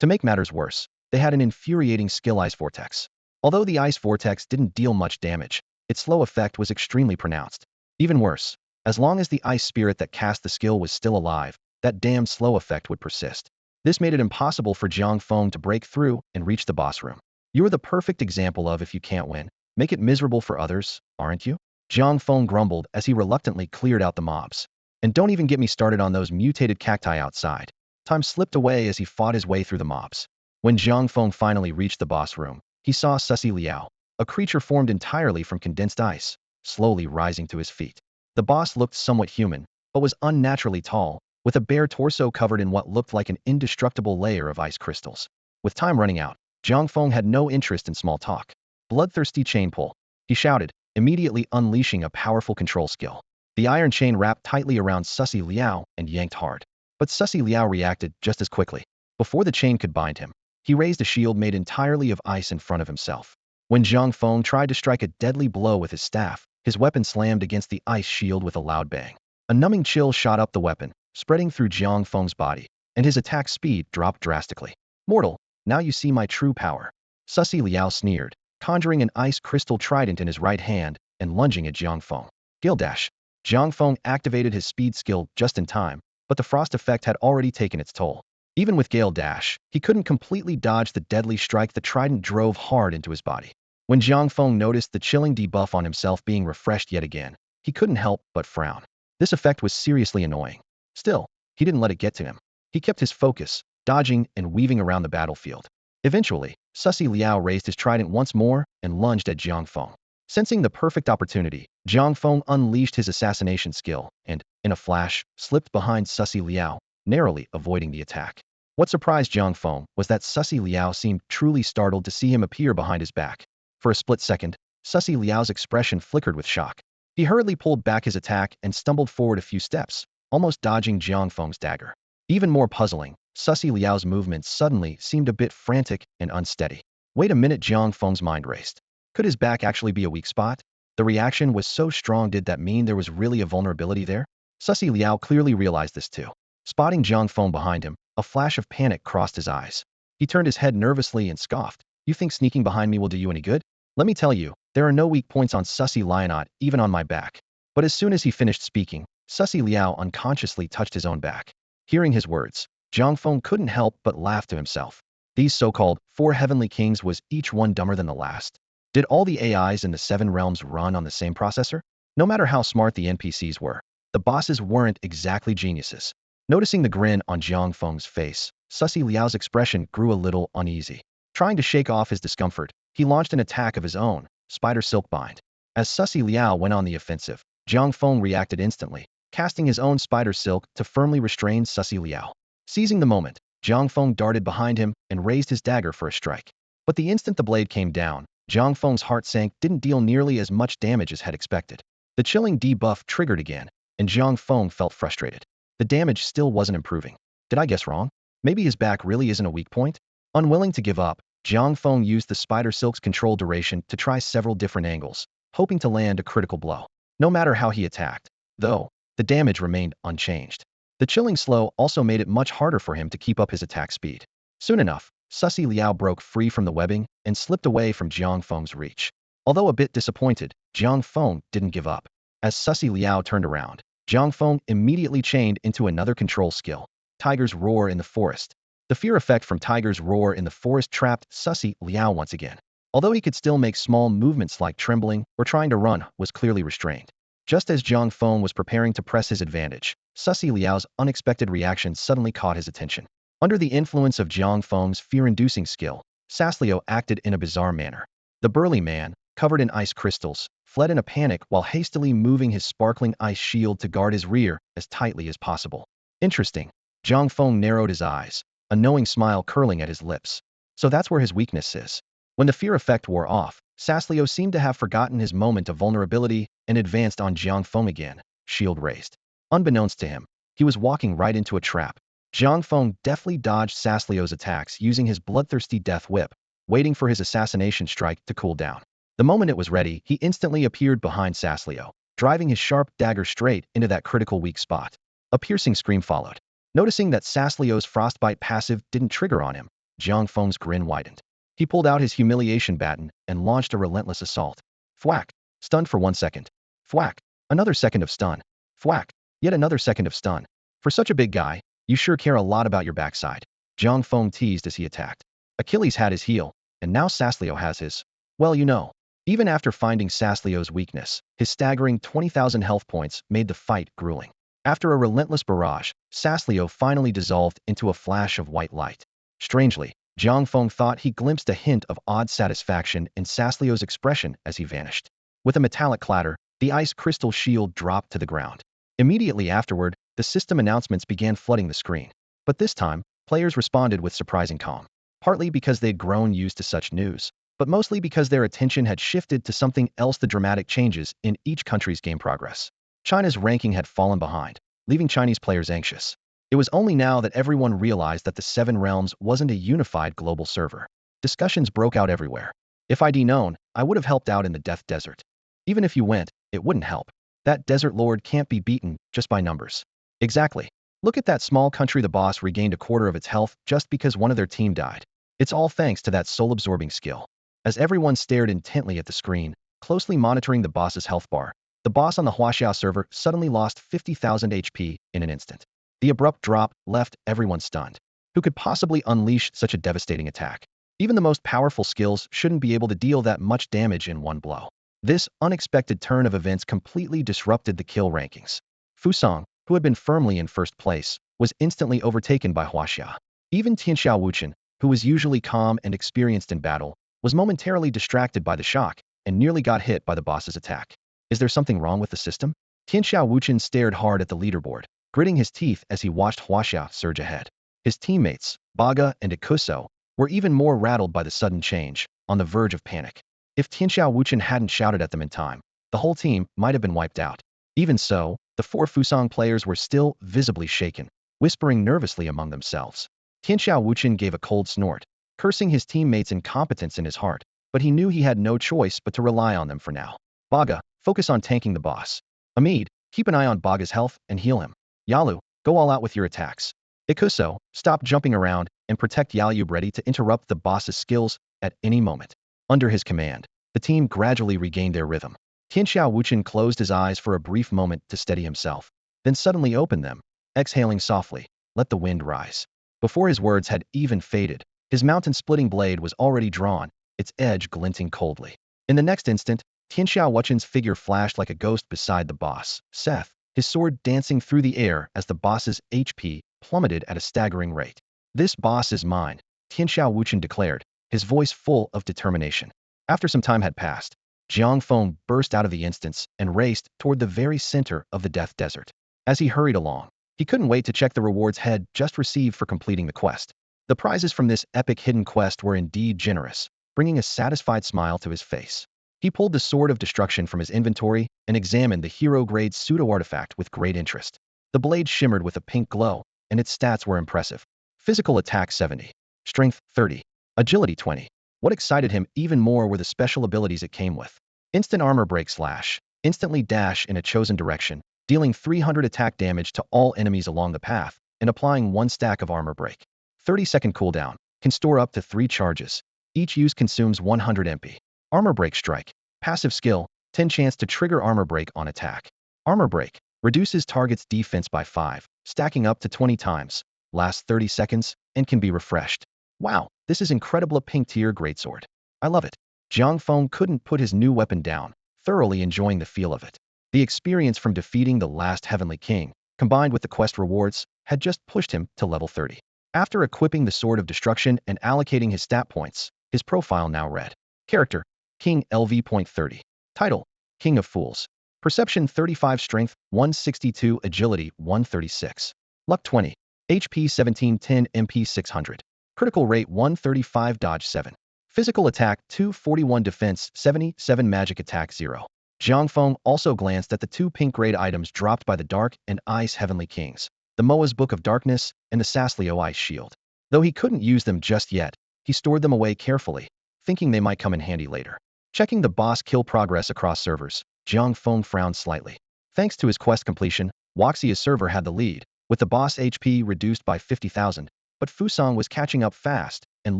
To make matters worse, they had an infuriating skill ice vortex. Although the ice vortex didn't deal much damage, its slow effect was extremely pronounced. Even worse, as long as the ice spirit that cast the skill was still alive, that damned slow effect would persist. This made it impossible for Jiang Feng to break through and reach the boss room. You're the perfect example of if you can't win, make it miserable for others, aren't you? Jiang Feng grumbled as he reluctantly cleared out the mobs. And don't even get me started on those mutated cacti outside. Time slipped away as he fought his way through the mobs. When Jiang Feng finally reached the boss room, he saw Sussy Liao, a creature formed entirely from condensed ice, slowly rising to his feet. The boss looked somewhat human, but was unnaturally tall, with a bare torso covered in what looked like an indestructible layer of ice crystals. With time running out, Jiang Feng had no interest in small talk. Bloodthirsty chain pull, he shouted, immediately unleashing a powerful control skill. The iron chain wrapped tightly around Sussy Liao and yanked hard. But Sussy Liao reacted just as quickly. Before the chain could bind him, he raised a shield made entirely of ice in front of himself. When Jiang Feng tried to strike a deadly blow with his staff, his weapon slammed against the ice shield with a loud bang. A numbing chill shot up the weapon, spreading through Jiang Feng's body, and his attack speed dropped drastically. Mortal, now you see my true power. Sussy Liao sneered, conjuring an ice crystal trident in his right hand and lunging at Jiang Feng. Gildash. Jiang Feng activated his speed skill just in time, but the frost effect had already taken its toll. Even with Gale Dash, he couldn't completely dodge the deadly strike the trident drove hard into his body. When Jiang Feng noticed the chilling debuff on himself being refreshed yet again, he couldn't help but frown. This effect was seriously annoying. Still, he didn't let it get to him. He kept his focus, dodging and weaving around the battlefield. Eventually, Sussy Liao raised his trident once more and lunged at Jiang Feng. Sensing the perfect opportunity, Jiang Feng unleashed his assassination skill and, in a flash, slipped behind Sussy Liao, narrowly avoiding the attack. What surprised Jiang Feng was that Sussy Liao seemed truly startled to see him appear behind his back. For a split second, Sussy Liao's expression flickered with shock. He hurriedly pulled back his attack and stumbled forward a few steps, almost dodging Jiang Feng's dagger. Even more puzzling, Sussy Liao's movements suddenly seemed a bit frantic and unsteady. Wait a minute, Jiang Feng's mind raced. Could his back actually be a weak spot? The reaction was so strong. Did that mean there was really a vulnerability there? Sussy Liao clearly realized this too. Spotting Jiang Feng behind him, a flash of panic crossed his eyes. He turned his head nervously and scoffed. You think sneaking behind me will do you any good? Let me tell you, there are no weak points on Sussy Liao, even on my back. But as soon as he finished speaking, Sussy Liao unconsciously touched his own back. Hearing his words, Jiang Feng couldn't help but laugh to himself. These so-called 4 heavenly kings, was each one dumber than the last? Did all the AIs in the 7 realms run on the same processor? No matter how smart the NPCs were, the bosses weren't exactly geniuses. Noticing the grin on Jiang Feng's face, Sussy Liao's expression grew a little uneasy. Trying to shake off his discomfort, he launched an attack of his own, Spider Silk Bind. As Sussy Liao went on the offensive, Jiang Feng reacted instantly, casting his own Spider Silk to firmly restrain Sussy Liao. Seizing the moment, Jiang Feng darted behind him and raised his dagger for a strike. But the instant the blade came down, Jiang Feng's heart sank. Didn't deal nearly as much damage as had expected. The chilling debuff triggered again, and Jiang Feng felt frustrated. The damage still wasn't improving. Did I guess wrong? Maybe his back really isn't a weak point? Unwilling to give up, Jiang Feng used the Spider Silk's control duration to try several different angles, hoping to land a critical blow. No matter how he attacked, though, the damage remained unchanged. The chilling slow also made it much harder for him to keep up his attack speed. Soon enough, Sussy Liao broke free from the webbing and slipped away from Jiang Feng's reach. Although a bit disappointed, Jiang Feng didn't give up. As Sussy Liao turned around, Jiang Feng immediately chained into another control skill, Tiger's Roar in the Forest. The fear effect from Tiger's Roar in the Forest trapped Sussy Liao once again. Although he could still make small movements like trembling or trying to run, was clearly restrained. Just as Jiang Feng was preparing to press his advantage, Sussy Liao's unexpected reaction suddenly caught his attention. Under the influence of Jiang Feng's fear-inducing skill, Saslio acted in a bizarre manner. The burly man, covered in ice crystals, fled in a panic while hastily moving his sparkling ice shield to guard his rear as tightly as possible. Interesting. Jiang Feng narrowed his eyes, a knowing smile curling at his lips. So that's where his weakness is. When the fear effect wore off, Saslio seemed to have forgotten his moment of vulnerability and advanced on Jiang Feng again, shield raised. Unbeknownst to him, he was walking right into a trap. Jiang Feng deftly dodged Saslio's attacks using his bloodthirsty death whip, waiting for his assassination strike to cool down. The moment it was ready, he instantly appeared behind Saslio, driving his sharp dagger straight into that critical weak spot. A piercing scream followed. Noticing that Saslio's frostbite passive didn't trigger on him, Jiang Feng's grin widened. He pulled out his humiliation baton and launched a relentless assault. Thwack! Stunned for 1 second. Thwack! Another second of stun. Thwack! Yet another second of stun. For such a big guy, you sure care a lot about your backside. Jiang Feng teased as he attacked. Achilles had his heel, and now Saslio has his. Well, you know. Even after finding Saslio's weakness, his staggering 20,000 health points made the fight grueling. After a relentless barrage, Saslio finally dissolved into a flash of white light. Strangely, Jiang Feng thought he glimpsed a hint of odd satisfaction in Saslio's expression as he vanished. With a metallic clatter, the ice crystal shield dropped to the ground. Immediately afterward, the system announcements began flooding the screen. But this time, players responded with surprising calm. Partly because they'd grown used to such news, but mostly because their attention had shifted to something else: the dramatic changes in each country's game progress. China's ranking had fallen behind, leaving Chinese players anxious. It was only now that everyone realized that the 7 Realms wasn't a unified global server. Discussions broke out everywhere. If I'd known, I would have helped out in the Death Desert. Even if you went, it wouldn't help. That desert lord can't be beaten just by numbers. Exactly. Look at that small country. The boss regained a quarter of its health just because one of their team died. It's all thanks to that soul-absorbing skill. As everyone stared intently at the screen, closely monitoring the boss's health bar, the boss on the Huaxia server suddenly lost 50,000 HP in an instant. The abrupt drop left everyone stunned. Who could possibly unleash such a devastating attack? Even the most powerful skills shouldn't be able to deal that much damage in one blow. This unexpected turn of events completely disrupted the kill rankings. Fusang, who had been firmly in first place, was instantly overtaken by Huaxia. Even Tianxiao Wuchen, who was usually calm and experienced in battle, was momentarily distracted by the shock and nearly got hit by the boss's attack. Is there something wrong with the system? Tianxiao Wuchen stared hard at the leaderboard, gritting his teeth as he watched Huaxia surge ahead. His teammates, Baga and Ikuso, were even more rattled by the sudden change, on the verge of panic. If Tianxiao Wuchen hadn't shouted at them in time, the whole team might have been wiped out. Even so, the four Fusang players were still visibly shaken, whispering nervously among themselves. Tianxiao Wuchen gave a cold snort, cursing his teammates' incompetence in his heart, but he knew he had no choice but to rely on them for now. Baga, focus on tanking the boss. Amid, keep an eye on Baga's health and heal him. Yalu, go all out with your attacks. Ikuso, stop jumping around and protect Yalu, ready to interrupt the boss's skills at any moment. Under his command, the team gradually regained their rhythm. Tianxiao Wuchen closed his eyes for a brief moment to steady himself, then suddenly opened them, exhaling softly, let the wind rise. Before his words had even faded, his mountain-splitting blade was already drawn, its edge glinting coldly. In the next instant, Tianxiao Wuchen's figure flashed like a ghost beside the boss, Seth, his sword dancing through the air as the boss's HP plummeted at a staggering rate. This boss is mine, Tianxiao Wuchen declared, his voice full of determination. After some time had passed, Jiang Feng burst out of the instance and raced toward the very center of the Death Desert. As he hurried along, he couldn't wait to check the rewards he'd just received for completing the quest. The prizes from this epic hidden quest were indeed generous, bringing a satisfied smile to his face. He pulled the Sword of Destruction from his inventory and examined the hero-grade pseudo-artifact with great interest. The blade shimmered with a pink glow, and its stats were impressive. Physical attack 70, strength 30, agility 20. What excited him even more were the special abilities it came with. Instant armor break slash, instantly dash in a chosen direction, dealing 300 attack damage to all enemies along the path, and applying 1 stack of armor break. 30-second cooldown, can store up to 3 charges. Each use consumes 100 MP. Armor break strike, passive skill, 10 chance to trigger armor break on attack. Armor break, reduces target's defense by 5, stacking up to 20 times, lasts 30 seconds, and can be refreshed. Wow, this is incredible. A pink tier greatsword. I love it. Jiang Feng couldn't put his new weapon down, thoroughly enjoying the feel of it. The experience from defeating the last Heavenly King, combined with the quest rewards, had just pushed him to level 30. After equipping the Sword of Destruction and allocating his stat points, his profile now read. Character, King LV.30. Title, King of Fools. Perception 35, Strength 162, Agility 136. Luck 20. HP 1710, MP 600. Critical rate 135, Dodge 7. Physical attack 241, Defense 77, Magic attack 0. Jiang Feng also glanced at the 2 pink grade items dropped by the Dark and Ice Heavenly Kings, the Moa's Book of Darkness and the Saslio Ice Shield. Though he couldn't use them just yet, he stored them away carefully, thinking they might come in handy later. Checking the boss kill progress across servers, Jiang Feng frowned slightly. Thanks to his quest completion, Waxia's server had the lead, with the boss HP reduced by 50,000, but Fusang was catching up fast and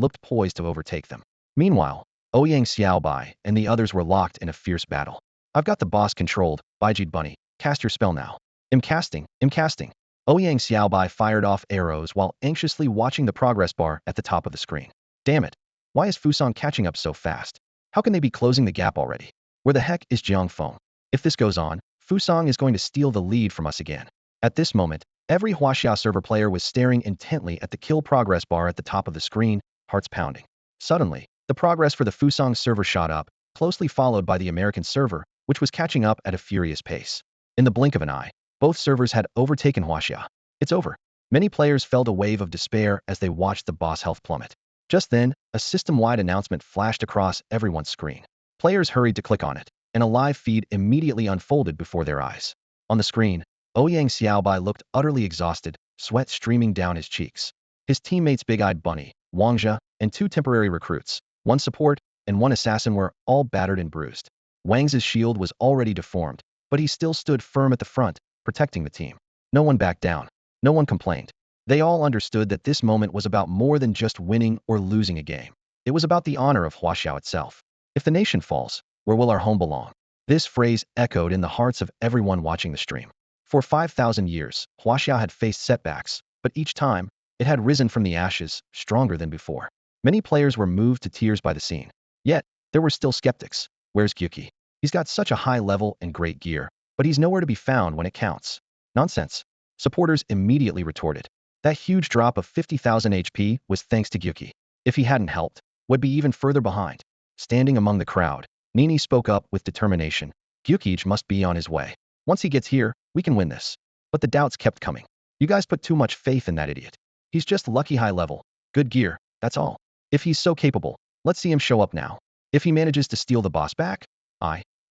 looked poised to overtake them. Meanwhile, Ouyang Xiaobai and the others were locked in a fierce battle. I've got the boss controlled, Baijid Bunny. Cast your spell now. I'm casting. Ouyang Xiaobai fired off arrows while anxiously watching the progress bar at the top of the screen. Damn it. Why is Fusang catching up so fast? How can they be closing the gap already? Where the heck is Jiang Feng? If this goes on, Fusang is going to steal the lead from us again. At this moment, every Huaxia server player was staring intently at the kill progress bar at the top of the screen, hearts pounding. Suddenly, the progress for the Fusang server shot up, closely followed by the American server, which was catching up at a furious pace. In the blink of an eye, both servers had overtaken Huaxia. It's over. Many players felt a wave of despair as they watched the boss health plummet. Just then, a system-wide announcement flashed across everyone's screen. Players hurried to click on it, and a live feed immediately unfolded before their eyes. On the screen, Ouyang Xiaobai looked utterly exhausted, sweat streaming down his cheeks. His teammates Big-Eyed Bunny, Wangjia, and 2 temporary recruits, 1 support, and 1 assassin were all battered and bruised. Wang's shield was already deformed, but he still stood firm at the front, protecting the team. No one backed down. No one complained. They all understood that this moment was about more than just winning or losing a game. It was about the honor of Huaxiao itself. If the nation falls, where will our home belong? This phrase echoed in the hearts of everyone watching the stream. For 5,000 years, Huaxiao had faced setbacks, but each time, it had risen from the ashes, stronger than before. Many players were moved to tears by the scene. Yet, there were still skeptics. Where's Gyuki? He's got such a high level and great gear, but he's nowhere to be found when it counts. Nonsense. Supporters immediately retorted. That huge drop of 50,000 HP was thanks to Gyuki. If he hadn't helped, would be even further behind. Standing among the crowd, Nini spoke up with determination. Gyuki must be on his way. Once he gets here, we can win this. But the doubts kept coming. You guys put too much faith in that idiot. He's just lucky high level. Good gear, that's all. If he's so capable, let's see him show up now. If he manages to steal the boss back,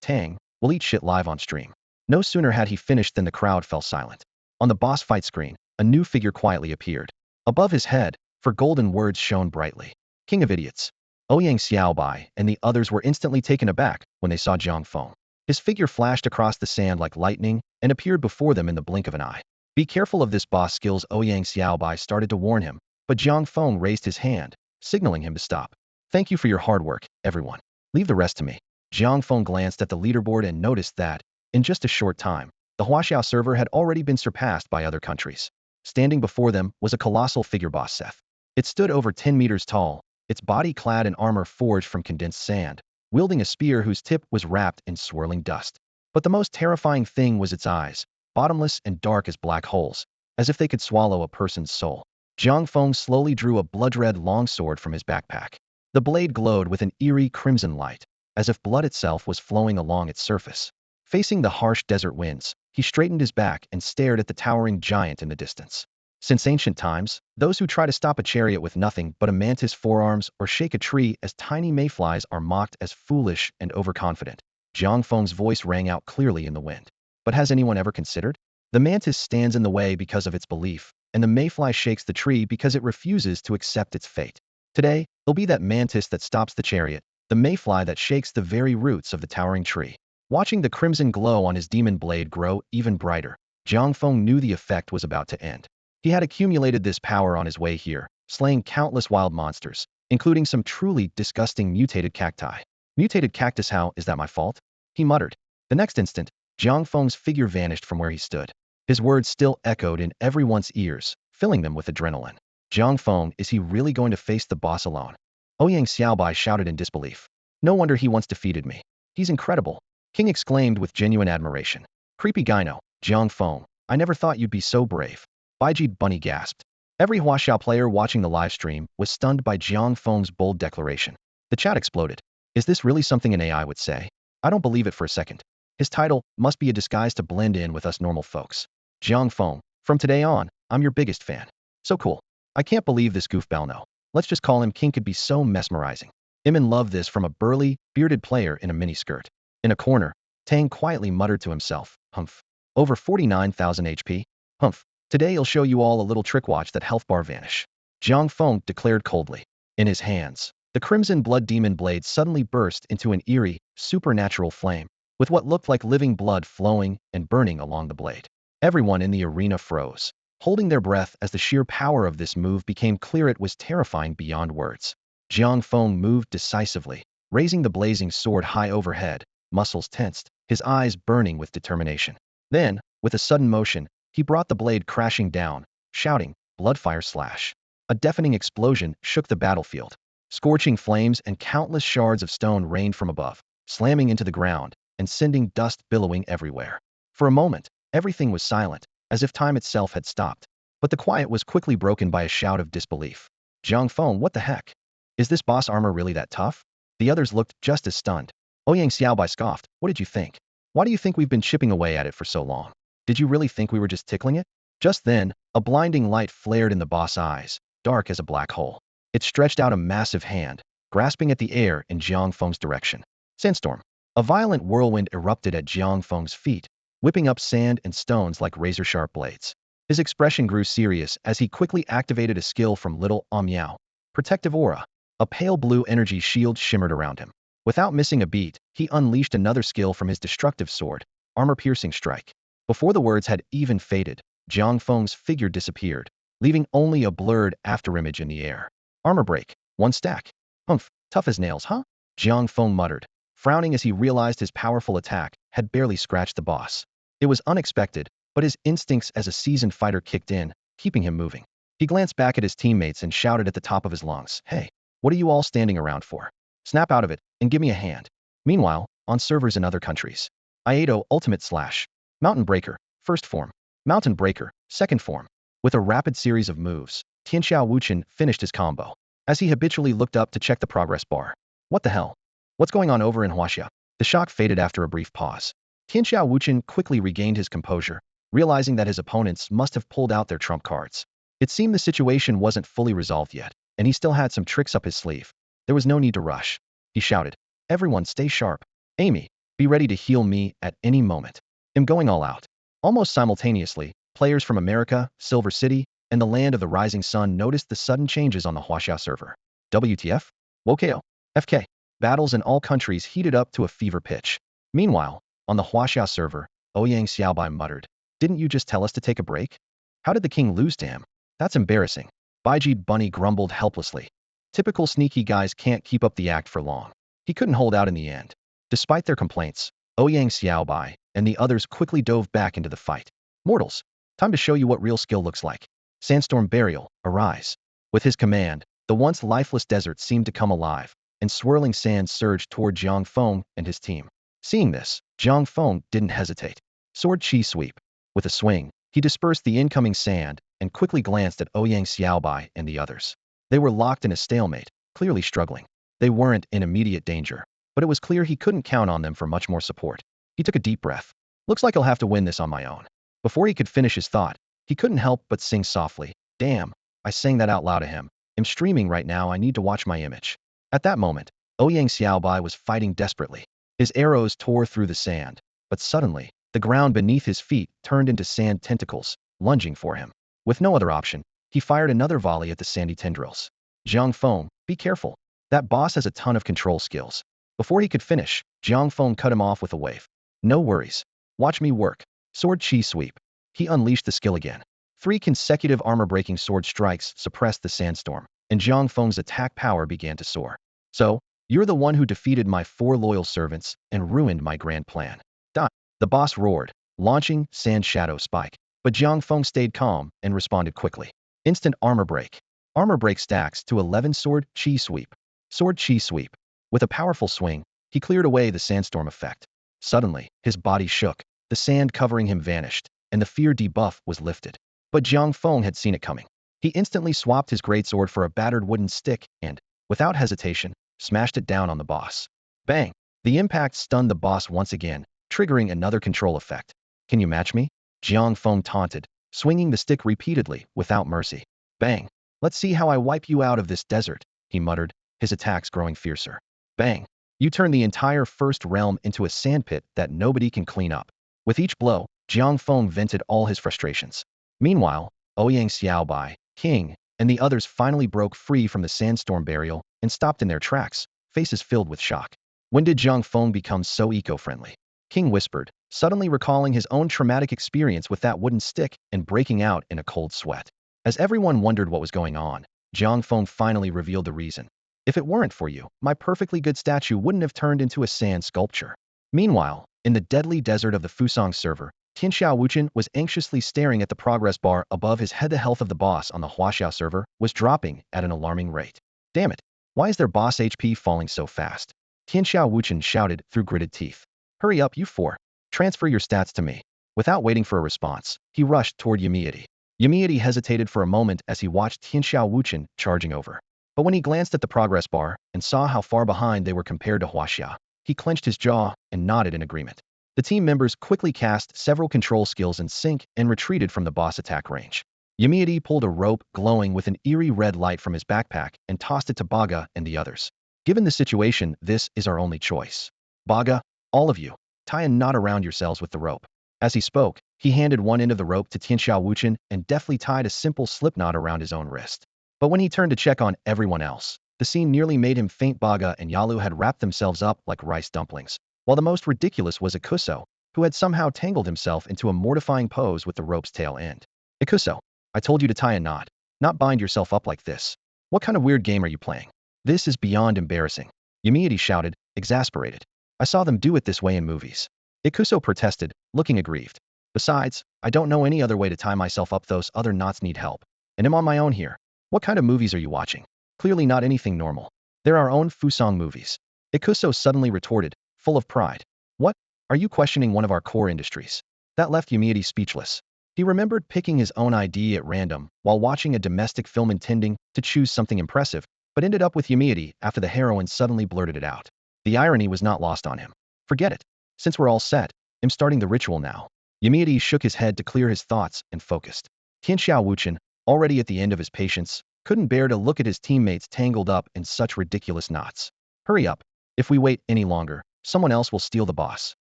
Tang, will eat shit live on stream. No sooner had he finished than the crowd fell silent. On the boss fight screen, a new figure quietly appeared. Above his head, for golden words shone brightly. King of Idiots. Ouyang Xiaobai and the others were instantly taken aback when they saw Jiang Feng. His figure flashed across the sand like lightning and appeared before them in the blink of an eye. Be careful of this boss skills, Ouyang Xiaobai started to warn him, but Jiang Feng raised his hand, signaling him to stop. Thank you for your hard work, everyone. Leave the rest to me. Jiang Feng glanced at the leaderboard and noticed that, in just a short time, the Huaxiao server had already been surpassed by other countries. Standing before them was a colossal figure boss Seth. It stood over 10 meters tall, its body clad in armor forged from condensed sand, wielding a spear whose tip was wrapped in swirling dust. But the most terrifying thing was its eyes, bottomless and dark as black holes, as if they could swallow a person's soul. Jiang Feng slowly drew a blood-red longsword from his backpack. The blade glowed with an eerie crimson light, as if blood itself was flowing along its surface. Facing the harsh desert winds, he straightened his back and stared at the towering giant in the distance. Since ancient times, those who try to stop a chariot with nothing but a mantis forearms or shake a tree as tiny mayflies are mocked as foolish and overconfident. Jiang Feng's voice rang out clearly in the wind. But has anyone ever considered? The mantis stands in the way because of its belief, and the mayfly shakes the tree because it refuses to accept its fate. Today, it'll be that mantis that stops the chariot, the mayfly that shakes the very roots of the towering tree. Watching the crimson glow on his demon blade grow even brighter, Jiang Feng knew the effect was about to end. He had accumulated this power on his way here, slaying countless wild monsters, including some truly disgusting mutated cacti. Mutated cactus, how is that my fault? He muttered. The next instant, Jiang Feng's figure vanished from where he stood. His words still echoed in everyone's ears, filling them with adrenaline. Jiang Feng, is he really going to face the boss alone? Ouyang Xiaobai shouted in disbelief. No wonder he once defeated me. He's incredible. King exclaimed with genuine admiration. Creepy gyno, Jiang Feng, I never thought you'd be so brave. Baiji Bunny gasped. Every Huaxiao player watching the live stream was stunned by Jiang Feng's bold declaration. The chat exploded. Is this really something an AI would say? I don't believe it for a second. His title must be a disguise to blend in with us normal folks. Jiang Feng, from today on, I'm your biggest fan. So cool. I can't believe this goofball no. Let's just call him King could be so mesmerizing. Imin loved this from a burly, bearded player in a miniskirt. In a corner, Tang quietly muttered to himself, humph. Over 49,000 HP? Humph. Today I'll show you all a little trick, watch that health bar vanish. Jiang Feng declared coldly. In his hands, the crimson blood demon blade suddenly burst into an eerie, supernatural flame, with what looked like living blood flowing and burning along the blade. Everyone in the arena froze, holding their breath as the sheer power of this move became clear. It was terrifying beyond words. Jiang Feng moved decisively, raising the blazing sword high overhead, muscles tensed, his eyes burning with determination. Then, with a sudden motion, he brought the blade crashing down, shouting, Bloodfire slash. A deafening explosion shook the battlefield. Scorching flames and countless shards of stone rained from above, slamming into the ground and sending dust billowing everywhere. For a moment, everything was silent, as if time itself had stopped. But the quiet was quickly broken by a shout of disbelief. Jiang Feng, what the heck? Is this boss armor really that tough? The others looked just as stunned. Ouyang Xiaobai scoffed. What did you think? Why do you think we've been chipping away at it for so long? Did you really think we were just tickling it? Just then, a blinding light flared in the boss' eyes, dark as a black hole. It stretched out a massive hand, grasping at the air in Jiang Feng's direction. Sandstorm. A violent whirlwind erupted at Jiang Feng's feet, whipping up sand and stones like razor-sharp blades. His expression grew serious as he quickly activated a skill from Little Miao. Protective Aura. A pale blue energy shield shimmered around him. Without missing a beat, he unleashed another skill from his destructive sword, Armor-Piercing Strike. Before the words had even faded, Jiang Feng's figure disappeared, leaving only a blurred afterimage in the air. Armor break. 1 stack. Humph, tough as nails, huh? Jiang Feng muttered, frowning as he realized his powerful attack had barely scratched the boss. It was unexpected, but his instincts as a seasoned fighter kicked in, keeping him moving. He glanced back at his teammates and shouted at the top of his lungs, Hey, what are you all standing around for? Snap out of it, and give me a hand. Meanwhile, on servers in other countries. Iato Ultimate Slash. Mountain Breaker, first form. Mountain Breaker, second form. With a rapid series of moves, Tianxiao Wuchen finished his combo. As he habitually looked up to check the progress bar. What the hell? What's going on over in Huaxia? The shock faded after a brief pause. Tianxiao Wuchen quickly regained his composure, realizing that his opponents must have pulled out their trump cards. It seemed the situation wasn't fully resolved yet, and he still had some tricks up his sleeve. There was no need to rush. He shouted, "Everyone stay sharp. Amy, be ready to heal me at any moment. I'm going all out." Almost simultaneously, players from America, Silver City, and the land of the rising sun noticed the sudden changes on the Huaxia server. WTF? Wokao? FK. Battles in all countries heated up to a fever pitch. Meanwhile, on the Huaxia server, Ouyang Xiaobai muttered, "Didn't you just tell us to take a break? How did the king lose to him? That's embarrassing." Baiji Bunny grumbled helplessly. Typical sneaky guys can't keep up the act for long. He couldn't hold out in the end. Despite their complaints, Ouyang Xiaobai and the others quickly dove back into the fight. "Mortals, time to show you what real skill looks like. Sandstorm Burial, arise." With his command, the once lifeless desert seemed to come alive, and swirling sand surged toward Jiang Feng and his team. Seeing this, Jiang Feng didn't hesitate. Sword Chi Sweep. With a swing, he dispersed the incoming sand and quickly glanced at Ouyang Xiaobai and the others. They were locked in a stalemate, clearly struggling. They weren't in immediate danger, but it was clear he couldn't count on them for much more support. He took a deep breath. "Looks like I'll have to win this on my own." Before he could finish his thought, he couldn't help but sing softly, "Damn, I sang that out loud to him. I'm streaming right now, I need to watch my image." At that moment, Ouyang Xiaobai was fighting desperately. His arrows tore through the sand, but suddenly, the ground beneath his feet turned into sand tentacles, lunging for him. With no other option, he fired another volley at the sandy tendrils. "Jiang Feng, be careful. That boss has a ton of control skills." Before he could finish, Jiang Feng cut him off with a wave. "No worries. Watch me work." Sword Chi Sweep. He unleashed the skill again. 3 consecutive armor-breaking sword strikes suppressed the sandstorm, and Jiang Feng's attack power began to soar. "So, you're the one who defeated my 4 loyal servants and ruined my grand plan." Die. The boss roared, launching Sand Shadow Spike. But Jiang Feng stayed calm and responded quickly. Instant armor break. Armor break stacks to 11 Sword Chi Sweep. Sword Chi Sweep. With a powerful swing, he cleared away the sandstorm effect. Suddenly, his body shook, the sand covering him vanished, and the fear debuff was lifted. But Jiang Feng had seen it coming. He instantly swapped his greatsword for a battered wooden stick and, without hesitation, smashed it down on the boss. Bang! The impact stunned the boss once again, triggering another control effect. "Can you match me?" Jiang Feng taunted, swinging the stick repeatedly, without mercy. Bang! "Let's see how I wipe you out of this desert," he muttered, his attacks growing fiercer. Bang! You turn the entire first realm into a sandpit that nobody can clean up. With each blow, Jiang Feng vented all his frustrations. Meanwhile, Ouyang Xiaobai, King, and the others finally broke free from the sandstorm burial and stopped in their tracks, faces filled with shock. "When did Jiang Feng become so eco-friendly?" King whispered, suddenly recalling his own traumatic experience with that wooden stick and breaking out in a cold sweat. As everyone wondered what was going on, Jiang Feng finally revealed the reason. "If it weren't for you, my perfectly good statue wouldn't have turned into a sand sculpture." Meanwhile, in the deadly desert of the Fusang server, Tianxiao Wuchen was anxiously staring at the progress bar above his head. The health of the boss on the Huaxia server was dropping at an alarming rate. "Damn it! Why is their boss HP falling so fast?" Tianxiao Wuchen shouted through gritted teeth. "Hurry up, you 4. Transfer your stats to me." Without waiting for a response, he rushed toward Yamiadi. Yamiadi hesitated for a moment as he watched Tianxiao Wuchen charging over. But when he glanced at the progress bar and saw how far behind they were compared to Huaxia, he clenched his jaw and nodded in agreement. The team members quickly cast several control skills in sync and retreated from the boss attack range. Yamiadi pulled a rope glowing with an eerie red light from his backpack and tossed it to Baga and the others. "Given the situation, this is our only choice. Baga, all of you, tie a knot around yourselves with the rope." As he spoke, he handed one end of the rope to Tianxiao Wuchen and deftly tied a simple slip knot around his own wrist. But when he turned to check on everyone else, the scene nearly made him faint. Baga and Yalu had wrapped themselves up like rice dumplings, while the most ridiculous was Ikuso, who had somehow tangled himself into a mortifying pose with the rope's tail end. "Ikuso, I told you to tie a knot, not bind yourself up like this. What kind of weird game are you playing? This is beyond embarrassing." Yamiadi shouted, exasperated. "I saw them do it this way in movies." Ikuso protested, looking aggrieved. "Besides, I don't know any other way to tie myself up. Those other knots need help. And I'm on my own here. What kind of movies are you watching? Clearly not anything normal. They're our own Fusang movies." Ikuso suddenly retorted, full of pride. "What? Are you questioning one of our core industries?" That left Yamiadi speechless. He remembered picking his own ID at random while watching a domestic film intending to choose something impressive, but ended up with Yamiadi after the heroine suddenly blurted it out. The irony was not lost on him. "Forget it. Since we're all set, I'm starting the ritual now." Yamiadi shook his head to clear his thoughts and focused. Tianxiao Wuchen, already at the end of his patience, couldn't bear to look at his teammates tangled up in such ridiculous knots. Hurry up. If we wait any longer, someone else will steal the boss.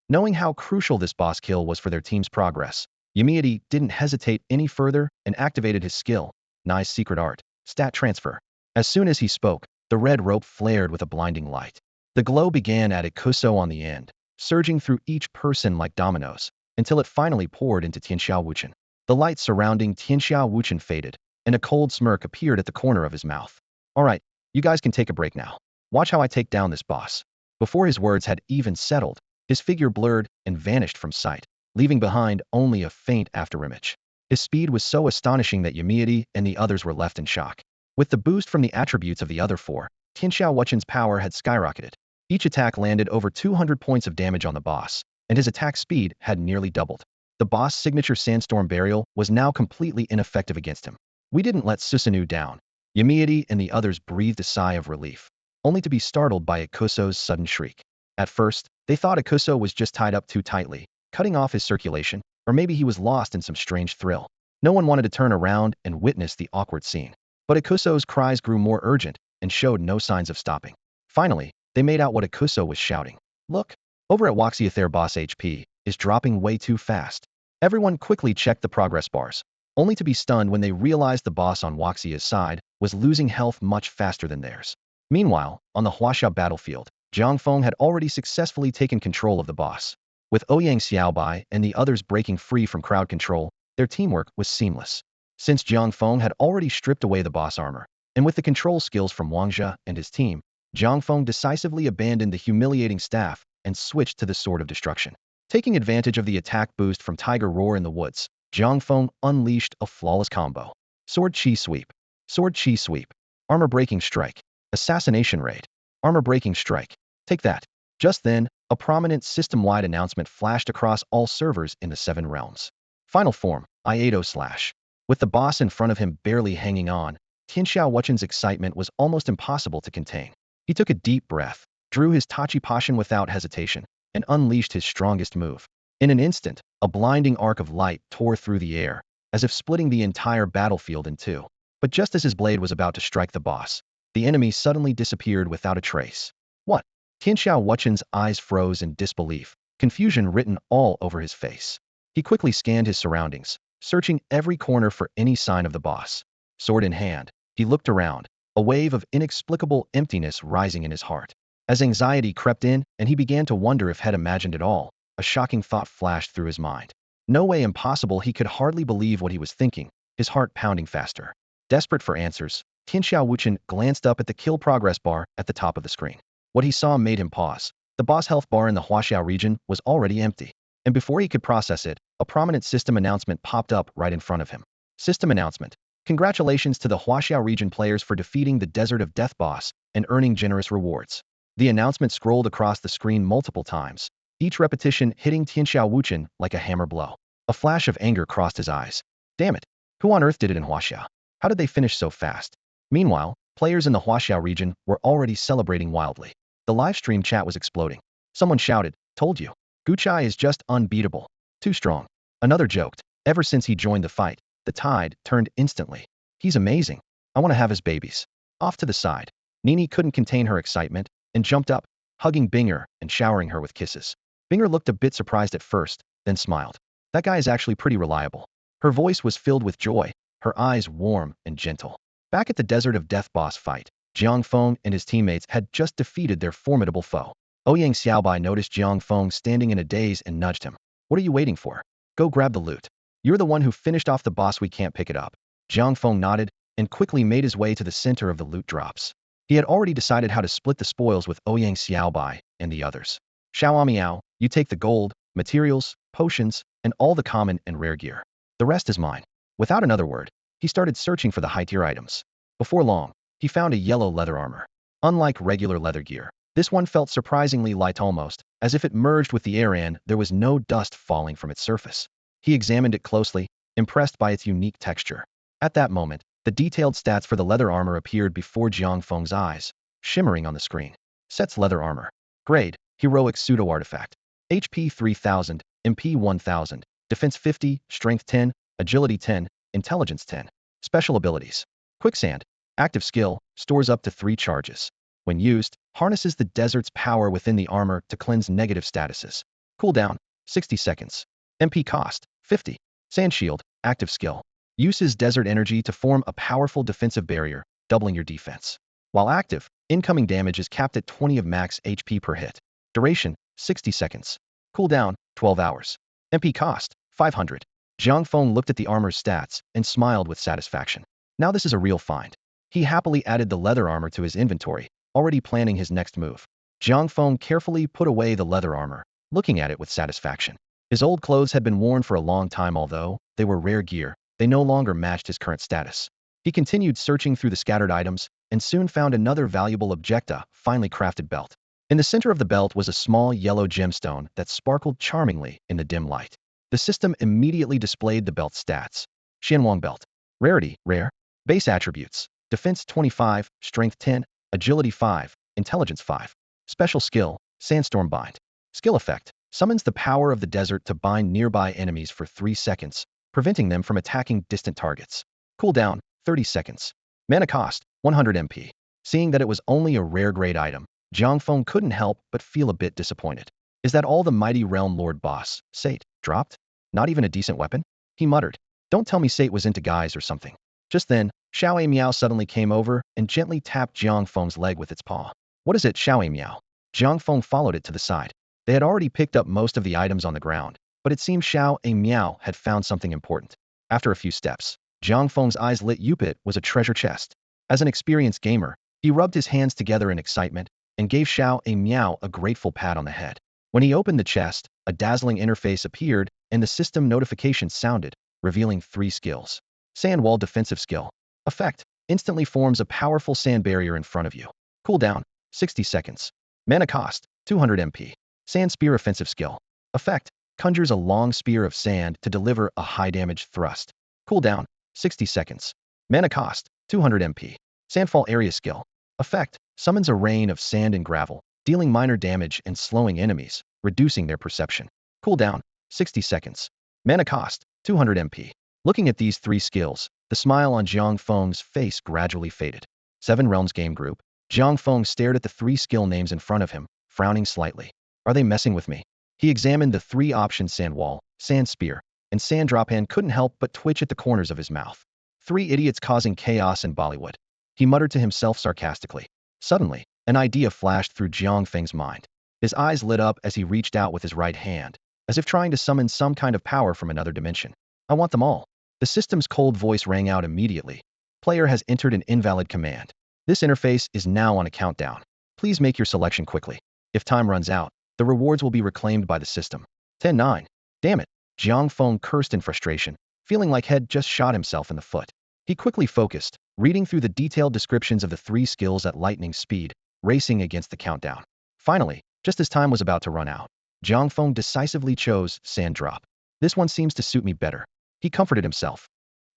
Knowing how crucial this boss kill was for their team's progress, Yamiete didn't hesitate any further and activated his skill, Nai's secret art, stat transfer. As soon as he spoke, the red rope flared with a blinding light. The glow began at Ikuso on the end, surging through each person like dominoes, until it finally poured into Tianxiao Wuchen. The light surrounding Tianxiao Wuchen faded, and a cold smirk appeared at the corner of his mouth. All right, you guys can take a break now. Watch how I take down this boss. Before his words had even settled, his figure blurred and vanished from sight, leaving behind only a faint afterimage. His speed was so astonishing that Yamiete and the others were left in shock. With the boost from the attributes of the other four, Tianxiao Wuchen's power had skyrocketed. Each attack landed over 200 points of damage on the boss, and his attack speed had nearly doubled. The boss' signature Sandstorm Burial was now completely ineffective against him. We didn't let Susanoo down. Yamiete and the others breathed a sigh of relief, only to be startled by Ikuso's sudden shriek. At first, they thought Ikuso was just tied up too tightly, cutting off his circulation, or maybe he was lost in some strange thrill. No one wanted to turn around and witness the awkward scene. But Ikuso's cries grew more urgent and showed no signs of stopping. Finally, they made out what Ikuso was shouting. Look, over at Waxia their boss HP is dropping way too fast. Everyone quickly checked the progress bars, only to be stunned when they realized the boss on Waxia's side was losing health much faster than theirs. Meanwhile, on the Huaxia battlefield, Jiang Feng had already successfully taken control of the boss. With Ouyang Xiaobai and the others breaking free from crowd control, their teamwork was seamless. Since Jiang Feng had already stripped away the boss armor, and with the control skills from Wang Jia and his team, Jiang Feng decisively abandoned the humiliating staff and switched to the Sword of Destruction. Taking advantage of the attack boost from Tiger Roar in the woods, Jiang Feng unleashed a flawless combo. Sword Chi Sweep. Sword Chi Sweep. Armor Breaking Strike. Assassination Raid. Armor Breaking Strike. Take that. Just then, a prominent system-wide announcement flashed across all servers in the 7 realms. Final form, Iato Slash. With the boss in front of him barely hanging on, Tianxiao Wuchen's excitement was almost impossible to contain. He took a deep breath, drew his Tachi Passion without hesitation, and unleashed his strongest move. In an instant, a blinding arc of light tore through the air, as if splitting the entire battlefield in two. But just as his blade was about to strike the boss, the enemy suddenly disappeared without a trace. What? Tianxiao Wuchen's eyes froze in disbelief, confusion written all over his face. He quickly scanned his surroundings, searching every corner for any sign of the boss. Sword in hand, he looked around, a wave of inexplicable emptiness rising in his heart. As anxiety crept in and he began to wonder if he had imagined it all, a shocking thought flashed through his mind. No way impossible, he could hardly believe what he was thinking, his heart pounding faster. Desperate for answers, Tianxiao Wuchen glanced up at the kill progress bar at the top of the screen. What he saw made him pause. The boss health bar in the Huaxiao region was already empty. And before he could process it, a prominent system announcement popped up right in front of him. System announcement. Congratulations to the Huaxiao region players for defeating the Desert of Death boss and earning generous rewards. The announcement scrolled across the screen multiple times, each repetition hitting Tianxiao Wuchen like a hammer blow. A flash of anger crossed his eyes. Damn it! Who on earth did it in Huaxiao? How did they finish so fast? Meanwhile, players in the Huaxiao region were already celebrating wildly. The livestream chat was exploding. Someone shouted, "Told you. Guchai is just unbeatable. Too strong." Another joked, "Ever since he joined the fight, the tide turned instantly. He's amazing. I want to have his babies." Off to the side, Nini couldn't contain her excitement and jumped up, hugging Binger and showering her with kisses. Binger looked a bit surprised at first, then smiled. That guy is actually pretty reliable. Her voice was filled with joy, her eyes warm and gentle. Back at the Desert of Death boss fight, Jiang Feng and his teammates had just defeated their formidable foe. Ouyang Xiaobai noticed Jiang Feng standing in a daze and nudged him. "What are you waiting for? Go grab the loot. You're the one who finished off the boss, we can't pick it up." Jiang Feng nodded and quickly made his way to the center of the loot drops. He had already decided how to split the spoils with Ouyang Xiaobai and the others. "Xiao Miao, you take the gold, materials, potions, and all the common and rare gear. The rest is mine." Without another word, he started searching for the high-tier items. Before long, he found a yellow leather armor. Unlike regular leather gear, this one felt surprisingly light, almost as if it merged with the air and there was no dust falling from its surface. He examined it closely, impressed by its unique texture. At that moment, the detailed stats for the leather armor appeared before Jiang Feng's eyes, shimmering on the screen. Sets leather armor. Grade, heroic pseudo-artifact. HP 3000, MP 1000, defense 50, strength 10, agility 10, intelligence 10. Special abilities. Quicksand. Active skill, stores up to 3 charges. When used, harnesses the desert's power within the armor to cleanse negative statuses. Cooldown, 60 seconds. MP cost, 50. Sand shield, active skill. Uses desert energy to form a powerful defensive barrier, doubling your defense. While active, incoming damage is capped at 20 of max HP per hit. Duration, 60 seconds. Cooldown, 12 hours. MP cost, 500. Jiang Feng looked at the armor's stats and smiled with satisfaction. Now this is a real find. He happily added the leather armor to his inventory, already planning his next move. Jiang Feng carefully put away the leather armor, looking at it with satisfaction. His old clothes had been worn for a long time. Although they were rare gear, they no longer matched his current status. He continued searching through the scattered items and soon found another valuable objecta, finely crafted belt. In the center of the belt was a small yellow gemstone that sparkled charmingly in the dim light. The system immediately displayed the belt's stats. Xianwang belt. Rarity, rare. Base attributes. Defense 25, Strength 10, Agility 5, Intelligence 5. Special skill, Sandstorm Bind. Skill effect. Summons the power of the desert to bind nearby enemies for 3 seconds, preventing them from attacking distant targets. Cooldown, 30 seconds. Mana cost, 100 MP. Seeing that it was only a rare grade item, Jiang Feng couldn't help but feel a bit disappointed. Is that all the mighty realm lord boss, Sate, dropped? Not even a decent weapon? He muttered. Don't tell me Sate was into guys or something. Just then, Xiao Miao suddenly came over and gently tapped Jiang Feng's leg with its paw. What is it, Xiao Miao? Jiang Feng followed it to the side. They had already picked up most of the items on the ground, but it seemed Xiao Miao had found something important. After a few steps, Jiang Feng's eyes lit up. It was a treasure chest. As an experienced gamer, he rubbed his hands together in excitement and gave Xiao Miao a grateful pat on the head. When he opened the chest, a dazzling interface appeared and the system notification sounded, revealing 3 skills. Sand wall defensive skill. Effect. Instantly forms a powerful sand barrier in front of you. Cooldown, 60 seconds. Mana cost, 200 MP. Sand spear offensive skill. Effect. Conjures a long spear of sand to deliver a high damage thrust. Cooldown, 60 seconds. Mana cost, 200 MP. Sandfall area skill. Effect. Summons a rain of sand and gravel, dealing minor damage and slowing enemies, reducing their perception. Cooldown, 60 seconds. Mana cost, 200 MP. Looking at these 3 skills, the smile on Jiang Feng's face gradually faded. 7 Realms Game Group. Jiang Feng stared at the 3 skill names in front of him, frowning slightly. Are they messing with me? He examined the 3 options: sand wall, sand spear, and sand drop, and couldn't help but twitch at the corners of his mouth. 3 idiots causing chaos in Bollywood. He muttered to himself sarcastically. Suddenly, an idea flashed through Jiang Feng's mind. His eyes lit up as he reached out with his right hand, as if trying to summon some kind of power from another dimension. I want them all. The system's cold voice rang out immediately. Player has entered an invalid command. This interface is now on a countdown. Please make your selection quickly. If time runs out, the rewards will be reclaimed by the system. 10-9. Damn it. Jiang Feng cursed in frustration, feeling like he'd just shot himself in the foot. He quickly focused, reading through the detailed descriptions of the 3 skills at lightning speed, racing against the countdown. Finally, just as time was about to run out, Jiang Feng decisively chose Sand Drop. This one seems to suit me better. He comforted himself.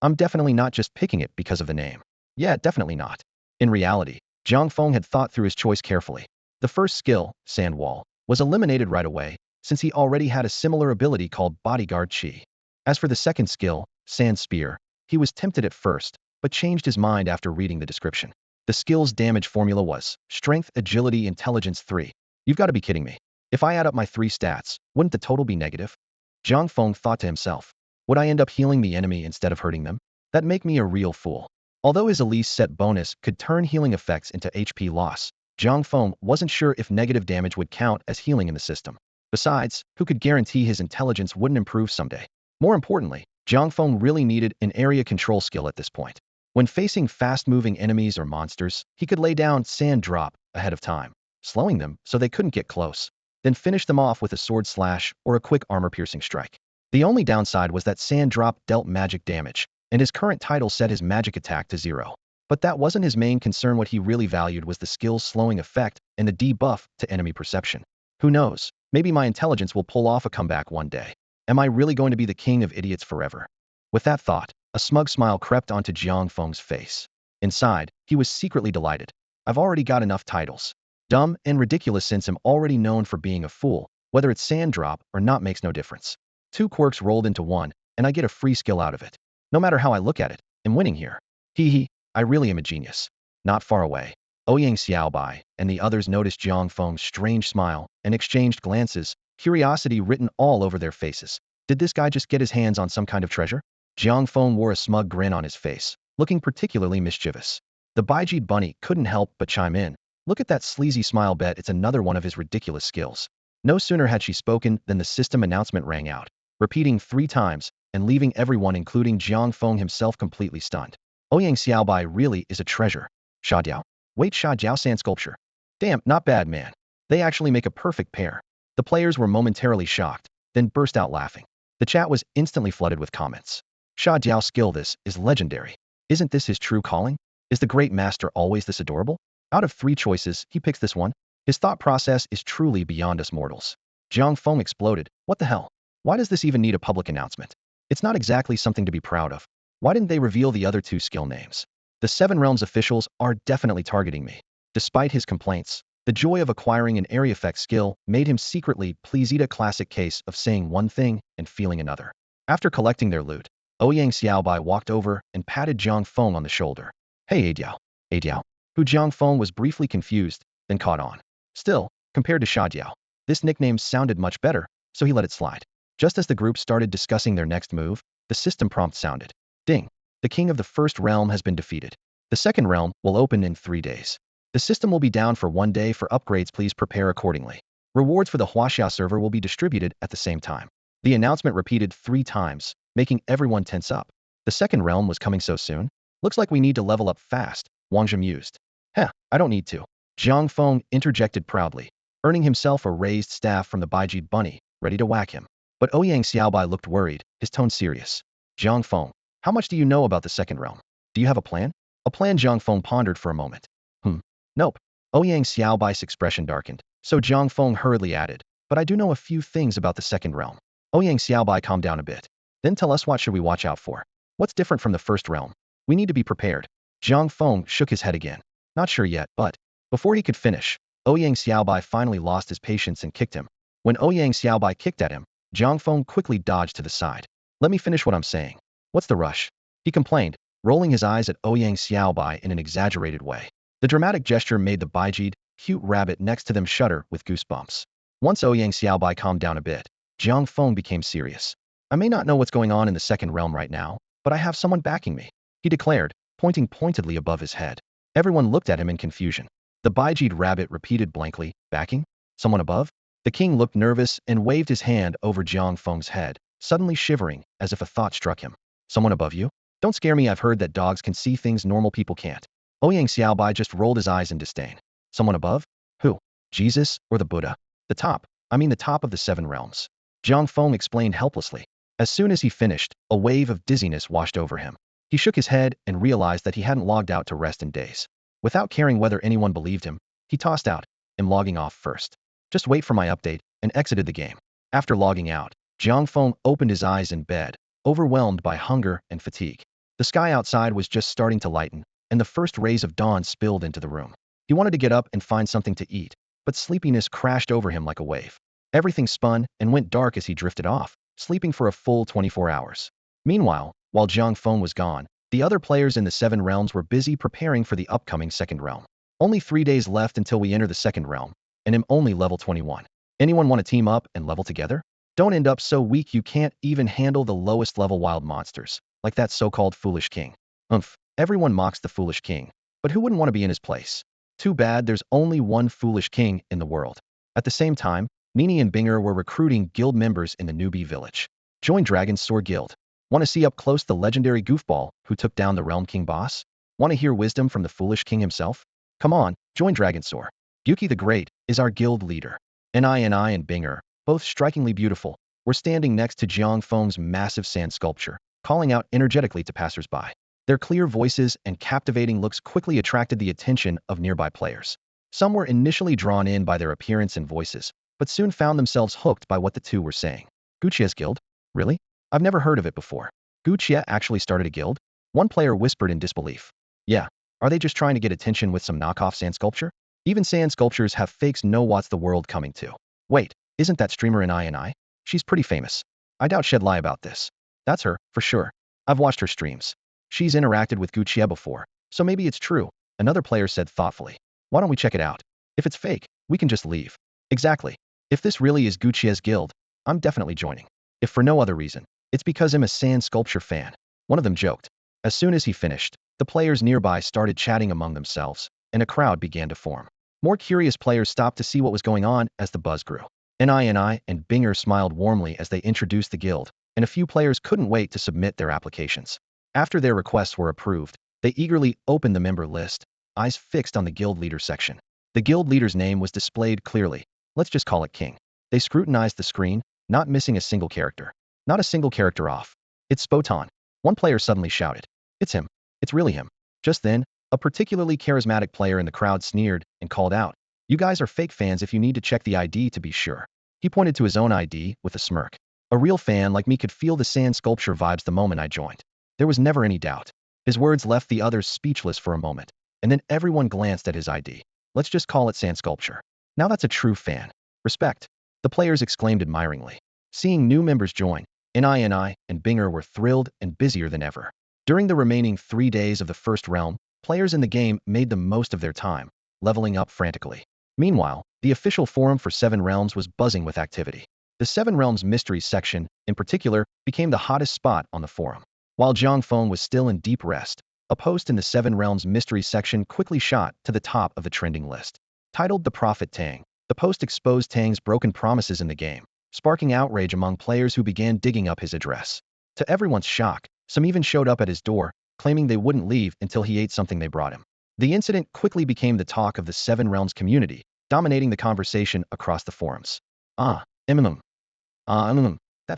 I'm definitely not just picking it because of the name. Yeah, definitely not. In reality, Jiang Feng had thought through his choice carefully. The first skill, Sand Wall, was eliminated right away, since he already had a similar ability called Bodyguard Chi. As for the second skill, Sand Spear, he was tempted at first, but changed his mind after reading the description. The skill's damage formula was Strength, Agility, Intelligence 3. You've got to be kidding me. If I add up my 3 stats, wouldn't the total be negative? Jiang Feng thought to himself. Would I end up healing the enemy instead of hurting them? That'd make me a real fool. Although his Elise set bonus could turn healing effects into HP loss, Jiang Feng wasn't sure if negative damage would count as healing in the system. Besides, who could guarantee his intelligence wouldn't improve someday? More importantly, Jiang Feng really needed an area control skill at this point. When facing fast-moving enemies or monsters, he could lay down Sand Drop ahead of time, slowing them so they couldn't get close, then finish them off with a sword slash or a quick armor-piercing strike. The only downside was that Sand Drop dealt magic damage, and his current title set his magic attack to 0. But that wasn't his main concern. What he really valued was the skill's slowing effect and the debuff to enemy perception. Who knows, maybe my intelligence will pull off a comeback one day. Am I really going to be the king of idiots forever? With that thought, a smug smile crept onto Jiang Feng's face. Inside, he was secretly delighted. I've already got enough titles. Dumb and ridiculous, since I'm already known for being a fool. Whether it's Sand Drop or not makes no difference. 2 quirks rolled into one, and I get a free skill out of it. No matter how I look at it, am winning here. Hee hee, I really am a genius. Not far away, Ouyang Xiaobai and the others noticed Jiang Feng's strange smile and exchanged glances, curiosity written all over their faces. Did this guy just get his hands on some kind of treasure? Jiang Feng wore a smug grin on his face, looking particularly mischievous. The Baijid bunny couldn't help but chime in. Look at that sleazy smile, bet it's another one of his ridiculous skills. No sooner had she spoken than the system announcement rang out, repeating 3 times and leaving everyone including Jiang Feng himself completely stunned. Ouyang Xiaobai really is a treasure. Sha Diao. Wait, Sha Jiao sand sculpture. Damn, not bad, man. They actually make a perfect pair. The players were momentarily shocked, then burst out laughing. The chat was instantly flooded with comments. Sha Jiao's skill this is legendary. Isn't this his true calling? Is the great master always this adorable? Out of 3 choices, he picks this one. His thought process is truly beyond us mortals. Jiang Feng exploded. What the hell? Why does this even need a public announcement? It's not exactly something to be proud of. Why didn't they reveal the other 2 skill names? The 7 Realms officials are definitely targeting me. Despite his complaints, the joy of acquiring an area effect skill made him secretly pleased. A classic case of saying one thing and feeling another. After collecting their loot, Ouyang Xiaobai walked over and patted Jiang Feng on the shoulder. Hey, Adiao. Adiao. Who Jiang Feng was briefly confused, then caught on. Still, compared to Sha Diao, this nickname sounded much better, so he let it slide. Just as the group started discussing their next move, the system prompt sounded. Ding. The king of the first realm has been defeated. The second realm will open in 3 days. The system will be down for 1 day for upgrades. Please prepare accordingly. Rewards for the Huaxia server will be distributed at the same time. The announcement repeated 3 times, making everyone tense up. The second realm was coming so soon? Looks like we need to level up fast, Wang Zhe mused. Heh, I don't need to. Jiang Feng interjected proudly, earning himself a raised staff from the Baijid bunny, ready to whack him. But Ouyang Xiaobai looked worried, his tone serious. Jiang Feng, how much do you know about the second realm? Do you have a plan? A plan? Jiang Feng pondered for a moment. Nope. Ouyang Xiaobai's expression darkened, so Jiang Feng hurriedly added, but I do know a few things about the second realm. Ouyang Xiaobai calmed down a bit. Then tell us, what should we watch out for? What's different from the first realm? We need to be prepared. Jiang Feng shook his head again. Not sure yet, but... Before he could finish, Ouyang Xiaobai finally lost his patience and kicked him. When Ouyang Xiaobai kicked at him, Jiang Feng quickly dodged to the side. Let me finish what I'm saying. What's the rush? He complained, rolling his eyes at Ouyang Xiaobai in an exaggerated way. The dramatic gesture made the Baijid, cute rabbit next to them shudder with goosebumps. Once Ouyang Xiaobai calmed down a bit, Jiang Feng became serious. I may not know what's going on in the second realm right now, but I have someone backing me, he declared, pointing pointedly above his head. Everyone looked at him in confusion. The Baijid rabbit repeated blankly, backing? Someone above? The king looked nervous and waved his hand over Jiang Feng's head, suddenly shivering as if a thought struck him. Someone above you? Don't scare me, I've heard that dogs can see things normal people can't. Ouyang Xiaobai just rolled his eyes in disdain. Someone above? Who? Jesus or the Buddha? The top. I mean the top of the 7 realms. Jiang Feng explained helplessly. As soon as he finished, a wave of dizziness washed over him. He shook his head and realized that he hadn't logged out to rest in days. Without caring whether anyone believed him, he tossed out, I'm logging off first. Just wait for my update, and exited the game. After logging out, Jiang Feng opened his eyes in bed, overwhelmed by hunger and fatigue. The sky outside was just starting to lighten, and the first rays of dawn spilled into the room. He wanted to get up and find something to eat, but sleepiness crashed over him like a wave. Everything spun and went dark as he drifted off, sleeping for a full 24 hours. Meanwhile, while Jiang Feng was gone, the other players in the 7 realms were busy preparing for the upcoming second realm. Only 3 days left until we enter the second realm, and I'm only level 21. Anyone want to team up and level together? Don't end up so weak you can't even handle the lowest level wild monsters, like that so-called foolish king. Everyone mocks the foolish king, but who wouldn't want to be in his place? Too bad there's only one foolish king in the world. At the same time, Nini and Binger were recruiting guild members in the newbie village. Join Dragon's Sword Guild. Want to see up close the legendary goofball who took down the Realm King boss? Want to hear wisdom from the foolish king himself? Come on, join Dragon's Sword. Yuki the Great is our guild leader. Ni and Binger, both strikingly beautiful, were standing next to Jiang Feng's massive sand sculpture, calling out energetically to passersby. Their clear voices and captivating looks quickly attracted the attention of nearby players. Some were initially drawn in by their appearance and voices, but soon found themselves hooked by what the two were saying. Guqia's guild? Really? I've never heard of it before. Guqia actually started a guild? One player whispered in disbelief. Yeah. Are they just trying to get attention with some knockoff sand sculpture? Even sand sculptures have fakes. Know what's the world coming to? Wait, isn't that streamer Ni? She's pretty famous. I doubt she'd lie about this. That's her, for sure. I've watched her streams. She's interacted with Gucci before, so maybe it's true, another player said thoughtfully. Why don't we check it out? If it's fake, we can just leave. Exactly. If this really is Gucci's guild, I'm definitely joining. If for no other reason, it's because I'm a sand sculpture fan. One of them joked. As soon as he finished, the players nearby started chatting among themselves, and a crowd began to form. More curious players stopped to see what was going on as the buzz grew. NI and Binger smiled warmly as they introduced the guild, and a few players couldn't wait to submit their applications. After their requests were approved, they eagerly opened the member list, eyes fixed on the guild leader section. The guild leader's name was displayed clearly. Let's just call it King. They scrutinized the screen, not missing a single character. Not a single character off. It's Spoton. One player suddenly shouted. It's him. It's really him. Just then, a particularly charismatic player in the crowd sneered and called out, "You guys are fake fans if you need to check the ID to be sure." He pointed to his own ID with a smirk. A real fan like me could feel the sand sculpture vibes the moment I joined. There was never any doubt. His words left the others speechless for a moment, and then everyone glanced at his ID. Let's just call it sand sculpture. Now that's a true fan. Respect. The players exclaimed admiringly. Seeing new members join, NI and Binger were thrilled and busier than ever. During the remaining 3 days of the first realm, players in the game made the most of their time, leveling up frantically. Meanwhile, the official forum for Seven Realms was buzzing with activity. The Seven Realms Mysteries section, in particular, became the hottest spot on the forum. While Jiang Feng was still in deep rest, a post in the Seven Realms Mysteries section quickly shot to the top of the trending list. Titled The Prophet Tang, the post exposed Tang's broken promises in the game, sparking outrage among players who began digging up his address. To everyone's shock, some even showed up at his door, claiming they wouldn't leave until he ate something they brought him. The incident quickly became the talk of the Seven Realms community, dominating the conversation across the forums. That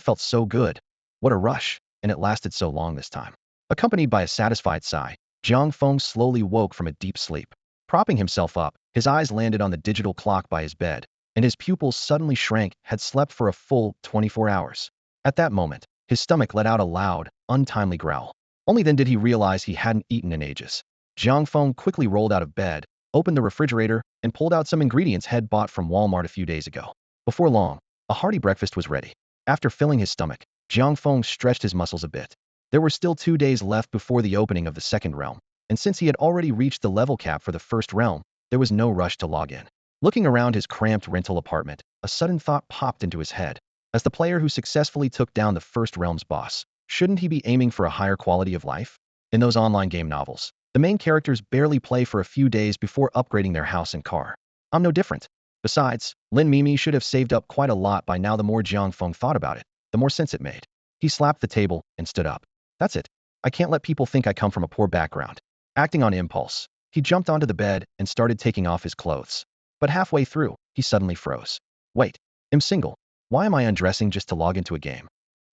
felt so good. What a rush, and it lasted so long this time. Accompanied by a satisfied sigh, Jiang Feng slowly woke from a deep sleep. Propping himself up, his eyes landed on the digital clock by his bed, and his pupils suddenly shrank. Had slept for a full 24 hours. At that moment, his stomach let out a loud, untimely growl. Only then did he realize he hadn't eaten in ages. Jiang Feng quickly rolled out of bed, opened the refrigerator, and pulled out some ingredients he'd bought from Walmart a few days ago. Before long, a hearty breakfast was ready. After filling his stomach, Jiang Feng stretched his muscles a bit. There were still 2 days left before the opening of the second realm, and since he had already reached the level cap for the first realm, there was no rush to log in. Looking around his cramped rental apartment, a sudden thought popped into his head. As the player who successfully took down the first realm's boss, shouldn't he be aiming for a higher quality of life? In those online game novels, the main characters barely play for a few days before upgrading their house and car. I'm no different. Besides, Lin Mimi should have saved up quite a lot by now. The more Jiang Feng thought about it, the more sense it made. He slapped the table and stood up. That's it. I can't let people think I come from a poor background. Acting on impulse, he jumped onto the bed and started taking off his clothes. But halfway through, he suddenly froze. Wait, I'm single. Why am I undressing just to log into a game?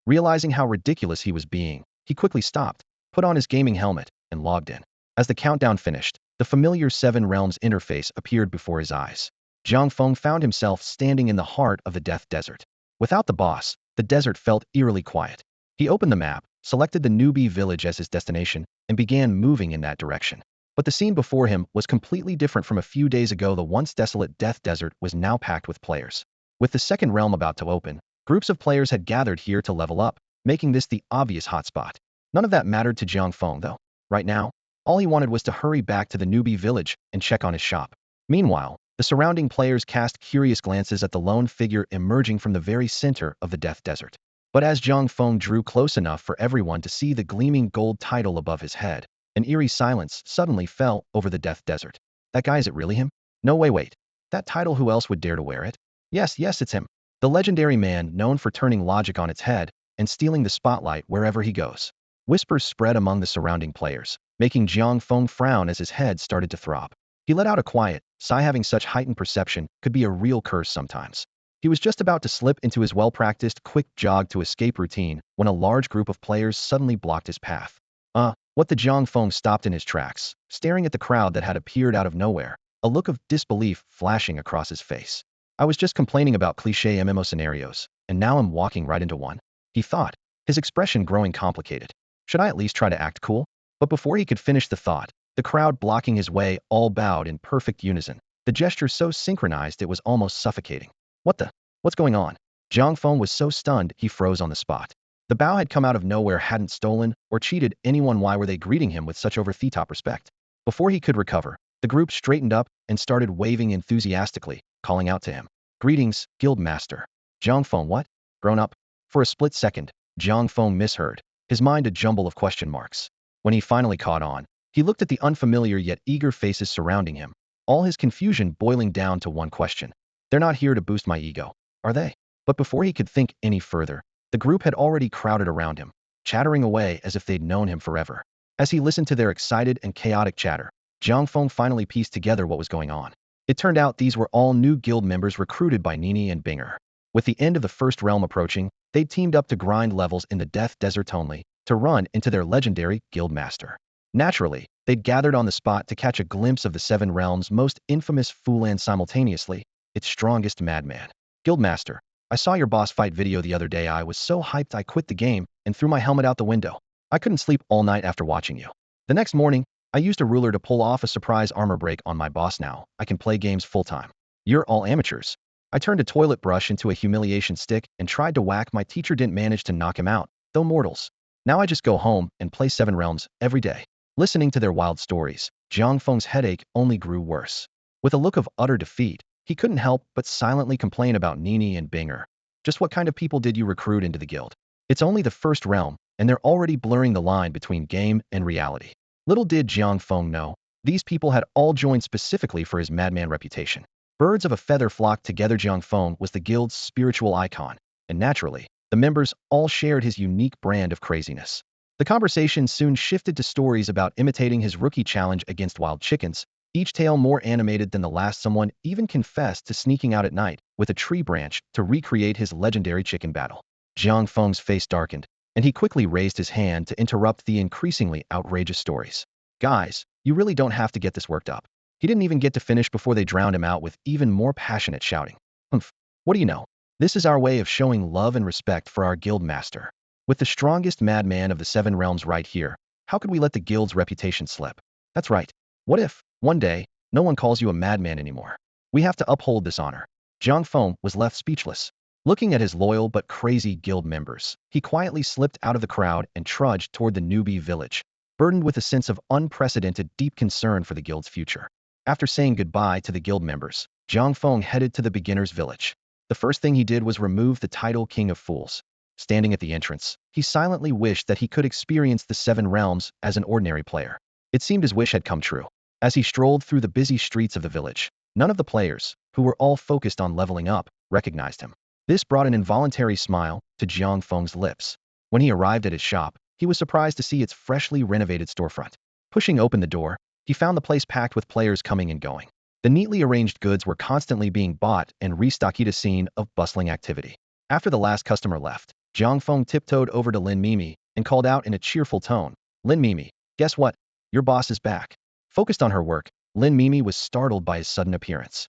Realizing how ridiculous he was being, he quickly stopped, put on his gaming helmet, and logged in. As the countdown finished, the familiar Seven Realms interface appeared before his eyes. Jiang Feng found himself standing in the heart of the Death Desert. Without the boss, the desert felt eerily quiet. He opened the map, selected the Noob village as his destination, and began moving in that direction. But the scene before him was completely different from a few days ago. The once desolate Death Desert was now packed with players. With the second realm about to open, groups of players had gathered here to level up, making this the obvious hotspot. None of that mattered to Jiang Feng, though. Right now, all he wanted was to hurry back to the Noob village and check on his shop. Meanwhile, the surrounding players cast curious glances at the lone figure emerging from the very center of the Death Desert. But as Jiang Feng drew close enough for everyone to see the gleaming gold title above his head, an eerie silence suddenly fell over the Death Desert. That guy, is it really him? No way, wait. That title, who else would dare to wear it? Yes, it's him. The legendary man known for turning logic on its head and stealing the spotlight wherever he goes. Whispers spread among the surrounding players, making Jiang Feng frown as his head started to throb. He let out a quiet sigh. Having such heightened perception could be a real curse sometimes. He was just about to slip into his well-practiced quick jog to escape routine when a large group of players suddenly blocked his path. What? The Jiang Feng stopped in his tracks, staring at the crowd that had appeared out of nowhere, a look of disbelief flashing across his face. I was just complaining about cliché MMO scenarios, and now I'm walking right into one, he thought, his expression growing complicated. Should I at least try to act cool? But before he could finish the thought, the crowd blocking his way all bowed in perfect unison, the gesture so synchronized it was almost suffocating. What's going on? Jiang Feng was so stunned he froze on the spot. The bow had come out of nowhere, hadn't stolen or cheated anyone. Why were they greeting him with such over-the-top respect? Before he could recover, the group straightened up and started waving enthusiastically, calling out to him. Greetings, Guild Master. Jiang Feng, what? Grown up? For a split second, Jiang Feng misheard, his mind a jumble of question marks. When he finally caught on, he looked at the unfamiliar yet eager faces surrounding him, all his confusion boiling down to one question. They're not here to boost my ego, are they? But before he could think any further, the group had already crowded around him, chattering away as if they'd known him forever. As he listened to their excited and chaotic chatter, Jiang Feng finally pieced together what was going on. It turned out these were all new guild members recruited by Nini and Binger. With the end of the first realm approaching, they'd teamed up to grind levels in the Death Desert only to run into their legendary guild master. Naturally, they'd gathered on the spot to catch a glimpse of the Seven Realms' most infamous fool and simultaneously, its strongest madman. Guildmaster, I saw your boss fight video the other day. I was so hyped I quit the game and threw my helmet out the window. I couldn't sleep all night after watching you. The next morning, I used a ruler to pull off a surprise armor break on my boss. Now I can play games full-time. You're all amateurs. I turned a toilet brush into a humiliation stick and tried to whack my teacher. Didn't manage to knock him out, though mortals. Now I just go home and play Seven Realms every day. Listening to their wild stories, Jiang Feng's headache only grew worse. With a look of utter defeat, he couldn't help but silently complain about Nini and Binger. Just what kind of people did you recruit into the guild? It's only the first realm, and they're already blurring the line between game and reality. Little did Jiang Feng know, these people had all joined specifically for his madman reputation. Birds of a feather flocked together. Jiang Feng was the guild's spiritual icon, and naturally, the members all shared his unique brand of craziness. The conversation soon shifted to stories about imitating his rookie challenge against wild chickens, each tale more animated than the last. Someone even confessed to sneaking out at night with a tree branch to recreate his legendary chicken battle. Jiang Feng's face darkened, and he quickly raised his hand to interrupt the increasingly outrageous stories. Guys, you really don't have to get this worked up. He didn't even get to finish before they drowned him out with even more passionate shouting. Humph, what do you know? This is our way of showing love and respect for our guild master. With the strongest madman of the Seven Realms right here, how could we let the guild's reputation slip? That's right. What if, one day, no one calls you a madman anymore? We have to uphold this honor. Jiang Feng was left speechless. Looking at his loyal but crazy guild members, he quietly slipped out of the crowd and trudged toward the newbie village, burdened with a sense of unprecedented deep concern for the guild's future. After saying goodbye to the guild members, Jiang Feng headed to the beginner's village. The first thing he did was remove the title King of Fools. Standing at the entrance, he silently wished that he could experience the Seven Realms as an ordinary player. It seemed his wish had come true. As he strolled through the busy streets of the village, none of the players, who were all focused on leveling up, recognized him. This brought an involuntary smile to Jiang Feng's lips. When he arrived at his shop, he was surprised to see its freshly renovated storefront. Pushing open the door, he found the place packed with players coming and going. The neatly arranged goods were constantly being bought and restocked, a scene of bustling activity. After the last customer left, Jiang Feng tiptoed over to Lin Mimi and called out in a cheerful tone, Lin Mimi, guess what? Your boss is back. Focused on her work, Lin Mimi was startled by his sudden appearance.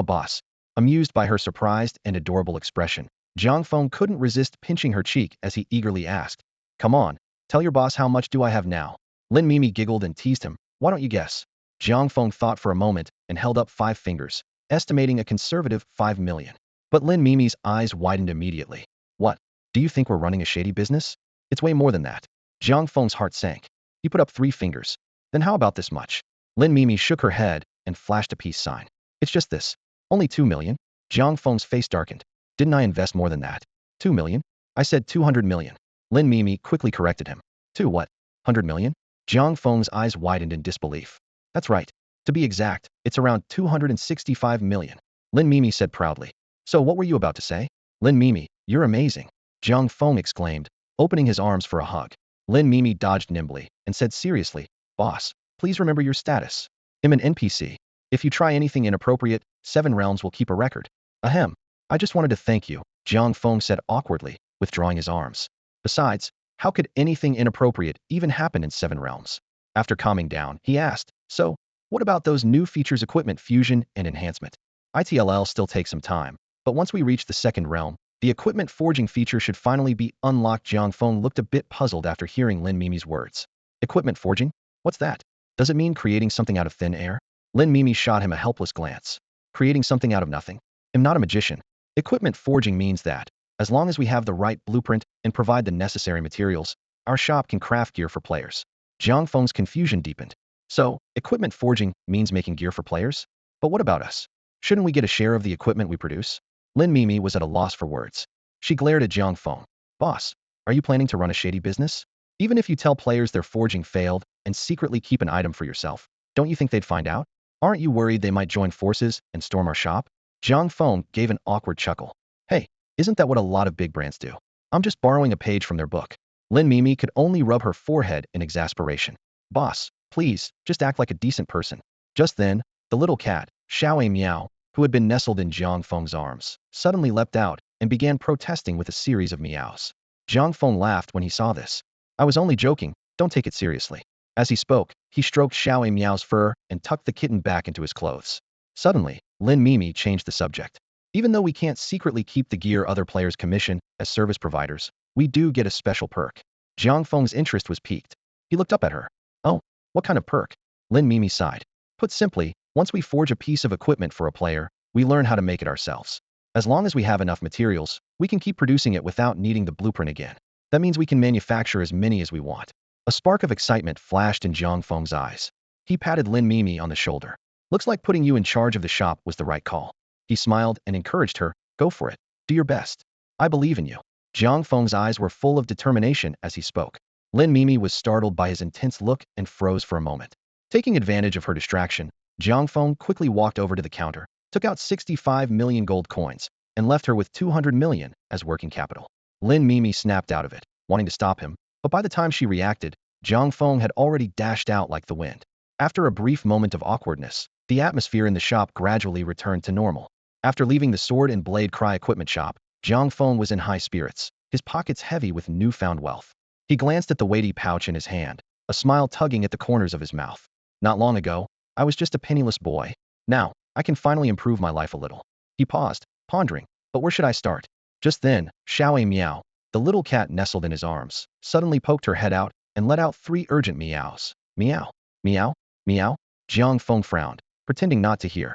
Boss. Amused by her surprised and adorable expression, Jiang Feng couldn't resist pinching her cheek as he eagerly asked, Come on, tell your boss how much do I have now? Lin Mimi giggled and teased him, Why don't you guess? Jiang Feng thought for a moment and held up 5 fingers, estimating a conservative 5 million. But Lin Mimi's eyes widened immediately. What? Do you think we're running a shady business? It's way more than that. Jiang Feng's heart sank. He put up 3 fingers. Then how about this much? Lin Mimi shook her head and flashed a peace sign. It's just this. Only 2 million? Jiang Feng's face darkened. Didn't I invest more than that? 2 million? I said 200 million. Lin Mimi quickly corrected him. 2 what? 100 million? Jiang Feng's eyes widened in disbelief. That's right. To be exact, it's around 265 million. Lin Mimi said proudly. So what were you about to say? Lin Mimi, you're amazing. Jiang Feng exclaimed, opening his arms for a hug. Lin Mimi dodged nimbly and said seriously, Boss, please remember your status. I'm an NPC. If you try anything inappropriate, Seven Realms will keep a record. Ahem. I just wanted to thank you, Jiang Feng said awkwardly, withdrawing his arms. Besides, how could anything inappropriate even happen in Seven Realms? After calming down, he asked, So, what about those new features equipment fusion and enhancement? ITLL still takes some time, but once we reach the second realm, the equipment forging feature should finally be unlocked. Jiang Feng looked a bit puzzled after hearing Lin Mimi's words. Equipment forging? What's that? Does it mean creating something out of thin air? Lin Mimi shot him a helpless glance. Creating something out of nothing? I'm not a magician. Equipment forging means that, As long as we have the right blueprint and provide the necessary materials, our shop can craft gear for players. Jiang Feng's confusion deepened. So, equipment forging means making gear for players? But what about us? Shouldn't we get a share of the equipment we produce? Lin Mimi was at a loss for words. She glared at Jiang Feng. Boss, are you planning to run a shady business? Even if you tell players their forging failed and secretly keep an item for yourself, don't you think they'd find out? Aren't you worried they might join forces and storm our shop? Jiang Feng gave an awkward chuckle. Hey, isn't that what a lot of big brands do? I'm just borrowing a page from their book. Lin Mimi could only rub her forehead in exasperation. Boss, please, just act like a decent person. Just then, the little cat, Xiao Miao, who had been nestled in Jiang Feng's arms, suddenly leapt out and began protesting with a series of meows. Jiang Feng laughed when he saw this. I was only joking, don't take it seriously. As he spoke, he stroked Xiao Miao's fur and tucked the kitten back into his clothes. Suddenly, Lin Mimi changed the subject. Even though we can't secretly keep the gear other players commission as service providers, we do get a special perk. Jiang Feng's interest was piqued. He looked up at her. Oh, what kind of perk? Lin Mimi sighed. Put simply, once we forge a piece of equipment for a player, we learn how to make it ourselves. As long as we have enough materials, we can keep producing it without needing the blueprint again. That means we can manufacture as many as we want. A spark of excitement flashed in Jiang Feng's eyes. He patted Lin Mimi on the shoulder. Looks like putting you in charge of the shop was the right call. He smiled and encouraged her, go for it. Do your best. I believe in you. Jiang Feng's eyes were full of determination as he spoke. Lin Mimi was startled by his intense look and froze for a moment. Taking advantage of her distraction, Jiang Feng quickly walked over to the counter, took out 65 million gold coins, and left her with 200 million as working capital. Lin Mimi snapped out of it, wanting to stop him, but by the time she reacted, Jiang Feng had already dashed out like the wind. After a brief moment of awkwardness, the atmosphere in the shop gradually returned to normal. After leaving the sword and blade cry equipment shop, Jiang Feng was in high spirits, his pockets heavy with newfound wealth. He glanced at the weighty pouch in his hand, a smile tugging at the corners of his mouth. Not long ago, I was just a penniless boy. Now, I can finally improve my life a little. He paused, pondering, but where should I start? Just then, Xiao Miao, the little cat nestled in his arms, suddenly poked her head out and let out 3 urgent meows. Meow, meow, meow. Jiang Feng frowned, pretending not to hear.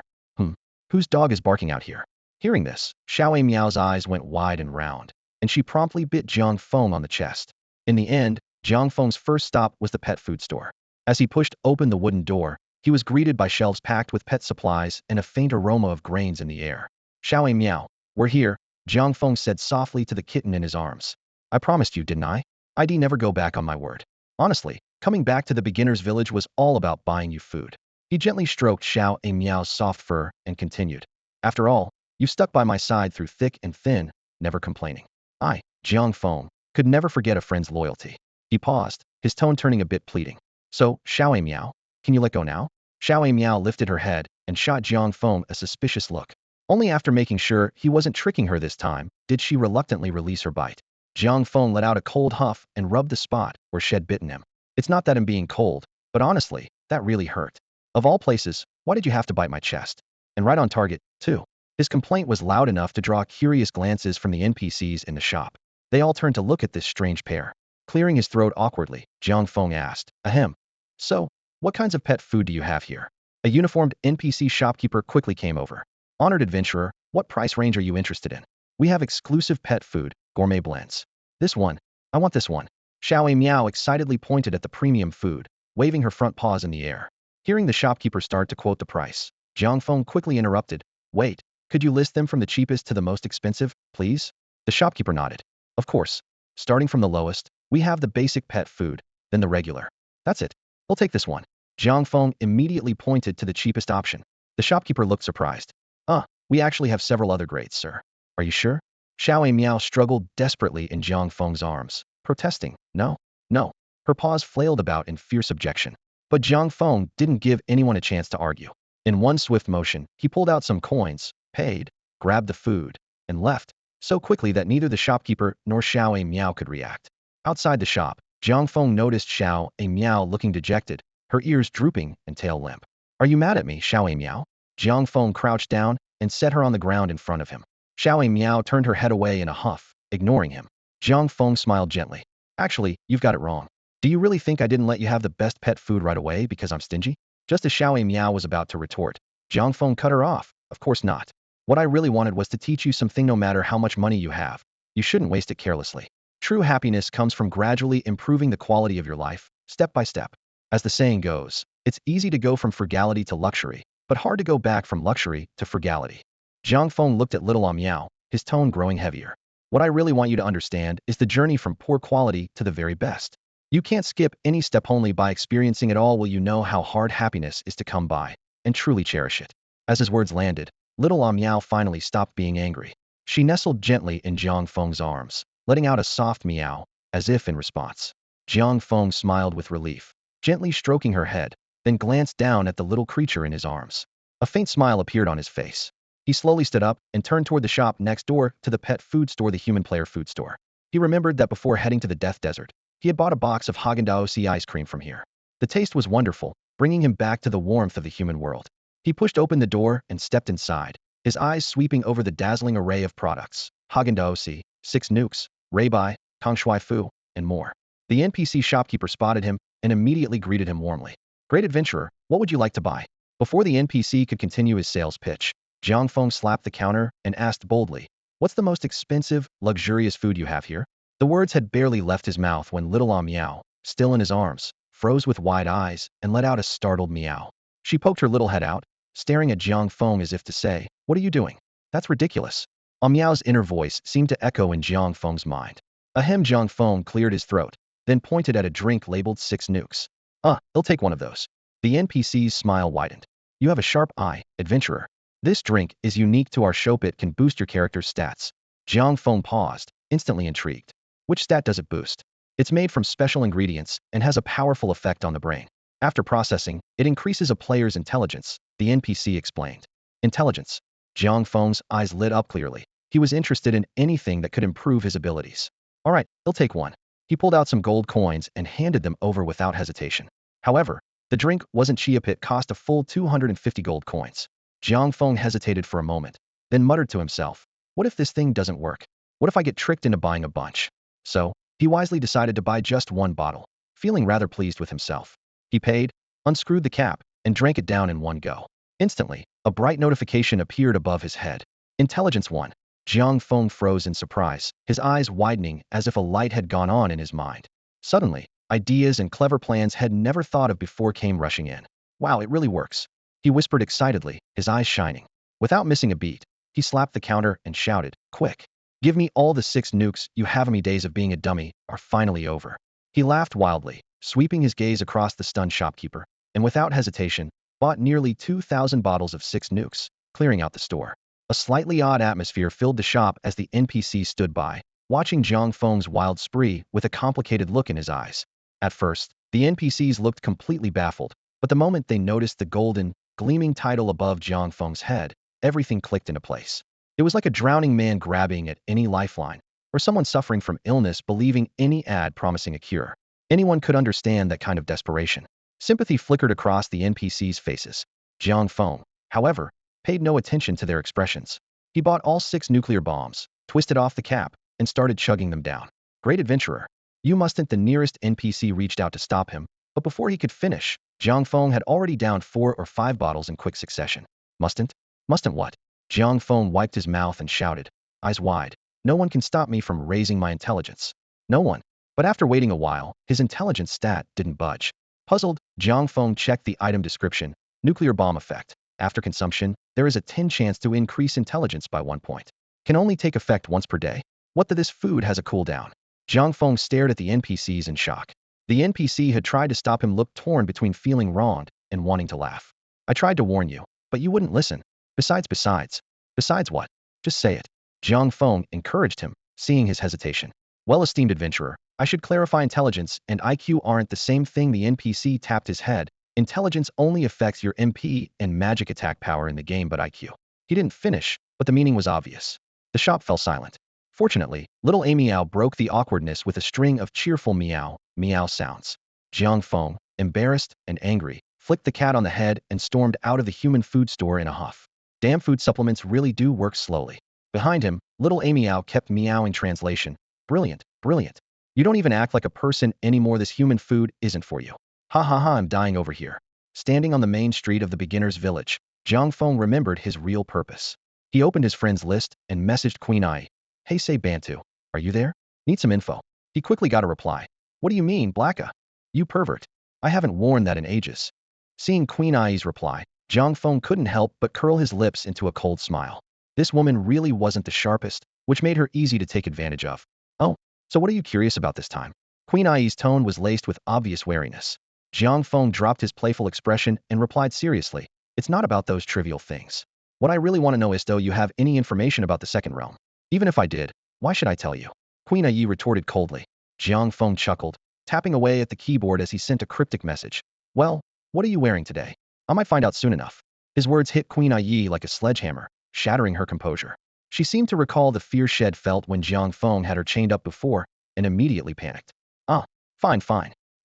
Whose dog is barking out here? Hearing this, Xiao Miao's eyes went wide and round, and she promptly bit Jiang Feng on the chest. In the end, Jiang Feng's first stop was the pet food store. As he pushed open the wooden door, he was greeted by shelves packed with pet supplies and a faint aroma of grains in the air. Xiao Miao, we're here, Jiang Feng said softly to the kitten in his arms. I promised you, didn't I? I'd never go back on my word. Honestly, coming back to the beginner's village was all about buying you food. He gently stroked Xiao Miao's soft fur and continued. After all, you stuck by my side through thick and thin, never complaining. I, Jiang Feng, could never forget a friend's loyalty. He paused, his tone turning a bit pleading. So, Xiao Miao, can you let go now? Xiao Miao lifted her head and shot Jiang Feng a suspicious look. Only after making sure he wasn't tricking her this time did she reluctantly release her bite. Jiang Feng let out a cold huff and rubbed the spot where she had bitten him. It's not that I'm being cold, but honestly, that really hurt. Of all places, why did you have to bite my chest? And right on target, too. His complaint was loud enough to draw curious glances from the NPCs in the shop. They all turned to look at this strange pair. Clearing his throat awkwardly, Jiang Feng asked, ahem. So, what kinds of pet food do you have here? A uniformed NPC shopkeeper quickly came over. Honored adventurer, what price range are you interested in? We have exclusive pet food, gourmet blends. This one. I want this one. Xiao Miao excitedly pointed at the premium food, waving her front paws in the air. Hearing the shopkeeper start to quote the price, Jiang Feng quickly interrupted. Wait, could you list them from the cheapest to the most expensive, please? The shopkeeper nodded. Of course. Starting from the lowest, we have the basic pet food, then the regular. That's it. We'll take this one. Jiang Feng immediately pointed to the cheapest option. The shopkeeper looked surprised. We actually have several other grades, sir. Are you sure? Xiao Miao struggled desperately in Jiang Feng's arms, protesting. No. Her paws flailed about in fierce objection. But Jiang Feng didn't give anyone a chance to argue. In one swift motion, he pulled out some coins, paid, grabbed the food, and left, so quickly that neither the shopkeeper nor Xiao Miao could react. Outside the shop, Jiang Feng noticed Xiao Miao looking dejected, her ears drooping and tail limp. Are you mad at me, Xiao Miao? Jiang Feng crouched down and set her on the ground in front of him. Xiao Miao turned her head away in a huff, ignoring him. Jiang Feng smiled gently. Actually, you've got it wrong. Do you really think I didn't let you have the best pet food right away because I'm stingy? Just as Xiao Miao was about to retort, Jiang Feng cut her off. Of course not. What I really wanted was to teach you something no matter how much money you have. You shouldn't waste it carelessly. True happiness comes from gradually improving the quality of your life, step by step. As the saying goes, it's easy to go from frugality to luxury, but hard to go back from luxury to frugality. Jiang Feng looked at little Miao, his tone growing heavier. What I really want you to understand is the journey from poor quality to the very best. You can't skip any step. Only by experiencing it all will you know how hard happiness is to come by, and truly cherish it. As his words landed, little Miao finally stopped being angry. She nestled gently in Jiang Feng's arms, letting out a soft meow, as if in response. Jiang Feng smiled with relief, gently stroking her head, then glanced down at the little creature in his arms. A faint smile appeared on his face. He slowly stood up and turned toward the shop next door to the pet food store, the Human Player Food Store. He remembered that before heading to the Death Desert, he had bought a box of Haagen-Dazs ice cream from here. The taste was wonderful, bringing him back to the warmth of the human world. He pushed open the door and stepped inside, his eyes sweeping over the dazzling array of products: Haagen-Dazs, 6 nukes, Ray-Bai, Kong Shui Fu, and more. The NPC shopkeeper spotted him and immediately greeted him warmly. "Great adventurer, what would you like to buy?" Before the NPC could continue his sales pitch, Jiang Feng slapped the counter and asked boldly, "What's the most expensive, luxurious food you have here?" The words had barely left his mouth when little Miao, still in his arms, froze with wide eyes and let out a startled meow. She poked her little head out, staring at Jiang Feng as if to say, "What are you doing? That's ridiculous." Miao's inner voice seemed to echo in Jiang Feng's mind. Ahem. Jiang Feng cleared his throat, then pointed at a drink labeled 6 nukes. He'll take one of those." The NPC's smile widened. "You have a sharp eye, adventurer. This drink is unique to our shop. It can boost your character's stats." Jiang Feng paused, instantly intrigued. "Which stat does it boost?" "It's made from special ingredients and has a powerful effect on the brain. After processing, it increases a player's intelligence," the NPC explained. Intelligence. Jiang Feng's eyes lit up clearly. He was interested in anything that could improve his abilities. "All right, he'll take one." He pulled out some gold coins and handed them over without hesitation. However, the drink wasn't cheap. It cost a full 250 gold coins. Jiang Feng hesitated for a moment, then muttered to himself, "What if this thing doesn't work? What if I get tricked into buying a bunch?" So, he wisely decided to buy just one bottle, feeling rather pleased with himself. He paid, unscrewed the cap, and drank it down in one go. Instantly, a bright notification appeared above his head. Intelligence 1. Jiang Feng froze in surprise, his eyes widening as if a light had gone on in his mind. Suddenly, ideas and clever plans he'd never thought of before came rushing in. "Wow, it really works," he whispered excitedly, his eyes shining. Without missing a beat, he slapped the counter and shouted, "Quick! Give me all the 6 nukes you have. Me days of being a dummy are finally over." He laughed wildly, sweeping his gaze across the stunned shopkeeper, and without hesitation, bought nearly 2,000 bottles of 6 nukes, clearing out the store. A slightly odd atmosphere filled the shop as the NPC stood by, watching Jiang Feng's wild spree with a complicated look in his eyes. At first, the NPCs looked completely baffled, but the moment they noticed the golden, gleaming title above Jiang Feng's head, everything clicked into place. It was like a drowning man grabbing at any lifeline, or someone suffering from illness believing any ad promising a cure. Anyone could understand that kind of desperation. Sympathy flickered across the NPCs' faces. Jiang Feng, however, paid no attention to their expressions. He bought all 6 nuclear bombs, twisted off the cap, and started chugging them down. "Great adventurer, you mustn't." The nearest NPC reached out to stop him, but before he could finish, Jiang Feng had already downed 4 or 5 bottles in quick succession. "Mustn't? Mustn't what?" Jiang Feng wiped his mouth and shouted, eyes wide. "No one can stop me from raising my intelligence. No one." But after waiting a while, his intelligence stat didn't budge. Puzzled, Jiang Feng checked the item description: nuclear bomb effect. After consumption, there is a 10 chance to increase intelligence by 1 point. Can only take effect once per day. What the this food has a cooldown? Jiang Feng stared at the NPCs in shock. The NPC had tried to stop him, looked torn between feeling wronged and wanting to laugh. "I tried to warn you, but you wouldn't listen. Besides what? Just say it." Jiang Feng encouraged him, seeing his hesitation. "Well-esteemed adventurer, I should clarify intelligence and IQ aren't the same thing." The NPC tapped his head. "Intelligence only affects your MP and magic attack power in the game, but IQ." He didn't finish, but the meaning was obvious. The shop fell silent. Fortunately, little Miao broke the awkwardness with a string of cheerful meow, meow sounds. Jiang Feng, embarrassed and angry, flicked the cat on the head and stormed out of the human food store in a huff. Damn, food supplements really do work slowly. Behind him, little Miao kept meowing. Translation: "Brilliant, brilliant. You don't even act like a person anymore. This human food isn't for you. Ha ha ha, I'm dying over here." Standing on the main street of the beginner's village, Jiang Feng remembered his real purpose. He opened his friends list and messaged Queen Ai. "Hey, say Bantu. Are you there? Need some info. He quickly got a reply. What do you mean, Blacka? You pervert. I haven't worn that in ages. Seeing Queen Ai's reply, Jiang Feng couldn't help but curl his lips into a cold smile. This woman really wasn't the sharpest, which made her easy to take advantage of. Oh, so what are you curious about this time? Queen Ai's tone was laced with obvious wariness. Jiang Feng dropped his playful expression and replied seriously, it's not about those trivial things. What I really want to know is though you have any information about the second realm. Even if I did, why should I tell you? Queen Ai retorted coldly. Jiang Feng chuckled, tapping away at the keyboard as he sent a cryptic message. Well, what are you wearing today? I might find out soon enough. His words hit Queen Ai like a sledgehammer, shattering her composure. She seemed to recall the fear shed felt when Jiang Feng had her chained up before, and immediately panicked. Ah, fine.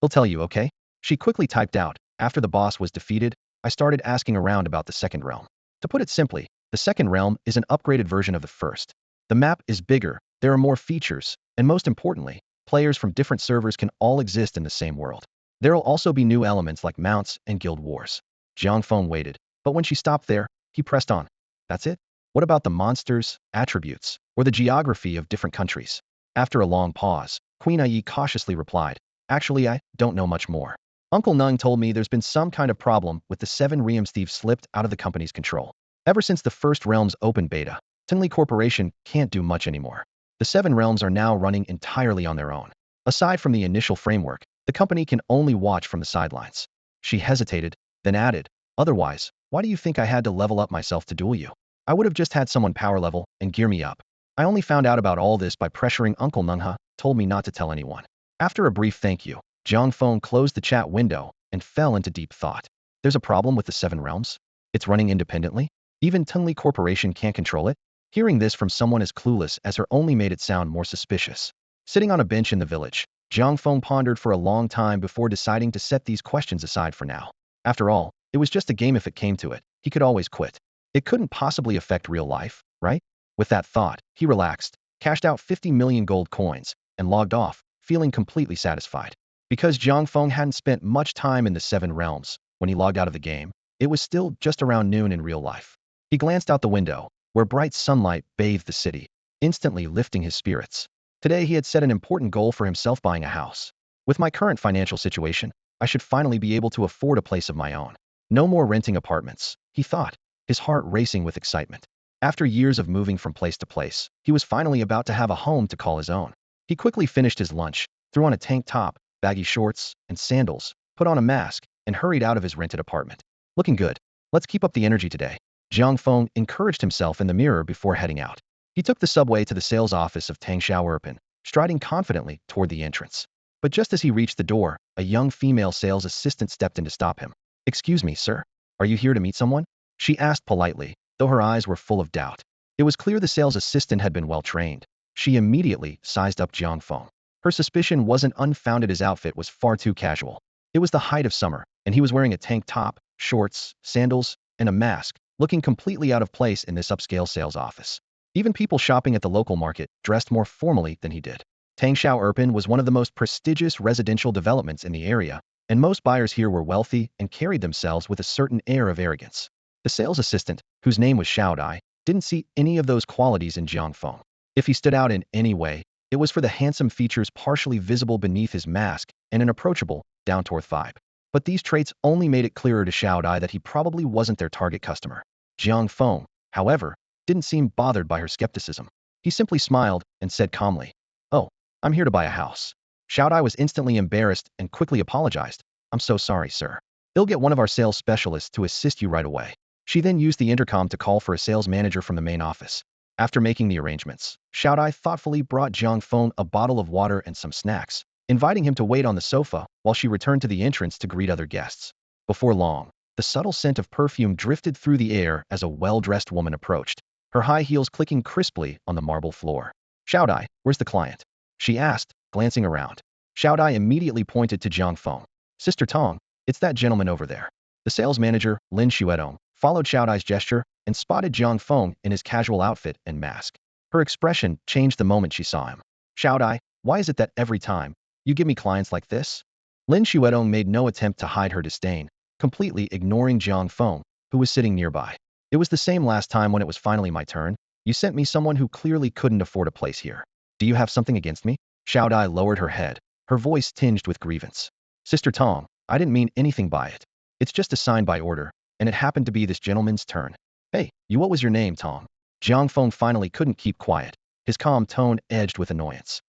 He'll tell you, okay? She quickly typed out, after the boss was defeated, I started asking around about the second realm. To put it simply, the second realm is an upgraded version of the first. The map is bigger, there are more features, and most importantly, players from different servers can all exist in the same world. There'll also be new elements like mounts and guild wars. Jiang Feng waited, but when she stopped there, he pressed on. That's it? What about the monsters, attributes, or the geography of different countries? After a long pause, Queen Ai cautiously replied, actually I don't know much more. Uncle Nung told me there's been some kind of problem with the 7 realms thieves slipped out of the company's control. Ever since the first realm's open beta, Tinley Corporation can't do much anymore. The 7 realms are now running entirely on their own. Aside from the initial framework, the company can only watch from the sidelines. She hesitated, then added, otherwise, why do you think I had to level up myself to duel you? I would have just had someone power level and gear me up. I only found out about all this by pressuring Uncle Nungha, told me not to tell anyone. After a brief thank you, Jiang Feng closed the chat window and fell into deep thought. There's a problem with the 7 realms? It's running independently? Even Tinley Corporation can't control it? Hearing this from someone as clueless as her only made it sound more suspicious. Sitting on a bench in the village, Jiang Feng pondered for a long time before deciding to set these questions aside for now. After all, it was just a game if it came to it. He could always quit. It couldn't possibly affect real life, right? With that thought, he relaxed, cashed out 50 million gold coins, and logged off, feeling completely satisfied. Because Jiang Feng hadn't spent much time in the 7 realms, when he logged out of the game, it was still just around noon in real life. He glanced out the window, where bright sunlight bathed the city, instantly lifting his spirits. Today he had set an important goal for himself, buying a house. With my current financial situation, I should finally be able to afford a place of my own. No more renting apartments, he thought, his heart racing with excitement. After years of moving from place to place, he was finally about to have a home to call his own. He quickly finished his lunch, threw on a tank top, baggy shorts, and sandals, put on a mask, and hurried out of his rented apartment. Looking good. Let's keep up the energy today. Jiang Feng encouraged himself in the mirror before heading out. He took the subway to the sales office of Tangshan Erpin, striding confidently toward the entrance. But just as he reached the door, a young female sales assistant stepped in to stop him. Excuse me, sir. Are you here to meet someone? She asked politely, though her eyes were full of doubt. It was clear the sales assistant had been well trained. She immediately sized up Jiang Feng. Her suspicion wasn't unfounded. His outfit was far too casual. It was the height of summer, and he was wearing a tank top, shorts, sandals, and a mask, looking completely out of place in this upscale sales office. Even people shopping at the local market dressed more formally than he did. Tangshan Erpin was one of the most prestigious residential developments in the area, and most buyers here were wealthy and carried themselves with a certain air of arrogance. The sales assistant, whose name was Xiaodai, didn't see any of those qualities in Jiang Feng. If he stood out in any way, it was for the handsome features partially visible beneath his mask and an approachable, down-to-earth vibe. But these traits only made it clearer to Xiaodai that he probably wasn't their target customer. Jiang Feng, however, didn't seem bothered by her skepticism. He simply smiled and said calmly, "Oh, I'm here to buy a house." Xiaodai was instantly embarrassed and quickly apologized. "I'm so sorry, sir. They'll get one of our sales specialists to assist you right away." She then used the intercom to call for a sales manager from the main office. After making the arrangements, Xiaodai thoughtfully brought Jiang Feng a bottle of water and some snacks, inviting him to wait on the sofa while she returned to the entrance to greet other guests. Before long, the subtle scent of perfume drifted through the air as a well-dressed woman approached, her high heels clicking crisply on the marble floor. "Xiaodai, where's the client?" she asked, glancing around. Xiaodai immediately pointed to Jiang Feng. "Sister Tong, it's that gentleman over there." The sales manager, Lin Xuedong, followed Xiaodai's gesture and spotted Jiang Feng in his casual outfit and mask. Her expression changed the moment she saw him. "Xiaodai, why is it that every time you give me clients like this?" Lin Xuedong made no attempt to hide her disdain, completely ignoring Jiang Feng, who was sitting nearby. "It was the same last time when it was finally my turn. You sent me someone who clearly couldn't afford a place here." Do you have something against me? Xiao Dai lowered her head, her voice tinged with grievance. Sister Tong, I didn't mean anything by it. It's just a sign by order, and it happened to be this gentleman's turn. Hey, you, what was your name, Tong? Jiang Feng finally couldn't keep quiet, his calm tone edged with annoyance.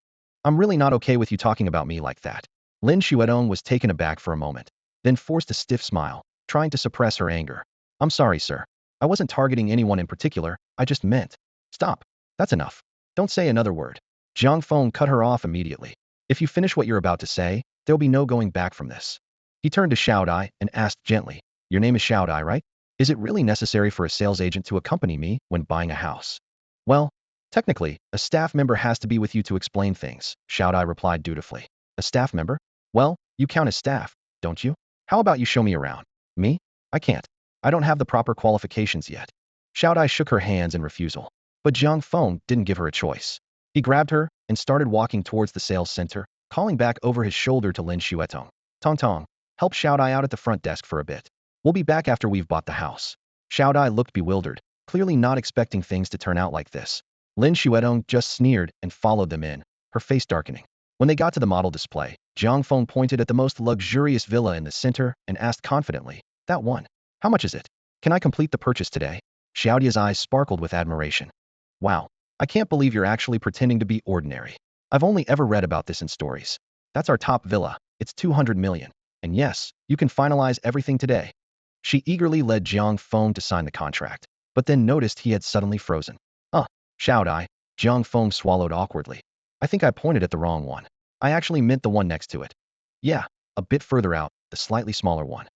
I'm really not okay with you talking about me like that. Lin Xuedong was taken aback for a moment, then forced a stiff smile, trying to suppress her anger. I'm sorry, sir. I wasn't targeting anyone in particular, I just meant. Stop. That's enough. Don't say another word. Jiang Feng cut her off immediately. If you finish what you're about to say, there'll be no going back from this. He turned to Xiao Dai and asked gently, your name is Xiao Dai, right? Is it really necessary for a sales agent to accompany me when buying a house? Well, technically, a staff member has to be with you to explain things, Xiao Dai replied dutifully. A staff member? Well, you count as staff, don't you? How about you show me around? Me? I can't. I don't have the proper qualifications yet. Xiao Dai shook her hands in refusal. But Jiang Feng didn't give her a choice. He grabbed her and started walking towards the sales center, calling back over his shoulder to Lin Xuetong. Tong Tong, help Xiao Dai out at the front desk for a bit. We'll be back after we've bought the house. Xiao Dai looked bewildered, clearly not expecting things to turn out like this. Lin Xuetong just sneered and followed them in, her face darkening. When they got to the model display, Jiang Feng pointed at the most luxurious villa in the center and asked confidently, that one. How much is it? Can I complete the purchase today? Xiaodia's eyes sparkled with admiration. Wow, I can't believe you're actually pretending to be ordinary. I've only ever read about this in stories. That's our top villa, it's 200 million. And yes, you can finalize everything today. She eagerly led Jiang Feng to sign the contract, but then noticed he had suddenly frozen. Xiao Dai, Jiang Feng swallowed awkwardly. I think I pointed at the wrong one. I actually meant the one next to it. Yeah, a bit further out, the slightly smaller one.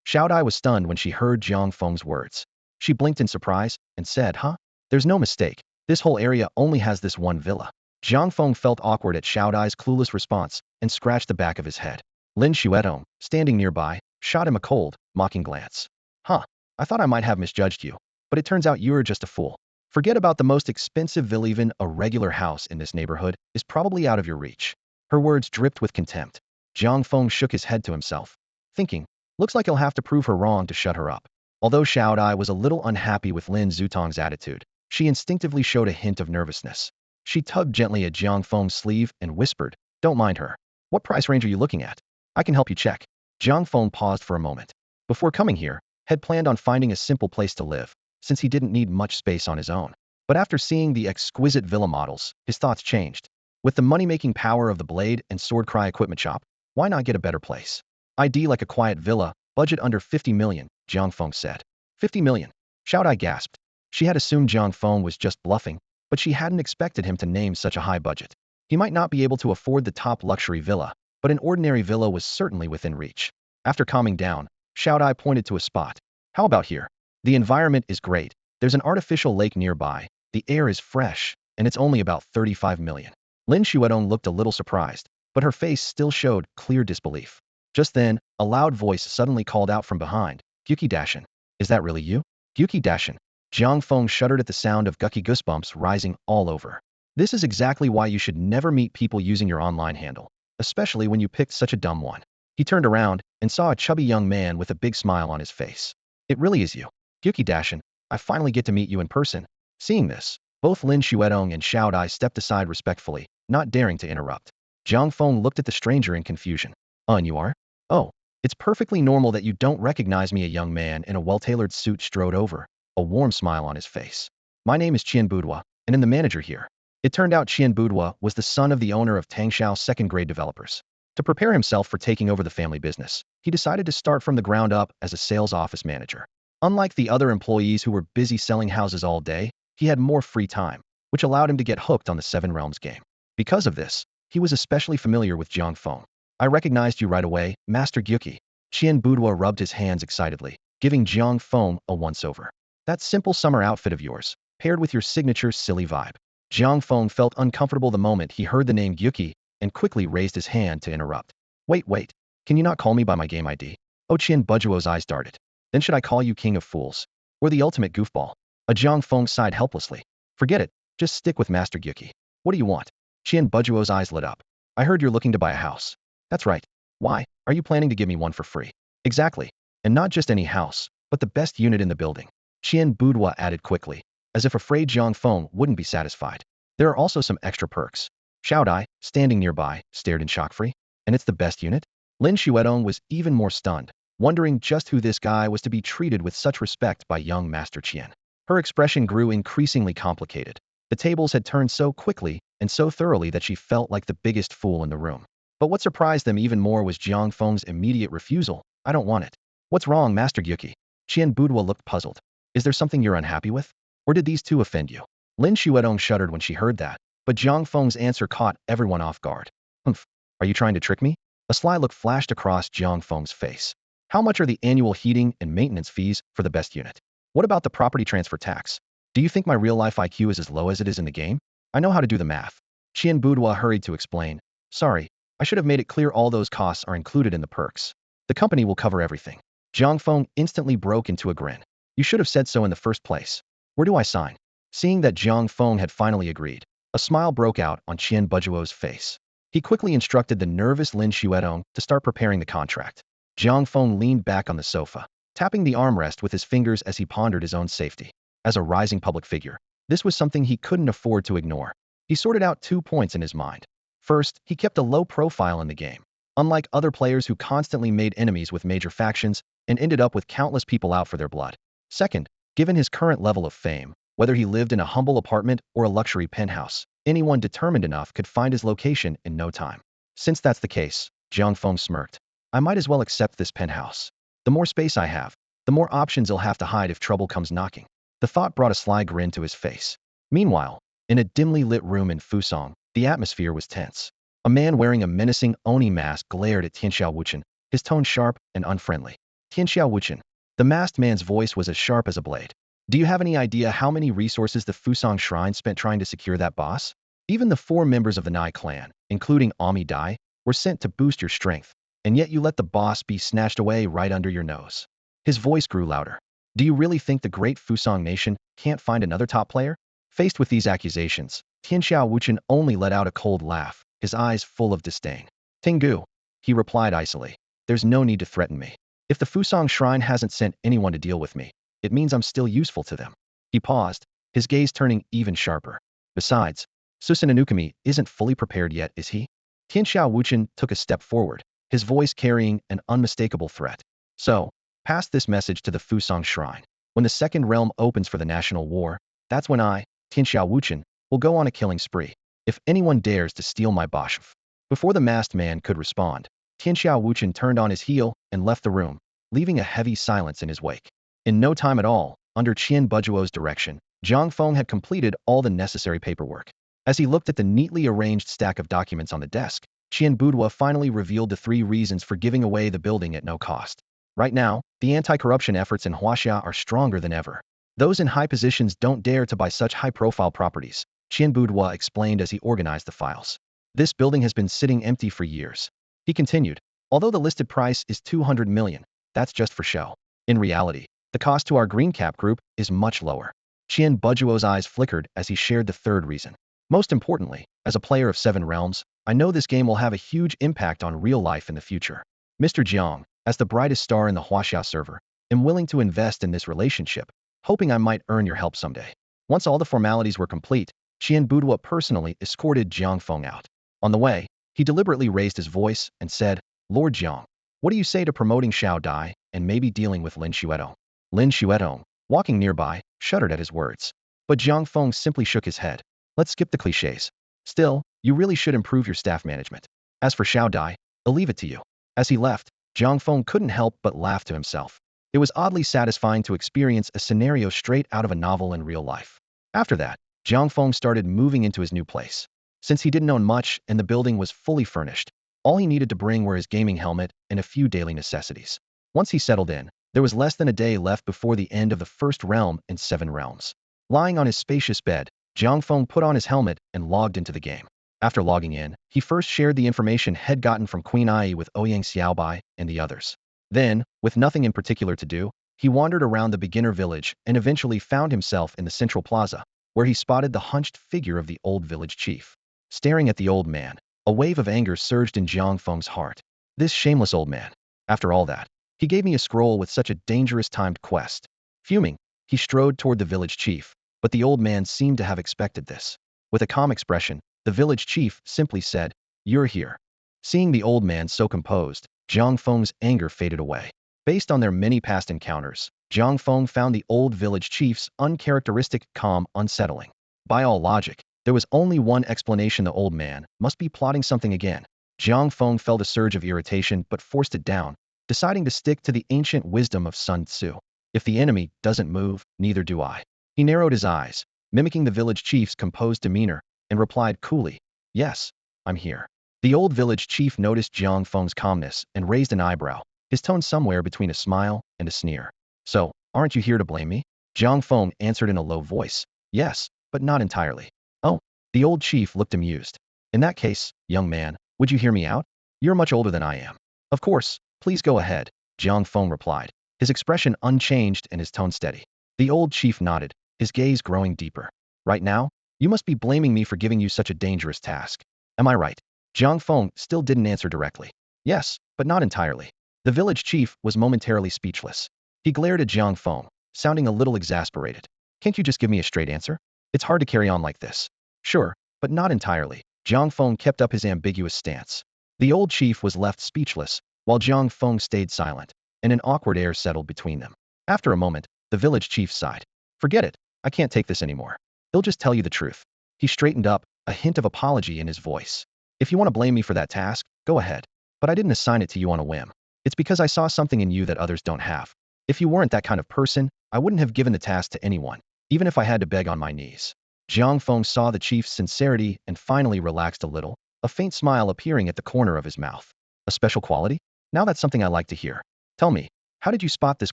Xiao Dai was stunned when she heard Jiang Feng's words. She blinked in surprise and said, huh? There's no mistake. This whole area only has this one villa. Jiang Feng felt awkward at Xiao Dai's clueless response and scratched the back of his head. Lin Xuetong, standing nearby, shot him a cold, mocking glance. Huh, I thought I might have misjudged you, but it turns out you're just a fool. Forget about the most expensive villa, even a regular house in this neighborhood is probably out of your reach. Her words dripped with contempt. Jiang Feng shook his head to himself, thinking, looks like he'll have to prove her wrong to shut her up. Although Xiao Dai was a little unhappy with Lin Zutong's attitude, she instinctively showed a hint of nervousness. She tugged gently at Jiang Feng's sleeve and whispered, don't mind her. What price range are you looking at? I can help you check. Jiang Feng paused for a moment. Before coming here, had planned on finding a simple place to live, since he didn't need much space on his own. But after seeing the exquisite villa models, his thoughts changed. With the money-making power of the Blade and Sword Cry equipment shop, why not get a better place? ID like a quiet villa, budget under 50 million, Jiang Feng said. 50 million. Xiao Dai gasped. She had assumed Jiang Feng was just bluffing, but she hadn't expected him to name such a high budget. He might not be able to afford the top luxury villa, but an ordinary villa was certainly within reach. After calming down, Xiao Dai pointed to a spot. How about here? The environment is great. There's an artificial lake nearby, the air is fresh, and it's only about 35 million. Lin Xuedong looked a little surprised, but her face still showed clear disbelief. Just then, a loud voice suddenly called out from behind, Guki Dashin. Is that really you? Guki Dashin. Jiang Feng shuddered at the sound of Guki goosebumps rising all over. This is exactly why you should never meet people using your online handle, especially when you picked such a dumb one. He turned around and saw a chubby young man with a big smile on his face. It really is you. Guki Dashin, I finally get to meet you in person. Seeing this, both Lin Xuedong and Xiao Dai stepped aside respectfully, not daring to interrupt. Jiang Feng looked at the stranger in confusion. And you are? Oh, it's perfectly normal that you don't recognize me. A young man in a well-tailored suit strode over, a warm smile on his face. My name is Qian Boudoir, and I'm the manager here. It turned out Qian Boudoir was the son of the owner of Tangshao's second-grade developers. To prepare himself for taking over the family business, he decided to start from the ground up as a sales office manager. Unlike the other employees who were busy selling houses all day, he had more free time, which allowed him to get hooked on the Seven Realms game. Because of this, he was especially familiar with Jiang Feng. I recognized you right away, Master Gyuki. Qian Boudoir rubbed his hands excitedly, giving Jiang Feng a once-over. That simple summer outfit of yours, paired with your signature silly vibe. Jiang Feng felt uncomfortable the moment he heard the name Gyuki and quickly raised his hand to interrupt. Wait, can you not call me by my game ID? Oh, Qian Boudoir's eyes darted. Then should I call you King of Fools? Or the ultimate goofball? A Jiang Feng sighed helplessly. Forget it, just stick with Master Gyuki. What do you want? Qian Boudoir's eyes lit up. I heard you're looking to buy a house. That's right. Why, are you planning to give me one for free? Exactly. And not just any house, but the best unit in the building. Qian Boudoir added quickly, as if afraid Jiang Feng wouldn't be satisfied. There are also some extra perks. Xiao Dai, standing nearby, stared in shock. Free? And it's the best unit? Lin Xuedong was even more stunned, wondering just who this guy was to be treated with such respect by young Master Qian. Her expression grew increasingly complicated. The tables had turned so quickly and so thoroughly that she felt like the biggest fool in the room. But what surprised them even more was Jiang Feng's immediate refusal. I don't want it. What's wrong, Master Gyuki? Qian Budua looked puzzled. Is there something you're unhappy with? Or did these two offend you? Lin Xuedong shuddered when she heard that, but Jiang Feng's answer caught everyone off guard. Humph, are you trying to trick me? A sly look flashed across Jiang Feng's face. How much are the annual heating and maintenance fees for the best unit? What about the property transfer tax? Do you think my real-life IQ is as low as it is in the game? I know how to do the math. Qian Budua hurried to explain. Sorry, I should have made it clear all those costs are included in the perks. The company will cover everything. Jiang Feng instantly broke into a grin. You should have said so in the first place. Where do I sign? Seeing that Jiang Feng had finally agreed, a smile broke out on Qian Buduo's face. He quickly instructed the nervous Lin Xuedong to start preparing the contract. Jiang Feng leaned back on the sofa, tapping the armrest with his fingers as he pondered his own safety. As a rising public figure, this was something he couldn't afford to ignore. He sorted out 2 points in his mind. First, he kept a low profile in the game. Unlike other players who constantly made enemies with major factions and ended up with countless people out for their blood. Second, given his current level of fame, whether he lived in a humble apartment or a luxury penthouse, anyone determined enough could find his location in no time. Since that's the case, Jiang Feng smirked. I might as well accept this penthouse. The more space I have, the more options I'll have to hide if trouble comes knocking. The thought brought a sly grin to his face. Meanwhile, in a dimly lit room in Fusong, the atmosphere was tense. A man wearing a menacing Oni mask glared at Tianxiao Wuchen, his tone sharp and unfriendly. Tianxiao Wuchen. The masked man's voice was as sharp as a blade. Do you have any idea how many resources the Fusong Shrine spent trying to secure that boss? Even the 4 members of the Nai clan, including Ami Dai, were sent to boost your strength, and yet you let the boss be snatched away right under your nose. His voice grew louder. Do you really think the great Fusong nation can't find another top player? Faced with these accusations, Tianxiao Wuchen only let out a cold laugh, his eyes full of disdain. Tengu, he replied icily. There's no need to threaten me. If the Fusong Shrine hasn't sent anyone to deal with me, it means I'm still useful to them. He paused, his gaze turning even sharper. Besides, Susananukami isn't fully prepared yet, is he? Tianxiao Wuchen took a step forward, his voice carrying an unmistakable threat. So, pass this message to the Fusong Shrine. When the Second Realm opens for the national war, that's when I, Tianxiao Wuchen, will go on a killing spree. If anyone dares to steal my boshf. Before the masked man could respond, Tianxiao Wuchen turned on his heel and left the room, leaving a heavy silence in his wake. In no time at all, under Qian Buduo's direction, Jiang Feng had completed all the necessary paperwork. As he looked at the neatly arranged stack of documents on the desk, Qian Budua finally revealed the 3 reasons for giving away the building at no cost. Right now, the anti-corruption efforts in Huaxia are stronger than ever. Those in high positions don't dare to buy such high-profile properties, Qian Budua explained as he organized the files. This building has been sitting empty for years. He continued, although the listed price is 200 million, that's just for show. In reality, the cost to our green cap group is much lower. Qian Buduo's eyes flickered as he shared the 3rd reason. Most importantly, as a player of 7 realms, I know this game will have a huge impact on real life in the future. Mr. Jiang, as the brightest star in the Huaxia server, am willing to invest in this relationship, hoping I might earn your help someday. Once all the formalities were complete, Qian Budua personally escorted Jiang Feng out. On the way, he deliberately raised his voice and said, Lord Jiang, what do you say to promoting Xiao Dai and maybe dealing with Lin Xuedong? Lin Xuedong, walking nearby, shuddered at his words. But Jiang Feng simply shook his head. Let's skip the cliches. Still, you really should improve your staff management. As for Xiao Dai, I'll leave it to you. As he left, Jiang Feng couldn't help but laugh to himself. It was oddly satisfying to experience a scenario straight out of a novel in real life. After that, Jiang Feng started moving into his new place. Since he didn't own much and the building was fully furnished, all he needed to bring were his gaming helmet and a few daily necessities. Once he settled in, there was less than a day left before the end of the first realm in 7 realms. Lying on his spacious bed, Jiang Feng put on his helmet and logged into the game. After logging in, he first shared the information he'd gotten from Queen Ai with Ouyang Xiaobai and the others. Then, with nothing in particular to do, he wandered around the beginner village and eventually found himself in the central plaza, where he spotted the hunched figure of the old village chief. Staring at the old man, a wave of anger surged in Jiang Feng's heart. This shameless old man. After all that, he gave me a scroll with such a dangerous timed quest. Fuming, he strode toward the village chief, but the old man seemed to have expected this. With a calm expression, The village chief simply said, "You're here." Seeing the old man so composed, Jiang Feng's anger faded away. Based on their many past encounters, Jiang Feng found the old village chief's uncharacteristic calm unsettling. By all logic, there was only one explanation: the old man must be plotting something again. Jiang Feng felt a surge of irritation but forced it down, deciding to stick to the ancient wisdom of Sun Tzu. If the enemy doesn't move, neither do I. He narrowed his eyes, mimicking the village chief's composed demeanor, and replied coolly, "Yes, I'm here." The old village chief noticed Jiang Feng's calmness and raised an eyebrow, his tone somewhere between a smile and a sneer. "So, aren't you here to blame me?" Jiang Feng answered in a low voice, "Yes, but not entirely." "Oh." The old chief looked amused. "In that case, young man, would you hear me out? You're much older than I am." "Of course, please go ahead," Jiang Feng replied, his expression unchanged and his tone steady. The old chief nodded, his gaze growing deeper. "Right now, you must be blaming me for giving you such a dangerous task. Am I right?" Jiang Feng still didn't answer directly. "Yes, but not entirely." The village chief was momentarily speechless. He glared at Jiang Feng, sounding a little exasperated. "Can't you just give me a straight answer? It's hard to carry on like this." "Sure, but not entirely." Jiang Feng kept up his ambiguous stance. The old chief was left speechless, while Jiang Feng stayed silent, and an awkward air settled between them. After a moment, the village chief sighed. "Forget it, I can't take this anymore. He'll just tell you the truth." He straightened up, a hint of apology in his voice. "If you want to blame me for that task, go ahead. But I didn't assign it to you on a whim. It's because I saw something in you that others don't have. If you weren't that kind of person, I wouldn't have given the task to anyone, even if I had to beg on my knees." Jiang Feng saw the chief's sincerity and finally relaxed a little, a faint smile appearing at the corner of his mouth. "A special quality? Now that's something I like to hear. Tell me, how did you spot this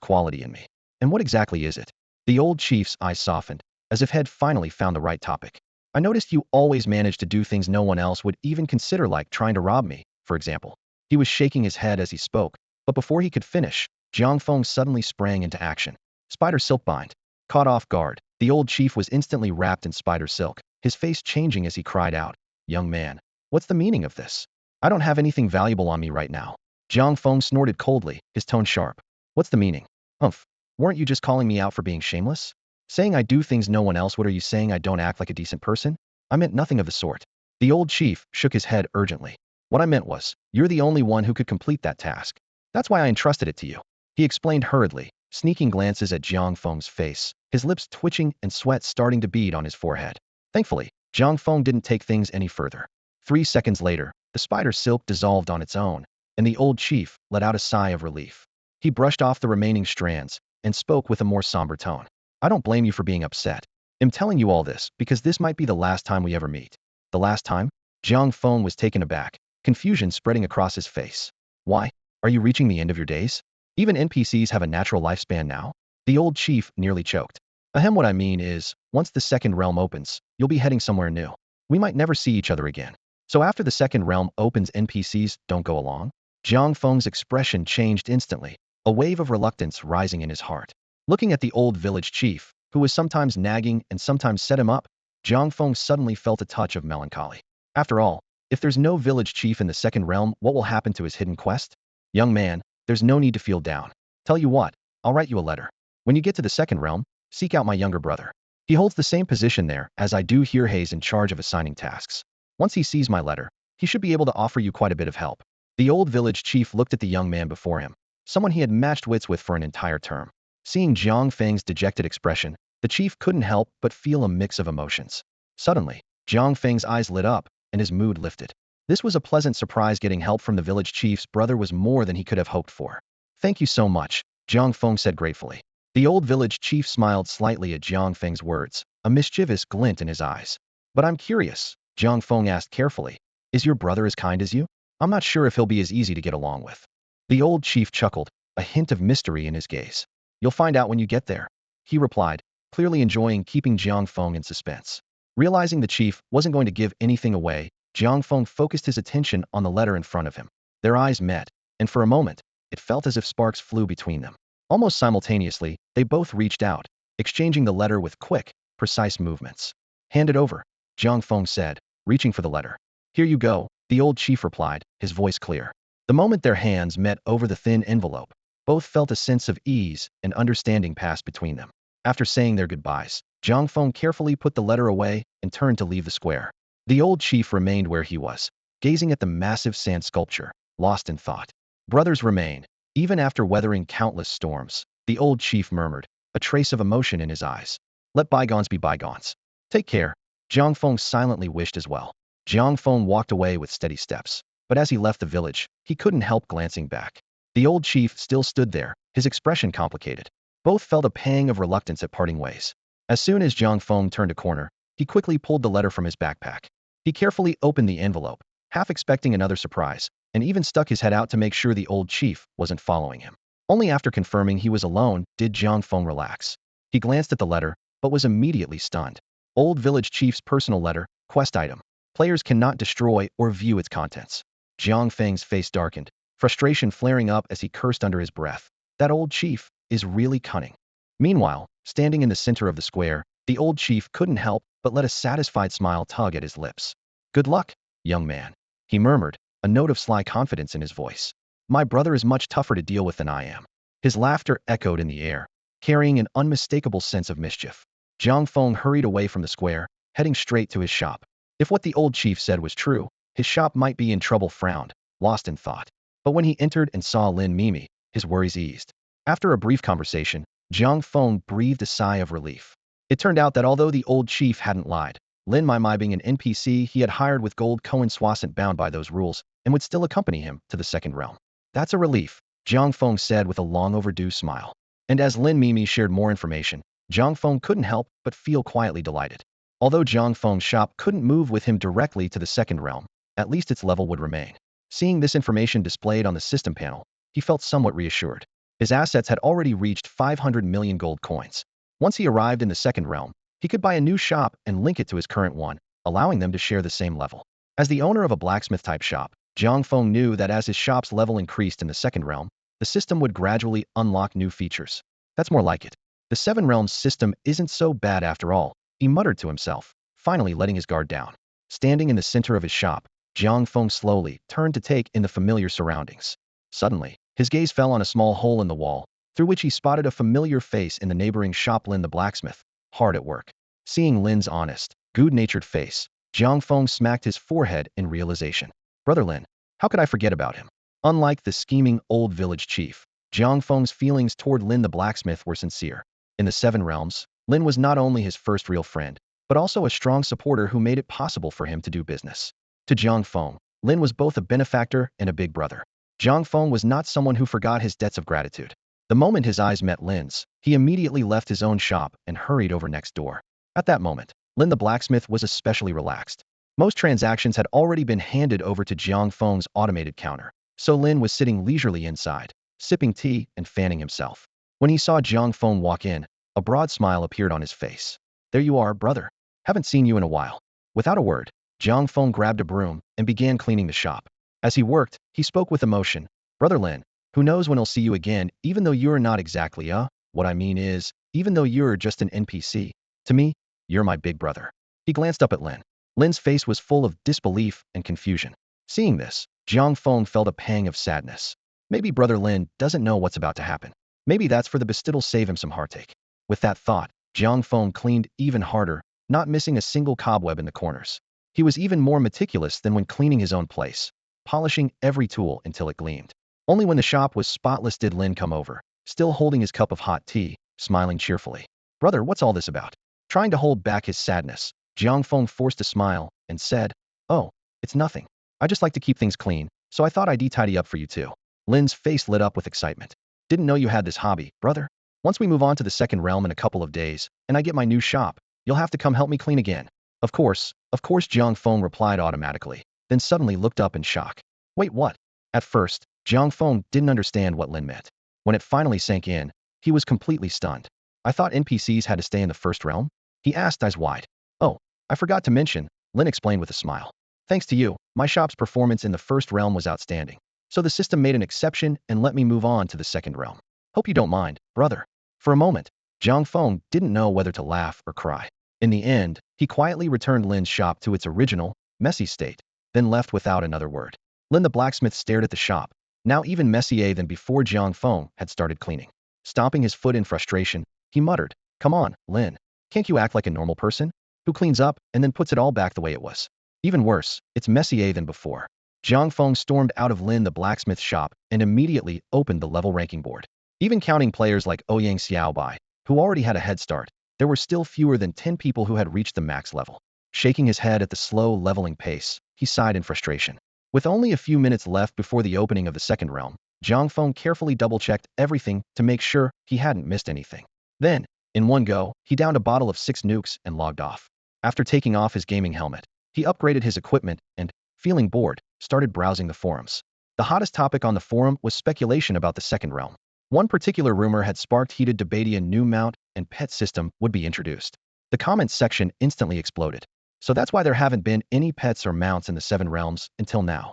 quality in me? And what exactly is it?" The old chief's eyes softened, as if had finally found the right topic. "I noticed you always manage to do things no one else would even consider, like trying to rob me, for example." He was shaking his head as he spoke, but before he could finish, Jiang Feng suddenly sprang into action. "Spider silk bind." Caught off guard, the old chief was instantly wrapped in spider silk, his face changing as he cried out, "Young man, what's the meaning of this? I don't have anything valuable on me right now." Jiang Feng snorted coldly, his tone sharp. "What's the meaning? Humph. Weren't you just calling me out for being shameless? Saying I do things no one else would? Are you saying I don't act like a decent person?" "I meant nothing of the sort." The old chief shook his head urgently. "What I meant was, you're the only one who could complete that task. That's why I entrusted it to you." He explained hurriedly, sneaking glances at Jiang Feng's face, his lips twitching and sweat starting to bead on his forehead. Thankfully, Jiang Feng didn't take things any further. 3 seconds later, the spider silk dissolved on its own, and the old chief let out a sigh of relief. He brushed off the remaining strands and spoke with a more somber tone. "I don't blame you for being upset. I'm telling you all this because this might be the last time we ever meet." "The last time?" Jiang Feng was taken aback, confusion spreading across his face. "Why? Are you reaching the end of your days? Even NPCs have a natural lifespan now?" The old chief nearly choked. "Ahem, what I mean is, once the second realm opens, you'll be heading somewhere new. We might never see each other again. So after the second realm opens, NPCs don't go along?" Jiang Feng's expression changed instantly, a wave of reluctance rising in his heart. Looking at the old village chief, who was sometimes nagging and sometimes set him up, Jiang Feng suddenly felt a touch of melancholy. After all, if there's no village chief in the second realm, what will happen to his hidden quest? "Young man, there's no need to feel down. Tell you what, I'll write you a letter. When you get to the second realm, seek out my younger brother. He holds the same position there as I do here. He's in charge of assigning tasks. Once he sees my letter, he should be able to offer you quite a bit of help." The old village chief looked at the young man before him, someone he had matched wits with for an entire term. Seeing Jiang Feng's dejected expression, the chief couldn't help but feel a mix of emotions. Suddenly, Jiang Feng's eyes lit up, and his mood lifted. This was a pleasant surprise. Getting help from the village chief's brother was more than he could have hoped for. "Thank you so much," Jiang Feng said gratefully. The old village chief smiled slightly at Jiang Feng's words, a mischievous glint in his eyes. "But I'm curious," Jiang Feng asked carefully, "is your brother as kind as you? I'm not sure if he'll be as easy to get along with." The old chief chuckled, a hint of mystery in his gaze. "You'll find out when you get there," he replied, clearly enjoying keeping Jiang Feng in suspense. Realizing the chief wasn't going to give anything away, Jiang Feng focused his attention on the letter in front of him. Their eyes met, and for a moment, it felt as if sparks flew between them. Almost simultaneously, they both reached out, exchanging the letter with quick, precise movements. "Hand it over," Jiang Feng said, reaching for the letter. "Here you go," the old chief replied, his voice clear. The moment their hands met over the thin envelope, both felt a sense of ease and understanding pass between them. After saying their goodbyes, Jiang Feng carefully put the letter away and turned to leave the square. The old chief remained where he was, gazing at the massive sand sculpture, lost in thought. Brothers remain, even after weathering countless storms. The old chief murmured, a trace of emotion in his eyes. Let bygones be bygones. Take care. Jiang Feng silently wished as well. Jiang Feng walked away with steady steps, but as he left the village, he couldn't help glancing back. The old chief still stood there, his expression complicated. Both felt a pang of reluctance at parting ways. As soon as Jiang Feng turned a corner, he quickly pulled the letter from his backpack. He carefully opened the envelope, half expecting another surprise, and even stuck his head out to make sure the old chief wasn't following him. Only after confirming he was alone did Jiang Feng relax. He glanced at the letter, but was immediately stunned. Old village chief's personal letter, quest item. Players cannot destroy or view its contents. Jiang Feng's face darkened, frustration flaring up as he cursed under his breath. That old chief is really cunning. Meanwhile, standing in the center of the square, the old chief couldn't help but let a satisfied smile tug at his lips. Good luck, young man, he murmured, a note of sly confidence in his voice. My brother is much tougher to deal with than I am. His laughter echoed in the air, carrying an unmistakable sense of mischief. Jiang Feng hurried away from the square, heading straight to his shop. If what the old chief said was true, his shop might be in trouble. Frowned, lost in thought. But when he entered and saw Lin Mimi, his worries eased. After a brief conversation, Jiang Feng breathed a sigh of relief. It turned out that although the old chief hadn't lied, Lin Mimi being an NPC he had hired with gold coins wasn't bound by those rules and would still accompany him to the second realm. That's a relief, Jiang Feng said with a long overdue smile. And as Lin Mimi shared more information, Jiang Feng couldn't help but feel quietly delighted. Although Jiang Feng's shop couldn't move with him directly to the second realm, at least its level would remain. Seeing this information displayed on the system panel, he felt somewhat reassured. His assets had already reached 500 million gold coins. Once he arrived in the second realm, he could buy a new shop and link it to his current one, allowing them to share the same level. As the owner of a blacksmith-type shop, Jiang Feng knew that as his shop's level increased in the second realm, the system would gradually unlock new features. That's more like it. The seven realms system isn't so bad after all, he muttered to himself, finally letting his guard down. Standing in the center of his shop, Jiang Feng slowly turned to take in the familiar surroundings. Suddenly, his gaze fell on a small hole in the wall, through which he spotted a familiar face in the neighboring shop. Lin the blacksmith, hard at work. Seeing Lin's honest, good-natured face, Jiang Feng smacked his forehead in realization. Brother Lin, how could I forget about him? Unlike the scheming old village chief, Jiang Feng's feelings toward Lin the blacksmith were sincere. In the seven realms, Lin was not only his first real friend, but also a strong supporter who made it possible for him to do business. To Jiang Feng, Lin was both a benefactor and a big brother. Jiang Feng was not someone who forgot his debts of gratitude. The moment his eyes met Lin's, he immediately left his own shop and hurried over next door. At that moment, Lin the blacksmith was especially relaxed. Most transactions had already been handed over to Jiang Feng's automated counter, so Lin was sitting leisurely inside, sipping tea and fanning himself. When he saw Jiang Feng walk in, a broad smile appeared on his face. There you are, brother. Haven't seen you in a while. Without a word, Jiang Feng grabbed a broom and began cleaning the shop. As he worked, he spoke with emotion. Brother Lin, who knows when I'll see you again, even though you're not exactly what I mean is, even though you're just an NPC. To me, you're my big brother. He glanced up at Lin. Lin's face was full of disbelief and confusion. Seeing this, Jiang Feng felt a pang of sadness. Maybe brother Lin doesn't know what's about to happen. Maybe that's for the best it'll save him some heartache. With that thought, Jiang Feng cleaned even harder, not missing a single cobweb in the corners. He was even more meticulous than when cleaning his own place, polishing every tool until it gleamed. Only when the shop was spotless did Lin come over, still holding his cup of hot tea, smiling cheerfully. Brother, what's all this about? Trying to hold back his sadness, Jiang Feng forced a smile and said, Oh, it's nothing. I just like to keep things clean, so I thought I'd tidy up for you too. Lin's face lit up with excitement. Didn't know you had this hobby, brother. Once we move on to the second realm in a couple of days, and I get my new shop, you'll have to come help me clean again. Of course, Jiang Feng replied automatically, then suddenly looked up in shock. Wait, what? At first, Jiang Feng didn't understand what Lin meant. When it finally sank in, he was completely stunned. I thought NPCs had to stay in the first realm? He asked, eyes wide. Oh, I forgot to mention, Lin explained with a smile. Thanks to you, my shop's performance in the first realm was outstanding. So the system made an exception and let me move on to the second realm. Hope you don't mind, brother. For a moment, Jiang Feng didn't know whether to laugh or cry. In the end, he quietly returned Lin's shop to its original, messy state, then left without another word. Lin the blacksmith stared at the shop, now even messier than before Jiang Feng had started cleaning. Stomping his foot in frustration, he muttered, Come on, Lin. Can't you act like a normal person? Who cleans up and then puts it all back the way it was? Even worse, it's messier than before. Jiang Feng stormed out of Lin the blacksmith shop and immediately opened the level ranking board. Even counting players like Ouyang Xiaobai, who already had a head start, there were still fewer than 10 people who had reached the max level. Shaking his head at the slow leveling pace, he sighed in frustration. With only a few minutes left before the opening of the second realm, Jiang Feng carefully double-checked everything to make sure he hadn't missed anything. Then, in one go, he downed a bottle of 6 nukes and logged off. After taking off his gaming helmet, he upgraded his equipment and, feeling bored, started browsing the forums. The hottest topic on the forum was speculation about the second realm. One particular rumor had sparked heated debate. A new mount and pet system would be introduced. The comments section instantly exploded. So that's why there haven't been any pets or mounts in the 7 realms until now.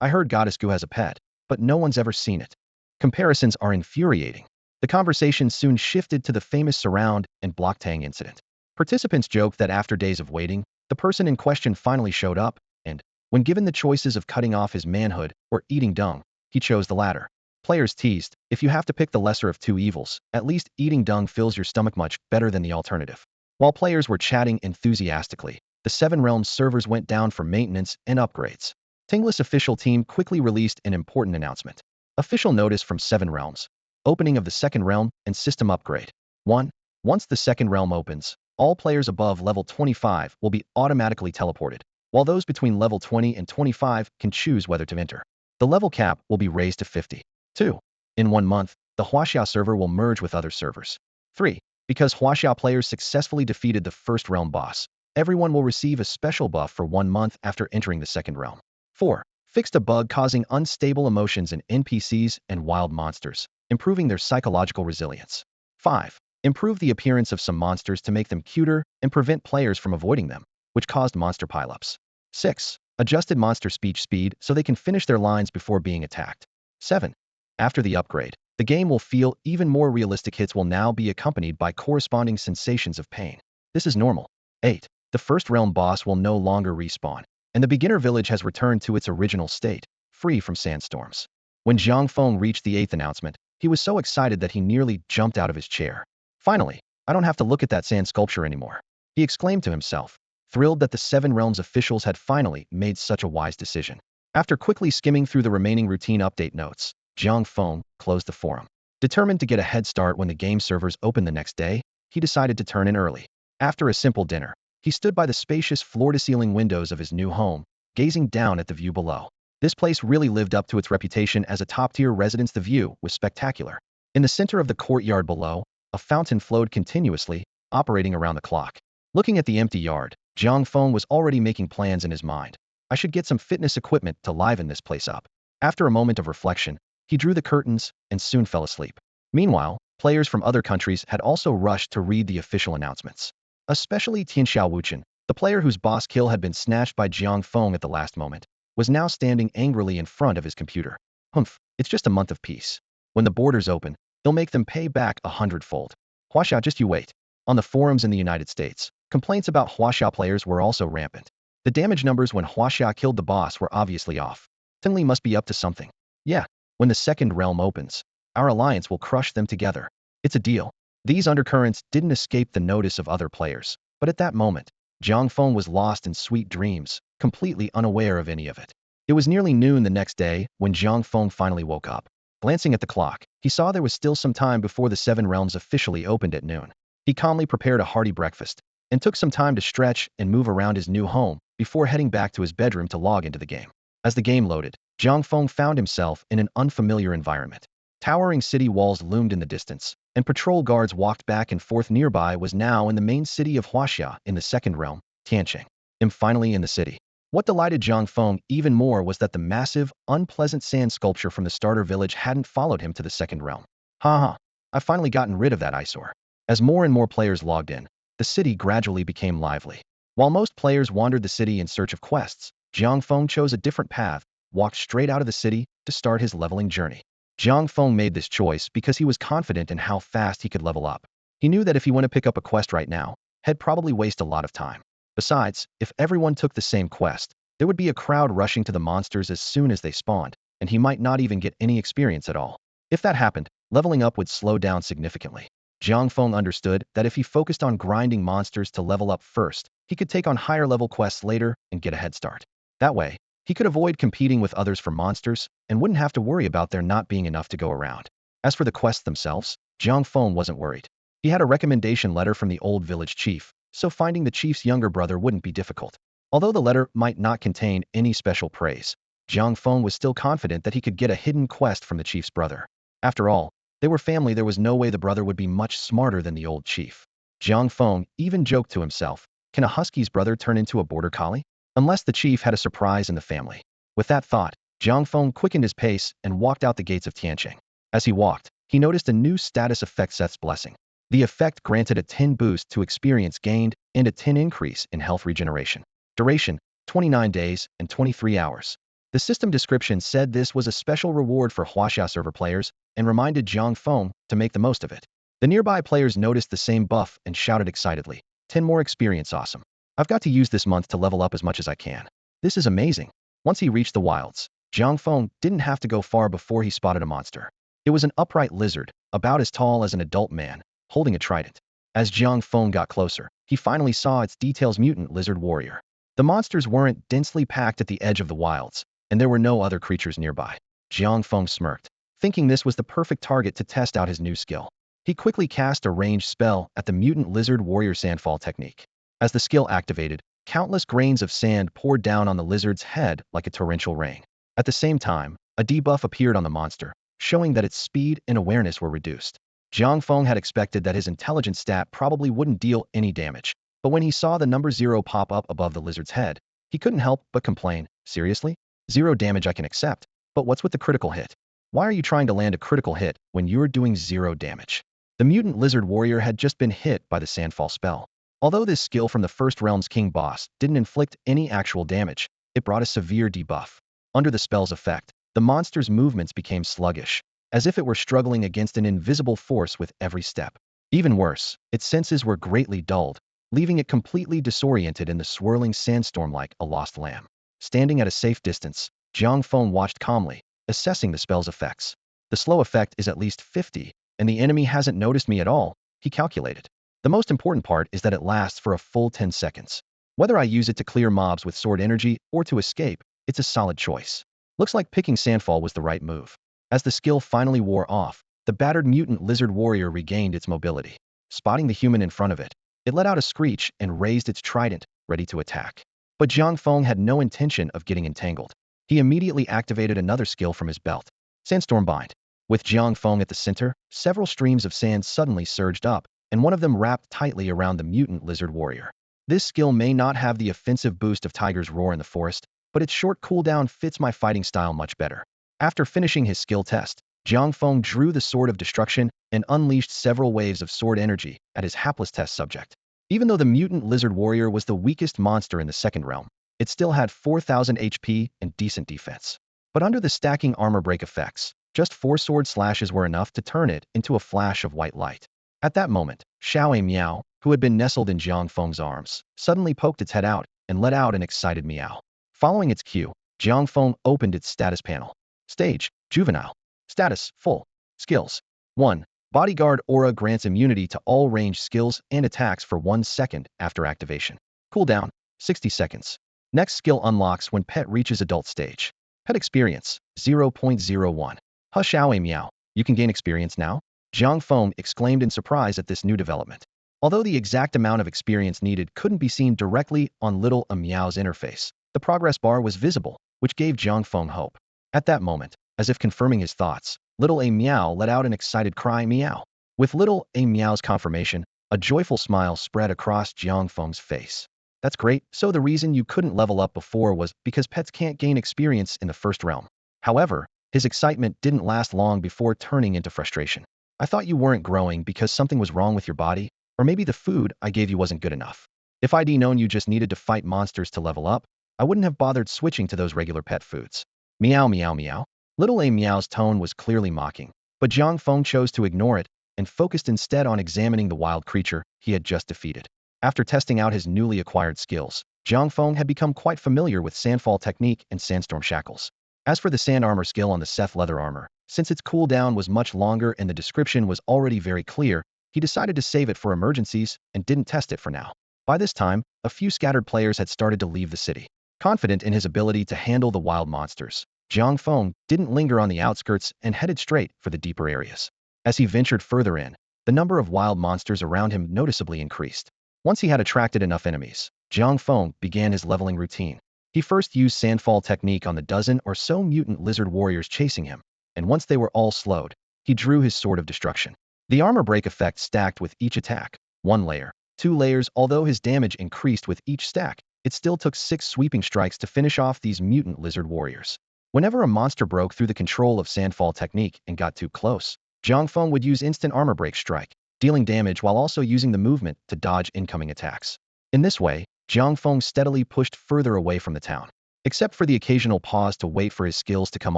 I heard Goddess Gu has a pet, but no one's ever seen it. Comparisons are infuriating. The conversation soon shifted to the famous Surround and Block-Tang incident. Participants joked that after days of waiting, the person in question finally showed up, and, when given the choices of cutting off his manhood or eating dung, he chose the latter. Players teased, if you have to pick the lesser of two evils, at least eating dung fills your stomach much better than the alternative. While players were chatting enthusiastically, the 7 Realms servers went down for maintenance and upgrades. Tingless official team quickly released an important announcement. Official notice from 7 Realms. Opening of the second realm and system upgrade. 1. Once the second realm opens, all players above level 25 will be automatically teleported, while those between level 20 and 25 can choose whether to enter. The level cap will be raised to 50. 2. In 1 month, the Huaxia server will merge with other servers. 3. Because Huaxia players successfully defeated the first realm boss, everyone will receive a special buff for 1 month after entering the second realm. 4. Fixed a bug causing unstable emotions in NPCs and wild monsters, improving their psychological resilience. 5. Improve the appearance of some monsters to make them cuter and prevent players from avoiding them, which caused monster pileups. 6. Adjusted monster speech speed so they can finish their lines before being attacked. 7. After the upgrade, the game will feel even more realistic. Hits will now be accompanied by corresponding sensations of pain. This is normal. 8. The first realm boss will no longer respawn, and the beginner village has returned to its original state, free from sandstorms. When Jiang Feng reached the 8th announcement, he was so excited that he nearly jumped out of his chair. Finally, I don't have to look at that sand sculpture anymore, he exclaimed to himself, thrilled that the 7 Realms officials had finally made such a wise decision. After quickly skimming through the remaining routine update notes, Jiang Feng closed the forum. Determined to get a head start when the game servers opened the next day, he decided to turn in early. After a simple dinner, he stood by the spacious floor-to-ceiling windows of his new home, gazing down at the view below. This place really lived up to its reputation as a top-tier residence. The view was spectacular. In the center of the courtyard below, a fountain flowed continuously, operating around the clock. Looking at the empty yard, Jiang Feng was already making plans in his mind. I should get some fitness equipment to liven this place up. After a moment of reflection, he drew the curtains and soon fell asleep. Meanwhile, players from other countries had also rushed to read the official announcements. Especially Tianxiao Wuchen, the player whose boss kill had been snatched by Jiang Feng at the last moment, was now standing angrily in front of his computer. Humph, it's just a month of peace. When the borders open, they'll make them pay back 100-fold. Huaxia, just you wait. On the forums in the United States, complaints about Huaxia players were also rampant. The damage numbers when Huaxia killed the boss were obviously off. Tingley must be up to something. Yeah, when the second realm opens, our alliance will crush them together. It's a deal. These undercurrents didn't escape the notice of other players, but at that moment, Jiang Feng was lost in sweet dreams, completely unaware of any of it. It was nearly noon the next day when Jiang Feng finally woke up. Glancing at the clock, he saw there was still some time before the 7 Realms officially opened at noon. He calmly prepared a hearty breakfast, and took some time to stretch and move around his new home before heading back to his bedroom to log into the game. As the game loaded, Jiang Feng found himself in an unfamiliar environment. Towering city walls loomed in the distance, and patrol guards walked back and forth. Nearby was now in the main city of Huaxia in the second realm, Tiancheng. Finally in the city. What delighted Jiang Feng even more was that the massive, unpleasant sand sculpture from the starter village hadn't followed him to the second realm. Haha, I've finally gotten rid of that eyesore. As more and more players logged in, the city gradually became lively. While most players wandered the city in search of quests, Jiang Feng chose a different path, walked straight out of the city to start his leveling journey. Jiang Feng made this choice because he was confident in how fast he could level up. He knew that if he went to pick up a quest right now, he'd probably waste a lot of time. Besides, if everyone took the same quest, there would be a crowd rushing to the monsters as soon as they spawned, and he might not even get any experience at all. If that happened, leveling up would slow down significantly. Jiang Feng understood that if he focused on grinding monsters to level up first, he could take on higher-level quests later and get a head start. That way, he could avoid competing with others for monsters and wouldn't have to worry about there not being enough to go around. As for the quests themselves, Jiang Feng wasn't worried. He had a recommendation letter from the old village chief, so finding the chief's younger brother wouldn't be difficult. Although the letter might not contain any special praise, Jiang Feng was still confident that he could get a hidden quest from the chief's brother. After all, they were family. There was no way the brother would be much smarter than the old chief. Jiang Feng even joked to himself, can a husky's brother turn into a border collie? Unless the chief had a surprise in the family. With that thought, Jiang Feng quickened his pace and walked out the gates of Tianqing. As he walked, he noticed a new status effect, Seth's Blessing. The effect granted a 10 boost to experience gained and a 10 increase in health regeneration. Duration, 29 days and 23 hours. The system description said this was a special reward for Huaxia server players and reminded Jiang Feng to make the most of it. The nearby players noticed the same buff and shouted excitedly, 10 more experience, awesome. I've got to use this month to level up as much as I can. This is amazing. Once he reached the wilds, Jiang Feng didn't have to go far before he spotted a monster. It was an upright lizard, about as tall as an adult man, holding a trident. As Jiang Feng got closer, he finally saw its details: mutant lizard warrior. The monsters weren't densely packed at the edge of the wilds, and there were no other creatures nearby. Jiang Feng smirked, thinking this was the perfect target to test out his new skill. He quickly cast a ranged spell at the mutant lizard warrior sandfall technique. As the skill activated, countless grains of sand poured down on the lizard's head like a torrential rain. At the same time, a debuff appeared on the monster, showing that its speed and awareness were reduced. Jiang Feng had expected that his intelligence stat probably wouldn't deal any damage, but when he saw the number 0 pop up above the lizard's head, he couldn't help but complain, seriously? 0 damage I can accept, but what's with the critical hit? Why are you trying to land a critical hit when you're doing 0 damage? The mutant lizard warrior had just been hit by the sandfall spell. Although this skill from the First Realm's king boss didn't inflict any actual damage, it brought a severe debuff. Under the spell's effect, the monster's movements became sluggish, as if it were struggling against an invisible force with every step. Even worse, its senses were greatly dulled, leaving it completely disoriented in the swirling sandstorm like a lost lamb. Standing at a safe distance, Jiang Feng watched calmly, assessing the spell's effects. The slow effect is at least 50, and the enemy hasn't noticed me at all, he calculated. The most important part is that it lasts for a full 10 seconds. Whether I use it to clear mobs with sword energy or to escape, it's a solid choice. Looks like picking Sandfall was the right move. As the skill finally wore off, the battered mutant lizard warrior regained its mobility. Spotting the human in front of it, it let out a screech and raised its trident, ready to attack. But Jiang Feng had no intention of getting entangled. He immediately activated another skill from his belt, Sandstorm Bind. With Jiang Feng at the center, several streams of sand suddenly surged up, and one of them wrapped tightly around the mutant lizard warrior. This skill may not have the offensive boost of Tiger's Roar in the forest, but its short cooldown fits my fighting style much better. After finishing his skill test, Jiang Feng drew the Sword of Destruction and unleashed several waves of sword energy at his hapless test subject. Even though the mutant lizard warrior was the weakest monster in the second realm, it still had 4,000 HP and decent defense. But under the stacking armor break effects, just 4 sword slashes were enough to turn it into a flash of white light. At that moment, Xiaoe Miao, who had been nestled in Jiang Feng's arms, suddenly poked its head out and let out an excited meow. Following its cue, Jiang Feng opened its status panel. Stage, Juvenile. Status, Full. Skills. 1. Bodyguard Aura grants immunity to all ranged skills and attacks for 1 second after activation. Cooldown, 60 seconds. Next skill unlocks when pet reaches adult stage. Pet experience, 0.01. Xiaoe Miao, you can gain experience now? Jiang Feng exclaimed in surprise at this new development. Although the exact amount of experience needed couldn't be seen directly on little Miao's interface, the progress bar was visible, which gave Jiang Feng hope. At that moment, as if confirming his thoughts, little Miao let out an excited cry, meow. With little Miao's confirmation, a joyful smile spread across Jiang Feng's face. That's great, so the reason you couldn't level up before was because pets can't gain experience in the first realm. However, his excitement didn't last long before turning into frustration. I thought you weren't growing because something was wrong with your body, or maybe the food I gave you wasn't good enough. If I'd known you just needed to fight monsters to level up, I wouldn't have bothered switching to those regular pet foods. Meow meow meow. Little Miao's tone was clearly mocking, but Jiang Feng chose to ignore it and focused instead on examining the wild creature he had just defeated. After testing out his newly acquired skills, Jiang Feng had become quite familiar with Sandfall technique and Sandstorm Shackles. As for the Sand Armor skill on the Seth leather armor, since its cooldown was much longer and the description was already very clear, he decided to save it for emergencies and didn't test it for now. By this time, a few scattered players had started to leave the city. Confident in his ability to handle the wild monsters, Jiang Feng didn't linger on the outskirts and headed straight for the deeper areas. As he ventured further in, the number of wild monsters around him noticeably increased. Once he had attracted enough enemies, Jiang Feng began his leveling routine. He first used sandfall technique on the dozen or so mutant lizard warriors chasing him, and once they were all slowed, he drew his sword of destruction. The armor break effect stacked with each attack, 1 layer, 2 layers. Although his damage increased with each stack, it still took 6 sweeping strikes to finish off these mutant lizard warriors. Whenever a monster broke through the control of sandfall technique and got too close, Jiang Feng would use instant armor break strike, dealing damage while also using the movement to dodge incoming attacks. In this way, Jiang Feng steadily pushed further away from the town. Except for the occasional pause to wait for his skills to come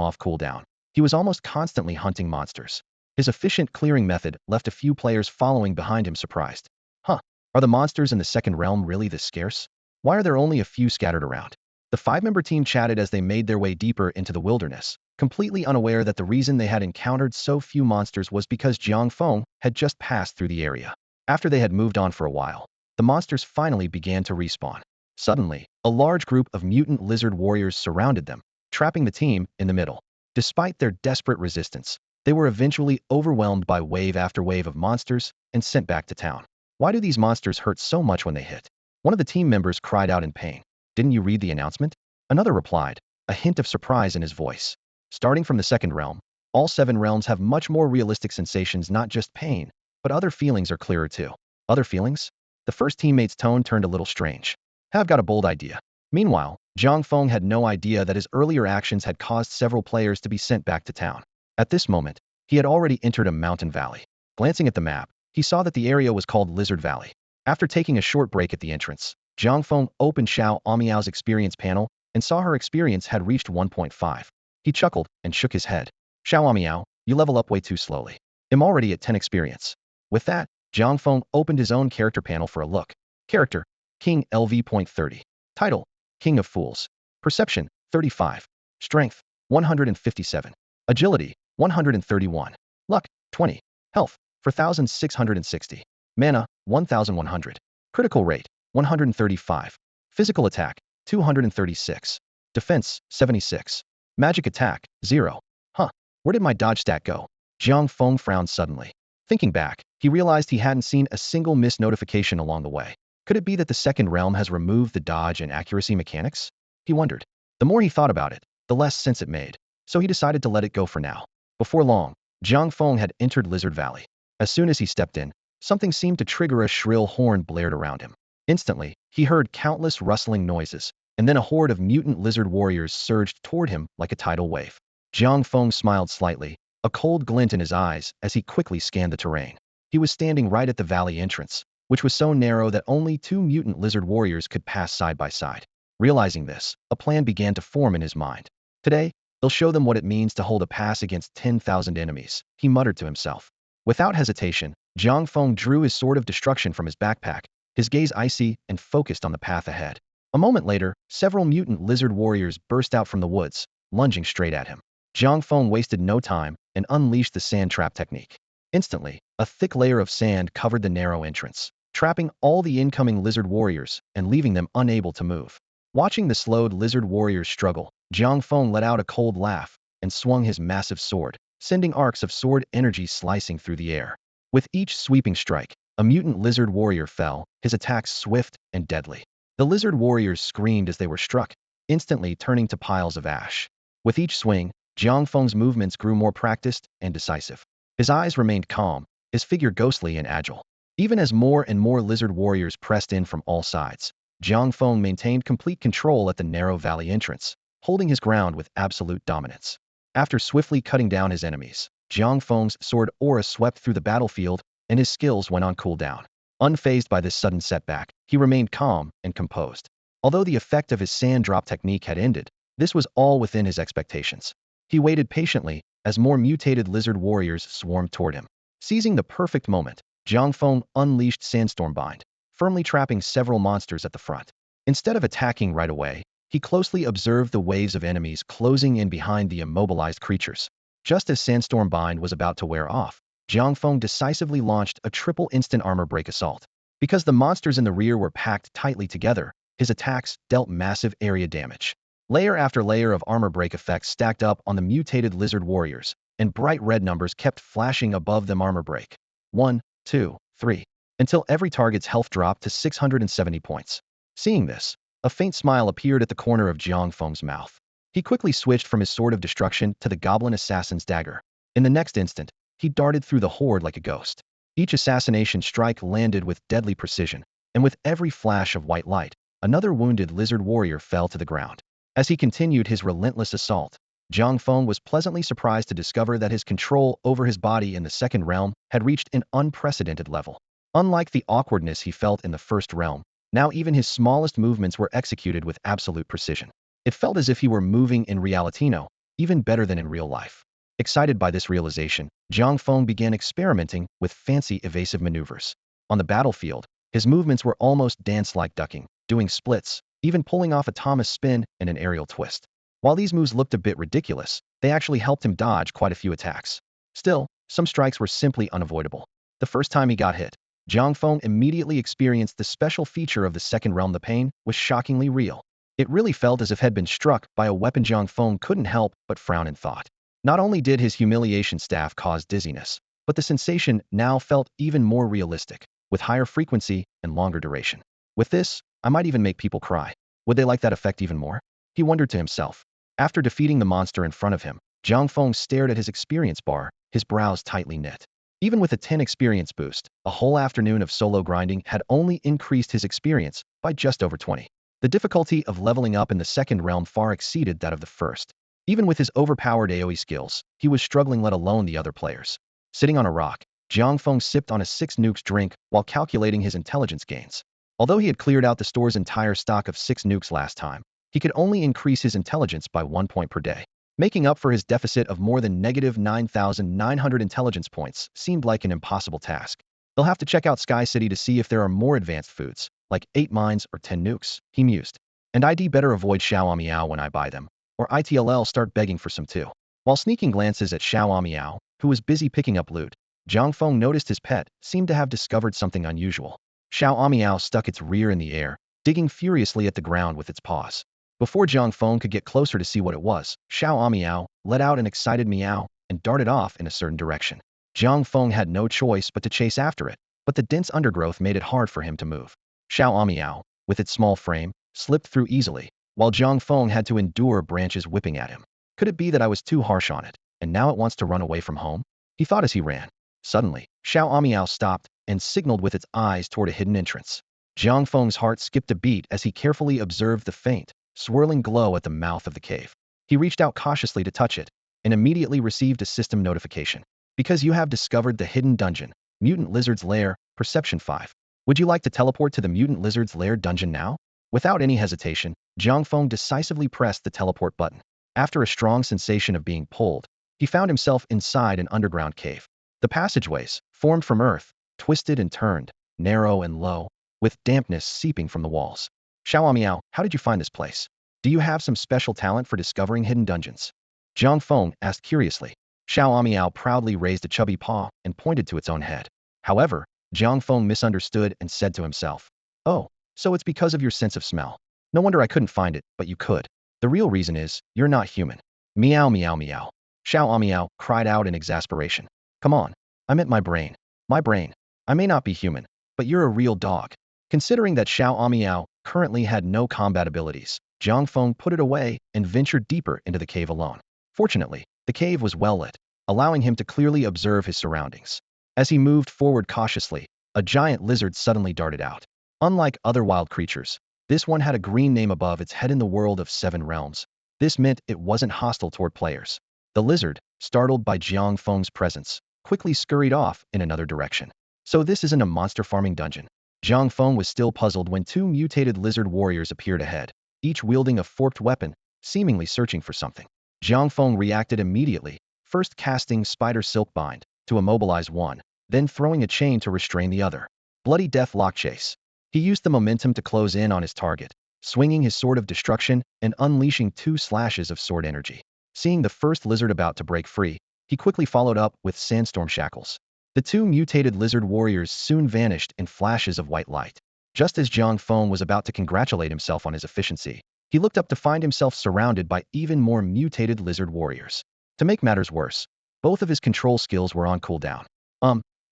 off cooldown, he was almost constantly hunting monsters. His efficient clearing method left a few players following behind him surprised. Huh, are the monsters in the second realm really this scarce? Why are there only a few scattered around? The 5-member team chatted as they made their way deeper into the wilderness, completely unaware that the reason they had encountered so few monsters was because Jiang Feng had just passed through the area. After they had moved on for a while, the monsters finally began to respawn. Suddenly, a large group of mutant lizard warriors surrounded them, trapping the team in the middle. Despite their desperate resistance, they were eventually overwhelmed by wave after wave of monsters and sent back to town. Why do these monsters hurt so much when they hit? One of the team members cried out in pain. Didn't you read the announcement? Another replied, a hint of surprise in his voice. Starting from the second realm, all 7 realms have much more realistic sensations, not just pain, but other feelings are clearer too. Other feelings? The first teammate's tone turned a little strange. I've got a bold idea. Meanwhile, Jiang Feng had no idea that his earlier actions had caused several players to be sent back to town. At this moment, he had already entered a mountain valley. Glancing at the map, he saw that the area was called Lizard Valley. After taking a short break at the entrance, Jiang Feng opened Xiao Amiao's experience panel and saw her experience had reached 1.5. He chuckled and shook his head. Xiao Amiao, you level up way too slowly. I'm already at 10 experience. With that, Jiang Feng opened his own character panel for a look. Character, King LV.30. Title, King of Fools. Perception, 35. Strength, 157. Agility, 131. Luck, 20. Health, 4,660. Mana, 1,100. Critical rate, 135. Physical attack, 236. Defense, 76. Magic attack, 0. Huh, where did my dodge stat go? Jiang Feng frowned suddenly. Thinking back, he realized he hadn't seen a single miss notification along the way. Could it be that the second realm has removed the dodge and accuracy mechanics? He wondered. The more he thought about it, the less sense it made, so he decided to let it go for now. Before long, Jiang Feng had entered Lizard Valley. As soon as he stepped in, something seemed to trigger. A shrill horn blared around him. Instantly, he heard countless rustling noises, and then a horde of mutant lizard warriors surged toward him like a tidal wave. Jiang Feng smiled slightly, a cold glint in his eyes as he quickly scanned the terrain. He was standing right at the valley entrance, which was so narrow that only 2 mutant lizard warriors could pass side by side. Realizing this, a plan began to form in his mind. Today, they'll show them what it means to hold a pass against 10,000 enemies, he muttered to himself. Without hesitation, Jiang Feng drew his sword of destruction from his backpack, his gaze icy and focused on the path ahead. A moment later, several mutant lizard warriors burst out from the woods, lunging straight at him. Jiang Feng wasted no time and unleashed the sand trap technique. Instantly, a thick layer of sand covered the narrow entrance, trapping all the incoming lizard warriors and leaving them unable to move. Watching the slowed lizard warriors struggle, Jiang Feng let out a cold laugh and swung his massive sword, sending arcs of sword energy slicing through the air. With each sweeping strike, a mutant lizard warrior fell, his attacks swift and deadly. The lizard warriors screamed as they were struck, instantly turning to piles of ash. With each swing, Jiang Feng's movements grew more practiced and decisive. His eyes remained calm, his figure ghostly and agile. Even as more and more lizard warriors pressed in from all sides, Jiang Feng maintained complete control at the narrow valley entrance, holding his ground with absolute dominance. After swiftly cutting down his enemies, Jiang Feng's sword aura swept through the battlefield, and his skills went on cooldown. Unfazed by this sudden setback, he remained calm and composed. Although the effect of his sand drop technique had ended, this was all within his expectations. He waited patiently as more mutated lizard warriors swarmed toward him. Seizing the perfect moment, Jiang Feng unleashed Sandstorm Bind, firmly trapping several monsters at the front. Instead of attacking right away, he closely observed the waves of enemies closing in behind the immobilized creatures. Just as Sandstorm Bind was about to wear off, Jiang Feng decisively launched a triple instant armor break assault. Because the monsters in the rear were packed tightly together, his attacks dealt massive area damage. Layer after layer of armor break effects stacked up on the mutated lizard warriors, and bright red numbers kept flashing above them. Armor break 1, 2, 3, until every target's health dropped to 670 points. Seeing this, a faint smile appeared at the corner of Jiang Feng's mouth. He quickly switched from his sword of destruction to the goblin assassin's dagger. In the next instant, he darted through the horde like a ghost. Each assassination strike landed with deadly precision, and with every flash of white light, another wounded lizard warrior fell to the ground. As he continued his relentless assault, Jiang Feng was pleasantly surprised to discover that his control over his body in the second realm had reached an unprecedented level. Unlike the awkwardness he felt in the first realm, now even his smallest movements were executed with absolute precision. It felt as if he were moving in reality, even better than in real life. Excited by this realization, Jiang Feng began experimenting with fancy evasive maneuvers. On the battlefield, his movements were almost dance-like, ducking, doing splits, even pulling off a Thomas spin and an aerial twist. While these moves looked a bit ridiculous, they actually helped him dodge quite a few attacks. Still, some strikes were simply unavoidable. The first time he got hit, Jiang Feng immediately experienced the special feature of the second realm. The pain was shockingly real. It really felt as if had been struck by a weapon. Jiang Feng couldn't help but frown in thought. Not only did his humiliation staff cause dizziness, but the sensation now felt even more realistic, with higher frequency and longer duration. With this, I might even make people cry. Would they like that effect even more? He wondered to himself. After defeating the monster in front of him, Jiang Feng stared at his experience bar, his brows tightly knit. Even with a 10 experience boost, a whole afternoon of solo grinding had only increased his experience by just over 20. The difficulty of leveling up in the second realm far exceeded that of the first. Even with his overpowered AoE skills, he was struggling, let alone the other players. Sitting on a rock, Jiang Feng sipped on a 6 nukes drink while calculating his intelligence gains. Although he had cleared out the store's entire stock of 6 nukes last time, he could only increase his intelligence by 1 point per day. Making up for his deficit of more than negative 9,900 intelligence points seemed like an impossible task. They'll have to check out Sky City to see if there are more advanced foods, like 8 mines or 10 nukes, he mused. And I'd better avoid Xiao Miao when I buy them, or ITLL start begging for some too. While sneaking glances at Xiao Miao, who was busy picking up loot, Jiang Feng noticed his pet seemed to have discovered something unusual. Xiao Miao stuck its rear in the air, digging furiously at the ground with its paws. Before Jiang Feng could get closer to see what it was, Xiao Miao let out an excited meow and darted off in a certain direction. Jiang Feng had no choice but to chase after it, but the dense undergrowth made it hard for him to move. Xiao Miao, with its small frame, slipped through easily, while Jiang Feng had to endure branches whipping at him. Could it be that I was too harsh on it, and now it wants to run away from home? He thought as he ran. Suddenly, Xiao Miao stopped and signaled with its eyes toward a hidden entrance. Jiang Feng's heart skipped a beat as he carefully observed the faint, swirling glow at the mouth of the cave. He reached out cautiously to touch it, and immediately received a system notification. Because you have discovered the hidden dungeon, Mutant Lizard's Lair, Perception 5. Would you like to teleport to the Mutant Lizard's Lair dungeon now? Without any hesitation, Jiang Feng decisively pressed the teleport button. After a strong sensation of being pulled, he found himself inside an underground cave. The passageways, formed from earth, twisted and turned, narrow and low, with dampness seeping from the walls. Xiao Miao, how did you find this place? Do you have some special talent for discovering hidden dungeons? Jiang Feng asked curiously. Xiao Miao proudly raised a chubby paw and pointed to its own head. However, Jiang Feng misunderstood and said to himself, "Oh, so it's because of your sense of smell. No wonder I couldn't find it, but you could. The real reason is, you're not human." Meow meow meow. Xiao Miao cried out in exasperation. Come on, I meant my brain. My brain. I may not be human, but you're a real dog. Considering that Xiao Miao currently had no combat abilities, Jiang Feng put it away and ventured deeper into the cave alone. Fortunately, the cave was well lit, allowing him to clearly observe his surroundings. As he moved forward cautiously, a giant lizard suddenly darted out. Unlike other wild creatures, this one had a green name above its head in the world of 7 realms. This meant it wasn't hostile toward players. The lizard, startled by Jiang Feng's presence, quickly scurried off in another direction. So this isn't a monster farming dungeon. Jiang Feng was still puzzled when 2 mutated lizard warriors appeared ahead, each wielding a forked weapon, seemingly searching for something. Jiang Feng reacted immediately, first casting Spider Silk Bind to immobilize one, then throwing a chain to restrain the other. Bloody Death Lock Chase. He used the momentum to close in on his target, swinging his sword of destruction and unleashing 2 slashes of sword energy. Seeing the first lizard about to break free, he quickly followed up with Sandstorm Shackles. The two mutated lizard warriors soon vanished in flashes of white light. Just as Jiang Feng was about to congratulate himself on his efficiency, he looked up to find himself surrounded by even more mutated lizard warriors. To make matters worse, both of his control skills were on cooldown.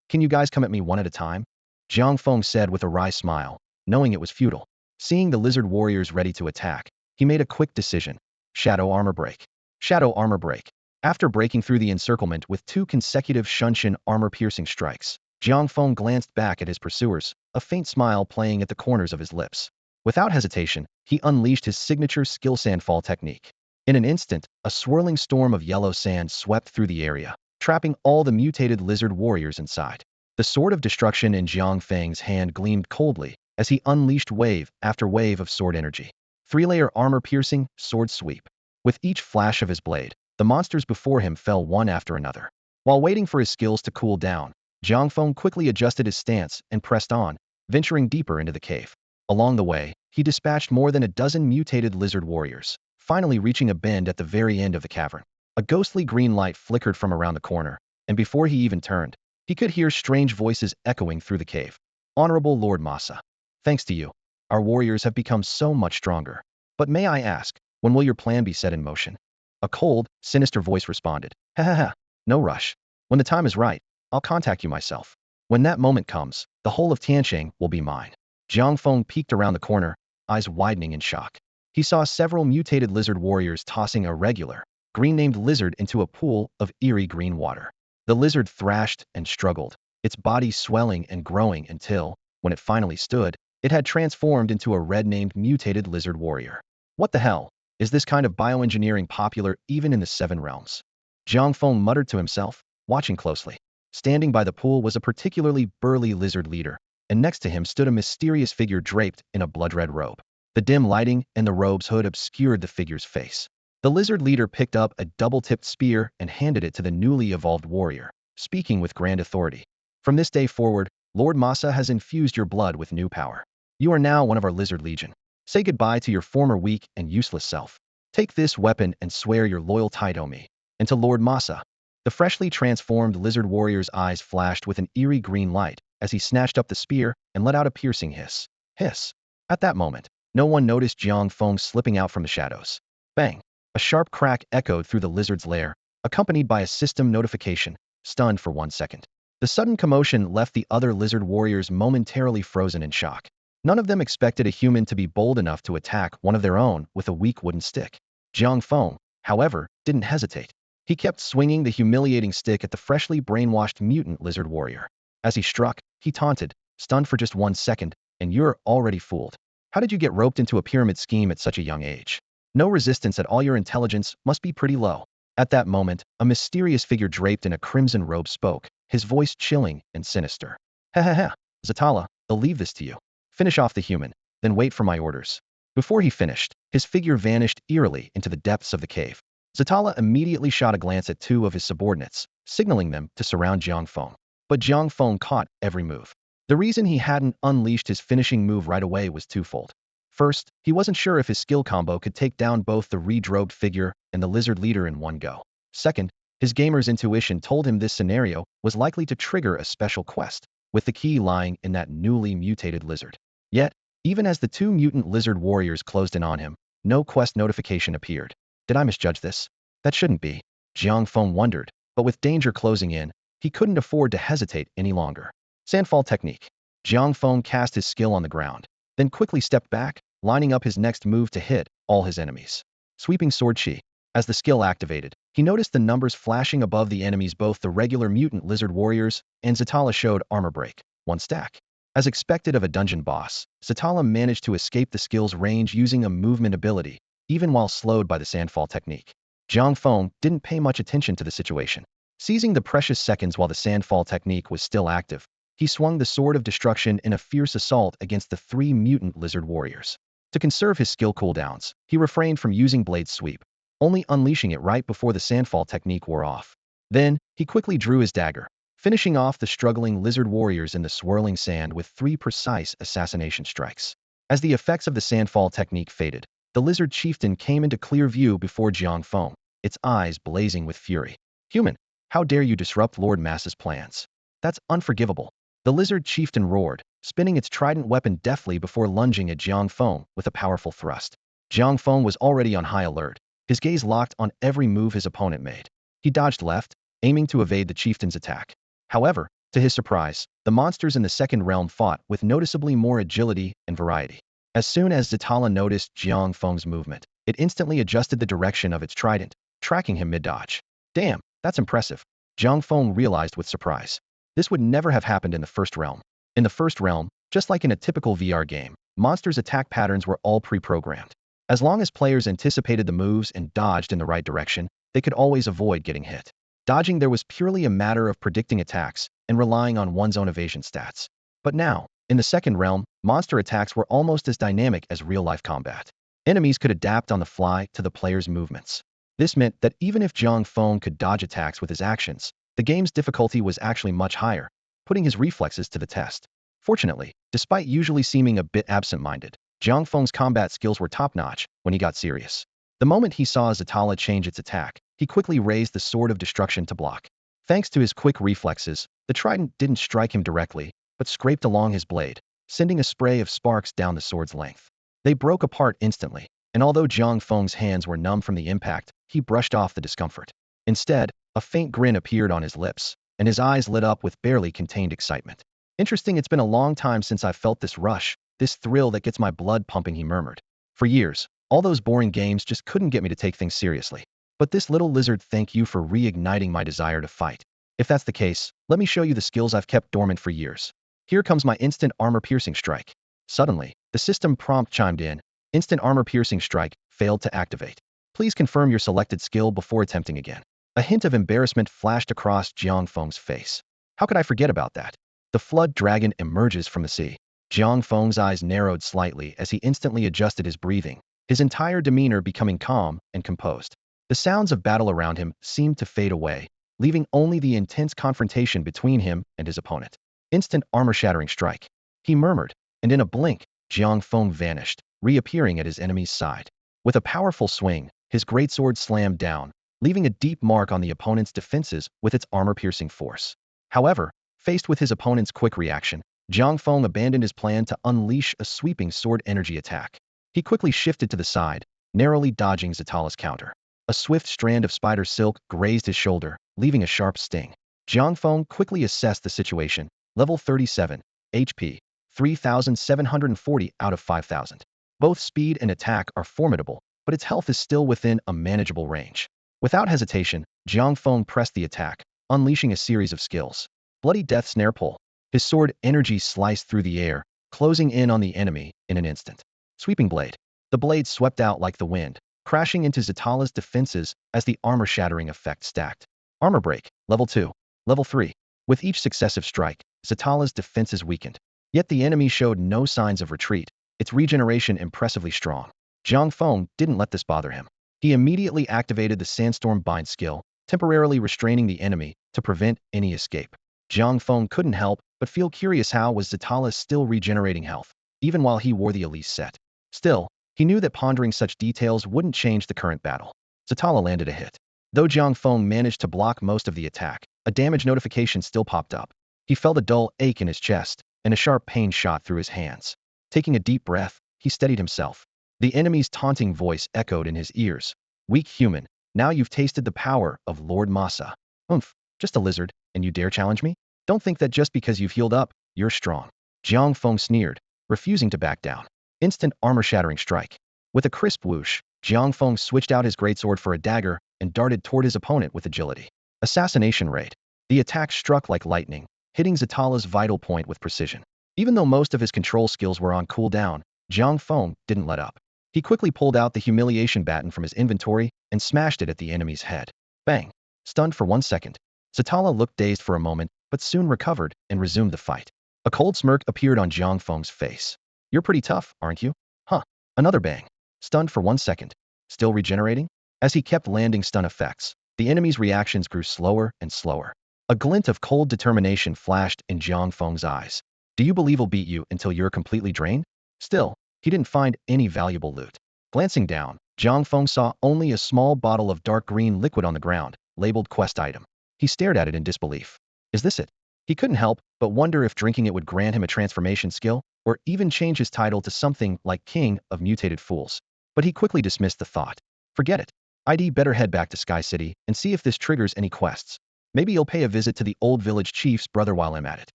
Can you guys come at me one at a time? Jiang Feng said with a wry smile, knowing it was futile. Seeing the lizard warriors ready to attack, he made a quick decision. Shadow armor break. Shadow armor break. After breaking through the encirclement with two consecutive Shunshin armor-piercing strikes, Jiang Feng glanced back at his pursuers, a faint smile playing at the corners of his lips. Without hesitation, he unleashed his signature skill sandfall technique. In an instant, a swirling storm of yellow sand swept through the area, trapping all the mutated lizard warriors inside. The sword of destruction in Jiang Feng's hand gleamed coldly as he unleashed wave after wave of sword energy. Three-layer armor-piercing, sword sweep. With each flash of his blade, the monsters before him fell one after another. While waiting for his skills to cool down, Jiang Feng quickly adjusted his stance and pressed on, venturing deeper into the cave. Along the way, he dispatched more than a dozen mutated lizard warriors, finally reaching a bend at the very end of the cavern. A ghostly green light flickered from around the corner, and before he even turned, he could hear strange voices echoing through the cave. Honorable Lord Masa, thanks to you, our warriors have become so much stronger. But may I ask, when will your plan be set in motion? A cold, sinister voice responded. Ha ha ha, no rush. When the time is right, I'll contact you myself. When that moment comes, the whole of Tiansheng will be mine. Jiang Feng peeked around the corner, eyes widening in shock. He saw several mutated lizard warriors tossing a regular, green-named lizard into a pool of eerie green water. The lizard thrashed and struggled, its body swelling and growing until, when it finally stood, it had transformed into a red-named mutated lizard warrior. What the hell? Is this kind of bioengineering popular even in the Seven Realms? Jiang Feng muttered to himself, watching closely. Standing by the pool was a particularly burly lizard leader, and next to him stood a mysterious figure draped in a blood-red robe. The dim lighting and the robe's hood obscured the figure's face. The lizard leader picked up a double-tipped spear and handed it to the newly evolved warrior, speaking with grand authority. From this day forward, Lord Masa has infused your blood with new power. You are now one of our lizard legion. Say goodbye to your former weak and useless self. Take this weapon and swear your loyal tie to me. And to Lord Masa. The freshly transformed lizard warrior's eyes flashed with an eerie green light as he snatched up the spear and let out a piercing hiss. Hiss. At that moment, no one noticed Jiang Feng slipping out from the shadows. Bang. A sharp crack echoed through the lizard's lair, accompanied by a system notification, stunned for 1 second. The sudden commotion left the other lizard warriors momentarily frozen in shock. None of them expected a human to be bold enough to attack one of their own with a weak wooden stick. Jiang Feng, however, didn't hesitate. He kept swinging the humiliating stick at the freshly brainwashed mutant lizard warrior. As he struck, he taunted, stunned for just 1 second, and you're already fooled. How did you get roped into a pyramid scheme at such a young age? No resistance at all, your intelligence must be pretty low. At that moment, a mysterious figure draped in a crimson robe spoke, his voice chilling and sinister. Ha ha ha, Zatala, I'll leave this to you. Finish off the human, then wait for my orders. Before he finished, his figure vanished eerily into the depths of the cave. Zatala immediately shot a glance at 2 of his subordinates, signaling them to surround Jiang Feng. But Jiang Feng caught every move. The reason he hadn't unleashed his finishing move right away was twofold. First, he wasn't sure if his skill combo could take down both the redrobed figure and the lizard leader in one go. Second, his gamer's intuition told him this scenario was likely to trigger a special quest, with the key lying in that newly mutated lizard. Yet, even as the 2 mutant lizard warriors closed in on him, no quest notification appeared. Did I misjudge this? That shouldn't be. Jiang Feng wondered, but with danger closing in, he couldn't afford to hesitate any longer. Sandfall technique. Jiang Feng cast his skill on the ground, then quickly stepped back, lining up his next move to hit all his enemies. Sweeping sword chi. As the skill activated, he noticed the numbers flashing above the enemies. Both the regular mutant lizard warriors and Zatala showed armor break, 1 stack. As expected of a dungeon boss, Zatala managed to escape the skill's range using a movement ability, even while slowed by the sandfall technique. Jiang Feng didn't pay much attention to the situation. Seizing the precious seconds while the sandfall technique was still active, he swung the sword of destruction in a fierce assault against the 3 mutant lizard warriors. To conserve his skill cooldowns, he refrained from using blade sweep, only unleashing it right before the sandfall technique wore off. Then, he quickly drew his dagger, finishing off the struggling lizard warriors in the swirling sand with 3 precise assassination strikes. As the effects of the sandfall technique faded, the lizard chieftain came into clear view before Jiang Feng, its eyes blazing with fury. Human, how dare you disrupt Lord Masa's plans? That's unforgivable. The lizard chieftain roared, spinning its trident weapon deftly before lunging at Jiang Feng with a powerful thrust. Jiang Feng was already on high alert, his gaze locked on every move his opponent made. He dodged left, aiming to evade the chieftain's attack. However, to his surprise, the monsters in the second realm fought with noticeably more agility and variety. As soon as Zatala noticed Jiang Feng's movement, it instantly adjusted the direction of its trident, tracking him mid-dodge. Damn, that's impressive, Jiang Feng realized with surprise. This would never have happened in the first realm. In the first realm, just like in a typical VR game, monsters' attack patterns were all pre-programmed. As long as players anticipated the moves and dodged in the right direction, they could always avoid getting hit. Dodging there was purely a matter of predicting attacks and relying on one's own evasion stats. But now, in the second realm, monster attacks were almost as dynamic as real-life combat. Enemies could adapt on the fly to the player's movements. This meant that even if Jiang Feng could dodge attacks with his actions, the game's difficulty was actually much higher, putting his reflexes to the test. Fortunately, despite usually seeming a bit absent-minded, Jiang Feng's combat skills were top-notch when he got serious. The moment he saw Zatala change its attack, he quickly raised the Sword of Destruction to block. Thanks to his quick reflexes, the trident didn't strike him directly, but scraped along his blade, sending a spray of sparks down the sword's length. They broke apart instantly, and although Jiang Feng's hands were numb from the impact, he brushed off the discomfort. Instead, a faint grin appeared on his lips, and his eyes lit up with barely contained excitement. Interesting, it's been a long time since I felt this rush, this thrill that gets my blood pumping, he murmured. For years, all those boring games just couldn't get me to take things seriously. But this little lizard, thank you for reigniting my desire to fight. If that's the case, let me show you the skills I've kept dormant for years. Here comes my instant armor-piercing strike. Suddenly, the system prompt chimed in. Instant armor-piercing strike failed to activate. Please confirm your selected skill before attempting again. A hint of embarrassment flashed across Jiang Feng's face. How could I forget about that? The flood dragon emerges from the sea. Jiang Feng's eyes narrowed slightly as he instantly adjusted his breathing, his entire demeanor becoming calm and composed. The sounds of battle around him seemed to fade away, leaving only the intense confrontation between him and his opponent. Instant armor-shattering strike, he murmured, and in a blink, Jiang Feng vanished, reappearing at his enemy's side. With a powerful swing, his greatsword slammed down, leaving a deep mark on the opponent's defenses with its armor-piercing force. However, faced with his opponent's quick reaction, Jiang Feng abandoned his plan to unleash a sweeping sword energy attack. He quickly shifted to the side, narrowly dodging Zatala's counter. A swift strand of spider silk grazed his shoulder, leaving a sharp sting. Jiang Feng quickly assessed the situation. Level 37, HP, 3,740 out of 5,000. Both speed and attack are formidable, but its health is still within a manageable range. Without hesitation, Jiang Feng pressed the attack, unleashing a series of skills. Bloody Death Snare Pull. His sword energy sliced through the air, closing in on the enemy in an instant. Sweeping Blade. The blade swept out like the wind, crashing into Zatala's defenses as the armor-shattering effect stacked. Armor Break, Level 2. Level 3. With each successive strike, Zatala's defenses weakened. Yet the enemy showed no signs of retreat, its regeneration impressively strong. Jiang Feng didn't let this bother him. He immediately activated the Sandstorm Bind skill, temporarily restraining the enemy to prevent any escape. Jiang Feng couldn't help but feel curious, how was Zatala still regenerating health, even while he wore the Elise set. Still, he knew that pondering such details wouldn't change the current battle. Zatala landed a hit. Though Jiang Feng managed to block most of the attack, a damage notification still popped up. He felt a dull ache in his chest, and a sharp pain shot through his hands. Taking a deep breath, he steadied himself. The enemy's taunting voice echoed in his ears. Weak human, now you've tasted the power of Lord Masa. Oomph, just a lizard, and you dare challenge me? Don't think that just because you've healed up, you're strong. Jiang Feng sneered, refusing to back down. Instant armor-shattering strike. With a crisp whoosh, Jiang Feng switched out his greatsword for a dagger and darted toward his opponent with agility. Assassination Raid. The attack struck like lightning, hitting Zatala's vital point with precision. Even though most of his control skills were on cooldown, Jiang Feng didn't let up. He quickly pulled out the humiliation baton from his inventory and smashed it at the enemy's head. Bang! Stunned for 1 second. Zatala looked dazed for a moment, but soon recovered and resumed the fight. A cold smirk appeared on Jiang Feng's face. You're pretty tough, aren't you? Huh. Another bang. Stunned for 1 second. Still regenerating? As he kept landing stun effects, the enemy's reactions grew slower and slower. A glint of cold determination flashed in Jiang Feng's eyes. Do you believe I'll beat you until you're completely drained? Still, he didn't find any valuable loot. Glancing down, Jiang Feng saw only a small bottle of dark green liquid on the ground, labeled quest item. He stared at it in disbelief. Is this it? He couldn't help but wonder if drinking it would grant him a transformation skill, or even change his title to something like King of Mutated Fools. But he quickly dismissed the thought. Forget it. I'd better head back to Sky City and see if this triggers any quests. Maybe he'll pay a visit to the old village chief's brother while I'm at it.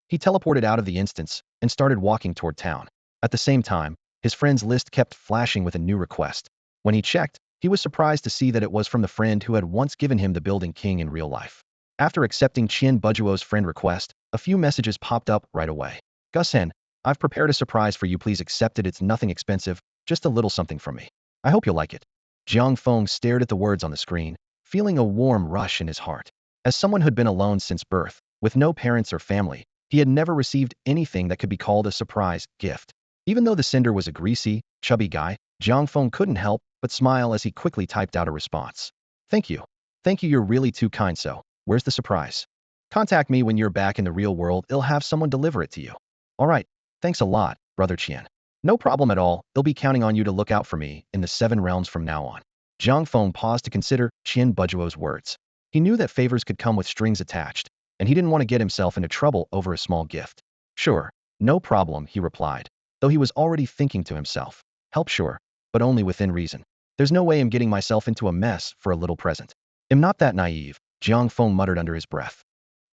He teleported out of the instance and started walking toward town. At the same time, his friend's list kept flashing with a new request. When he checked, he was surprised to see that it was from the friend who had once given him the building king in real life. After accepting Qian Bujuo's friend request, a few messages popped up right away. Gusen, I've prepared a surprise for you. Please accept it. It's nothing expensive, just a little something from me. I hope you'll like it. Jiang Feng stared at the words on the screen, feeling a warm rush in his heart. As someone who'd been alone since birth, with no parents or family, he had never received anything that could be called a surprise gift. Even though the sender was a greasy, chubby guy, Jiang Feng couldn't help but smile as he quickly typed out a response. Thank you. Thank you, you're really too kind. So, where's the surprise? Contact me when you're back in the real world. I'll have someone deliver it to you. All right. Thanks a lot, Brother Qian. No problem at all. I'll be counting on you to look out for me in the 7 realms from now on. Jiang Feng paused to consider Qian Bujuo's words. He knew that favors could come with strings attached, and he didn't want to get himself into trouble over a small gift. Sure, no problem, he replied, though he was already thinking to himself. Help sure, but only within reason. There's no way I'm getting myself into a mess for a little present. I'm not that naive, Jiang Feng muttered under his breath.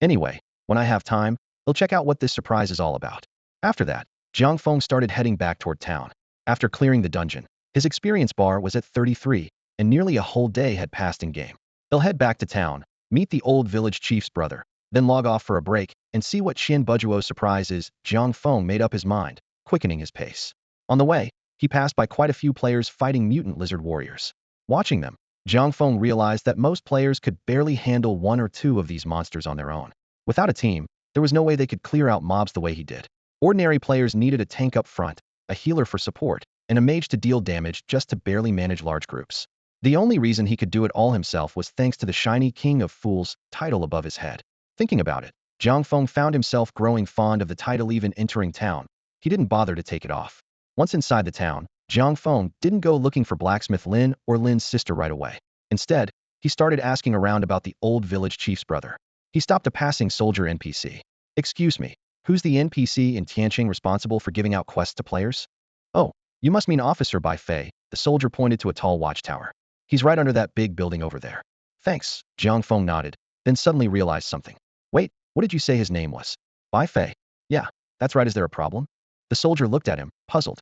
Anyway, when I have time, I'll check out what this surprise is all about. After that, Jiang Feng started heading back toward town. After clearing the dungeon, his experience bar was at 33, and nearly a whole day had passed in-game. He'll head back to town, meet the old village chief's brother, then log off for a break and see what Qian Bujuo's surprise is. Jiang Feng made up his mind, quickening his pace. On the way, he passed by quite a few players fighting mutant lizard warriors. Watching them, Jiang Feng realized that most players could barely handle 1 or 2 of these monsters on their own. Without a team, there was no way they could clear out mobs the way he did. Ordinary players needed a tank up front, a healer for support, and a mage to deal damage just to barely manage large groups. The only reason he could do it all himself was thanks to the shiny King of Fools title above his head. Thinking about it, Jiang Feng found himself growing fond of the title even entering town. He didn't bother to take it off. Once inside the town, Jiang Feng didn't go looking for blacksmith Lin or Lin's sister right away. Instead, he started asking around about the old village chief's brother. He stopped a passing soldier NPC. Excuse me, who's the NPC in Tianqing responsible for giving out quests to players? Oh, you must mean Officer Bai Fei. The soldier pointed to a tall watchtower. He's right under that big building over there. Thanks, Jiang Feng nodded, then suddenly realized something. Wait, what did you say his name was? Bai Fei. Yeah, that's right. Is there a problem? The soldier looked at him, puzzled.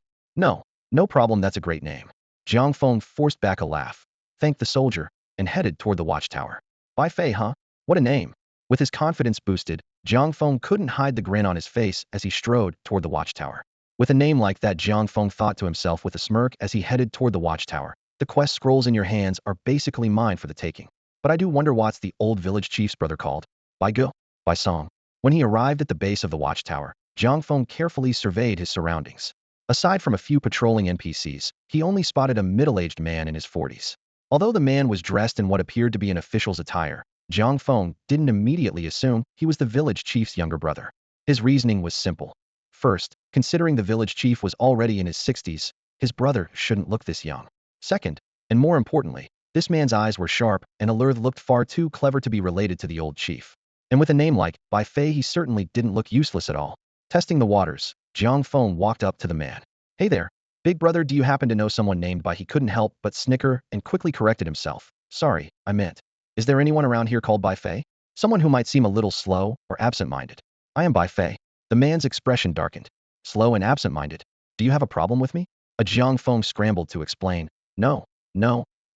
No problem, that's a great name. Jiang Feng forced back a laugh, thanked the soldier, and headed toward the watchtower. Bai Fei, huh? What a name. With his confidence boosted, Jiang Feng couldn't hide the grin on his face as he strode toward the watchtower. With a name like that, Jiang Feng thought to himself with a smirk as he headed toward the watchtower. The quest scrolls in your hands are basically mine for the taking. But I do wonder what's the old village chief's brother called? Bai Ge? Bai Song. When he arrived at the base of the watchtower, Jiang Feng carefully surveyed his surroundings. Aside from a few patrolling NPCs, he only spotted a middle-aged man in his 40s. Although the man was dressed in what appeared to be an official's attire, Jiang Feng didn't immediately assume he was the village chief's younger brother. His reasoning was simple. First, considering the village chief was already in his 60s, his brother shouldn't look this young. Second, and more importantly, this man's eyes were sharp and alert, looked far too clever to be related to the old chief. And with a name like Bai Fei, he certainly didn't look useless at all. Testing the waters, Jiang Feng walked up to the man. Hey there, big brother, do you happen to know someone named Bai? He couldn't help but snicker and quickly corrected himself. Sorry, I meant. Is there anyone around here called Bai Fei? Someone who might seem a little slow or absent-minded. I am Bai Fei. The man's expression darkened. Slow and absent-minded. Do you have a problem with me? Jiang Feng scrambled to explain. No,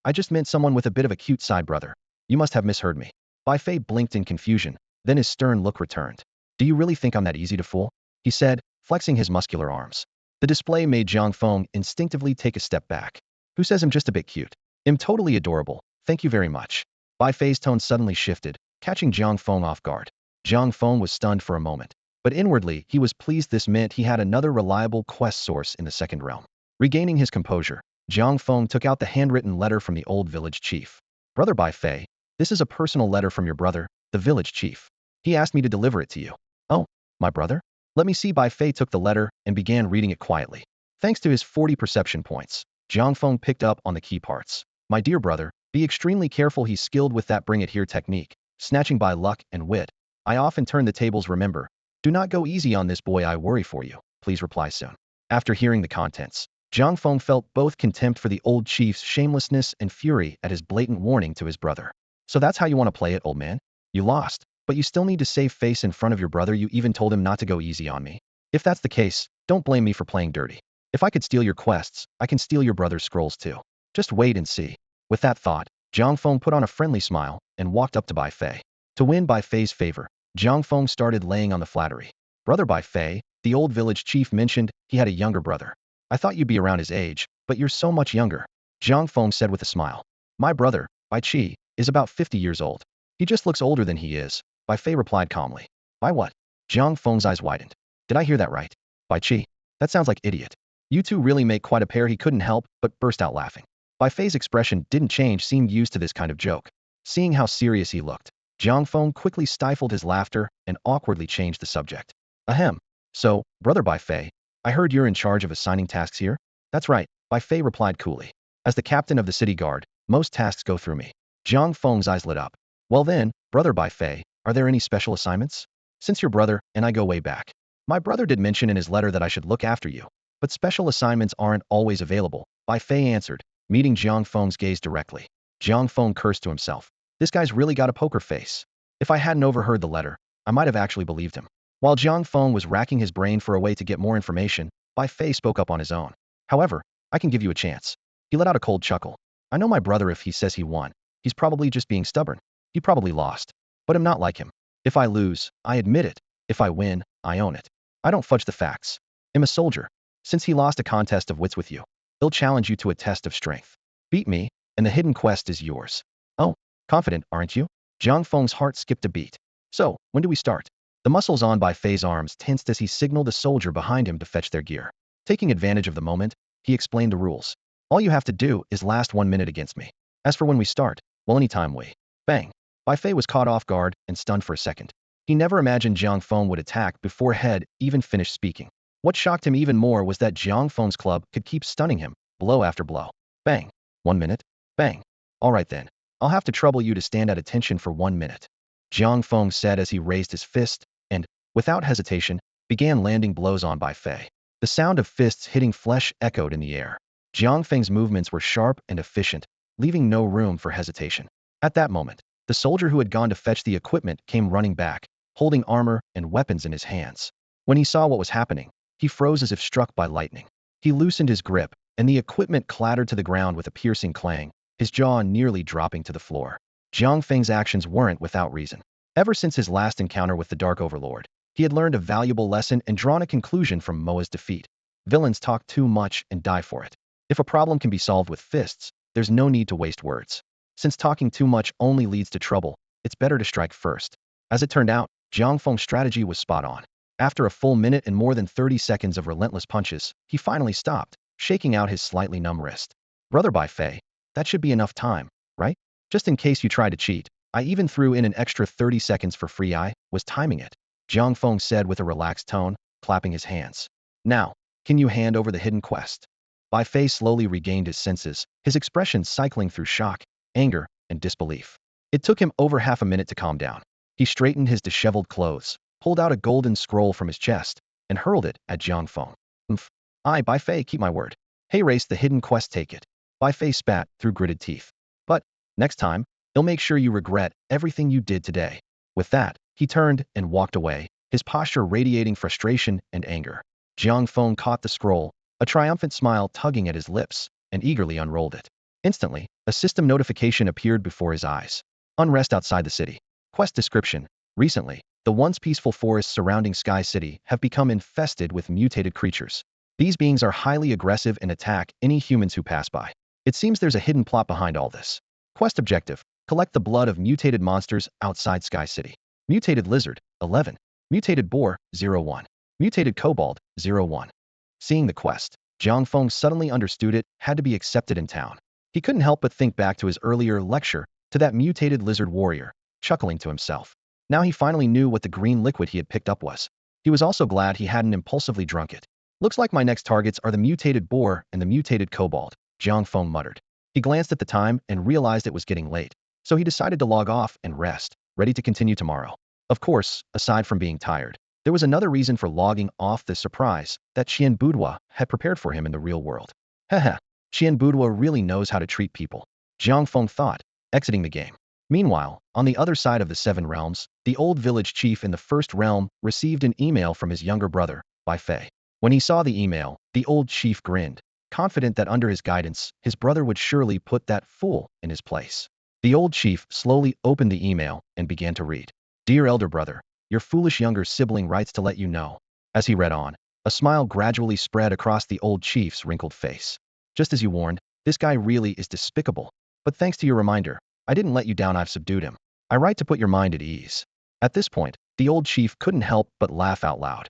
I just meant someone with a bit of a cute side, brother. You must have misheard me. Bai Fei blinked in confusion, then his stern look returned. Do you really think I'm that easy to fool? He said, flexing his muscular arms. The display made Jiang Feng instinctively take a step back. Who says I'm just a bit cute? I'm totally adorable, thank you very much. Bai Fei's tone suddenly shifted, catching Jiang Feng off guard. Jiang Feng was stunned for a moment, but inwardly he was pleased. This meant he had another reliable quest source in the second realm. Regaining his composure, Jiang Feng took out the handwritten letter from the old village chief. Brother Bai Fei, this is a personal letter from your brother, the village chief. He asked me to deliver it to you. Oh, my brother? Let me see. Bai Fei took the letter and began reading it quietly. Thanks to his 40 perception points, Jiang Feng picked up on the key parts. My dear brother, be extremely careful. He's skilled with that bring it here technique, snatching by luck and wit. I often turn the tables, remember. Do not go easy on this boy, I worry for you. Please reply soon. After hearing the contents, Jiang Feng felt both contempt for the old chief's shamelessness and fury at his blatant warning to his brother. So that's how you want to play it, old man? You lost, but you still need to save face in front of your brother. You even told him not to go easy on me. If that's the case, don't blame me for playing dirty. If I could steal your quests, I can steal your brother's scrolls too. Just wait and see. With that thought, Jiang Feng put on a friendly smile and walked up to Bai Fei. To win Bai Fei's favor, Jiang Feng started laying on the flattery. Brother Bai Fei, the old village chief mentioned he had a younger brother. I thought you'd be around his age, but you're so much younger. Jiang Feng said with a smile. My brother, Bai Qi, is about 50 years old. He just looks older than he is, Bai Fei replied calmly. By what? Jiang Feng's eyes widened. Did I hear that right? Bai Qi? That sounds like idiot. You two really make quite a pair. He couldn't help but burst out laughing. Bai Fei's expression didn't change, seemed used to this kind of joke. Seeing how serious he looked, Jiang Feng quickly stifled his laughter and awkwardly changed the subject. Ahem. So, brother Bai Fei, I heard you're in charge of assigning tasks here? That's right, Bai Fei replied coolly. As the captain of the city guard, most tasks go through me. Jiang Feng's eyes lit up. Well then, brother Bai Fei, are there any special assignments? Since your brother and I go way back. My brother did mention in his letter that I should look after you. But special assignments aren't always available, Bai Fei answered, meeting Jiang Feng's gaze directly. Jiang Feng cursed to himself. This guy's really got a poker face. If I hadn't overheard the letter, I might have actually believed him. While Jiang Feng was racking his brain for a way to get more information, Bai Fei spoke up on his own. However, I can give you a chance. He let out a cold chuckle. I know my brother. If he says he won, he's probably just being stubborn. He probably lost. But I'm not like him. If I lose, I admit it. If I win, I own it. I don't fudge the facts. I'm a soldier. Since he lost a contest of wits with you, he'll challenge you to a test of strength. Beat me, and the hidden quest is yours. Oh, confident, aren't you? Jiang Feng's heart skipped a beat. So, when do we start? The muscles on Bai Fei's arms tensed as he signaled a soldier behind him to fetch their gear. Taking advantage of the moment, he explained the rules. All you have to do is last 1 minute against me. As for when we start, well, anytime we. Bang. Bai Fei was caught off guard and stunned for a second. He never imagined Jiang Feng would attack before Head even finished speaking. What shocked him even more was that Jiang Feng's club could keep stunning him, blow after blow. Bang. 1 minute. Bang. All right then. I'll have to trouble you to stand at attention for 1 minute. Jiang Feng said as he raised his fist and, without hesitation, began landing blows on Bai Fei. The sound of fists hitting flesh echoed in the air. Jiang Feng's movements were sharp and efficient, leaving no room for hesitation. At that moment, the soldier who had gone to fetch the equipment came running back, holding armor and weapons in his hands. When he saw what was happening, he froze as if struck by lightning. He loosened his grip, and the equipment clattered to the ground with a piercing clang, his jaw nearly dropping to the floor. Jiang Feng's actions weren't without reason. Ever since his last encounter with the Dark Overlord, he had learned a valuable lesson and drawn a conclusion from Moa's defeat. Villains talk too much and die for it. If a problem can be solved with fists, there's no need to waste words. Since talking too much only leads to trouble, it's better to strike first. As it turned out, Jiang Feng's strategy was spot on. After a full minute and more than 30 seconds of relentless punches, he finally stopped, shaking out his slightly numb wrist. Brother Bai Fei, that should be enough time, right? Just in case you try to cheat, I even threw in an extra 30 seconds for free. I was timing it, Jiang Feng said with a relaxed tone, clapping his hands. Now, can you hand over the hidden quest? Bai Fei slowly regained his senses, his expression cycling through shock, anger, and disbelief. It took him over half a minute to calm down. He straightened his disheveled clothes, pulled out a golden scroll from his chest, and hurled it at Jiang Feng. I, Bai Fei, keep my word. Hey, race the hidden quest, take it. Bai Fei spat through gritted teeth. But, next time, he'll make sure you regret everything you did today. With that, he turned and walked away, his posture radiating frustration and anger. Jiang Feng caught the scroll, a triumphant smile tugging at his lips, and eagerly unrolled it. Instantly, a system notification appeared before his eyes. Unrest outside the city. Quest description. Recently, the once peaceful forests surrounding Sky City have become infested with mutated creatures. These beings are highly aggressive and attack any humans who pass by. It seems there's a hidden plot behind all this. Quest objective. Collect the blood of mutated monsters outside Sky City. Mutated lizard, 11. Mutated boar, 01. Mutated kobold, 01. Seeing the quest, Jiang Feng suddenly understood it had to be accepted in town. He couldn't help but think back to his earlier lecture to that mutated lizard warrior, chuckling to himself. Now he finally knew what the green liquid he had picked up was. He was also glad he hadn't impulsively drunk it. Looks like my next targets are the mutated boar and the mutated kobold, Jiang Feng muttered. He glanced at the time and realized it was getting late, so he decided to log off and rest, ready to continue tomorrow. Of course, aside from being tired, there was another reason for logging off the surprise that Qian Boudoir had prepared for him in the real world. Haha, Qian Boudoir really knows how to treat people, Jiang Feng thought, exiting the game. Meanwhile, on the other side of the Seven Realms, the old village chief in the first realm received an email from his younger brother, Bai Fei. When he saw the email, the old chief grinned, confident that under his guidance, his brother would surely put that fool in his place. The old chief slowly opened the email and began to read. Dear elder brother, your foolish younger sibling writes to let you know. As he read on, a smile gradually spread across the old chief's wrinkled face. Just as you warned, this guy really is despicable. But thanks to your reminder, I didn't let you down, I've subdued him. I write to put your mind at ease. At this point, the old chief couldn't help but laugh out loud.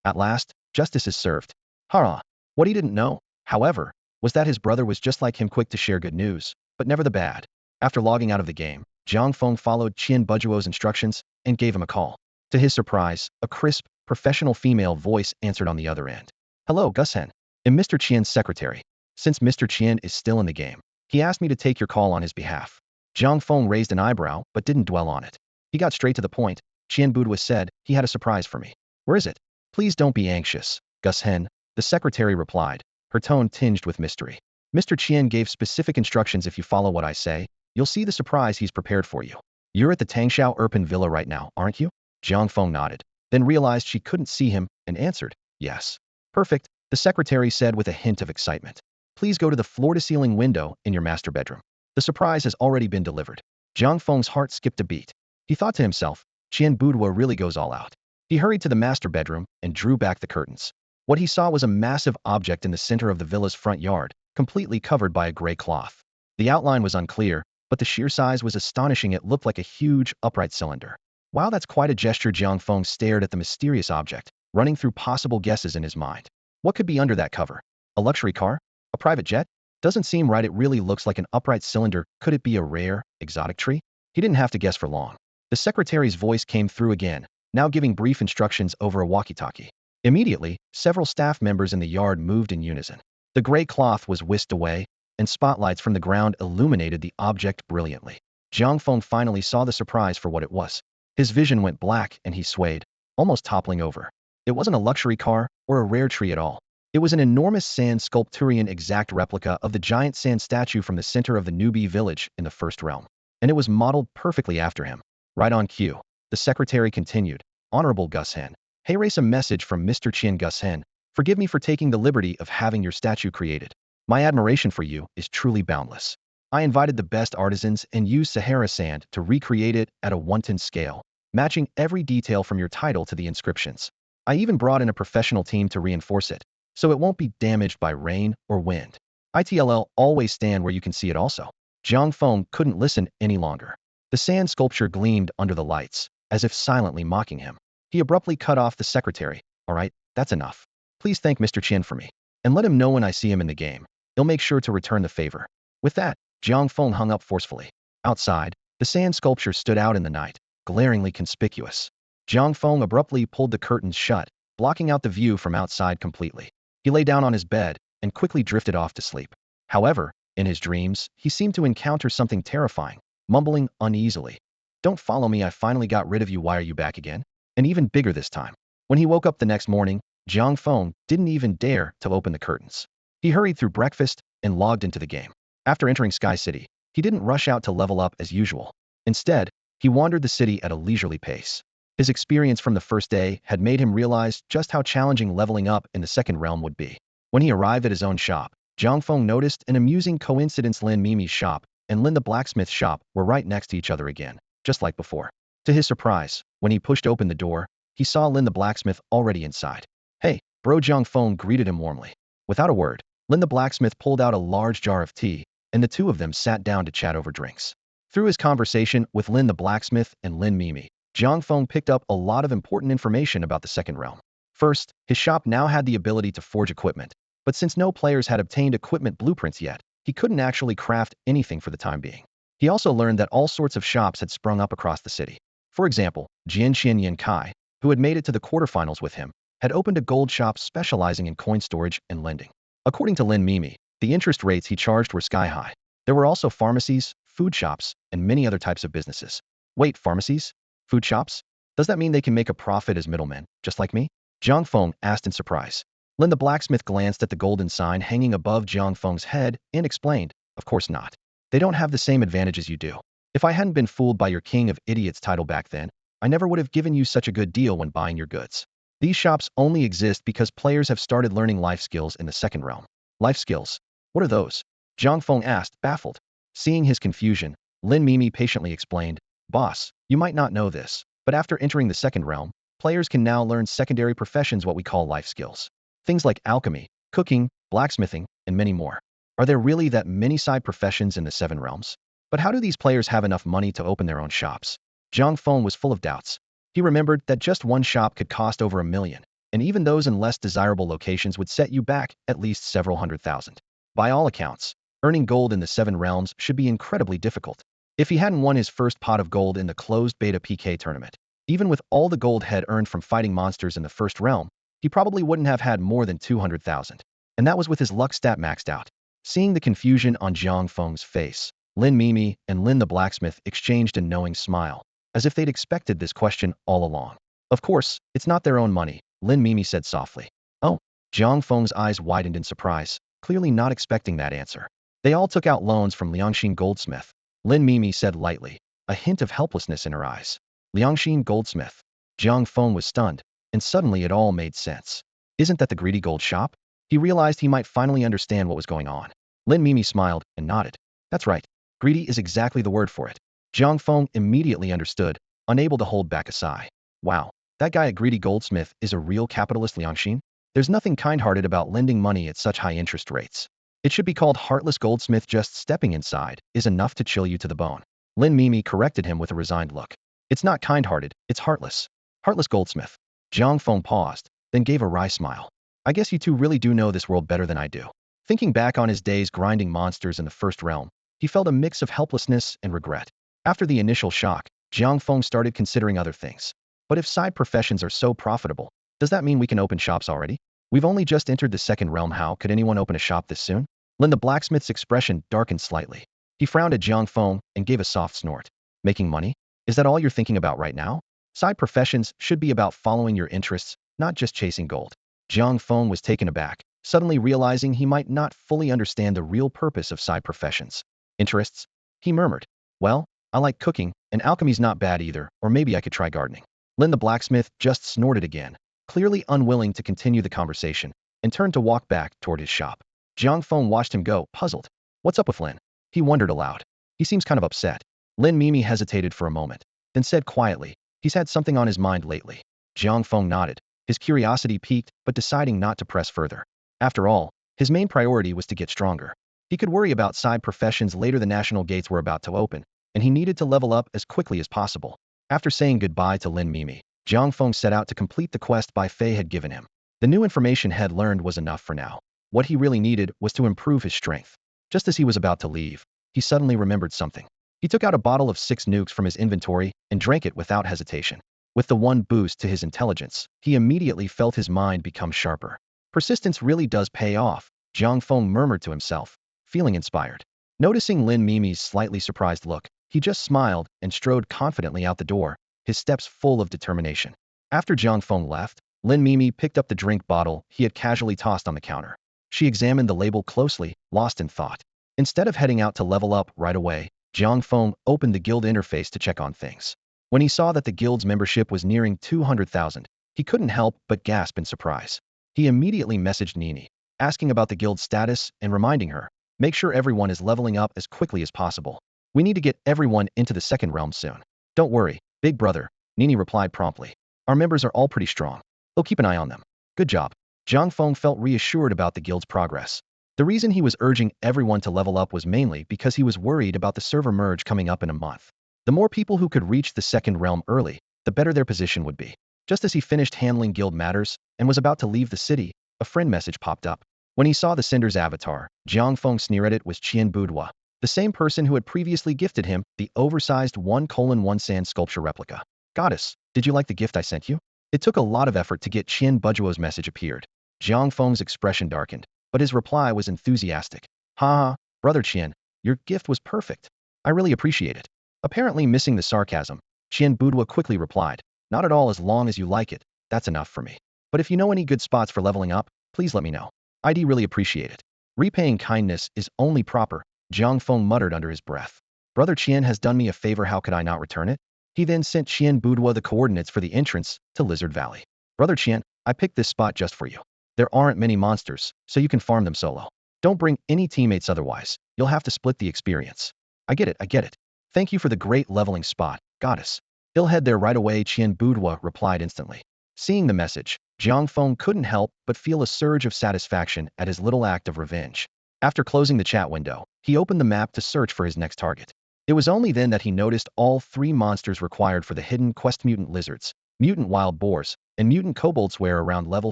At last, justice is served. Hurrah! What he didn't know, however, was that his brother was just like him, quick to share good news, but never the bad. After logging out of the game, Jiang Feng followed Qian Boudoir's instructions and gave him a call. To his surprise, a crisp, professional female voice answered on the other end. Hello, Gushen. I'm Mr. Qian's secretary. Since Mr. Qian is still in the game, he asked me to take your call on his behalf. Jiang Feng raised an eyebrow but didn't dwell on it. He got straight to the point. Qian Boudoir said he had a surprise for me. Where is it? Please don't be anxious, Gushen, the secretary replied, her tone tinged with mystery. Mr. Qian gave specific instructions. If you follow what I say, you'll see the surprise he's prepared for you. You're at the Tangshao Erpin Villa right now, aren't you? Jiang Feng nodded, then realized she couldn't see him and answered, yes. Perfect, the secretary said with a hint of excitement. Please go to the floor-to-ceiling window in your master bedroom. The surprise has already been delivered. Jiang Feng's heart skipped a beat. He thought to himself, Qian Boudoir really goes all out. He hurried to the master bedroom and drew back the curtains. What he saw was a massive object in the center of the villa's front yard, completely covered by a gray cloth. The outline was unclear, but the sheer size was astonishing. It looked like a huge, upright cylinder. Wow, that's quite a gesture. Jiang Feng stared at the mysterious object, running through possible guesses in his mind. What could be under that cover? A luxury car? A private jet? Doesn't seem right. It really looks like an upright cylinder. Could it be a rare, exotic tree? He didn't have to guess for long. The secretary's voice came through again, now giving brief instructions over a walkie-talkie. Immediately, several staff members in the yard moved in unison. The gray cloth was whisked away, and spotlights from the ground illuminated the object brilliantly. Jiang Feng finally saw the surprise for what it was. His vision went black and he swayed, almost toppling over. It wasn't a luxury car or a rare tree at all. It was an enormous sand sculpturian exact replica of the giant sand statue from the center of the Noob village in the first realm. And it was modeled perfectly after him. Right on cue. The secretary continued, Honorable Gushen, hey, race a message from Mr. Qian. Gushen, forgive me for taking the liberty of having your statue created. My admiration for you is truly boundless. I invited the best artisans and used Sahara sand to recreate it at a one-ton scale, matching every detail from your title to the inscriptions. I even brought in a professional team to reinforce it, so it won't be damaged by rain or wind. ITLL, always stand where you can see it also. Jiang Feng couldn't listen any longer. The sand sculpture gleamed under the lights, as if silently mocking him. He abruptly cut off the secretary. All right, that's enough. Please thank Mr. Qian for me, and let him know when I see him in the game. He'll make sure to return the favor. With that, Jiang Feng hung up forcefully. Outside, the sand sculpture stood out in the night, glaringly conspicuous. Jiang Feng abruptly pulled the curtains shut, blocking out the view from outside completely. He lay down on his bed and quickly drifted off to sleep. However, in his dreams, he seemed to encounter something terrifying, mumbling uneasily. Don't follow me, I finally got rid of you, why are you back again? And even bigger this time. When he woke up the next morning, Jiang Feng didn't even dare to open the curtains. He hurried through breakfast and logged into the game. After entering Sky City, he didn't rush out to level up as usual. Instead, he wandered the city at a leisurely pace. His experience from the first day had made him realize just how challenging leveling up in the second realm would be. When he arrived at his own shop, Jiang Feng noticed an amusing coincidence. Lin Mimi's shop and Lin the blacksmith's shop were right next to each other again, just like before. To his surprise, when he pushed open the door, he saw Lin the blacksmith already inside. Hey, bro, Jiang Feng greeted him warmly. Without a word, Lin the blacksmith pulled out a large jar of tea, and the two of them sat down to chat over drinks. Through his conversation with Lin the blacksmith and Lin Mimi, Jiang Feng picked up a lot of important information about the second realm. First, his shop now had the ability to forge equipment, but since no players had obtained equipment blueprints yet, he couldn't actually craft anything for the time being. He also learned that all sorts of shops had sprung up across the city. For example, Jianqian Yankai, who had made it to the quarterfinals with him, had opened a gold shop specializing in coin storage and lending. According to Lin Mimi, the interest rates he charged were sky-high. There were also pharmacies, food shops, and many other types of businesses. Wait, pharmacies? Food shops? Does that mean they can make a profit as middlemen, just like me? Jiang Feng asked in surprise. Lin the blacksmith glanced at the golden sign hanging above Jiang Feng's head and explained, of course not. They don't have the same advantages you do. If I hadn't been fooled by your king of idiots title back then, I never would have given you such a good deal when buying your goods. These shops only exist because players have started learning life skills in the second realm. Life skills? What are those? Jiang Feng asked, baffled. Seeing his confusion, Lin Mimi patiently explained, Boss, you might not know this, but after entering the second realm, players can now learn secondary professions, what we call life skills. Things like alchemy, cooking, blacksmithing, and many more. Are there really that many side professions in the seven realms? But how do these players have enough money to open their own shops? Jiang Feng was full of doubts. He remembered that just one shop could cost over $1 million, and even those in less desirable locations would set you back at least several $100,000. By all accounts, earning gold in the seven realms should be incredibly difficult. If he hadn't won his first pot of gold in the closed beta PK tournament, even with all the gold head earned from fighting monsters in the first realm, he probably wouldn't have had more than 200,000. And that was with his luck stat maxed out. Seeing the confusion on Jiang Feng's face, Lin Mimi and Lin the blacksmith exchanged a knowing smile, as if they'd expected this question all along. Of course, it's not their own money, Lin Mimi said softly. Oh, Jiang Feng's eyes widened in surprise, clearly not expecting that answer. They all took out loans from Liangxin Goldsmith, Lin Mimi said lightly, a hint of helplessness in her eyes. Liangxin Goldsmith. Jiang Feng was stunned, and suddenly it all made sense. Isn't that the greedy gold shop? He realized he might finally understand what was going on. Lin Mimi smiled and nodded. That's right. Greedy is exactly the word for it. Jiang Feng immediately understood, unable to hold back a sigh. Wow, that guy at Greedy Goldsmith is a real capitalist, Liangxin? There's nothing kind-hearted about lending money at such high interest rates. It should be called Heartless Goldsmith. Just stepping inside is enough to chill you to the bone. Lin Mimi corrected him with a resigned look. It's not kind-hearted, it's heartless. Heartless Goldsmith. Jiang Feng paused, then gave a wry smile. I guess you two really do know this world better than I do. Thinking back on his days grinding monsters in the first realm, he felt a mix of helplessness and regret. After the initial shock, Jiang Feng started considering other things. But if side professions are so profitable, does that mean we can open shops already? We've only just entered the second realm. How could anyone open a shop this soon? Lin the blacksmith's expression darkened slightly. He frowned at Jiang Feng and gave a soft snort. Making money? Is that all you're thinking about right now? Side professions should be about following your interests, not just chasing gold. Jiang Feng was taken aback, suddenly realizing he might not fully understand the real purpose of side professions. Interests? He murmured. Well, I like cooking, and alchemy's not bad either, or maybe I could try gardening. Lin the blacksmith just snorted again, clearly unwilling to continue the conversation, and turned to walk back toward his shop. Jiang Feng watched him go, puzzled. What's up with Lin? He wondered aloud. He seems kind of upset. Lin Mimi hesitated for a moment, then said quietly, he's had something on his mind lately. Jiang Feng nodded, his curiosity piqued, but deciding not to press further. After all, his main priority was to get stronger. He could worry about side professions later. The national gates were about to open, and he needed to level up as quickly as possible. After saying goodbye to Lin Mimi, Jiang Feng set out to complete the quest Bai Fei had given him. The new information he had learned was enough for now. What he really needed was to improve his strength. Just as he was about to leave, he suddenly remembered something. He took out a bottle of 6 nukes from his inventory and drank it without hesitation. With the one boost to his intelligence, he immediately felt his mind become sharper. Persistence really does pay off, Jiang Feng murmured to himself, feeling inspired. Noticing Lin Mimi's slightly surprised look, he just smiled and strode confidently out the door, his steps full of determination. After Jiang Feng left, Lin Mimi picked up the drink bottle he had casually tossed on the counter. She examined the label closely, lost in thought. Instead of heading out to level up right away, Jiang Feng opened the guild interface to check on things. When he saw that the guild's membership was nearing 200,000, he couldn't help but gasp in surprise. He immediately messaged Nini, asking about the guild's status and reminding her, make sure everyone is leveling up as quickly as possible. We need to get everyone into the second realm soon. Don't worry, big brother, Nini replied promptly. Our members are all pretty strong. We'll keep an eye on them. Good job. Jiang Feng felt reassured about the guild's progress. The reason he was urging everyone to level up was mainly because he was worried about the server merge coming up in a month. The more people who could reach the second realm early, the better their position would be. Just as he finished handling guild matters and was about to leave the city, a friend message popped up. When he saw the Cinder's avatar, Jiang Feng sneered at it was Qian Boudoir, the same person who had previously gifted him the oversized 1:1 sand sculpture replica. Goddess, did you like the gift I sent you? It took a lot of effort to get Qian Boudoir's message appeared. Jiang Feng's expression darkened, but his reply was enthusiastic. Ha, brother Qian, your gift was perfect. I really appreciate it. Apparently missing the sarcasm, Qian Boudoir quickly replied, Not at all. As long as you like it, that's enough for me. But if you know any good spots for leveling up, please let me know. I'd really appreciate it. Repaying kindness is only proper, Jiang Feng muttered under his breath. Brother Qian has done me a favor, how could I not return it? He then sent Qian Boudoir the coordinates for the entrance to Lizard Valley. Brother Qian, I picked this spot just for you. There aren't many monsters, so you can farm them solo. Don't bring any teammates otherwise. You'll have to split the experience. I get it. Thank you for the great leveling spot, goddess. He'll head there right away, Qian Boudoir replied instantly. Seeing the message, Jiang Feng couldn't help but feel a surge of satisfaction at his little act of revenge. After closing the chat window, he opened the map to search for his next target. It was only then that he noticed all 3 monsters required for the hidden quest: mutant lizards, mutant wild boars, and mutant kobolds were around level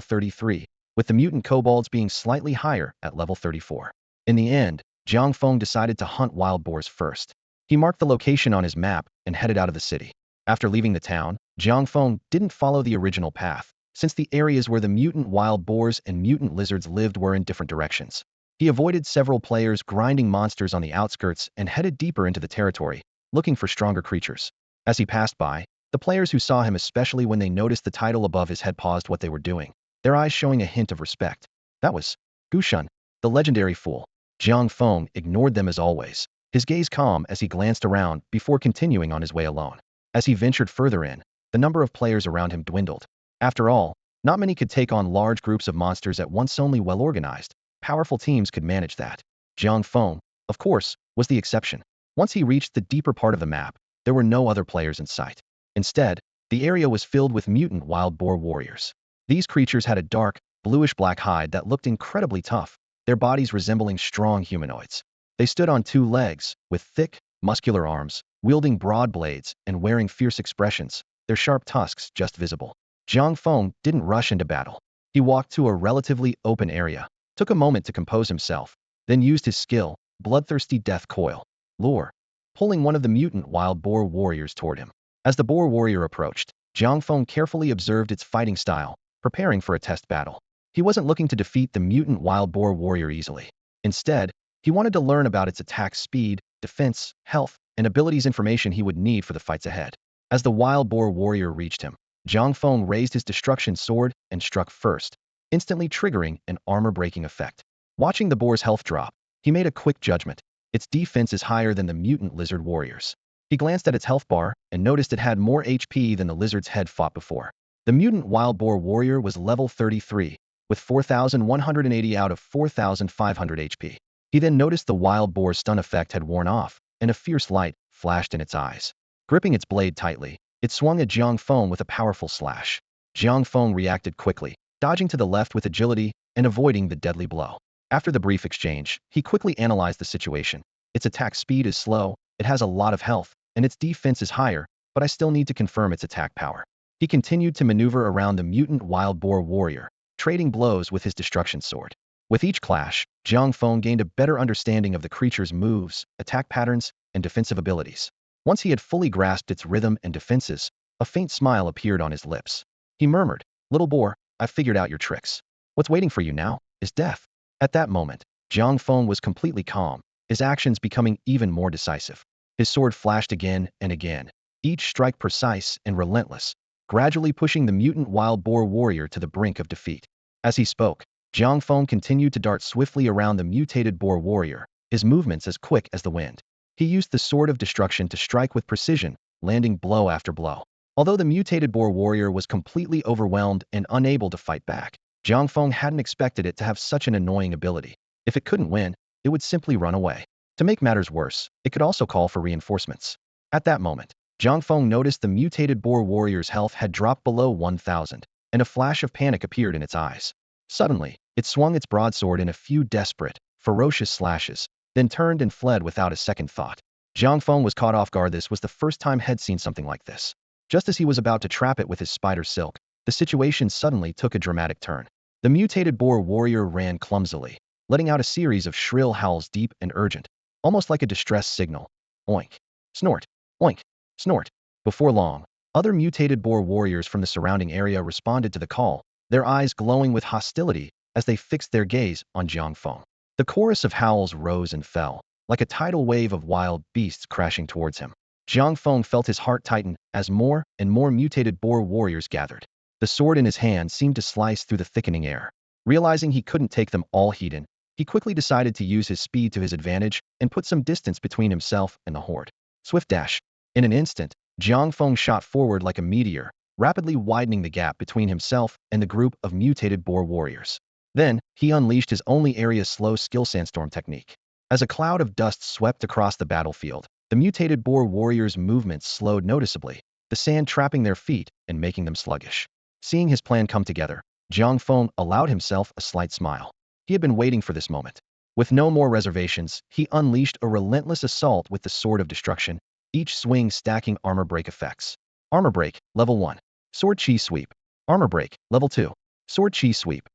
33, with the mutant kobolds being slightly higher at level 34. In the end, Jiang Feng decided to hunt wild boars first. He marked the location on his map and headed out of the city. After leaving the town, Jiang Feng didn't follow the original path, since the areas where the mutant wild boars and mutant lizards lived were in different directions. He avoided several players grinding monsters on the outskirts and headed deeper into the territory, looking for stronger creatures. As he passed by, the players who saw him, especially when they noticed the title above his head, paused what they were doing, their eyes showing a hint of respect. That was Gushun, the legendary fool. Jiang Feng ignored them as always, his gaze calm as he glanced around before continuing on his way alone. As he ventured further in, the number of players around him dwindled. After all, not many could take on large groups of monsters at once. Only well-organized, powerful teams could manage that. Jiang Feng, of course, was the exception. Once he reached the deeper part of the map, there were no other players in sight. Instead, the area was filled with mutant wild boar warriors. These creatures had a dark, bluish-black hide that looked incredibly tough, their bodies resembling strong humanoids. They stood on 2 legs, with thick, muscular arms, wielding broad blades and wearing fierce expressions, their sharp tusks just visible. Jiang Feng didn't rush into battle. He walked to a relatively open area, took a moment to compose himself, then used his skill, bloodthirsty death coil, lure, pulling one of the mutant wild boar warriors toward him. As the boar warrior approached, Jiang Feng carefully observed its fighting style, preparing for a test battle. He wasn't looking to defeat the mutant wild boar warrior easily. Instead, he wanted to learn about its attack speed, defense, health, and abilities, information he would need for the fights ahead. As the wild boar warrior reached him, Jiang Feng raised his destruction sword and struck first, instantly triggering an armor-breaking effect. Watching the boar's health drop, he made a quick judgment. Its defense is higher than the mutant lizard warriors. He glanced at its health bar and noticed it had more HP than the lizard's head fought before. The mutant wild boar warrior was level 33, with 4,180 out of 4,500 HP. He then noticed the wild boar's stun effect had worn off, and a fierce light flashed in its eyes. Gripping its blade tightly, it swung at Jiang Feng with a powerful slash. Jiang Feng reacted quickly, dodging to the left with agility and avoiding the deadly blow. After the brief exchange, he quickly analyzed the situation. Its attack speed is slow, it has a lot of health, and its defense is higher, but I still need to confirm its attack power. He continued to maneuver around the mutant wild boar warrior, trading blows with his destruction sword. With each clash, Jiang Feng gained a better understanding of the creature's moves, attack patterns, and defensive abilities. Once he had fully grasped its rhythm and defenses, a faint smile appeared on his lips. He murmured, "Little boar, I've figured out your tricks. What's waiting for you now is death." At that moment, Jiang Feng was completely calm, his actions becoming even more decisive. His sword flashed again and again, each strike precise and relentless, gradually pushing the mutant wild boar warrior to the brink of defeat. As he spoke, Jiang Feng continued to dart swiftly around the mutated boar warrior, his movements as quick as the wind. He used the sword of destruction to strike with precision, landing blow after blow. Although the mutated boar warrior was completely overwhelmed and unable to fight back, Jiang Feng hadn't expected it to have such an annoying ability. If it couldn't win, it would simply run away. To make matters worse, it could also call for reinforcements. At that moment, Jiang Feng noticed the mutated boar warrior's health had dropped below 1,000, and a flash of panic appeared in its eyes. Suddenly, it swung its broadsword in a few desperate, ferocious slashes, then turned and fled without a second thought. Jiang Feng was caught off guard. This was the first time he'd seen something like this. Just as he was about to trap it with his spider silk, the situation suddenly took a dramatic turn. The mutated boar warrior ran clumsily, letting out a series of shrill howls, deep and urgent, almost like a distress signal. Oink. Snort. Oink. Snort. Before long, other mutated boar warriors from the surrounding area responded to the call, their eyes glowing with hostility as they fixed their gaze on Jiang Feng. The chorus of howls rose and fell, like a tidal wave of wild beasts crashing towards him. Jiang Feng felt his heart tighten as more and more mutated boar warriors gathered. The sword in his hand seemed to slice through the thickening air. Realizing he couldn't take them all heat in, he quickly decided to use his speed to his advantage and put some distance between himself and the horde. Swift dash. In an instant, Jiang Feng shot forward like a meteor, rapidly widening the gap between himself and the group of mutated boar warriors. Then, he unleashed his only area slow skill sandstorm technique. As a cloud of dust swept across the battlefield, the mutated boar warriors' movements slowed noticeably, the sand trapping their feet and making them sluggish. Seeing his plan come together, Jiang Feng allowed himself a slight smile. He had been waiting for this moment. With no more reservations, he unleashed a relentless assault with the Sword of Destruction, each swing stacking armor break effects. Armor break, level 1. Sword chi sweep. Armor break, level 2. Sword chi sweep.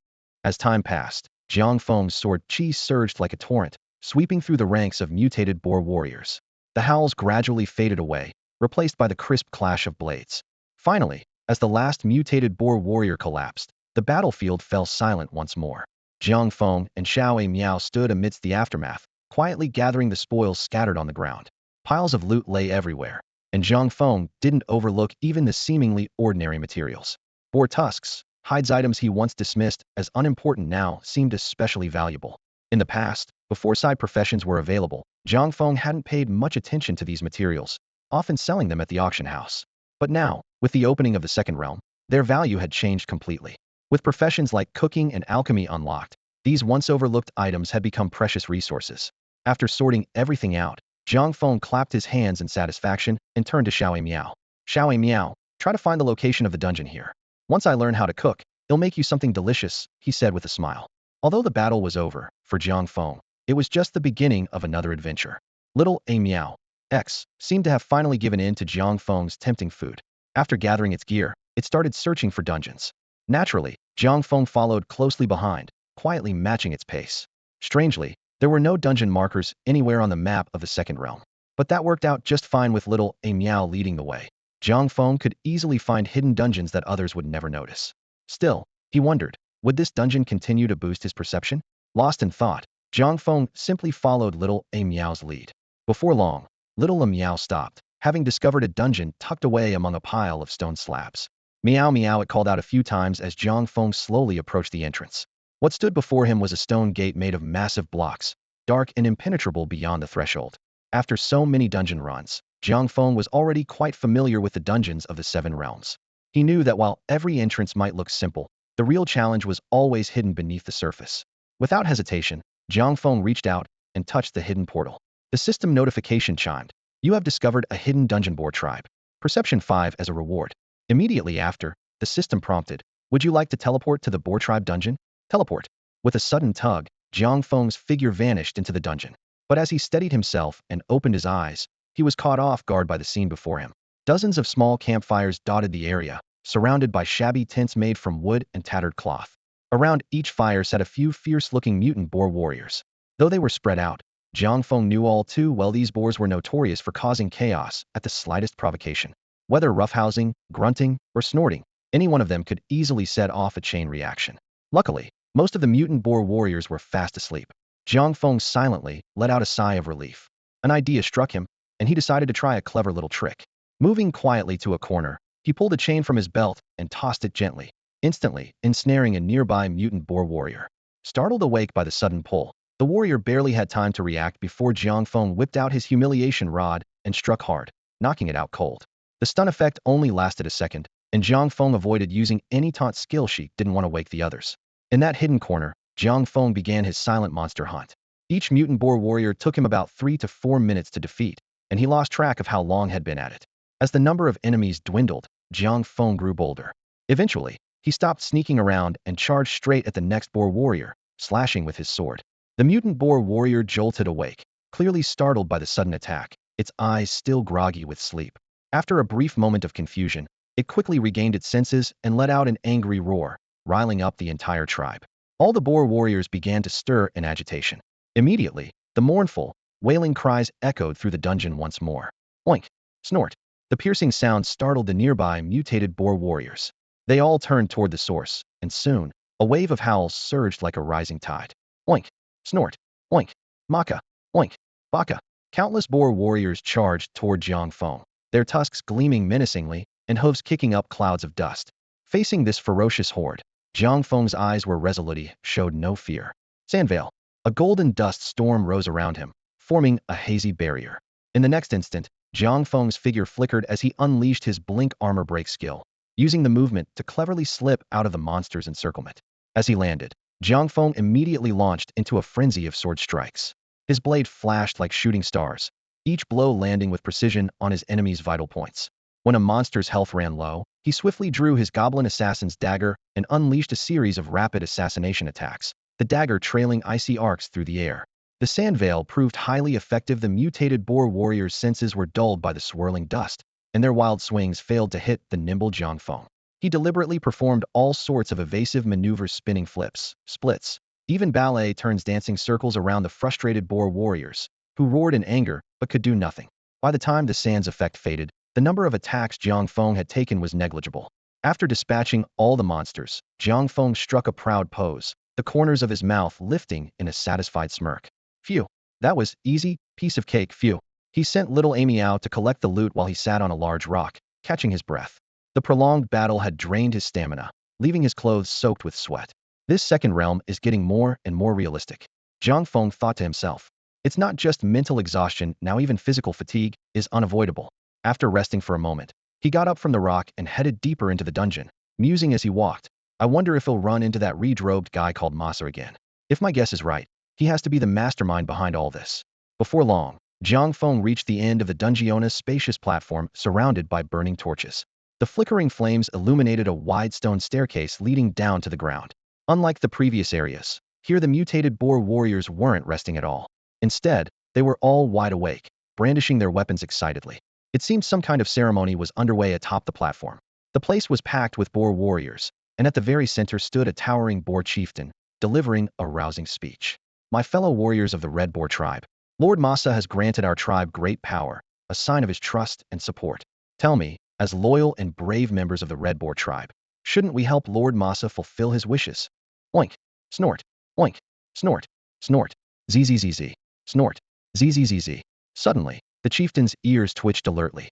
As time passed, Jiang Feng's sword chi surged like a torrent, sweeping through the ranks of mutated boar warriors. The howls gradually faded away, replaced by the crisp clash of blades. Finally, as the last mutated boar warrior collapsed, the battlefield fell silent once more. Jiang Feng and Xiao Miao stood amidst the aftermath, quietly gathering the spoils scattered on the ground. Piles of loot lay everywhere, and Jiang Feng didn't overlook even the seemingly ordinary materials. Boar tusks, hides items he once dismissed as unimportant now seemed especially valuable. In the past, before side professions were available, Jiang Feng hadn't paid much attention to these materials, often selling them at the auction house. But now, with the opening of the second realm, their value had changed completely. With professions like cooking and alchemy unlocked, these once overlooked items had become precious resources. After sorting everything out, Jiang Feng clapped his hands in satisfaction and turned to Xiao Miao. Xiao Miao, try to find the location of the dungeon here. Once I learn how to cook, it'll make you something delicious, he said with a smile. Although the battle was over, for Jiang Feng, it was just the beginning of another adventure. Little A Miao X seemed to have finally given in to Jiang Feng's tempting food. After gathering its gear, it started searching for dungeons. Naturally, Jiang Feng followed closely behind, quietly matching its pace. Strangely, there were no dungeon markers anywhere on the map of the second realm. But that worked out just fine with little A Miao leading the way. Jiang Feng could easily find hidden dungeons that others would never notice. Still, he wondered, would this dungeon continue to boost his perception? Lost in thought, Jiang Feng simply followed little A Miao's lead. Before long, little A Miao stopped, having discovered a dungeon tucked away among a pile of stone slabs. Meow meow, it called out a few times as Jiang Feng slowly approached the entrance. What stood before him was a stone gate made of massive blocks, dark and impenetrable beyond the threshold. After so many dungeon runs, Jiang Feng was already quite familiar with the dungeons of the Seven Realms. He knew that while every entrance might look simple, the real challenge was always hidden beneath the surface. Without hesitation, Jiang Feng reached out and touched the hidden portal. The system notification chimed. You have discovered a hidden dungeon boar tribe. Perception 5 as a reward. Immediately after, the system prompted, would you like to teleport to the boar tribe dungeon? Teleport. With a sudden tug, Jiang Feng's figure vanished into the dungeon. But as he steadied himself and opened his eyes, he was caught off guard by the scene before him. Dozens of small campfires dotted the area, surrounded by shabby tents made from wood and tattered cloth. Around each fire sat a few fierce-looking mutant boar warriors. Though they were spread out, Jiang Feng knew all too well these boars were notorious for causing chaos at the slightest provocation. Whether roughhousing, grunting, or snorting, any one of them could easily set off a chain reaction. Luckily, most of the mutant boar warriors were fast asleep. Jiang Feng silently let out a sigh of relief. An idea struck him, and he decided to try a clever little trick. Moving quietly to a corner, he pulled a chain from his belt and tossed it gently, instantly ensnaring a nearby mutant boar warrior. Startled awake by the sudden pull, the warrior barely had time to react before Jiang Feng whipped out his humiliation rod and struck hard, knocking it out cold. The stun effect only lasted a second, and Jiang Feng avoided using any taunt skill she didn't want to wake the others. In that hidden corner, Jiang Feng began his silent monster hunt. Each mutant boar warrior took him about 3 to 4 minutes to defeat, and he lost track of how long had been at it. As the number of enemies dwindled, Jiang Feng grew bolder. Eventually, he stopped sneaking around and charged straight at the next boar warrior, slashing with his sword. The mutant boar warrior jolted awake, clearly startled by the sudden attack, its eyes still groggy with sleep. After a brief moment of confusion, it quickly regained its senses and let out an angry roar, riling up the entire tribe. All the boar warriors began to stir in agitation. Immediately, the mournful, wailing cries echoed through the dungeon once more. Oink! Snort! The piercing sound startled the nearby mutated boar warriors. They all turned toward the source, and soon, a wave of howls surged like a rising tide. Oink! Snort! Oink! Maka! Oink! Baka! Countless boar warriors charged toward Jiang Feng, their tusks gleaming menacingly and hooves kicking up clouds of dust. Facing this ferocious horde, Jiang Feng's eyes were resolute, he showed no fear. Sandvale. A golden dust storm rose around him, forming a hazy barrier. In the next instant, Jiang Feng's figure flickered as he unleashed his blink armor break skill, using the movement to cleverly slip out of the monster's encirclement. As he landed, Jiang Feng immediately launched into a frenzy of sword strikes. His blade flashed like shooting stars, each blow landing with precision on his enemy's vital points. When a monster's health ran low, he swiftly drew his goblin assassin's dagger and unleashed a series of rapid assassination attacks, the dagger trailing icy arcs through the air. The sand veil proved highly effective. The mutated boar warriors' senses were dulled by the swirling dust, and their wild swings failed to hit the nimble Jiang Feng. He deliberately performed all sorts of evasive maneuvers, spinning flips, splits, even ballet turns, dancing circles around the frustrated boar warriors, who roared in anger but could do nothing. By the time the sand's effect faded, the number of attacks Jiang Feng had taken was negligible. After dispatching all the monsters, Jiang Feng struck a proud pose, the corners of his mouth lifting in a satisfied smirk. Phew, that was easy, piece of cake, phew. He sent little Amy out to collect the loot while he sat on a large rock, catching his breath. The prolonged battle had drained his stamina, leaving his clothes soaked with sweat. This second realm is getting more and more realistic, Jiang Feng thought to himself. It's not just mental exhaustion, now even physical fatigue is unavoidable. After resting for a moment, he got up from the rock and headed deeper into the dungeon, musing as he walked. I wonder if he'll run into that red-robed guy called Masa again. If my guess is right, he has to be the mastermind behind all this. Before long, Jiang Feng reached the end of the dungeon's spacious platform, surrounded by burning torches. The flickering flames illuminated a wide stone staircase leading down to the ground. Unlike the previous areas, here the mutated boar warriors weren't resting at all. Instead, they were all wide awake, brandishing their weapons excitedly. It seemed some kind of ceremony was underway atop the platform. The place was packed with boar warriors, and at the very center stood a towering boar chieftain, delivering a rousing speech. My fellow warriors of the Red Boar tribe, Lord Masa has granted our tribe great power, a sign of his trust and support. Tell me, as loyal and brave members of the Red Boar tribe, shouldn't we help Lord Masa fulfill his wishes? Oink, snort, oink, snort, snort, zzz, snort, zzz. Suddenly, the chieftain's ears twitched alertly.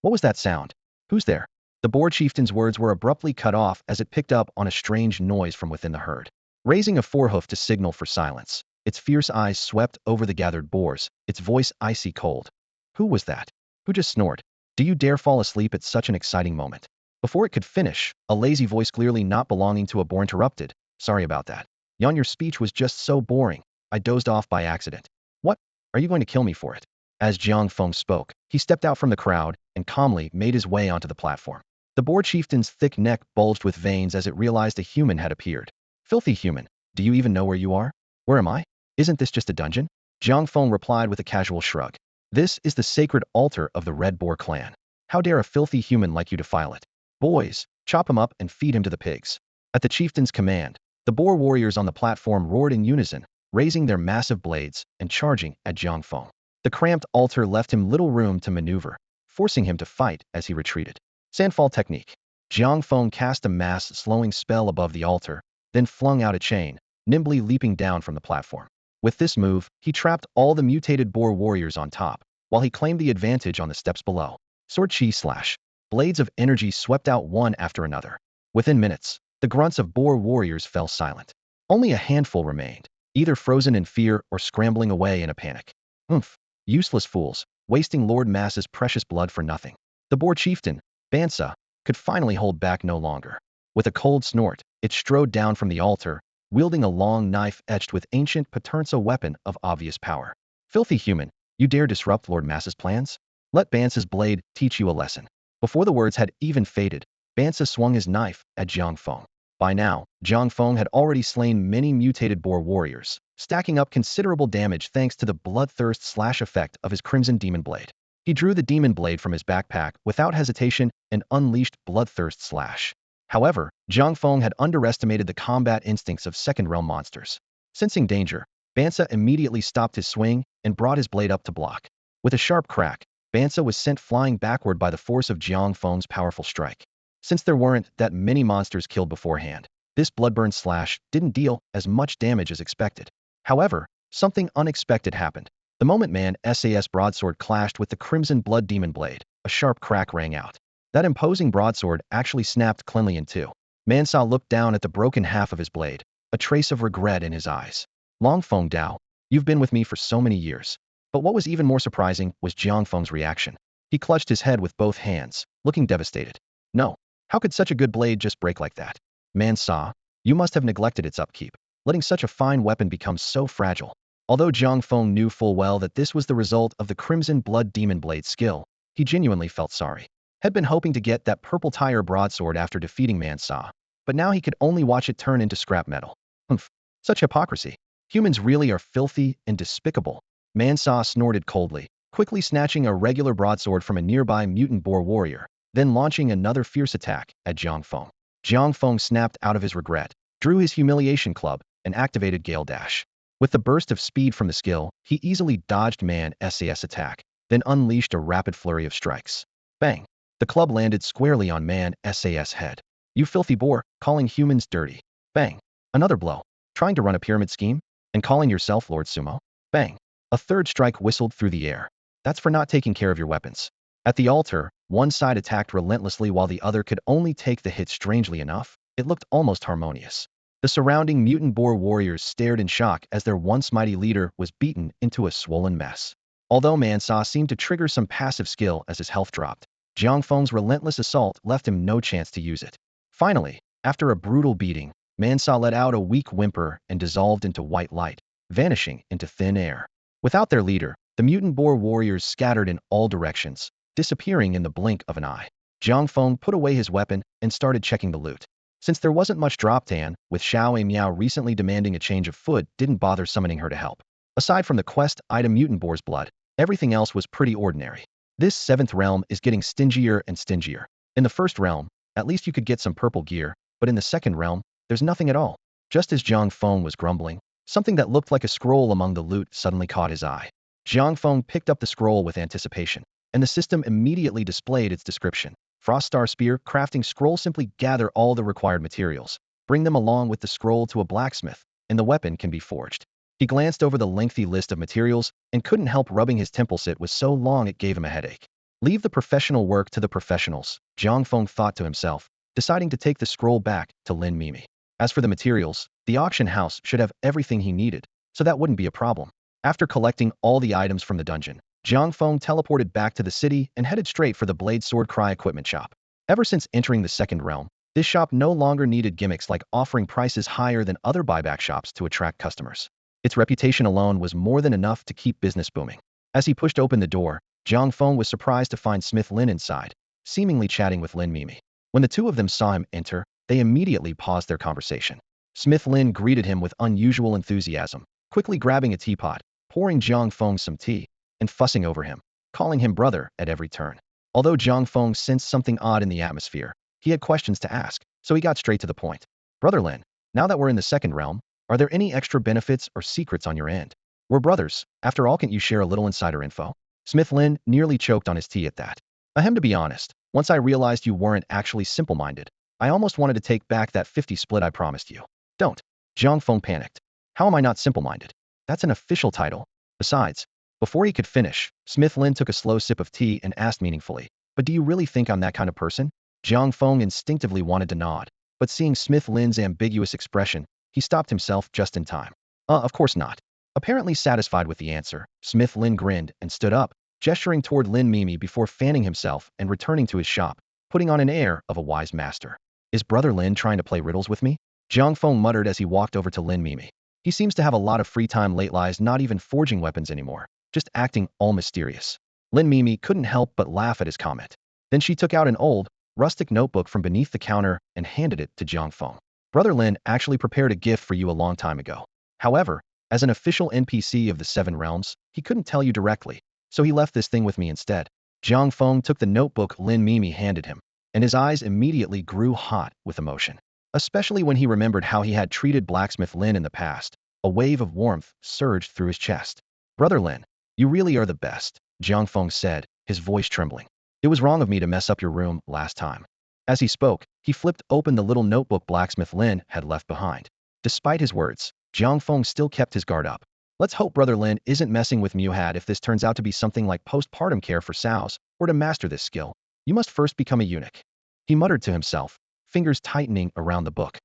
What was that sound? Who's there? The boar chieftain's words were abruptly cut off as it picked up on a strange noise from within the herd. Raising a forehoof to signal for silence, its fierce eyes swept over the gathered boars, its voice icy cold. Who was that? Who just snored? Do you dare fall asleep at such an exciting moment? Before it could finish, a lazy voice clearly not belonging to a boar interrupted. Sorry about that. Yon, your speech was just so boring. I dozed off by accident. What? Are you going to kill me for it? As Jiang Feng spoke, he stepped out from the crowd and calmly made his way onto the platform. The boar chieftain's thick neck bulged with veins as it realized a human had appeared. Filthy human, do you even know where you are? Where am I? Isn't this just a dungeon? Jiang Feng replied with a casual shrug. This is the sacred altar of the Red Boar clan. How dare a filthy human like you defile it? Boys, chop him up and feed him to the pigs. At the chieftain's command, the boar warriors on the platform roared in unison, raising their massive blades and charging at Jiang Feng. The cramped altar left him little room to maneuver, forcing him to fight as he retreated. Sandfall technique. Jiang Feng cast a mass-slowing spell above the altar, then flung out a chain, nimbly leaping down from the platform. With this move, he trapped all the mutated boar warriors on top, while he claimed the advantage on the steps below. Sword chi slash. Blades of energy swept out one after another. Within minutes, the grunts of boar warriors fell silent. Only a handful remained, either frozen in fear or scrambling away in a panic. Oomph. Useless fools, wasting Lord Mass's precious blood for nothing. The boar chieftain, Bansa, could finally hold back no longer. With a cold snort, it strode down from the altar, wielding a long knife etched with ancient Paternoster weapon of obvious power. Filthy human, you dare disrupt Lord Mass's plans? Let Bansa's blade teach you a lesson. Before the words had even faded, Bansa swung his knife at Jiang Feng. By now, Jiang Feng had already slain many mutated boar warriors, stacking up considerable damage thanks to the bloodthirst slash effect of his crimson demon blade. He drew the demon blade from his backpack without hesitation and unleashed bloodthirst slash. However, Jiang Feng had underestimated the combat instincts of second-realm monsters. Sensing danger, Bansa immediately stopped his swing and brought his blade up to block. With a sharp crack, Bansa was sent flying backward by the force of Jiang Feng's powerful strike. Since there weren't that many monsters killed beforehand, this bloodburn slash didn't deal as much damage as expected. However, something unexpected happened. The moment Man Sa's broadsword clashed with the crimson blood demon blade, a sharp crack rang out. That imposing broadsword actually snapped cleanly in two. Man Sa looked down at the broken half of his blade, a trace of regret in his eyes. Long Feng Dao, you've been with me for so many years. But what was even more surprising was Jiang Feng's reaction. He clutched his head with both hands, looking devastated. No. How could such a good blade just break like that? Man Sa, you must have neglected its upkeep, letting such a fine weapon become so fragile. Although Jiang Feng knew full well that this was the result of the crimson blood demon blade skill, he genuinely felt sorry. Had been hoping to get that purple tire broadsword after defeating Man Sa, but now he could only watch it turn into scrap metal. Humph. Such hypocrisy. Humans really are filthy and despicable. Man Sa snorted coldly, quickly snatching a regular broadsword from a nearby mutant boar warrior, then launching another fierce attack at Jiang Feng. Jiang Feng snapped out of his regret, drew his humiliation club, and activated Gale Dash. With the burst of speed from the skill, he easily dodged Man Sa's attack, then unleashed a rapid flurry of strikes. Bang! The club landed squarely on Man Sa's head. You filthy boar, calling humans dirty. Bang! Another blow. Trying to run a pyramid scheme? And calling yourself Lord Sumo? Bang! A third strike whistled through the air. That's for not taking care of your weapons. At the altar, one side attacked relentlessly while the other could only take the hit. Strangely enough, it looked almost harmonious. The surrounding mutant boar warriors stared in shock as their once mighty leader was beaten into a swollen mess. Although Man Sa seemed to trigger some passive skill as his health dropped, Jiang Feng's relentless assault left him no chance to use it. Finally, after a brutal beating, Man Sa let out a weak whimper and dissolved into white light, vanishing into thin air. Without their leader, the mutant boar warriors scattered in all directions, disappearing in the blink of an eye. Jiang Feng put away his weapon and started checking the loot. Since there wasn't much drop tan, with Xiao Miao recently demanding a change of foot didn't bother summoning her to help. Aside from the quest item Mutant Boar's Blood, everything else was pretty ordinary. This 7th realm is getting stingier and stingier. In the first realm, at least you could get some purple gear, but in the second realm, there's nothing at all. Just as Jiang Feng was grumbling, something that looked like a scroll among the loot suddenly caught his eye. Jiang Feng picked up the scroll with anticipation, and the system immediately displayed its description. Frost Star Spear crafting scroll. Simply gather all the required materials, bring them along with the scroll to a blacksmith, and the weapon can be forged. He glanced over the lengthy list of materials and couldn't help rubbing his temples. It was so long it gave him a headache. Leave the professional work to the professionals, Jiang Feng thought to himself, deciding to take the scroll back to Lin Mimi. As for the materials, the auction house should have everything he needed, so that wouldn't be a problem. After collecting all the items from the dungeon, Jiang Feng teleported back to the city and headed straight for the Blade Sword Cry equipment shop. Ever since entering the second realm, this shop no longer needed gimmicks like offering prices higher than other buyback shops to attract customers. Its reputation alone was more than enough to keep business booming. As he pushed open the door, Jiang Feng was surprised to find Smith Lin inside, seemingly chatting with Lin Mimi. When the two of them saw him enter, they immediately paused their conversation. Smith Lin greeted him with unusual enthusiasm, quickly grabbing a teapot, pouring Jiang Feng some tea, and fussing over him, calling him brother at every turn. Although Jiang Feng sensed something odd in the atmosphere, he had questions to ask, so he got straight to the point. Brother Lin, now that we're in the second realm, are there any extra benefits or secrets on your end? We're brothers, after all. Can't you share a little insider info? Smith Lin nearly choked on his tea at that. Ahem, to be honest, once I realized you weren't actually simple-minded, I almost wanted to take back that 50 split I promised you. Don't. Jiang Feng panicked. How am I not simple-minded? That's an official title. Besides, before he could finish, Smith Lin took a slow sip of tea and asked meaningfully, but do you really think I'm that kind of person? Jiang Feng instinctively wanted to nod, but seeing Smith Lin's ambiguous expression, he stopped himself just in time. Of course not. Apparently satisfied with the answer, Smith Lin grinned and stood up, gesturing toward Lin Mimi before fanning himself and returning to his shop, putting on an air of a wise master. Is Brother Lin trying to play riddles with me? Jiang Feng muttered as he walked over to Lin Mimi. He seems to have a lot of free time late, lies not even forging weapons anymore, just acting all mysterious. Lin Mimi couldn't help but laugh at his comment. Then she took out an old, rustic notebook from beneath the counter and handed it to Jiang Feng. Brother Lin actually prepared a gift for you a long time ago. However, as an official NPC of the 7 realms, he couldn't tell you directly, so he left this thing with me instead. Jiang Feng took the notebook Lin Mimi handed him, and his eyes immediately grew hot with emotion. Especially when he remembered how he had treated Blacksmith Lin in the past. A wave of warmth surged through his chest. Brother Lin, you really are the best, Jiang Feng said, his voice trembling. It was wrong of me to mess up your room last time. As he spoke, he flipped open the little notebook Blacksmith Lin had left behind. Despite his words, Jiang Feng still kept his guard up. Let's hope Brother Lin isn't messing with Muhad if this turns out to be something like postpartum care for sows, or to master this skill. You must first become a eunuch. He muttered to himself, fingers tightening around the book.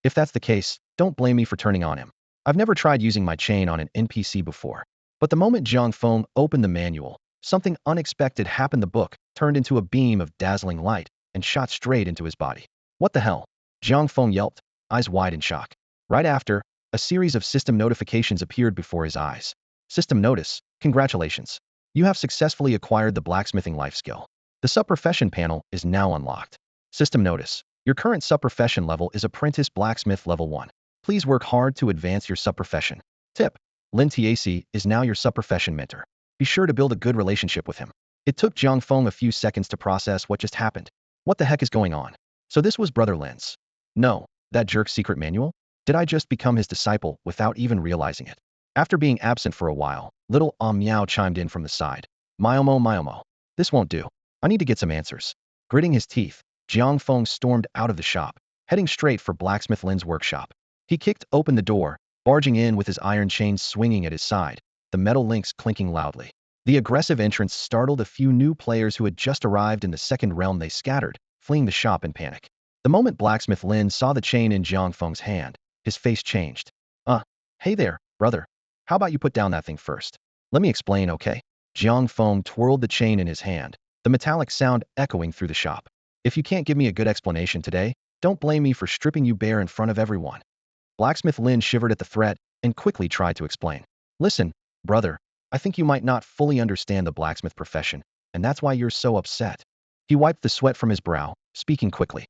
If that's the case, don't blame me for turning on him. I've never tried using my chain on an NPC before. But the moment Jiang Feng opened the manual, something unexpected happened. The book turned into a beam of dazzling light and shot straight into his body. What the hell? Jiang Feng yelped, eyes wide in shock. Right after, a series of system notifications appeared before his eyes. System notice, congratulations. You have successfully acquired the blacksmithing life skill. The sub-profession panel is now unlocked. System notice, your current sub-profession level is Apprentice Blacksmith Level 1. Please work hard to advance your sub-profession. Tip, Lin Tac is now your sub-profession mentor. Be sure to build a good relationship with him. It took Jiang Feng a few seconds to process what just happened. What the heck is going on? So this was Brother Lin's. No, that jerk's secret manual? Did I just become his disciple without even realizing it? After being absent for a while, little Meow chimed in from the side. Myomo. This won't do. I need to get some answers. Gritting his teeth, Jiang Feng stormed out of the shop, heading straight for Blacksmith Lin's workshop. He kicked open the door, barging in with his iron chains swinging at his side, the metal links clinking loudly. The aggressive entrance startled a few new players who had just arrived in the second realm. They scattered, fleeing the shop in panic. The moment Blacksmith Lin saw the chain in Jiang Feng's hand, his face changed. Hey there, brother. How about you put down that thing first? Let me explain, okay? Jiang Feng twirled the chain in his hand, the metallic sound echoing through the shop. If you can't give me a good explanation today, don't blame me for stripping you bare in front of everyone. Blacksmith Lin shivered at the threat and quickly tried to explain. Listen, brother, I think you might not fully understand the blacksmith profession, and that's why you're so upset. He wiped the sweat from his brow, speaking quickly.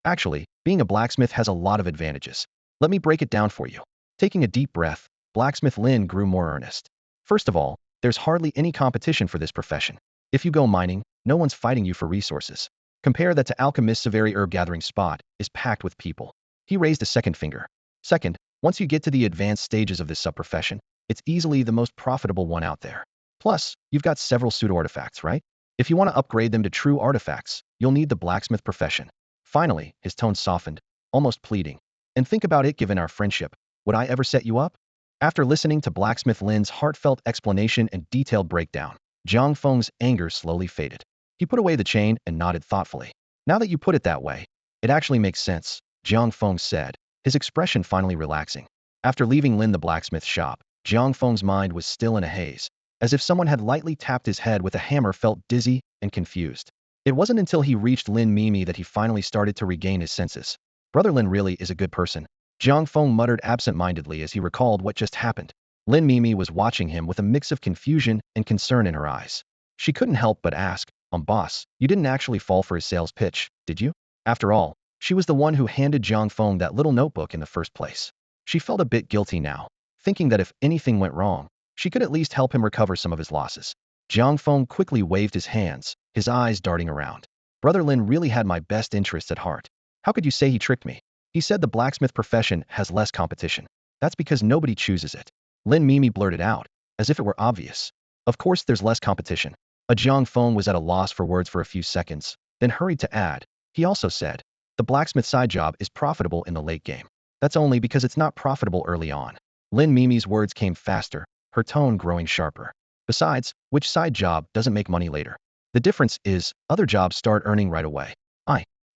Actually, being a blacksmith has a lot of advantages. Let me break it down for you. Taking a deep breath, Blacksmith Lin grew more earnest. First of all, there's hardly any competition for this profession. If you go mining, no one's fighting you for resources. Compare that to Alchemist's very herb gathering spot is packed with people. He raised a second finger. Second, once you get to the advanced stages of this sub-profession, it's easily the most profitable one out there. Plus, you've got several pseudo-artifacts, right? If you want to upgrade them to true artifacts, you'll need the blacksmith profession. Finally, his tone softened, almost pleading. And think about it, given our friendship, would I ever set you up? After listening to Blacksmith Lin's heartfelt explanation and detailed breakdown, Jiang Feng's anger slowly faded. He put away the chain and nodded thoughtfully. Now that you put it that way, it actually makes sense, Jiang Feng said, his expression finally relaxing. After leaving Lin the blacksmith shop, Jiang Feng's mind was still in a haze, as if someone had lightly tapped his head with a hammer. Felt dizzy and confused. It wasn't until he reached Lin Mimi that he finally started to regain his senses. Brother Lin really is a good person, Jiang Feng muttered absent-mindedly as he recalled what just happened. Lin Mimi was watching him with a mix of confusion and concern in her eyes. She couldn't help but ask, boss, you didn't actually fall for his sales pitch, did you? After all, she was the one who handed Jiang Feng that little notebook in the first place. She felt a bit guilty now, thinking that if anything went wrong, she could at least help him recover some of his losses. Jiang Feng quickly waved his hands, his eyes darting around. Brother Lin really had my best interests at heart. How could you say he tricked me? He said the blacksmith profession has less competition. That's because nobody chooses it. Lin Mimi blurted out, as if it were obvious. Of course there's less competition. Jiang Feng was at a loss for words for a few seconds, then hurried to add. He also said, the blacksmith side job is profitable in the late game. That's only because it's not profitable early on. Lin Mimi's words came faster, her tone growing sharper. Besides, which side job doesn't make money later? The difference is, other jobs start earning right away.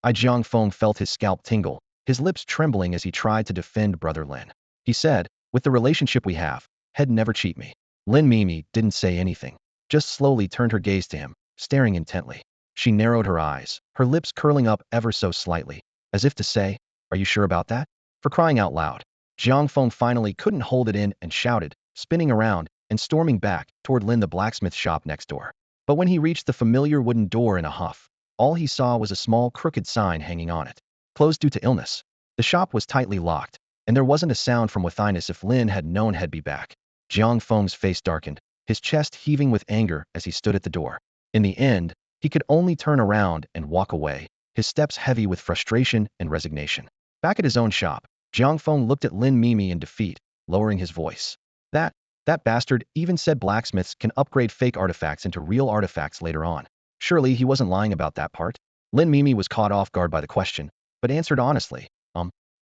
Jiang Feng felt his scalp tingle, his lips trembling as he tried to defend Brother Lin. He said, with the relationship we have, he'd never cheat me. Lin Mimi didn't say anything, just slowly turned her gaze to him, staring intently. She narrowed her eyes, her lips curling up ever so slightly, as if to say, are you sure about that? For crying out loud. Jiang Feng finally couldn't hold it in and shouted, spinning around and storming back toward Lin the blacksmith shop next door. But when he reached the familiar wooden door in a huff, all he saw was a small crooked sign hanging on it. Closed due to illness. The shop was tightly locked, and there wasn't a sound from within. As if Lin had known he'd be back. Jiang Feng's face darkened, his chest heaving with anger as he stood at the door. In the end, he could only turn around and walk away, his steps heavy with frustration and resignation. Back at his own shop, Jiang Feng looked at Lin Mimi in defeat, lowering his voice. That bastard even said blacksmiths can upgrade fake artifacts into real artifacts later on. Surely he wasn't lying about that part? Lin Mimi was caught off guard by the question, but answered honestly,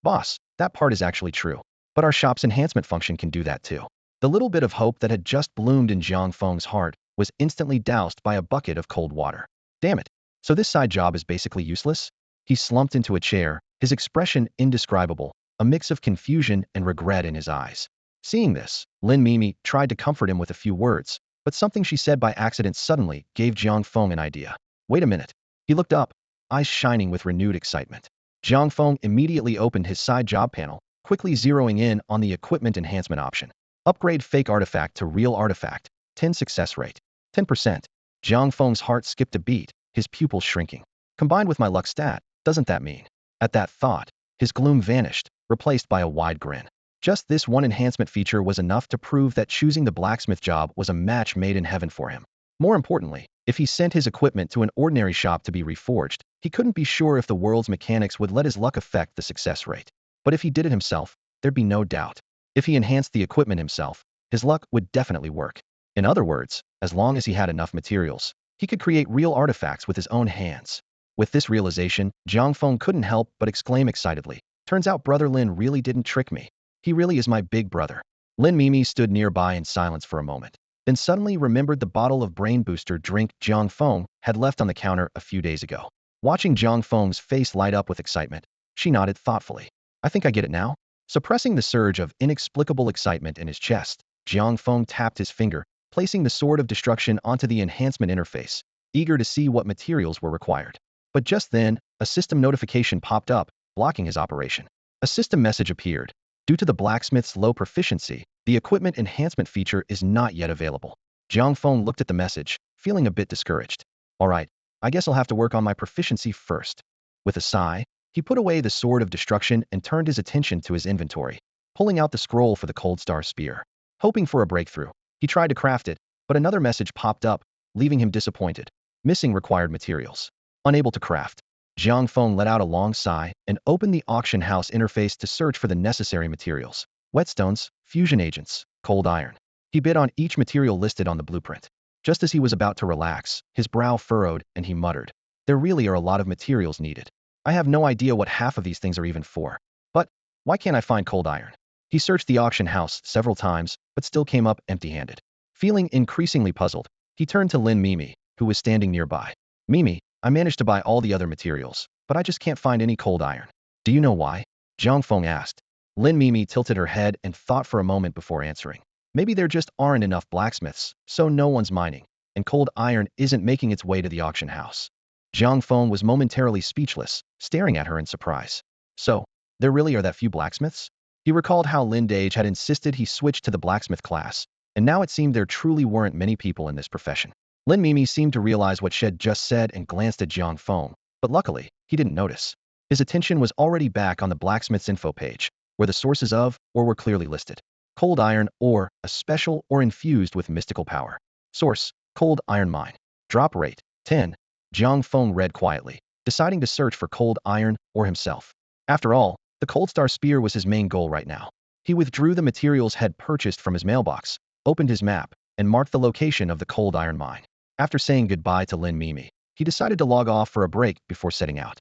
boss, that part is actually true. But our shop's enhancement function can do that too. The little bit of hope that had just bloomed in Jiang Feng's heart was instantly doused by a bucket of cold water. Damn it. So this side job is basically useless? He slumped into a chair, his expression indescribable, a mix of confusion and regret in his eyes. Seeing this, Lin Mimi tried to comfort him with a few words, but something she said by accident suddenly gave Jiang Feng an idea. Wait a minute. He looked up, eyes shining with renewed excitement. Jiang Feng immediately opened his side job panel, quickly zeroing in on the equipment enhancement option. Upgrade fake artifact to real artifact, 10 success rate, 10%. Jiang Feng's heart skipped a beat, his pupils shrinking. Combined with my luck stat, doesn't that mean? At that thought, his gloom vanished, replaced by a wide grin. Just this one enhancement feature was enough to prove that choosing the blacksmith job was a match made in heaven for him. More importantly, if he sent his equipment to an ordinary shop to be reforged, he couldn't be sure if the world's mechanics would let his luck affect the success rate. But if he did it himself, there'd be no doubt. If he enhanced the equipment himself, his luck would definitely work. In other words, as long as he had enough materials, he could create real artifacts with his own hands. With this realization, Jiang Feng couldn't help but exclaim excitedly, "Turns out Brother Lin really didn't trick me. He really is my big brother." Lin Mimi stood nearby in silence for a moment, then suddenly remembered the bottle of brain booster drink Jiang Feng had left on the counter a few days ago. Watching Jiang Feng's face light up with excitement, she nodded thoughtfully. "I think I get it now." Suppressing the surge of inexplicable excitement in his chest, Jiang Feng tapped his finger, placing the sword of destruction onto the enhancement interface, eager to see what materials were required. But just then, a system notification popped up, blocking his operation. A system message appeared. Due to the blacksmith's low proficiency, the equipment enhancement feature is not yet available. Jiang Feng looked at the message, feeling a bit discouraged. All right, I guess I'll have to work on my proficiency first. With a sigh, he put away the sword of destruction and turned his attention to his inventory, pulling out the scroll for the Cold Star Spear. Hoping for a breakthrough, he tried to craft it, but another message popped up, leaving him disappointed. Missing required materials. Unable to craft. Jiang Feng let out a long sigh and opened the auction house interface to search for the necessary materials. Whetstones, fusion agents, cold iron. He bid on each material listed on the blueprint. Just as he was about to relax, his brow furrowed and he muttered, "There really are a lot of materials needed. I have no idea what half of these things are even for. But why can't I find cold iron?" He searched the auction house several times, but still came up empty-handed. Feeling increasingly puzzled, he turned to Lin Mimi, who was standing nearby. "Mimi, I managed to buy all the other materials, but I just can't find any cold iron. Do you know why?" Jiang Feng asked. Lin Mimi tilted her head and thought for a moment before answering. "Maybe there just aren't enough blacksmiths, so no one's mining, and cold iron isn't making its way to the auction house." Jiang Feng was momentarily speechless, staring at her in surprise. "So, there really are that few blacksmiths?" He recalled how Lin Dage had insisted he switch to the blacksmith class, and now it seemed there truly weren't many people in this profession. Lin Mimi seemed to realize what Shed just said and glanced at Jiang Feng, but luckily, he didn't notice. His attention was already back on the blacksmith's info page, where the sources of ore were clearly listed. Cold iron ore, a special or infused with mystical power. Source, cold iron mine. Drop rate, 10. Jiang Feng read quietly, deciding to search for cold iron ore himself. After all, the Cold Star Spear was his main goal right now. He withdrew the materials had purchased from his mailbox, opened his map, and marked the location of the cold iron mine. After saying goodbye to Lin Mimi, he decided to log off for a break before setting out.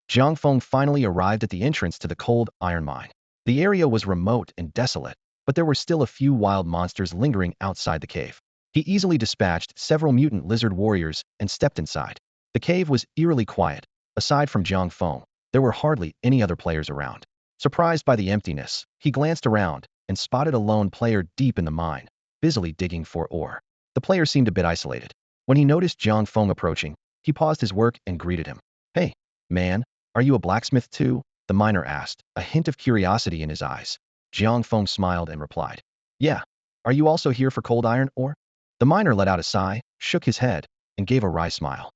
Jiang Feng finally arrived at the entrance to the cold iron mine. The area was remote and desolate, but there were still a few wild monsters lingering outside the cave. He easily dispatched several mutant lizard warriors and stepped inside. The cave was eerily quiet. Aside from Jiang Feng, there were hardly any other players around. Surprised by the emptiness, he glanced around and spotted a lone player deep in the mine, busily digging for ore. The player seemed a bit isolated. When he noticed Jiang Feng approaching, he paused his work and greeted him. "Hey, man, are you a blacksmith too?" the miner asked, a hint of curiosity in his eyes. Jiang Feng smiled and replied, "Yeah. Are you also here for cold iron ore?" The miner let out a sigh, shook his head, and gave a wry smile.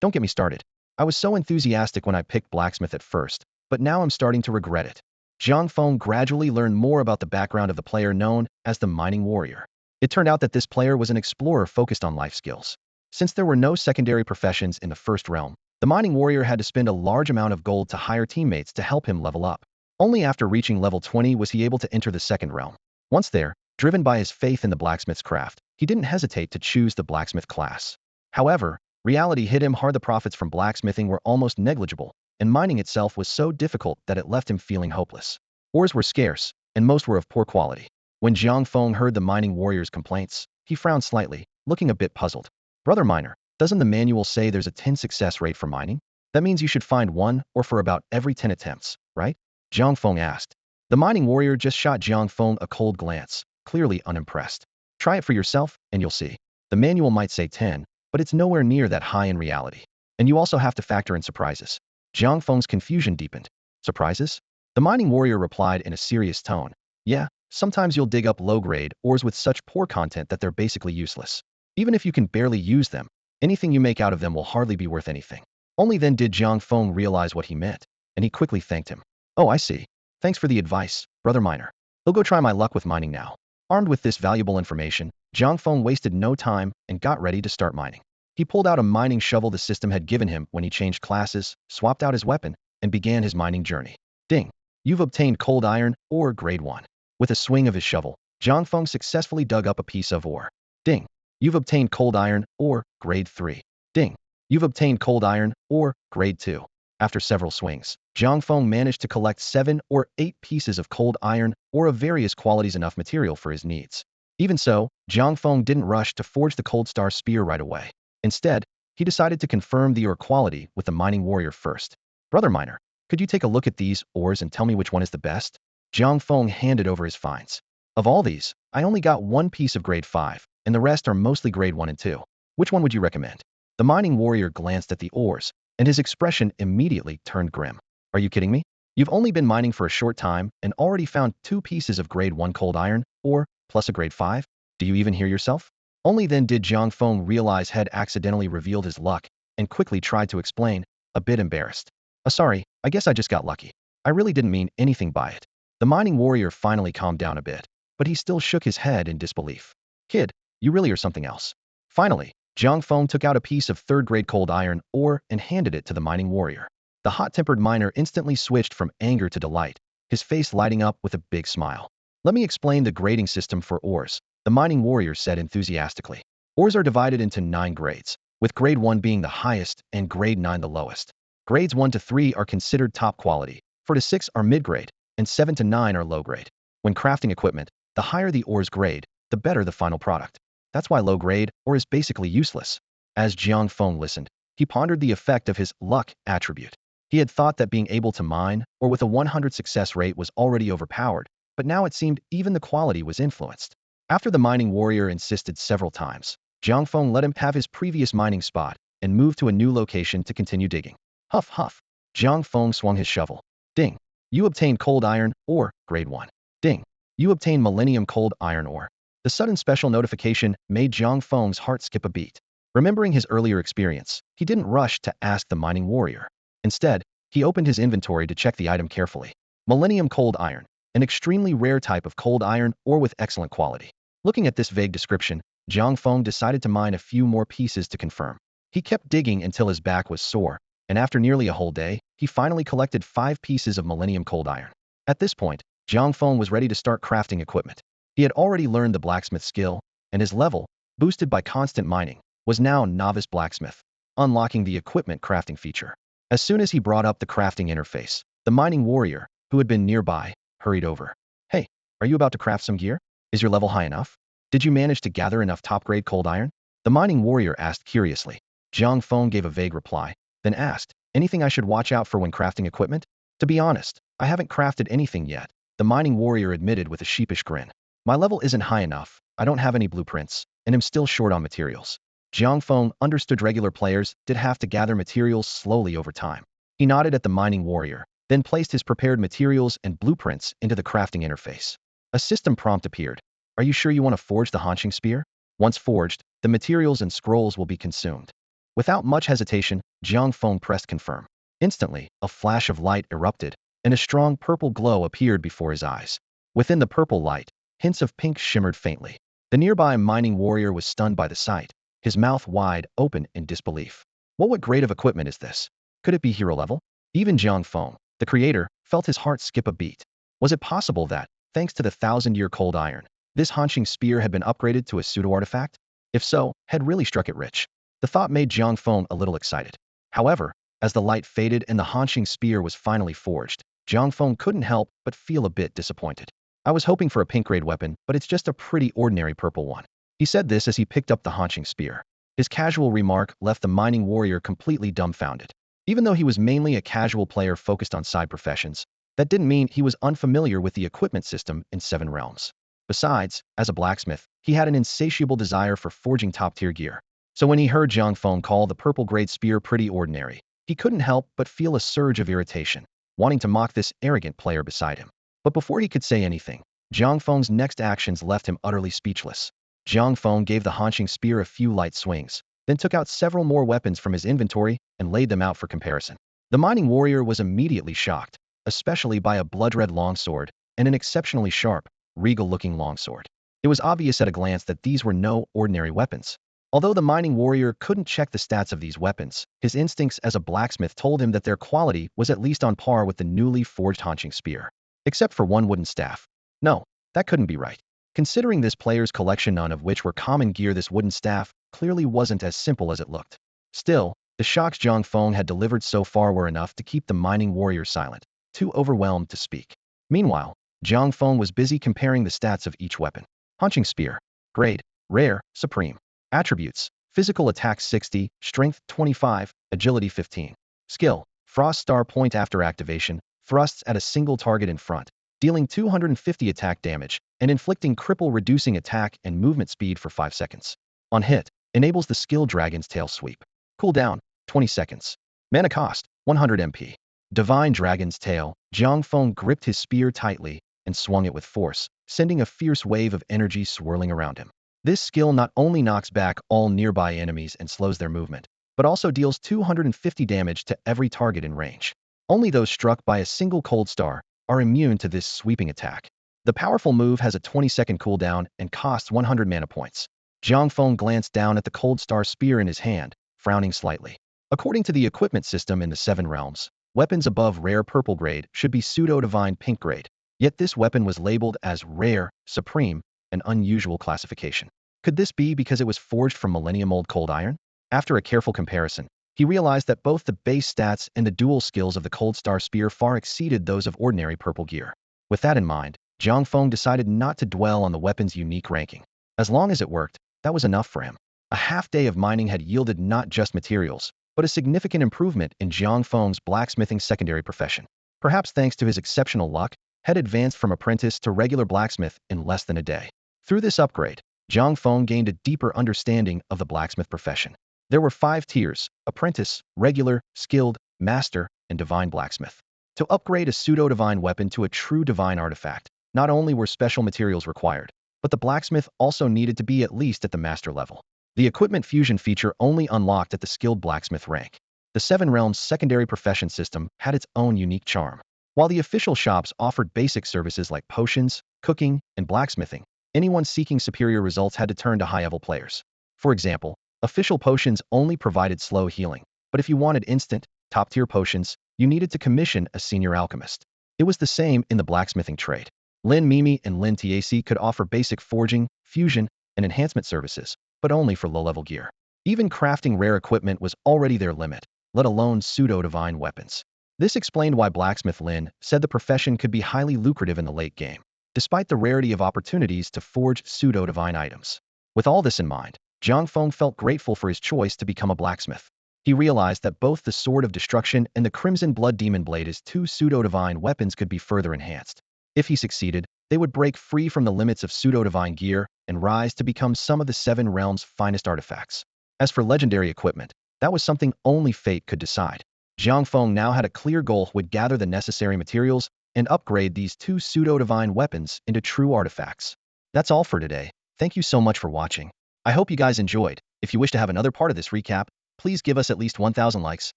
"Don't get me started. I was so enthusiastic when I picked blacksmith at first, but now I'm starting to regret it." Jiang Feng gradually learned more about the background of the player known as the Mining Warrior. It turned out that this player was an explorer focused on life skills. Since there were no secondary professions in the first realm, the Mining Warrior had to spend a large amount of gold to hire teammates to help him level up. Only after reaching level 20 was he able to enter the second realm. Once there, driven by his faith in the blacksmith's craft, he didn't hesitate to choose the blacksmith class. However, reality hit him hard. The profits from blacksmithing were almost negligible, and mining itself was so difficult that it left him feeling hopeless. Ores were scarce, and most were of poor quality. When Jiang Feng heard the mining warrior's complaints, he frowned slightly, looking a bit puzzled. Brother miner, doesn't the manual say there's a 10 success rate for mining? That means you should find one or for about every 10 attempts, right? Jiang Feng asked. The mining warrior just shot Jiang Feng a cold glance, clearly unimpressed. Try it for yourself, and you'll see. The manual might say 10, but it's nowhere near that high in reality. And you also have to factor in surprises. Jiang Feng's confusion deepened. Surprises? The mining warrior replied in a serious tone. Yeah, sometimes you'll dig up low-grade ores with such poor content that they're basically useless. Even if you can barely use them, anything you make out of them will hardly be worth anything. Only then did Jiang Feng realize what he meant, and he quickly thanked him. Oh, I see. Thanks for the advice, brother miner. I'll go try my luck with mining now. Armed with this valuable information, Jiang Feng wasted no time and got ready to start mining. He pulled out a mining shovel the system had given him when he changed classes, swapped out his weapon, and began his mining journey. Ding! You've obtained cold iron ore grade 1. With a swing of his shovel, Jiang Feng successfully dug up a piece of ore. Ding! You've obtained cold iron ore grade 3. Ding! You've obtained cold iron ore grade 2. After several swings, Jiang Feng managed to collect 7 or 8 pieces of cold iron ore of various qualities, enough material for his needs. Even so, Jiang Feng didn't rush to forge the cold star spear right away. Instead, he decided to confirm the ore quality with the mining warrior first. Brother miner, could you take a look at these ores and tell me which one is the best? Jiang Feng handed over his finds. Of all these, I only got one piece of grade 5, and the rest are mostly grade 1 and 2. Which one would you recommend? The mining warrior glanced at the ores, and his expression immediately turned grim. Are you kidding me? You've only been mining for a short time and already found 2 pieces of grade 1 cold iron ore plus a grade 5? Do you even hear yourself? Only then did Jiang Feng realize had accidentally revealed his luck and quickly tried to explain, a bit embarrassed. Sorry, I guess I just got lucky. I really didn't mean anything by it. The mining warrior finally calmed down a bit, but he still shook his head in disbelief. Kid, you really are something else. Finally, Jiang Feng took out a piece of 3rd-grade cold iron ore and handed it to the mining warrior. The hot-tempered miner instantly switched from anger to delight, his face lighting up with a big smile. Let me explain the grading system for ores, the mining warrior said enthusiastically. Ores are divided into 9 grades, with grade 1 being the highest and grade 9 the lowest. Grades 1 to 3 are considered top quality, 4 to 6 are mid-grade, and 7 to 9 are low-grade. When crafting equipment, the higher the ore's grade, the better the final product. That's why low-grade ore is basically useless. As Jiang Feng listened, he pondered the effect of his luck attribute. He had thought that being able to mine ore with a 100 success rate was already overpowered, but now it seemed even the quality was influenced. After the mining warrior insisted several times, Jiang Feng let him have his previous mining spot and moved to a new location to continue digging. Huff, huff. Jiang Feng swung his shovel. Ding. You obtained cold iron ore, grade 1. Ding. You obtained millennium cold iron ore. The sudden special notification made Jiang Feng's heart skip a beat. Remembering his earlier experience, he didn't rush to ask the mining warrior. Instead, he opened his inventory to check the item carefully. Millennium cold iron, an extremely rare type of cold iron ore with excellent quality. Looking at this vague description, Jiang Feng decided to mine a few more pieces to confirm. He kept digging until his back was sore, and after nearly a whole day, he finally collected 5 pieces of millennium cold iron. At this point, Jiang Feng was ready to start crafting equipment. He had already learned the blacksmith skill, and his level, boosted by constant mining, was now novice blacksmith, unlocking the equipment crafting feature. As soon as he brought up the crafting interface, the mining warrior, who had been nearby, hurried over. Hey, are you about to craft some gear? Is your level high enough? Did you manage to gather enough top-grade cold iron? The mining warrior asked curiously. Jiang Feng gave a vague reply, then asked, anything I should watch out for when crafting equipment? To be honest, I haven't crafted anything yet, the mining warrior admitted with a sheepish grin. My level isn't high enough, I don't have any blueprints, and am still short on materials. Jiang Feng understood regular players did have to gather materials slowly over time. He nodded at the mining warrior, then placed his prepared materials and blueprints into the crafting interface. A system prompt appeared. Are you sure you want to forge the haunching spear? Once forged, the materials and scrolls will be consumed. Without much hesitation, Jiang Feng pressed confirm. Instantly, a flash of light erupted, and a strong purple glow appeared before his eyes. Within the purple light, hints of pink shimmered faintly. The nearby mining warrior was stunned by the sight, his mouth wide open in disbelief. What grade of equipment is this? Could it be hero level? Even Jiang Feng, the creator, felt his heart skip a beat. Was it possible that, thanks to the 1,000-year cold iron, this haunching spear had been upgraded to a pseudo-artifact? If so, had really struck it rich. The thought made Jiang Feng a little excited. However, as the light faded and the haunching spear was finally forged, Jiang Feng couldn't help but feel a bit disappointed. I was hoping for a pink-grade weapon, but it's just a pretty ordinary purple one. He said this as he picked up the haunching spear. His casual remark left the mining warrior completely dumbfounded. Even though he was mainly a casual player focused on side professions, that didn't mean he was unfamiliar with the equipment system in Seven Realms. Besides, as a blacksmith, he had an insatiable desire for forging top-tier gear. So when he heard Jiang Feng call the purple-grade spear pretty ordinary, he couldn't help but feel a surge of irritation, wanting to mock this arrogant player beside him. But before he could say anything, Jiang Feng's next actions left him utterly speechless. Jiang Feng gave the haunching spear a few light swings, then took out several more weapons from his inventory and laid them out for comparison. The mining warrior was immediately shocked, especially by a blood-red longsword and an exceptionally sharp, regal-looking longsword. It was obvious at a glance that these were no ordinary weapons. Although the mining warrior couldn't check the stats of these weapons, his instincts as a blacksmith told him that their quality was at least on par with the newly forged haunching spear. Except for one wooden staff. No, that couldn't be right. Considering this player's collection, none of which were common gear, this wooden staff clearly wasn't as simple as it looked. Still, the shocks Jiang Feng had delivered so far were enough to keep the mining warrior silent, too overwhelmed to speak. Meanwhile, Jiang Feng was busy comparing the stats of each weapon. Haunching spear. Grade. Rare. Supreme. Attributes: physical attack 60, strength 25, agility 15. Skill: frost star point. After activation, thrusts at a single target in front, dealing 250 attack damage and inflicting cripple, reducing attack and movement speed for 5 seconds. On hit, enables the skill Dragon's Tail Sweep. Cooldown: 20 seconds. Mana cost: 100 MP. Divine Dragon's Tail. Jiang Feng gripped his spear tightly and swung it with force, sending a fierce wave of energy swirling around him. This skill not only knocks back all nearby enemies and slows their movement, but also deals 250 damage to every target in range. Only those struck by a single cold star are immune to this sweeping attack. The powerful move has a 20-second cooldown and costs 100 mana points. Jiang Feng glanced down at the cold star spear in his hand, frowning slightly. According to the equipment system in the Seven Realms, weapons above rare purple grade should be pseudo-divine pink grade. Yet this weapon was labeled as rare, supreme, an unusual classification. Could this be because it was forged from millennium-old cold iron? After a careful comparison, he realized that both the base stats and the dual skills of the Cold Star Spear far exceeded those of ordinary purple gear. With that in mind, Jiang Feng decided not to dwell on the weapon's unique ranking. As long as it worked, that was enough for him. A half-day of mining had yielded not just materials, but a significant improvement in Jiang Feng's blacksmithing secondary profession. Perhaps thanks to his exceptional luck, had advanced from apprentice to regular blacksmith in less than a day. Through this upgrade, Jiang Feng gained a deeper understanding of the blacksmith profession. There were 5 tiers: apprentice, regular, skilled, master, and divine blacksmith. To upgrade a pseudo-divine weapon to a true divine artifact, not only were special materials required, but the blacksmith also needed to be at least at the master level. The equipment fusion feature only unlocked at the skilled blacksmith rank. The Seven Realms secondary profession system had its own unique charm. While the official shops offered basic services like potions, cooking, and blacksmithing, anyone seeking superior results had to turn to high-level players. For example, official potions only provided slow healing, but if you wanted instant, top-tier potions, you needed to commission a senior alchemist. It was the same in the blacksmithing trade. Lin Mimi and Lin Tac could offer basic forging, fusion, and enhancement services, but only for low-level gear. Even crafting rare equipment was already their limit, let alone pseudo-divine weapons. This explained why Blacksmith Lin said the profession could be highly lucrative in the late game, despite the rarity of opportunities to forge pseudo-divine items. With all this in mind, Jiang Feng felt grateful for his choice to become a blacksmith. He realized that both the Sword of Destruction and the Crimson Blood Demon Blade as 2 pseudo-divine weapons could be further enhanced. If he succeeded, they would break free from the limits of pseudo-divine gear and rise to become some of the Seven Realms' finest artifacts. As for legendary equipment, that was something only fate could decide. Jiang Feng now had a clear goal: would gather the necessary materials and upgrade these 2 pseudo-divine weapons into true artifacts. That's all for today. Thank you so much for watching. I hope you guys enjoyed. If you wish to have another part of this recap, please give us at least 1,000 likes.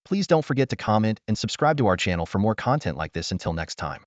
Please don't forget to comment and subscribe to our channel for more content like this. Until next time.